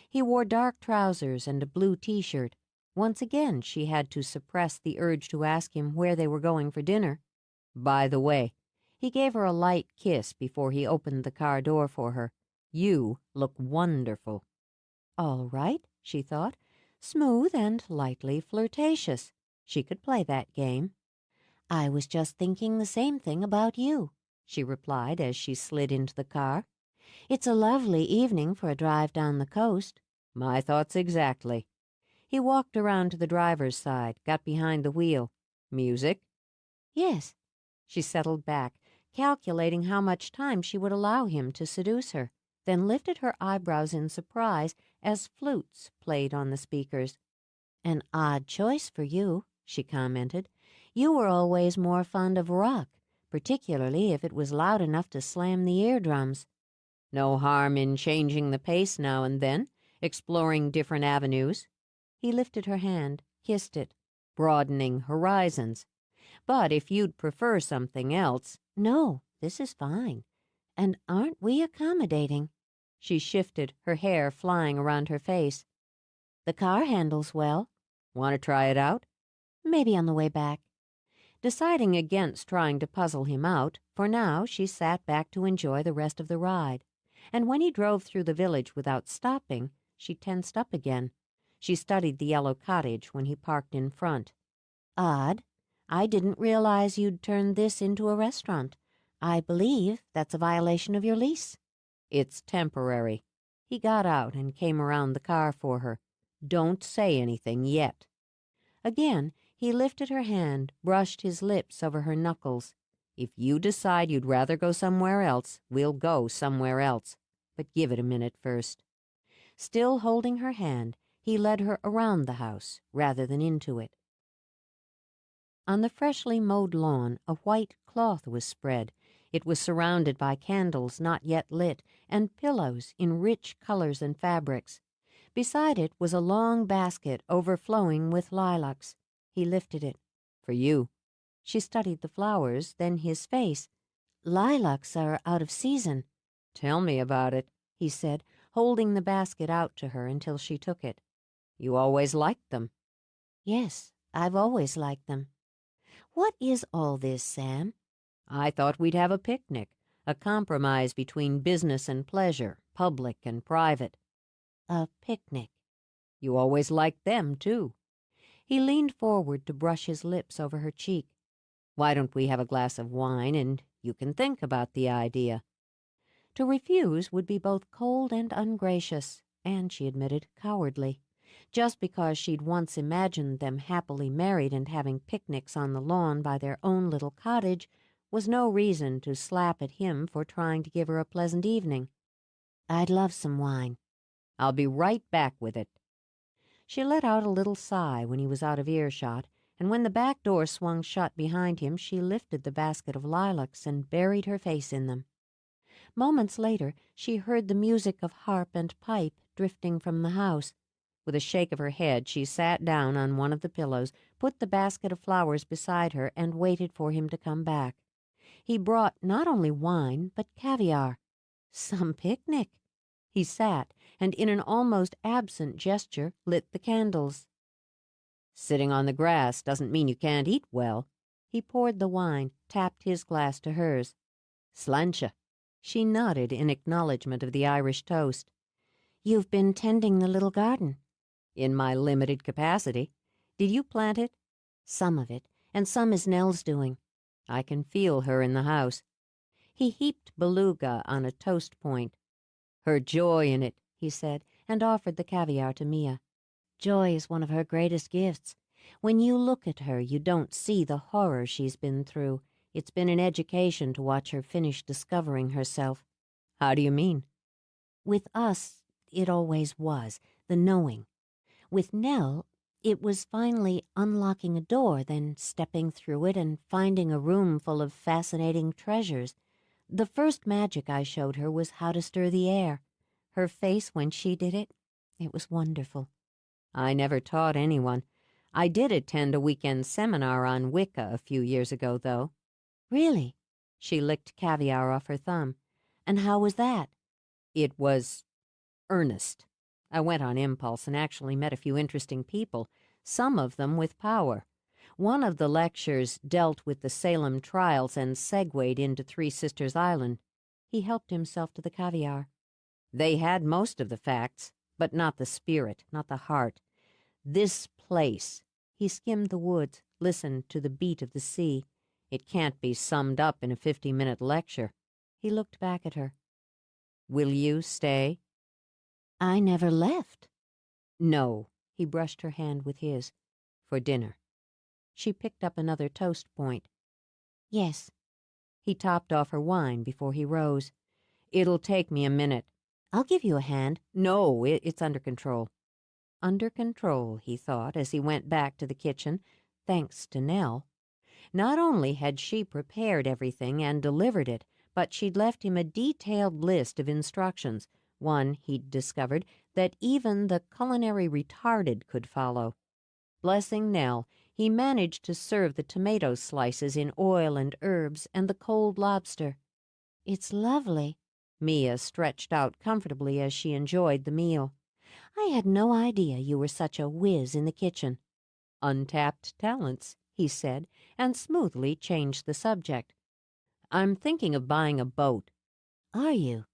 He wore dark trousers and a blue T-shirt. Once again she had to suppress the urge to ask him where they were going for dinner. "By the way," he gave her a light kiss before he opened the car door for her, "you look wonderful." All right, she thought, smooth and lightly flirtatious. She could play that game. "I was just thinking the same thing about you," she replied as she slid into the car. "It's a lovely evening for a drive down the coast." "My thoughts exactly." He walked around to the driver's side, got behind the wheel. "Music?" "Yes." She settled back, calculating how much time she would allow him to seduce her, then lifted her eyebrows in surprise as flutes played on the speakers. "An odd choice for you," she commented. "You were always more fond of rock, particularly if it was loud enough to slam the eardrums." "No harm in changing the pace now and then, exploring different avenues." He lifted her hand, kissed it. "Broadening horizons. But if you'd prefer something else—" "No, this is fine. And aren't we accommodating?" She shifted, her hair flying around her face. "The car handles well." "Want to try it out?" "Maybe on the way back." Deciding against trying to puzzle him out, for now she sat back to enjoy the rest of the ride. And when he drove through the village without stopping, she tensed up again. She studied the yellow cottage when he parked in front. Odd. I didn't realize you'd turned this into a restaurant. I believe that's a violation of your lease. It's temporary. He got out and came around the car for her. Don't say anything yet. Again, he lifted her hand, brushed his lips over her knuckles. If you decide you'd rather go somewhere else, we'll go somewhere else. But give it a minute first. Still holding her hand, he led her around the house rather than into it. On the freshly mowed lawn, a white cloth was spread. It was surrounded by candles not yet lit and pillows in rich colors and fabrics. Beside it was a long basket overflowing with lilacs. He lifted it. For you. She studied the flowers, then his face. Lilacs are out of season. Tell me about it, he said, holding the basket out to her until she took it. You always liked them. Yes, I've always liked them. What is all this, Sam? I thought we'd have a picnic, a compromise between business and pleasure, public and private. A picnic. You always liked them, too. He leaned forward to brush his lips over her cheek. Why don't we have a glass of wine, and you can think about the idea? To refuse would be both cold and ungracious, and, she admitted, cowardly. Just because she'd once imagined them happily married and having picnics on the lawn by their own little cottage was no reason to slap at him for trying to give her a pleasant evening. I'd love some wine. I'll be right back with it. She let out a little sigh when he was out of earshot, and when the back door swung shut behind him, she lifted the basket of lilacs and buried her face in them. Moments later, she heard the music of harp and pipe drifting from the house. With a shake of her head, she sat down on one of the pillows, put the basket of flowers beside her, and waited for him to come back. He brought not only wine, but caviar. Some picnic. He sat, and in an almost absent gesture lit the candles. Sitting on the grass doesn't mean you can't eat well. He poured the wine, tapped his glass to hers. Sláinte. She nodded in acknowledgment of the Irish toast. You've been tending the little garden. In my limited capacity. Did you plant it? Some of it, and some is Nell's doing. I can feel her in the house. He heaped beluga on a toast point. Her joy in it, he said, and offered the caviar to Mia. Joy is one of her greatest gifts. When you look at her, you don't see the horror she's been through. It's been an education to watch her finish discovering herself. How do you mean? With us, it always was, the knowing. With Nell, it was finally unlocking a door, then stepping through it and finding a room full of fascinating treasures. The first magic I showed her was how to stir the air. Her face when she did it, it was wonderful. I never taught anyone. I did attend a weekend seminar on Wicca a few years ago, though. Really? She licked caviar off her thumb. And how was that? It was earnest. I went on impulse and actually met a few interesting people, some of them with power. One of the lectures dealt with the Salem trials and segued into Three Sisters Island. He helped himself to the caviar. They had most of the facts, but not the spirit, not the heart. This place. He skimmed the woods, listened to the beat of the sea. It can't be summed up in a 50-minute lecture. He looked back at her. Will you stay? I never left. No. He brushed her hand with his. For dinner. She picked up another toast point. Yes. He topped off her wine before he rose. It'll take me a minute. I'll give you a hand. No, it's under control. Under control, he thought, as he went back to the kitchen, thanks to Nell. Not only had she prepared everything and delivered it, but she'd left him a detailed list of instructions, one, he'd discovered, that even the culinary retarded could follow. Blessing Nell, he managed to serve the tomato slices in oil and herbs and the cold lobster. It's lovely. Mia stretched out comfortably as she enjoyed the meal. I had no idea you were such a whiz in the kitchen. Untapped talents, he said, and smoothly changed the subject. I'm thinking of buying a boat. Are you?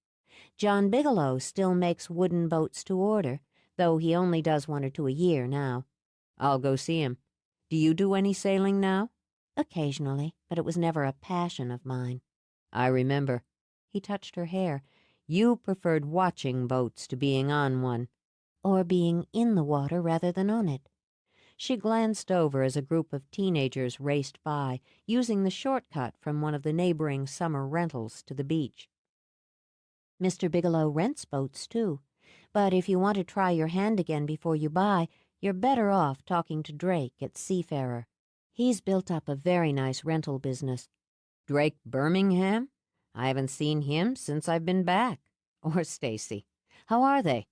John Bigelow still makes wooden boats to order, though he only does one or two a year now. I'll go see him. Do you do any sailing now? Occasionally, but it was never a passion of mine. I remember. He touched her hair. You preferred watching boats to being on one. Or being in the water rather than on it. She glanced over as a group of teenagers raced by, using the shortcut from one of the neighboring summer rentals to the beach. Mr. Bigelow rents boats, too. But if you want to try your hand again before you buy, you're better off talking to Drake at Seafarer. He's built up a very nice rental business. Drake Birmingham? I haven't seen him since I've been back. Or Stacy. How are they?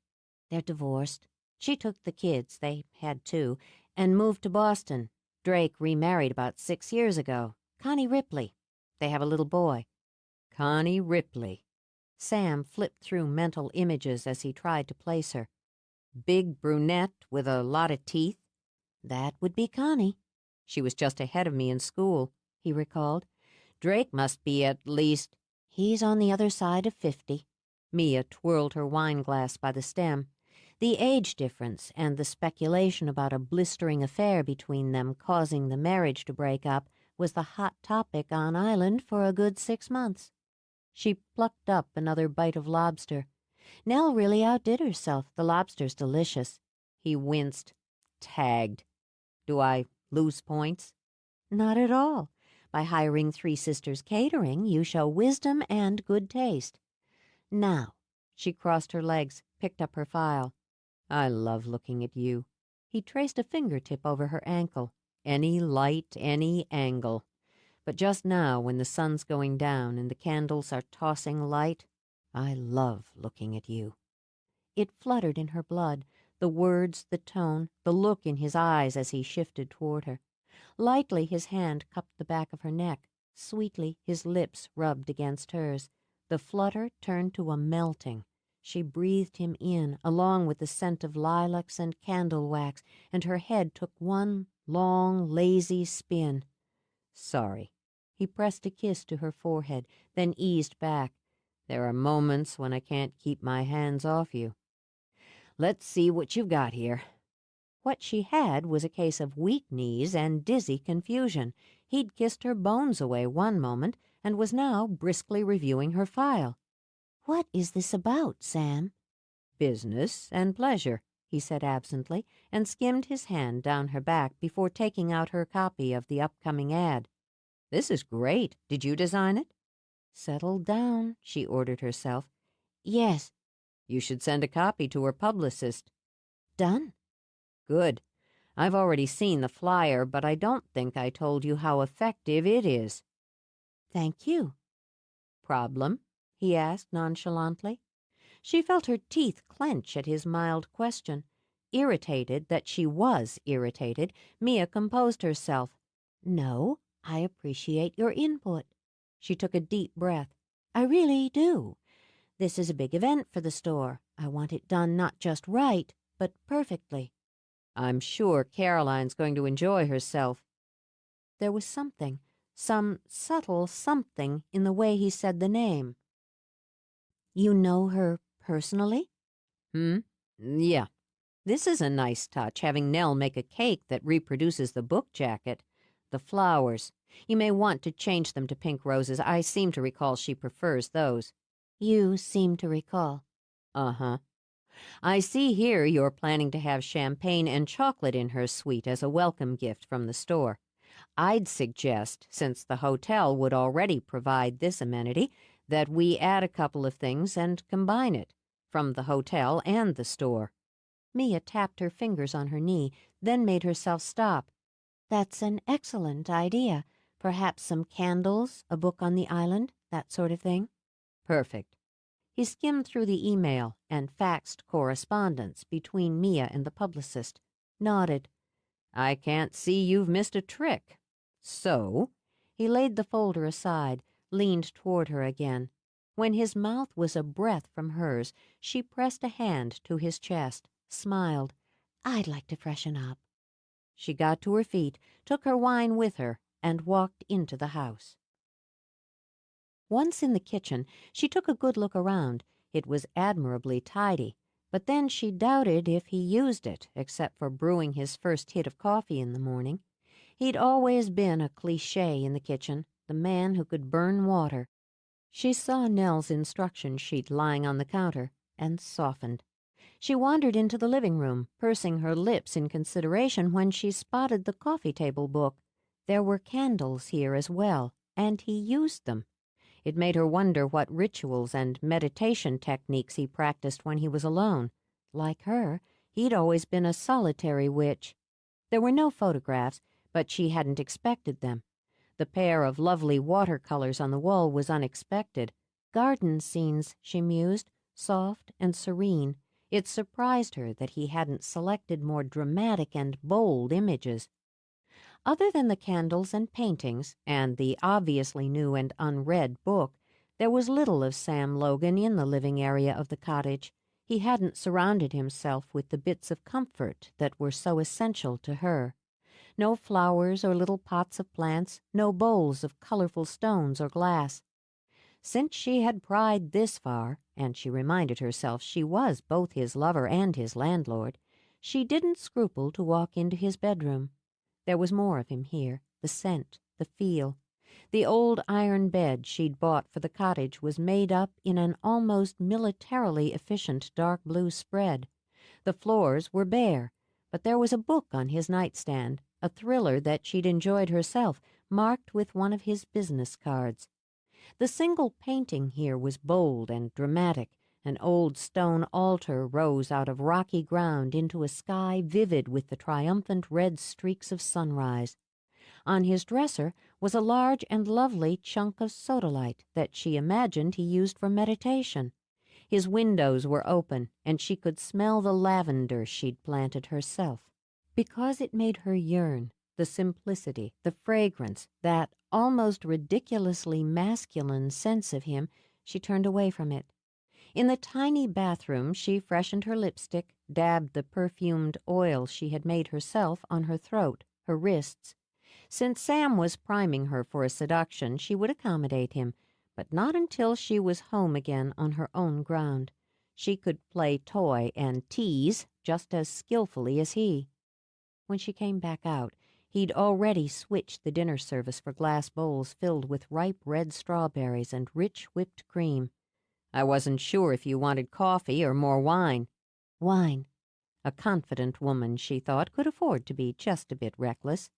They're divorced. She took the kids, they had two, and moved to Boston. Drake remarried about 6 years ago. Connie Ripley. They have a little boy. Connie Ripley. Sam flipped through mental images as he tried to place her. Big brunette with a lot of teeth? That would be Connie. She was just ahead of me in school, he recalled. Drake must be at least... He's on the other side of 50. Mia twirled her wine glass by the stem. The age difference and the speculation about a blistering affair between them causing the marriage to break up was the hot topic on island for a good 6 months. She plucked up another bite of lobster. Nell really outdid herself. The lobster's delicious. He winced. Tagged. Do I lose points? Not at all. By hiring Three Sisters Catering, you show wisdom and good taste. Now, she crossed her legs, picked up her file. I love looking at you. He traced a fingertip over her ankle. Any light, any angle. But just now, when the sun's going down and the candles are tossing light, I love looking at you. It fluttered in her blood, the words, the tone, the look in his eyes as he shifted toward her. Lightly his hand cupped the back of her neck. Sweetly his lips rubbed against hers. The flutter turned to a melting. She breathed him in, along with the scent of lilacs and candle wax, and her head took one long, lazy spin. Sorry. He pressed a kiss to her forehead, then eased back. There are moments when I can't keep my hands off you. Let's see what you've got here. What she had was a case of weak knees and dizzy confusion. He'd kissed her bones away one moment and was now briskly reviewing her file. What is this about, Sam? Business and pleasure, he said absently, and skimmed his hand down her back before taking out her copy of the upcoming ad. This is great. Did you design it? Settle down, she ordered herself. Yes. You should send a copy to her publicist. Done. Good. I've already seen the flyer, but I don't think I told you how effective it is. Thank you. Problem? He asked nonchalantly. She felt her teeth clench at his mild question. Irritated that she was irritated, Mia composed herself. No, I appreciate your input. She took a deep breath. I really do. This is a big event for the store. I want it done not just right, but perfectly. I'm sure Caroline's going to enjoy herself. There was something, some subtle something in the way he said the name. You know her personally? Yeah. This is a nice touch, having Nell make a cake that reproduces the book jacket. The flowers. You may want to change them to pink roses. I seem to recall she prefers those. You seem to recall. Uh-huh. I see here you're planning to have champagne and chocolate in her suite as a welcome gift from the store. I'd suggest, since the hotel would already provide this amenity, that we add a couple of things and combine it, from the hotel and the store. Mia tapped her fingers on her knee, then made herself stop. That's an excellent idea. Perhaps some candles, a book on the island, that sort of thing. Perfect. He skimmed through the email and faxed correspondence between Mia and the publicist, nodded. I can't see you've missed a trick. So? He laid the folder aside, leaned toward her again. When his mouth was a breath from hers, she pressed a hand to his chest, smiled. I'd like to freshen up. She got to her feet, took her wine with her, and walked into the house. Once in the kitchen, she took a good look around. It was admirably tidy, but then she doubted if he used it, except for brewing his first hit of coffee in the morning. He'd always been a cliché in the kitchen, the man who could burn water. She saw Nell's instruction sheet lying on the counter and softened. She wandered into the living room, pursing her lips in consideration when she spotted the coffee table book. There were candles here as well, and he used them. It made her wonder what rituals and meditation techniques he practiced when he was alone. Like her, he'd always been a solitary witch. There were no photographs, but she hadn't expected them. The pair of lovely watercolors on the wall was unexpected. Garden scenes, she mused, soft and serene. It surprised her that he hadn't selected more dramatic and bold images. Other than the candles and paintings, and the obviously new and unread book, there was little of Sam Logan in the living area of the cottage. He hadn't surrounded himself with the bits of comfort that were so essential to her. No flowers or little pots of plants, no bowls of colorful stones or glass. Since she had pried this far, and she reminded herself she was both his lover and his landlord, she didn't scruple to walk into his bedroom. There was more of him here, the scent, the feel. The old iron bed she'd bought for the cottage was made up in an almost militarily efficient dark blue spread. The floors were bare, but there was a book on his nightstand, a thriller that she'd enjoyed herself, marked with one of his business cards. The single painting here was bold and dramatic. An old stone altar rose out of rocky ground into a sky vivid with the triumphant red streaks of sunrise. On his dresser was a large and lovely chunk of sodalite that she imagined he used for meditation. His windows were open, and she could smell the lavender she'd planted herself. Because it made her yearn, the simplicity, the fragrance, that almost ridiculously masculine sense of him, she turned away from it. In the tiny bathroom, she freshened her lipstick, dabbed the perfumed oil she had made herself on her throat, her wrists. Since Sam was priming her for a seduction, she would accommodate him, but not until she was home again on her own ground. She could play toy and tease just as skillfully as he. When she came back out, he'd already switched the dinner service for glass bowls filled with ripe red strawberries and rich whipped cream. "I wasn't sure if you wanted coffee or more wine." Wine. A confident woman, she thought, could afford to be just a bit reckless.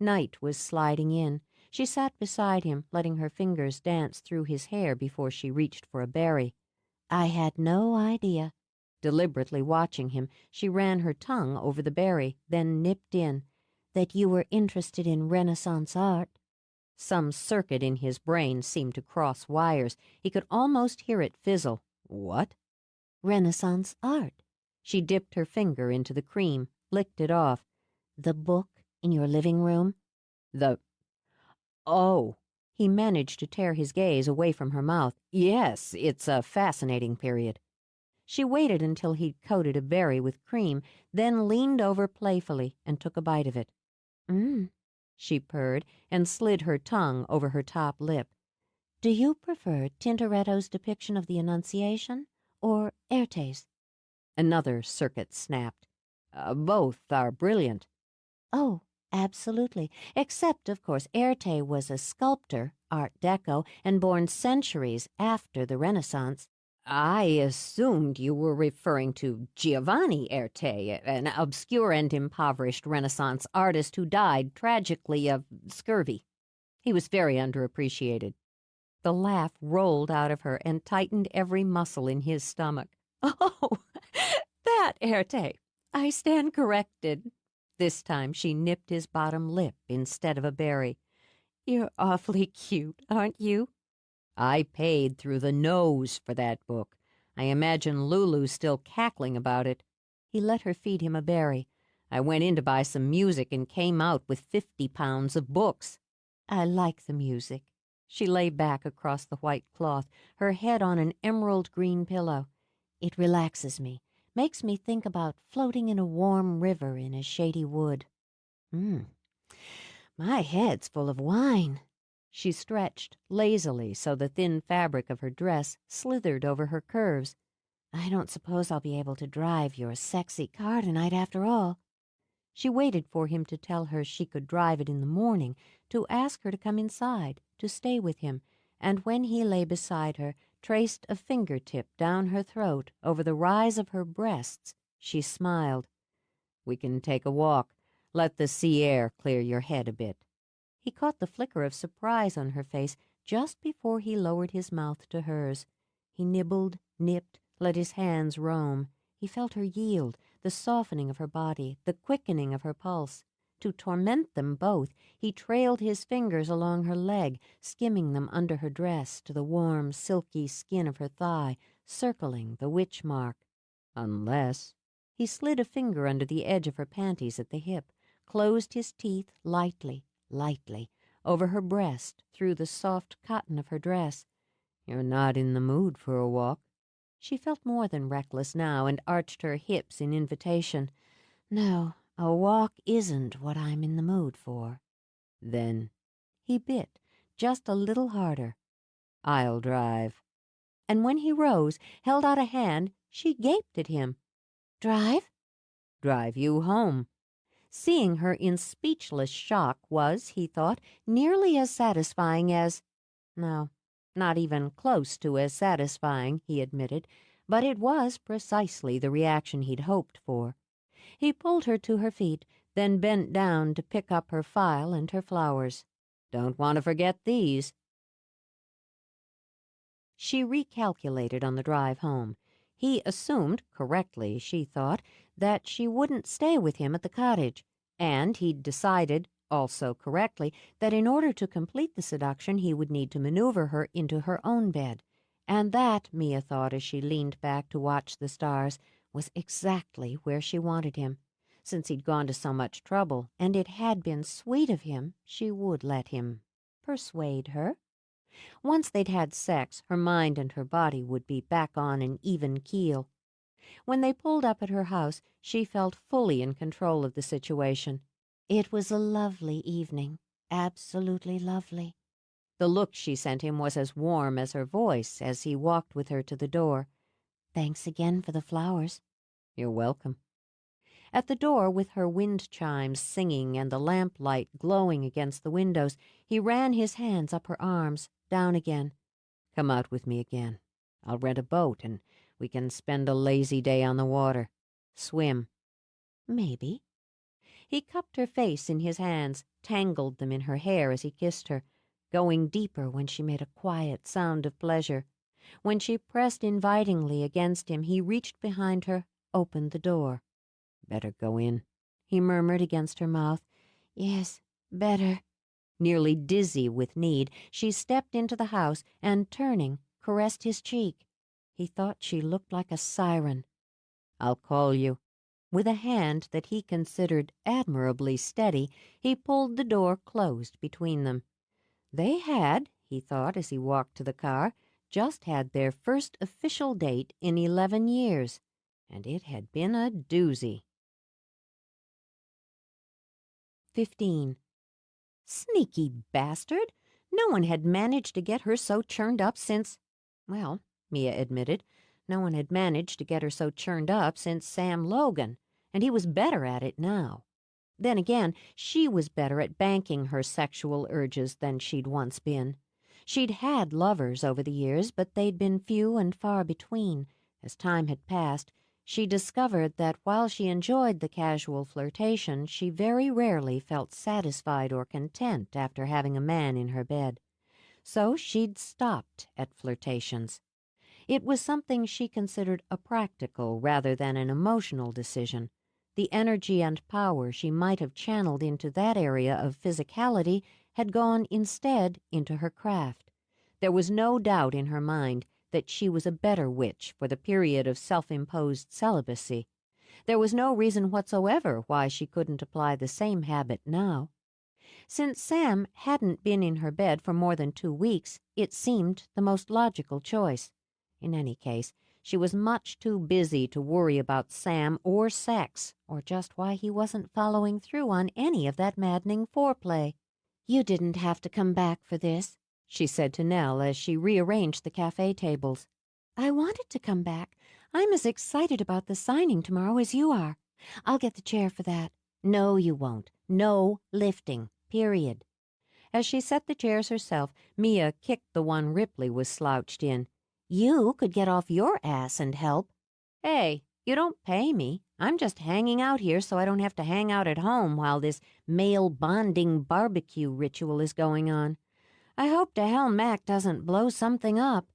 Night was sliding in. She sat beside him, letting her fingers dance through his hair before she reached for a berry. "I had no idea." Deliberately watching him, she ran her tongue over the berry, then nipped in, "that you were interested in Renaissance art." Some circuit in his brain seemed to cross wires. He could almost hear it fizzle. "What?" "Renaissance art." She dipped her finger into the cream, licked it off. "The book in your living room?" "The... oh." He managed to tear his gaze away from her mouth. "Yes, it's a fascinating period." She waited until he'd coated a berry with cream, then leaned over playfully and took a bite of it. "Mmm," she purred and slid her tongue over her top lip. "Do you prefer Tintoretto's depiction of the Annunciation or Erte's?" Another circuit snapped. Both are brilliant." "Oh, absolutely. Except, of course, Erte was a sculptor, Art Deco, and born centuries after the Renaissance." "I assumed you were referring to Giovanni Erte, an obscure and impoverished Renaissance artist who died tragically of scurvy. He was very underappreciated." The laugh rolled out of her and tightened every muscle in his stomach. "Oh, that Erte. I stand corrected." This time she nipped his bottom lip instead of a berry. "You're awfully cute, aren't you?" "I paid through the nose for that book. I imagine Lulu's still cackling about it." He let her feed him a berry. "I went in to buy some music and came out with 50 pounds of books." "I like the music." She lay back across the white cloth, her head on an emerald green pillow. "It relaxes me, makes me think about floating in a warm river in a shady wood." My head's full of wine." She stretched lazily so the thin fabric of her dress slithered over her curves. "I don't suppose I'll be able to drive your sexy car tonight after all." She waited for him to tell her she could drive it in the morning, to ask her to come inside, to stay with him, and when he lay beside her, traced a fingertip down her throat over the rise of her breasts, she smiled. "We can take a walk. Let the sea air clear your head a bit." He caught the flicker of surprise on her face just before he lowered his mouth to hers. He nibbled, nipped, let his hands roam. He felt her yield, the softening of her body, the quickening of her pulse. To torment them both, he trailed his fingers along her leg, skimming them under her dress to the warm, silky skin of her thigh, circling the witch mark. Unless... He slid a finger under the edge of her panties at the hip, closed his teeth lightly, lightly, over her breast, through the soft cotton of her dress. "You're not in the mood for a walk." She felt more than reckless now and arched her hips in invitation. "No, a walk isn't what I'm in the mood for." "Then..." He bit, just a little harder. "I'll drive." And when he rose, held out a hand, she gaped at him. "Drive?" "Drive you home." Seeing her in speechless shock was, he thought, nearly as satisfying as... No, not even close to as satisfying, he admitted, but it was precisely the reaction he'd hoped for. He pulled her to her feet, then bent down to pick up her file and her flowers. "Don't want to forget these." She recalculated on the drive home. He assumed, correctly, she thought, that she wouldn't stay with him at the cottage, and he'd decided, also correctly, that in order to complete the seduction he would need to maneuver her into her own bed. And that, Mia thought as she leaned back to watch the stars, was exactly where she wanted him. Since he'd gone to so much trouble, and it had been sweet of him, she would let him persuade her. Once they'd had sex, her mind and her body would be back on an even keel. When they pulled up at her house, she felt fully in control of the situation. It was a lovely evening, absolutely lovely. The look she sent him was as warm as her voice as he walked with her to the door. "Thanks again for the flowers." "You're welcome." At the door, with her wind chimes singing and the lamplight glowing against the windows, he ran his hands up her arms, down again. "Come out with me again. I'll rent a boat, and we can spend a lazy day on the water. Swim." "Maybe." He cupped her face in his hands, tangled them in her hair as he kissed her, going deeper when she made a quiet sound of pleasure. When she pressed invitingly against him, he reached behind her, opened the door. "Better go in," he murmured against her mouth. "Yes, better." Nearly dizzy with need, she stepped into the house and, turning, caressed his cheek. He thought she looked like a siren. "I'll call you." With a hand that he considered admirably steady, he pulled the door closed between them. They had, he thought as he walked to the car, just had their first official date in 11 years, and it had been a doozy. 15. Sneaky bastard! No one had managed to get her so churned up since... Well, Mia admitted, no one had managed to get her so churned up since Sam Logan, and he was better at it now. Then again, she was better at banking her sexual urges than she'd once been. She'd had lovers over the years, but they'd been few and far between. As time had passed, she discovered that while she enjoyed the casual flirtation, she very rarely felt satisfied or content after having a man in her bed. So she'd stopped at flirtations. It was something she considered a practical rather than an emotional decision. The energy and power she might have channeled into that area of physicality had gone instead into her craft. There was no doubt in her mind that she was a better witch for the period of self-imposed celibacy. There was no reason whatsoever why she couldn't apply the same habit now. Since Sam hadn't been in her bed for more than 2 weeks, it seemed the most logical choice. In any case, she was much too busy to worry about Sam or sex, or just why he wasn't following through on any of that maddening foreplay. "You didn't have to come back for this," she said to Nell as she rearranged the cafe tables. "I wanted to come back. I'm as excited about the signing tomorrow as you are. I'll get the chair for that." No, you won't. No lifting. Period. As she set the chairs herself, Mia kicked the one Ripley was slouched in. You could get off your ass and help. Hey, you don't pay me. I'm just hanging out here so I don't have to hang out at home while this male bonding barbecue ritual is going on. I hope to hell Mac doesn't blow something up.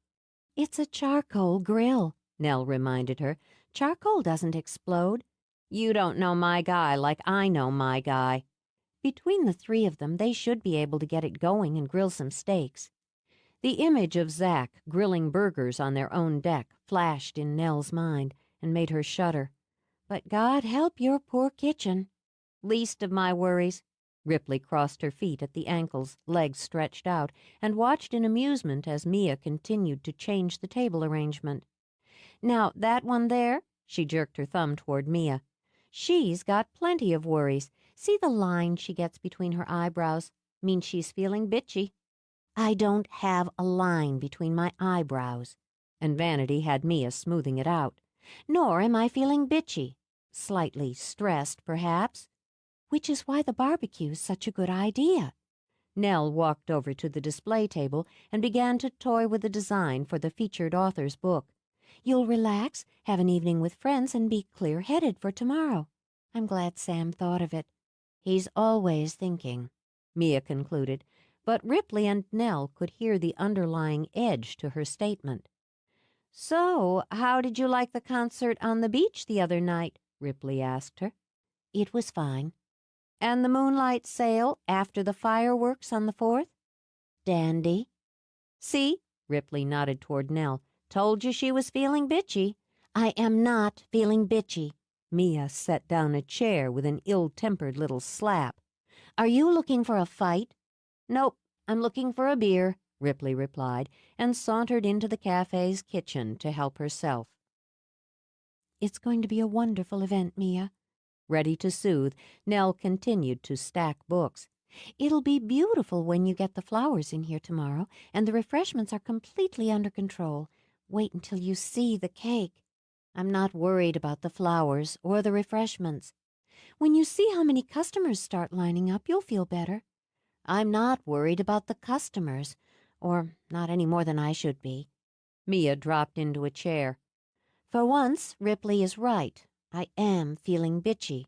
It's a charcoal grill, Nell reminded her. Charcoal doesn't explode. You don't know my guy like I know my guy. Between the three of them, they should be able to get it going and grill some steaks. The image of Zack grilling burgers on their own deck flashed in Nell's mind and made her shudder. But God help your poor kitchen. Least of my worries. Ripley crossed her feet at the ankles, legs stretched out, and watched in amusement as Mia continued to change the table arrangement. Now, that one there, she jerked her thumb toward Mia. She's got plenty of worries. See the line she gets between her eyebrows? Means she's feeling bitchy. I don't have a line between my eyebrows. And vanity had Mia smoothing it out. Nor am I feeling bitchy. Slightly stressed, perhaps. Which is why the barbecue's such a good idea. Nell walked over to the display table and began to toy with the design for the featured author's book. You'll relax, have an evening with friends, and be clear-headed for tomorrow. I'm glad Sam thought of it. He's always thinking, Mia concluded, but Ripley and Nell could hear the underlying edge to her statement. So, how did you like the concert on the beach the other night? Ripley asked her. It was fine. And the moonlight sail after the fireworks on the 4th? Dandy. See? Ripley nodded toward Nell. Told you she was feeling bitchy. I am not feeling bitchy. Mia set down a chair with an ill-tempered little slap. Are you looking for a fight? Nope, I'm looking for a beer, Ripley replied, and sauntered into the cafe's kitchen to help herself. It's going to be a wonderful event, Mia. Ready to soothe, Nell continued to stack books. It'll be beautiful when you get the flowers in here tomorrow, and the refreshments are completely under control. Wait until you see the cake. I'm not worried about the flowers or the refreshments. When you see how many customers start lining up, you'll feel better. I'm not worried about the customers, or not any more than I should be. Mia dropped into a chair. For once, Ripley is right. I am feeling bitchy.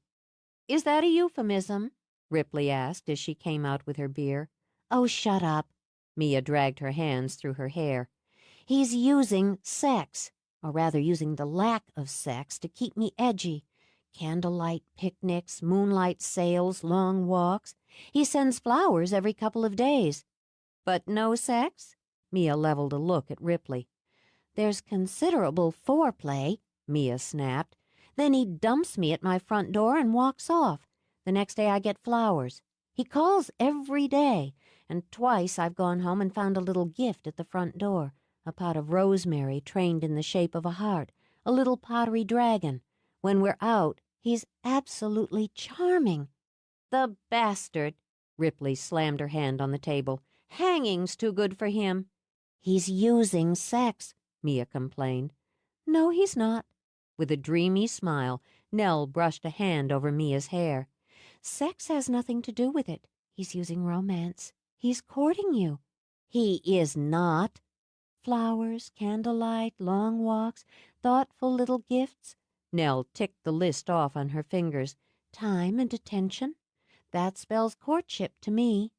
Is that a euphemism? Ripley asked as she came out with her beer. Oh, shut up. Mia dragged her hands through her hair. He's using sex, or rather using the lack of sex, to keep me edgy. Candlelight picnics, moonlight sails, long walks. He sends flowers every couple of days. But no sex? Mia leveled a look at Ripley. There's considerable foreplay, Mia snapped. Then he dumps me at my front door and walks off. The next day I get flowers. He calls every day, and twice I've gone home and found a little gift at the front door. A pot of rosemary trained in the shape of a heart, a little pottery dragon. When we're out, he's absolutely charming. The bastard! Ripley slammed her hand on the table. Hanging's too good for him. He's using sex, Mia complained. No, he's not. With a dreamy smile, Nell brushed a hand over Mia's hair. Sex has nothing to do with it. He's using romance. He's courting you. He is not. Flowers, candlelight, long walks, thoughtful little gifts. Nell ticked the list off on her fingers. Time and attention. That spells courtship to me.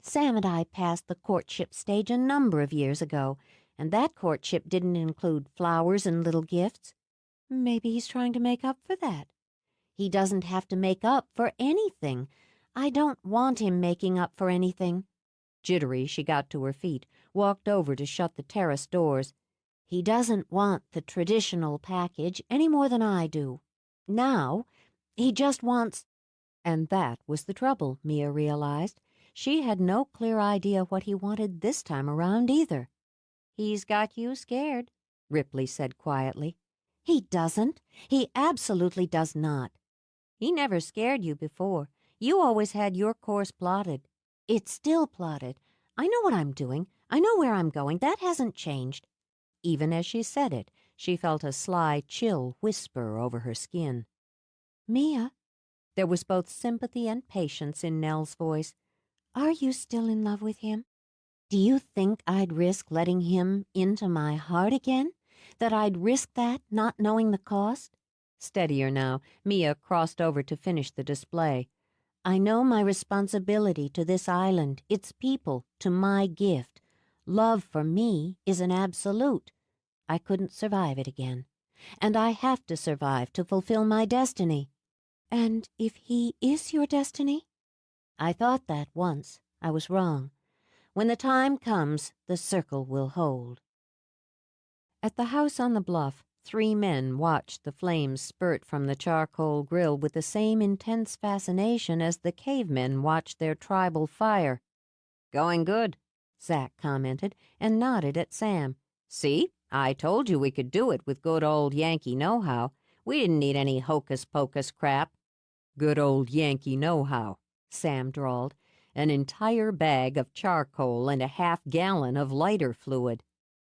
Sam and I passed the courtship stage a number of years ago, and that courtship didn't include flowers and little gifts. Maybe he's trying to make up for that. He doesn't have to make up for anything. I don't want him making up for anything. Jittery, she got to her feet, walked over to shut the terrace doors. He doesn't want the traditional package any more than I do. Now, he just wants... And that was the trouble, Mia realized. She had no clear idea what he wanted this time around either. He's got you scared, Ripley said quietly. He doesn't. He absolutely does not. He never scared you before. You always had your course plotted. It's still plotted. I know what I'm doing. I know where I'm going. That hasn't changed. Even as she said it, she felt a sly chill whisper over her skin. Mia, There was both sympathy and patience in Nell's voice. "Are you still in love with him? Do you think I'd risk letting him into my heart again? That I'd risk that, not knowing the cost?" Steadier now, Mia crossed over to finish the display. "I know my responsibility to this island, its people, to my gift. Love for me is an absolute. I couldn't survive it again. And I have to survive to fulfill my destiny." "And if he is your destiny?" "I thought that once. I was wrong. When the time comes, the circle will hold." At the house on the bluff, 3 men watched the flames spurt from the charcoal grill with the same intense fascination as the cavemen watched their tribal fire. "Going good," Zack commented and nodded at Sam. "See? I told you we could do it with good old Yankee know-how. We didn't need any hocus-pocus crap." "Good old Yankee know-how," Sam drawled. "An entire bag of charcoal and a half-gallon of lighter fluid."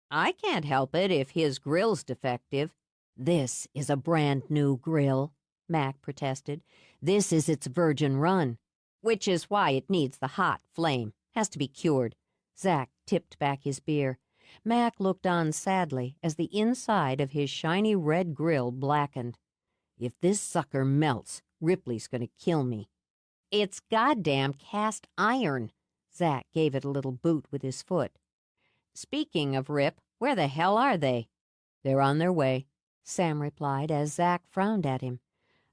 "I can't help it if his grill's defective." "This is a brand-new grill," Mac protested. "This is its virgin run." "Which is why it needs the hot flame. Has to be cured." Zack tipped back his beer. Mac looked on sadly as the inside of his shiny red grill blackened. "If this sucker melts, Ripley's going to kill me." "It's goddamn cast iron." Zack gave it a little boot with his foot. "Speaking of Rip, where the hell are they?" "They're on their way," Sam replied as Zack frowned at him.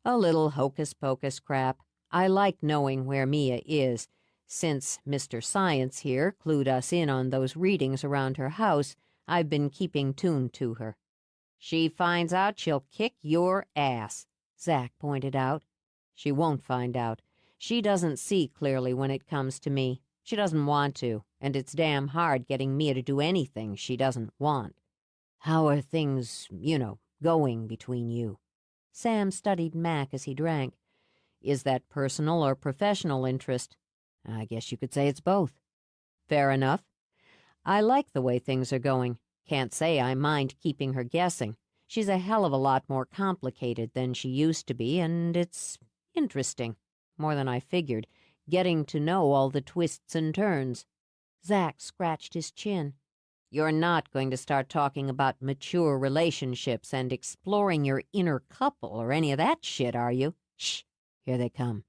"A little hocus-pocus crap. I like knowing where Mia is. Since Mr. Science here clued us in on those readings around her house, I've been keeping tuned to her." "She finds out, she'll kick your ass," Zack pointed out. "She won't find out. She doesn't see clearly when it comes to me. She doesn't want to, and it's damn hard getting Mia to do anything she doesn't want. How are things, going between you?" Sam studied Mac as he drank. "Is that personal or professional interest?" "I guess you could say it's both." "Fair enough. I like the way things are going. Can't say I mind keeping her guessing. She's a hell of a lot more complicated than she used to be, and it's interesting. More than I figured, getting to know all the twists and turns." Zack scratched his chin. "You're not going to start talking about mature relationships and exploring your inner couple or any of that shit, are you? Shh, here they come."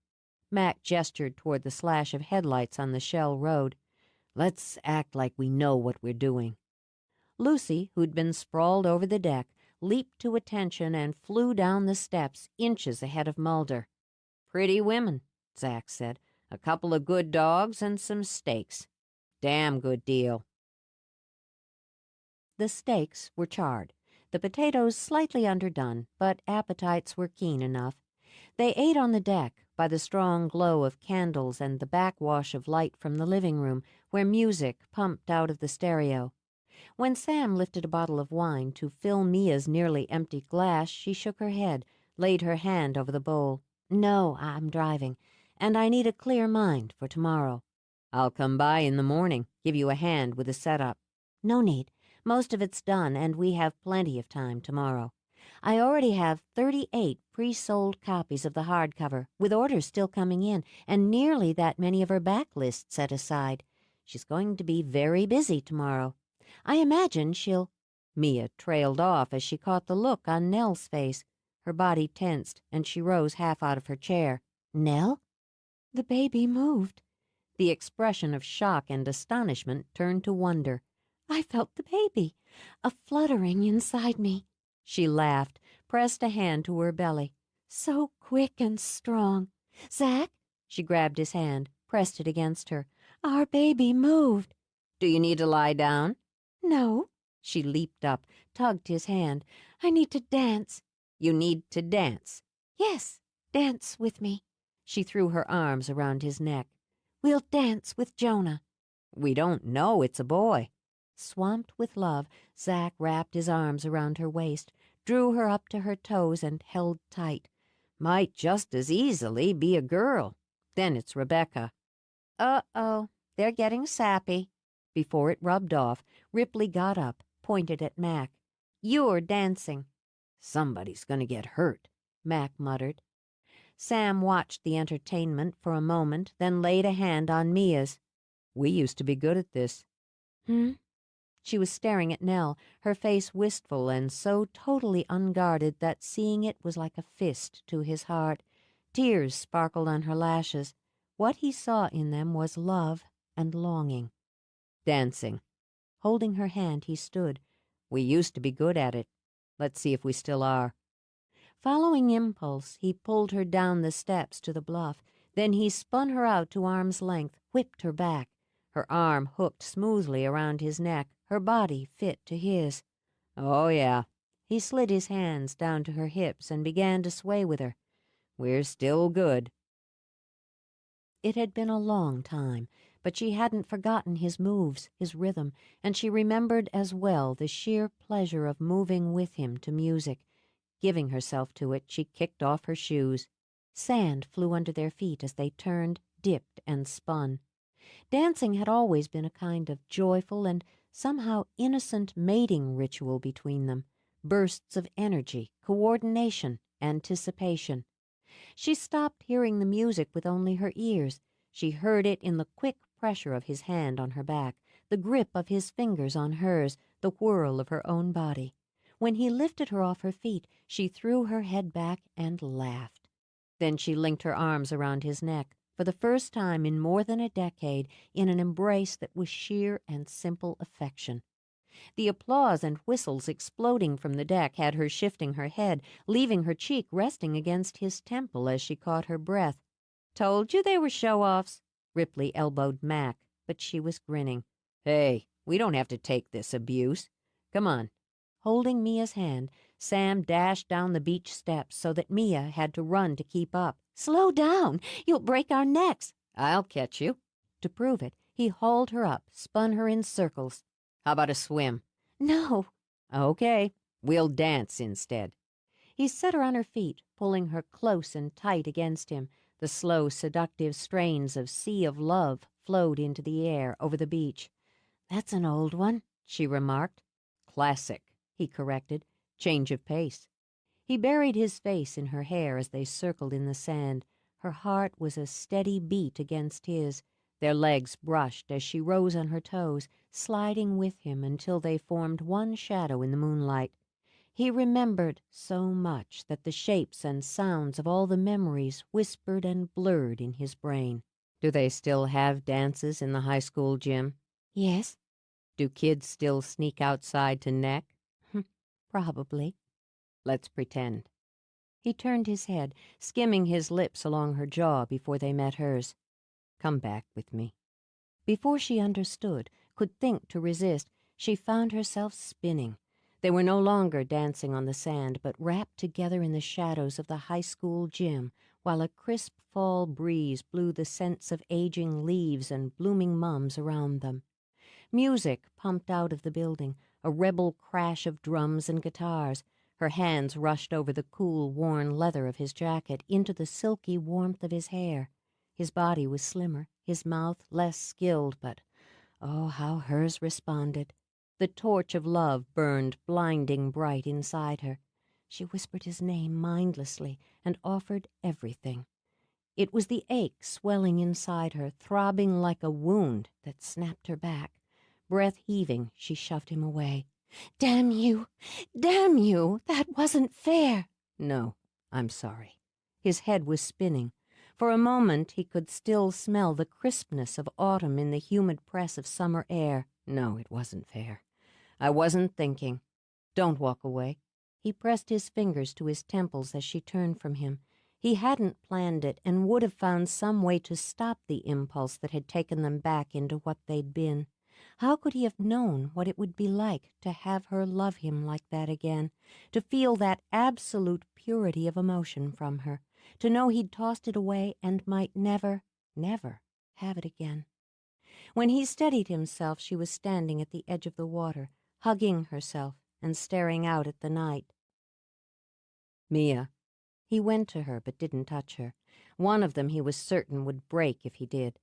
Mac gestured toward the slash of headlights on the Shell Road. "Let's act like we know what we're doing." Lucy, who'd been sprawled over the deck, leaped to attention and flew down the steps, inches ahead of Mulder. "Pretty women," Zack said. "A couple of good dogs and some steaks. Damn good deal." The steaks were charred, the potatoes slightly underdone, but appetites were keen enough. They ate on the deck, by the strong glow of candles and the backwash of light from the living room, where music pumped out of the stereo. When Sam lifted a bottle of wine to fill Mia's nearly empty glass, she shook her head, laid her hand over the bowl. "No, I'm driving, and I need a clear mind for tomorrow." "I'll come by in the morning, give you a hand with the setup." "No need. Most of it's done, and we have plenty of time tomorrow. I already have 38 pre-sold copies of the hardcover, with orders still coming in, and nearly that many of her backlist set aside. She's going to be very busy tomorrow. I imagine she'll—" Mia trailed off as she caught the look on Nell's face. Her body tensed, and she rose half out of her chair. "Nell?" "The baby moved." The expression of shock and astonishment turned to wonder. "I felt the baby, a fluttering inside me." She laughed, pressed a hand to her belly. "So quick and strong. Zack," she grabbed his hand, pressed it against her. "Our baby moved." "Do you need to lie down?" "No." She leaped up, tugged his hand. "I need to dance." "You need to dance?" "Yes, dance with me." She threw her arms around his neck. "We'll dance with Jonah." "We don't know it's a boy." Swamped with love, Zack wrapped his arms around her waist, drew her up to her toes, and held tight. "Might just as easily be a girl. Then it's Rebecca." "Uh-oh, they're getting sappy." Before it rubbed off, Ripley got up, pointed at Mac. "You're dancing." "Somebody's gonna get hurt," Mac muttered. Sam watched the entertainment for a moment, then laid a hand on Mia's. "We used to be good at this." Hmm? She was staring at Nell, her face wistful and so totally unguarded that seeing it was like a fist to his heart. Tears sparkled on her lashes. What he saw in them was love and longing. "Dancing." Holding her hand, he stood. "We used to be good at it. Let's see if we still are." Following impulse, he pulled her down the steps to the bluff. Then he spun her out to arm's length, whipped her back. Her arm hooked smoothly around his neck, her body fit to his. "Oh, yeah." He slid his hands down to her hips and began to sway with her. "We're still good." It had been a long time, but she hadn't forgotten his moves, his rhythm, and she remembered as well the sheer pleasure of moving with him to music. Giving herself to it, she kicked off her shoes. Sand flew under their feet as they turned, dipped, and spun. Dancing had always been a kind of joyful and somehow innocent mating ritual between them. Bursts of energy, coordination, anticipation. She stopped hearing the music with only her ears. She heard it in the quick pressure of his hand on her back, the grip of his fingers on hers, the whirl of her own body. When he lifted her off her feet, she threw her head back and laughed. Then she linked her arms around his neck, for the first time in more than a decade, in an embrace that was sheer and simple affection. The applause and whistles exploding from the deck had her shifting her head, leaving her cheek resting against his temple as she caught her breath. "Told you they were show-offs." Ripley elbowed Mac, but she was grinning. "Hey, we don't have to take this abuse. Come on." Holding Mia's hand, Sam dashed down the beach steps so that Mia had to run to keep up. "Slow down! You'll break our necks." "I'll catch you." To prove it, he hauled her up, spun her in circles. "How about a swim?" No. "Okay, we'll dance instead." He set her on her feet, pulling her close and tight against him. The slow, seductive strains of Sea of Love flowed into the air over the beach. "That's an old one," she remarked. "Classic," he corrected. "Change of pace." He buried his face in her hair as they circled in the sand. Her heart was a steady beat against his. Their legs brushed as she rose on her toes, sliding with him until they formed one shadow in the moonlight. He remembered so much that the shapes and sounds of all the memories whispered and blurred in his brain. "Do they still have dances in the high school gym?" Yes. "Do kids still sneak outside to neck?" Probably. "Let's pretend." He turned his head, skimming his lips along her jaw before they met hers. "Come back with me." Before she understood, could think to resist, she found herself spinning. They were no longer dancing on the sand, but wrapped together in the shadows of the high school gym, while a crisp fall breeze blew the scents of aging leaves and blooming mums around them. Music pumped out of the building, a rebel crash of drums and guitars. Her hands rushed over the cool, worn leather of his jacket into the silky warmth of his hair. His body was slimmer, his mouth less skilled, but oh, how hers responded. The torch of love burned blinding bright inside her. She whispered his name mindlessly and offered everything. It was the ache swelling inside her, throbbing like a wound, that snapped her back. Breath heaving, she shoved him away. Damn you! Damn you! That wasn't fair. "No, I'm sorry." His head was spinning. For a moment he could still smell the crispness of autumn in the humid press of summer air. "No, it wasn't fair. I wasn't thinking. Don't walk away." He pressed his fingers to his temples as she turned from him. He hadn't planned it and would have found some way to stop the impulse that had taken them back into what they'd been. How could he have known what it would be like to have her love him like that again, to feel that absolute purity of emotion from her, to know he'd tossed it away and might never, never have it again? When he steadied himself, she was standing at the edge of the water, hugging herself and staring out at the night. "Mia." He went to her but didn't touch her. One of them he was certain would break if he did.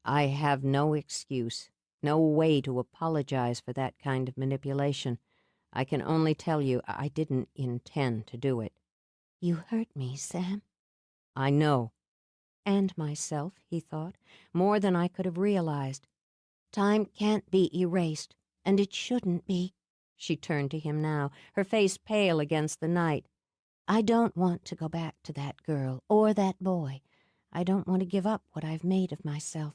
"I have no excuse, no way to apologize for that kind of manipulation. I can only tell you I didn't intend to do it." You hurt me, Sam. I know. And myself, he thought, more than I could have realized. Time can't be erased, and it shouldn't be. She turned to him now, her face pale against the night. I don't want to go back to that girl or that boy. I don't want to give up what I've made of myself.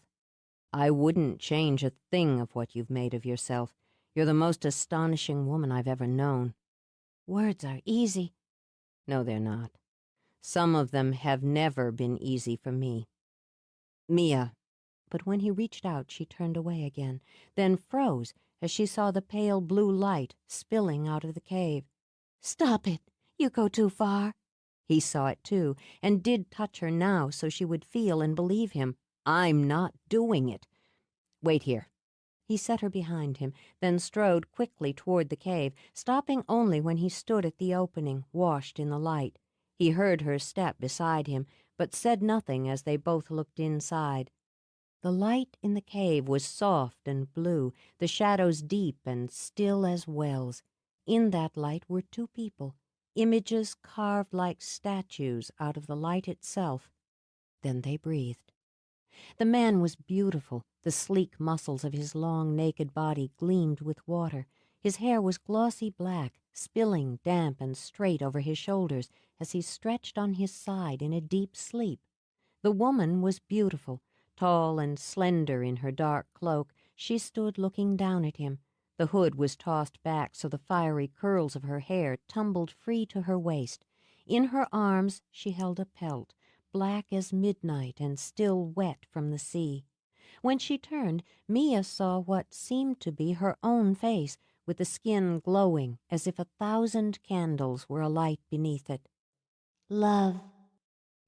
I wouldn't change a thing of what you've made of yourself. You're the most astonishing woman I've ever known. Words are easy. No, they're not. Some of them have never been easy for me. Mia. But when he reached out, she turned away again, then froze as she saw the pale blue light spilling out of the cave. Stop it! You go too far. He saw it too, and did touch her now so she would feel and believe him. I'm not doing it. Wait here. He set her behind him, then strode quickly toward the cave, stopping only when he stood at the opening, washed in the light. He heard her step beside him, but said nothing as they both looked inside. The light in the cave was soft and blue, the shadows deep and still as wells. In that light were two people, images carved like statues out of the light itself. Then they breathed. The man was beautiful. The sleek muscles of his long, naked body gleamed with water. His hair was glossy black, spilling damp and straight over his shoulders as he stretched on his side in a deep sleep. The woman was beautiful. Tall and slender in her dark cloak, she stood looking down at him. The hood was tossed back so the fiery curls of her hair tumbled free to her waist. In her arms she held a pelt, black as midnight and still wet from the sea. When she turned, Mia saw what seemed to be her own face, with the skin glowing as if 1,000 candles were alight beneath it. Love,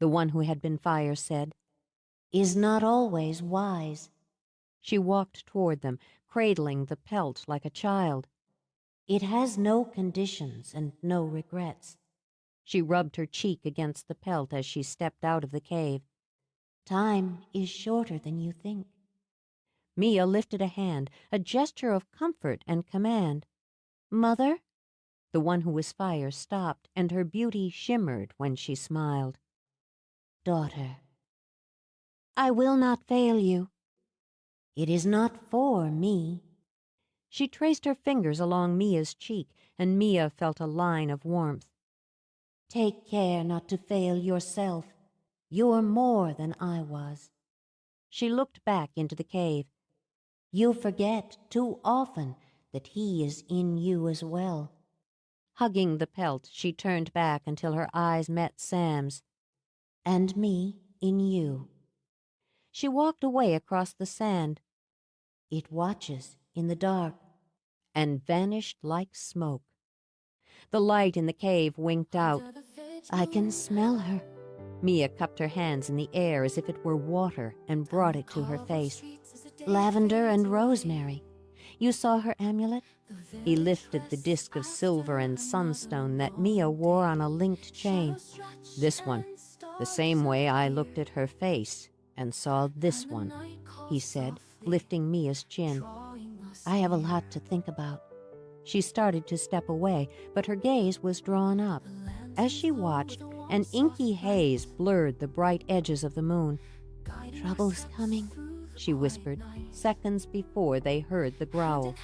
the one who had been fire said, is not always wise. She walked toward them, cradling the pelt like a child. It has no conditions and no regrets. She rubbed her cheek against the pelt as she stepped out of the cave. Time is shorter than you think. Mia lifted a hand, a gesture of comfort and command. Mother? The one who was fire stopped, and her beauty shimmered when she smiled. Daughter. I will not fail you. It is not for me. She traced her fingers along Mia's cheek, and Mia felt a line of warmth. Take care not to fail yourself. You're more than I was. She looked back into the cave. You forget too often that he is in you as well. Hugging the pelt, she turned back until her eyes met Sam's. And me in you. She walked away across the sand. It watches in the dark, and vanished like smoke. The light in the cave winked out. I can smell her. Mia cupped her hands in the air as if it were water and brought it to her face. Lavender and rosemary. You saw her amulet? He lifted the disc of silver and sunstone that Mia wore on a linked chain. This one, the same way I looked at her face and saw this one, he said, lifting Mia's chin. I have a lot to think about. She started to step away, but her gaze was drawn up. As she watched, an inky haze blurred the bright edges of the moon. Trouble's coming, she whispered, seconds before they heard the growl.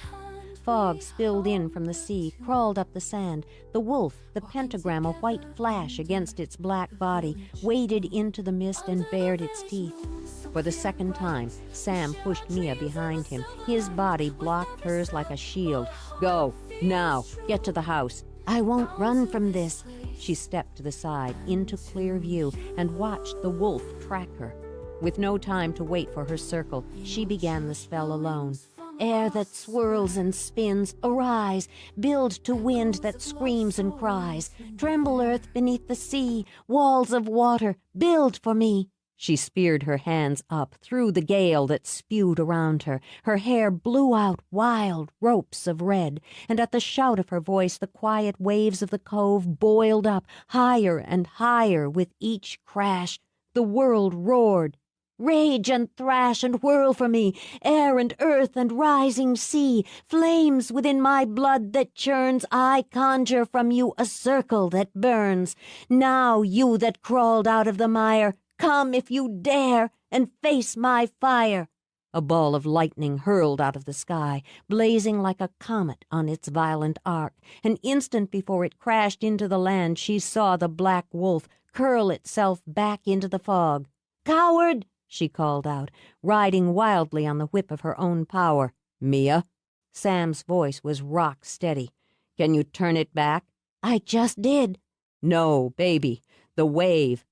Fog spilled in from the sea, crawled up the sand. The wolf, the pentagram a white flash against its black body, waded into the mist and bared its teeth. For the second time, Sam pushed Mia behind him. His body blocked hers like a shield. Go, now, get to the house. I won't run from this. She stepped to the side, into clear view, and watched the wolf track her. With no time to wait for her circle, she began the spell alone. Air that swirls and spins, arise, build to wind that screams and cries. Tremble, earth beneath the sea, walls of water, build for me. She speared her hands up through the gale that spewed around her. Her hair blew out wild ropes of red, and at the shout of her voice the quiet waves of the cove boiled up higher and higher with each crash. The world roared. Rage and thrash and whirl for me, air and earth and rising sea, flames within my blood that churns, I conjure from you a circle that burns. Now you that crawled out of the mire, come if you dare, and face my fire. A ball of lightning hurled out of the sky, blazing like a comet on its violent arc. An instant before it crashed into the land, she saw the black wolf curl itself back into the fog. "Coward!" she called out, riding wildly on the whip of her own power. "Mia?" Sam's voice was rock steady. "Can you turn it back?" "I just did." "No, baby. The wave."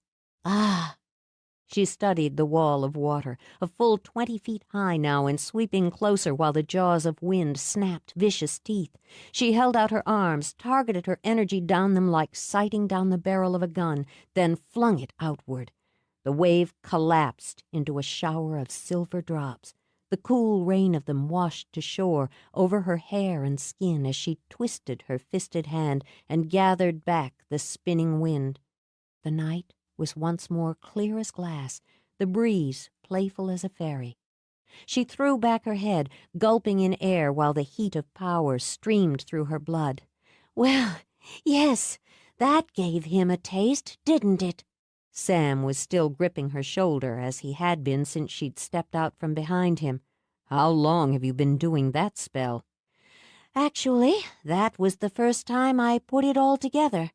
"Ah." She studied the wall of water, a full 20 feet high now and sweeping closer while the jaws of wind snapped vicious teeth. She held out her arms, targeted her energy down them like sighting down the barrel of a gun, then flung it outward. The wave collapsed into a shower of silver drops. The cool rain of them washed to shore over her hair and skin as she twisted her fisted hand and gathered back the spinning wind. The night was once more clear as glass, the breeze playful as a fairy. She threw back her head, gulping in air while the heat of power streamed through her blood. "Well, yes, that gave him a taste, didn't it?" Sam was still gripping her shoulder as he had been since she'd stepped out from behind him. "How long have you been doing that spell?" "Actually, that was the first time I put it all together.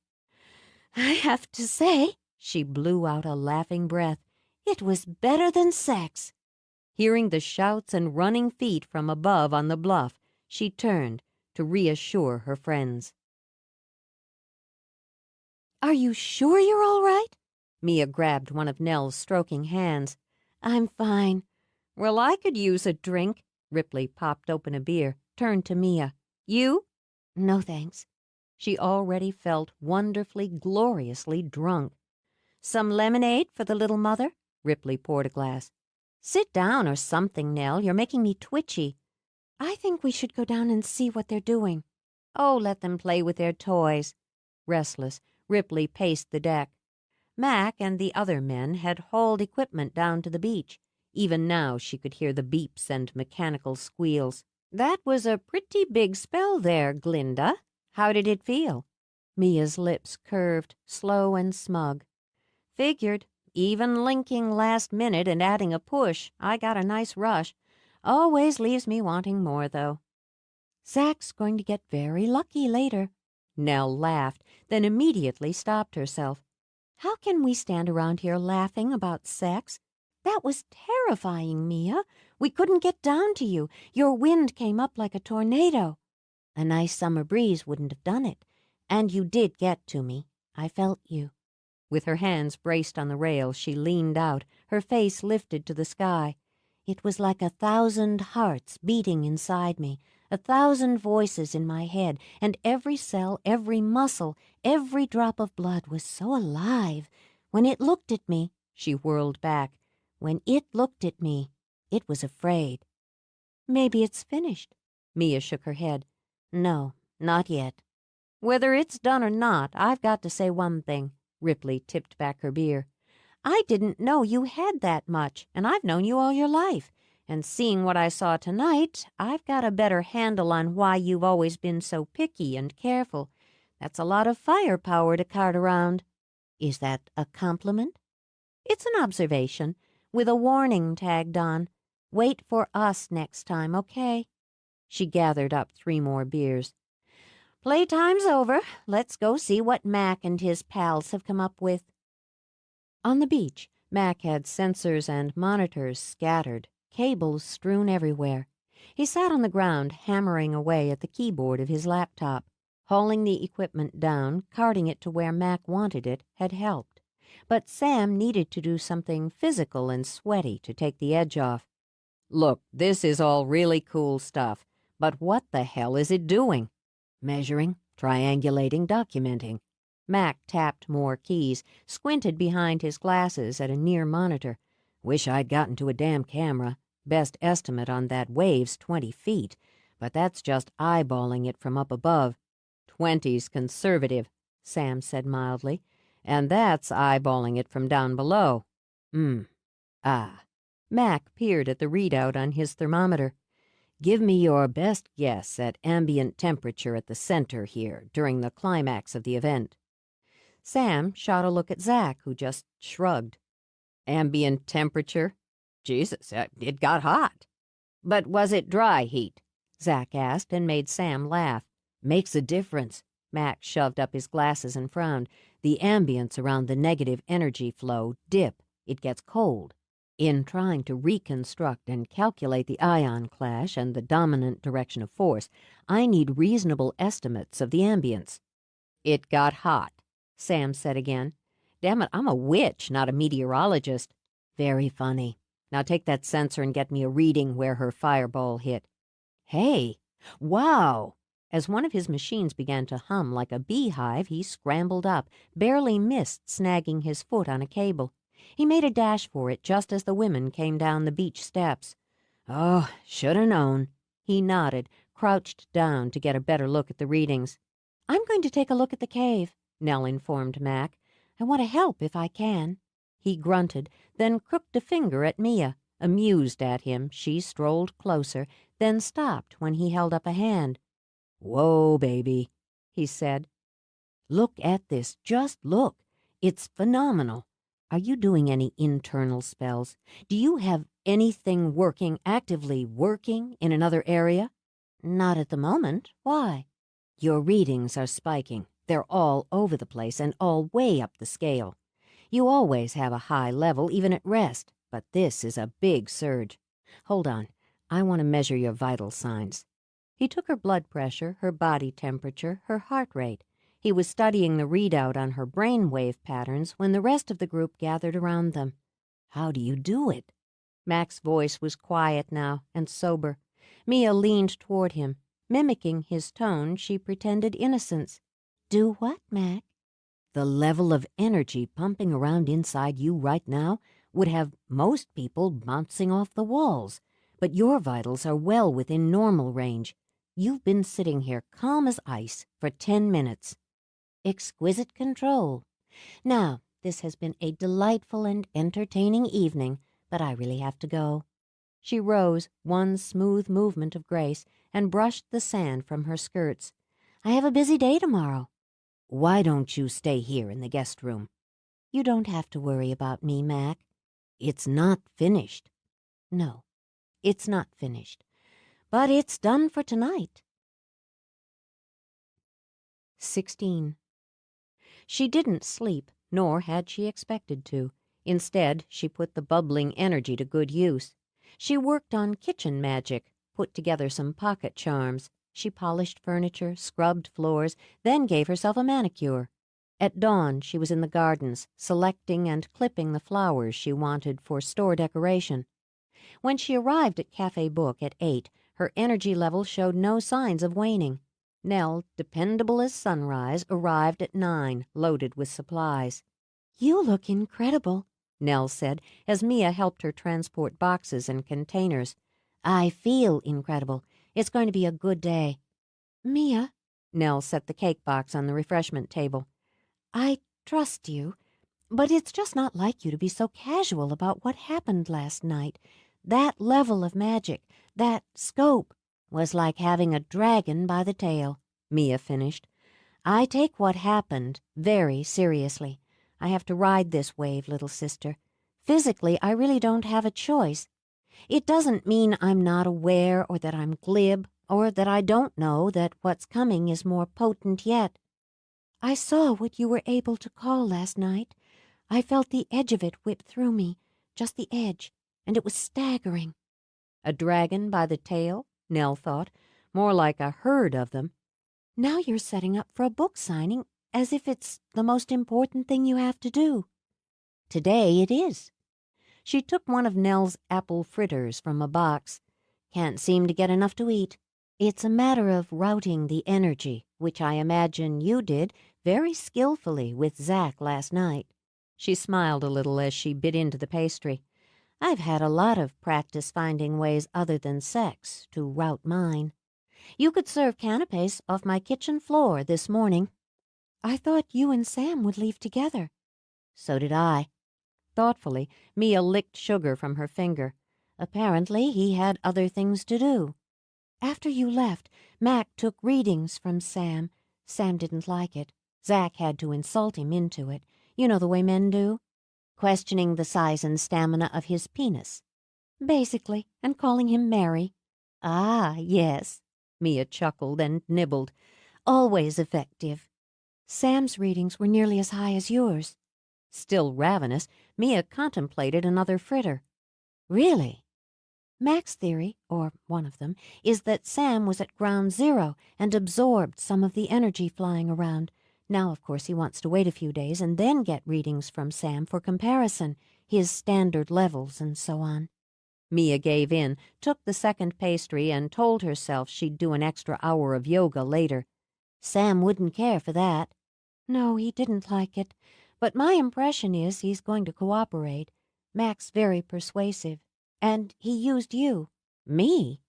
I have to say," she blew out a laughing breath, "it was better than sex." Hearing the shouts and running feet from above on the bluff, she turned to reassure her friends. "Are you sure you're all right?" Mia grabbed one of Nell's stroking hands. "I'm fine." "Well, I could use a drink." Ripley popped open a beer, turned to Mia. "You?" "No, thanks." She already felt wonderfully, gloriously drunk. "Some lemonade for the little mother?" Ripley poured a glass. "Sit down or something, Nell. You're making me twitchy." "I think we should go down and see what they're doing." "Oh, let them play with their toys." Restless, Ripley paced the deck. Mac and the other men had hauled equipment down to the beach. Even now she could hear the beeps and mechanical squeals. "That was a pretty big spell there, Glinda. How did it feel?" Mia's lips curved, slow and smug. "Figured. Even linking last minute and adding a push, I got a nice rush. Always leaves me wanting more, though." "Zach's going to get very lucky later." Nell laughed, then immediately stopped herself. "How can we stand around here laughing about sex? That was terrifying, Mia. We couldn't get down to you. Your wind came up like a tornado." "A nice summer breeze wouldn't have done it. And you did get to me. I felt you." With her hands braced on the rail, she leaned out, her face lifted to the sky. "It was like 1,000 hearts beating inside me, 1,000 voices in my head, and every cell, every muscle, every drop of blood was so alive. When it looked at me," she whirled back, "when it looked at me, it was afraid." "Maybe it's finished." Mia shook her head. "No, not yet." "Whether it's done or not, I've got to say one thing." Ripley tipped back her beer. "I didn't know you had that much, and I've known you all your life. And seeing what I saw tonight, I've got a better handle on why you've always been so picky and careful. That's a lot of firepower to cart around." "Is that a compliment?" "It's an observation, with a warning tagged on. Wait for us next time, okay?" She gathered up 3 more beers. "Playtime's over. Let's go see what Mac and his pals have come up with." On the beach, Mac had sensors and monitors scattered, cables strewn everywhere. He sat on the ground, hammering away at the keyboard of his laptop. Hauling the equipment down, carting it to where Mac wanted it, had helped. But Sam needed to do something physical and sweaty to take the edge off. "Look, this is all really cool stuff, but what the hell is it doing?" "Measuring, triangulating, documenting." Mac tapped more keys, squinted behind his glasses at a near monitor. "Wish I'd gotten to a damn camera. Best estimate on that wave's 20 feet, but that's just eyeballing it from up above." "20's conservative," Sam said mildly, "and that's eyeballing it from down below." Ah." Mac peered at the readout on his thermometer. "Give me your best guess at ambient temperature at the center here during the climax of the event." Sam shot a look at Zack, who just shrugged. "Ambient temperature? Jesus, it got hot." "But was it dry heat?" Zack asked, and made Sam laugh. "Makes a difference." Mac shoved up his glasses and frowned. "The ambience around the negative energy flow dip. It gets cold. In trying to reconstruct and calculate the ion clash and the dominant direction of force, I need reasonable estimates of the ambience." "It got hot," Sam said again. "Damn it, I'm a witch, not a meteorologist." "Very funny. Now take that sensor and get me a reading where her fireball hit." "Hey! Wow!" As one of his machines began to hum like a beehive, he scrambled up, barely missed snagging his foot on a cable. He made a dash for it just as the women came down the beach steps. "Oh, should have known." He nodded, crouched down to get a better look at the readings. "I'm going to take a look at the cave," Nell informed Mac. "I want to help if I can." He grunted, then crooked a finger at Mia. Amused at him, she strolled closer, then stopped when he held up a hand. "Whoa, baby," he said. "Look at this. Just look. It's phenomenal. Are you doing any internal spells? Do you have anything working, actively working, in another area?" "Not at the moment. Why?" "Your readings are spiking. They're all over the place and all way up the scale. You always have a high level, even at rest, but this is a big surge. Hold on. I want to measure your vital signs." He took her blood pressure, her body temperature, her heart rate. He was studying the readout on her brain wave patterns when the rest of the group gathered around them. "How do you do it?" Mac's voice was quiet now and sober. Mia leaned toward him. Mimicking his tone, she pretended innocence. "Do what, Mac?" "The level of energy pumping around inside you right now would have most people bouncing off the walls, but your vitals are well within normal range. You've been sitting here calm as ice for 10 minutes. Exquisite control. Now, this has been a delightful and entertaining evening, but I really have to go." She rose, one smooth movement of grace, and brushed the sand from her skirts. "I have a busy day tomorrow." "Why don't you stay here in the guest room?" "You don't have to worry about me, Mac." "It's not finished." "No, it's not finished. But it's done for tonight." 16. She didn't sleep, nor had she expected to. Instead, she put the bubbling energy to good use. She worked on kitchen magic, put together some pocket charms. She polished furniture, scrubbed floors, then gave herself a manicure. At dawn, she was in the gardens, selecting and clipping the flowers she wanted for store decoration. When she arrived at Cafe Book at 8, her energy level showed no signs of waning. Nell, dependable as sunrise, arrived at 9, loaded with supplies. "You look incredible," Nell said, as Mia helped her transport boxes and containers. "I feel incredible. It's going to be a good day." "Mia," Nell set the cake box on the refreshment table, "I trust you, but it's just not like you to be so casual about what happened last night. That level of magic, that scope, was like having a dragon by the tail," Mia finished. "I take what happened very seriously. I have to ride this wave, little sister. Physically, I really don't have a choice. It doesn't mean I'm not aware or that I'm glib or that I don't know that what's coming is more potent yet. I saw what you were able to call last night. I felt the edge of it whip through me, just the edge, and it was staggering." A dragon by the tail, Nell thought, more like a herd of them. "Now you're setting up for a book signing as if it's the most important thing you have to do." "Today it is." She took one of Nell's apple fritters from a box. "Can't seem to get enough to eat. It's a matter of routing the energy, which I imagine you did very skillfully with Zack last night." She smiled a little as she bit into the pastry. "I've had a lot of practice finding ways other than sex to route mine. You could serve canapes off my kitchen floor this morning." "I thought you and Sam would leave together." "So did I." Thoughtfully, Mia licked sugar from her finger. Apparently he had other things to do. After you left, Mac took readings from Sam. Sam didn't like it. Zack had to insult him into it. You know the way men do? Questioning the size and stamina of his penis. Basically, and calling him Mary. Ah, yes. Mia chuckled and nibbled. Always effective. Sam's readings were nearly as high as yours. Still ravenous, Mia contemplated another fritter. Really? Mac's theory, or one of them, is that Sam was at ground zero and absorbed some of the energy flying around. Now, of course, he wants to wait a few days and then get readings from Sam for comparison, his standard levels and so on. Mia gave in, took the second pastry, and told herself she'd do an extra hour of yoga later. Sam wouldn't care for that. No, he didn't like it. But my impression is he's going to cooperate. Mac's very persuasive. And he used you. Me?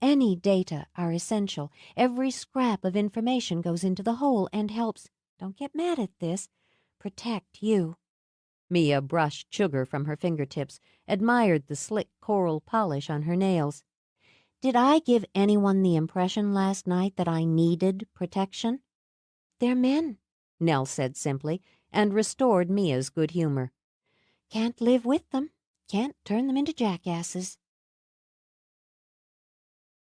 Any data are essential. Every scrap of information goes into the whole and helps, don't get mad at this, protect you. Mia brushed sugar from her fingertips, admired the slick coral polish on her nails. Did I give anyone the impression last night that I needed protection? They're men, Nell said simply, and restored Mia's good humor. Can't live with them. Can't turn them into jackasses.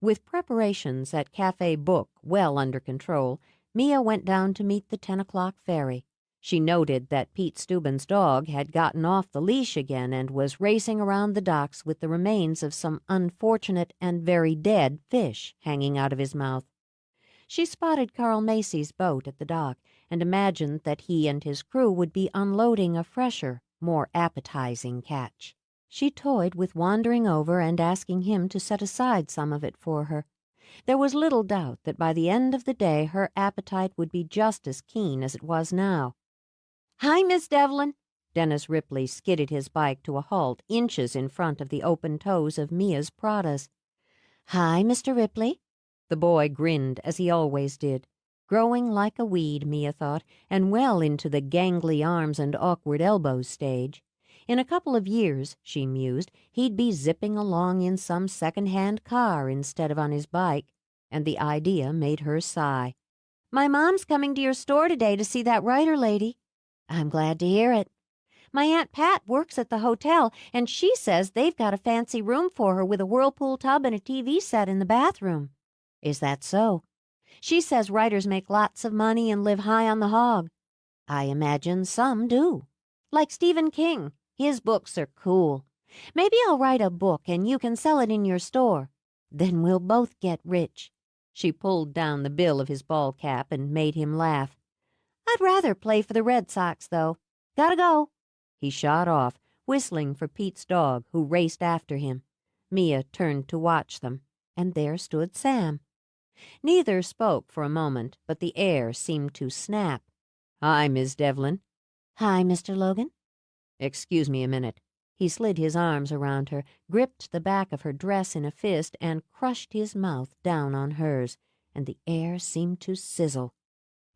With preparations at Cafe Book well under control, Mia went down to meet the 10 o'clock ferry. She noted that Pete Steuben's dog had gotten off the leash again and was racing around the docks with the remains of some unfortunate and very dead fish hanging out of his mouth. She spotted Carl Macy's boat at the dock and imagined that he and his crew would be unloading a fresher, more appetizing catch. She toyed with wandering over and asking him to set aside some of it for her. There was little doubt that by the end of the day her appetite would be just as keen as it was now. "Hi, Miss Devlin." Dennis Ripley skidded his bike to a halt inches in front of the open toes of Mia's Pradas. "Hi, Mr. Ripley." The boy grinned, as he always did. Growing like a weed, Mia thought, and well into the gangly arms and awkward elbows stage. In a couple of years, she mused, he'd be zipping along in some second-hand car instead of on his bike, and the idea made her sigh. "My mom's coming to your store today to see that writer lady." "I'm glad to hear it." "My Aunt Pat works at the hotel, and she says they've got a fancy room for her with a whirlpool tub and a TV set in the bathroom." "Is that so?" "She says writers make lots of money and live high on the hog." "I imagine some do." "Like Stephen King. His books are cool. Maybe I'll write a book and you can sell it in your store. Then we'll both get rich." She pulled down the bill of his ball cap and made him laugh. "I'd rather play for the Red Sox, though. Gotta go." He shot off, whistling for Pete's dog, who raced after him. Mia turned to watch them, and there stood Sam. Neither spoke for a moment, but the air seemed to snap. "Hi, Miss Devlin." "Hi, Mr. Logan." "Excuse me a minute." He slid his arms around her, gripped the back of her dress in a fist, and crushed his mouth down on hers, and the air seemed to sizzle.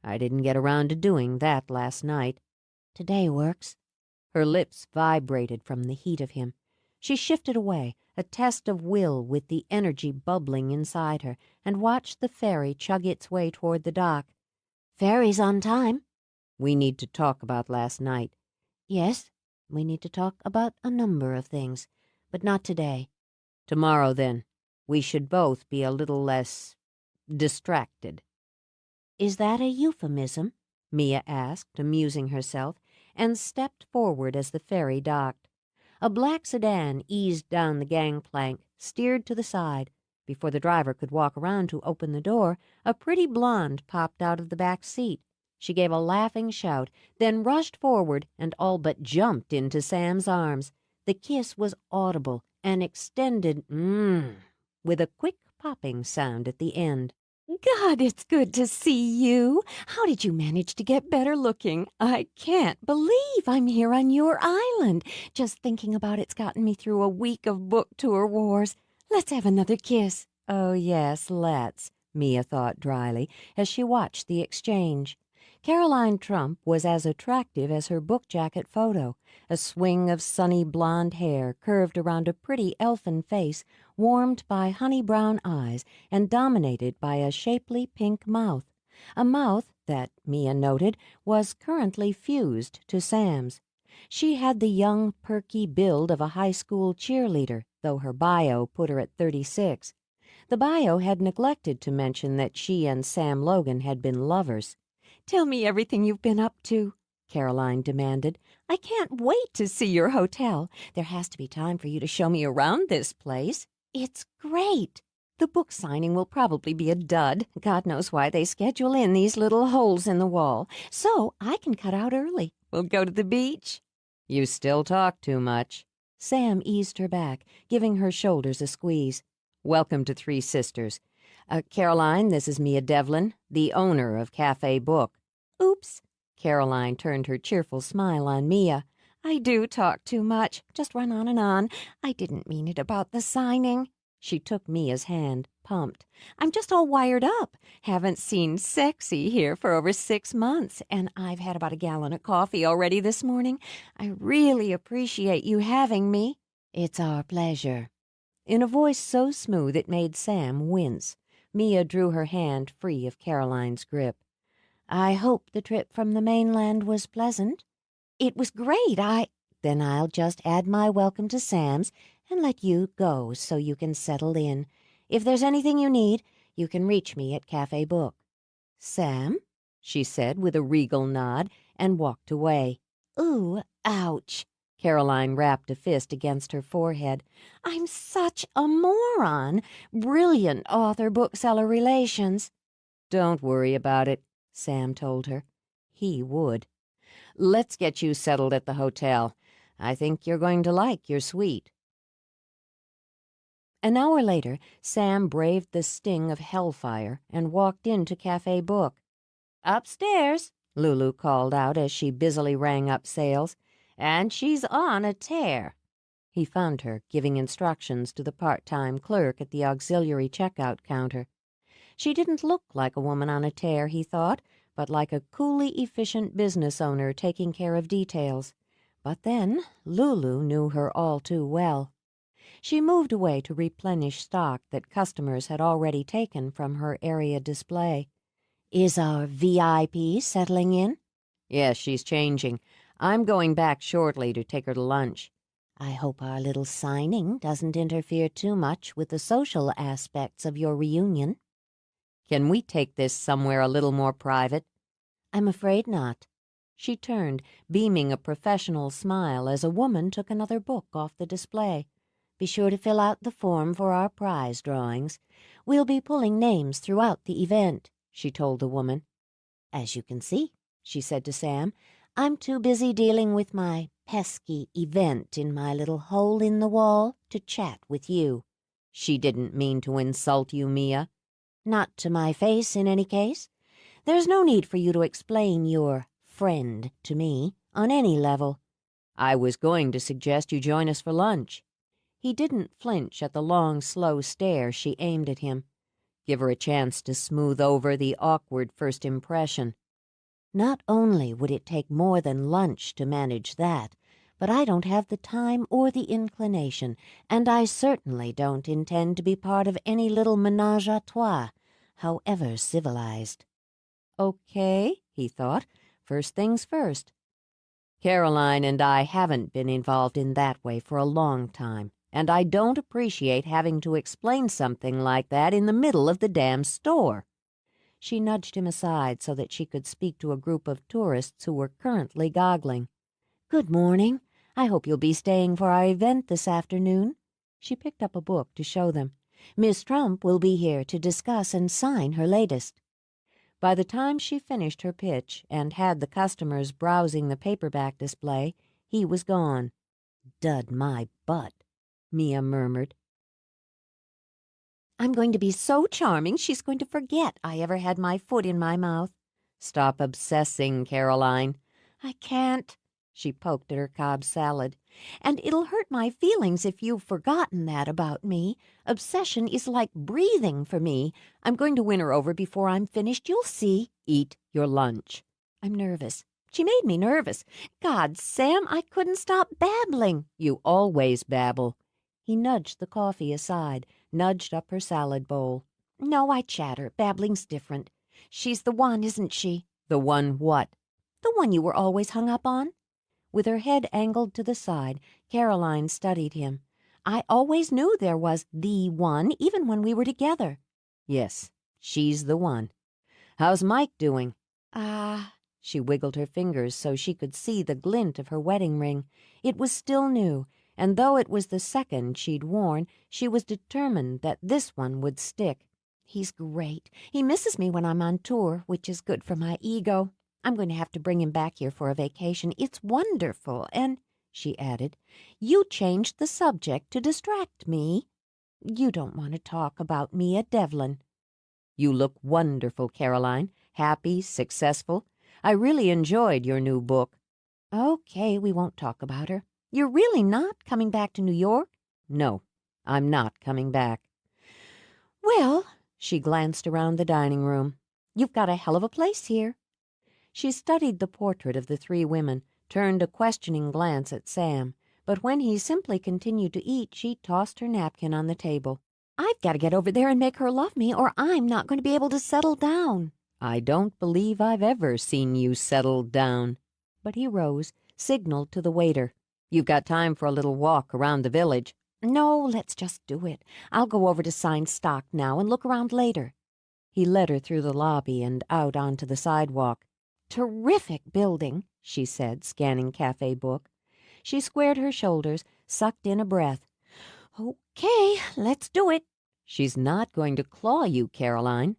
"I didn't get around to doing that last night." "Today works." Her lips vibrated from the heat of him. She shifted away, a test of will with the energy bubbling inside her, and watched the ferry chug its way toward the dock. "Ferry's on time." "We need to talk about last night." "Yes, we need to talk about a number of things, but not today." "Tomorrow, then. We should both be a little less distracted." "Is that a euphemism?" Mia asked, amusing herself, and stepped forward as the ferry docked. A black sedan eased down the gangplank, steered to the side. Before the driver could walk around to open the door, a pretty blonde popped out of the back seat. She gave a laughing shout, then rushed forward and all but jumped into Sam's arms. The kiss was audible, an extended with a quick popping sound at the end. "God, it's good to see you. How did you manage to get better looking? I can't believe I'm here on your island. Just thinking about it's gotten me through a week of book tour wars. Let's have another kiss." "Oh, yes, let's," Mia thought dryly, as she watched the exchange. Caroline Trump was as attractive as her book jacket photo, a swing of sunny blonde hair curved around a pretty elfin face warmed by honey-brown eyes and dominated by a shapely pink mouth, a mouth that, Mia noted, was currently fused to Sam's. She had the young, perky build of a high school cheerleader, though her bio put her at 36. The bio had neglected to mention that she and Sam Logan had been lovers. "Tell me everything you've been up to," Caroline demanded. "I can't wait to see your hotel. There has to be time for you to show me around this place. It's great. The book signing will probably be a dud. God knows why they schedule in these little holes in the wall. So I can cut out early. We'll go to the beach." You still talk too much. Sam eased her back, giving her shoulders a squeeze. Welcome to Three Sisters. Caroline, this is Mia Devlin, the owner of Cafe Book. Oops. Caroline turned her cheerful smile on Mia. "I do talk too much. Just run on and on. I didn't mean it about the signing." She took Mia's hand, pumped. "I'm just all wired up. Haven't seen sexy here for over 6 months, and I've had about a gallon of coffee already this morning. I really appreciate you having me." "It's our pleasure." In a voice so smooth it made Sam wince, Mia drew her hand free of Caroline's grip. "I hope the trip from the mainland was pleasant." "It was great. Then I'll just add my welcome to Sam's and let you go so you can settle in. If there's anything you need, you can reach me at Cafe Book." "Sam?" she said with a regal nod and walked away. "Ooh, ouch." Caroline rapped a fist against her forehead. "I'm such a moron. Brilliant author-bookseller relations." "Don't worry about it," Sam told her. He would. "Let's get you settled at the hotel. I think you're going to like your suite." An hour later, Sam braved the sting of hellfire and walked into Cafe Book. "Upstairs," Lulu called out as she busily rang up sales. "And she's on a tear." He found her, giving instructions to the part-time clerk at the auxiliary checkout counter. She didn't look like a woman on a tear, he thought, but like a coolly efficient business owner taking care of details. But then Lulu knew her all too well. She moved away to replenish stock that customers had already taken from her area display. "Is our VIP settling in?" "Yes, she's changing. I'm going back shortly to take her to lunch." "I hope our little signing doesn't interfere too much with the social aspects of your reunion." "Can we take this somewhere a little more private?" "I'm afraid not." She turned, beaming a professional smile as a woman took another book off the display. "Be sure to fill out the form for our prize drawings. We'll be pulling names throughout the event," she told the woman. "As you can see," she said to Sam, "I'm too busy dealing with my pesky event in my little hole in the wall to chat with you." "She didn't mean to insult you, Mia." "Not to my face, in any case. There's no need for you to explain your friend to me on any level." "I was going to suggest you join us for lunch." He didn't flinch at the long, slow stare she aimed at him. Give her a chance to smooth over the awkward first impression. "Not only would it take more than lunch to manage that, but I don't have the time or the inclination, and I certainly don't intend to be part of any little menage a trois, however civilized." "Okay," he thought. "First things first. Caroline and I haven't been involved in that way for a long time, and I don't appreciate having to explain something like that in the middle of the damn store." She nudged him aside so that she could speak to a group of tourists who were currently goggling. "Good morning. I hope you'll be staying for our event this afternoon." She picked up a book to show them. "Miss Trump will be here to discuss and sign her latest." By the time she finished her pitch and had the customers browsing the paperback display, he was gone. "Dud my butt," Mia murmured. "I'm going to be so charming she's going to forget I ever had my foot in my mouth." "Stop obsessing, Caroline." "I can't." She poked at her Cobb salad. "And it'll hurt my feelings if you've forgotten that about me. Obsession is like breathing for me. I'm going to win her over before I'm finished, you'll see." "Eat your lunch." I'm nervous. She made me nervous. God, Sam, I couldn't stop babbling. You always babble. He nudged the coffee aside, nudged up her salad bowl. No, I chatter. Babbling's different. She's the one, isn't she? The one what? The one you were always hung up on. With her head angled to the side, Caroline studied him. I always knew there was the one, even when we were together. Yes, she's the one. How's Mike doing? She wiggled her fingers so she could see the glint of her wedding ring. It was still new, and though it was the second she'd worn, she was determined that this one would stick. He's great. He misses me when I'm on tour, which is good for my ego. I'm going to have to bring him back here for a vacation. It's wonderful, and, she added, you changed the subject to distract me. You don't want to talk about me at Devlin. You look wonderful, Caroline. Happy, successful. I really enjoyed your new book. Okay, we won't talk about her. You're really not coming back to New York? No, I'm not coming back. Well, she glanced around the dining room. You've got a hell of a place here. She studied the portrait of the three women, turned a questioning glance at Sam, but when he simply continued to eat, she tossed her napkin on the table. I've got to get over there and make her love me, or I'm not going to be able to settle down. I don't believe I've ever seen you settled down. But he rose, signaled to the waiter. You've got time for a little walk around the village. No, let's just do it. I'll go over to sign stock now and look around later. He led her through the lobby and out onto the sidewalk. Terrific building, she said, scanning Cafe Book. She squared her shoulders, sucked in a breath. Okay, let's do it. She's not going to claw you, Caroline.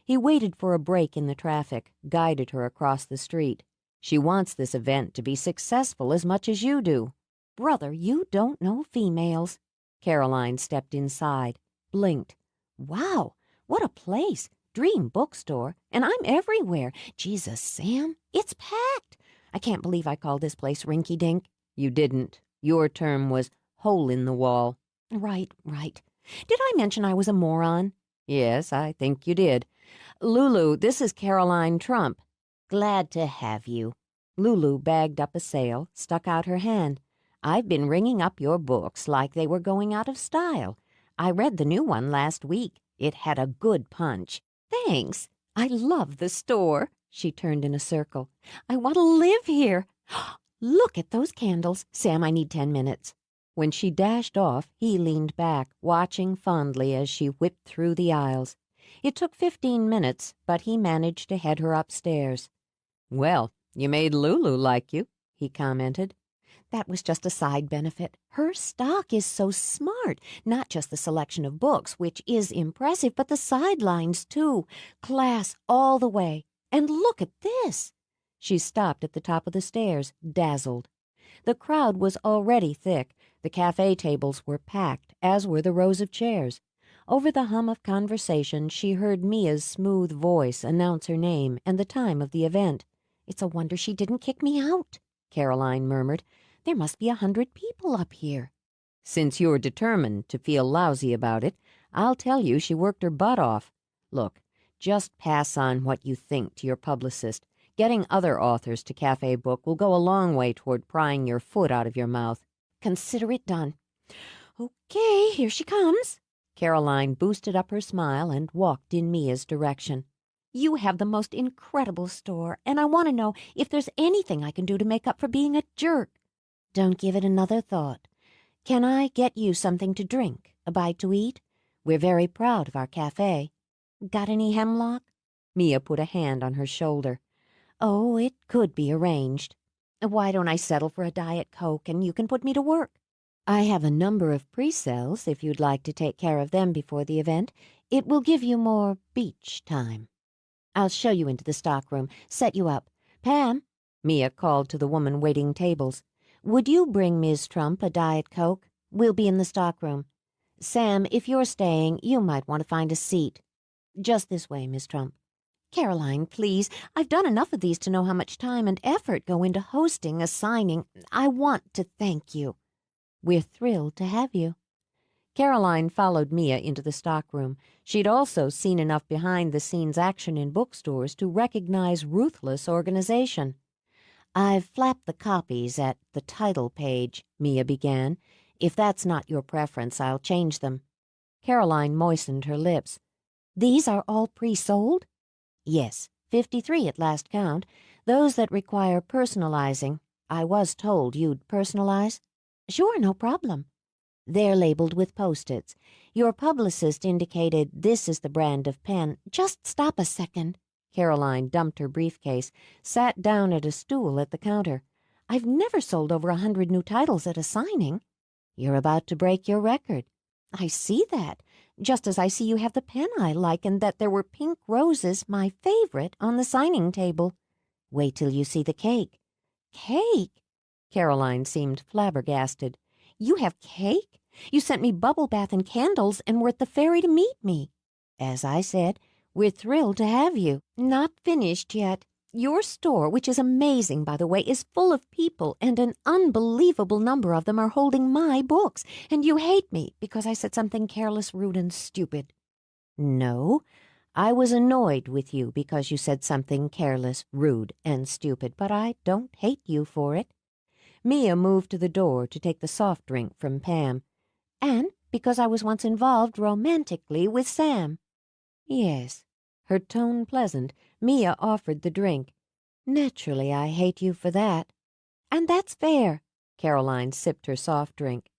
He waited for a break in the traffic, guided her across the street. She wants this event to be successful as much as you do. Brother, you don't know females. Caroline stepped inside, blinked. Wow, what a place. Dream bookstore, and I'm everywhere. Jesus, Sam, it's packed. I can't believe I called this place rinky-dink. You didn't. Your term was hole in the wall. Right. Did I mention I was a moron? Yes, I think you did. Lulu, this is Caroline Trump. Glad to have you. Lulu bagged up a sale, stuck out her hand. I've been ringing up your books like they were going out of style. I read the new one last week. It had a good punch. Thanks. I love the store. She turned in a circle. I want to live here. Look at those candles. Sam, I need 10 minutes. When she dashed off, he leaned back, watching fondly as she whipped through the aisles. It took 15 minutes, but he managed to head her upstairs. Well, you made Lulu like you, he commented. That was just a side benefit. Her stock is so smart. Not just the selection of books, which is impressive, but the sidelines, too. Class all the way. And look at this. She stopped at the top of the stairs, dazzled. The crowd was already thick. The cafe tables were packed, as were the rows of chairs. Over the hum of conversation, she heard Mia's smooth voice announce her name and the time of the event. It's a wonder she didn't kick me out, Caroline murmured. There must be 100 people up here. Since you're determined to feel lousy about it, I'll tell you she worked her butt off. Look, just pass on what you think to your publicist. Getting other authors to Cafe Book will go a long way toward prying your foot out of your mouth. Consider it done. Okay, here she comes. Caroline boosted up her smile and walked in Mia's direction. You have the most incredible store, and I want to know if there's anything I can do to make up for being a jerk. Don't give it another thought. Can I get you something to drink, a bite to eat? We're very proud of our cafe. Got any hemlock? Mia put a hand on her shoulder. Oh, it could be arranged. Why don't I settle for a Diet Coke and you can put me to work? I have a number of pre-sales if you'd like to take care of them before the event. It will give you more beach time. I'll show you into the stockroom, set you up. Pam, Mia called to the woman waiting tables. Would you bring Ms. Trump a Diet Coke? We'll be in the stockroom. Sam, if you're staying, you might want to find a seat. Just this way, Miss Trump. Caroline, please. I've done enough of these to know how much time and effort go into hosting a signing. I want to thank you. We're thrilled to have you. Caroline followed Mia into the stockroom. She'd also seen enough behind-the-scenes action in bookstores to recognize ruthless organization. "I've flapped the copies at the title page," Mia began. "If that's not your preference, I'll change them." Caroline moistened her lips. "These are all pre-sold?" "Yes, 53 at last count. Those that require personalizing. I was told you'd personalize." "Sure, no problem." "They're labeled with Post-its. Your publicist indicated this is the brand of pen." "Just stop a second." Caroline dumped her briefcase, sat down at a stool at the counter. "I've never sold over 100 new titles at a signing." "You're about to break your record." "I see that, just as I see you have the pen I like and that there were pink roses, my favorite, on the signing table." "Wait till you see the cake." "Cake?" Caroline seemed flabbergasted. "You have cake? You sent me bubble bath and candles and were at the ferry to meet me." "As I said, we're thrilled to have you." "Not finished yet. Your store, which is amazing, by the way, is full of people, and an unbelievable number of them are holding my books, and you hate me because I said something careless, rude, and stupid." "No, I was annoyed with you because you said something careless, rude, and stupid, but I don't hate you for it." Mia moved to the door to take the soft drink from Pam. "And because I was once involved romantically with Sam." "Yes." Her tone pleasant, Mia offered the drink. "Naturally I hate you for that." "And that's fair." Caroline sipped her soft drink.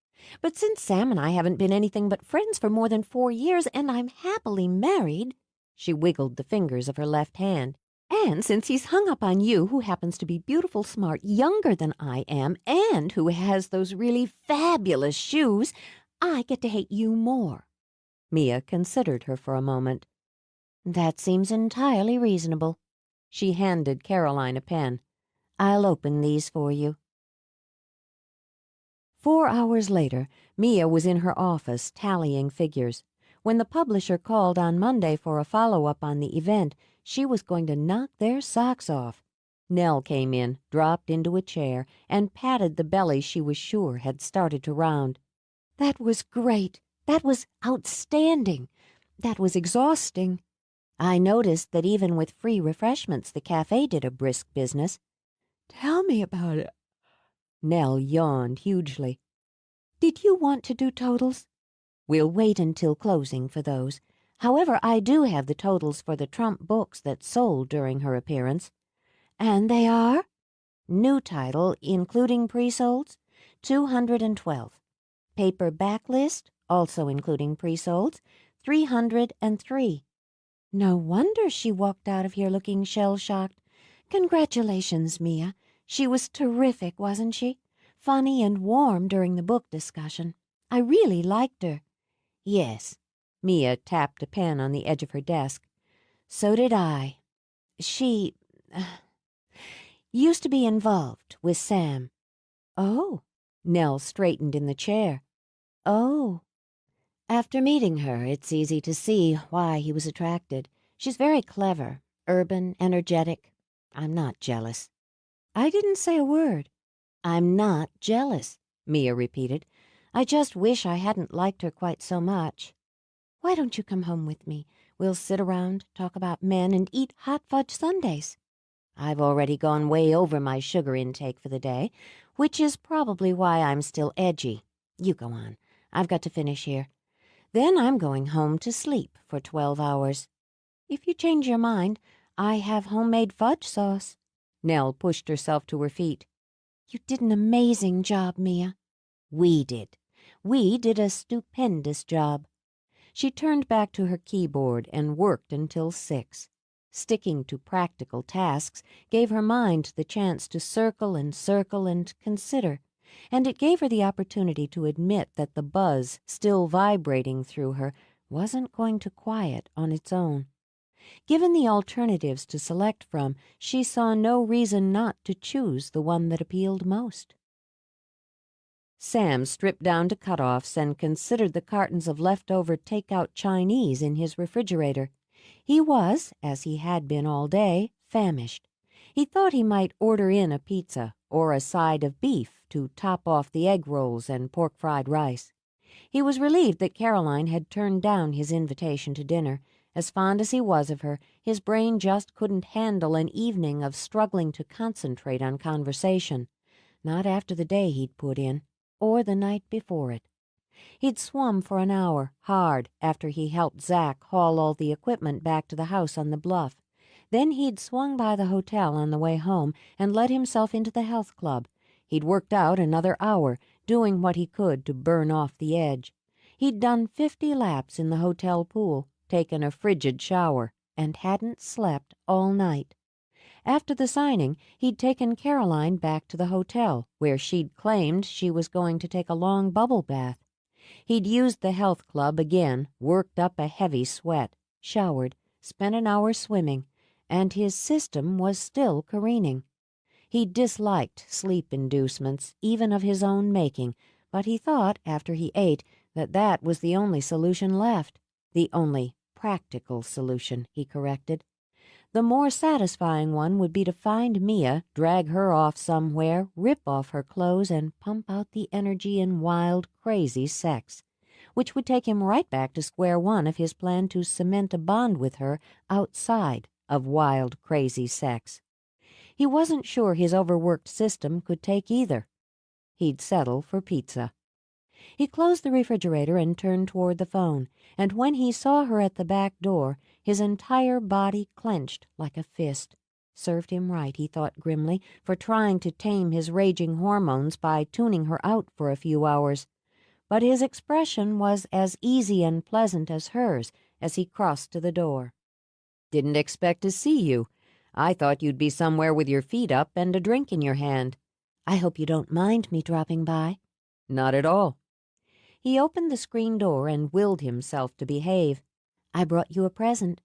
"But since Sam and I haven't been anything but friends for more than 4 years, and I'm happily married," she wiggled the fingers of her left hand, "and since he's hung up on you, who happens to be beautiful, smart, younger than I am, and who has those really fabulous shoes, I get to hate you more." Mia considered her for a moment. "That seems entirely reasonable." She handed Caroline a pen. "I'll open these for you." 4 hours later, Mia was in her office tallying figures. When the publisher called on Monday for a follow-up on the event, she was going to knock their socks off. Nell came in, dropped into a chair, and patted the belly she was sure had started to round. "That was great. That was outstanding. That was exhausting." "I noticed that even with free refreshments, the cafe did a brisk business." "Tell me about it." Nell yawned hugely. "Did you want to do totals?" "We'll wait until closing for those. However, I do have the totals for the Trump books that sold during her appearance." "And they are?" "New title, including pre-solds, 212. Paper backlist, also including pre-solds, 303. "No wonder she walked out of here looking shell-shocked. Congratulations, Mia. She was terrific, wasn't she? Funny and warm during the book discussion. I really liked her." "Yes." Mia tapped a pen on the edge of her desk. "So did I. She used to be involved with Sam." "Oh." Nell straightened in the chair. "Oh." "After meeting her, it's easy to see why he was attracted. She's very clever, urban, energetic. I'm not jealous." "I didn't say a word." "I'm not jealous," Mia repeated. "I just wish I hadn't liked her quite so much." "Why don't you come home with me? We'll sit around, talk about men, and eat hot fudge sundaes." "I've already gone way over my sugar intake for the day, which is probably why I'm still edgy. You go on. I've got to finish here. Then I'm going home to sleep for 12 hours. If you change your mind, I have homemade fudge sauce." Nell pushed herself to her feet. "You did an amazing job, Mia." "We did. We did a stupendous job." She turned back to her keyboard and worked until 6. Sticking to practical tasks gave her mind the chance to circle and consider, and it gave her the opportunity to admit that the buzz still vibrating through her wasn't going to quiet on its own. Given the alternatives to select from, she saw no reason not to choose the one that appealed most. Sam stripped down to cutoffs and considered the cartons of leftover take-out Chinese in his refrigerator. He was, as he had been all day, famished. He thought he might order in a pizza or a side of beef to top off the egg rolls and pork fried rice. He was relieved that Caroline had turned down his invitation to dinner. As fond as he was of her, his brain just couldn't handle an evening of struggling to concentrate on conversation. Not after the day he'd put in, or the night before it. He'd swum for an hour, hard, after he helped Zack haul all the equipment back to the house on the bluff. Then he'd swung by the hotel on the way home and let himself into the health club. He'd worked out another hour, doing what he could to burn off the edge. He'd done 50 laps in the hotel pool, taken a frigid shower, and hadn't slept all night. After the signing, he'd taken Caroline back to the hotel, where she'd claimed she was going to take a long bubble bath. He'd used the health club again, worked up a heavy sweat, showered, spent an hour swimming, and his system was still careening. He disliked sleep inducements, even of his own making, but he thought, after he ate, that that was the only solution left. The only practical solution, he corrected. The more satisfying one would be to find Mia, drag her off somewhere, rip off her clothes, and pump out the energy in wild, crazy sex, which would take him right back to square one of his plan to cement a bond with her outside of wild, crazy sex. He wasn't sure his overworked system could take either. He'd settle for pizza. He closed the refrigerator and turned toward the phone, and when he saw her at the back door, his entire body clenched like a fist. Served him right, he thought grimly, for trying to tame his raging hormones by tuning her out for a few hours. But his expression was as easy and pleasant as hers as he crossed to the door. Didn't expect to see you. I thought you'd be somewhere with your feet up and a drink in your hand. I hope you don't mind me dropping by. Not at all. He opened the screen door and willed himself to behave. I brought you a present.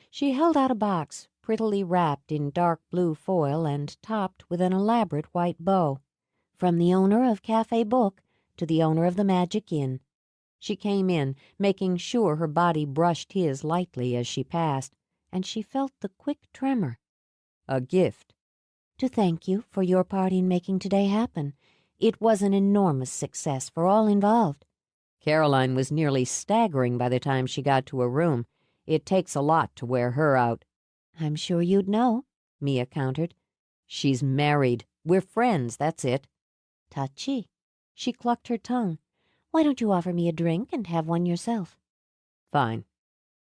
She held out a box, prettily wrapped in dark blue foil and topped with an elaborate white bow. From the owner of Cafe Book to the owner of the Magic Inn. She came in, making sure her body brushed his lightly as she passed, and she felt the quick tremor. A gift. To thank you for your part in making today happen. It was an enormous success for all involved. Caroline was nearly staggering by the time she got to her room. It takes a lot to wear her out. I'm sure you'd know, Mia countered. She's married. We're friends, that's it. Touchy. She clucked her tongue. Why don't you offer me a drink and have one yourself? Fine.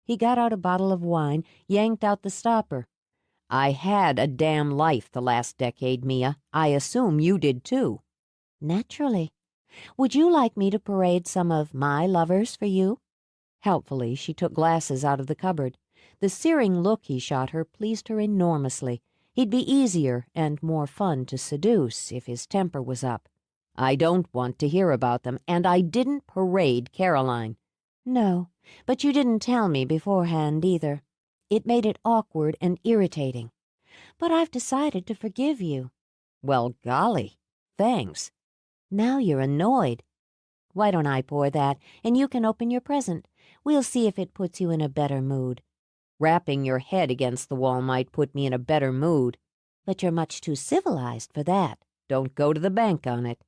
He got out a bottle of wine, yanked out the stopper. I had a damn life the last decade, Mia. I assume you did too. Naturally. Would you like me to parade some of my lovers for you? Helpfully, she took glasses out of the cupboard. The searing look he shot her pleased her enormously. He'd be easier and more fun to seduce if his temper was up. I don't want to hear about them, and I didn't parade Caroline. No, but you didn't tell me beforehand either. It made it awkward and irritating. But I've decided to forgive you. Well, golly, thanks. Now you're annoyed. Why don't I pour that, and you can open your present? We'll see if it puts you in a better mood. Rapping your head against the wall might put me in a better mood. But you're much too civilized for that. Don't go to the bank on it.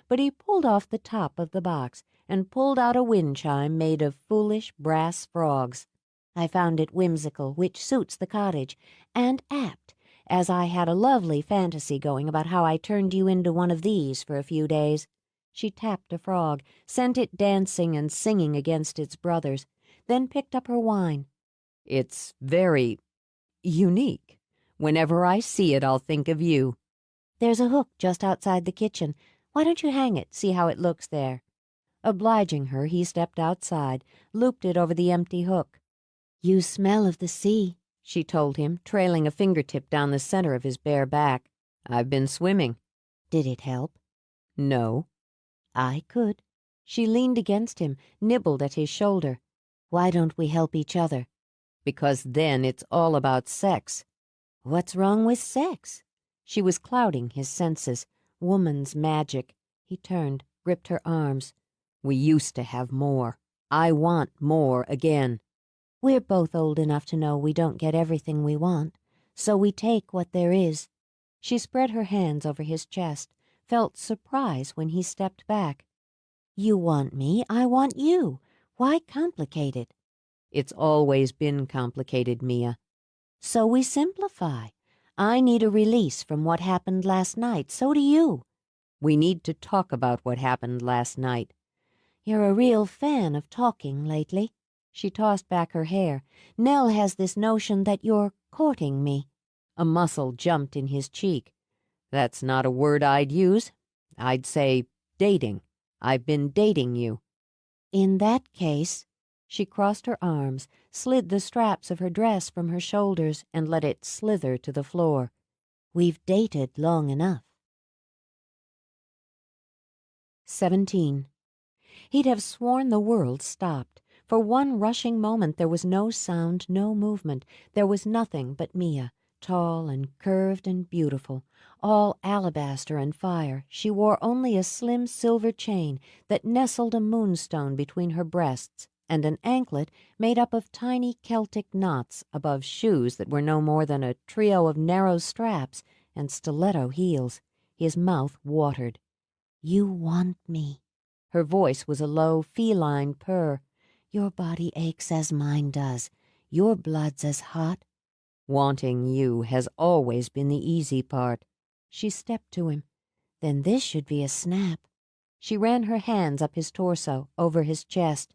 But he pulled off the top of the box and pulled out a wind chime made of foolish brass frogs. I found it whimsical, which suits the cottage, and apt, as I had a lovely fantasy going about how I turned you into one of these for a few days. She tapped a frog, sent it dancing and singing against its brothers, then picked up her wine. It's very unique. Whenever I see it, I'll think of you. There's a hook just outside the kitchen. Why don't you hang it, see how it looks there? Obliging her, he stepped outside, looped it over the empty hook. You smell of the sea, she told him, trailing a fingertip down the center of his bare back. I've been swimming. Did it help? No. I could. She leaned against him, nibbled at his shoulder. Why don't we help each other? Because then it's all about sex. What's wrong with sex? She was clouding his senses. Woman's magic. He turned, gripped her arms. We used to have more. I want more again. We're both old enough to know we don't get everything we want, so we take what there is. She spread her hands over his chest, felt surprise when he stepped back. You want me, I want you. Why complicate it? It's always been complicated, Mia. So we simplify. I need a release from what happened last night. So do you. We need to talk about what happened last night. You're a real fan of talking lately. She tossed back her hair. Nell has this notion that you're courting me. A muscle jumped in his cheek. That's not a word I'd use. I'd say dating. I've been dating you. In that case, she crossed her arms, slid the straps of her dress from her shoulders, and let it slither to the floor. We've dated long enough. 17. He'd have sworn the world stopped. For one rushing moment there was no sound, no movement. There was nothing but Mia, tall and curved and beautiful, all alabaster and fire. She wore only a slim silver chain that nestled a moonstone between her breasts, and an anklet made up of tiny Celtic knots above shoes that were no more than a trio of narrow straps and stiletto heels. His mouth watered. You want me. Her voice was a low, feline purr. Your body aches as mine does. Your blood's as hot. Wanting you has always been the easy part. She stepped to him. Then this should be a snap. She ran her hands up his torso, over his chest.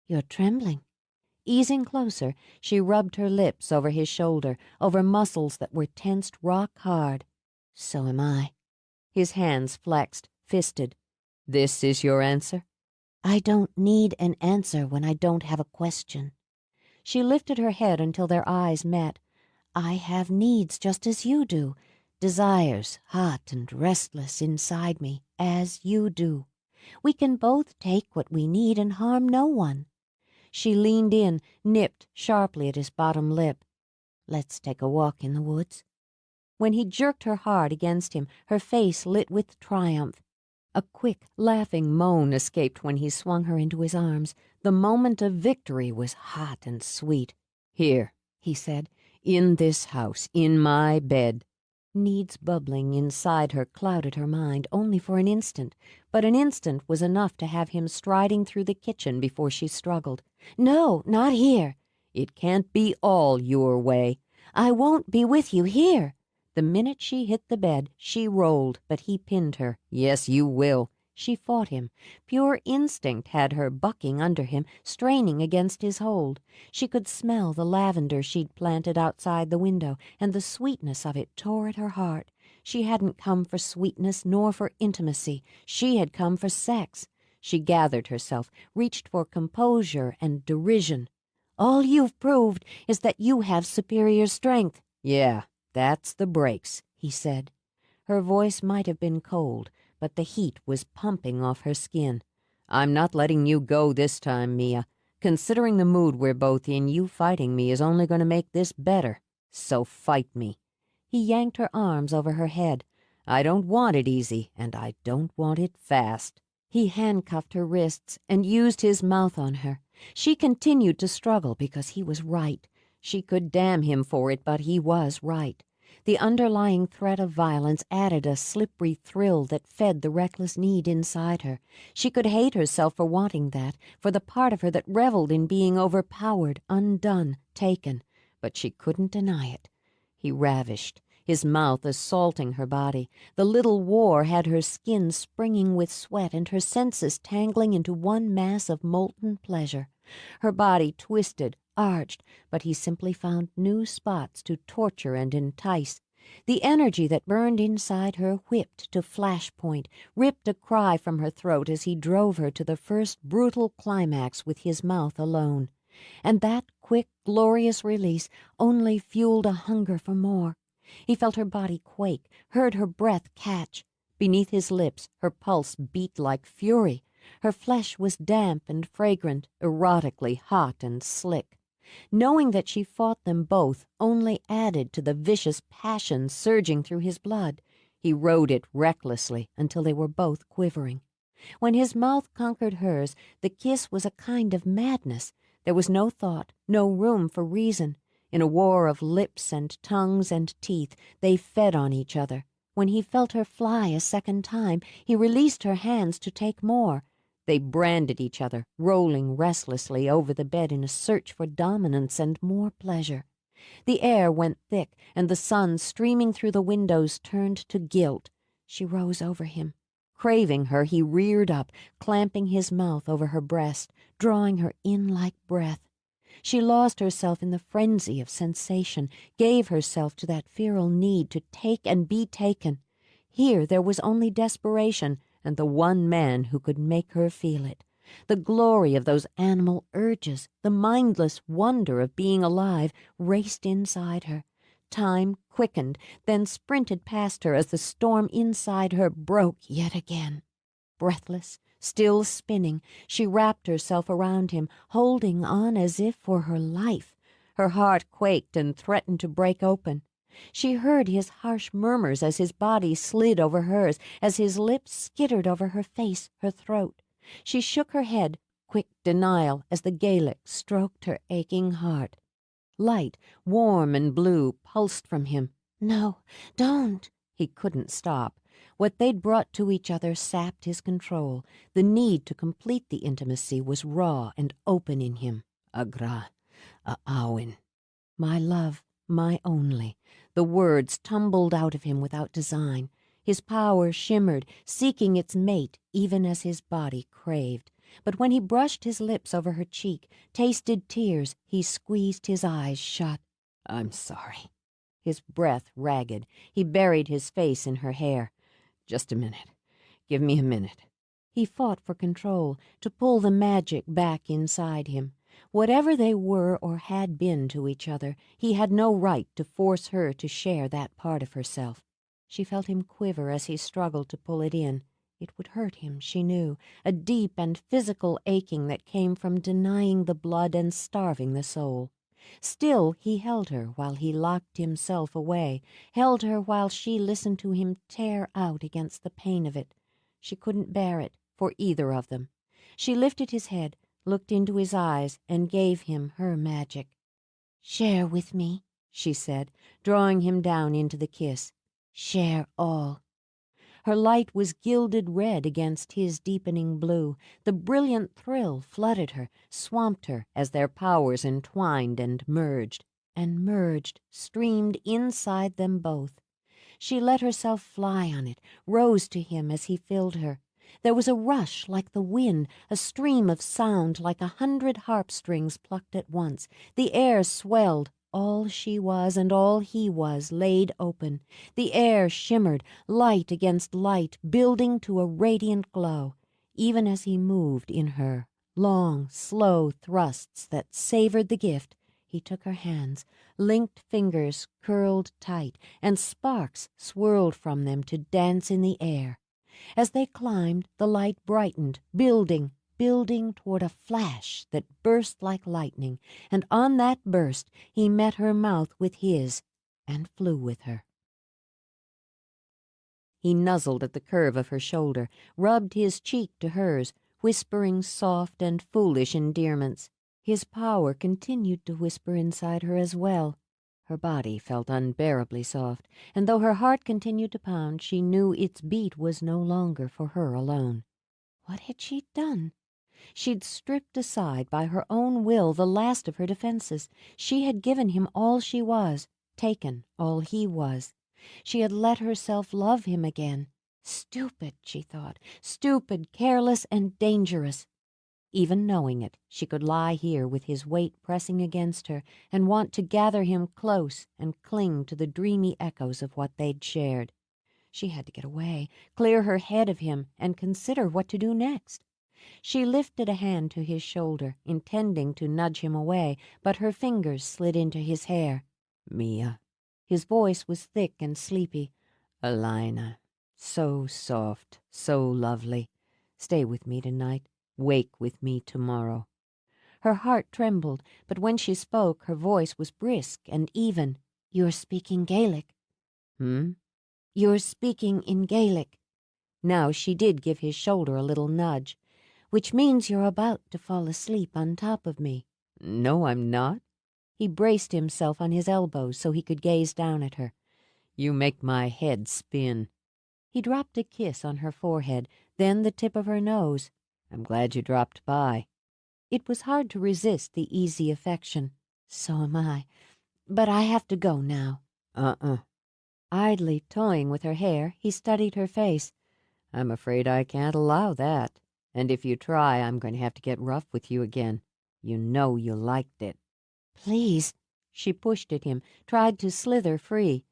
You're trembling. Easing closer, she rubbed her lips over his shoulder, over muscles that were tensed rock hard. So am I. His hands flexed, fisted. This is your answer? I don't need an answer when I don't have a question. She lifted her head until their eyes met. I have needs just as you do, desires hot and restless inside me, as you do. We can both take what we need and harm no one. She leaned in, nipped sharply at his bottom lip. Let's take a walk in the woods. When he jerked her hard against him, her face lit with triumph. A quick, laughing moan escaped when he swung her into his arms. The moment of victory was hot and sweet. Here, he said, in this house, in my bed. Needs bubbling inside her clouded her mind only for an instant, but an instant was enough to have him striding through the kitchen before she struggled. No, not here. It can't be all your way. I won't be with you here. The minute she hit the bed, she rolled, but he pinned her. Yes, you will. She fought him. Pure instinct had her bucking under him, straining against his hold. She could smell the lavender she'd planted outside the window, and the sweetness of it tore at her heart. She hadn't come for sweetness nor for intimacy. She had come for sex. She gathered herself, reached for composure and derision. All you've proved is that you have superior strength. Yeah, that's the breaks, he said. Her voice might have been cold, but the heat was pumping off her skin. I'm not letting you go this time, Mia. Considering the mood we're both in, you fighting me is only going to make this better. So fight me. He yanked her arms over her head. I don't want it easy, and I don't want it fast. He handcuffed her wrists and used his mouth on her. She continued to struggle because he was right. She could damn him for it, but he was right. The underlying threat of violence added a slippery thrill that fed the reckless need inside her. She could hate herself for wanting that, for the part of her that reveled in being overpowered, undone, taken. But she couldn't deny it. He ravished, his mouth assaulting her body. The little war had her skin springing with sweat and her senses tangling into one mass of molten pleasure. Her body twisted, arched, but he simply found new spots to torture and entice. The energy that burned inside her whipped to flashpoint, ripped a cry from her throat as he drove her to the first brutal climax with his mouth alone. And that quick, glorious release only fueled a hunger for more. He felt her body quake, heard her breath catch. Beneath his lips, her pulse beat like fury. Her flesh was damp and fragrant, erotically hot and slick. Knowing that she fought them both only added to the vicious passion surging through his blood. He rode it recklessly until they were both quivering. When his mouth conquered hers, the kiss was a kind of madness. There was no thought, no room for reason. In a war of lips and tongues and teeth, they fed on each other. When he felt her fly a second time, he released her hands to take more. They branded each other, rolling restlessly over the bed in a search for dominance and more pleasure. The air went thick, and the sun streaming through the windows turned to gilt. She rose over him. Craving her, he reared up, clamping his mouth over her breast, drawing her in like breath. She lost herself in the frenzy of sensation, gave herself to that feral need to take and be taken. Here there was only desperation, and the one man who could make her feel it. The glory of those animal urges, the mindless wonder of being alive, raced inside her. Time quickened, then sprinted past her as the storm inside her broke yet again. Breathless, still spinning, she wrapped herself around him, holding on as if for her life. Her heart quaked and threatened to break open. She heard his harsh murmurs as his body slid over hers, as his lips skittered over her face, her throat. She shook her head, quick denial, as the Gaelic stroked her aching heart. Light, warm and blue, pulsed from him. No, don't. He couldn't stop. What they'd brought to each other sapped his control. The need to complete the intimacy was raw and open in him. Agra, a Awin. My love, my only. The words tumbled out of him without design. His power shimmered, seeking its mate even as his body craved. But when he brushed his lips over her cheek, tasted tears, he squeezed his eyes shut. I'm sorry. His breath ragged, he buried his face in her hair. Just a minute. Give me a minute. He fought for control, to pull the magic back inside him. Whatever they were or had been to each other, he had no right to force her to share that part of herself. She felt him quiver as he struggled to pull it in. It would hurt him, she knew, a deep and physical aching that came from denying the blood and starving the soul. Still he held her while he locked himself away, held her while she listened to him tear out against the pain of it. She couldn't bear it, for either of them. She lifted his head, looked into his eyes, and gave him her magic. Share with me, she said, drawing him down into the kiss. Share all. Her light was gilded red against his deepening blue. The brilliant thrill flooded her, swamped her as their powers entwined and merged, streamed inside them both. She let herself fly on it, rose to him as he filled her. There was a rush like the wind, a stream of sound like 100 harp strings plucked at once. The air swelled. All she was and all he was laid open. The air shimmered, light against light, building to a radiant glow. Even as he moved in her, long, slow thrusts that savored the gift, he took her hands, linked fingers curled tight, and sparks swirled from them to dance in the air. As they climbed, the light brightened, building toward a flash that burst like lightning, and on that burst he met her mouth with his and flew with her. He nuzzled at the curve of her shoulder, rubbed his cheek to hers, whispering soft and foolish endearments. His power continued to whisper inside her as well. Her body felt unbearably soft, and though her heart continued to pound, she knew its beat was no longer for her alone. What had she done? She'd stripped aside by her own will the last of her defenses. She had given him all she was, taken all he was. She had let herself love him again. Stupid, she thought, stupid, careless, and dangerous. Even knowing it, she could lie here with his weight pressing against her and want to gather him close and cling to the dreamy echoes of what they'd shared. She had to get away, clear her head of him, and consider what to do next. She lifted a hand to his shoulder, intending to nudge him away, but her fingers slid into his hair. Mia. His voice was thick and sleepy. Alina. So soft, so lovely. Stay with me tonight. Wake with me tomorrow. Her heart trembled, but when she spoke, her voice was brisk and even. You're speaking Gaelic. You're speaking in Gaelic. Now she did give his shoulder a little nudge. Which means you're about to fall asleep on top of me. No, I'm not. He braced himself on his elbows so he could gaze down at her. You make my head spin. He dropped a kiss on her forehead, then the tip of her nose. I'm glad you dropped by. It was hard to resist the easy affection. So am I. But I have to go now. Uh-uh. Idly toying with her hair, he studied her face. I'm afraid I can't allow that. And if you try, I'm going to have to get rough with you again. You know you liked it. Please. She pushed at him, tried to slither free.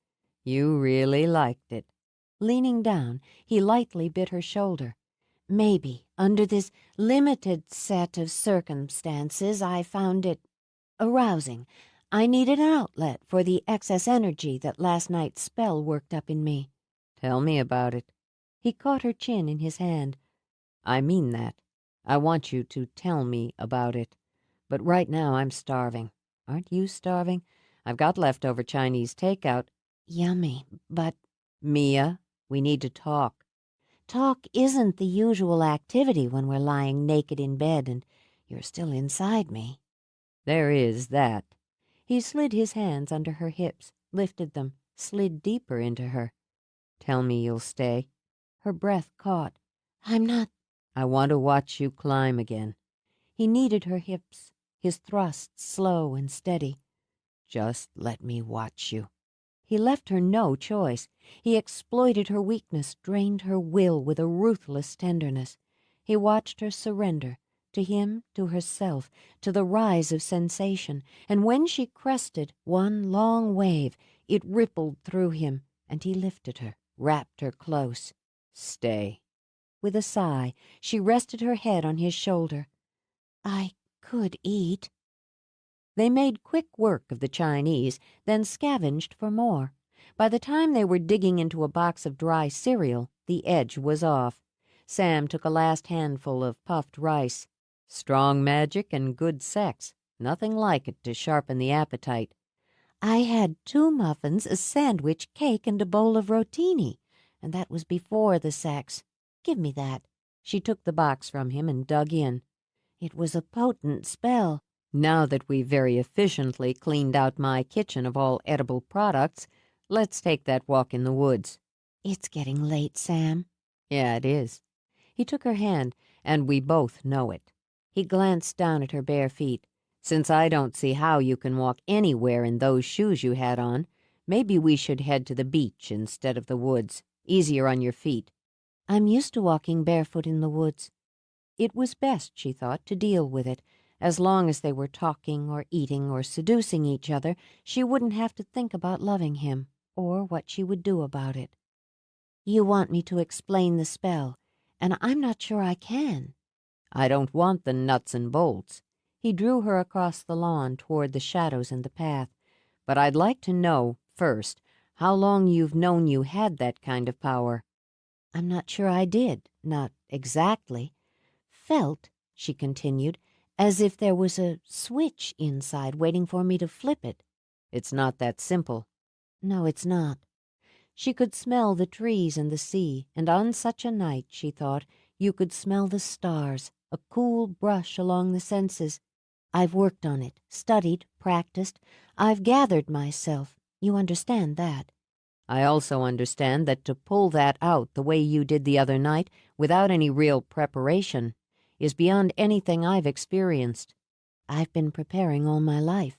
You really liked it. Leaning down, he lightly bit her shoulder. Maybe, under this limited set of circumstances, I found it arousing. I needed an outlet for the excess energy that last night's spell worked up in me. Tell me about it. He caught her chin in his hand. I mean that. I want you to tell me about it. But right now I'm starving. Aren't you starving? I've got leftover Chinese takeout. Yummy, but Mia, we need to talk. talk isn't the usual activity when we're lying naked in bed and you're still inside me. There is that. He slid his hands under her hips, lifted them, slid deeper into her. Tell me you'll stay. Her breath caught. I'm not. I want to watch you climb again. He kneaded her hips, his thrusts slow and steady. Just let me watch you. He left her no choice. He exploited her weakness, drained her will with a ruthless tenderness. He watched her surrender, to him, to herself, to the rise of sensation, and when she crested one long wave, it rippled through him, and he lifted her, wrapped her close. Stay. With a sigh, she rested her head on his shoulder. I could eat. They made quick work of the Chinese, then scavenged for more. By the time they were digging into a box of dry cereal, the edge was off. Sam took a last handful of puffed rice. Strong magic and good sex. Nothing like it to sharpen the appetite. I had 2 muffins, a sandwich, cake, and a bowl of rotini, and that was before the sex. Give me that. She took the box from him and dug in. It was a potent spell. Now that we've very efficiently cleaned out my kitchen of all edible products, let's take that walk in the woods. It's getting late, Sam. Yeah, it is. He took her hand, And we both know it. he glanced down at her bare feet. Since I don't see how you can walk anywhere in those shoes you had on, maybe we should head to the beach instead of the woods. Easier on your feet. I'm used to walking barefoot in the woods. It was best, she thought, to deal with it. As long as they were talking or eating or seducing each other, she wouldn't have to think about loving him or what she would do about it. You want me to explain the spell, and I'm not sure I can. I don't want the nuts and bolts. He drew her across the lawn toward the shadows and the path. But I'd like to know, first, how long you've known you had that kind of power. I'm not sure I did, not exactly. Felt, she continued, as if there was a switch inside waiting for me to flip it. It's not that simple. No, it's not. She could smell the trees and the sea, and on such a night, she thought, you could smell the stars, a cool brush along the senses. I've worked on it, studied, practiced. I've gathered myself. You understand that. I also understand that to pull that out the way you did the other night, without any real preparation, is beyond anything I've experienced. I've been preparing all my life.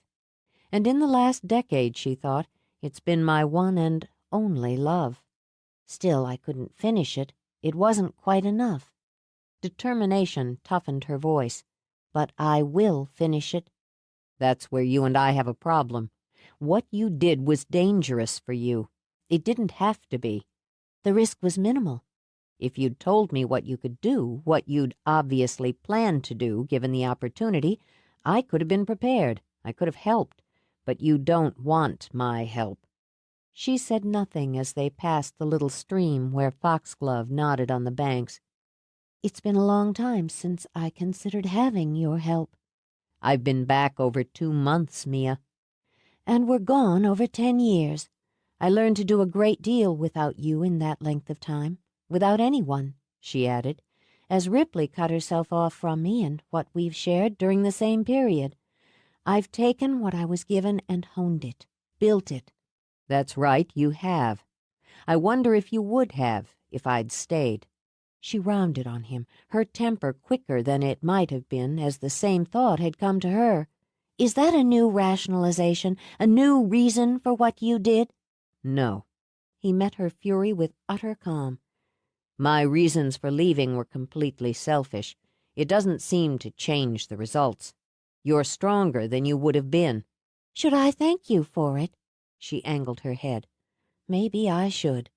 And in the last decade, she thought, it's been my one and only love. Still, I couldn't finish it. It wasn't quite enough. Determination toughened her voice. But I will finish it. That's where you and I have a problem. What you did was dangerous for you. It didn't have to be. The risk was minimal. If you'd told me what you could do, what you'd obviously planned to do, given the opportunity, I could have been prepared. I could have helped. But you don't want my help. She said nothing as they passed the little stream where foxglove nodded on the banks. It's been a long time since I considered having your help. I've been back over 2 months, Mia. And we're gone over 10 years. I learned to do a great deal without you in that length of time. Without anyone, she added, as Ripley cut herself off from me and what we've shared during the same period. I've taken what I was given and honed it, built it. That's right, you have. I wonder if you would have, if I'd stayed. She rounded on him, her temper quicker than it might have been as the same thought had come to her. "Is that a new rationalization, a new reason for what you did?" No. He met her fury with utter calm. My reasons for leaving were completely selfish. It doesn't seem to change the results. You're stronger than you would have been." "Should I thank you for it?" She angled her head. "Maybe I should.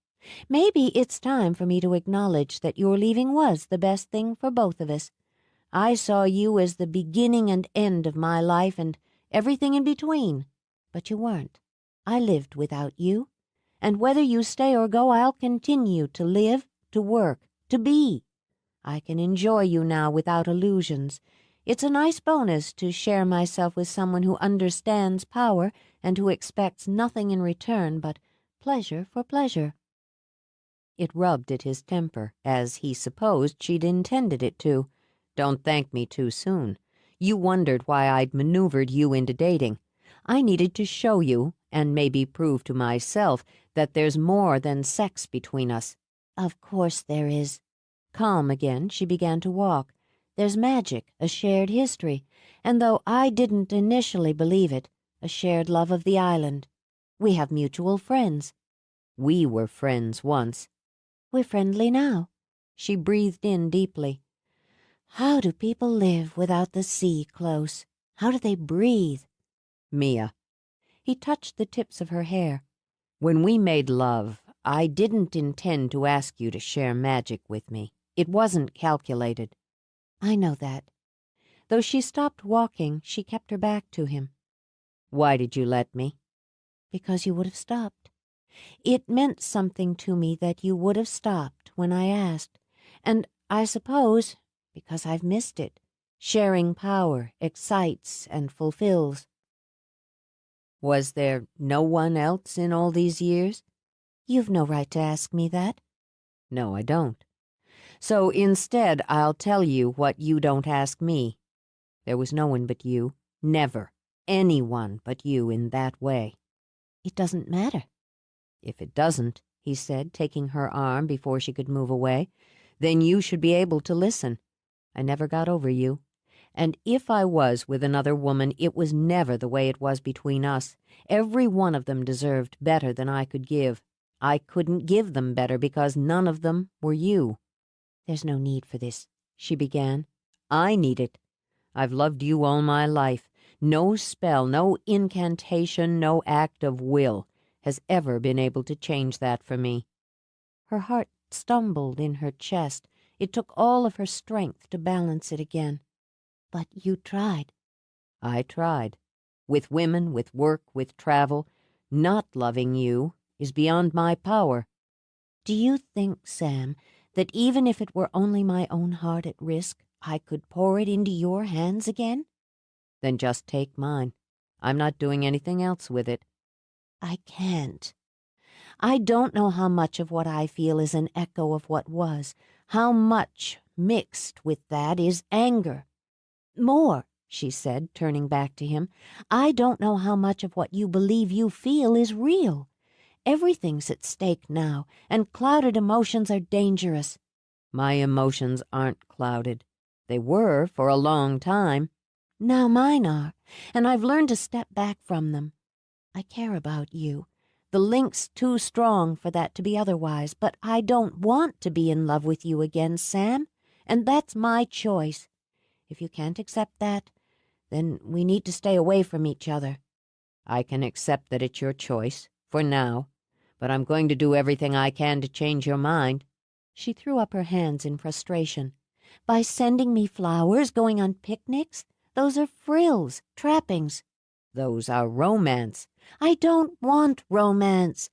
Maybe it's time for me to acknowledge that your leaving was the best thing for both of us. I saw you as the beginning and end of my life and everything in between. But you weren't. I lived without you. And whether you stay or go, I'll continue to live, to work, to be. I can enjoy you now without illusions. It's a nice bonus to share myself with someone who understands power and who expects nothing in return but pleasure for pleasure." It rubbed at his temper, as he supposed she'd intended it to. "Don't thank me too soon. You wondered why I'd maneuvered you into dating. I needed to show you, and maybe prove to myself, that there's more than sex between us." "Of course there is." Calm again, she began to walk. "There's magic, a shared history, and though I didn't initially believe it, a shared love of the island. We have mutual friends." "We were friends once." "We're friendly now." She breathed in deeply. "How do people live without the sea close? How do they breathe?" "Mia." He touched the tips of her hair. "When we made love, I didn't intend to ask you to share magic with me. It wasn't calculated." "I know that." Though she stopped walking, she kept her back to him. "Why did you let me?" "Because you would have stopped. It meant something to me that you would have stopped when I asked. And I suppose, because I've missed it. Sharing power excites and fulfills." "Was there no one else in all these years?" "You've no right to ask me that." "No, I don't. So instead, I'll tell you what you don't ask me. There was no one but you. Never anyone but you in that way." "It doesn't matter." "If it doesn't," he said, taking her arm before she could move away, "then you should be able to listen. I never got over you. And if I was with another woman, it was never the way it was between us. Every one of them deserved better than I could give. I couldn't give them better because none of them were you." "There's no need for this," she began. "I need it. I've loved you all my life. No spell, no incantation, no act of will has ever been able to change that for me." Her heart stumbled in her chest. It took all of her strength to balance it again. "But you tried." "I tried. With women, with work, with travel. Not loving you is beyond my power." "Do you think, Sam, that even if it were only my own heart at risk, I could pour it into your hands again?" "Then just take mine. I'm not doing anything else with it." "I can't. I don't know how much of what I feel is an echo of what was, how much mixed with that is anger. More," she said, turning back to him, "I don't know how much of what you believe you feel is real. Everything's at stake now, and clouded emotions are dangerous." "My emotions aren't clouded. They were for a long time." "Now mine are, and I've learned to step back from them. I care about you. The link's too strong for that to be otherwise, but I don't want to be in love with you again, Sam, and that's my choice. If you can't accept that, then we need to stay away from each other." "I can accept that it's your choice, for now, but I'm going to do everything I can to change your mind." She threw up her hands in frustration. "By sending me flowers, going on picnics? Those are frills, trappings." "Those are romance." "I don't want romance."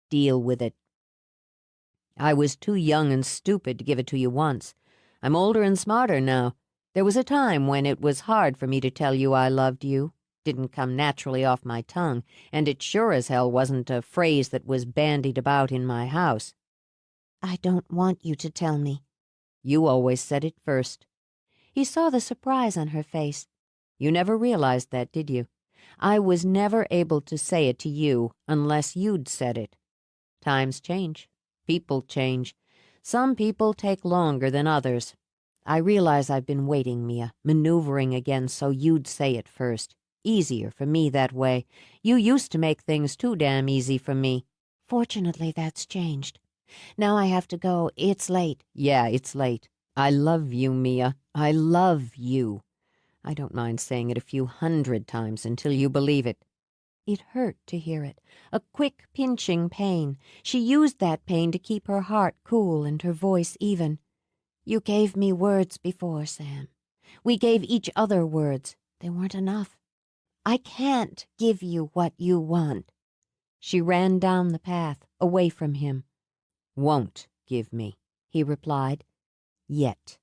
"Deal with it. I was too young and stupid to give it to you once. I'm older and smarter now. There was a time when it was hard for me to tell you I loved you. Didn't come naturally off my tongue, and it sure as hell wasn't a phrase that was bandied about in my house." "I don't want you to tell me." "You always said it first." He saw the surprise on her face. "You never realized that, did you? I was never able to say it to you unless you'd said it. Times change. People change. Some people take longer than others. I realize I've been waiting, Mia, maneuvering again so you'd say it first. Easier for me that way. You used to make things too damn easy for me. Fortunately, that's changed. Now I have to go. It's late. Yeah, it's late. I love you, Mia. I love you. I don't mind saying it a few 100 times until you believe it. It hurt to hear it, a quick, pinching pain. She used that pain to keep her heart cool and her voice even. You gave me words before, Sam. We gave each other words. They weren't enough. I can't give you what you want. She ran down the path, away from him. Won't give me, he replied. Yet.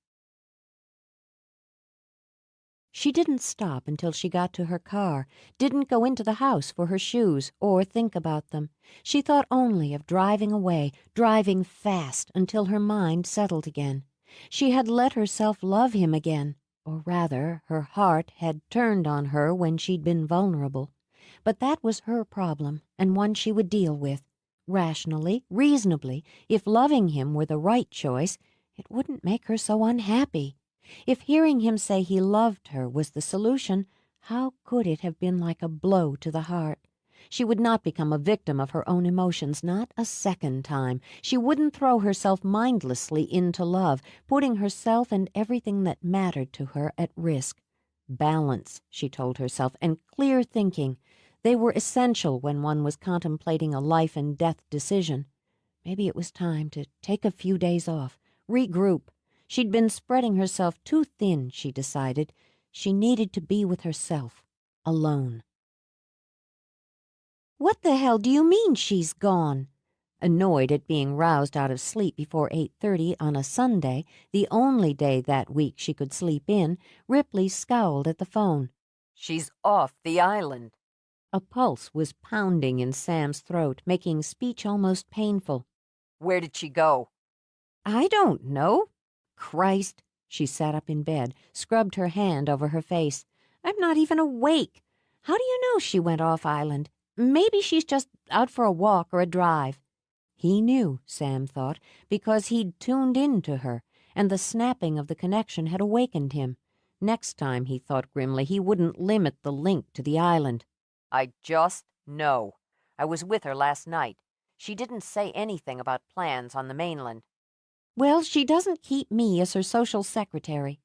She didn't stop until she got to her car, didn't go into the house for her shoes or think about them. She thought only of driving away, driving fast until her mind settled again. She had let herself love him again, or rather, her heart had turned on her when she'd been vulnerable. But that was her problem, and one she would deal with. Rationally, reasonably, if loving him were the right choice, it wouldn't make her so unhappy. If hearing him say he loved her was the solution, how could it have been like a blow to the heart? She would not become a victim of her own emotions, not a second time. She wouldn't throw herself mindlessly into love, putting herself and everything that mattered to her at risk. Balance, she told herself, and clear thinking. They were essential when one was contemplating a life and death decision. Maybe it was time to take a few days off, regroup. She'd been spreading herself too thin, she decided. She needed to be with herself, alone. What the hell do you mean she's gone? Annoyed at being roused out of sleep before 8:30 on a Sunday, the only day that week she could sleep in, Ripley scowled at the phone. She's off the island. A pulse was pounding in Sam's throat, making speech almost painful. Where did she go? I don't know. Christ! She sat up in bed, scrubbed her hand over her face. I'm not even awake. How do you know she went off island? Maybe she's just out for a walk or a drive. He knew, Sam thought, because he'd tuned in to her, and the snapping of the connection had awakened him. Next time, he thought grimly, he wouldn't limit the link to the island. I just know. I was with her last night. She didn't say anything about plans on the mainland. Well, she doesn't keep me as her social secretary.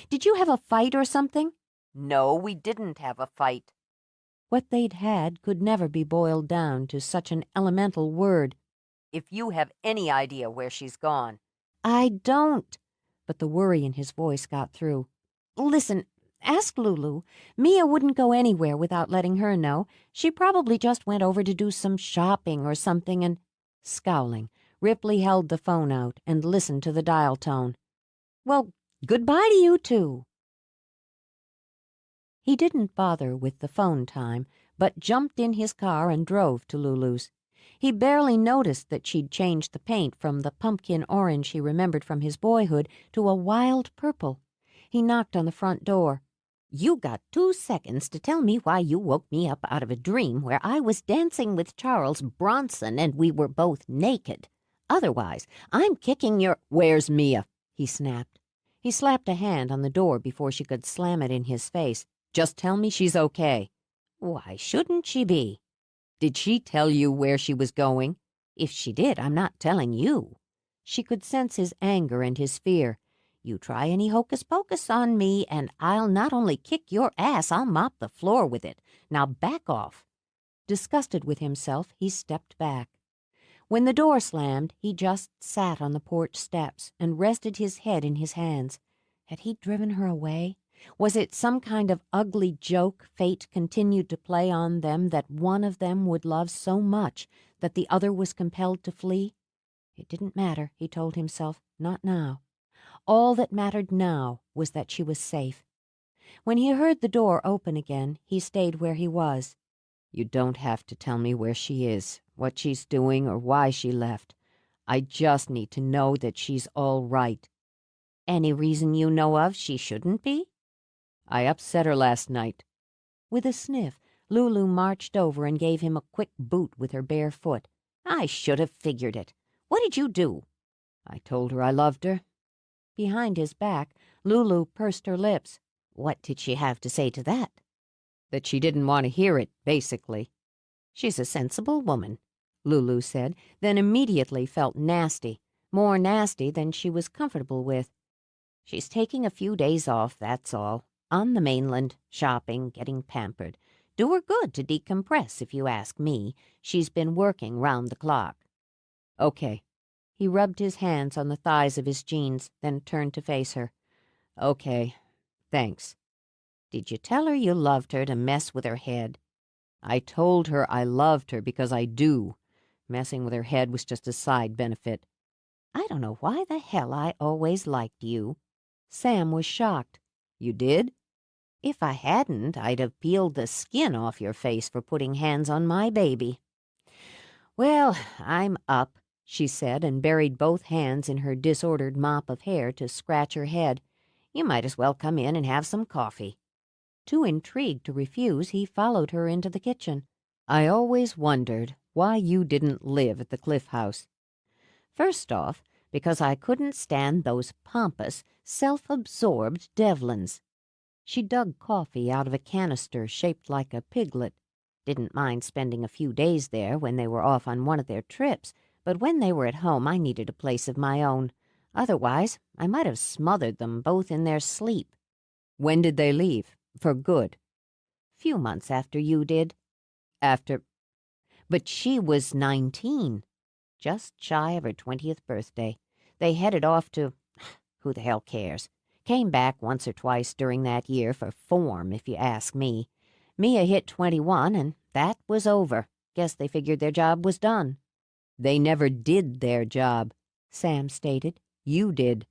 Did you have a fight or something? No, we didn't have a fight. What they'd had could never be boiled down to such an elemental word. If you have any idea where she's gone. I don't. But the worry in his voice got through. Listen, ask Lulu. Mia wouldn't go anywhere without letting her know. She probably just went over to do some shopping or something and... Scowling, Ripley held the phone out and listened to the dial tone. Well, goodbye to you two. He didn't bother with the phone time, but jumped in his car and drove to Lulu's. He barely noticed that she'd changed the paint from the pumpkin orange he remembered from his boyhood to a wild purple. He knocked on the front door. You got 2 seconds to tell me why you woke me up out of a dream where I was dancing with Charles Bronson and we were both naked. Otherwise, I'm kicking your— Where's Mia? He snapped. He slapped a hand on the door before she could slam it in his face. Just tell me she's okay. Why shouldn't she be? Did she tell you where she was going? If she did, I'm not telling you. She could sense his anger and his fear. You try any hocus-pocus on me, and I'll not only kick your ass, I'll mop the floor with it. Now back off. Disgusted with himself, he stepped back. When the door slammed, he just sat on the porch steps and rested his head in his hands. Had he driven her away? Was it some kind of ugly joke fate continued to play on them that one of them would love so much that the other was compelled to flee? It didn't matter, he told himself, not now. All that mattered now was that she was safe. When he heard the door open again, he stayed where he was. You don't have to tell me where she is, what she's doing, or why she left. I just need to know that she's all right. Any reason you know of she shouldn't be? I upset her last night. With a sniff, Lulu marched over and gave him a quick boot with her bare foot. I should have figured it. What did you do? I told her I loved her. Behind his back, Lulu pursed her lips. What did she have to say to that? That she didn't want to hear it, basically. She's a sensible woman, Lulu said, then immediately felt nasty, more nasty than she was comfortable with. She's taking a few days off, that's all. On the mainland, shopping, getting pampered. Do her good to decompress, if you ask me. She's been working round the clock. Okay. He rubbed his hands on the thighs of his jeans, then turned to face her. Okay. Thanks. Did you tell her you loved her to mess with her head? I told her I loved her because I do. Messing with her head was just a side benefit. I don't know why the hell I always liked you. Sam was shocked. You did? If I hadn't, I'd have peeled the skin off your face for putting hands on my baby. Well, I'm up, she said, and buried both hands in her disordered mop of hair to scratch her head. You might as well come in and have some coffee. Too intrigued to refuse, he followed her into the kitchen. I always wondered why you didn't live at the Cliff House. First off, because I couldn't stand those pompous, self-absorbed Devlins. She dug coffee out of a canister shaped like a piglet. Didn't mind spending a few days there when they were off on one of their trips, but when they were at home I needed a place of my own. Otherwise, I might have smothered them both in their sleep. When did they leave? For good? Few months after you did. After... But she was 19. Just shy of her 20th birthday. They headed off to... who the hell cares? Came back once or twice during that year for form, if you ask me. Mia hit 21, and that was over. Guess they figured their job was done. They never did their job, Sam stated. You did.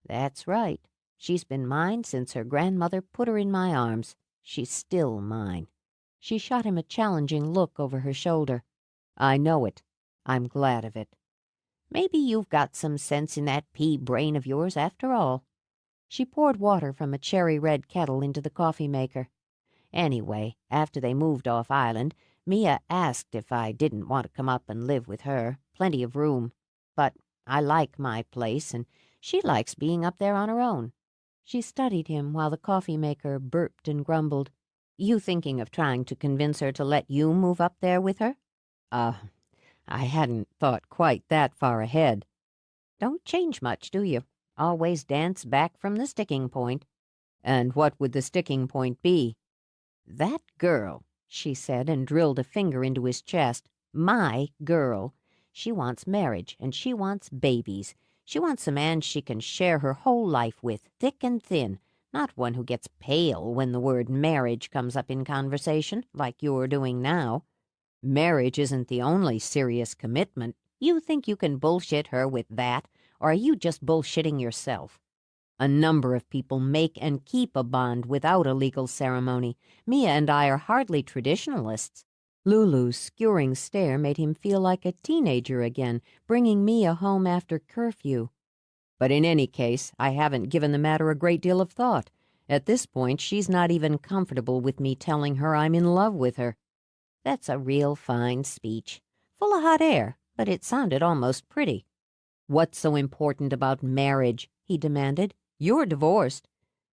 That's right. She's been mine since her grandmother put her in my arms. She's still mine. She shot him a challenging look over her shoulder. I know it. I'm glad of it. Maybe you've got some sense in that pea brain of yours after all. She poured water from a cherry-red kettle into the coffee maker. Anyway, after they moved off island, Mia asked if I didn't want to come up and live with her. Plenty of room. But I like my place, and she likes being up there on her own. She studied him while the coffee maker burped and grumbled. You thinking of trying to convince her to let you move up there with her? I hadn't thought quite that far ahead. Don't change much, do you? Always dance back from the sticking point. And what would the sticking point be? That girl, she said, and drilled a finger into his chest. My girl. She wants marriage, and she wants babies. She wants a man she can share her whole life with, thick and thin, not one who gets pale when the word marriage comes up in conversation, like you're doing now. Marriage isn't the only serious commitment. You think you can bullshit her with that, or are you just bullshitting yourself? A number of people make and keep a bond without a legal ceremony. Mia and I are hardly traditionalists. Lulu's skewering stare made him feel like a teenager again, bringing Mia home after curfew. But in any case, I haven't given the matter a great deal of thought. At this point, she's not even comfortable with me telling her I'm in love with her. That's a real fine speech. Full of hot air, but it sounded almost pretty. What's so important about marriage? He demanded. You're divorced.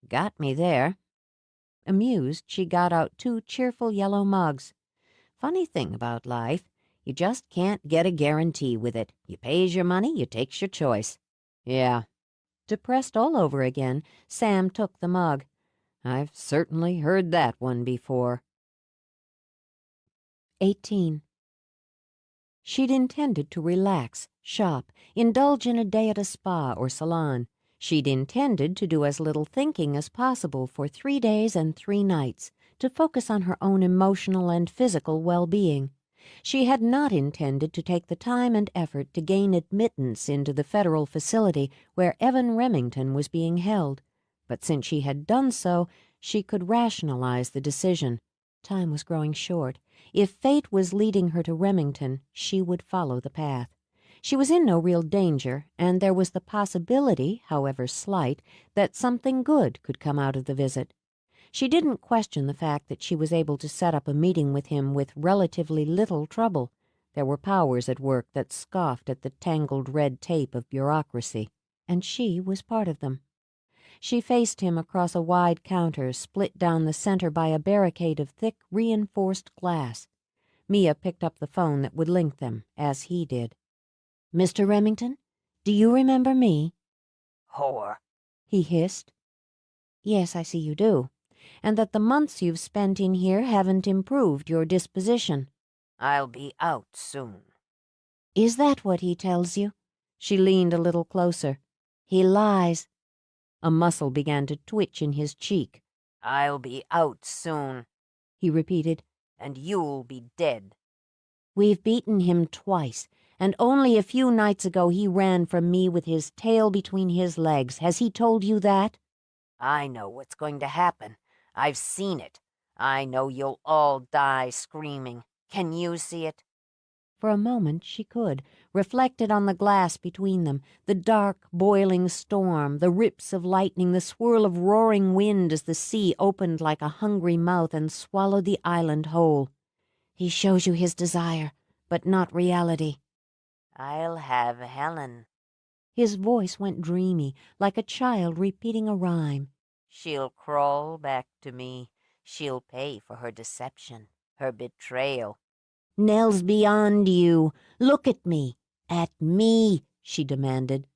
Got me there. Amused, she got out 2 cheerful yellow mugs. Funny thing about life, you just can't get a guarantee with it. You pays your money, you takes your choice. Yeah. Depressed all over again, Sam took the mug. I've certainly heard that one before. 18. She'd intended to relax, shop, indulge in a day at a spa or salon. She'd intended to do as little thinking as possible for 3 days and 3 nights, to focus on her own emotional and physical well-being. She had not intended to take the time and effort to gain admittance into the federal facility where Evan Remington was being held. But since she had done so, she could rationalize the decision. Time was growing short. If fate was leading her to Remington, she would follow the path. She was in no real danger, and there was the possibility, however slight, that something good could come out of the visit. She didn't question the fact that she was able to set up a meeting with him with relatively little trouble. There were powers at work that scoffed at the tangled red tape of bureaucracy, and she was part of them. She faced him across a wide counter split down the center by a barricade of thick, reinforced glass. Mia picked up the phone that would link them, as he did. "Mr. Remington, do you remember me?" Whore. he hissed. "Yes, I see you do, and that the months you've spent in here haven't improved your disposition." I'll be out soon. "Is that what he tells you?" She leaned a little closer. "He lies." A muscle began to twitch in his cheek. I'll be out soon, he repeated. and you'll be dead. "We've beaten him twice, and only a few nights ago he ran from me with his tail between his legs. Has he told you that?" I know what's going to happen. I've seen it. I know you'll all die screaming. Can you see it? For a moment she could, reflected on the glass between them, the dark, boiling storm, the rips of lightning, the swirl of roaring wind as the sea opened like a hungry mouth and swallowed the island whole. "He shows you his desire, but not reality." I'll have Helen. His voice went dreamy, like a child repeating a rhyme. She'll crawl back to me. She'll pay for her deception, her betrayal. "Nell's beyond you. Look at me. At me," she demanded.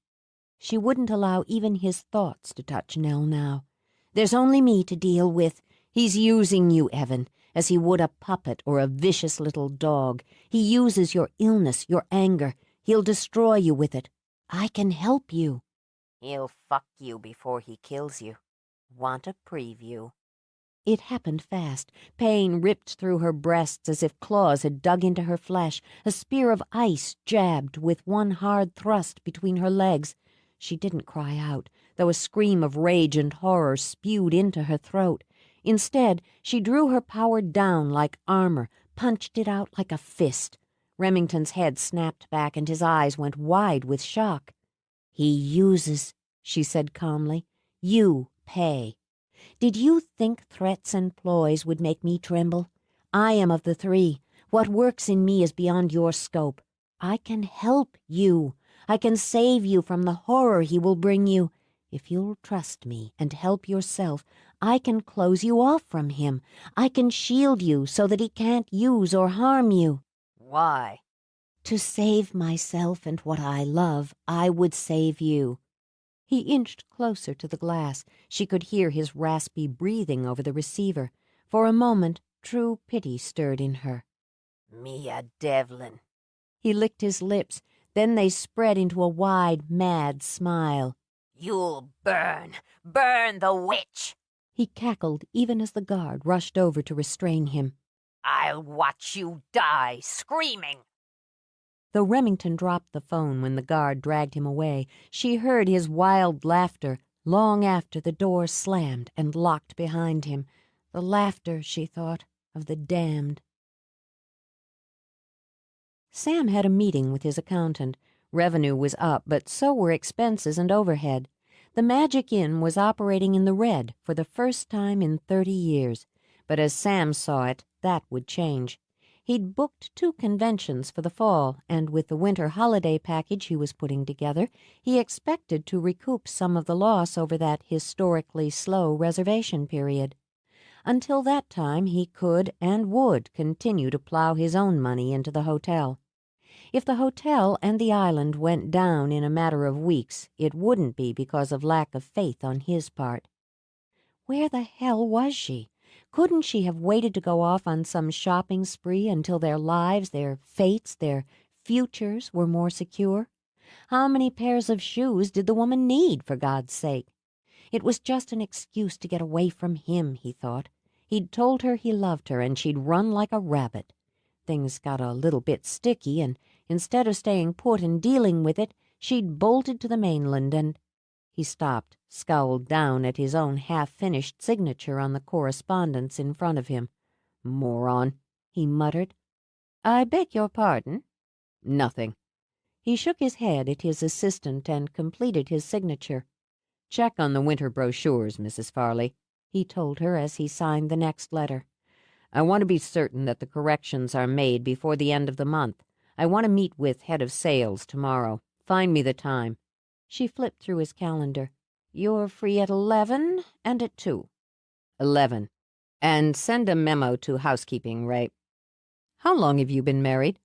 She wouldn't allow even his thoughts to touch Nell now. "There's only me to deal with. He's using you, Evan, as he would a puppet or a vicious little dog. He uses your illness, your anger. He'll destroy you with it. I can help you." He'll fuck you before he kills you. Want a preview? It happened fast. Pain ripped through her breasts as if claws had dug into her flesh. A spear of ice jabbed with one hard thrust between her legs. She didn't cry out, though a scream of rage and horror spewed into her throat. Instead, she drew her power down like armor, punched it out like a fist. Remington's head snapped back and his eyes went wide with shock. "He uses," she said calmly. "You pay. Did you think threats and ploys would make me tremble? I am of the three. What works in me is beyond your scope. I can help you. I can save you from the horror he will bring you. If you'll trust me and help yourself, I can close you off from him. I can shield you so that he can't use or harm you." Why? "To save myself and what I love, I would save you." He inched closer to the glass. She could hear his raspy breathing over the receiver. For a moment, true pity stirred in her. Mia Devlin. He licked his lips. Then they spread into a wide, mad smile. You'll burn. Burn the witch. He cackled even as the guard rushed over to restrain him. I'll watch you die screaming. Though Remington dropped the phone when the guard dragged him away, she heard his wild laughter long after the door slammed and locked behind him. The laughter, she thought, of the damned. Sam had a meeting with his accountant. Revenue was up, but so were expenses and overhead. The Magic Inn was operating in the red for the first time in 30 years. But as Sam saw it, that would change. He'd booked 2 conventions for the fall, and with the winter holiday package he was putting together, he expected to recoup some of the loss over that historically slow reservation period. Until that time, he could and would continue to plow his own money into the hotel. If the hotel and the island went down in a matter of weeks, it wouldn't be because of lack of faith on his part. Where the hell was she? Couldn't she have waited to go off on some shopping spree until their lives, their fates, their futures were more secure? How many pairs of shoes did the woman need, for God's sake? It was just an excuse to get away from him, he thought. He'd told her he loved her, and she'd run like a rabbit. Things got a little bit sticky, and instead of staying put and dealing with it, she'd bolted to the mainland and— He stopped, scowled down at his own half-finished signature on the correspondence in front of him. "Moron," he muttered. "I beg your pardon?" "Nothing." He shook his head at his assistant and completed his signature. "Check on the winter brochures, Mrs. Farley," he told her as he signed the next letter. "I want to be certain that the corrections are made before the end of the month. I want to meet with head of sales tomorrow. Find me the time." She flipped through his calendar. "You're free at 11 and at 2. 11. And send a memo to housekeeping, Ray. How long have you been married?"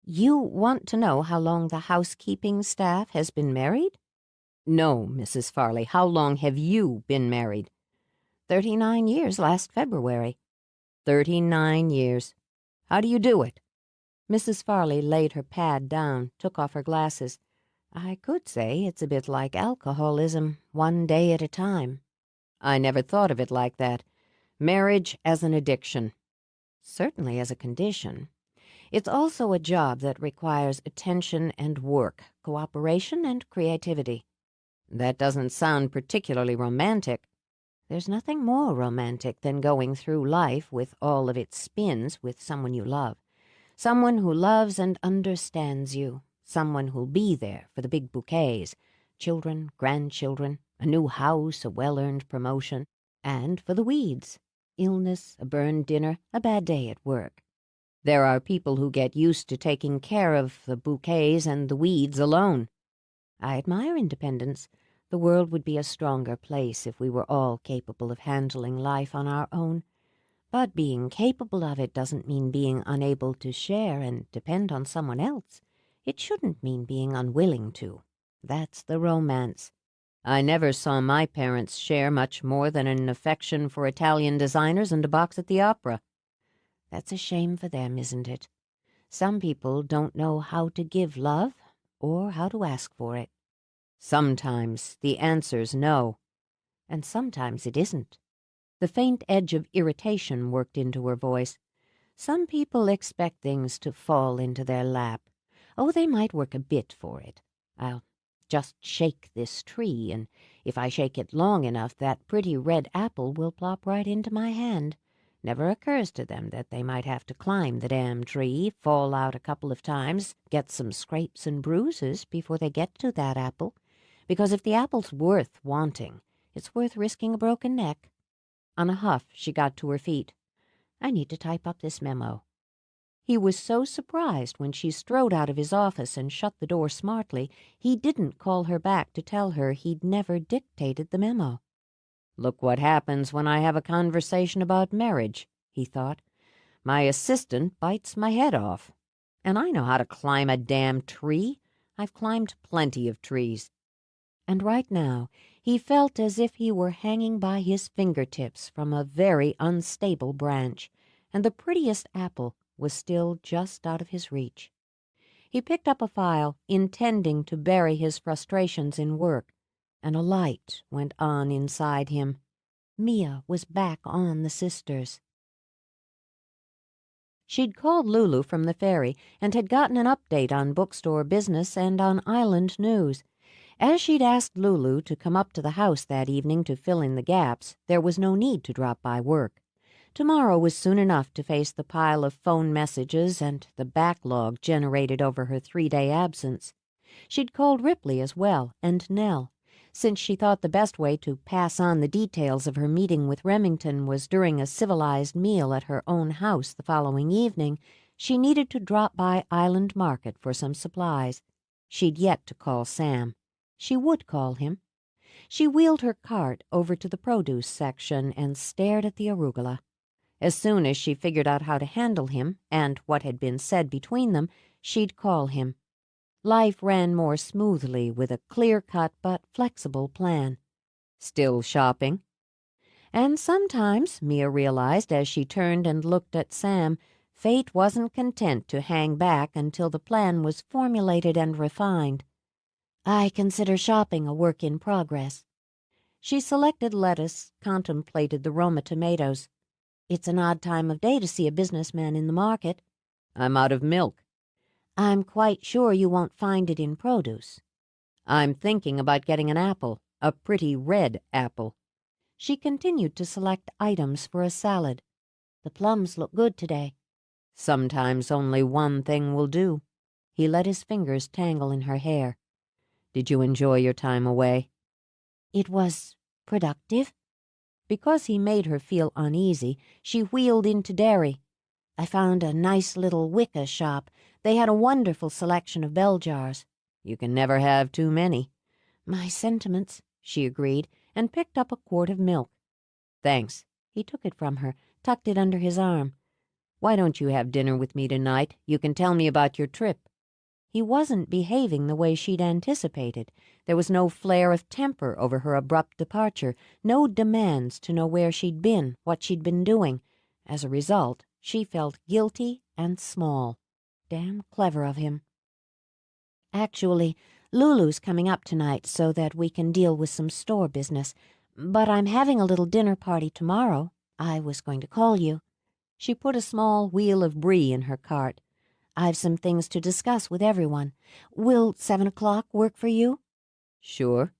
You want to know how long the housekeeping staff has been married? No, Mrs. Farley. How long have you been married? 39 years last February. 39 years. How do you do it? Mrs. Farley laid her pad down, took off her glasses. I could say it's a bit like alcoholism, one day at a time. I never thought of it like that. Marriage as an addiction. Certainly as a condition. It's also a job that requires attention and work, cooperation and creativity. That doesn't sound particularly romantic. There's nothing more romantic than going through life with all of its spins with someone you love. Someone who loves and understands you. Someone who'll be there for the big bouquets, children, grandchildren, a new house, a well-earned promotion, and for the weeds, illness, a burned dinner, a bad day at work. There are people who get used to taking care of the bouquets and the weeds alone. I admire independence. The world would be a stronger place if we were all capable of handling life on our own. But being capable of it doesn't mean being unable to share and depend on someone else. It shouldn't mean being unwilling to. That's the romance. I never saw my parents share much more than an affection for Italian designers and a box at the opera. That's a shame for them, isn't it? Some people don't know how to give love or how to ask for it. Sometimes the answer's no. And sometimes it isn't. The faint edge of irritation worked into her voice. Some people expect things to fall into their lap. Oh, they might work a bit for it. I'll just shake this tree, and if I shake it long enough, that pretty red apple will plop right into my hand. Never occurs to them that they might have to climb the damn tree, fall out a couple of times, get some scrapes and bruises before they get to that apple. Because if the apple's worth wanting, it's worth risking a broken neck. On a huff, she got to her feet. I need to type up this memo. He was so surprised when she strode out of his office and shut the door smartly, he didn't call her back to tell her he'd never dictated the memo. Look what happens when I have a conversation about marriage, he thought. My assistant bites my head off. And I know how to climb a damn tree. I've climbed plenty of trees. And right now, he felt as if he were hanging by his fingertips from a very unstable branch, and the prettiest apple was still just out of his reach. He picked up a file, intending to bury his frustrations in work, and a light went on inside him. Mia was back on the sisters. She'd called Lulu from the ferry and had gotten an update on bookstore business and on island news. As she'd asked Lulu to come up to the house that evening to fill in the gaps, there was no need to drop by work. Tomorrow was soon enough to face the pile of phone messages and the backlog generated over her 3-day absence. She'd called Ripley as well, and Nell. Since she thought the best way to pass on the details of her meeting with Remington was during a civilized meal at her own house the following evening, she needed to drop by Island Market for some supplies. She'd yet to call Sam. She would call him. She wheeled her cart over to the produce section and stared at the arugula. As soon as she figured out how to handle him and what had been said between them, she'd call him. Life ran more smoothly with a clear-cut but flexible plan. Still shopping? And sometimes, Mia realized as she turned and looked at Sam, fate wasn't content to hang back until the plan was formulated and refined. I consider shopping a work in progress. She selected lettuce, contemplated the Roma tomatoes. It's an odd time of day to see a businessman in the market. I'm out of milk. I'm quite sure you won't find it in produce. I'm thinking about getting an apple, a pretty red apple. She continued to select items for a salad. The plums look good today. Sometimes only one thing will do. He let his fingers tangle in her hair. Did you enjoy your time away? It was productive. Because he made her feel uneasy, she wheeled into Derry. I found a nice little Wicca shop. They had a wonderful selection of bell jars. You can never have too many. My sentiments, she agreed, and picked up a quart of milk. Thanks. He took it from her, tucked it under his arm. Why don't you have dinner with me tonight? You can tell me about your trip. He wasn't behaving the way she'd anticipated. There was no flare of temper over her abrupt departure, no demands to know where she'd been, what she'd been doing. As a result, she felt guilty and small. Damn clever of him. Actually, Lulu's coming up tonight so that we can deal with some store business. But I'm having a little dinner party tomorrow. I was going to call you. She put a small wheel of brie in her cart. I've some things to discuss with everyone. Will 7 o'clock work for you? Sure.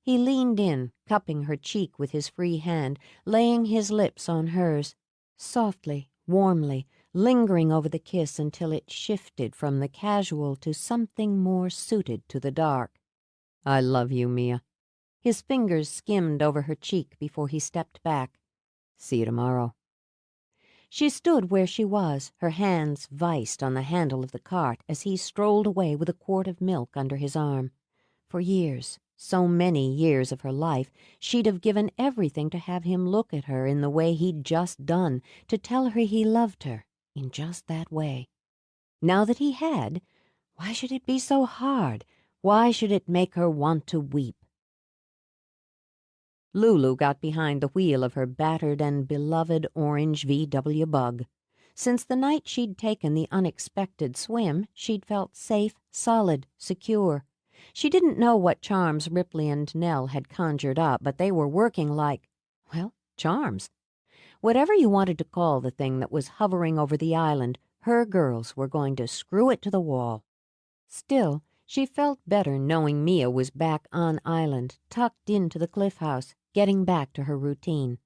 He leaned in, cupping her cheek with his free hand, laying his lips on hers, softly, warmly, lingering over the kiss until it shifted from the casual to something more suited to the dark. I love you, Mia. His fingers skimmed over her cheek before he stepped back. See you tomorrow. She stood where she was, her hands viced on the handle of the cart as he strolled away with a quart of milk under his arm. For years, so many years of her life, she'd have given everything to have him look at her in the way he'd just done, to tell her he loved her in just that way. Now that he had, why should it be so hard? Why should it make her want to weep? Lulu got behind the wheel of her battered and beloved orange VW Bug. Since the night she'd taken the unexpected swim, she'd felt safe, solid, secure. She didn't know what charms Ripley and Nell had conjured up, but they were working like, well, charms. Whatever you wanted to call the thing that was hovering over the island, her girls were going to screw it to the wall. Still, she felt better knowing Mia was back on island, tucked into the cliff house, getting back to her routine.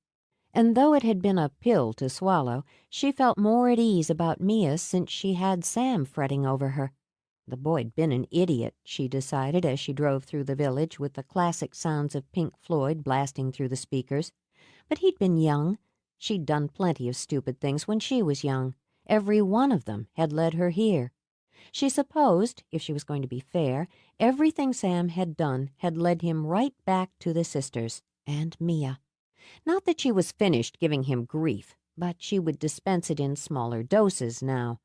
And though it had been a pill to swallow, she felt more at ease about Mia since she had Sam fretting over her. The boy'd been an idiot, she decided as she drove through the village with the classic sounds of Pink Floyd blasting through the speakers. But he'd been young. She'd done plenty of stupid things when she was young. Every one of them had led her here. She supposed, if she was going to be fair, everything Sam had done had led him right back to the sisters and Mia. Not that she was finished giving him grief, but she would dispense it in smaller doses now.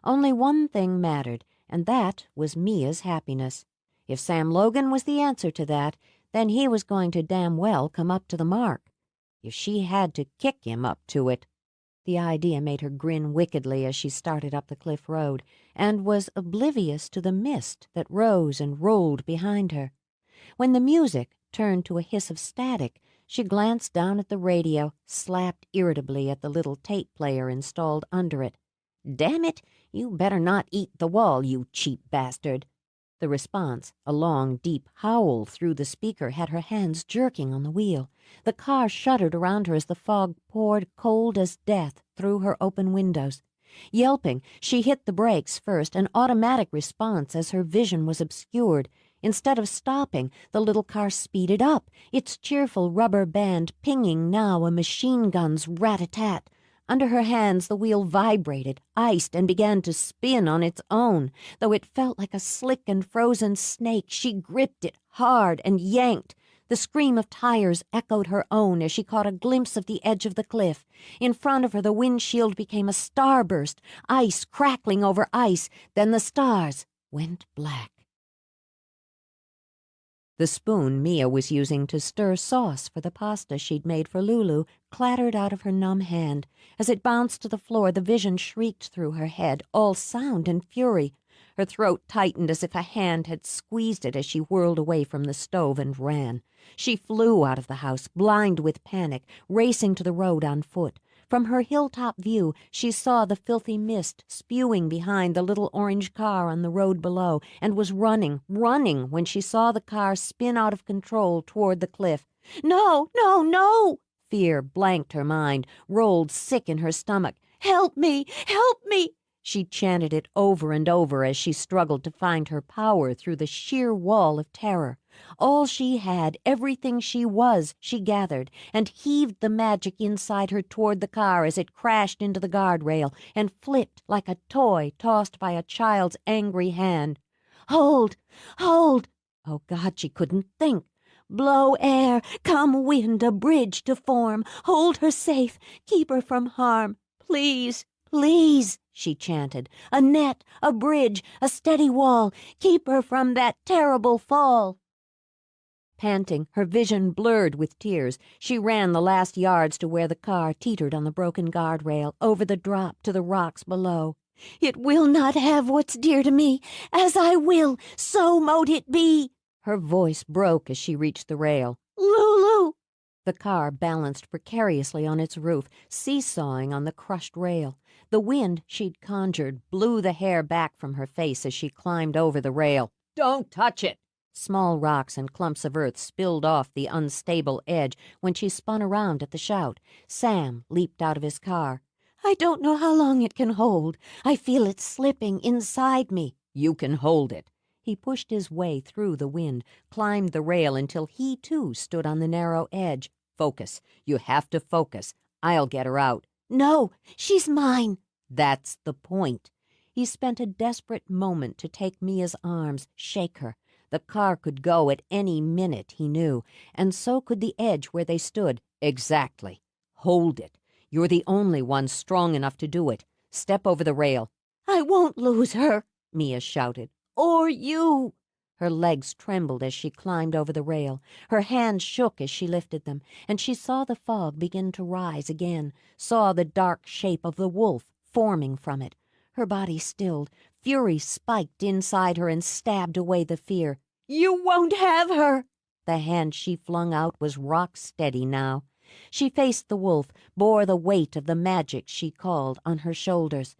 Only one thing mattered, and that was Mia's happiness. If Sam Logan was the answer to that, then he was going to damn well come up to the mark. If she had to kick him up to it. The idea made her grin wickedly as she started up the cliff road, and was oblivious to the mist that rose and rolled behind her. When the music turned to a hiss of static, she glanced down at the radio, slapped irritably at the little tape player installed under it. "Damn it, you better not eat the wall, you cheap bastard." The response, a long, deep howl through the speaker, had her hands jerking on the wheel. The car shuddered around her as the fog poured cold as death through her open windows. Yelping, she hit the brakes first, an automatic response as her vision was obscured. Instead of stopping, the little car speeded up, its cheerful rubber band pinging now a machine gun's rat-a-tat. Under her hands, the wheel vibrated, iced, and began to spin on its own. Though it felt like a slick and frozen snake, she gripped it hard and yanked. The scream of tires echoed her own as she caught a glimpse of the edge of the cliff. In front of her, the windshield became a starburst, ice crackling over ice. Then the stars went black. The spoon Mia was using to stir sauce for the pasta she'd made for Lulu clattered out of her numb hand. As it bounced to the floor, the vision shrieked through her head, all sound and fury. Her throat tightened as if a hand had squeezed it as she whirled away from the stove and ran. She flew out of the house, blind with panic, racing to the road on foot. From her hilltop view, she saw the filthy mist spewing behind the little orange car on the road below, and was running when she saw the car spin out of control toward the cliff. "No, no, no!" Fear blanked her mind, rolled sick in her stomach. "Help me! Help me!" She chanted it over and over as she struggled to find her power through the sheer wall of terror. All she had, everything she was, she gathered, and heaved the magic inside her toward the car as it crashed into the guardrail and flipped like a toy tossed by a child's angry hand. Hold! Hold! Oh, God, she couldn't think. Blow air, come wind, a bridge to form. Hold her safe, keep her from harm. Please, please, she chanted. A net, a bridge, a steady wall. Keep her from that terrible fall. Panting, her vision blurred with tears, she ran the last yards to where the car teetered on the broken guardrail, over the drop to the rocks below. It will not have what's dear to me. As I will, so mote it be. Her voice broke as she reached the rail. Lulu! The car balanced precariously on its roof, seesawing on the crushed rail. The wind she'd conjured blew the hair back from her face as she climbed over the rail. Don't touch it! Small rocks and clumps of earth spilled off the unstable edge when she spun around at the shout. Sam leaped out of his car. I don't know how long it can hold. I feel it slipping inside me. You can hold it. He pushed his way through the wind, climbed the rail until he, too, stood on the narrow edge. Focus. You have to focus. I'll get her out. No, she's mine. That's the point. He spent a desperate moment to take Mia's arms, shake her. The car could go at any minute, he knew, and so could the edge where they stood. Exactly. Hold it. You're the only one strong enough to do it. Step over the rail. I won't lose her, Mia shouted. Or you. Her legs trembled as she climbed over the rail. Her hands shook as she lifted them, and she saw the fog begin to rise again, saw the dark shape of the wolf forming from it. Her body stilled. Fury spiked inside her and stabbed away the fear. You won't have her! The hand she flung out was rock steady now. She faced the wolf, bore the weight of the magic she called on her shoulders.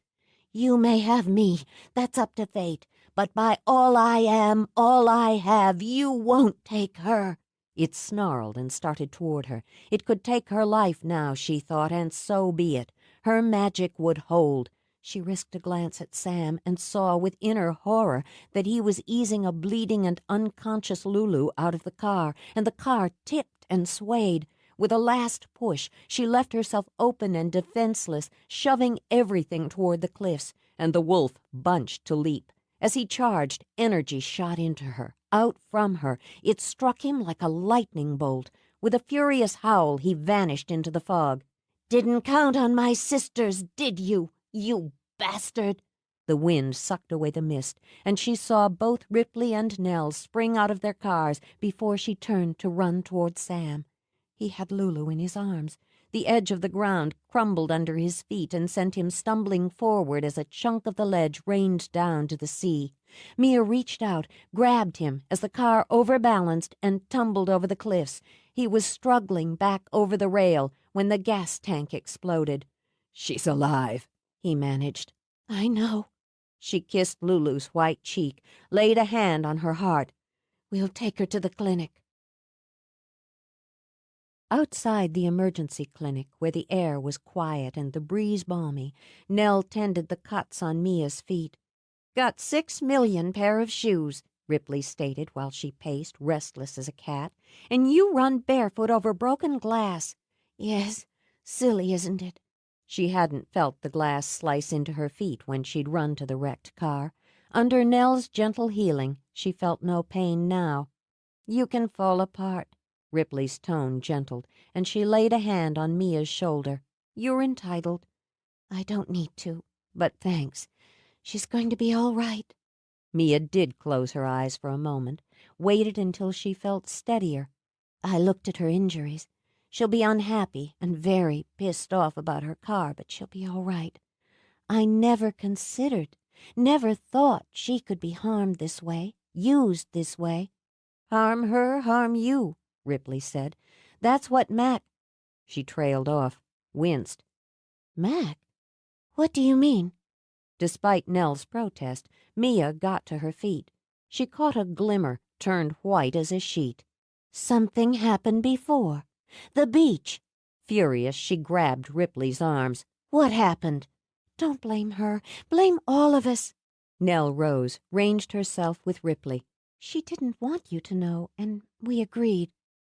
You may have me, that's up to fate, but by all I am, all I have, you won't take her. It snarled and started toward her. It could take her life now, she thought, and so be it. Her magic would hold. She risked a glance at Sam and saw with inner horror that he was easing a bleeding and unconscious Lulu out of the car, and the car tipped and swayed. With a last push, she left herself open and defenseless, shoving everything toward the cliffs, and the wolf bunched to leap. As he charged, energy shot into her, out from her. It struck him like a lightning bolt. With a furious howl, he vanished into the fog. Didn't count on my sisters, did you, you bastard? The wind sucked away the mist, and she saw both Ripley and Nell spring out of their cars before she turned to run toward Sam. He had Lulu in his arms. The edge of the ground crumbled under his feet and sent him stumbling forward as a chunk of the ledge rained down to the sea. Mia reached out, grabbed him as the car overbalanced and tumbled over the cliffs. He was struggling back over the rail when the gas tank exploded. She's alive, he managed. I know. She kissed Lulu's white cheek, laid a hand on her heart. We'll take her to the clinic. Outside the emergency clinic, where the air was quiet and the breeze balmy, Nell tended the cuts on Mia's feet. Got 6 million pair of shoes, Ripley stated while she paced, restless as a cat. And you run barefoot over broken glass. Yes, silly, isn't it? She hadn't felt the glass slice into her feet when she'd run to the wrecked car. Under Nell's gentle healing, she felt no pain now. You can fall apart. Ripley's tone gentled, and she laid a hand on Mia's shoulder. You're entitled. I don't need to, but thanks. She's going to be all right. Mia did close her eyes for a moment, waited until she felt steadier. I looked at her injuries. She'll be unhappy and very pissed off about her car, but she'll be all right. I never considered, never thought she could be harmed this way, used this way. Harm her, harm you, Ripley said. That's what Mac... She trailed off, winced. Mac? What do you mean? Despite Nell's protest, Mia got to her feet. She caught a glimmer, turned white as a sheet. Something happened before. The beach. Furious, she grabbed Ripley's arms. What happened? Don't blame her. Blame all of us. Nell rose, ranged herself with Ripley. She didn't want you to know, and we agreed.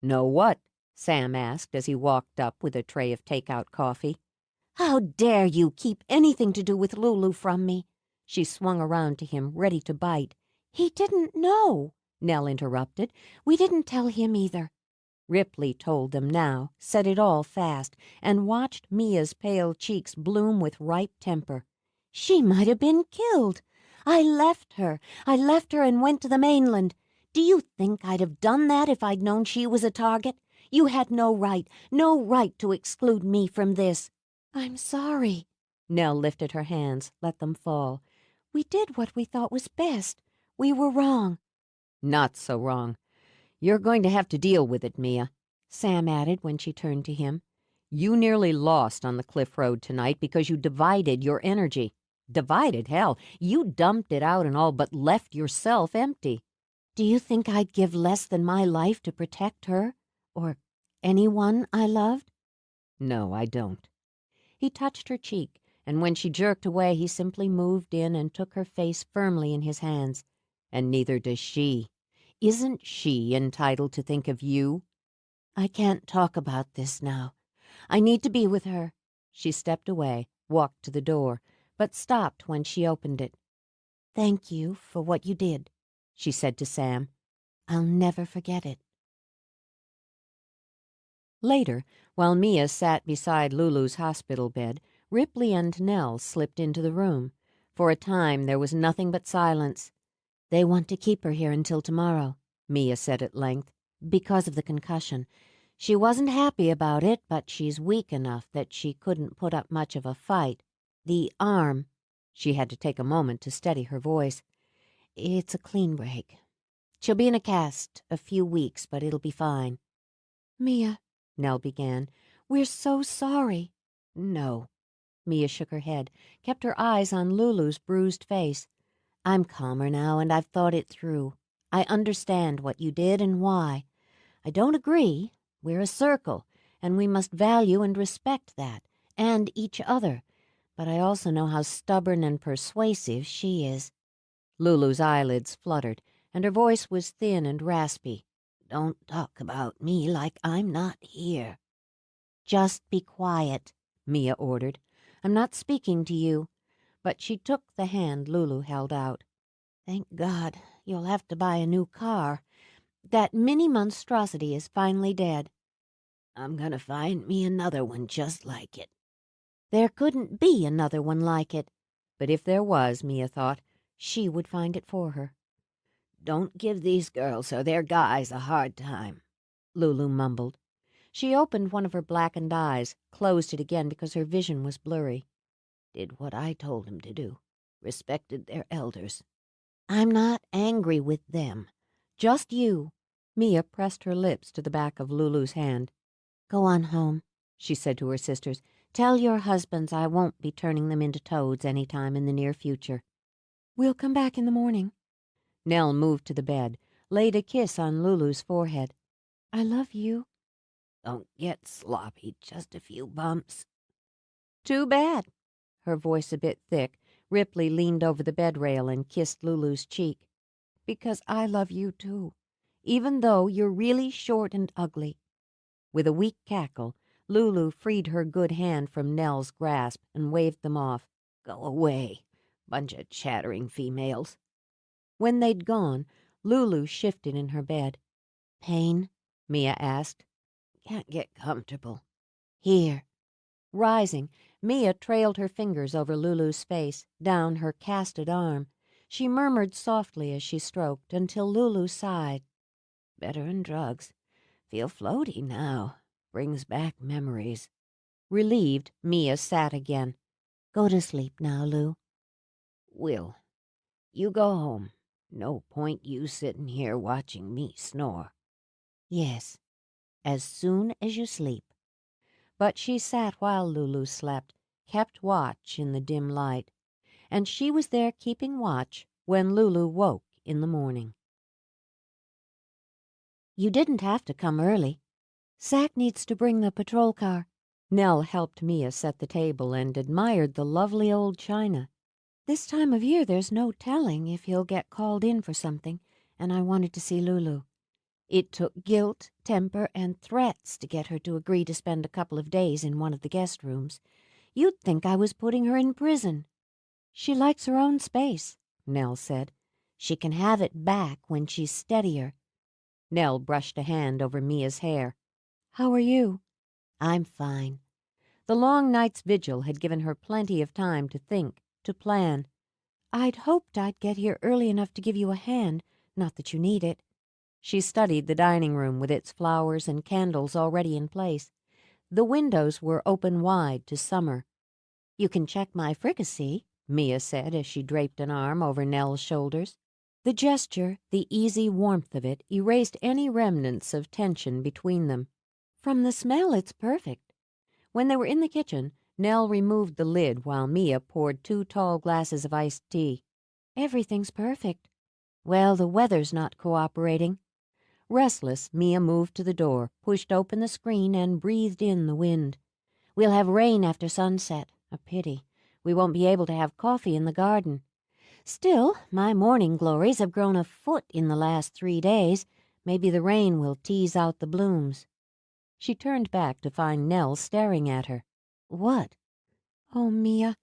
Know what? Sam asked as he walked up with a tray of takeout coffee. How dare you keep anything to do with Lulu from me? She swung around to him, ready to bite. He didn't know, Nell interrupted. We didn't tell him either. Ripley told them now, said it all fast, and watched Mia's pale cheeks bloom with ripe temper. She might have been killed. I left her. I left her and went to the mainland. Do you think I'd have done that if I'd known she was a target? You had no right to exclude me from this. I'm sorry. Nell lifted her hands, let them fall. We did what we thought was best. We were wrong. Not so wrong. You're going to have to deal with it, Mia, Sam added when she turned to him. You nearly lost on the cliff road tonight because you divided your energy. Divided, hell. You dumped it out and all but left yourself empty. Do you think I'd give less than my life to protect her? Or anyone I loved? No, I don't. He touched her cheek, and when she jerked away, he simply moved in and took her face firmly in his hands. And neither does she. Isn't she entitled to think of you? I can't talk about this now. I need to be with her. She stepped away, walked to the door, but stopped when she opened it. Thank you for what you did, she said to Sam. I'll never forget it. Later, while Mia sat beside Lulu's hospital bed, Ripley and Nell slipped into the room. For a time there was nothing but silence. They want to keep her here until tomorrow, Mia said at length, because of the concussion. She wasn't happy about it, but she's weak enough that she couldn't put up much of a fight. The arm, she had to take a moment to steady her voice. It's a clean break. She'll be in a cast a few weeks, but it'll be fine. Mia, Nell began, we're so sorry. No. Mia shook her head, kept her eyes on Lulu's bruised face. I'm calmer now, and I've thought it through. I understand what you did and why. I don't agree. We're a circle, and we must value and respect that, and each other. But I also know how stubborn and persuasive she is. Lulu's eyelids fluttered, and her voice was thin and raspy. Don't talk about me like I'm not here. Just be quiet, Mia ordered. I'm not speaking to you. But she took the hand Lulu held out. Thank God, you'll have to buy a new car. That mini monstrosity is finally dead. I'm gonna find me another one just like it. There couldn't be another one like it. But if there was, Mia thought, she would find it for her. Don't give these girls or their guys a hard time, Lulu mumbled. She opened one of her blackened eyes, closed it again because her vision was blurry. Did what I told them to do. Respected their elders. I'm not angry with them. Just you. Mia pressed her lips to the back of Lulu's hand. Go on home, she said to her sisters. Tell your husbands I won't be turning them into toads any time in the near future. We'll come back in the morning. Nell moved to the bed, laid a kiss on Lulu's forehead. I love you. Don't get sloppy, just a few bumps. Too bad. Her voice a bit thick, Ripley leaned over the bed rail and kissed Lulu's cheek. Because I love you too, even though you're really short and ugly. With a weak cackle, Lulu freed her good hand from Nell's grasp and waved them off. Go away, bunch of chattering females. When they'd gone, Lulu shifted in her bed. Pain? Mia asked. Can't get comfortable. Here. Rising, Mia trailed her fingers over Lulu's face, down her casted arm. She murmured softly as she stroked until Lulu sighed. Better 'n drugs. Feel floaty now. Brings back memories. Relieved, Mia sat again. Go to sleep now, Lou. Will, you go home. No point you sitting here watching me snore. Yes, as soon as you sleep. But she sat while Lulu slept, kept watch in the dim light. And she was there keeping watch when Lulu woke in the morning. You didn't have to come early. Zach needs to bring the patrol car. Nell helped Mia set the table and admired the lovely old china. This time of year there's no telling if he'll get called in for something, and I wanted to see Lulu. It took guilt, temper, and threats to get her to agree to spend a couple of days in one of the guest rooms. You'd think I was putting her in prison. She likes her own space, Nell said. She can have it back when she's steadier. Nell brushed a hand over Mia's hair. How are you? I'm fine. The long night's vigil had given her plenty of time to think, to plan. I'd hoped I'd get here early enough to give you a hand, not that you need it. She studied the dining room with its flowers and candles already in place. The windows were open wide to summer. You can check my fricassee, Mia said as she draped an arm over Nell's shoulders. The gesture, the easy warmth of it, erased any remnants of tension between them. From the smell, it's perfect. When they were in the kitchen, Nell removed the lid while Mia poured 2 tall glasses of iced tea. Everything's perfect. Well, the weather's not cooperating. Restless, Mia moved to the door, pushed open the screen, and breathed in the wind. We'll have rain after sunset. A pity. We won't be able to have coffee in the garden. Still, my morning glories have grown a foot in the last 3 days. Maybe the rain will tease out the blooms. She turned back to find Nell staring at her. What? Oh, Mia,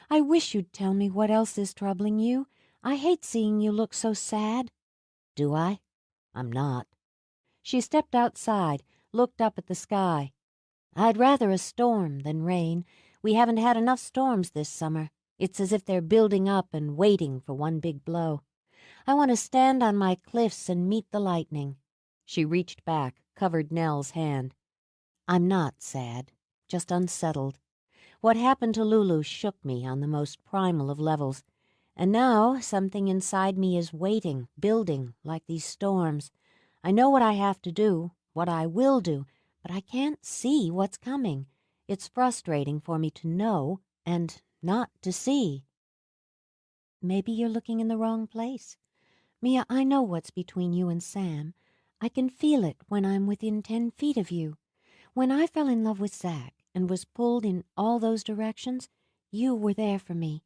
I wish you'd tell me what else is troubling you. I hate seeing you look so sad. Do I? I'm not. She stepped outside, looked up at the sky. I'd rather a storm than rain. We haven't had enough storms this summer. It's as if they're building up and waiting for one big blow. I want to stand on my cliffs and meet the lightning. She reached back, covered Nell's hand. I'm not sad, just unsettled. What happened to Lulu shook me on the most primal of levels. And now something inside me is waiting, building, like these storms. I know what I have to do, what I will do, but I can't see what's coming. It's frustrating for me to know and not to see. Maybe you're looking in the wrong place. Mia, I know what's between you and Sam. I can feel it when I'm within 10 feet of you. When I fell in love with Zach and was pulled in all those directions, you were there for me.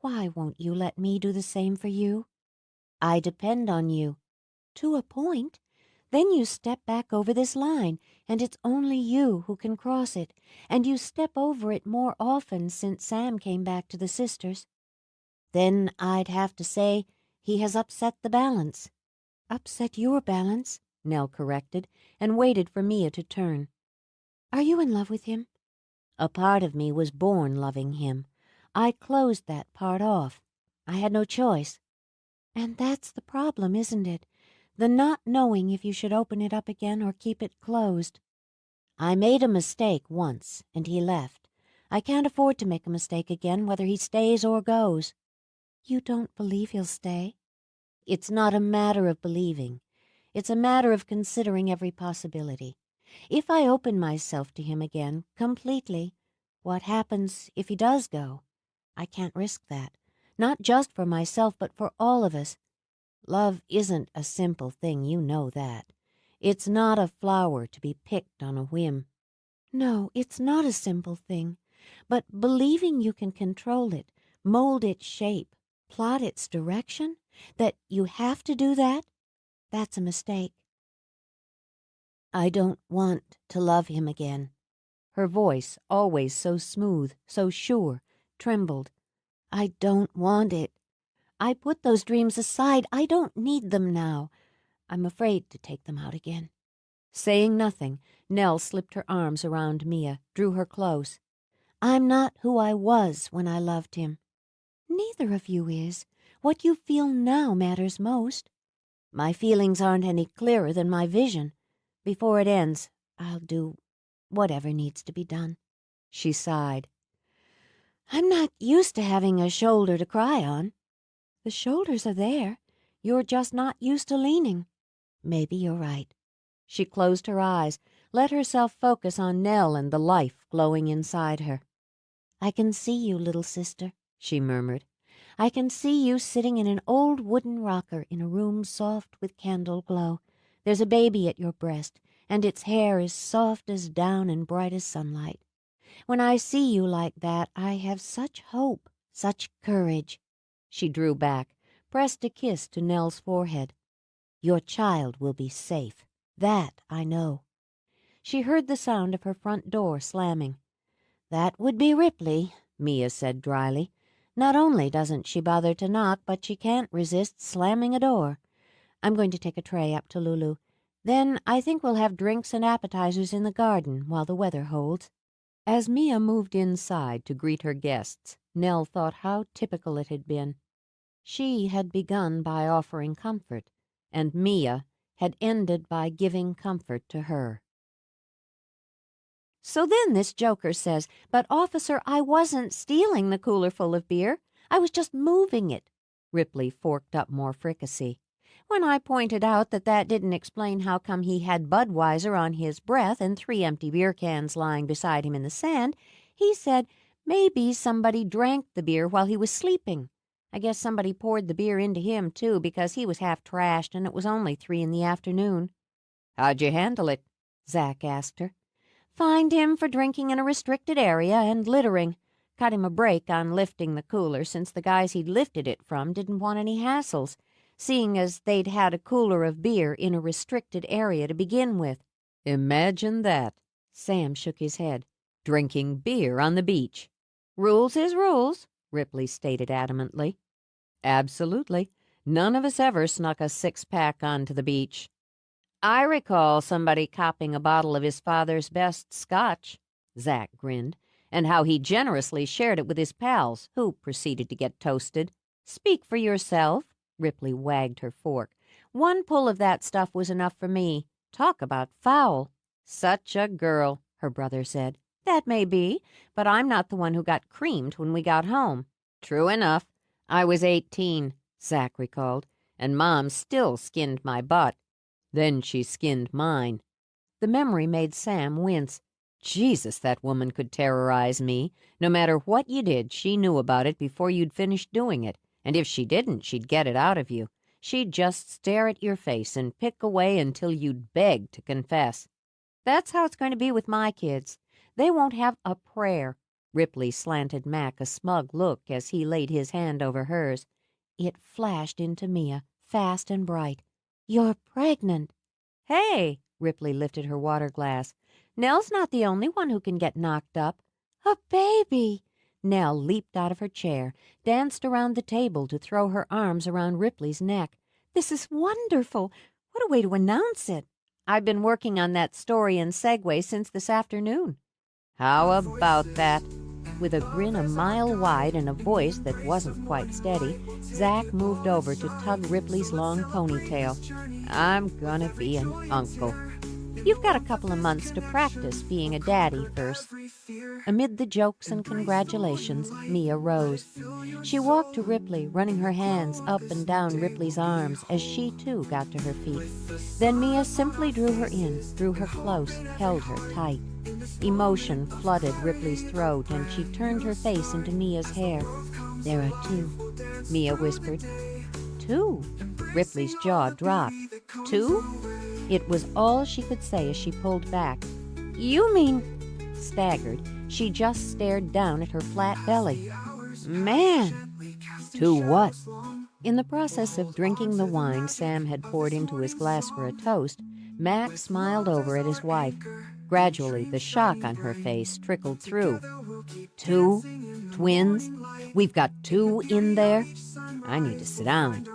Why won't you let me do the same for you? I depend on you. To a point. Then you step back over this line, and it's only you who can cross it, and you step over it more often since Sam came back to the sisters. Then I'd have to say he has upset the balance. Upset your balance, Nell corrected, and waited for Mia to turn. Are you in love with him? A part of me was born loving him. I closed that part off. I had no choice. And that's the problem, isn't it? The not knowing if you should open it up again or keep it closed. I made a mistake once, and he left. I can't afford to make a mistake again, whether he stays or goes. You don't believe he'll stay? It's not a matter of believing. It's a matter of considering every possibility. If I open myself to him again, completely, what happens if he does go? I can't risk that. Not just for myself, but for all of us. Love isn't a simple thing, you know that. It's not a flower to be picked on a whim. No, it's not a simple thing. But believing you can control it, mold its shape, plot its direction, that you have to do that, that's a mistake. I don't want to love him again. Her voice, always so smooth, so sure, trembled. I don't want it. I put those dreams aside. I don't need them now. I'm afraid to take them out again. Saying nothing, Nell slipped her arms around Mia, drew her close. I'm not who I was when I loved him. Neither of you is. What you feel now matters most. My feelings aren't any clearer than my vision. Before it ends, I'll do whatever needs to be done. She sighed. I'm not used to having a shoulder to cry on. The shoulders are there. You're just not used to leaning. Maybe you're right. She closed her eyes, let herself focus on Nell and the life glowing inside her. I can see you, little sister, she murmured. I can see you sitting in an old wooden rocker in a room soft with candle glow. There's a baby at your breast, and its hair is soft as down and bright as sunlight. When I see you like that, I have such hope, such courage. She drew back, pressed a kiss to Nell's forehead. Your child will be safe. That I know." She heard the sound of her front door slamming. "That would be Ripley," Mia said dryly. "Not only doesn't she bother to knock, but she can't resist slamming a door. I'm going to take a tray up to Lulu. Then I think we'll have drinks and appetizers in the garden while the weather holds." As Mia moved inside to greet her guests, Nell thought how typical it had been. She had begun by offering comfort, and Mia had ended by giving comfort to her. "So then this joker says, 'But, officer, I wasn't stealing the cooler full of beer. I was just moving it.'" Ripley forked up more fricassee. "When I pointed out that didn't explain how come he had Budweiser on his breath and 3 empty beer cans lying beside him in the sand, he said maybe somebody drank the beer while he was sleeping. I guess somebody poured the beer into him, too, because he was half trashed and it was only 3 in the afternoon." "How'd you handle it?" Zach asked her. "Fined him for drinking in a restricted area and littering. Cut him a break on lifting the cooler since the guys he'd lifted it from didn't want any hassles, seeing as they'd had a cooler of beer in a restricted area to begin with." "Imagine that." Sam shook his head. "Drinking beer on the beach." "Rules is rules," Ripley stated adamantly. "Absolutely. None of us ever snuck a 6-pack onto the beach." "I recall somebody copping a bottle of his father's best scotch," Zach grinned, "and how he generously shared it with his pals, who proceeded to get toasted." "Speak for yourself," Ripley wagged her fork. "1 pull of that stuff was enough for me. Talk about foul." "Such a girl," her brother said. "That may be, but I'm not the one who got creamed when we got home." "True enough. I was 18, Zach recalled, and Mom still skinned my butt. Then she skinned mine." The memory made Sam wince. Jesus, that woman could terrorize me. No matter what you did, she knew about it before you'd finished doing it, and if she didn't, she'd get it out of you. She'd just stare at your face and pick away until you'd beg to confess. "That's how it's going to be with my kids. They won't have a prayer." Ripley slanted Mac a smug look as he laid his hand over hers. It flashed into Mia, fast and bright. "You're pregnant." "Hey," Ripley lifted her water glass. "Nell's not the only one who can get knocked up." "A baby!" Nell leaped out of her chair, danced around the table to throw her arms around Ripley's neck. "This is wonderful. What a way to announce it." "I've been working on that story in Segway since this afternoon." "How about that?" With a grin a mile wide and a voice that wasn't quite steady, Zach moved over to tug Ripley's long ponytail. "I'm gonna be an uncle." "You've got a couple of months to practice being a daddy first." Amid the jokes and congratulations, Mia rose. She walked to Ripley, running her hands up and down Ripley's arms as she too got to her feet. Then Mia simply drew her in, drew her close, held her tight. Emotion flooded Ripley's throat and she turned her face into Mia's hair. "There are 2, Mia whispered. "2?" Ripley's jaw dropped. "2?" It was all she could say as she pulled back. "You mean—" Staggered, she just stared down at her flat belly. "Man!" "To what?" In the process of drinking the wine Sam had poured into his glass for a toast, Mac smiled over at his wife. Gradually, the shock on her face trickled through. "2? Twins? We've got 2 in there? I need to sit down."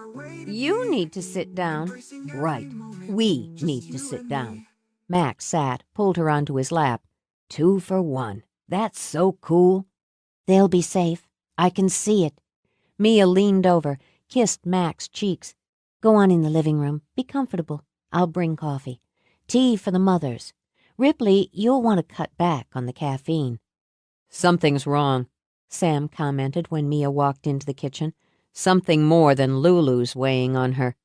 "You need to sit down." "Right. We need to sit down." Mac sat, pulled her onto his lap. 2 for 1. That's so cool." "They'll be safe. I can see it." Mia leaned over, kissed Mac's cheeks. "Go on in the living room. Be comfortable. I'll bring coffee. Tea for the mothers. Ripley, you'll want to cut back on the caffeine." "Something's wrong," Sam commented when Mia walked into the kitchen. "Something more than Lulu's weighing on her."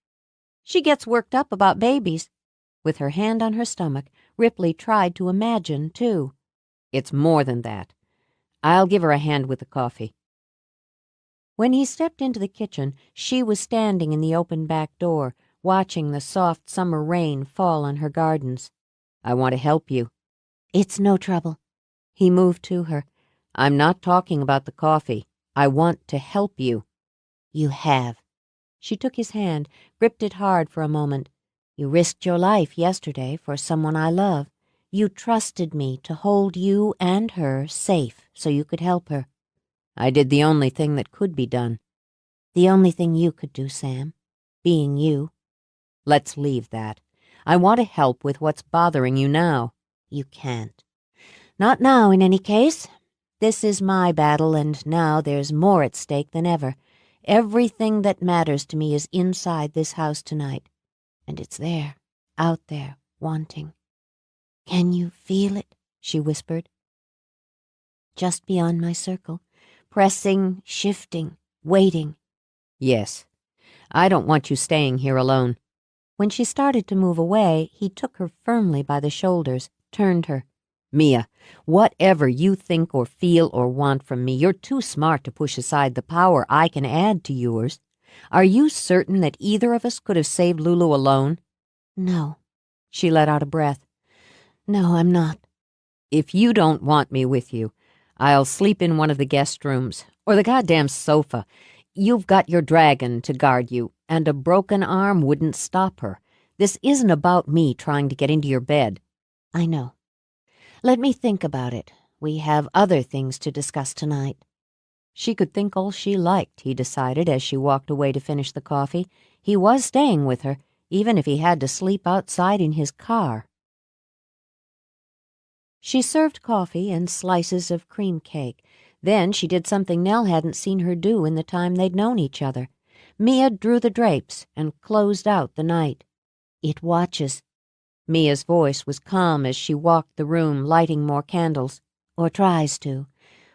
"She gets worked up about babies." With her hand on her stomach, Ripley tried to imagine, too. "It's more than that. I'll give her a hand with the coffee." When he stepped into the kitchen, she was standing in the open back door, watching the soft summer rain fall on her gardens. "I want to help you." "It's no trouble." He moved to her. "I'm not talking about the coffee. I want to help you." "You have." She took his hand, gripped it hard for a moment. You risked your life yesterday for someone I love. You trusted me to hold you and her safe so you could help her. I did the only thing that could be done. The only thing you could do, Sam. Being you. Let's leave that. I want to help with what's bothering you now. You can't. Not now, in any case. This is my battle, and now there's more at stake than ever. Everything that matters to me is inside this house tonight. And it's there, out there, wanting. Can you feel it? She whispered. Just beyond my circle. Pressing, shifting, waiting. Yes. I don't want you staying here alone. When she started to move away, he took her firmly by the shoulders, turned her. Mia, whatever you think or feel or want from me, you're too smart to push aside the power I can add to yours. Are you certain that either of us could have saved Lulu alone? No. She let out a breath. No, I'm not. If you don't want me with you, I'll sleep in one of the guest rooms, or the goddamn sofa. You've got your dragon to guard you, and a broken arm wouldn't stop her. This isn't about me trying to get into your bed. I know. Let me think about it. We have other things to discuss tonight. She could think all she liked, he decided as she walked away to finish the coffee. He was staying with her, even if he had to sleep outside in his car. She served coffee and slices of cream cake. Then she did something Nell hadn't seen her do in the time they'd known each other. Mia drew the drapes and closed out the night. It watches. Mia's voice was calm as she walked the room, lighting more candles. Or tries to.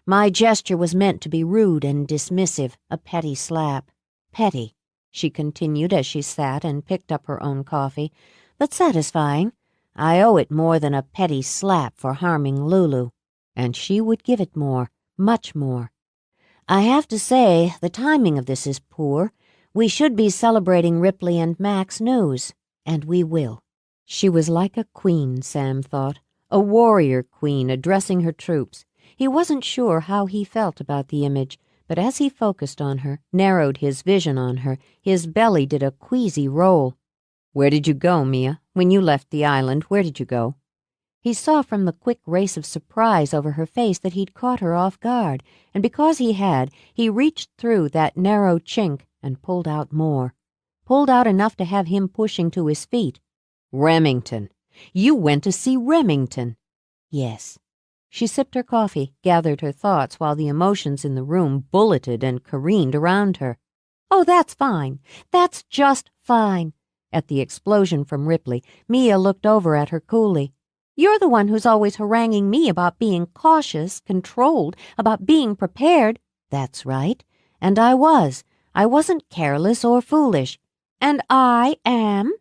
My gesture was meant to be rude and dismissive, a petty slap. Petty, she continued as she sat and picked up her own coffee, but satisfying. I owe it more than a petty slap for harming Lulu, and she would give it more, much more. I have to say, the timing of this is poor. We should be celebrating Ripley and Mac's news, and we will. She was like a queen, Sam thought, a warrior queen addressing her troops. He wasn't sure how he felt about the image, but as he focused on her, narrowed his vision on her, his belly did a queasy roll. Where did you go, Mia? When you left the island, where did you go? He saw from the quick race of surprise over her face that he'd caught her off guard, and because he had, he reached through that narrow chink and pulled out more. Pulled out enough to have him pushing to his feet. Remington. You went to see Remington. Yes. She sipped her coffee, gathered her thoughts while the emotions in the room bulleted and careened around her. Oh, that's fine. That's just fine. At the explosion from Ripley, Mia looked over at her coolly. You're the one who's always haranguing me about being cautious, controlled, about being prepared. That's right. And I was. I wasn't careless or foolish. And I am.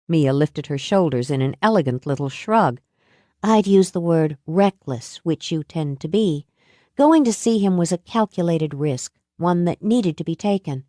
Mia lifted her shoulders in an elegant little shrug. I'd use the word reckless, which you tend to be. Going to see him was a calculated risk, one that needed to be taken.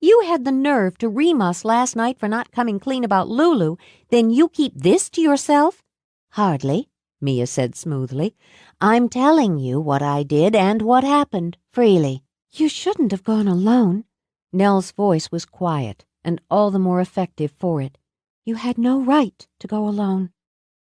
You had the nerve to ream us last night for not coming clean about Lulu, then you keep this to yourself? Hardly, Mia said smoothly. I'm telling you what I did and what happened, freely. You shouldn't have gone alone. Nell's voice was quiet, and all the more effective for it. You had no right to go alone.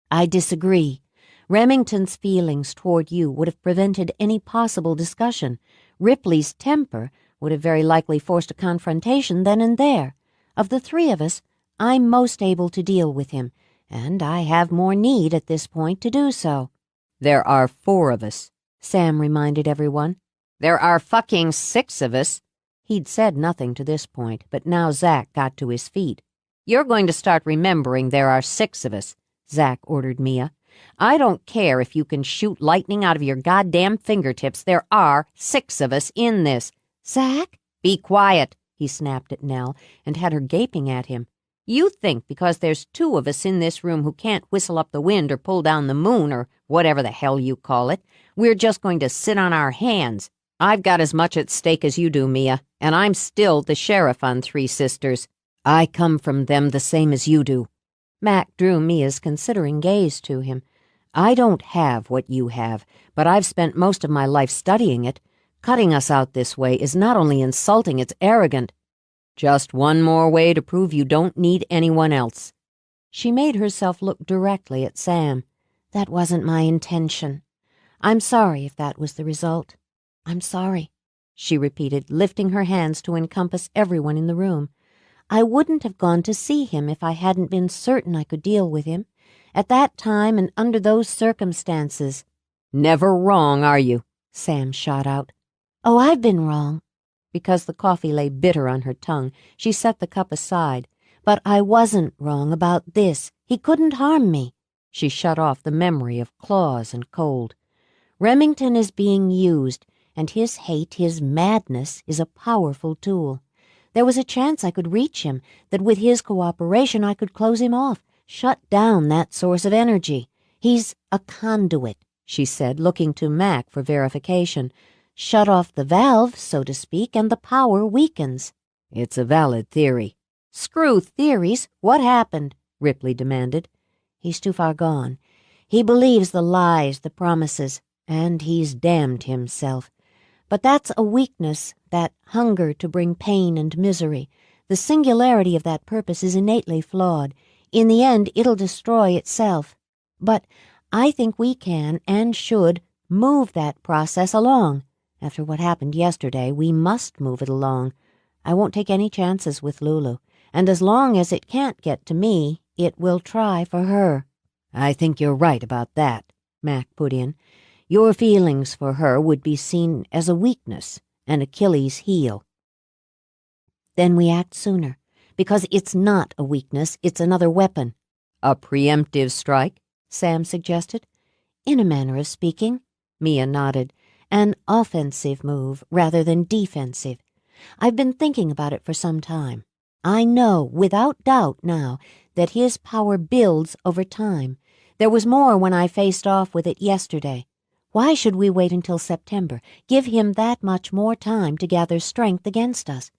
I disagree. Remington's feelings toward you would have prevented any possible discussion. Ripley's temper would have very likely forced a confrontation then and there. Of the three of us, I'm most able to deal with him, and I have more need at this point to do so. There are 4 of us, Sam reminded everyone. There are fucking 6 of us. He'd said nothing to this point, but now Zach got to his feet. You're going to start remembering there are 6 of us, Zach ordered Mia. I don't care if you can shoot lightning out of your goddamn fingertips. There are 6 of us in this. Zach? Be quiet, he snapped at Nell and had her gaping at him. You think because there's 2 of us in this room who can't whistle up the wind or pull down the moon or whatever the hell you call it, we're just going to sit on our hands. I've got as much at stake as you do, Mia, and I'm still the sheriff on 3 Sisters. I come from them the same as you do. Mac drew Mia's considering gaze to him. I don't have what you have, but I've spent most of my life studying it. Cutting us out this way is not only insulting, it's arrogant. Just one more way to prove you don't need anyone else. She made herself look directly at Sam. "That wasn't my intention. I'm sorry if that was the result. I'm sorry," she repeated, lifting her hands to encompass everyone in the room. "I wouldn't have gone to see him if I hadn't been certain I could deal with him. At that time and under those circumstances." "Never wrong, are you?" Sam shot out. "Oh, I've been wrong." Because the coffee lay bitter on her tongue, she set the cup aside. "But I wasn't wrong about this. He couldn't harm me." She shut off the memory of claws and cold. "Remington is being used, and his hate, his madness, is a powerful tool. There was a chance I could reach him, that with his cooperation I could close him off, shut down that source of energy. He's a conduit," she said, looking to Mac for verification. "Shut off the valve, so to speak, and the power weakens." "It's a valid theory." "Screw theories. What happened?" Ripley demanded. "He's too far gone. He believes the lies, the promises, and he's damned himself. But that's a weakness, that hunger to bring pain and misery. The singularity of that purpose is innately flawed. In the end, it'll destroy itself. But I think we can and should move that process along. After what happened yesterday, we must move it along. I won't take any chances with Lulu, and as long as it can't get to me, it will try for her." "I think you're right about that," Mac put in. "Your feelings for her would be seen as a weakness, an Achilles' heel." "Then we act sooner, because it's not a weakness, it's another weapon." "A preemptive strike?" Sam suggested. "In a manner of speaking." Mia nodded. "An offensive move rather than defensive. I've been thinking about it for some time. I know, without doubt now, that his power builds over time. There was more when I faced off with it yesterday. Why should we wait until September? Give him that much more time to gather strength against us.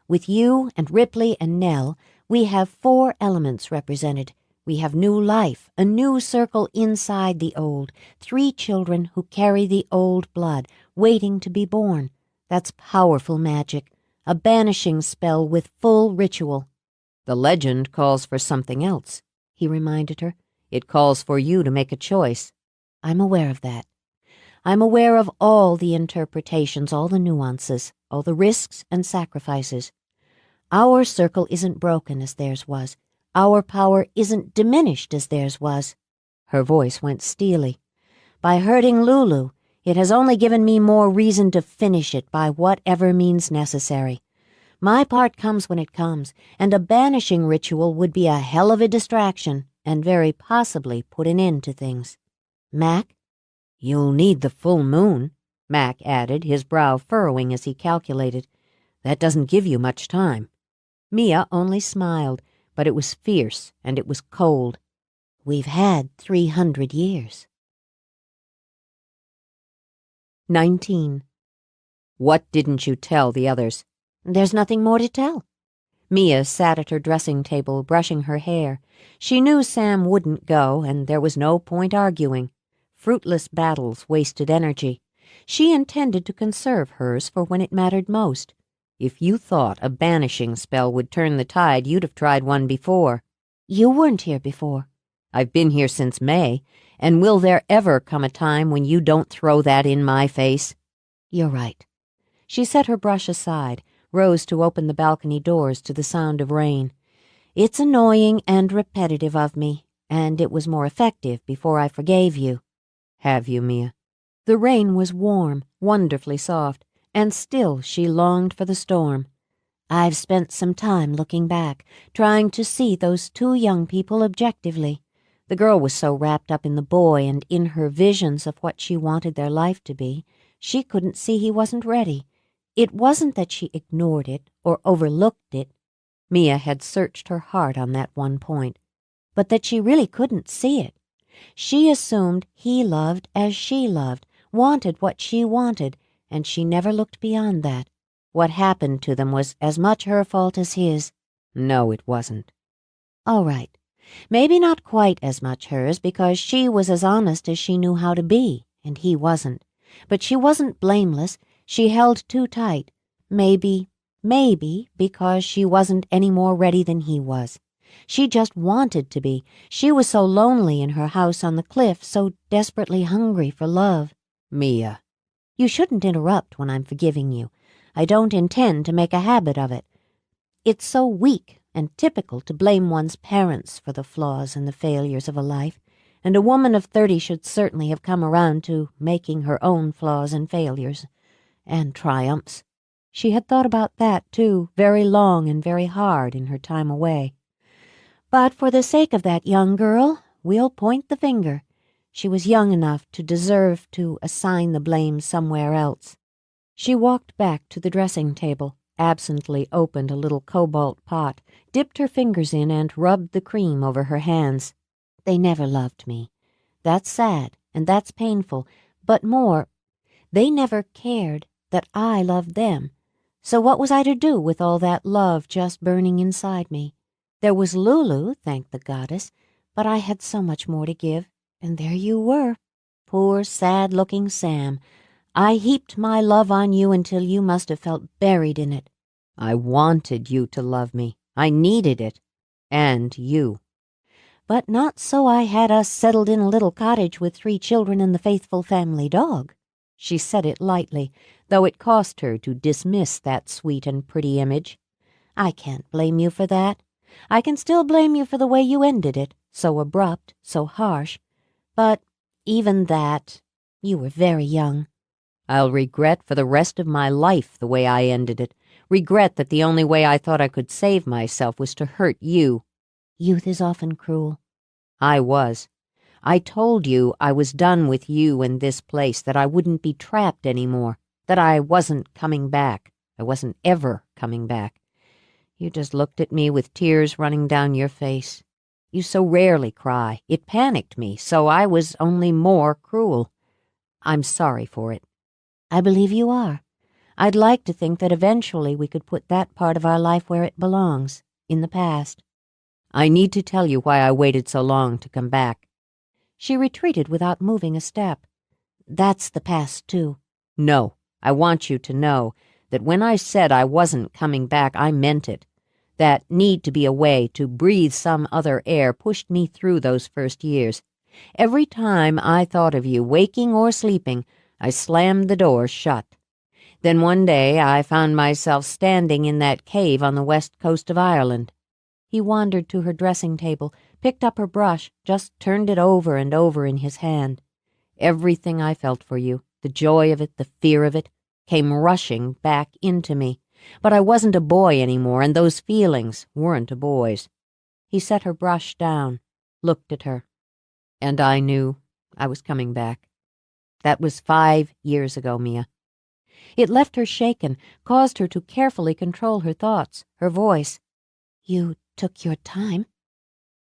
With you and Ripley and Nell, we have 4 elements represented. We have new life, a new circle inside the old, 3 children who carry the old blood, waiting to be born. That's powerful magic, a banishing spell with full ritual." "The legend calls for something else," he reminded her. "It calls for you to make a choice." "I'm aware of that. I'm aware of all the interpretations, all the nuances, all the risks and sacrifices. Our circle isn't broken as theirs was. Our power isn't diminished as theirs was." Her voice went steely. "By hurting Lulu, it has only given me more reason to finish it by whatever means necessary. My part comes when it comes, and a banishing ritual would be a hell of a distraction and very possibly put an end to things. Mac?" "You'll need the full moon," Mac added, his brow furrowing as he calculated. "That doesn't give you much time." Mia only smiled, but it was fierce and it was cold. "We've had 300 years. 19. "What didn't you tell the others?" "There's nothing more to tell." Mia sat at her dressing table, brushing her hair. She knew Sam wouldn't go, and there was no point arguing. Fruitless battles wasted energy. She intended to conserve hers for when it mattered most. "If you thought a banishing spell would turn the tide, you'd have tried one before." "You weren't here before." "I've been here since May, and will there ever come a time when you don't throw that in my face?" "You're right." She set her brush aside, rose to open the balcony doors to the sound of rain. "It's annoying and repetitive of me, and it was more effective before I forgave you." "Have you, Mia?" The rain was warm, wonderfully soft, and still she longed for the storm. "I've spent some time looking back, trying to see those 2 young people objectively." The girl was so wrapped up in the boy and in her visions of what she wanted their life to be, she couldn't see he wasn't ready. It wasn't that she ignored it or overlooked it. Mia had searched her heart on that one point, but that she really couldn't see it. She assumed he loved as she loved, wanted what she wanted, and she never looked beyond that. What happened to them was as much her fault as his. No, it wasn't. All right. Maybe not quite as much hers, because she was as honest as she knew how to be, and he wasn't. But she wasn't blameless. She held too tight. Maybe because she wasn't any more ready than he was. She just wanted to be. She was so lonely in her house on the cliff, so desperately hungry for love. Mia. You shouldn't interrupt when I'm forgiving you. I don't intend to make a habit of it. It's so weak and typical to blame one's parents for the flaws and the failures of a life, and a woman of 30 should certainly have come around to making her own flaws and failures and triumphs. She had thought about that, too, very long and very hard in her time away. But for the sake of that young girl, we'll point the finger. She was young enough to deserve to assign the blame somewhere else. She walked back to the dressing table, absently opened a little cobalt pot, dipped her fingers in, and rubbed the cream over her hands. They never loved me. That's sad, and that's painful, but more, they never cared that I loved them. So what was I to do with all that love just burning inside me? There was Lulu, thank the goddess, but I had so much more to give, and there you were, poor sad-looking Sam. I heaped my love on you until you must have felt buried in it. I wanted you to love me. I needed it. And you. But not so I had us settled in a little cottage with 3 children and the faithful family dog. She said it lightly, though it cost her to dismiss that sweet and pretty image. I can't blame you for that. I can still blame you for the way you ended it, so abrupt, so harsh. But even that, you were very young. I'll regret for the rest of my life the way I ended it. Regret that the only way I thought I could save myself was to hurt you. Youth is often cruel. I was. I told you I was done with you and this place, that I wouldn't be trapped anymore, that I wasn't coming back. I wasn't ever coming back. You just looked at me with tears running down your face. You so rarely cry. It panicked me, so I was only more cruel. I'm sorry for it. I believe you are. I'd like to think that eventually we could put that part of our life where it belongs, in the past. I need to tell you why I waited so long to come back. She retreated without moving a step. That's the past, too. No, I want you to know that when I said I wasn't coming back, I meant it. That need to be away, to breathe some other air, pushed me through those first years. Every time I thought of you, waking or sleeping, I slammed the door shut. Then one day I found myself standing in that cave on the west coast of Ireland. He wandered to her dressing table, picked up her brush, just turned it over and over in his hand. Everything I felt for you, the joy of it, the fear of it, came rushing back into me. But I wasn't a boy anymore, and those feelings weren't a boy's. He set her brush down, looked at her. And I knew I was coming back. That was 5 years ago, Mia. It left her shaken, caused her to carefully control her thoughts, her voice. You took your time?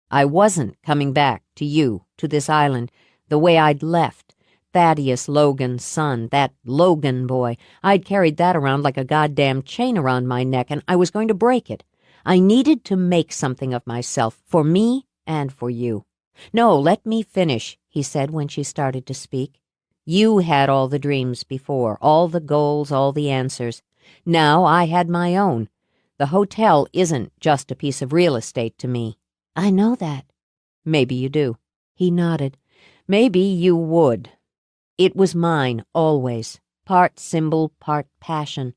I wasn't coming back to you, to this island, the way I'd left. Thaddeus Logan's son, that Logan boy. I'd carried that around like a goddamn chain around my neck, and I was going to break it. I needed to make something of myself, for me and for you. No, let me finish, he said when she started to speak. You had all the dreams before, all the goals, all the answers. Now I had my own. The hotel isn't just a piece of real estate to me. I know that. Maybe you do. He nodded. Maybe you would. It was mine, always. Part symbol, part passion.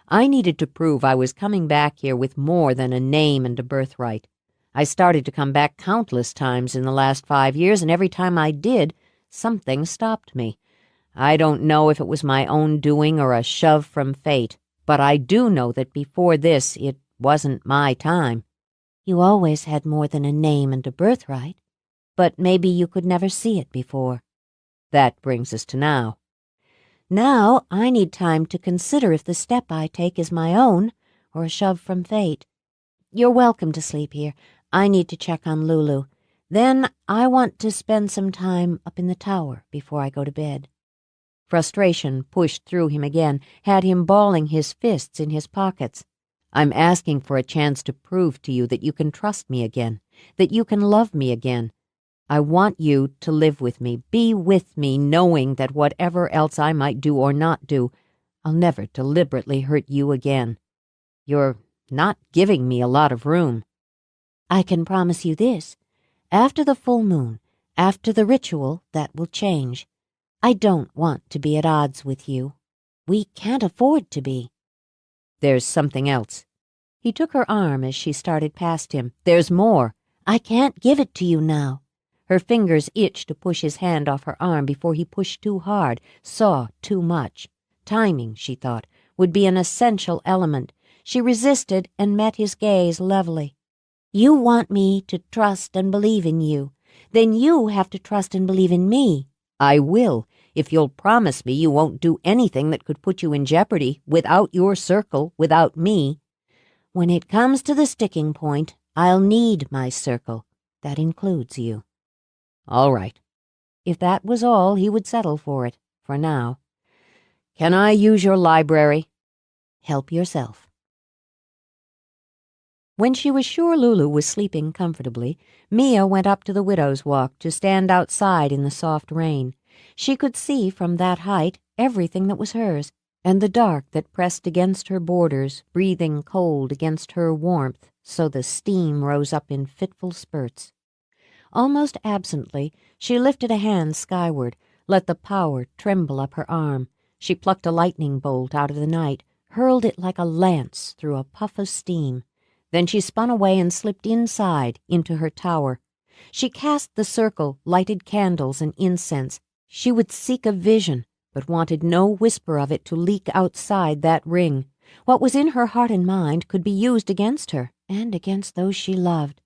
I needed to prove I was coming back here with more than a name and a birthright. I started to come back countless times in the last 5 years, and every time I did, something stopped me. I don't know if it was my own doing or a shove from fate, but I do know that before this, it wasn't my time. You always had more than a name and a birthright, but maybe you could never see it before. That brings us to now. Now I need time to consider if the step I take is my own or a shove from fate. You're welcome to sleep here. I need to check on Lulu. Then I want to spend some time up in the tower before I go to bed. Frustration pushed through him again, had him balling his fists in his pockets. I'm asking for a chance to prove to you that you can trust me again, that you can love me again. I want you to live with me, be with me, knowing that whatever else I might do or not do, I'll never deliberately hurt you again. You're not giving me a lot of room. I can promise you this. After the full moon, after the ritual, that will change. I don't want to be at odds with you. We can't afford to be." "There's something else." He took her arm as she started past him. "There's more." "I can't give it to you now." Her fingers itched to push his hand off her arm before he pushed too hard, saw too much. Timing, she thought, would be an essential element. She resisted and met his gaze levelly. "You want me to trust and believe in you. Then you have to trust and believe in me." "I will, if you'll promise me you won't do anything that could put you in jeopardy, without your circle, without me." "When it comes to the sticking point, I'll need my circle. That includes you." "All right." If that was all, he would settle for it, for now. "Can I use your library?" "Help yourself." When she was sure Lulu was sleeping comfortably, Mia went up to the widow's walk to stand outside in the soft rain. She could see from that height everything that was hers, and the dark that pressed against her borders, breathing cold against her warmth, so the steam rose up in fitful spurts. Almost absently, she lifted a hand skyward, let the power tremble up her arm. She plucked a lightning bolt out of the night, hurled it like a lance through a puff of steam. Then she spun away and slipped inside, into her tower. She cast the circle, lighted candles and incense. She would seek a vision, but wanted no whisper of it to leak outside that ring. What was in her heart and mind could be used against her, and against those she loved.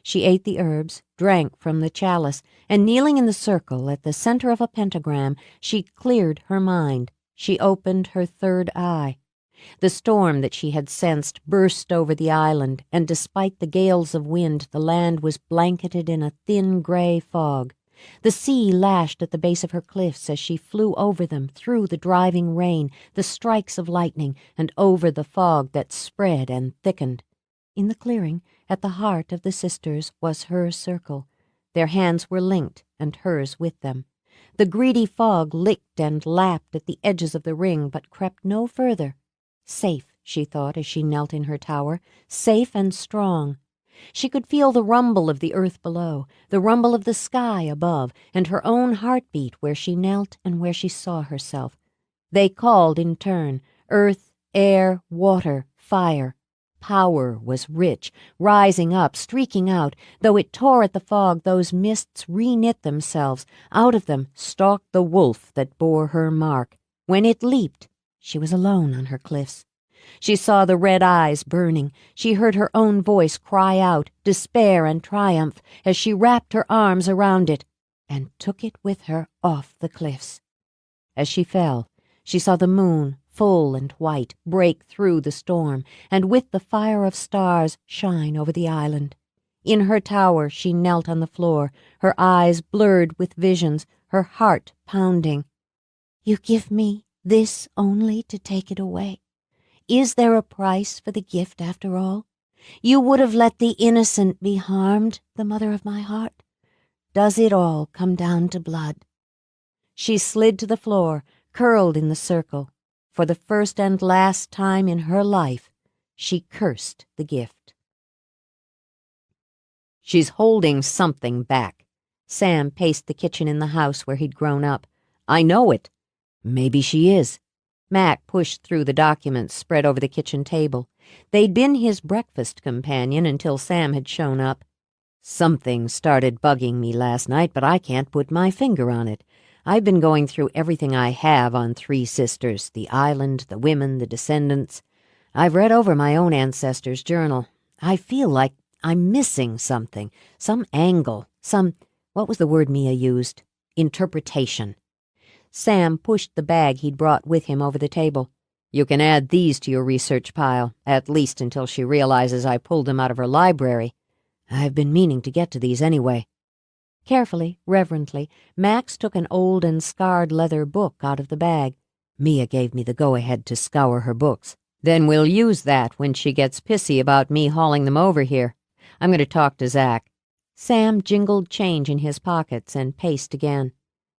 She ate the herbs, drank from the chalice, and kneeling in the circle at the center of a pentagram, she cleared her mind. She opened her third eye. The storm that she had sensed burst over the island, and despite the gales of wind, the land was blanketed in a thin gray fog. The sea lashed at the base of her cliffs as she flew over them, through the driving rain, the strikes of lightning, and over the fog that spread and thickened. In the clearing, at the heart of the sisters, was her circle. Their hands were linked, and hers with them. The greedy fog licked and lapped at the edges of the ring, but crept no further. Safe, she thought as she knelt in her tower, safe and strong. She could feel the rumble of the earth below, the rumble of the sky above, and her own heartbeat where she knelt and where she saw herself. They called in turn, earth, air, water, fire. Power was rich, rising up, streaking out. Though it tore at the fog, those mists reknit themselves. Out of them stalked the wolf that bore her mark. When it leaped, she was alone on her cliffs. She saw the red eyes burning. She heard her own voice cry out, despair and triumph, as she wrapped her arms around it and took it with her off the cliffs. As she fell, she saw the moon, full and white, break through the storm, and with the fire of stars shine over the island. In her tower she knelt on the floor, her eyes blurred with visions, her heart pounding. "You give me this only to take it away? Is there a price for the gift after all? You would have let the innocent be harmed, the mother of my heart? Does it all come down to blood?" She slid to the floor, curled in the circle. For the first and last time in her life, she cursed the gift. "She's holding something back." Sam paced the kitchen in the house where he'd grown up. "I know it. Maybe she is." Mac pushed through the documents spread over the kitchen table. They'd been his breakfast companion until Sam had shown up. "Something started bugging me last night, but I can't put my finger on it. I've been going through everything I have on Three Sisters, the island, the women, the descendants. I've read over my own ancestors' journal. I feel like I'm missing something, some angle, what was the word Mia used? Interpretation." Sam pushed the bag he'd brought with him over the table. "You can add these to your research pile, at least until she realizes I pulled them out of her library. I've been meaning to get to these anyway." Carefully, reverently, Max took an old and scarred leather book out of the bag. "Mia gave me the go-ahead to scour her books. Then we'll use that when she gets pissy about me hauling them over here. I'm going to talk to Zach." Sam jingled change in his pockets and paced again.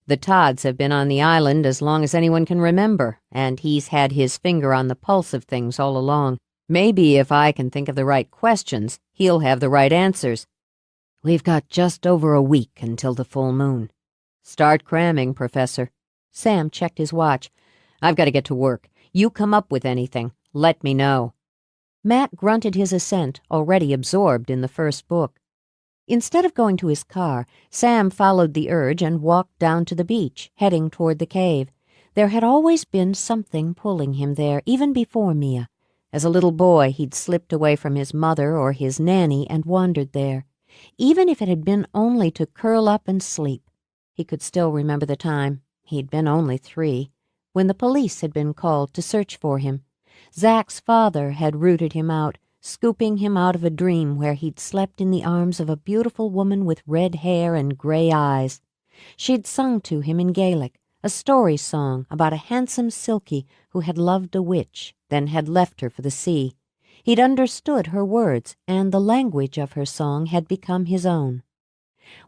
"The Todds have been on the island as long as anyone can remember, and he's had his finger on the pulse of things all along. Maybe if I can think of the right questions, he'll have the right answers. We've got just over a week until the full moon. Start cramming, Professor. Sam checked his watch. I've got to get to work. You come up with anything. Let me know. Matt grunted his assent, already absorbed in the first book. Instead of going to his car, Sam followed the urge and walked down to the beach, heading toward the cave. There had always been something pulling him there, even before Mia. As a little boy, he'd slipped away from his mother or his nanny and wandered there, even if it had been only to curl up and sleep. He could still remember the time, he'd been only 3, when the police had been called to search for him. Zach's father had rooted him out, scooping him out of a dream where he'd slept in the arms of a beautiful woman with red hair and gray eyes. She'd sung to him in Gaelic, a story song about a handsome Silkie who had loved a witch, then had left her for the sea. He'd understood her words, and the language of her song had become his own.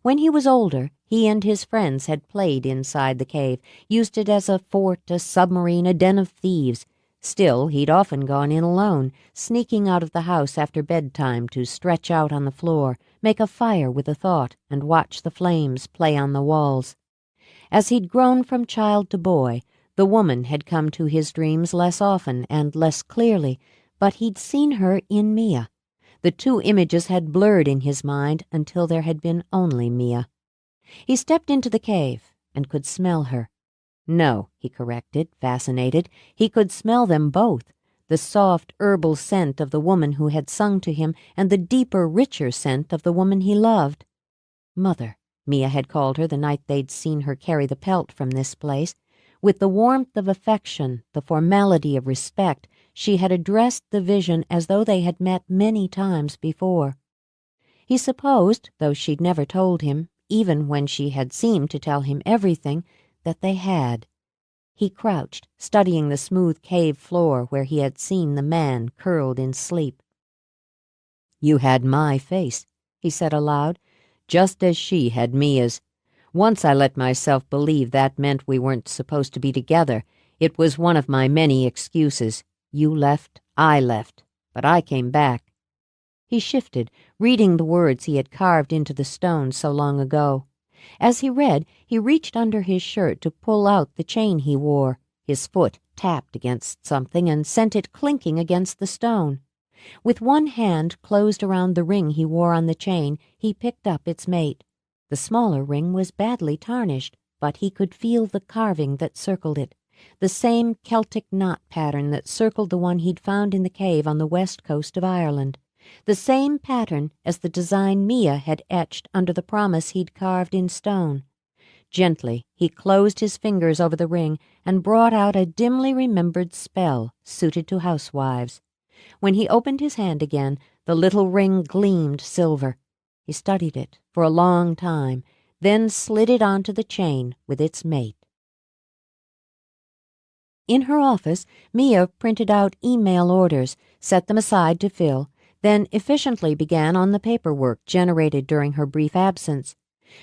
When he was older, he and his friends had played inside the cave, used it as a fort, a submarine, a den of thieves. Still, he'd often gone in alone, sneaking out of the house after bedtime to stretch out on the floor, make a fire with a thought, and watch the flames play on the walls. As he'd grown from child to boy, the woman had come to his dreams less often and less clearly, but he'd seen her in Mia. The 2 images had blurred in his mind until there had been only Mia. He stepped into the cave and could smell her. No, he corrected, fascinated. He could smell them both, the soft herbal scent of the woman who had sung to him and the deeper, richer scent of the woman he loved. Mother, Mia had called her the night they'd seen her carry the pelt from this place. With the warmth of affection, the formality of respect, she had addressed the vision as though they had met many times before. He supposed, though she'd never told him, even when she had seemed to tell him everything, that they had. He crouched, studying the smooth cave floor where he had seen the man curled in sleep. "You had my face," he said aloud, "just as she had Mia's. Once I let myself believe that meant we weren't supposed to be together. It was one of my many excuses. You left, I left, but I came back." He shifted, reading the words he had carved into the stone so long ago. As he read, he reached under his shirt to pull out the chain he wore. His foot tapped against something and sent it clinking against the stone. With one hand closed around the ring he wore on the chain, he picked up its mate. The smaller ring was badly tarnished, but he could feel the carving that circled it, the same Celtic knot pattern that circled the one he'd found in the cave on the west coast of Ireland, the same pattern as the design Mia had etched under the promise he'd carved in stone. Gently, he closed his fingers over the ring and brought out a dimly remembered spell suited to housewives. When he opened his hand again, the little ring gleamed silver. He studied it for a long time, then slid it onto the chain with its mate. In her office, Mia printed out email orders, set them aside to fill, then efficiently began on the paperwork generated during her brief absence.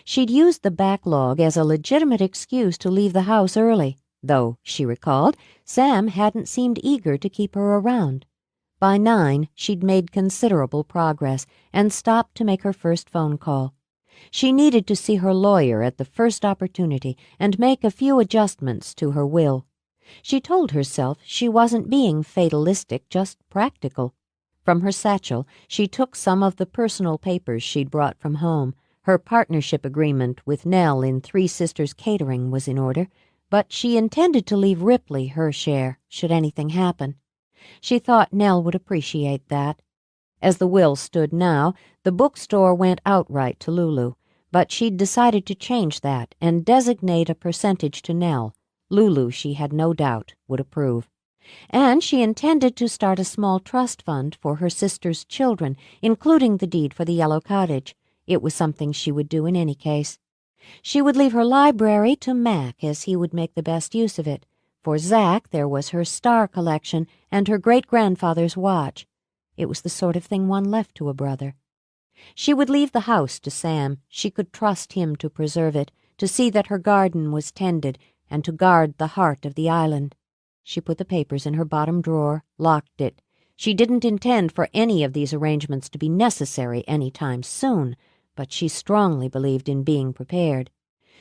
She'd used the backlog as a legitimate excuse to leave the house early, though, she recalled, Sam hadn't seemed eager to keep her around. By 9, she'd made considerable progress and stopped to make her first phone call. She needed to see her lawyer at the first opportunity and make a few adjustments to her will. She told herself she wasn't being fatalistic, just practical. From her satchel, she took some of the personal papers she'd brought from home. Her partnership agreement with Nell in Three Sisters Catering was in order, but she intended to leave Ripley her share, should anything happen. She thought Nell would appreciate that. As the will stood now, the bookstore went outright to Lulu, but she'd decided to change that and designate a percentage to Nell. Lulu, she had no doubt, would approve. And she intended to start a small trust fund for her sister's children, including the deed for the yellow cottage. It was something she would do in any case. She would leave her library to Mac, as he would make the best use of it. For Zach, there was her star collection and her great-grandfather's watch. It was the sort of thing one left to a brother. She would leave the house to Sam. She could trust him to preserve it, to see that her garden was tended, and to guard the heart of the island. She put the papers in her bottom drawer, locked it. She didn't intend for any of these arrangements to be necessary any time soon, but she strongly believed in being prepared.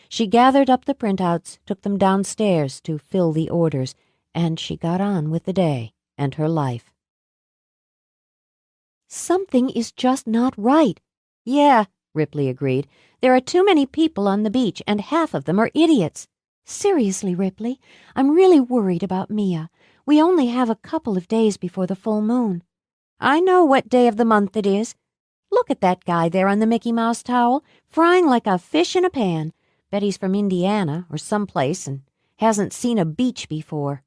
She gathered up the printouts, took them downstairs to fill the orders, and she got on with the day and her life. "Something is just not right." "Yeah," Ripley agreed. "There are too many people on the beach, and half of them are idiots. Seriously, Ripley, I'm really worried about Mia. We only have a couple of days before the full moon." "I know what day of the month it is. Look at that guy there on the Mickey Mouse towel, frying like a fish in a pan. Bet he's from Indiana or someplace and hasn't seen a beach before.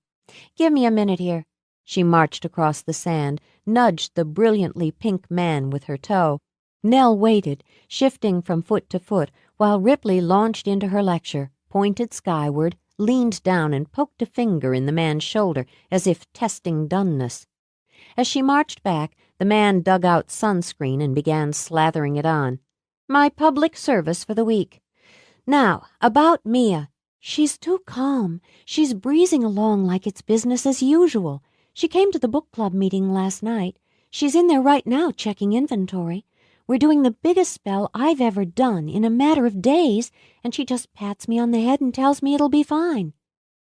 Give me a minute here." She marched across the sand, nudged the brilliantly pink man with her toe. Nell waited, shifting from foot to foot, while Ripley launched into her lecture, pointed skyward, leaned down and poked a finger in the man's shoulder as if testing doneness. As she marched back, the man dug out sunscreen and began slathering it on. "My public service for the week. Now, about Mia. She's too calm. She's breezing along like it's business as usual. She came to the book club meeting last night. She's in there right now checking inventory. We're doing the biggest spell I've ever done in a matter of days, and she just pats me on the head and tells me it'll be fine."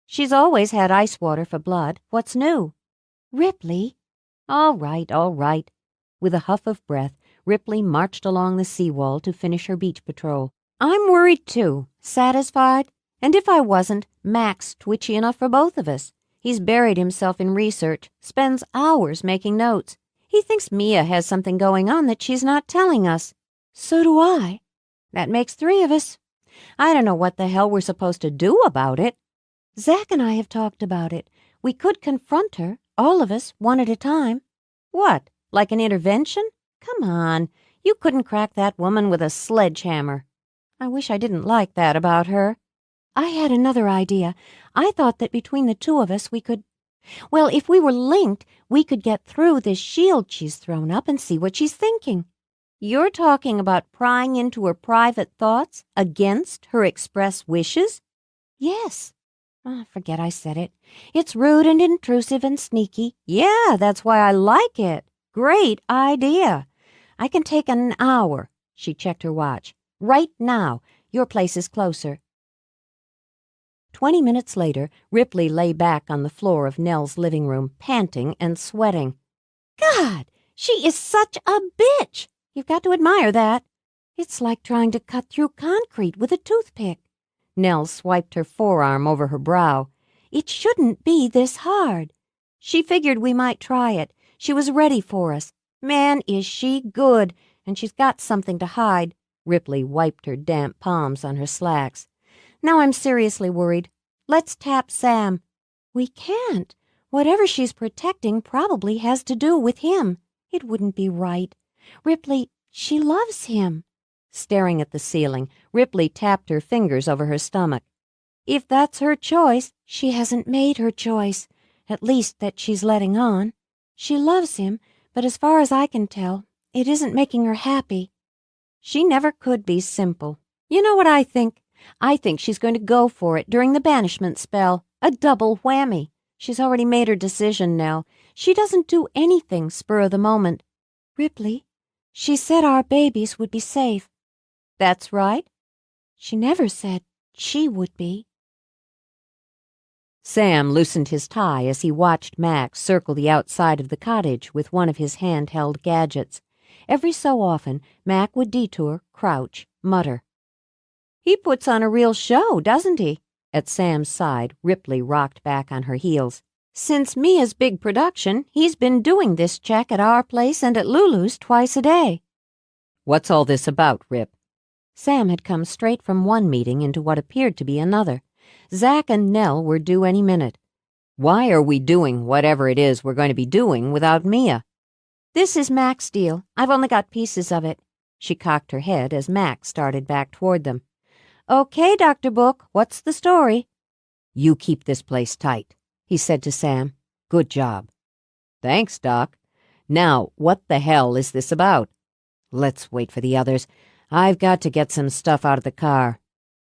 "She's always had ice water for blood. What's new?" "Ripley." All right, all right." With a huff of breath, Ripley marched along the seawall to finish her beach patrol. "I'm worried, too. Satisfied? And if I wasn't, Mac's twitchy enough for both of us. He's buried himself in research, spends hours making notes. He thinks Mia has something going on that she's not telling us." "So do I." "That makes 3 of us. I don't know what the hell we're supposed to do about it." "Zach and I have talked about it. We could confront her, all of us, one at a time." "What, like an intervention? Come on, you couldn't crack that woman with a sledgehammer." "I wish I didn't like that about her." "I had another idea. I thought that between the two of us we could, well, if we were linked, we could get through this shield she's thrown up and see what she's thinking." "You're talking about prying into her private thoughts against her express wishes?" "Yes." Forget I said it. It's rude and intrusive and sneaky. Yeah, that's why I like it. Great idea. I can take an hour. She checked her watch. Right now. Your place is closer. 20 minutes later, Ripley lay back on the floor of Nell's living room, panting and sweating. "God, she is such a bitch! You've got to admire that. It's like trying to cut through concrete with a toothpick." Nell swiped her forearm over her brow. "It shouldn't be this hard." "She figured we might try it. She was ready for us. Man, is she good, and she's got something to hide." Ripley wiped her damp palms on her slacks. "Now I'm seriously worried. Let's tap Sam." "We can't. Whatever she's protecting probably has to do with him. It wouldn't be right. Ripley, she loves him." Staring at the ceiling, Ripley tapped her fingers over her stomach. "If that's her choice." "She hasn't made her choice, at least that she's letting on. She loves him, but as far as I can tell, it isn't making her happy." "She never could be simple. You know what I think? I think she's going to go for it during the banishment spell. A double whammy. She's already made her decision, Nell. She doesn't do anything spur of the moment." "Ripley, she said our babies would be safe." "That's right." "She never said she would be." Sam loosened his tie as he watched Max circle the outside of the cottage with one of his handheld gadgets. Every so often, Mac would detour, crouch, mutter. "He puts on a real show, doesn't he?" At Sam's side, Ripley rocked back on her heels. "Since Mia's big production, he's been doing this check at our place and at Lulu's twice a day." "What's all this about, Rip?" Sam had come straight from one meeting into what appeared to be another. Zach and Nell were due any minute. "Why are we doing whatever it is we're going to be doing without Mia?" "This is Mac's deal. I've only got pieces of it." She cocked her head as Mac started back toward them. "Okay, Dr. Book, what's the story?" "You keep this place tight," he said to Sam. "Good job." "Thanks, Doc. Now, what the hell is this about?" "Let's wait for the others. I've got to get some stuff out of the car.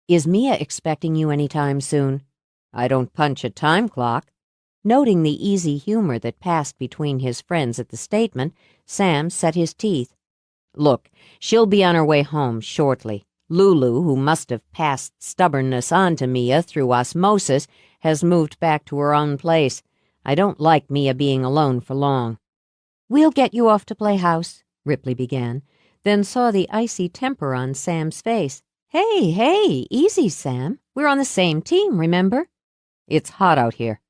Is Mia expecting you any time soon?" "I don't punch a time clock." Noting the easy humor that passed between his friends at the statement, Sam set his teeth. "Look, she'll be on her way home shortly. Lulu, who must have passed stubbornness on to Mia through osmosis, has moved back to her own place. I don't like Mia being alone for long." "We'll get you off to play house," Ripley began, then saw the icy temper on Sam's face. Hey, easy, Sam. We're on the same team, remember?" "It's hot out here."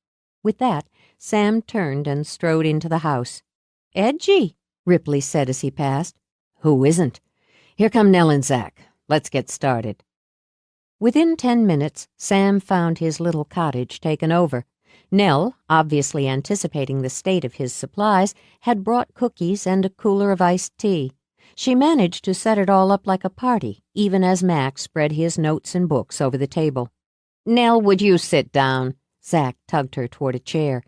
With that, Sam turned and strode into the house. "Edgy," Ripley said as he passed. "Who isn't? Here come Nell and Zach. Let's get started." Within 10 minutes, Sam found his little cottage taken over. Nell, obviously anticipating the state of his supplies, had brought cookies and a cooler of iced tea. She managed to set it all up like a party, even as Mac spread his notes and books over the table. "Nell, would you sit down?" Zach tugged her toward a chair.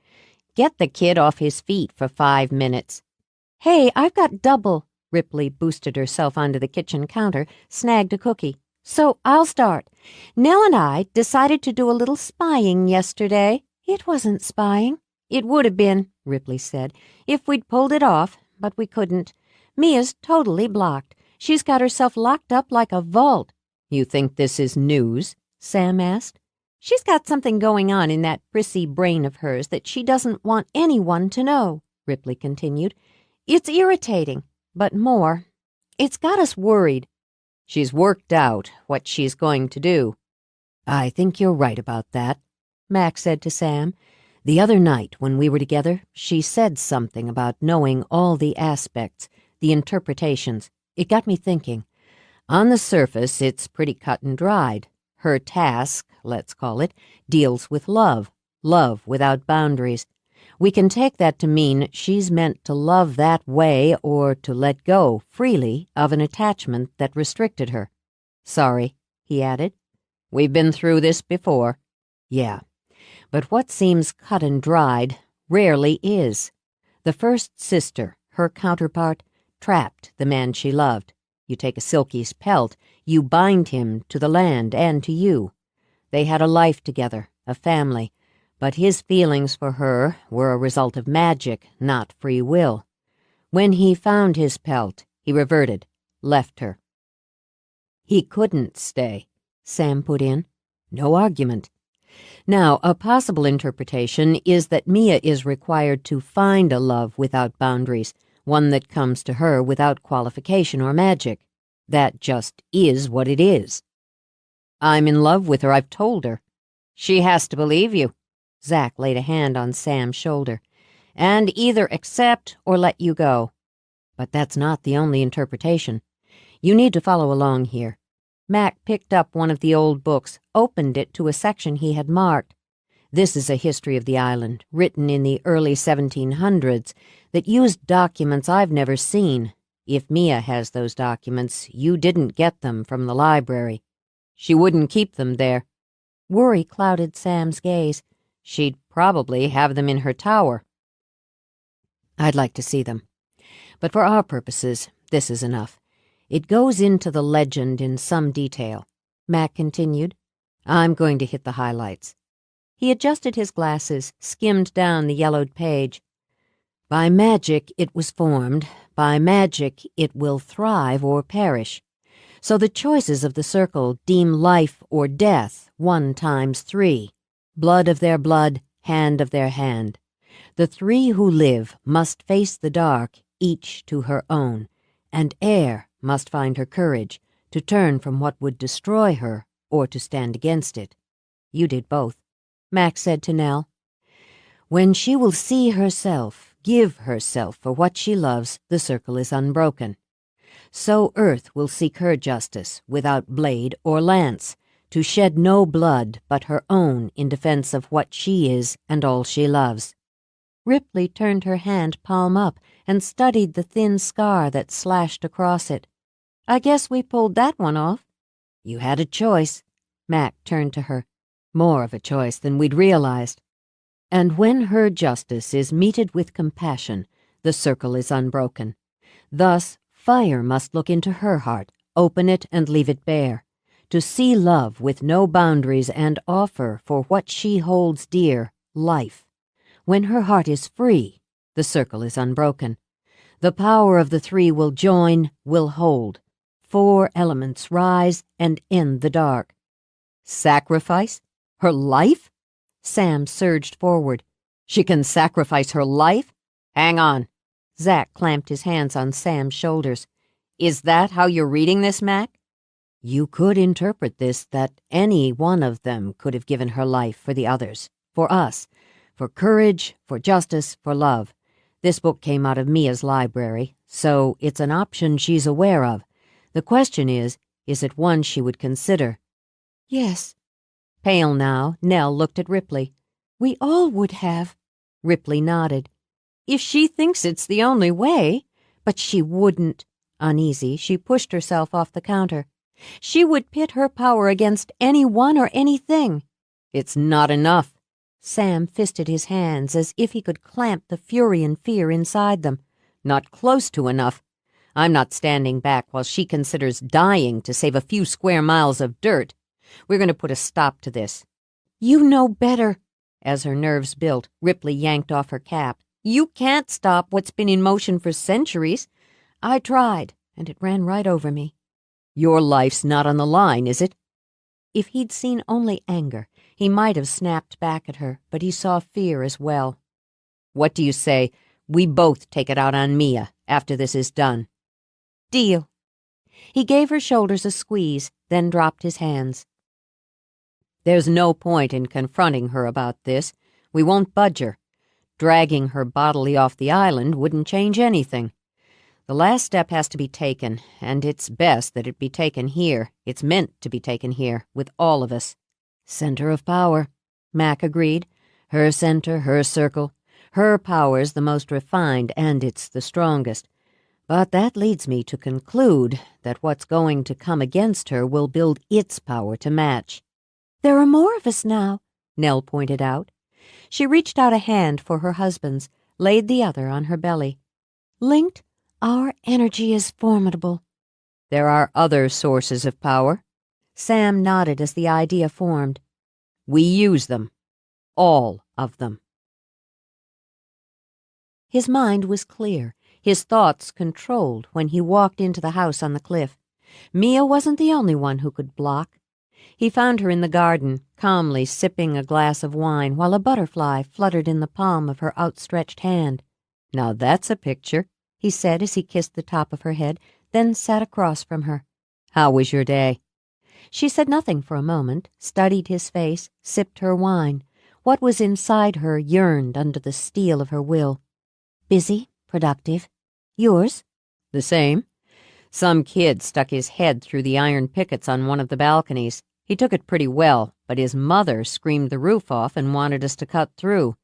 "Get the kid off his feet for 5 minutes." "Hey, I've got double." Ripley boosted herself onto the kitchen counter, snagged a cookie. "So I'll start. Nell and I decided to do a little spying yesterday." "It wasn't spying." "It would have been," Ripley said, "if we'd pulled it off, but we couldn't. Mia's totally blocked. She's got herself locked up like a vault." "You think this is news?" Sam asked. "She's got something going on in that prissy brain of hers that she doesn't want anyone to know," Ripley continued. "It's irritating, but more, it's got us worried." "She's worked out what she's going to do." "I think you're right about that," Mac said to Sam. "The other night when we were together, she said something about knowing all the aspects, the interpretations. It got me thinking. On the surface, it's pretty cut and dried. Her task, let's call it, deals with love without boundaries. We can take that to mean she's meant to love that way or to let go freely of an attachment that restricted her. Sorry," he added. "We've been through this before." "Yeah, but what seems cut and dried rarely is. The first sister, her counterpart, trapped the man she loved. You take a Silky's pelt, you bind him to the land and to you. They had a life together, a family, but his feelings for her were a result of magic, not free will. When he found his pelt, he reverted, left her." "He couldn't stay," Sam put in. No argument. "Now, a possible interpretation is that Mia is required to find a love without boundaries, one that comes to her without qualification or magic. That just is what it is." "I'm in love with her, I've told her." "She has to believe you." Zach laid a hand on Sam's shoulder. "And either accept or let you go. But that's not the only interpretation. You need to follow along here." Mac picked up one of the old books, opened it to a section he had marked. "This is a history of the island, written in the early 1700s, that used documents I've never seen. If Mia has those documents, you didn't get them from the library." "She wouldn't keep them there." Worry clouded Sam's gaze. "She'd probably have them in her tower." "I'd like to see them. But for our purposes, this is enough. It goes into the legend in some detail," Mac continued. "I'm going to hit the highlights." He adjusted his glasses, skimmed down the yellowed page. "By magic it was formed. By magic it will thrive or perish. So the choices of the circle deem life or death 1 times 3. Blood of their blood, hand of their hand. The 3 who live must face the dark, each to her own, and air must find her courage to turn from what would destroy her or to stand against it. You did both," Mac said to Nell. "When she will see herself, give herself for what she loves, the circle is unbroken. So Earth will seek her justice without blade or lance, to shed no blood but her own in defense of what she is and all she loves." Ripley turned her hand palm up and studied the thin scar that slashed across it. "I guess we pulled that one off." "You had a choice." Mac turned to her. "More of a choice than we'd realized. And when her justice is meted with compassion, the circle is unbroken. Thus, fire must look into her heart, open it and leave it bare, to see love with no boundaries and offer for what she holds dear, life. When her heart is free, the circle is unbroken. The power of the three will join, will hold. 4 elements rise and end the dark. Sacrifice? Her life? Sam surged forward. She can sacrifice her life? Hang on. Zack clamped his hands on Sam's shoulders. Is that how you're reading this, Mac? You could interpret this that any one of them could have given her life for the others, for us, for courage, for justice, for love. This book came out of Mia's library, so it's an option she's aware of. The question is it one she would consider? Yes. Pale now, Nell looked at Ripley. We all would have. Ripley nodded. If she thinks it's the only way. But she wouldn't. Uneasy, she pushed herself off the counter. She would pit her power against anyone or anything. It's not enough. Sam fisted his hands as if he could clamp the fury and fear inside them. Not close to enough. I'm not standing back while she considers dying to save a few square miles of dirt. We're going to put a stop to this. You know better. As her nerves built, Ripley yanked off her cap. You can't stop what's been in motion for centuries. I tried, and it ran right over me. Your life's not on the line, is it? If he'd seen only anger, he might have snapped back at her, but he saw fear as well. What do you say? We both take it out on Mia after this is done. Deal. He gave her shoulders a squeeze, then dropped his hands. There's no point in confronting her about this. We won't budge her. Dragging her bodily off the island wouldn't change anything. The last step has to be taken, and it's best that it be taken here. It's meant to be taken here, with all of us. Center of power, Mac agreed. Her center, her circle. Her power's the most refined, and it's the strongest. But that leads me to conclude that what's going to come against her will build its power to match. There are more of us now, Nell pointed out. She reached out a hand for her husband's, laid the other on her belly. Linked, our energy is formidable. There are other sources of power. Sam nodded as the idea formed. We use them. All of them. His mind was clear, his thoughts controlled when he walked into the house on the cliff. Mia wasn't the only one who could block. He found her in the garden, calmly sipping a glass of wine while a butterfly fluttered in the palm of her outstretched hand. Now that's a picture, he said as he kissed the top of her head, then sat across from her. How was your day? She said nothing for a moment, studied his face, sipped her wine. What was inside her yearned under the steel of her will. Busy, productive. Yours? The same. Some kid stuck his head through the iron pickets on one of the balconies. He took it pretty well, but his mother screamed the roof off and wanted us to cut through.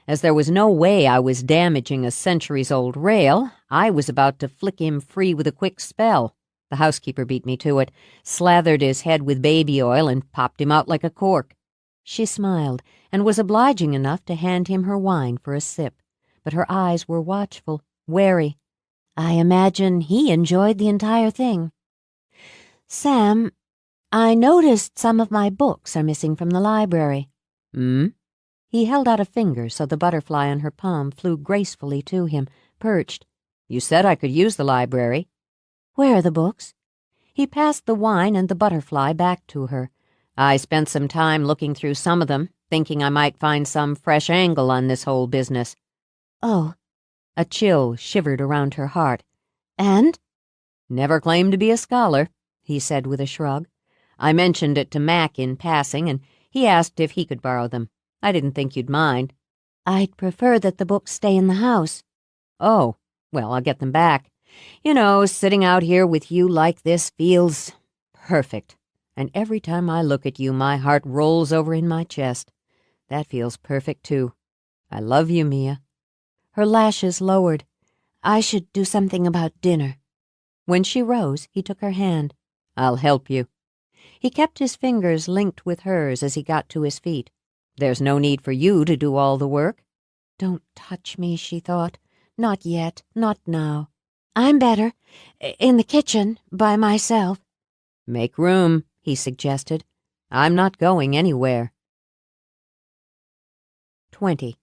As there was no way I was damaging a centuries-old rail, I was about to flick him free with a quick spell. The housekeeper beat me to it, slathered his head with baby oil, and popped him out like a cork. She smiled, and was obliging enough to hand him her wine for a sip, but her eyes were watchful, wary. I imagine he enjoyed the entire thing. Sam, I noticed some of my books are missing from the library. He held out a finger so the butterfly on her palm flew gracefully to him, perched. You said I could use the library. Where are the books? He passed the wine and the butterfly back to her. I spent some time looking through some of them, thinking I might find some fresh angle on this whole business. Oh. A chill shivered around her heart. And? Never claimed to be a scholar, he said with a shrug. I mentioned it to Mac in passing, and he asked if he could borrow them. I didn't think you'd mind. I'd prefer that the books stay in the house. Oh, well, I'll get them back. You know, sitting out here with you like this feels perfect. And every time I look at you, my heart rolls over in my chest. That feels perfect, too. I love you, Mia. Her lashes lowered. I should do something about dinner. When she rose, he took her hand. I'll help you. He kept his fingers linked with hers as he got to his feet. There's no need for you to do all the work. Don't touch me, she thought. Not yet, not now. I'm better. In the kitchen, by myself. Make room, he suggested. I'm not going anywhere. 20.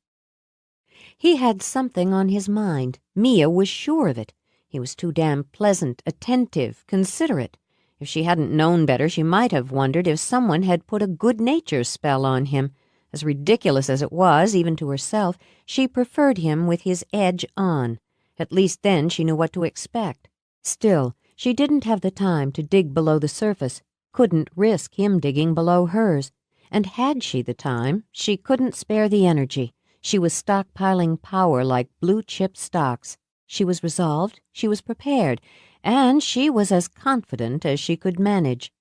He had something on his mind. Mia was sure of it. He was too damn pleasant, attentive, considerate. If she hadn't known better, she might have wondered if someone had put a good-nature spell on him. As ridiculous as it was, even to herself, she preferred him with his edge on. At least then she knew what to expect. Still, she didn't have the time to dig below the surface, couldn't risk him digging below hers. And had she the time, she couldn't spare the energy. She was stockpiling power like blue-chip stocks. She was resolved, she was prepared, and she was as confident as she could manage.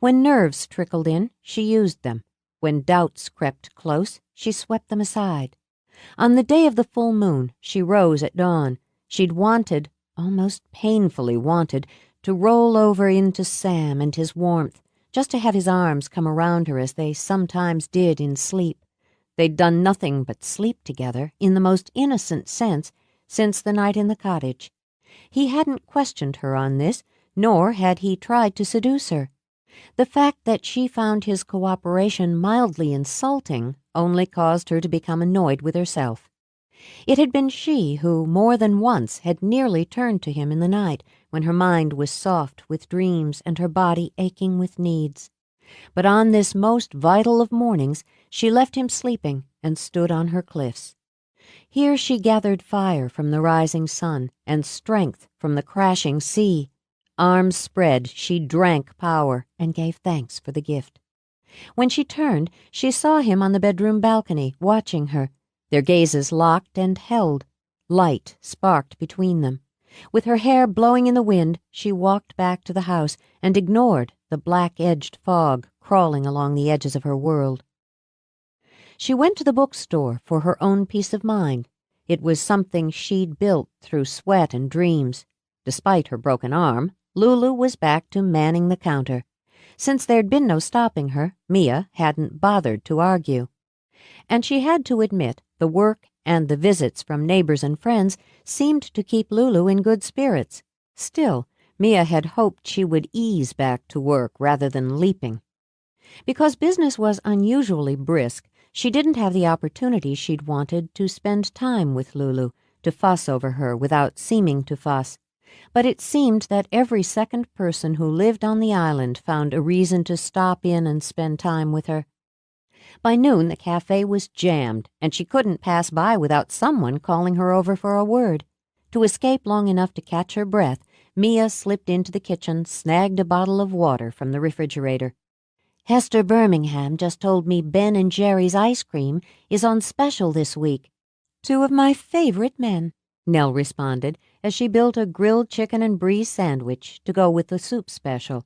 When nerves trickled in, she used them. When doubts crept close, she swept them aside. On the day of the full moon, she rose at dawn. She'd wanted, almost painfully wanted, to roll over into Sam and his warmth, just to have his arms come around her as they sometimes did in sleep. They'd done nothing but sleep together, in the most innocent sense, since the night in the cottage. He hadn't questioned her on this, nor had he tried to seduce her. The fact that she found his cooperation mildly insulting only caused her to become annoyed with herself. It had been she who, more than once, had nearly turned to him in the night, when her mind was soft with dreams and her body aching with needs. But on this most vital of mornings, she left him sleeping and stood on her cliffs. Here she gathered fire from the rising sun and strength from the crashing sea. Arms spread, she drank power and gave thanks for the gift. When she turned, she saw him on the bedroom balcony, watching her, their gazes locked and held. Light sparked between them. With her hair blowing in the wind, she walked back to the house and ignored the black-edged fog crawling along the edges of her world. She went to the bookstore for her own peace of mind. It was something she'd built through sweat and dreams. Despite her broken arm, Lulu was back to manning the counter. Since there'd been no stopping her, Mia hadn't bothered to argue. And she had to admit the work and the visits from neighbors and friends seemed to keep Lulu in good spirits. Still, Mia had hoped she would ease back to work rather than leaping. Because business was unusually brisk, she didn't have the opportunity she'd wanted to spend time with Lulu, to fuss over her without seeming to fuss. But it seemed that every second person who lived on the island found a reason to stop in and spend time with her. By noon the cafe was jammed, and she couldn't pass by without someone calling her over for a word. To escape long enough to catch her breath, Mia slipped into the kitchen, snagged a bottle of water from the refrigerator. "Hester Birmingham just told me Ben and Jerry's ice cream is on special this week." "Two of my favorite men," Nell responded as she built a grilled chicken and brie sandwich to go with the soup special.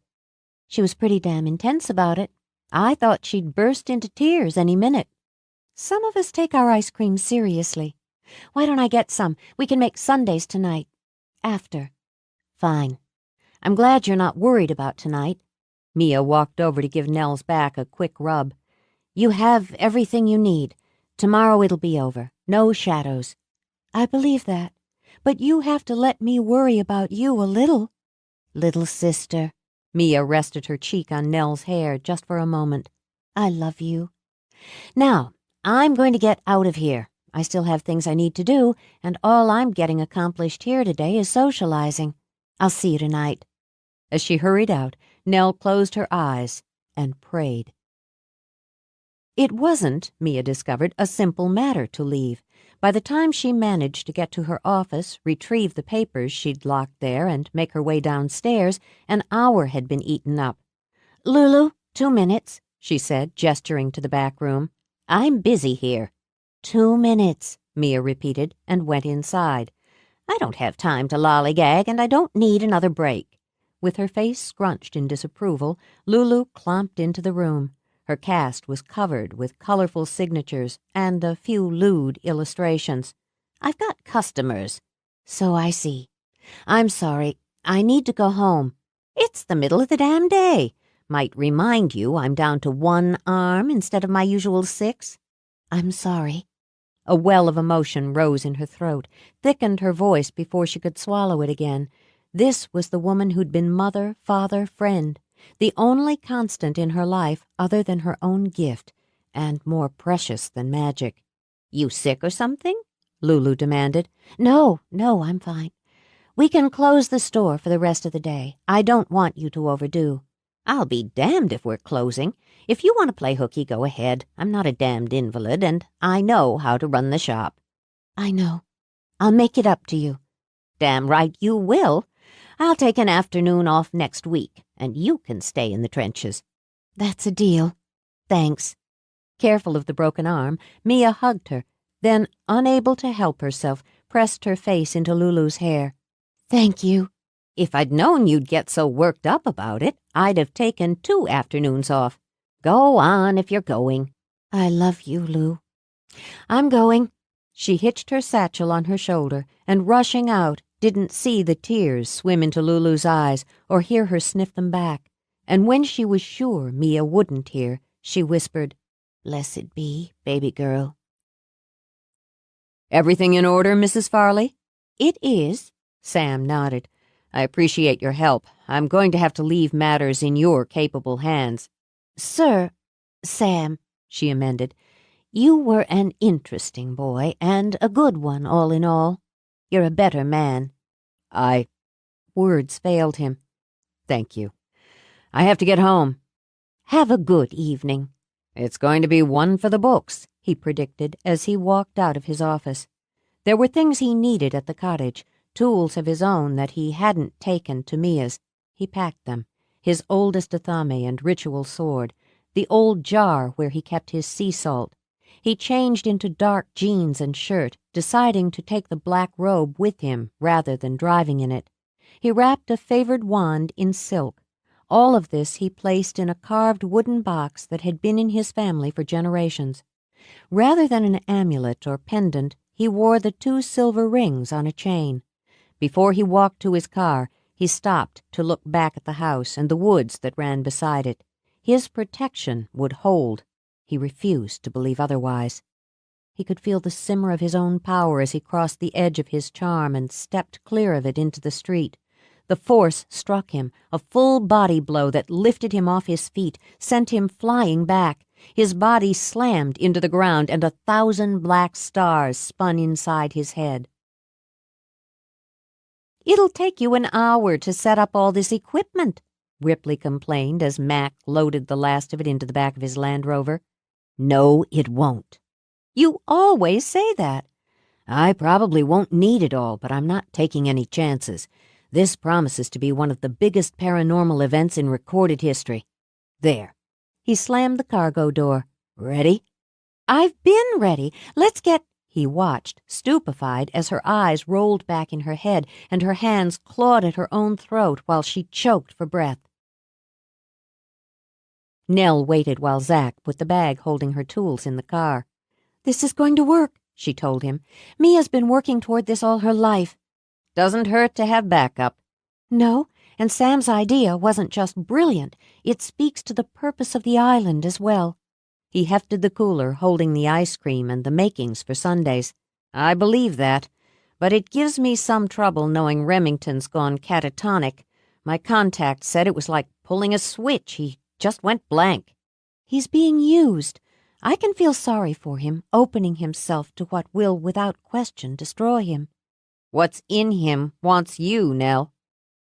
She was pretty damn intense about it. I thought she'd burst into tears any minute. Some of us take our ice cream seriously. Why don't I get some? We can make sundaes tonight. After. Fine. I'm glad you're not worried about tonight. Mia walked over to give Nell's back a quick rub. You have everything you need. Tomorrow it'll be over. No shadows. I believe that. But you have to let me worry about you a little. Little sister. Mia rested her cheek on Nell's hair just for a moment. I love you. Now, I'm going to get out of here. I still have things I need to do, and all I'm getting accomplished here today is socializing. I'll see you tonight. As she hurried out, Nell closed her eyes and prayed. It wasn't, Mia discovered, a simple matter to leave. By the time she managed to get to her office, retrieve the papers she'd locked there, and make her way downstairs, an hour had been eaten up. "Lulu, 2 minutes," she said, gesturing to the back room. "I'm busy here." 2 minutes, Mia repeated, and went inside. "I don't have time to lollygag, and I don't need another break." With her face scrunched in disapproval, Lulu clomped into the room. Her cast was covered with colorful signatures and a few lewd illustrations. "I've got customers." "So I see. I'm sorry. I need to go home." "It's the middle of the damn day. Might remind you I'm down to 1 arm instead of my usual 6. "I'm sorry." A well of emotion rose in her throat, thickened her voice before she could swallow it again. This was the woman who'd been mother, father, friend, the only constant in her life other than her own gift, and more precious than magic. "You sick or something?" Lulu demanded. No, I'm fine. We can close the store for the rest of the day. I don't want you to overdo. I'll be damned if we're closing. If you want to play hooky, go ahead. I'm not a damned invalid, and I know how to run the shop. I know. I'll make it up to you. Damn right you will. I'll take an afternoon off next week, and you can stay in the trenches. That's a deal. Thanks. Careful of the broken arm, Mia hugged her, then, unable to help herself, pressed her face into Lulu's hair. Thank you. If I'd known you'd get so worked up about it, I'd have taken 2 afternoons off. Go on if you're going. I love you, Lou. I'm going. She hitched her satchel on her shoulder and, rushing out, didn't see the tears swim into Lulu's eyes or hear her sniff them back. And when she was sure Mia wouldn't hear, she whispered, Blessed be, baby girl. Everything in order, Mrs. Farley? It is. Sam nodded. I appreciate your help. I'm going to have to leave matters in your capable hands. Sam, she amended, you were an interesting boy, and a good one, all in all. You're a better man. Words failed him. Thank you. I have to get home. Have a good evening. It's going to be one for the books, he predicted as he walked out of his office. There were things he needed at the cottage, tools of his own that he hadn't taken to Mia's. He packed them, his oldest athame and ritual sword, the old jar where he kept his sea salt. He changed into dark jeans and shirt, deciding to take the black robe with him rather than driving in it. He wrapped a favored wand in silk. All of this he placed in a carved wooden box that had been in his family for generations. Rather than an amulet or pendant, he wore the 2 silver rings on a chain. Before he walked to his car, he stopped to look back at the house and the woods that ran beside it. His protection would hold. He refused to believe otherwise. He could feel the simmer of his own power as he crossed the edge of his charm and stepped clear of it into the street. The force struck him, a full body blow that lifted him off his feet, sent him flying back. His body slammed into the ground, and 1,000 black stars spun inside his head. It'll take you an hour to set up all this equipment, Ripley complained as Mac loaded the last of it into the back of his Land Rover. No, it won't. You always say that. I probably won't need it all, but I'm not taking any chances. This promises to be one of the biggest paranormal events in recorded history. There. He slammed the cargo door. Ready? I've been ready. Let's get... He watched, stupefied, as her eyes rolled back in her head and her hands clawed at her own throat while she choked for breath. Nell waited while Zach put the bag holding her tools in the car. This is going to work, she told him. Mia's been working toward this all her life. Doesn't hurt to have backup. No, and Sam's idea wasn't just brilliant. It speaks to the purpose of the island as well. He hefted the cooler, holding the ice cream and the makings for Sundays. I believe that, but it gives me some trouble knowing Remington's gone catatonic. My contact said it was like pulling a switch. He just went blank. He's being used. I can feel sorry for him, opening himself to what will, without question, destroy him. What's in him wants you, Nell.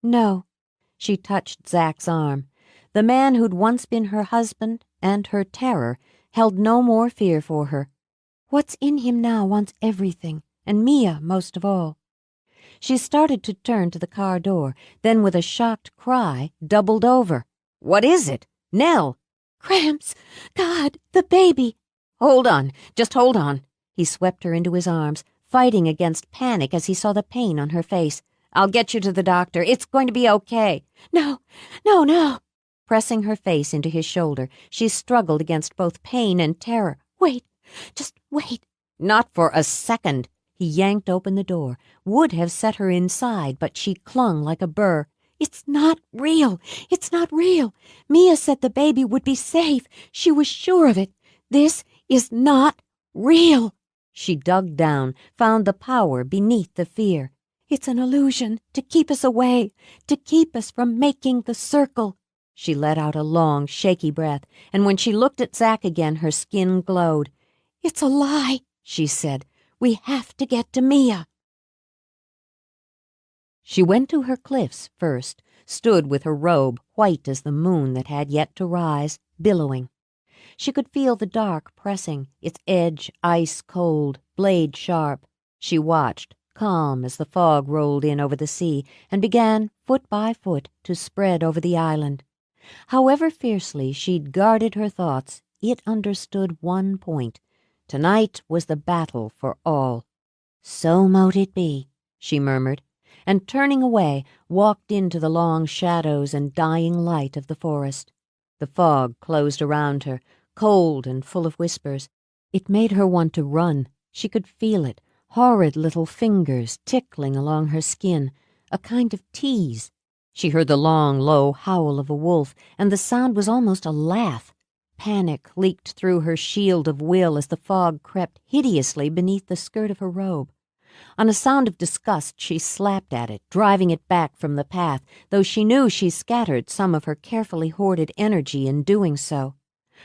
No. She touched Zach's arm. The man who'd once been her husband and her terror held no more fear for her. What's in him now wants everything, and Mia most of all. She started to turn to the car door, then with a shocked cry, doubled over. What is it? Nell! Cramps! God, the baby! Hold on, just hold on. He swept her into his arms, fighting against panic as he saw the pain on her face. I'll get you to the doctor. It's going to be okay. No, no, no. Pressing her face into his shoulder, she struggled against both pain and terror. Wait, just wait. Not for a second. He yanked open the door, would have set her inside, but she clung like a burr. It's not real. It's not real. Mia said the baby would be safe. She was sure of it. This is not real. She dug down, found the power beneath the fear. It's an illusion to keep us away, to keep us from making the circle. She let out a long, shaky breath, and when she looked at Zach again, her skin glowed. It's a lie, she said. We have to get to Mia." She went to her cliffs first, stood with her robe white as the moon that had yet to rise, billowing. She could feel the dark pressing, its edge ice-cold, blade sharp. She watched, calm as the fog rolled in over the sea and began, foot by foot, to spread over the island. However fiercely she'd guarded her thoughts, it understood one point. Tonight was the battle for all. "So mote it be," she murmured, and turning away, walked into the long shadows and dying light of the forest. The fog closed around her, cold and full of whispers. It made her want to run. She could feel it, horrid little fingers tickling along her skin, a kind of tease. She heard the long, low howl of a wolf, and the sound was almost a laugh. Panic leaked through her shield of will as the fog crept hideously beneath the skirt of her robe. On a sound of disgust, she slapped at it, driving it back from the path, though she knew she scattered some of her carefully hoarded energy in doing so.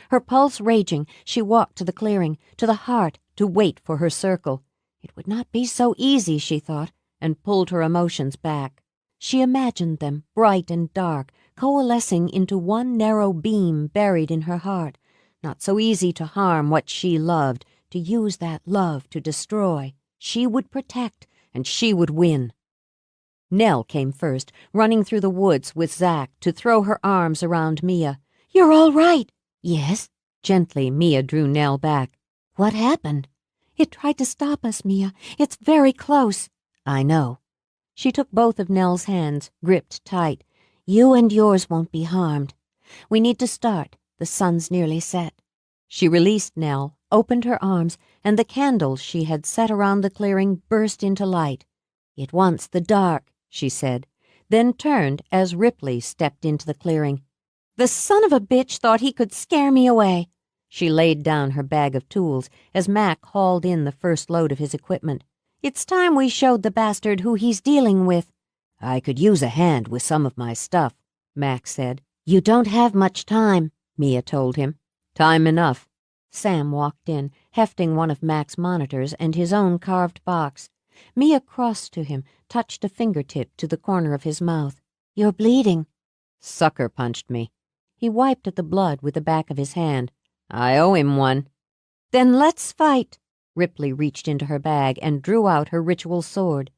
Her pulse raging, she walked to the clearing, to the heart, to wait for her circle. It would not be so easy, she thought, and pulled her emotions back. She imagined them, bright and dark, coalescing into one narrow beam buried in her heart. Not so easy to harm what she loved, to use that love to destroy. She would protect, and she would win. Nell came first, running through the woods with Zack to throw her arms around Mia. "You're all right." "Yes." Gently, Mia drew Nell back. "What happened?" "It tried to stop us, Mia. It's very close." "I know." She took both of Nell's hands, gripped tight. "You and yours won't be harmed. We need to start. The sun's nearly set." She released Nell, opened her arms, and the candles she had set around the clearing burst into light. "It wants the dark," she said, then turned as Ripley stepped into the clearing. "The son of a bitch thought he could scare me away." She laid down her bag of tools as Mac hauled in the first load of his equipment. "It's time we showed the bastard who he's dealing with." "I could use a hand with some of my stuff," Mac said. "You don't have much time," Mia told him. "Time enough." Sam walked in, hefting one of Mac's monitors and his own carved box. Mia crossed to him, touched a fingertip to the corner of his mouth. "You're bleeding." "Sucker punched me." He wiped at the blood with the back of his hand. "I owe him one." "Then let's fight." Ripley reached into her bag and drew out her ritual sword.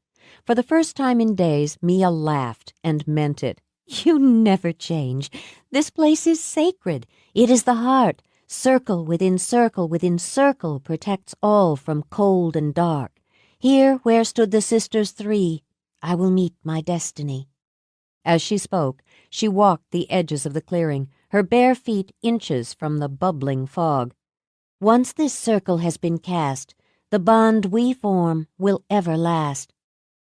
For the first time in days, Mia laughed and meant it. "You never change. This place is sacred. It is the heart. Circle within circle within circle protects all from cold and dark. Here where stood the sisters three, I will meet my destiny." As she spoke, she walked the edges of the clearing, her bare feet inches from the bubbling fog. "Once this circle has been cast, the bond we form will ever last."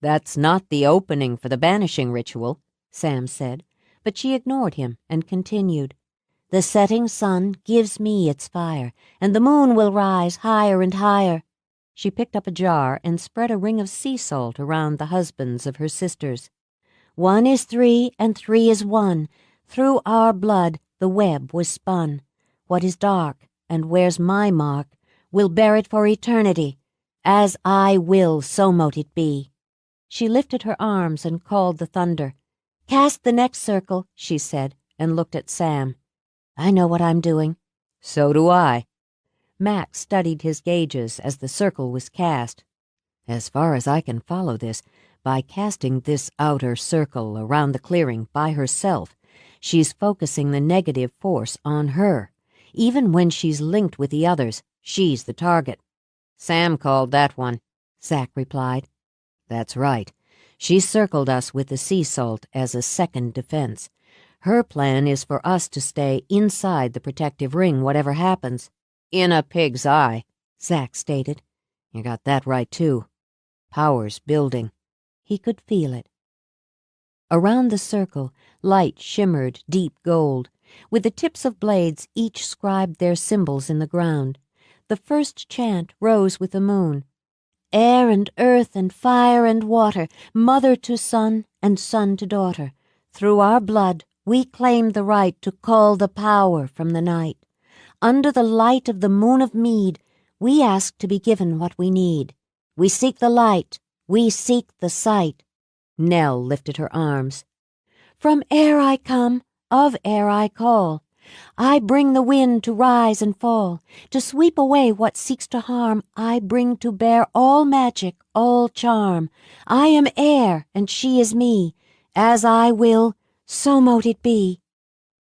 "That's not the opening for the banishing ritual," Sam said, but she ignored him and continued. "The setting sun gives me its fire, and the moon will rise higher and higher." She picked up a jar and spread a ring of sea salt around the husbands of her sisters. "One is three, and three is one. Through our blood the web was spun. What is dark, and where's my mark, will bear it for eternity. As I will, so mote it be." She lifted her arms and called the thunder. "Cast the next circle," she said, and looked at Sam. "I know what I'm doing." "So do I." Mac studied his gauges as the circle was cast. "As far as I can follow this, by casting this outer circle around the clearing by herself, she's focusing the negative force on her. Even when she's linked with the others, she's the target." "Sam called that one," Zack replied. "That's right. She circled us with the sea salt as a second defense. Her plan is for us to stay inside the protective ring whatever happens." "In a pig's eye," Zack stated. "You got that right, too. Power's building." He could feel it. Around the circle, light shimmered deep gold. With the tips of blades, each scribed their symbols in the ground. The first chant rose with the moon. "Air and earth and fire and water, mother to son and son to daughter. Through our blood we claim the right to call the power from the night. Under the light of the moon of mead, we ask to be given what we need. We seek the light. We seek the sight. Nell lifted her arms. From air I come, of air I call. I bring the wind to rise and fall. To sweep away what seeks to harm, I bring to bear all magic, all charm. I am air, and she is me. As I will, so mote it be.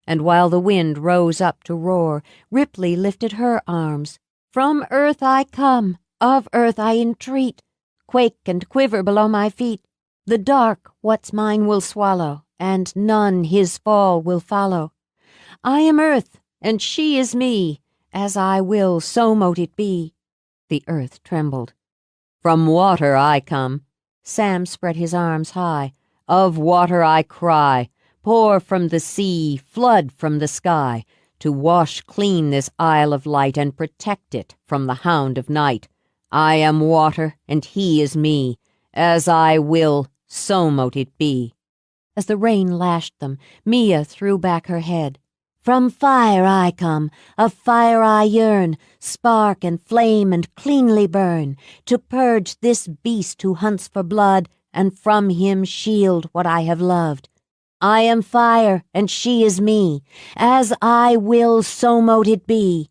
And while the wind rose up to roar, Ripley lifted her arms. From earth I come, of earth I entreat. Quake and quiver below my feet. The dark what's mine will swallow, and none his fall will follow. I am earth, and she is me. As I will, so mote it be. The earth trembled. From water I come. Sam spread his arms high. Of water I cry. Pour from the sea, flood from the sky, to wash clean this isle of light and protect it from the hound of night. I am water, and he is me. As I will, so mote it be. As the rain lashed them, Mia threw back her head. From fire I come, of fire I yearn, spark and flame and cleanly burn, to purge this beast who hunts for blood, and from him shield what I have loved. I am fire, and she is me. As I will, so mote it be.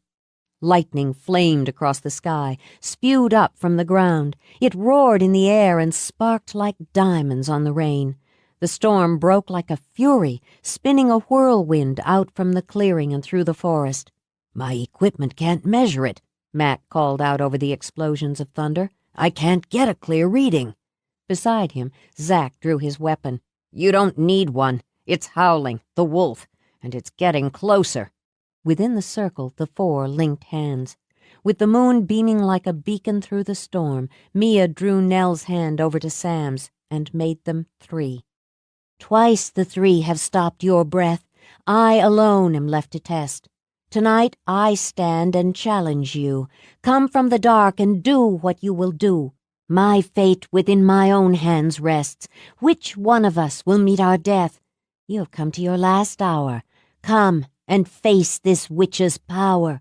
Lightning flamed across the sky, spewed up from the ground. It roared in the air and sparked like diamonds on the rain. The storm broke like a fury, spinning a whirlwind out from the clearing and through the forest. My equipment can't measure it, Mac called out over the explosions of thunder. I can't get a clear reading. Beside him, Zack drew his weapon. You don't need one. It's howling, the wolf, and it's getting closer. Within the circle, the four linked hands. With the moon beaming like a beacon through the storm, Mia drew Nell's hand over to Sam's and made them three. Twice the three have stopped your breath. I alone am left to test. Tonight I stand and challenge you. Come from the dark and do what you will do. My fate within my own hands rests. Which one of us will meet our death? You have come to your last hour. Come and face this witch's power.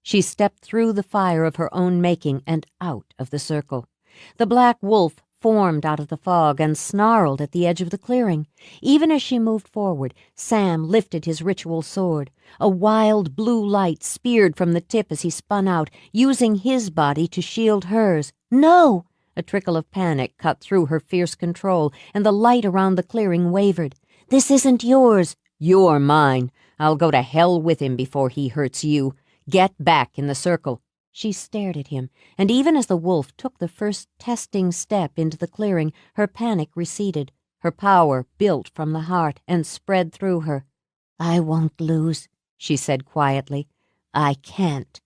She stepped through the fire of her own making and out of the circle. The black wolf formed out of the fog and snarled at the edge of the clearing. Even as she moved forward, Sam lifted his ritual sword. A wild blue light speared from the tip as he spun out, using his body to shield hers. No! A trickle of panic cut through her fierce control, and the light around the clearing wavered. This isn't yours. You're mine. I'll go to hell with him before he hurts you. Get back in the circle. She stared at him, and even as the wolf took the first testing step into the clearing, her panic receded. Her power built from the heart and spread through her. I won't lose, she said quietly. I can't.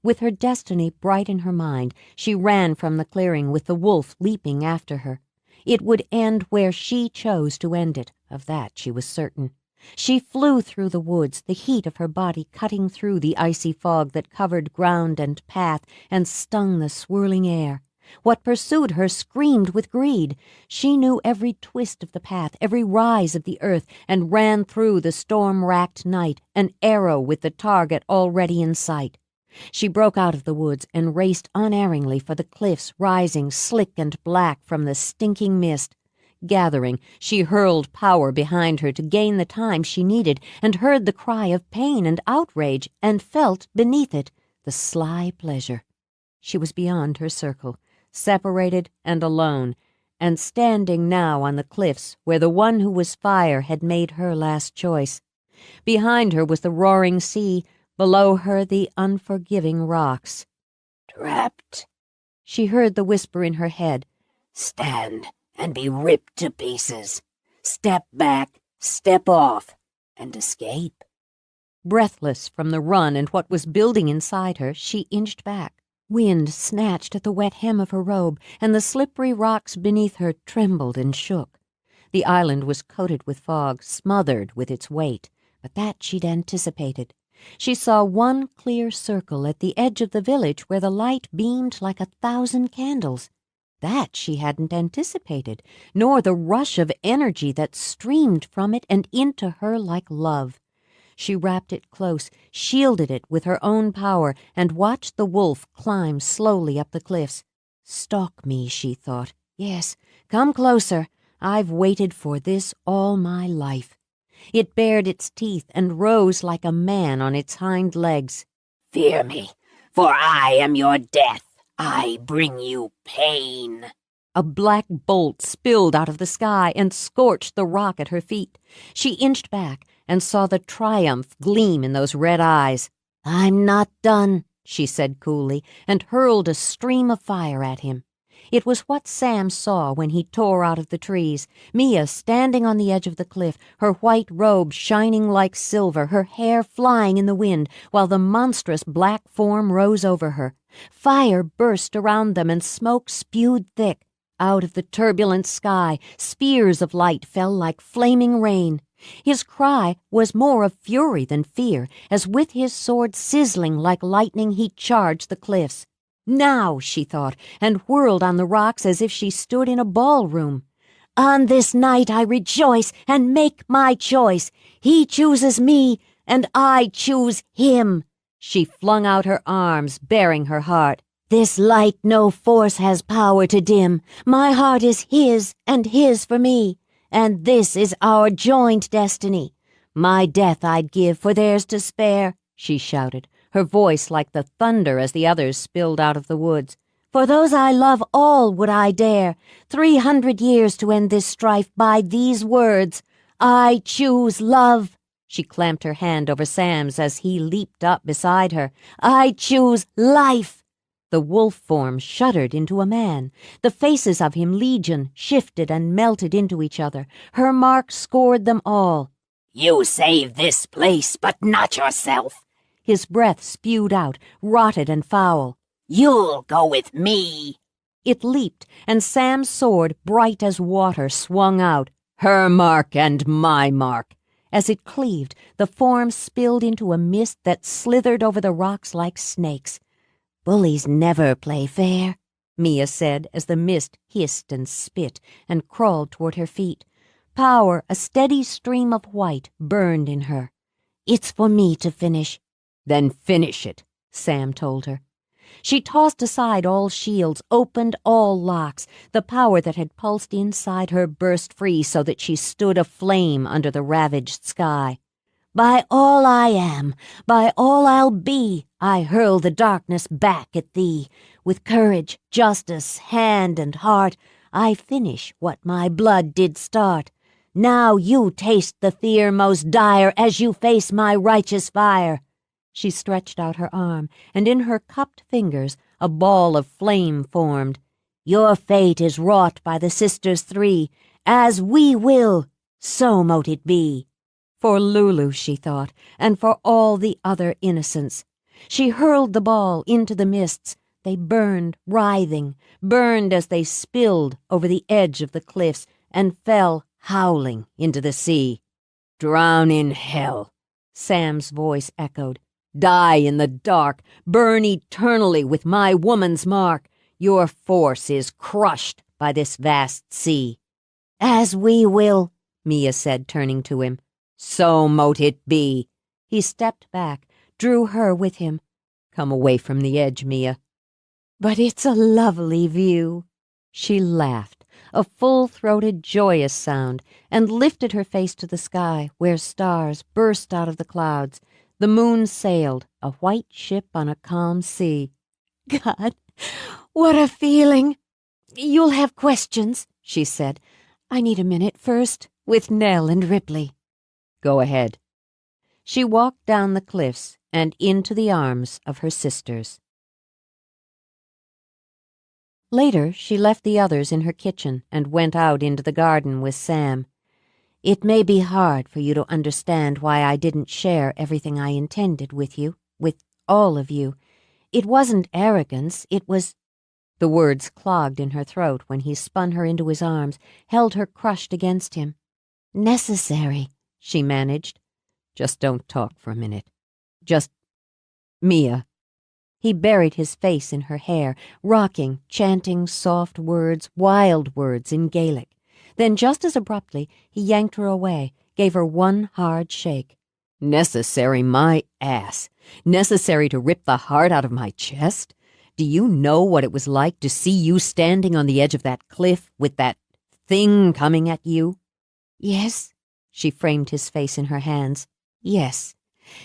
With her destiny bright in her mind, she ran from the clearing with the wolf leaping after her. It would end where she chose to end it, of that she was certain. She flew through the woods, the heat of her body cutting through the icy fog that covered ground and path and stung the swirling air. What pursued her screamed with greed. She knew every twist of the path, every rise of the earth, and ran through the storm-racked night, an arrow with the target already in sight. She broke out of the woods and raced unerringly for the cliffs rising slick and black from the stinking mist. Gathering, she hurled power behind her to gain the time she needed, and heard the cry of pain and outrage, and felt beneath it the sly pleasure. She was beyond her circle, separated and alone, and standing now on the cliffs where the one who was fire had made her last choice. Behind her was the roaring sea, below her the unforgiving rocks. Trapped. She heard the whisper in her head. Stand and be ripped to pieces. Step back, step off, and escape. Breathless from the run and what was building inside her, she inched back. Wind snatched at the wet hem of her robe, and the slippery rocks beneath her trembled and shook. The island was coated with fog, smothered with its weight, but that she'd anticipated. She saw one clear circle at the edge of the village where the light beamed like 1,000 candles. That she hadn't anticipated, nor the rush of energy that streamed from it and into her like love. She wrapped it close, shielded it with her own power, and watched the wolf climb slowly up the cliffs. Stalk me, she thought. Yes, come closer. I've waited for this all my life. It bared its teeth and rose like a man on its hind legs. Fear me, for I am your death. I bring you pain. A black bolt spilled out of the sky and scorched the rock at her feet. She inched back and saw the triumph gleam in those red eyes. I'm not done, she said coolly, and hurled a stream of fire at him. It was what Sam saw when he tore out of the trees, Mia standing on the edge of the cliff, her white robe shining like silver, her hair flying in the wind, while the monstrous black form rose over her. Fire burst around them and smoke spewed thick. Out of the turbulent sky, spears of light fell like flaming rain. His cry was more of fury than fear, as with his sword sizzling like lightning he charged the cliffs. Now, she thought, and whirled on the rocks as if she stood in a ballroom. On this night I rejoice and make my choice. He chooses me, and I choose him. She flung out her arms, baring her heart. This light no force has power to dim. My heart is his, and his for me. And this is our joined destiny. My death I'd give for theirs to spare, she shouted, her voice like the thunder as the others spilled out of the woods. For those I love all would I dare, 300 years to end this strife by these words. I choose love. She clamped her hand over Sam's as he leaped up beside her. I choose life. The wolf form shuddered into a man. The faces of him legion shifted and melted into each other. Her mark scored them all. You save this place, but not yourself. His breath spewed out, rotted and foul. You'll go with me. It leaped, and Sam's sword, bright as water, swung out. Her mark and my mark. As it cleaved, the form spilled into a mist that slithered over the rocks like snakes. Bullies never play fair, Mia said as the mist hissed and spit and crawled toward her feet. Power, a steady stream of white, burned in her. It's for me to finish. Then finish it, Sam told her. She tossed aside all shields, opened all locks. The power that had pulsed inside her burst free so that she stood aflame under the ravaged sky. By all I am, by all I'll be, I hurl the darkness back at thee. With courage, justice, hand and heart, I finish what my blood did start. Now you taste the fear most dire as you face my righteous fire. She stretched out her arm, and in her cupped fingers a ball of flame formed. Your fate is wrought by the sisters three. As we will, so mote it be. For Lulu, she thought, and for all the other innocents. She hurled the ball into the mists. They burned, writhing, burned as they spilled over the edge of the cliffs and fell howling into the sea. Drown in hell, Sam's voice echoed. Die in the dark, burn eternally with my woman's mark. Your force is crushed by this vast sea. As we will, Mia said, turning to him. So mote it be. He stepped back, drew her with him. Come away from the edge, Mia. But it's a lovely view. She laughed, a full-throated, joyous sound, and lifted her face to the sky, where stars burst out of the clouds. The moon sailed, a white ship on a calm sea. God, what a feeling! You'll have questions, she said. I need a minute first, with Nell and Ripley. Go ahead. She walked down the cliffs and into the arms of her sisters. Later, she left the others in her kitchen and went out into the garden with Sam. It may be hard for you to understand why I didn't share everything I intended with you, with all of you. It wasn't arrogance, it was— The words clogged in her throat when he spun her into his arms, held her crushed against him. Necessary, she managed. Just don't talk for a minute. Just— Mia. He buried his face in her hair, rocking, chanting soft words, wild words in Gaelic. Then, just as abruptly, he yanked her away, gave her one hard shake. Necessary, my ass. Necessary to rip the heart out of my chest? Do you know what it was like to see you standing on the edge of that cliff with that thing coming at you?" Yes, she framed his face in her hands. Yes.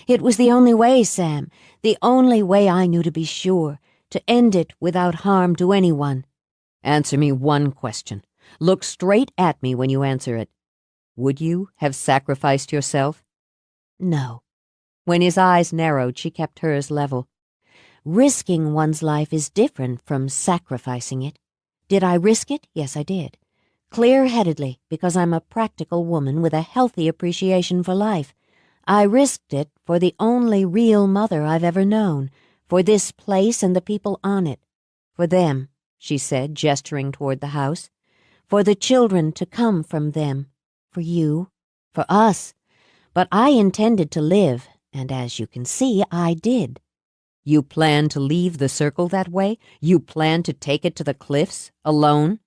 It was the only way, Sam, the only way I knew to be sure, to end it without harm to anyone. Answer me one question. Look straight at me when you answer it. Would you have sacrificed yourself? No. When his eyes narrowed, she kept hers level. Risking one's life is different from sacrificing it. Did I risk it? Yes, I did. Clear-headedly, because I'm a practical woman with a healthy appreciation for life. I risked it for the only real mother I've ever known, for this place and the people on it. For them, she said, gesturing toward the house. For the children to come from them. For you. For us. But I intended to live, and as you can see, I did. You plan to leave the circle that way? You plan to take it to the cliffs, alone?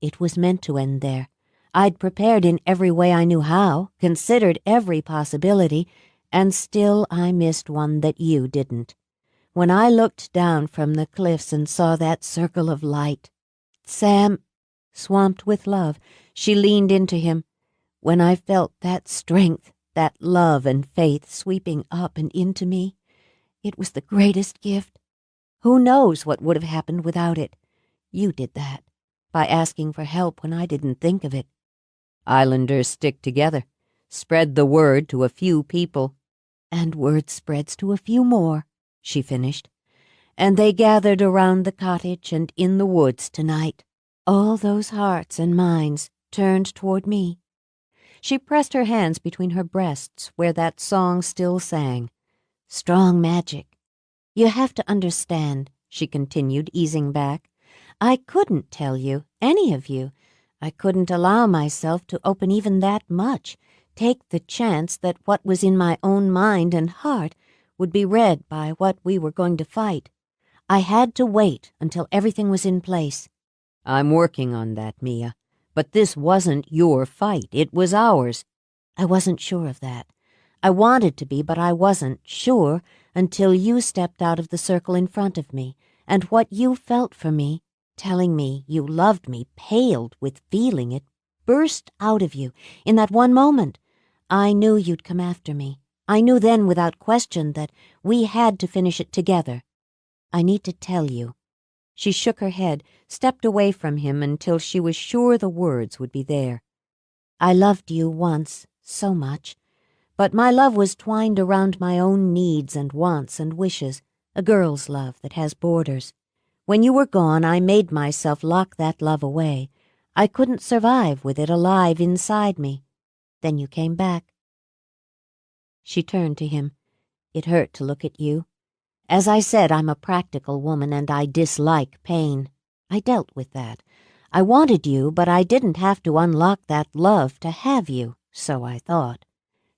It was meant to end there. I'd prepared in every way I knew how, considered every possibility, and still I missed one that you didn't. When I looked down from the cliffs and saw that circle of light, Sam, swamped with love, she leaned into him. When I felt that strength, that love and faith sweeping up and into me, it was the greatest gift. Who knows what would have happened without it? You did that, by asking for help when I didn't think of it. Islanders stick together. Spread the word to a few people. And word spreads to a few more, she finished. And they gathered around the cottage and in the woods tonight. All those hearts and minds turned toward me. She pressed her hands between her breasts where that song still sang. Strong magic. You have to understand, she continued, easing back. I couldn't tell you, any of you. I couldn't allow myself to open even that much, take the chance that what was in my own mind and heart would be read by what we were going to fight. I had to wait until everything was in place. I'm working on that, Mia. But this wasn't your fight. It was ours. I wasn't sure of that. I wanted to be, but I wasn't sure until you stepped out of the circle in front of me, and what you felt for me, telling me you loved me, paled with feeling it, burst out of you in that one moment. I knew you'd come after me. I knew then without question that we had to finish it together. I need to tell you. She shook her head, stepped away from him until she was sure the words would be there. I loved you once, so much. But my love was twined around my own needs and wants and wishes, a girl's love that has borders. When you were gone, I made myself lock that love away. I couldn't survive with it alive inside me. Then you came back. She turned to him. It hurt to look at you. As I said, I'm a practical woman and I dislike pain. I dealt with that. I wanted you, but I didn't have to unlock that love to have you, so I thought.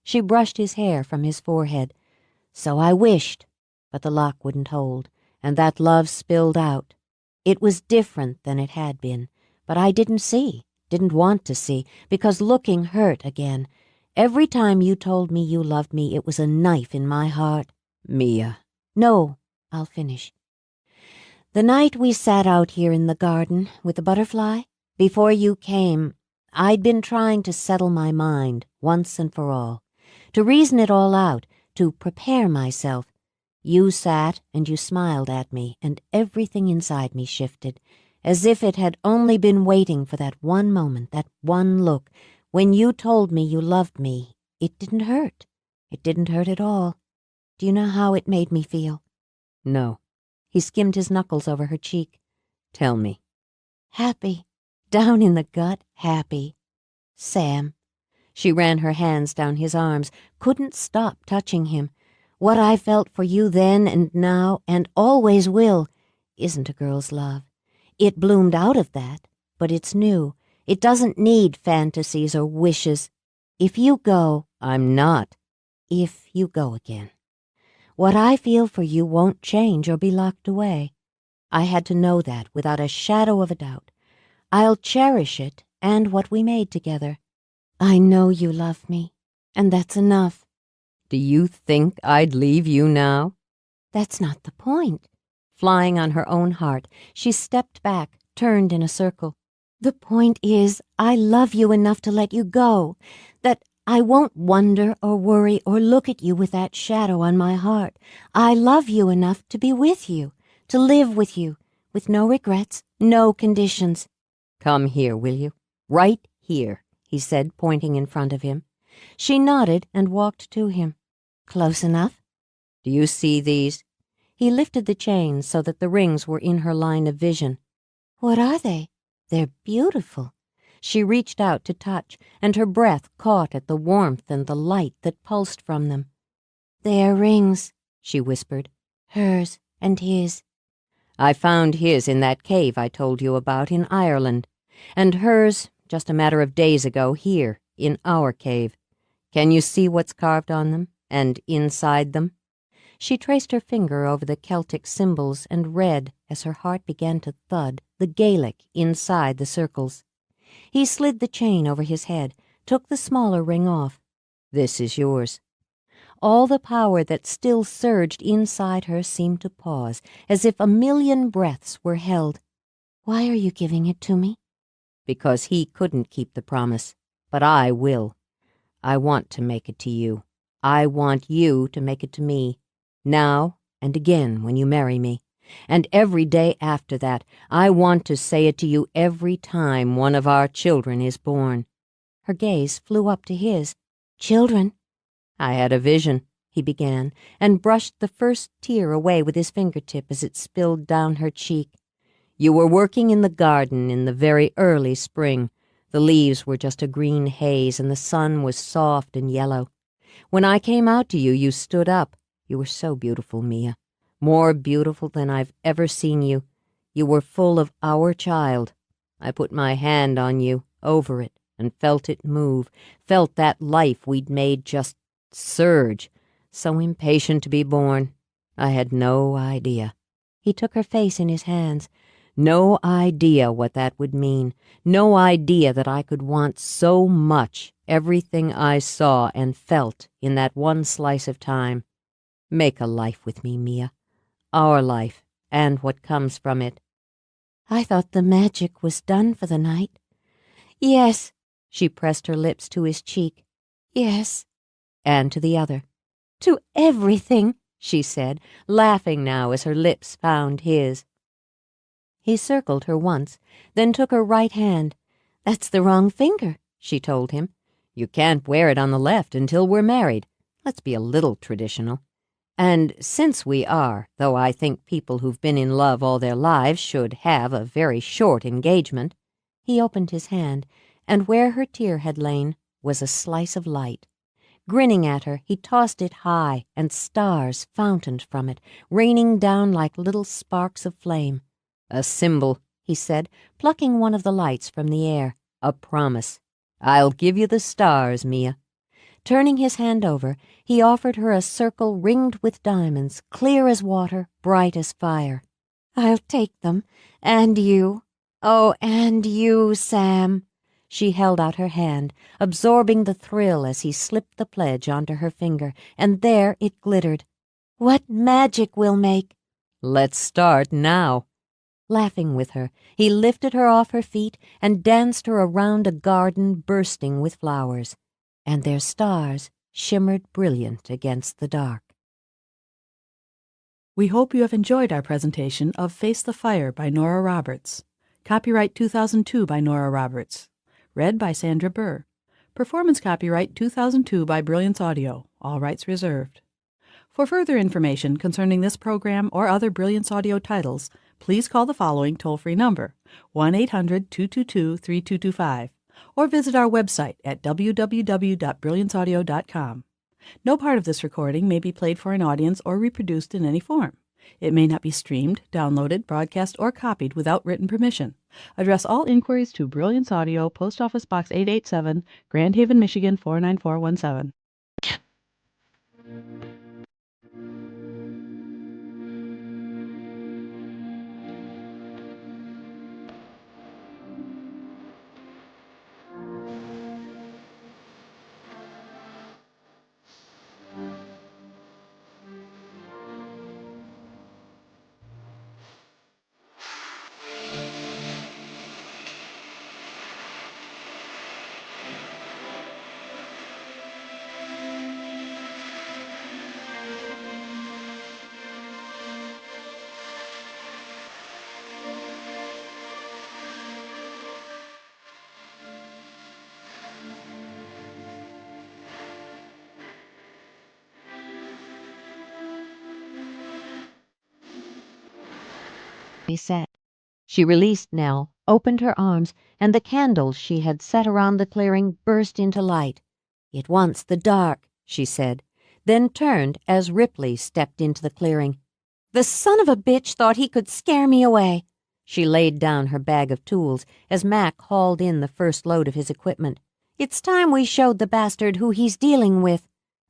She brushed his hair from his forehead. So I wished, but the lock wouldn't hold, and that love spilled out. It was different than it had been, but I didn't see, didn't want to see, because looking hurt again. Every time you told me you loved me, it was a knife in my heart. Mia. No, I'll finish. The night we sat out here in the garden with the butterfly, before you came, I'd been trying to settle my mind once and for all, to reason it all out, to prepare myself. You sat and you smiled at me, and everything inside me shifted, as if it had only been waiting for that one moment, that one look. When you told me you loved me, it didn't hurt. It didn't hurt at all. Do you know how it made me feel? No. He skimmed his knuckles over her cheek. Tell me. Happy. Down in the gut, happy. Sam. She ran her hands down his arms, couldn't stop touching him. What I felt for you then and now and always will isn't a girl's love. It bloomed out of that, but it's new. It doesn't need fantasies or wishes. If you go, I'm not. If you go again. What I feel for you won't change or be locked away. I had to know that without a shadow of a doubt. I'll cherish it and what we made together. I know you love me, and that's enough. Do you think I'd leave you now? That's not the point. Flying on her own heart, she stepped back, turned in a circle. "The point is, I love you enough to let you go, that I won't wonder or worry or look at you with that shadow on my heart. I love you enough to be with you, to live with you, with no regrets, no conditions." "Come here, will you? Right here," he said, pointing in front of him. She nodded and walked to him. "Close enough?" "Do you see these?" He lifted the chains so that the rings were in her line of vision. "What are they? They're beautiful." She reached out to touch, and her breath caught at the warmth and the light that pulsed from them. "They are rings," she whispered. "Hers and his." "I found his in that cave I told you about in Ireland, and hers just a matter of days ago here in our cave. Can you see what's carved on them and inside them?" She traced her finger over the Celtic symbols and read, as her heart began to thud, the Gaelic inside the circles. He slid the chain over his head, took the smaller ring off. "This is yours." All the power that still surged inside her seemed to pause, as if a million breaths were held. "Why are you giving it to me?" "Because he couldn't keep the promise, but I will. I want to make it to you. I want you to make it to me. Now and again when you marry me. And every day after that, I want to say it to you every time one of our children is born." Her gaze flew up to his. "Children?" "I had a vision," he began, and brushed the first tear away with his fingertip as it spilled down her cheek. "You were working in the garden in the very early spring. The leaves were just a green haze, and the sun was soft and yellow. When I came out to you, you stood up. You were so beautiful, Mia. More beautiful than I've ever seen you. You were full of our child. I put my hand on you, over it, and felt it move, felt that life we'd made just surge, so impatient to be born. I had no idea." He took her face in his hands. "No idea what that would mean. No idea that I could want so much everything I saw and felt in that one slice of time. Make a life with me, Mia. Our life, and what comes from it." "I thought the magic was done for the night." "Yes." She pressed her lips to his cheek. "Yes." And to the other. "To everything," she said, laughing now as her lips found his. He circled her once, then took her right hand. "That's the wrong finger," she told him. "You can't wear it on the left until we're married. Let's be a little traditional. And since we are, though I think people who've been in love all their lives should have a very short engagement." He opened his hand, and where her tear had lain was a slice of light. Grinning at her, he tossed it high, and stars fountained from it, raining down like little sparks of flame. "A symbol," he said, plucking one of the lights from the air. "A promise. I'll give you the stars, Mia." Turning his hand over, he offered her a circle ringed with diamonds, clear as water, bright as fire. "I'll take them, and you. Oh, and you, Sam." She held out her hand, absorbing the thrill as he slipped the pledge onto her finger, and there it glittered. "What magic we'll make!" "Let's start now." Laughing with her, he lifted her off her feet and danced her around a garden bursting with flowers, and their stars shimmered brilliant against the dark. We hope you have enjoyed our presentation of Face the Fire by Nora Roberts. Copyright 2002 by Nora Roberts. Read by Sandra Burr. Performance copyright 2002 by Brilliance Audio. All rights reserved. For further information concerning this program or other Brilliance Audio titles, please call the following toll-free number, 1-800-222-3225, or visit our website at www.brillianceaudio.com. No part of this recording may be played for an audience or reproduced in any form. It may not be streamed, downloaded, broadcast, or copied without written permission. Address all inquiries to Brilliance Audio, Post Office Box 887, Grand Haven, Michigan 49417. He said. She released Nell, opened her arms, and the candles she had set around the clearing burst into light. "It wants the dark," she said, then turned as Ripley stepped into the clearing. "The son of a bitch thought he could scare me away." She laid down her bag of tools as Mac hauled in the first load of his equipment. "It's time we showed the bastard who he's dealing with."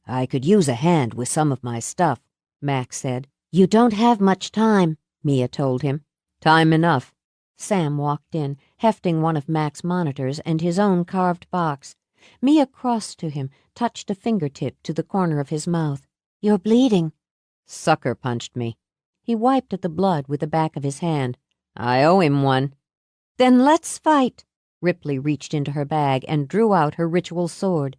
"I could use a hand with some of my stuff," Mac said. "You don't have much time," Mia told him. "Time enough." Sam walked in, hefting one of Mac's monitors and his own carved box. Mia crossed to him, touched a fingertip to the corner of his mouth. "You're bleeding." "Sucker punched me." He wiped at the blood with the back of his hand. "I owe him one." "Then let's fight." Ripley reached into her bag and drew out her ritual sword.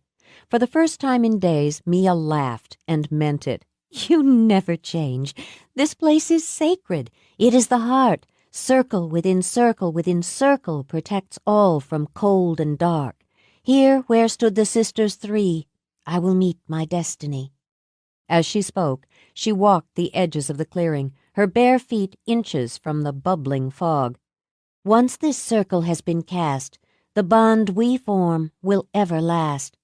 For the first time in days, Mia laughed and meant it. "You never change. This place is sacred. It is the heart. Circle within circle within circle protects all from cold and dark. Here where stood the sisters three, I will meet my destiny." As she spoke, she walked the edges of the clearing, her bare feet inches from the bubbling fog. "Once this circle has been cast, the bond we form will ever last."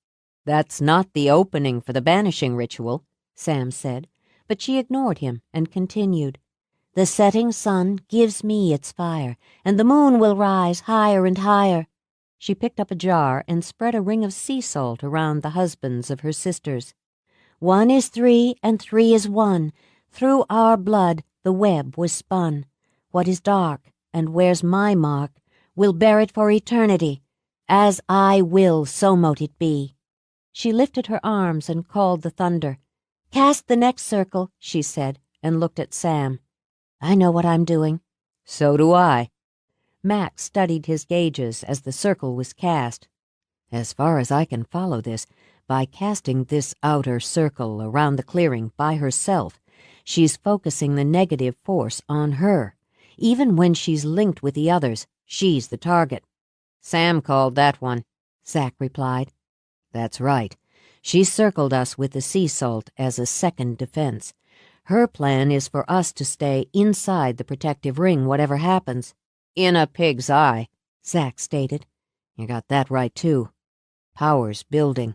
"That's not the opening for the banishing ritual," Sam said, but she ignored him and continued. "The setting sun gives me its fire, and the moon will rise higher and higher." She picked up a jar and spread a ring of sea salt around the husbands of her sisters. "One is three, and three is one. Through our blood the web was spun. What is dark, and where's my mark, will bear it for eternity. As I will, so mote it be." She lifted her arms and called the thunder. "Cast the next circle," she said, and looked at Sam. "I know what I'm doing." "So do I." Mac studied his gauges as the circle was cast. "As far as I can follow this, by casting this outer circle around the clearing by herself, she's focusing the negative force on her. Even when she's linked with the others, she's the target." "Sam called that one," Zach replied. "That's right. She circled us with the sea salt as a second defense. Her plan is for us to stay inside the protective ring whatever happens." "In a pig's eye," Zach stated. "You got that right, too. Power's building."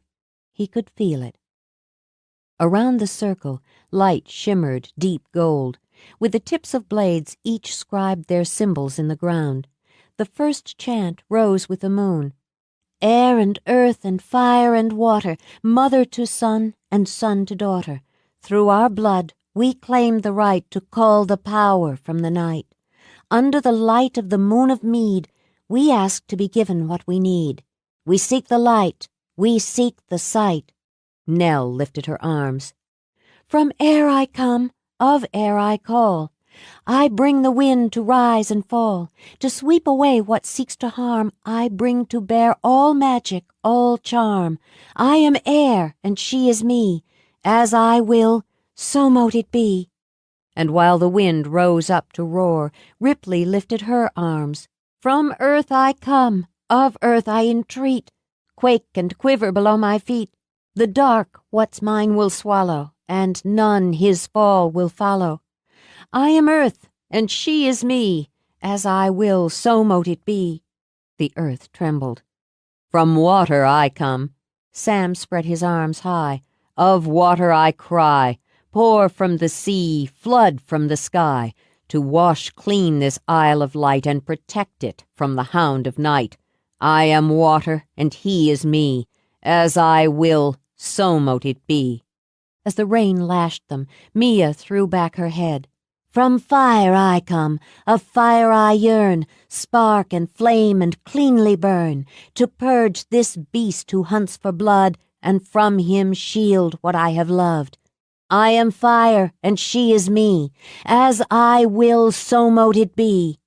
He could feel it. Around the circle, light shimmered deep gold. With the tips of blades, each scribed their symbols in the ground. The first chant rose with the moon. "Air and earth and fire and water, mother to son and son to daughter. Through our blood we claim the right to call the power from the night. Under the light of the moon of mead, we ask to be given what we need. We seek the light, we seek the sight." Nell lifted her arms. "From air I come, of air I call. I bring the wind to rise and fall. To sweep away what seeks to harm, I bring to bear all magic, all charm. I am air, and she is me. As I will, so mote it be." And while the wind rose up to roar, Ripley lifted her arms. "From earth I come, of earth I entreat. Quake and quiver below my feet. The dark what's mine will swallow, and none his fall will follow. I am earth, and she is me. As I will, so mote it be." The earth trembled. "From water I come." Sam spread his arms high. "Of water I cry. Pour from the sea, flood from the sky, to wash clean this isle of light and protect it from the hound of night. I am water, and he is me. As I will, so mote it be." As the rain lashed them, Mia threw back her head. "From fire I come, of fire I yearn, spark and flame and cleanly burn, to purge this beast who hunts for blood, and from him shield what I have loved. I am fire, and she is me. As I will, so mote it be."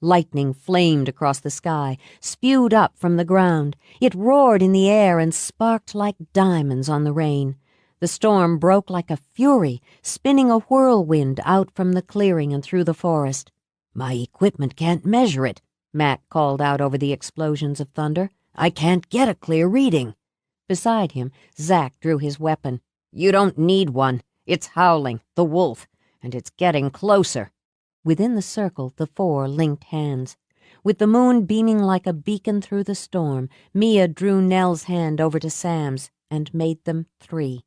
Lightning flamed across the sky, spewed up from the ground. It roared in the air and sparked like diamonds on the rain. The storm broke like a fury, spinning a whirlwind out from the clearing and through the forest. "My equipment can't measure it," Mac called out over the explosions of thunder. "I can't get a clear reading." Beside him, Zach drew his weapon. "You don't need one. It's howling, the wolf, and it's getting closer." Within the circle, the four linked hands. With the moon beaming like a beacon through the storm, Mia drew Nell's hand over to Sam's and made them three.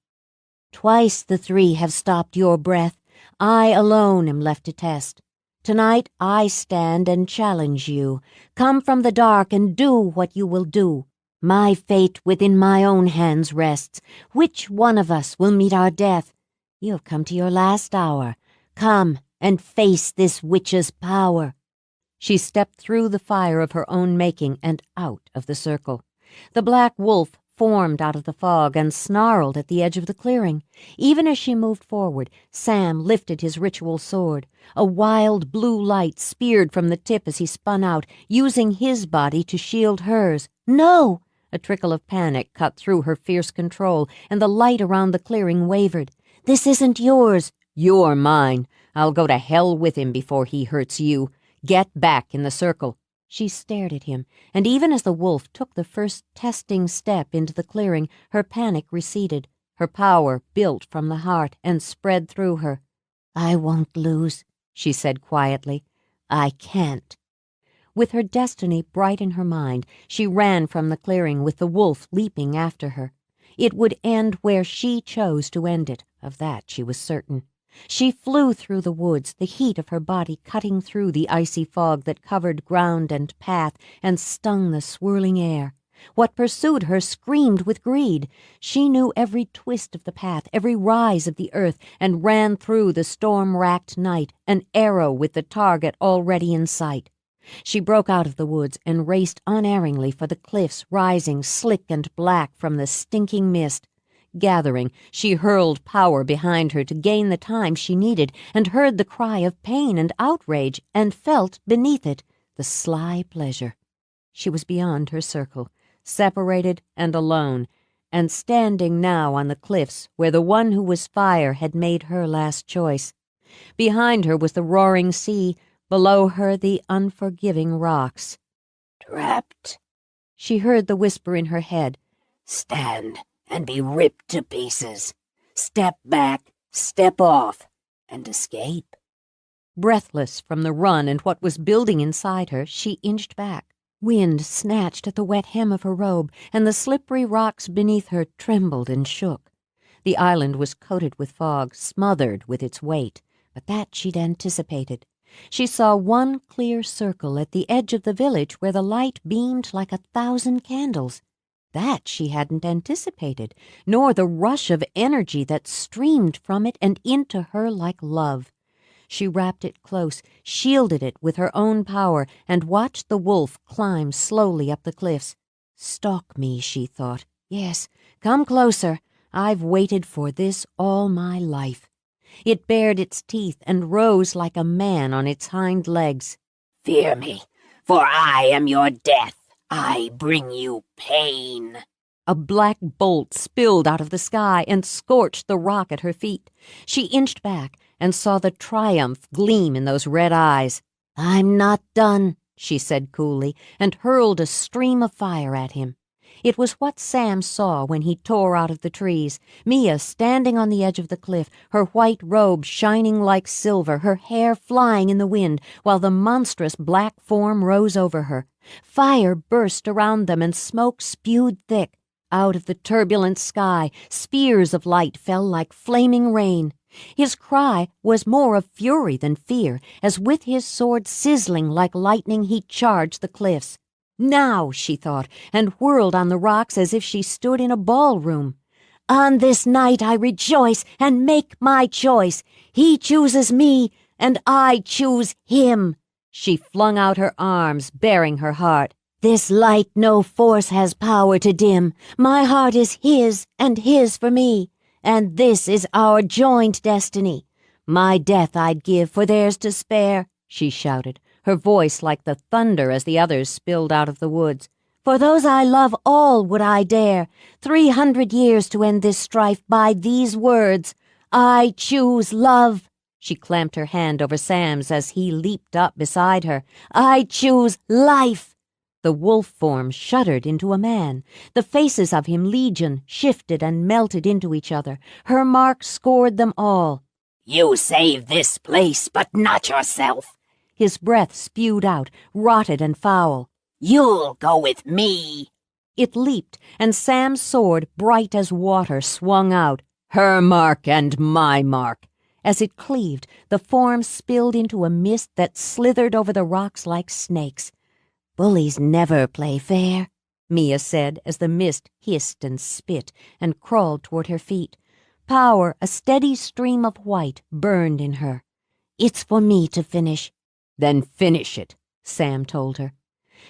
Twice the three have stopped your breath. I alone am left to test. Tonight I stand and challenge you. Come from the dark and do what you will do. My fate within my own hands rests. Which one of us will meet our death? You have come to your last hour. Come and face this witch's power. She stepped through the fire of her own making and out of the circle. The black wolf formed out of the fog and snarled at the edge of the clearing. Even as she moved forward, Sam lifted his ritual sword. A wild blue light speared from the tip as he spun out, using his body to shield hers. No! A trickle of panic cut through her fierce control, and the light around the clearing wavered. This isn't yours. You're mine. I'll go to hell with him before he hurts you. Get back in the circle. She stared at him, and even as the wolf took the first testing step into the clearing, her panic receded. Her power built from the heart and spread through her. I won't lose, she said quietly. I can't. With her destiny bright in her mind, she ran from the clearing with the wolf leaping after her. It would end where she chose to end it, of that she was certain. She flew through the woods, the heat of her body cutting through the icy fog that covered ground and path and stung the swirling air. What pursued her screamed with greed. She knew every twist of the path, every rise of the earth, and ran through the storm-racked night, an arrow with the target already in sight. She broke out of the woods and raced unerringly for the cliffs rising slick and black from the stinking mist. Gathering, she hurled power behind her to gain the time she needed, and heard the cry of pain and outrage, and felt beneath it the sly pleasure. She was beyond her circle, separated and alone, and standing now on the cliffs where the one who was fire had made her last choice. Behind her was the roaring sea, below her the unforgiving rocks. Trapped. She heard the whisper in her head. Stand and be ripped to pieces. Step back, step off, and escape. Breathless from the run and what was building inside her, she inched back. Wind snatched at the wet hem of her robe, and the slippery rocks beneath her trembled and shook. The island was coated with fog, smothered with its weight, but that she'd anticipated. She saw one clear circle at the edge of the village where the light beamed like 1,000 candles. That she hadn't anticipated, nor the rush of energy that streamed from it and into her like love. She wrapped it close, shielded it with her own power, and watched the wolf climb slowly up the cliffs. Stalk me, she thought. Yes, come closer. I've waited for this all my life. It bared its teeth and rose like a man on its hind legs. Fear me, for I am your death. I bring you pain. A black bolt spilled out of the sky and scorched the rock at her feet. She inched back and saw the triumph gleam in those red eyes. I'm not done, she said coolly, and hurled a stream of fire at him. It was what Sam saw when he tore out of the trees, Mia standing on the edge of the cliff, her white robe shining like silver, her hair flying in the wind, while the monstrous black form rose over her. Fire burst around them and smoke spewed thick. Out of the turbulent sky, spears of light fell like flaming rain. His cry was more of fury than fear, as with his sword sizzling like lightning he charged the cliffs. Now, she thought, and whirled on the rocks as if she stood in a ballroom. On this night I rejoice and make my choice. He chooses me, and I choose him. She flung out her arms, baring her heart. This light no force has power to dim. My heart is his, and his for me. And this is our joined destiny. My death I'd give for theirs to spare, she shouted, her voice like the thunder as the others spilled out of the woods. For those I love all would I dare, 300 years to end this strife by these words. I choose love. She clamped her hand over Sam's as he leaped up beside her. I choose life. The wolf form shuddered into a man. The faces of him legion shifted and melted into each other. Her mark scored them all. You save this place, but not yourself. His breath spewed out, rotted and foul. You'll go with me. It leaped, and Sam's sword, bright as water, swung out. Her mark and my mark. As it cleaved, the form spilled into a mist that slithered over the rocks like snakes. "Bullies never play fair," Mia said as the mist hissed and spit and crawled toward her feet. Power, a steady stream of white, burned in her. "It's for me to finish." "Then finish it," Sam told her.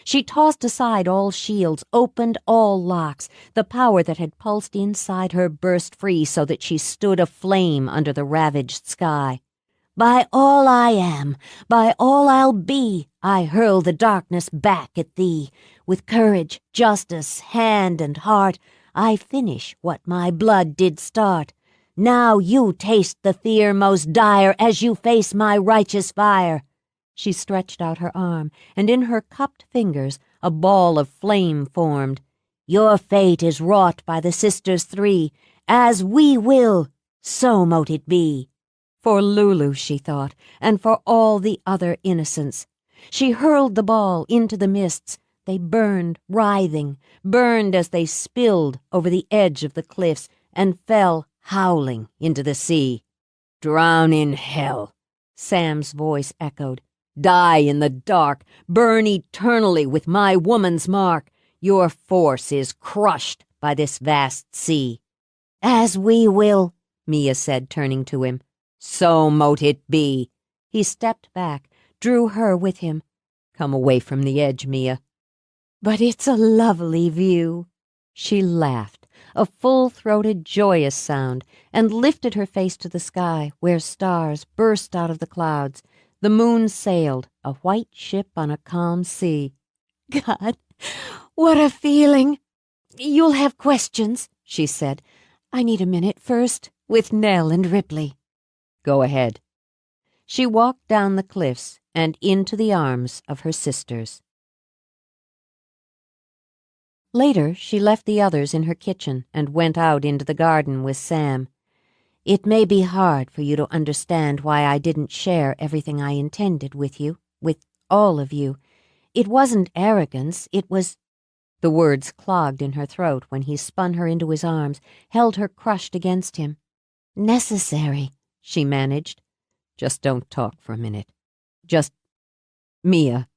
She tossed aside all shields, opened all locks. The power that had pulsed inside her burst free so that she stood aflame under the ravaged sky. "By all I am, by all I'll be, I hurl the darkness back at thee. With courage, justice, hand and heart, I finish what my blood did start. Now you taste the fear most dire as you face my righteous fire." She stretched out her arm, and in her cupped fingers a ball of flame formed. "Your fate is wrought by the sisters three. As we will, so mote it be." For Lulu, she thought, and for all the other innocents. She hurled the ball into the mists. They burned, writhing, burned as they spilled over the edge of the cliffs and fell howling into the sea. "Drown in hell," Sam's voice echoed. "Die in the dark, burn eternally with my woman's mark. Your force is crushed by this vast sea." "As we will," Mia said, turning to him. "So mote it be." He stepped back, drew her with him. "Come away from the edge, Mia." "But it's a lovely view." She laughed, a full-throated, joyous sound, and lifted her face to the sky, where stars burst out of the clouds. The moon sailed, a white ship on a calm sea. "God, what a feeling! You'll have questions," she said. "I need a minute first, with Nell and Ripley." "Go ahead." She walked down the cliffs and into the arms of her sisters. Later, she left the others in her kitchen and went out into the garden with Sam. "It may be hard for you to understand why I didn't share everything I intended with you, with all of you. It wasn't arrogance, it was—" The words clogged in her throat when he spun her into his arms, held her crushed against him. "Necessary," she managed. "Just don't talk for a minute. Just... Mia."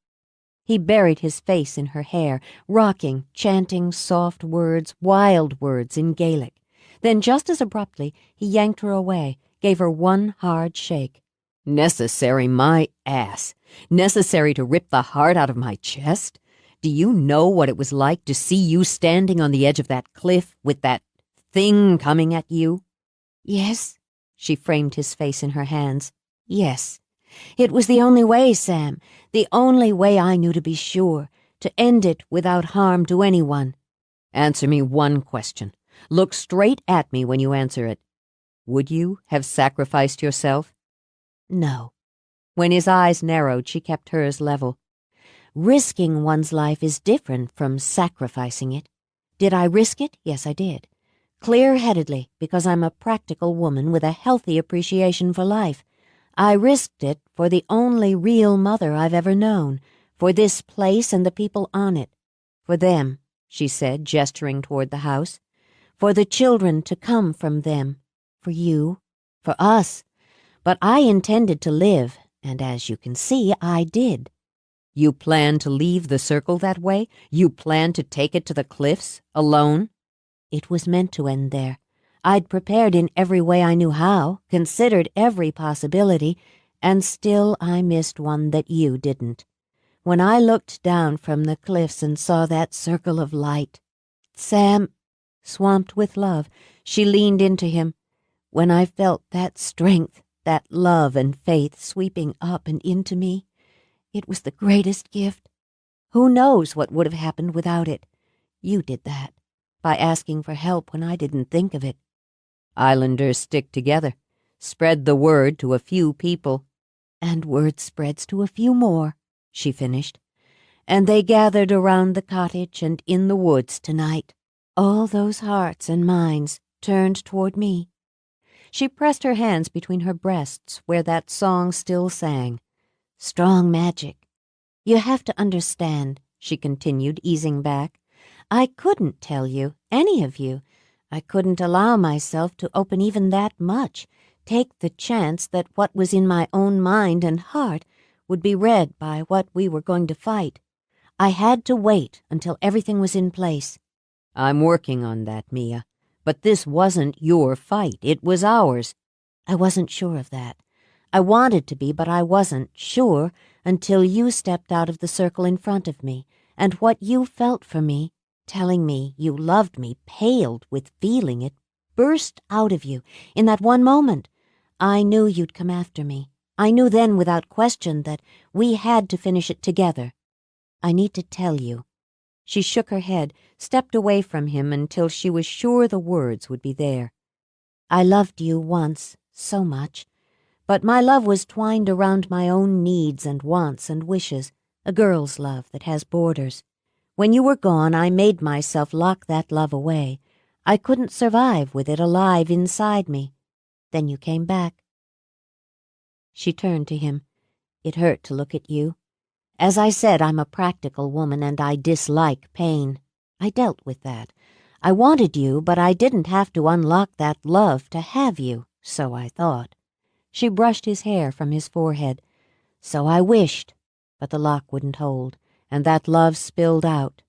He buried his face in her hair, rocking, chanting soft words, wild words in Gaelic. Then, just as abruptly, he yanked her away, gave her one hard shake. "Necessary, my ass. Necessary to rip the heart out of my chest? Do you know what it was like to see you standing on the edge of that cliff with that thing coming at you?" "Yes," she framed his face in her hands. "Yes. It was the only way, Sam, the only way I knew to be sure, to end it without harm to anyone." "Answer me one question. Look straight at me when you answer it. Would you have sacrificed yourself?" "No." When his eyes narrowed, she kept hers level. "Risking one's life is different from sacrificing it. Did I risk it? Yes, I did. Clear-headedly, because I'm a practical woman with a healthy appreciation for life. I risked it for the only real mother I've ever known, for this place and the people on it. For them," she said, gesturing toward the house. "For the children to come from them. For you. For us. But I intended to live, and as you can see, I did." "You plan to leave the circle that way? You plan to take it to the cliffs, alone?" "It was meant to end there. I'd prepared in every way I knew how, considered every possibility, and still I missed one that you didn't. When I looked down from the cliffs and saw that circle of light, Sam," swamped with love, she leaned into him. "When I felt that strength, that love and faith sweeping up and into me, it was the greatest gift. Who knows what would have happened without it? You did that, by asking for help when I didn't think of it." "Islanders stick together. Spread the word to a few people." "And word spreads to a few more," she finished. "And they gathered around the cottage and in the woods tonight. All those hearts and minds turned toward me." She pressed her hands between her breasts where that song still sang. "Strong magic. You have to understand," she continued, easing back. "I couldn't tell you, any of you. I couldn't allow myself to open even that much, take the chance that what was in my own mind and heart would be read by what we were going to fight. I had to wait until everything was in place." "I'm working on that, Mia. But this wasn't your fight. It was ours." "I wasn't sure of that. I wanted to be, but I wasn't sure until you stepped out of the circle in front of me, and what you felt for me, telling me you loved me, paled with feeling it, burst out of you in that one moment. I knew you'd come after me. I knew then without question that we had to finish it together. I need to tell you." She shook her head, stepped away from him until she was sure the words would be there. "I loved you once, so much, but my love was twined around my own needs and wants and wishes, a girl's love that has borders. When you were gone, I made myself lock that love away. I couldn't survive with it alive inside me. Then you came back." She turned to him. "It hurt to look at you. As I said, I'm a practical woman and I dislike pain. I dealt with that. I wanted you, but I didn't have to unlock that love to have you, so I thought." She brushed his hair from his forehead. "So I wished, but the lock wouldn't hold, and that love spilled out.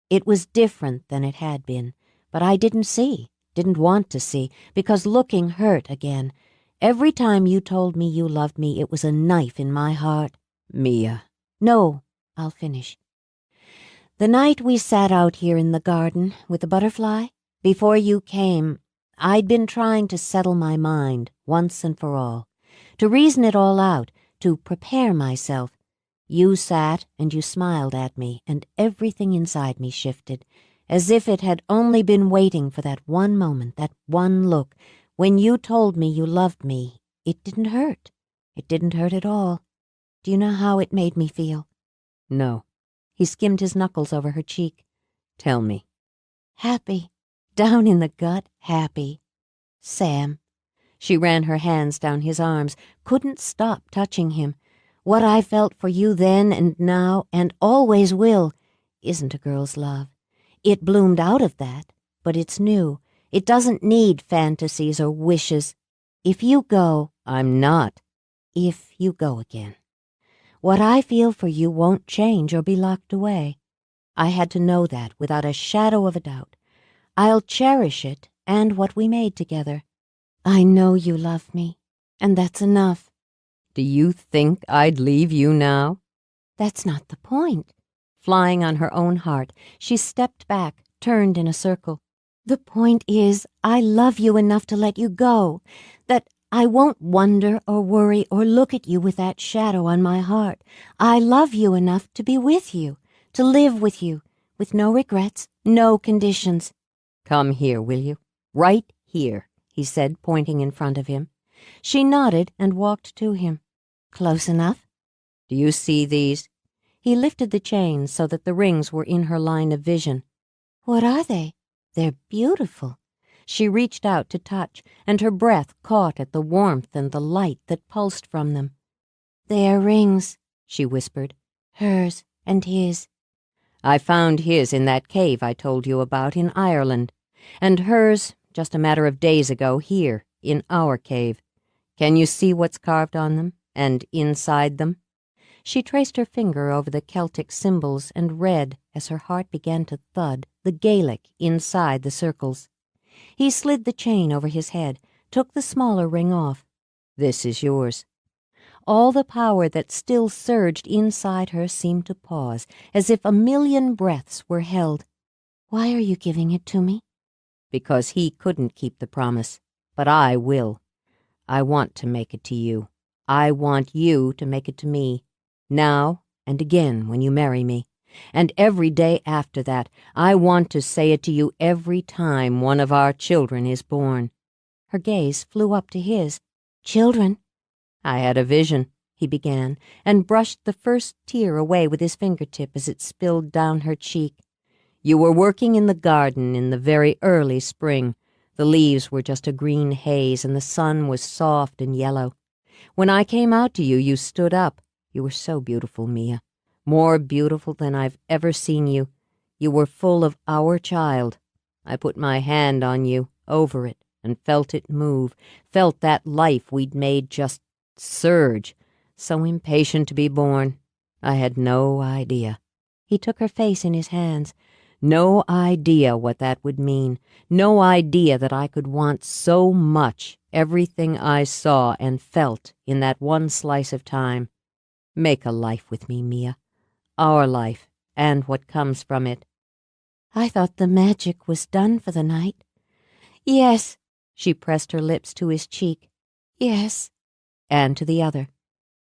It was different than it had been, but I didn't see, didn't want to see, because looking hurt again. Every time you told me you loved me, it was a knife in my heart." "Mia." "No, I'll finish. The night we sat out here in the garden with the butterfly, before you came, I'd been trying to settle my mind once and for all, to reason it all out, to prepare myself. You sat and you smiled at me, and everything inside me shifted, as if it had only been waiting for that one moment, that one look. When you told me you loved me, it didn't hurt. It didn't hurt at all. Do you know how it made me feel?" "No." He skimmed his knuckles over her cheek. "Tell me." "Happy. Down in the gut, happy. Sam." She ran her hands down his arms, couldn't stop touching him. "What I felt for you then and now and always will isn't a girl's love. It bloomed out of that, but it's new. It doesn't need fantasies or wishes. If you go—" "I'm not." "If you go again. What I feel for you won't change or be locked away. I had to know that without a shadow of a doubt. I'll cherish it and what we made together. I know you love me, and that's enough." "Do you think I'd leave you now?" "That's not the point." Flying on her own heart, she stepped back, turned in a circle. "The point is, I love you enough to let you go, that I won't wonder or worry or look at you with that shadow on my heart. I love you enough to be with you, to live with you, with no regrets, no conditions." "Come here, will you? Right here," he said, pointing in front of him. She nodded and walked to him. "Close enough?" "Do you see these?" He lifted the chains so that the rings were in her line of vision. "What are they? They're beautiful." She reached out to touch, and her breath caught at the warmth and the light that pulsed from them. "They are rings," she whispered. "Hers and his." "I found his in that cave I told you about in Ireland, and hers just a matter of days ago here, in our cave. Can you see what's carved on them, and inside them?" She traced her finger over the Celtic symbols and read, as her heart began to thud, the Gaelic inside the circles. He slid the chain over his head, took the smaller ring off. "This is yours." All the power that still surged inside her seemed to pause, as if a million breaths were held. "Why are you giving it to me?" "Because he couldn't keep the promise, but I will. I want to make it to you. I want you to make it to me. Now and again when you marry me. And every day after that, I want to say it to you every time one of our children is born." Her gaze flew up to his. "Children?" "I had a vision," he began, and brushed the first tear away with his fingertip as it spilled down her cheek. "You were working in the garden in the very early spring. The leaves were just a green haze, and the sun was soft and yellow. When I came out to you, you stood up. You were so beautiful, Mia. More beautiful than I've ever seen you. You were full of our child. I put my hand on you, over it, and felt it move, felt that life we'd made just surge, so impatient to be born. I had no idea. He took her face in his hands. No idea what that would mean. No idea that I could want so much everything I saw and felt in that one slice of time. Make a life with me, Mia. Our life, and what comes from it. I thought the magic was done for the night. Yes, She pressed her lips to his cheek. yes, And to the other.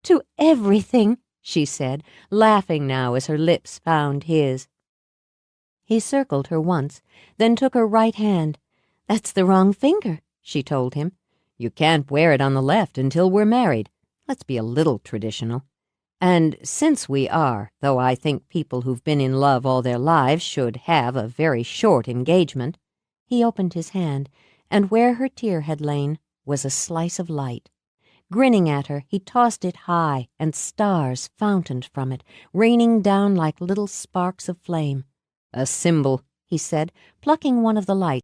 to everything, She said, laughing now as her lips found his. He circled her once, then took her right hand. That's the wrong finger, she told him. You can't wear it on the left until we're married. Let's be a little traditional. And since we are, though I think people who've been in love all their lives should have a very short engagement. He opened his hand, and where her tear had lain was a slice of light. Grinning at her, he tossed it high, and stars fountained from it, raining down like little sparks of flame. A symbol, He said, plucking one of the lights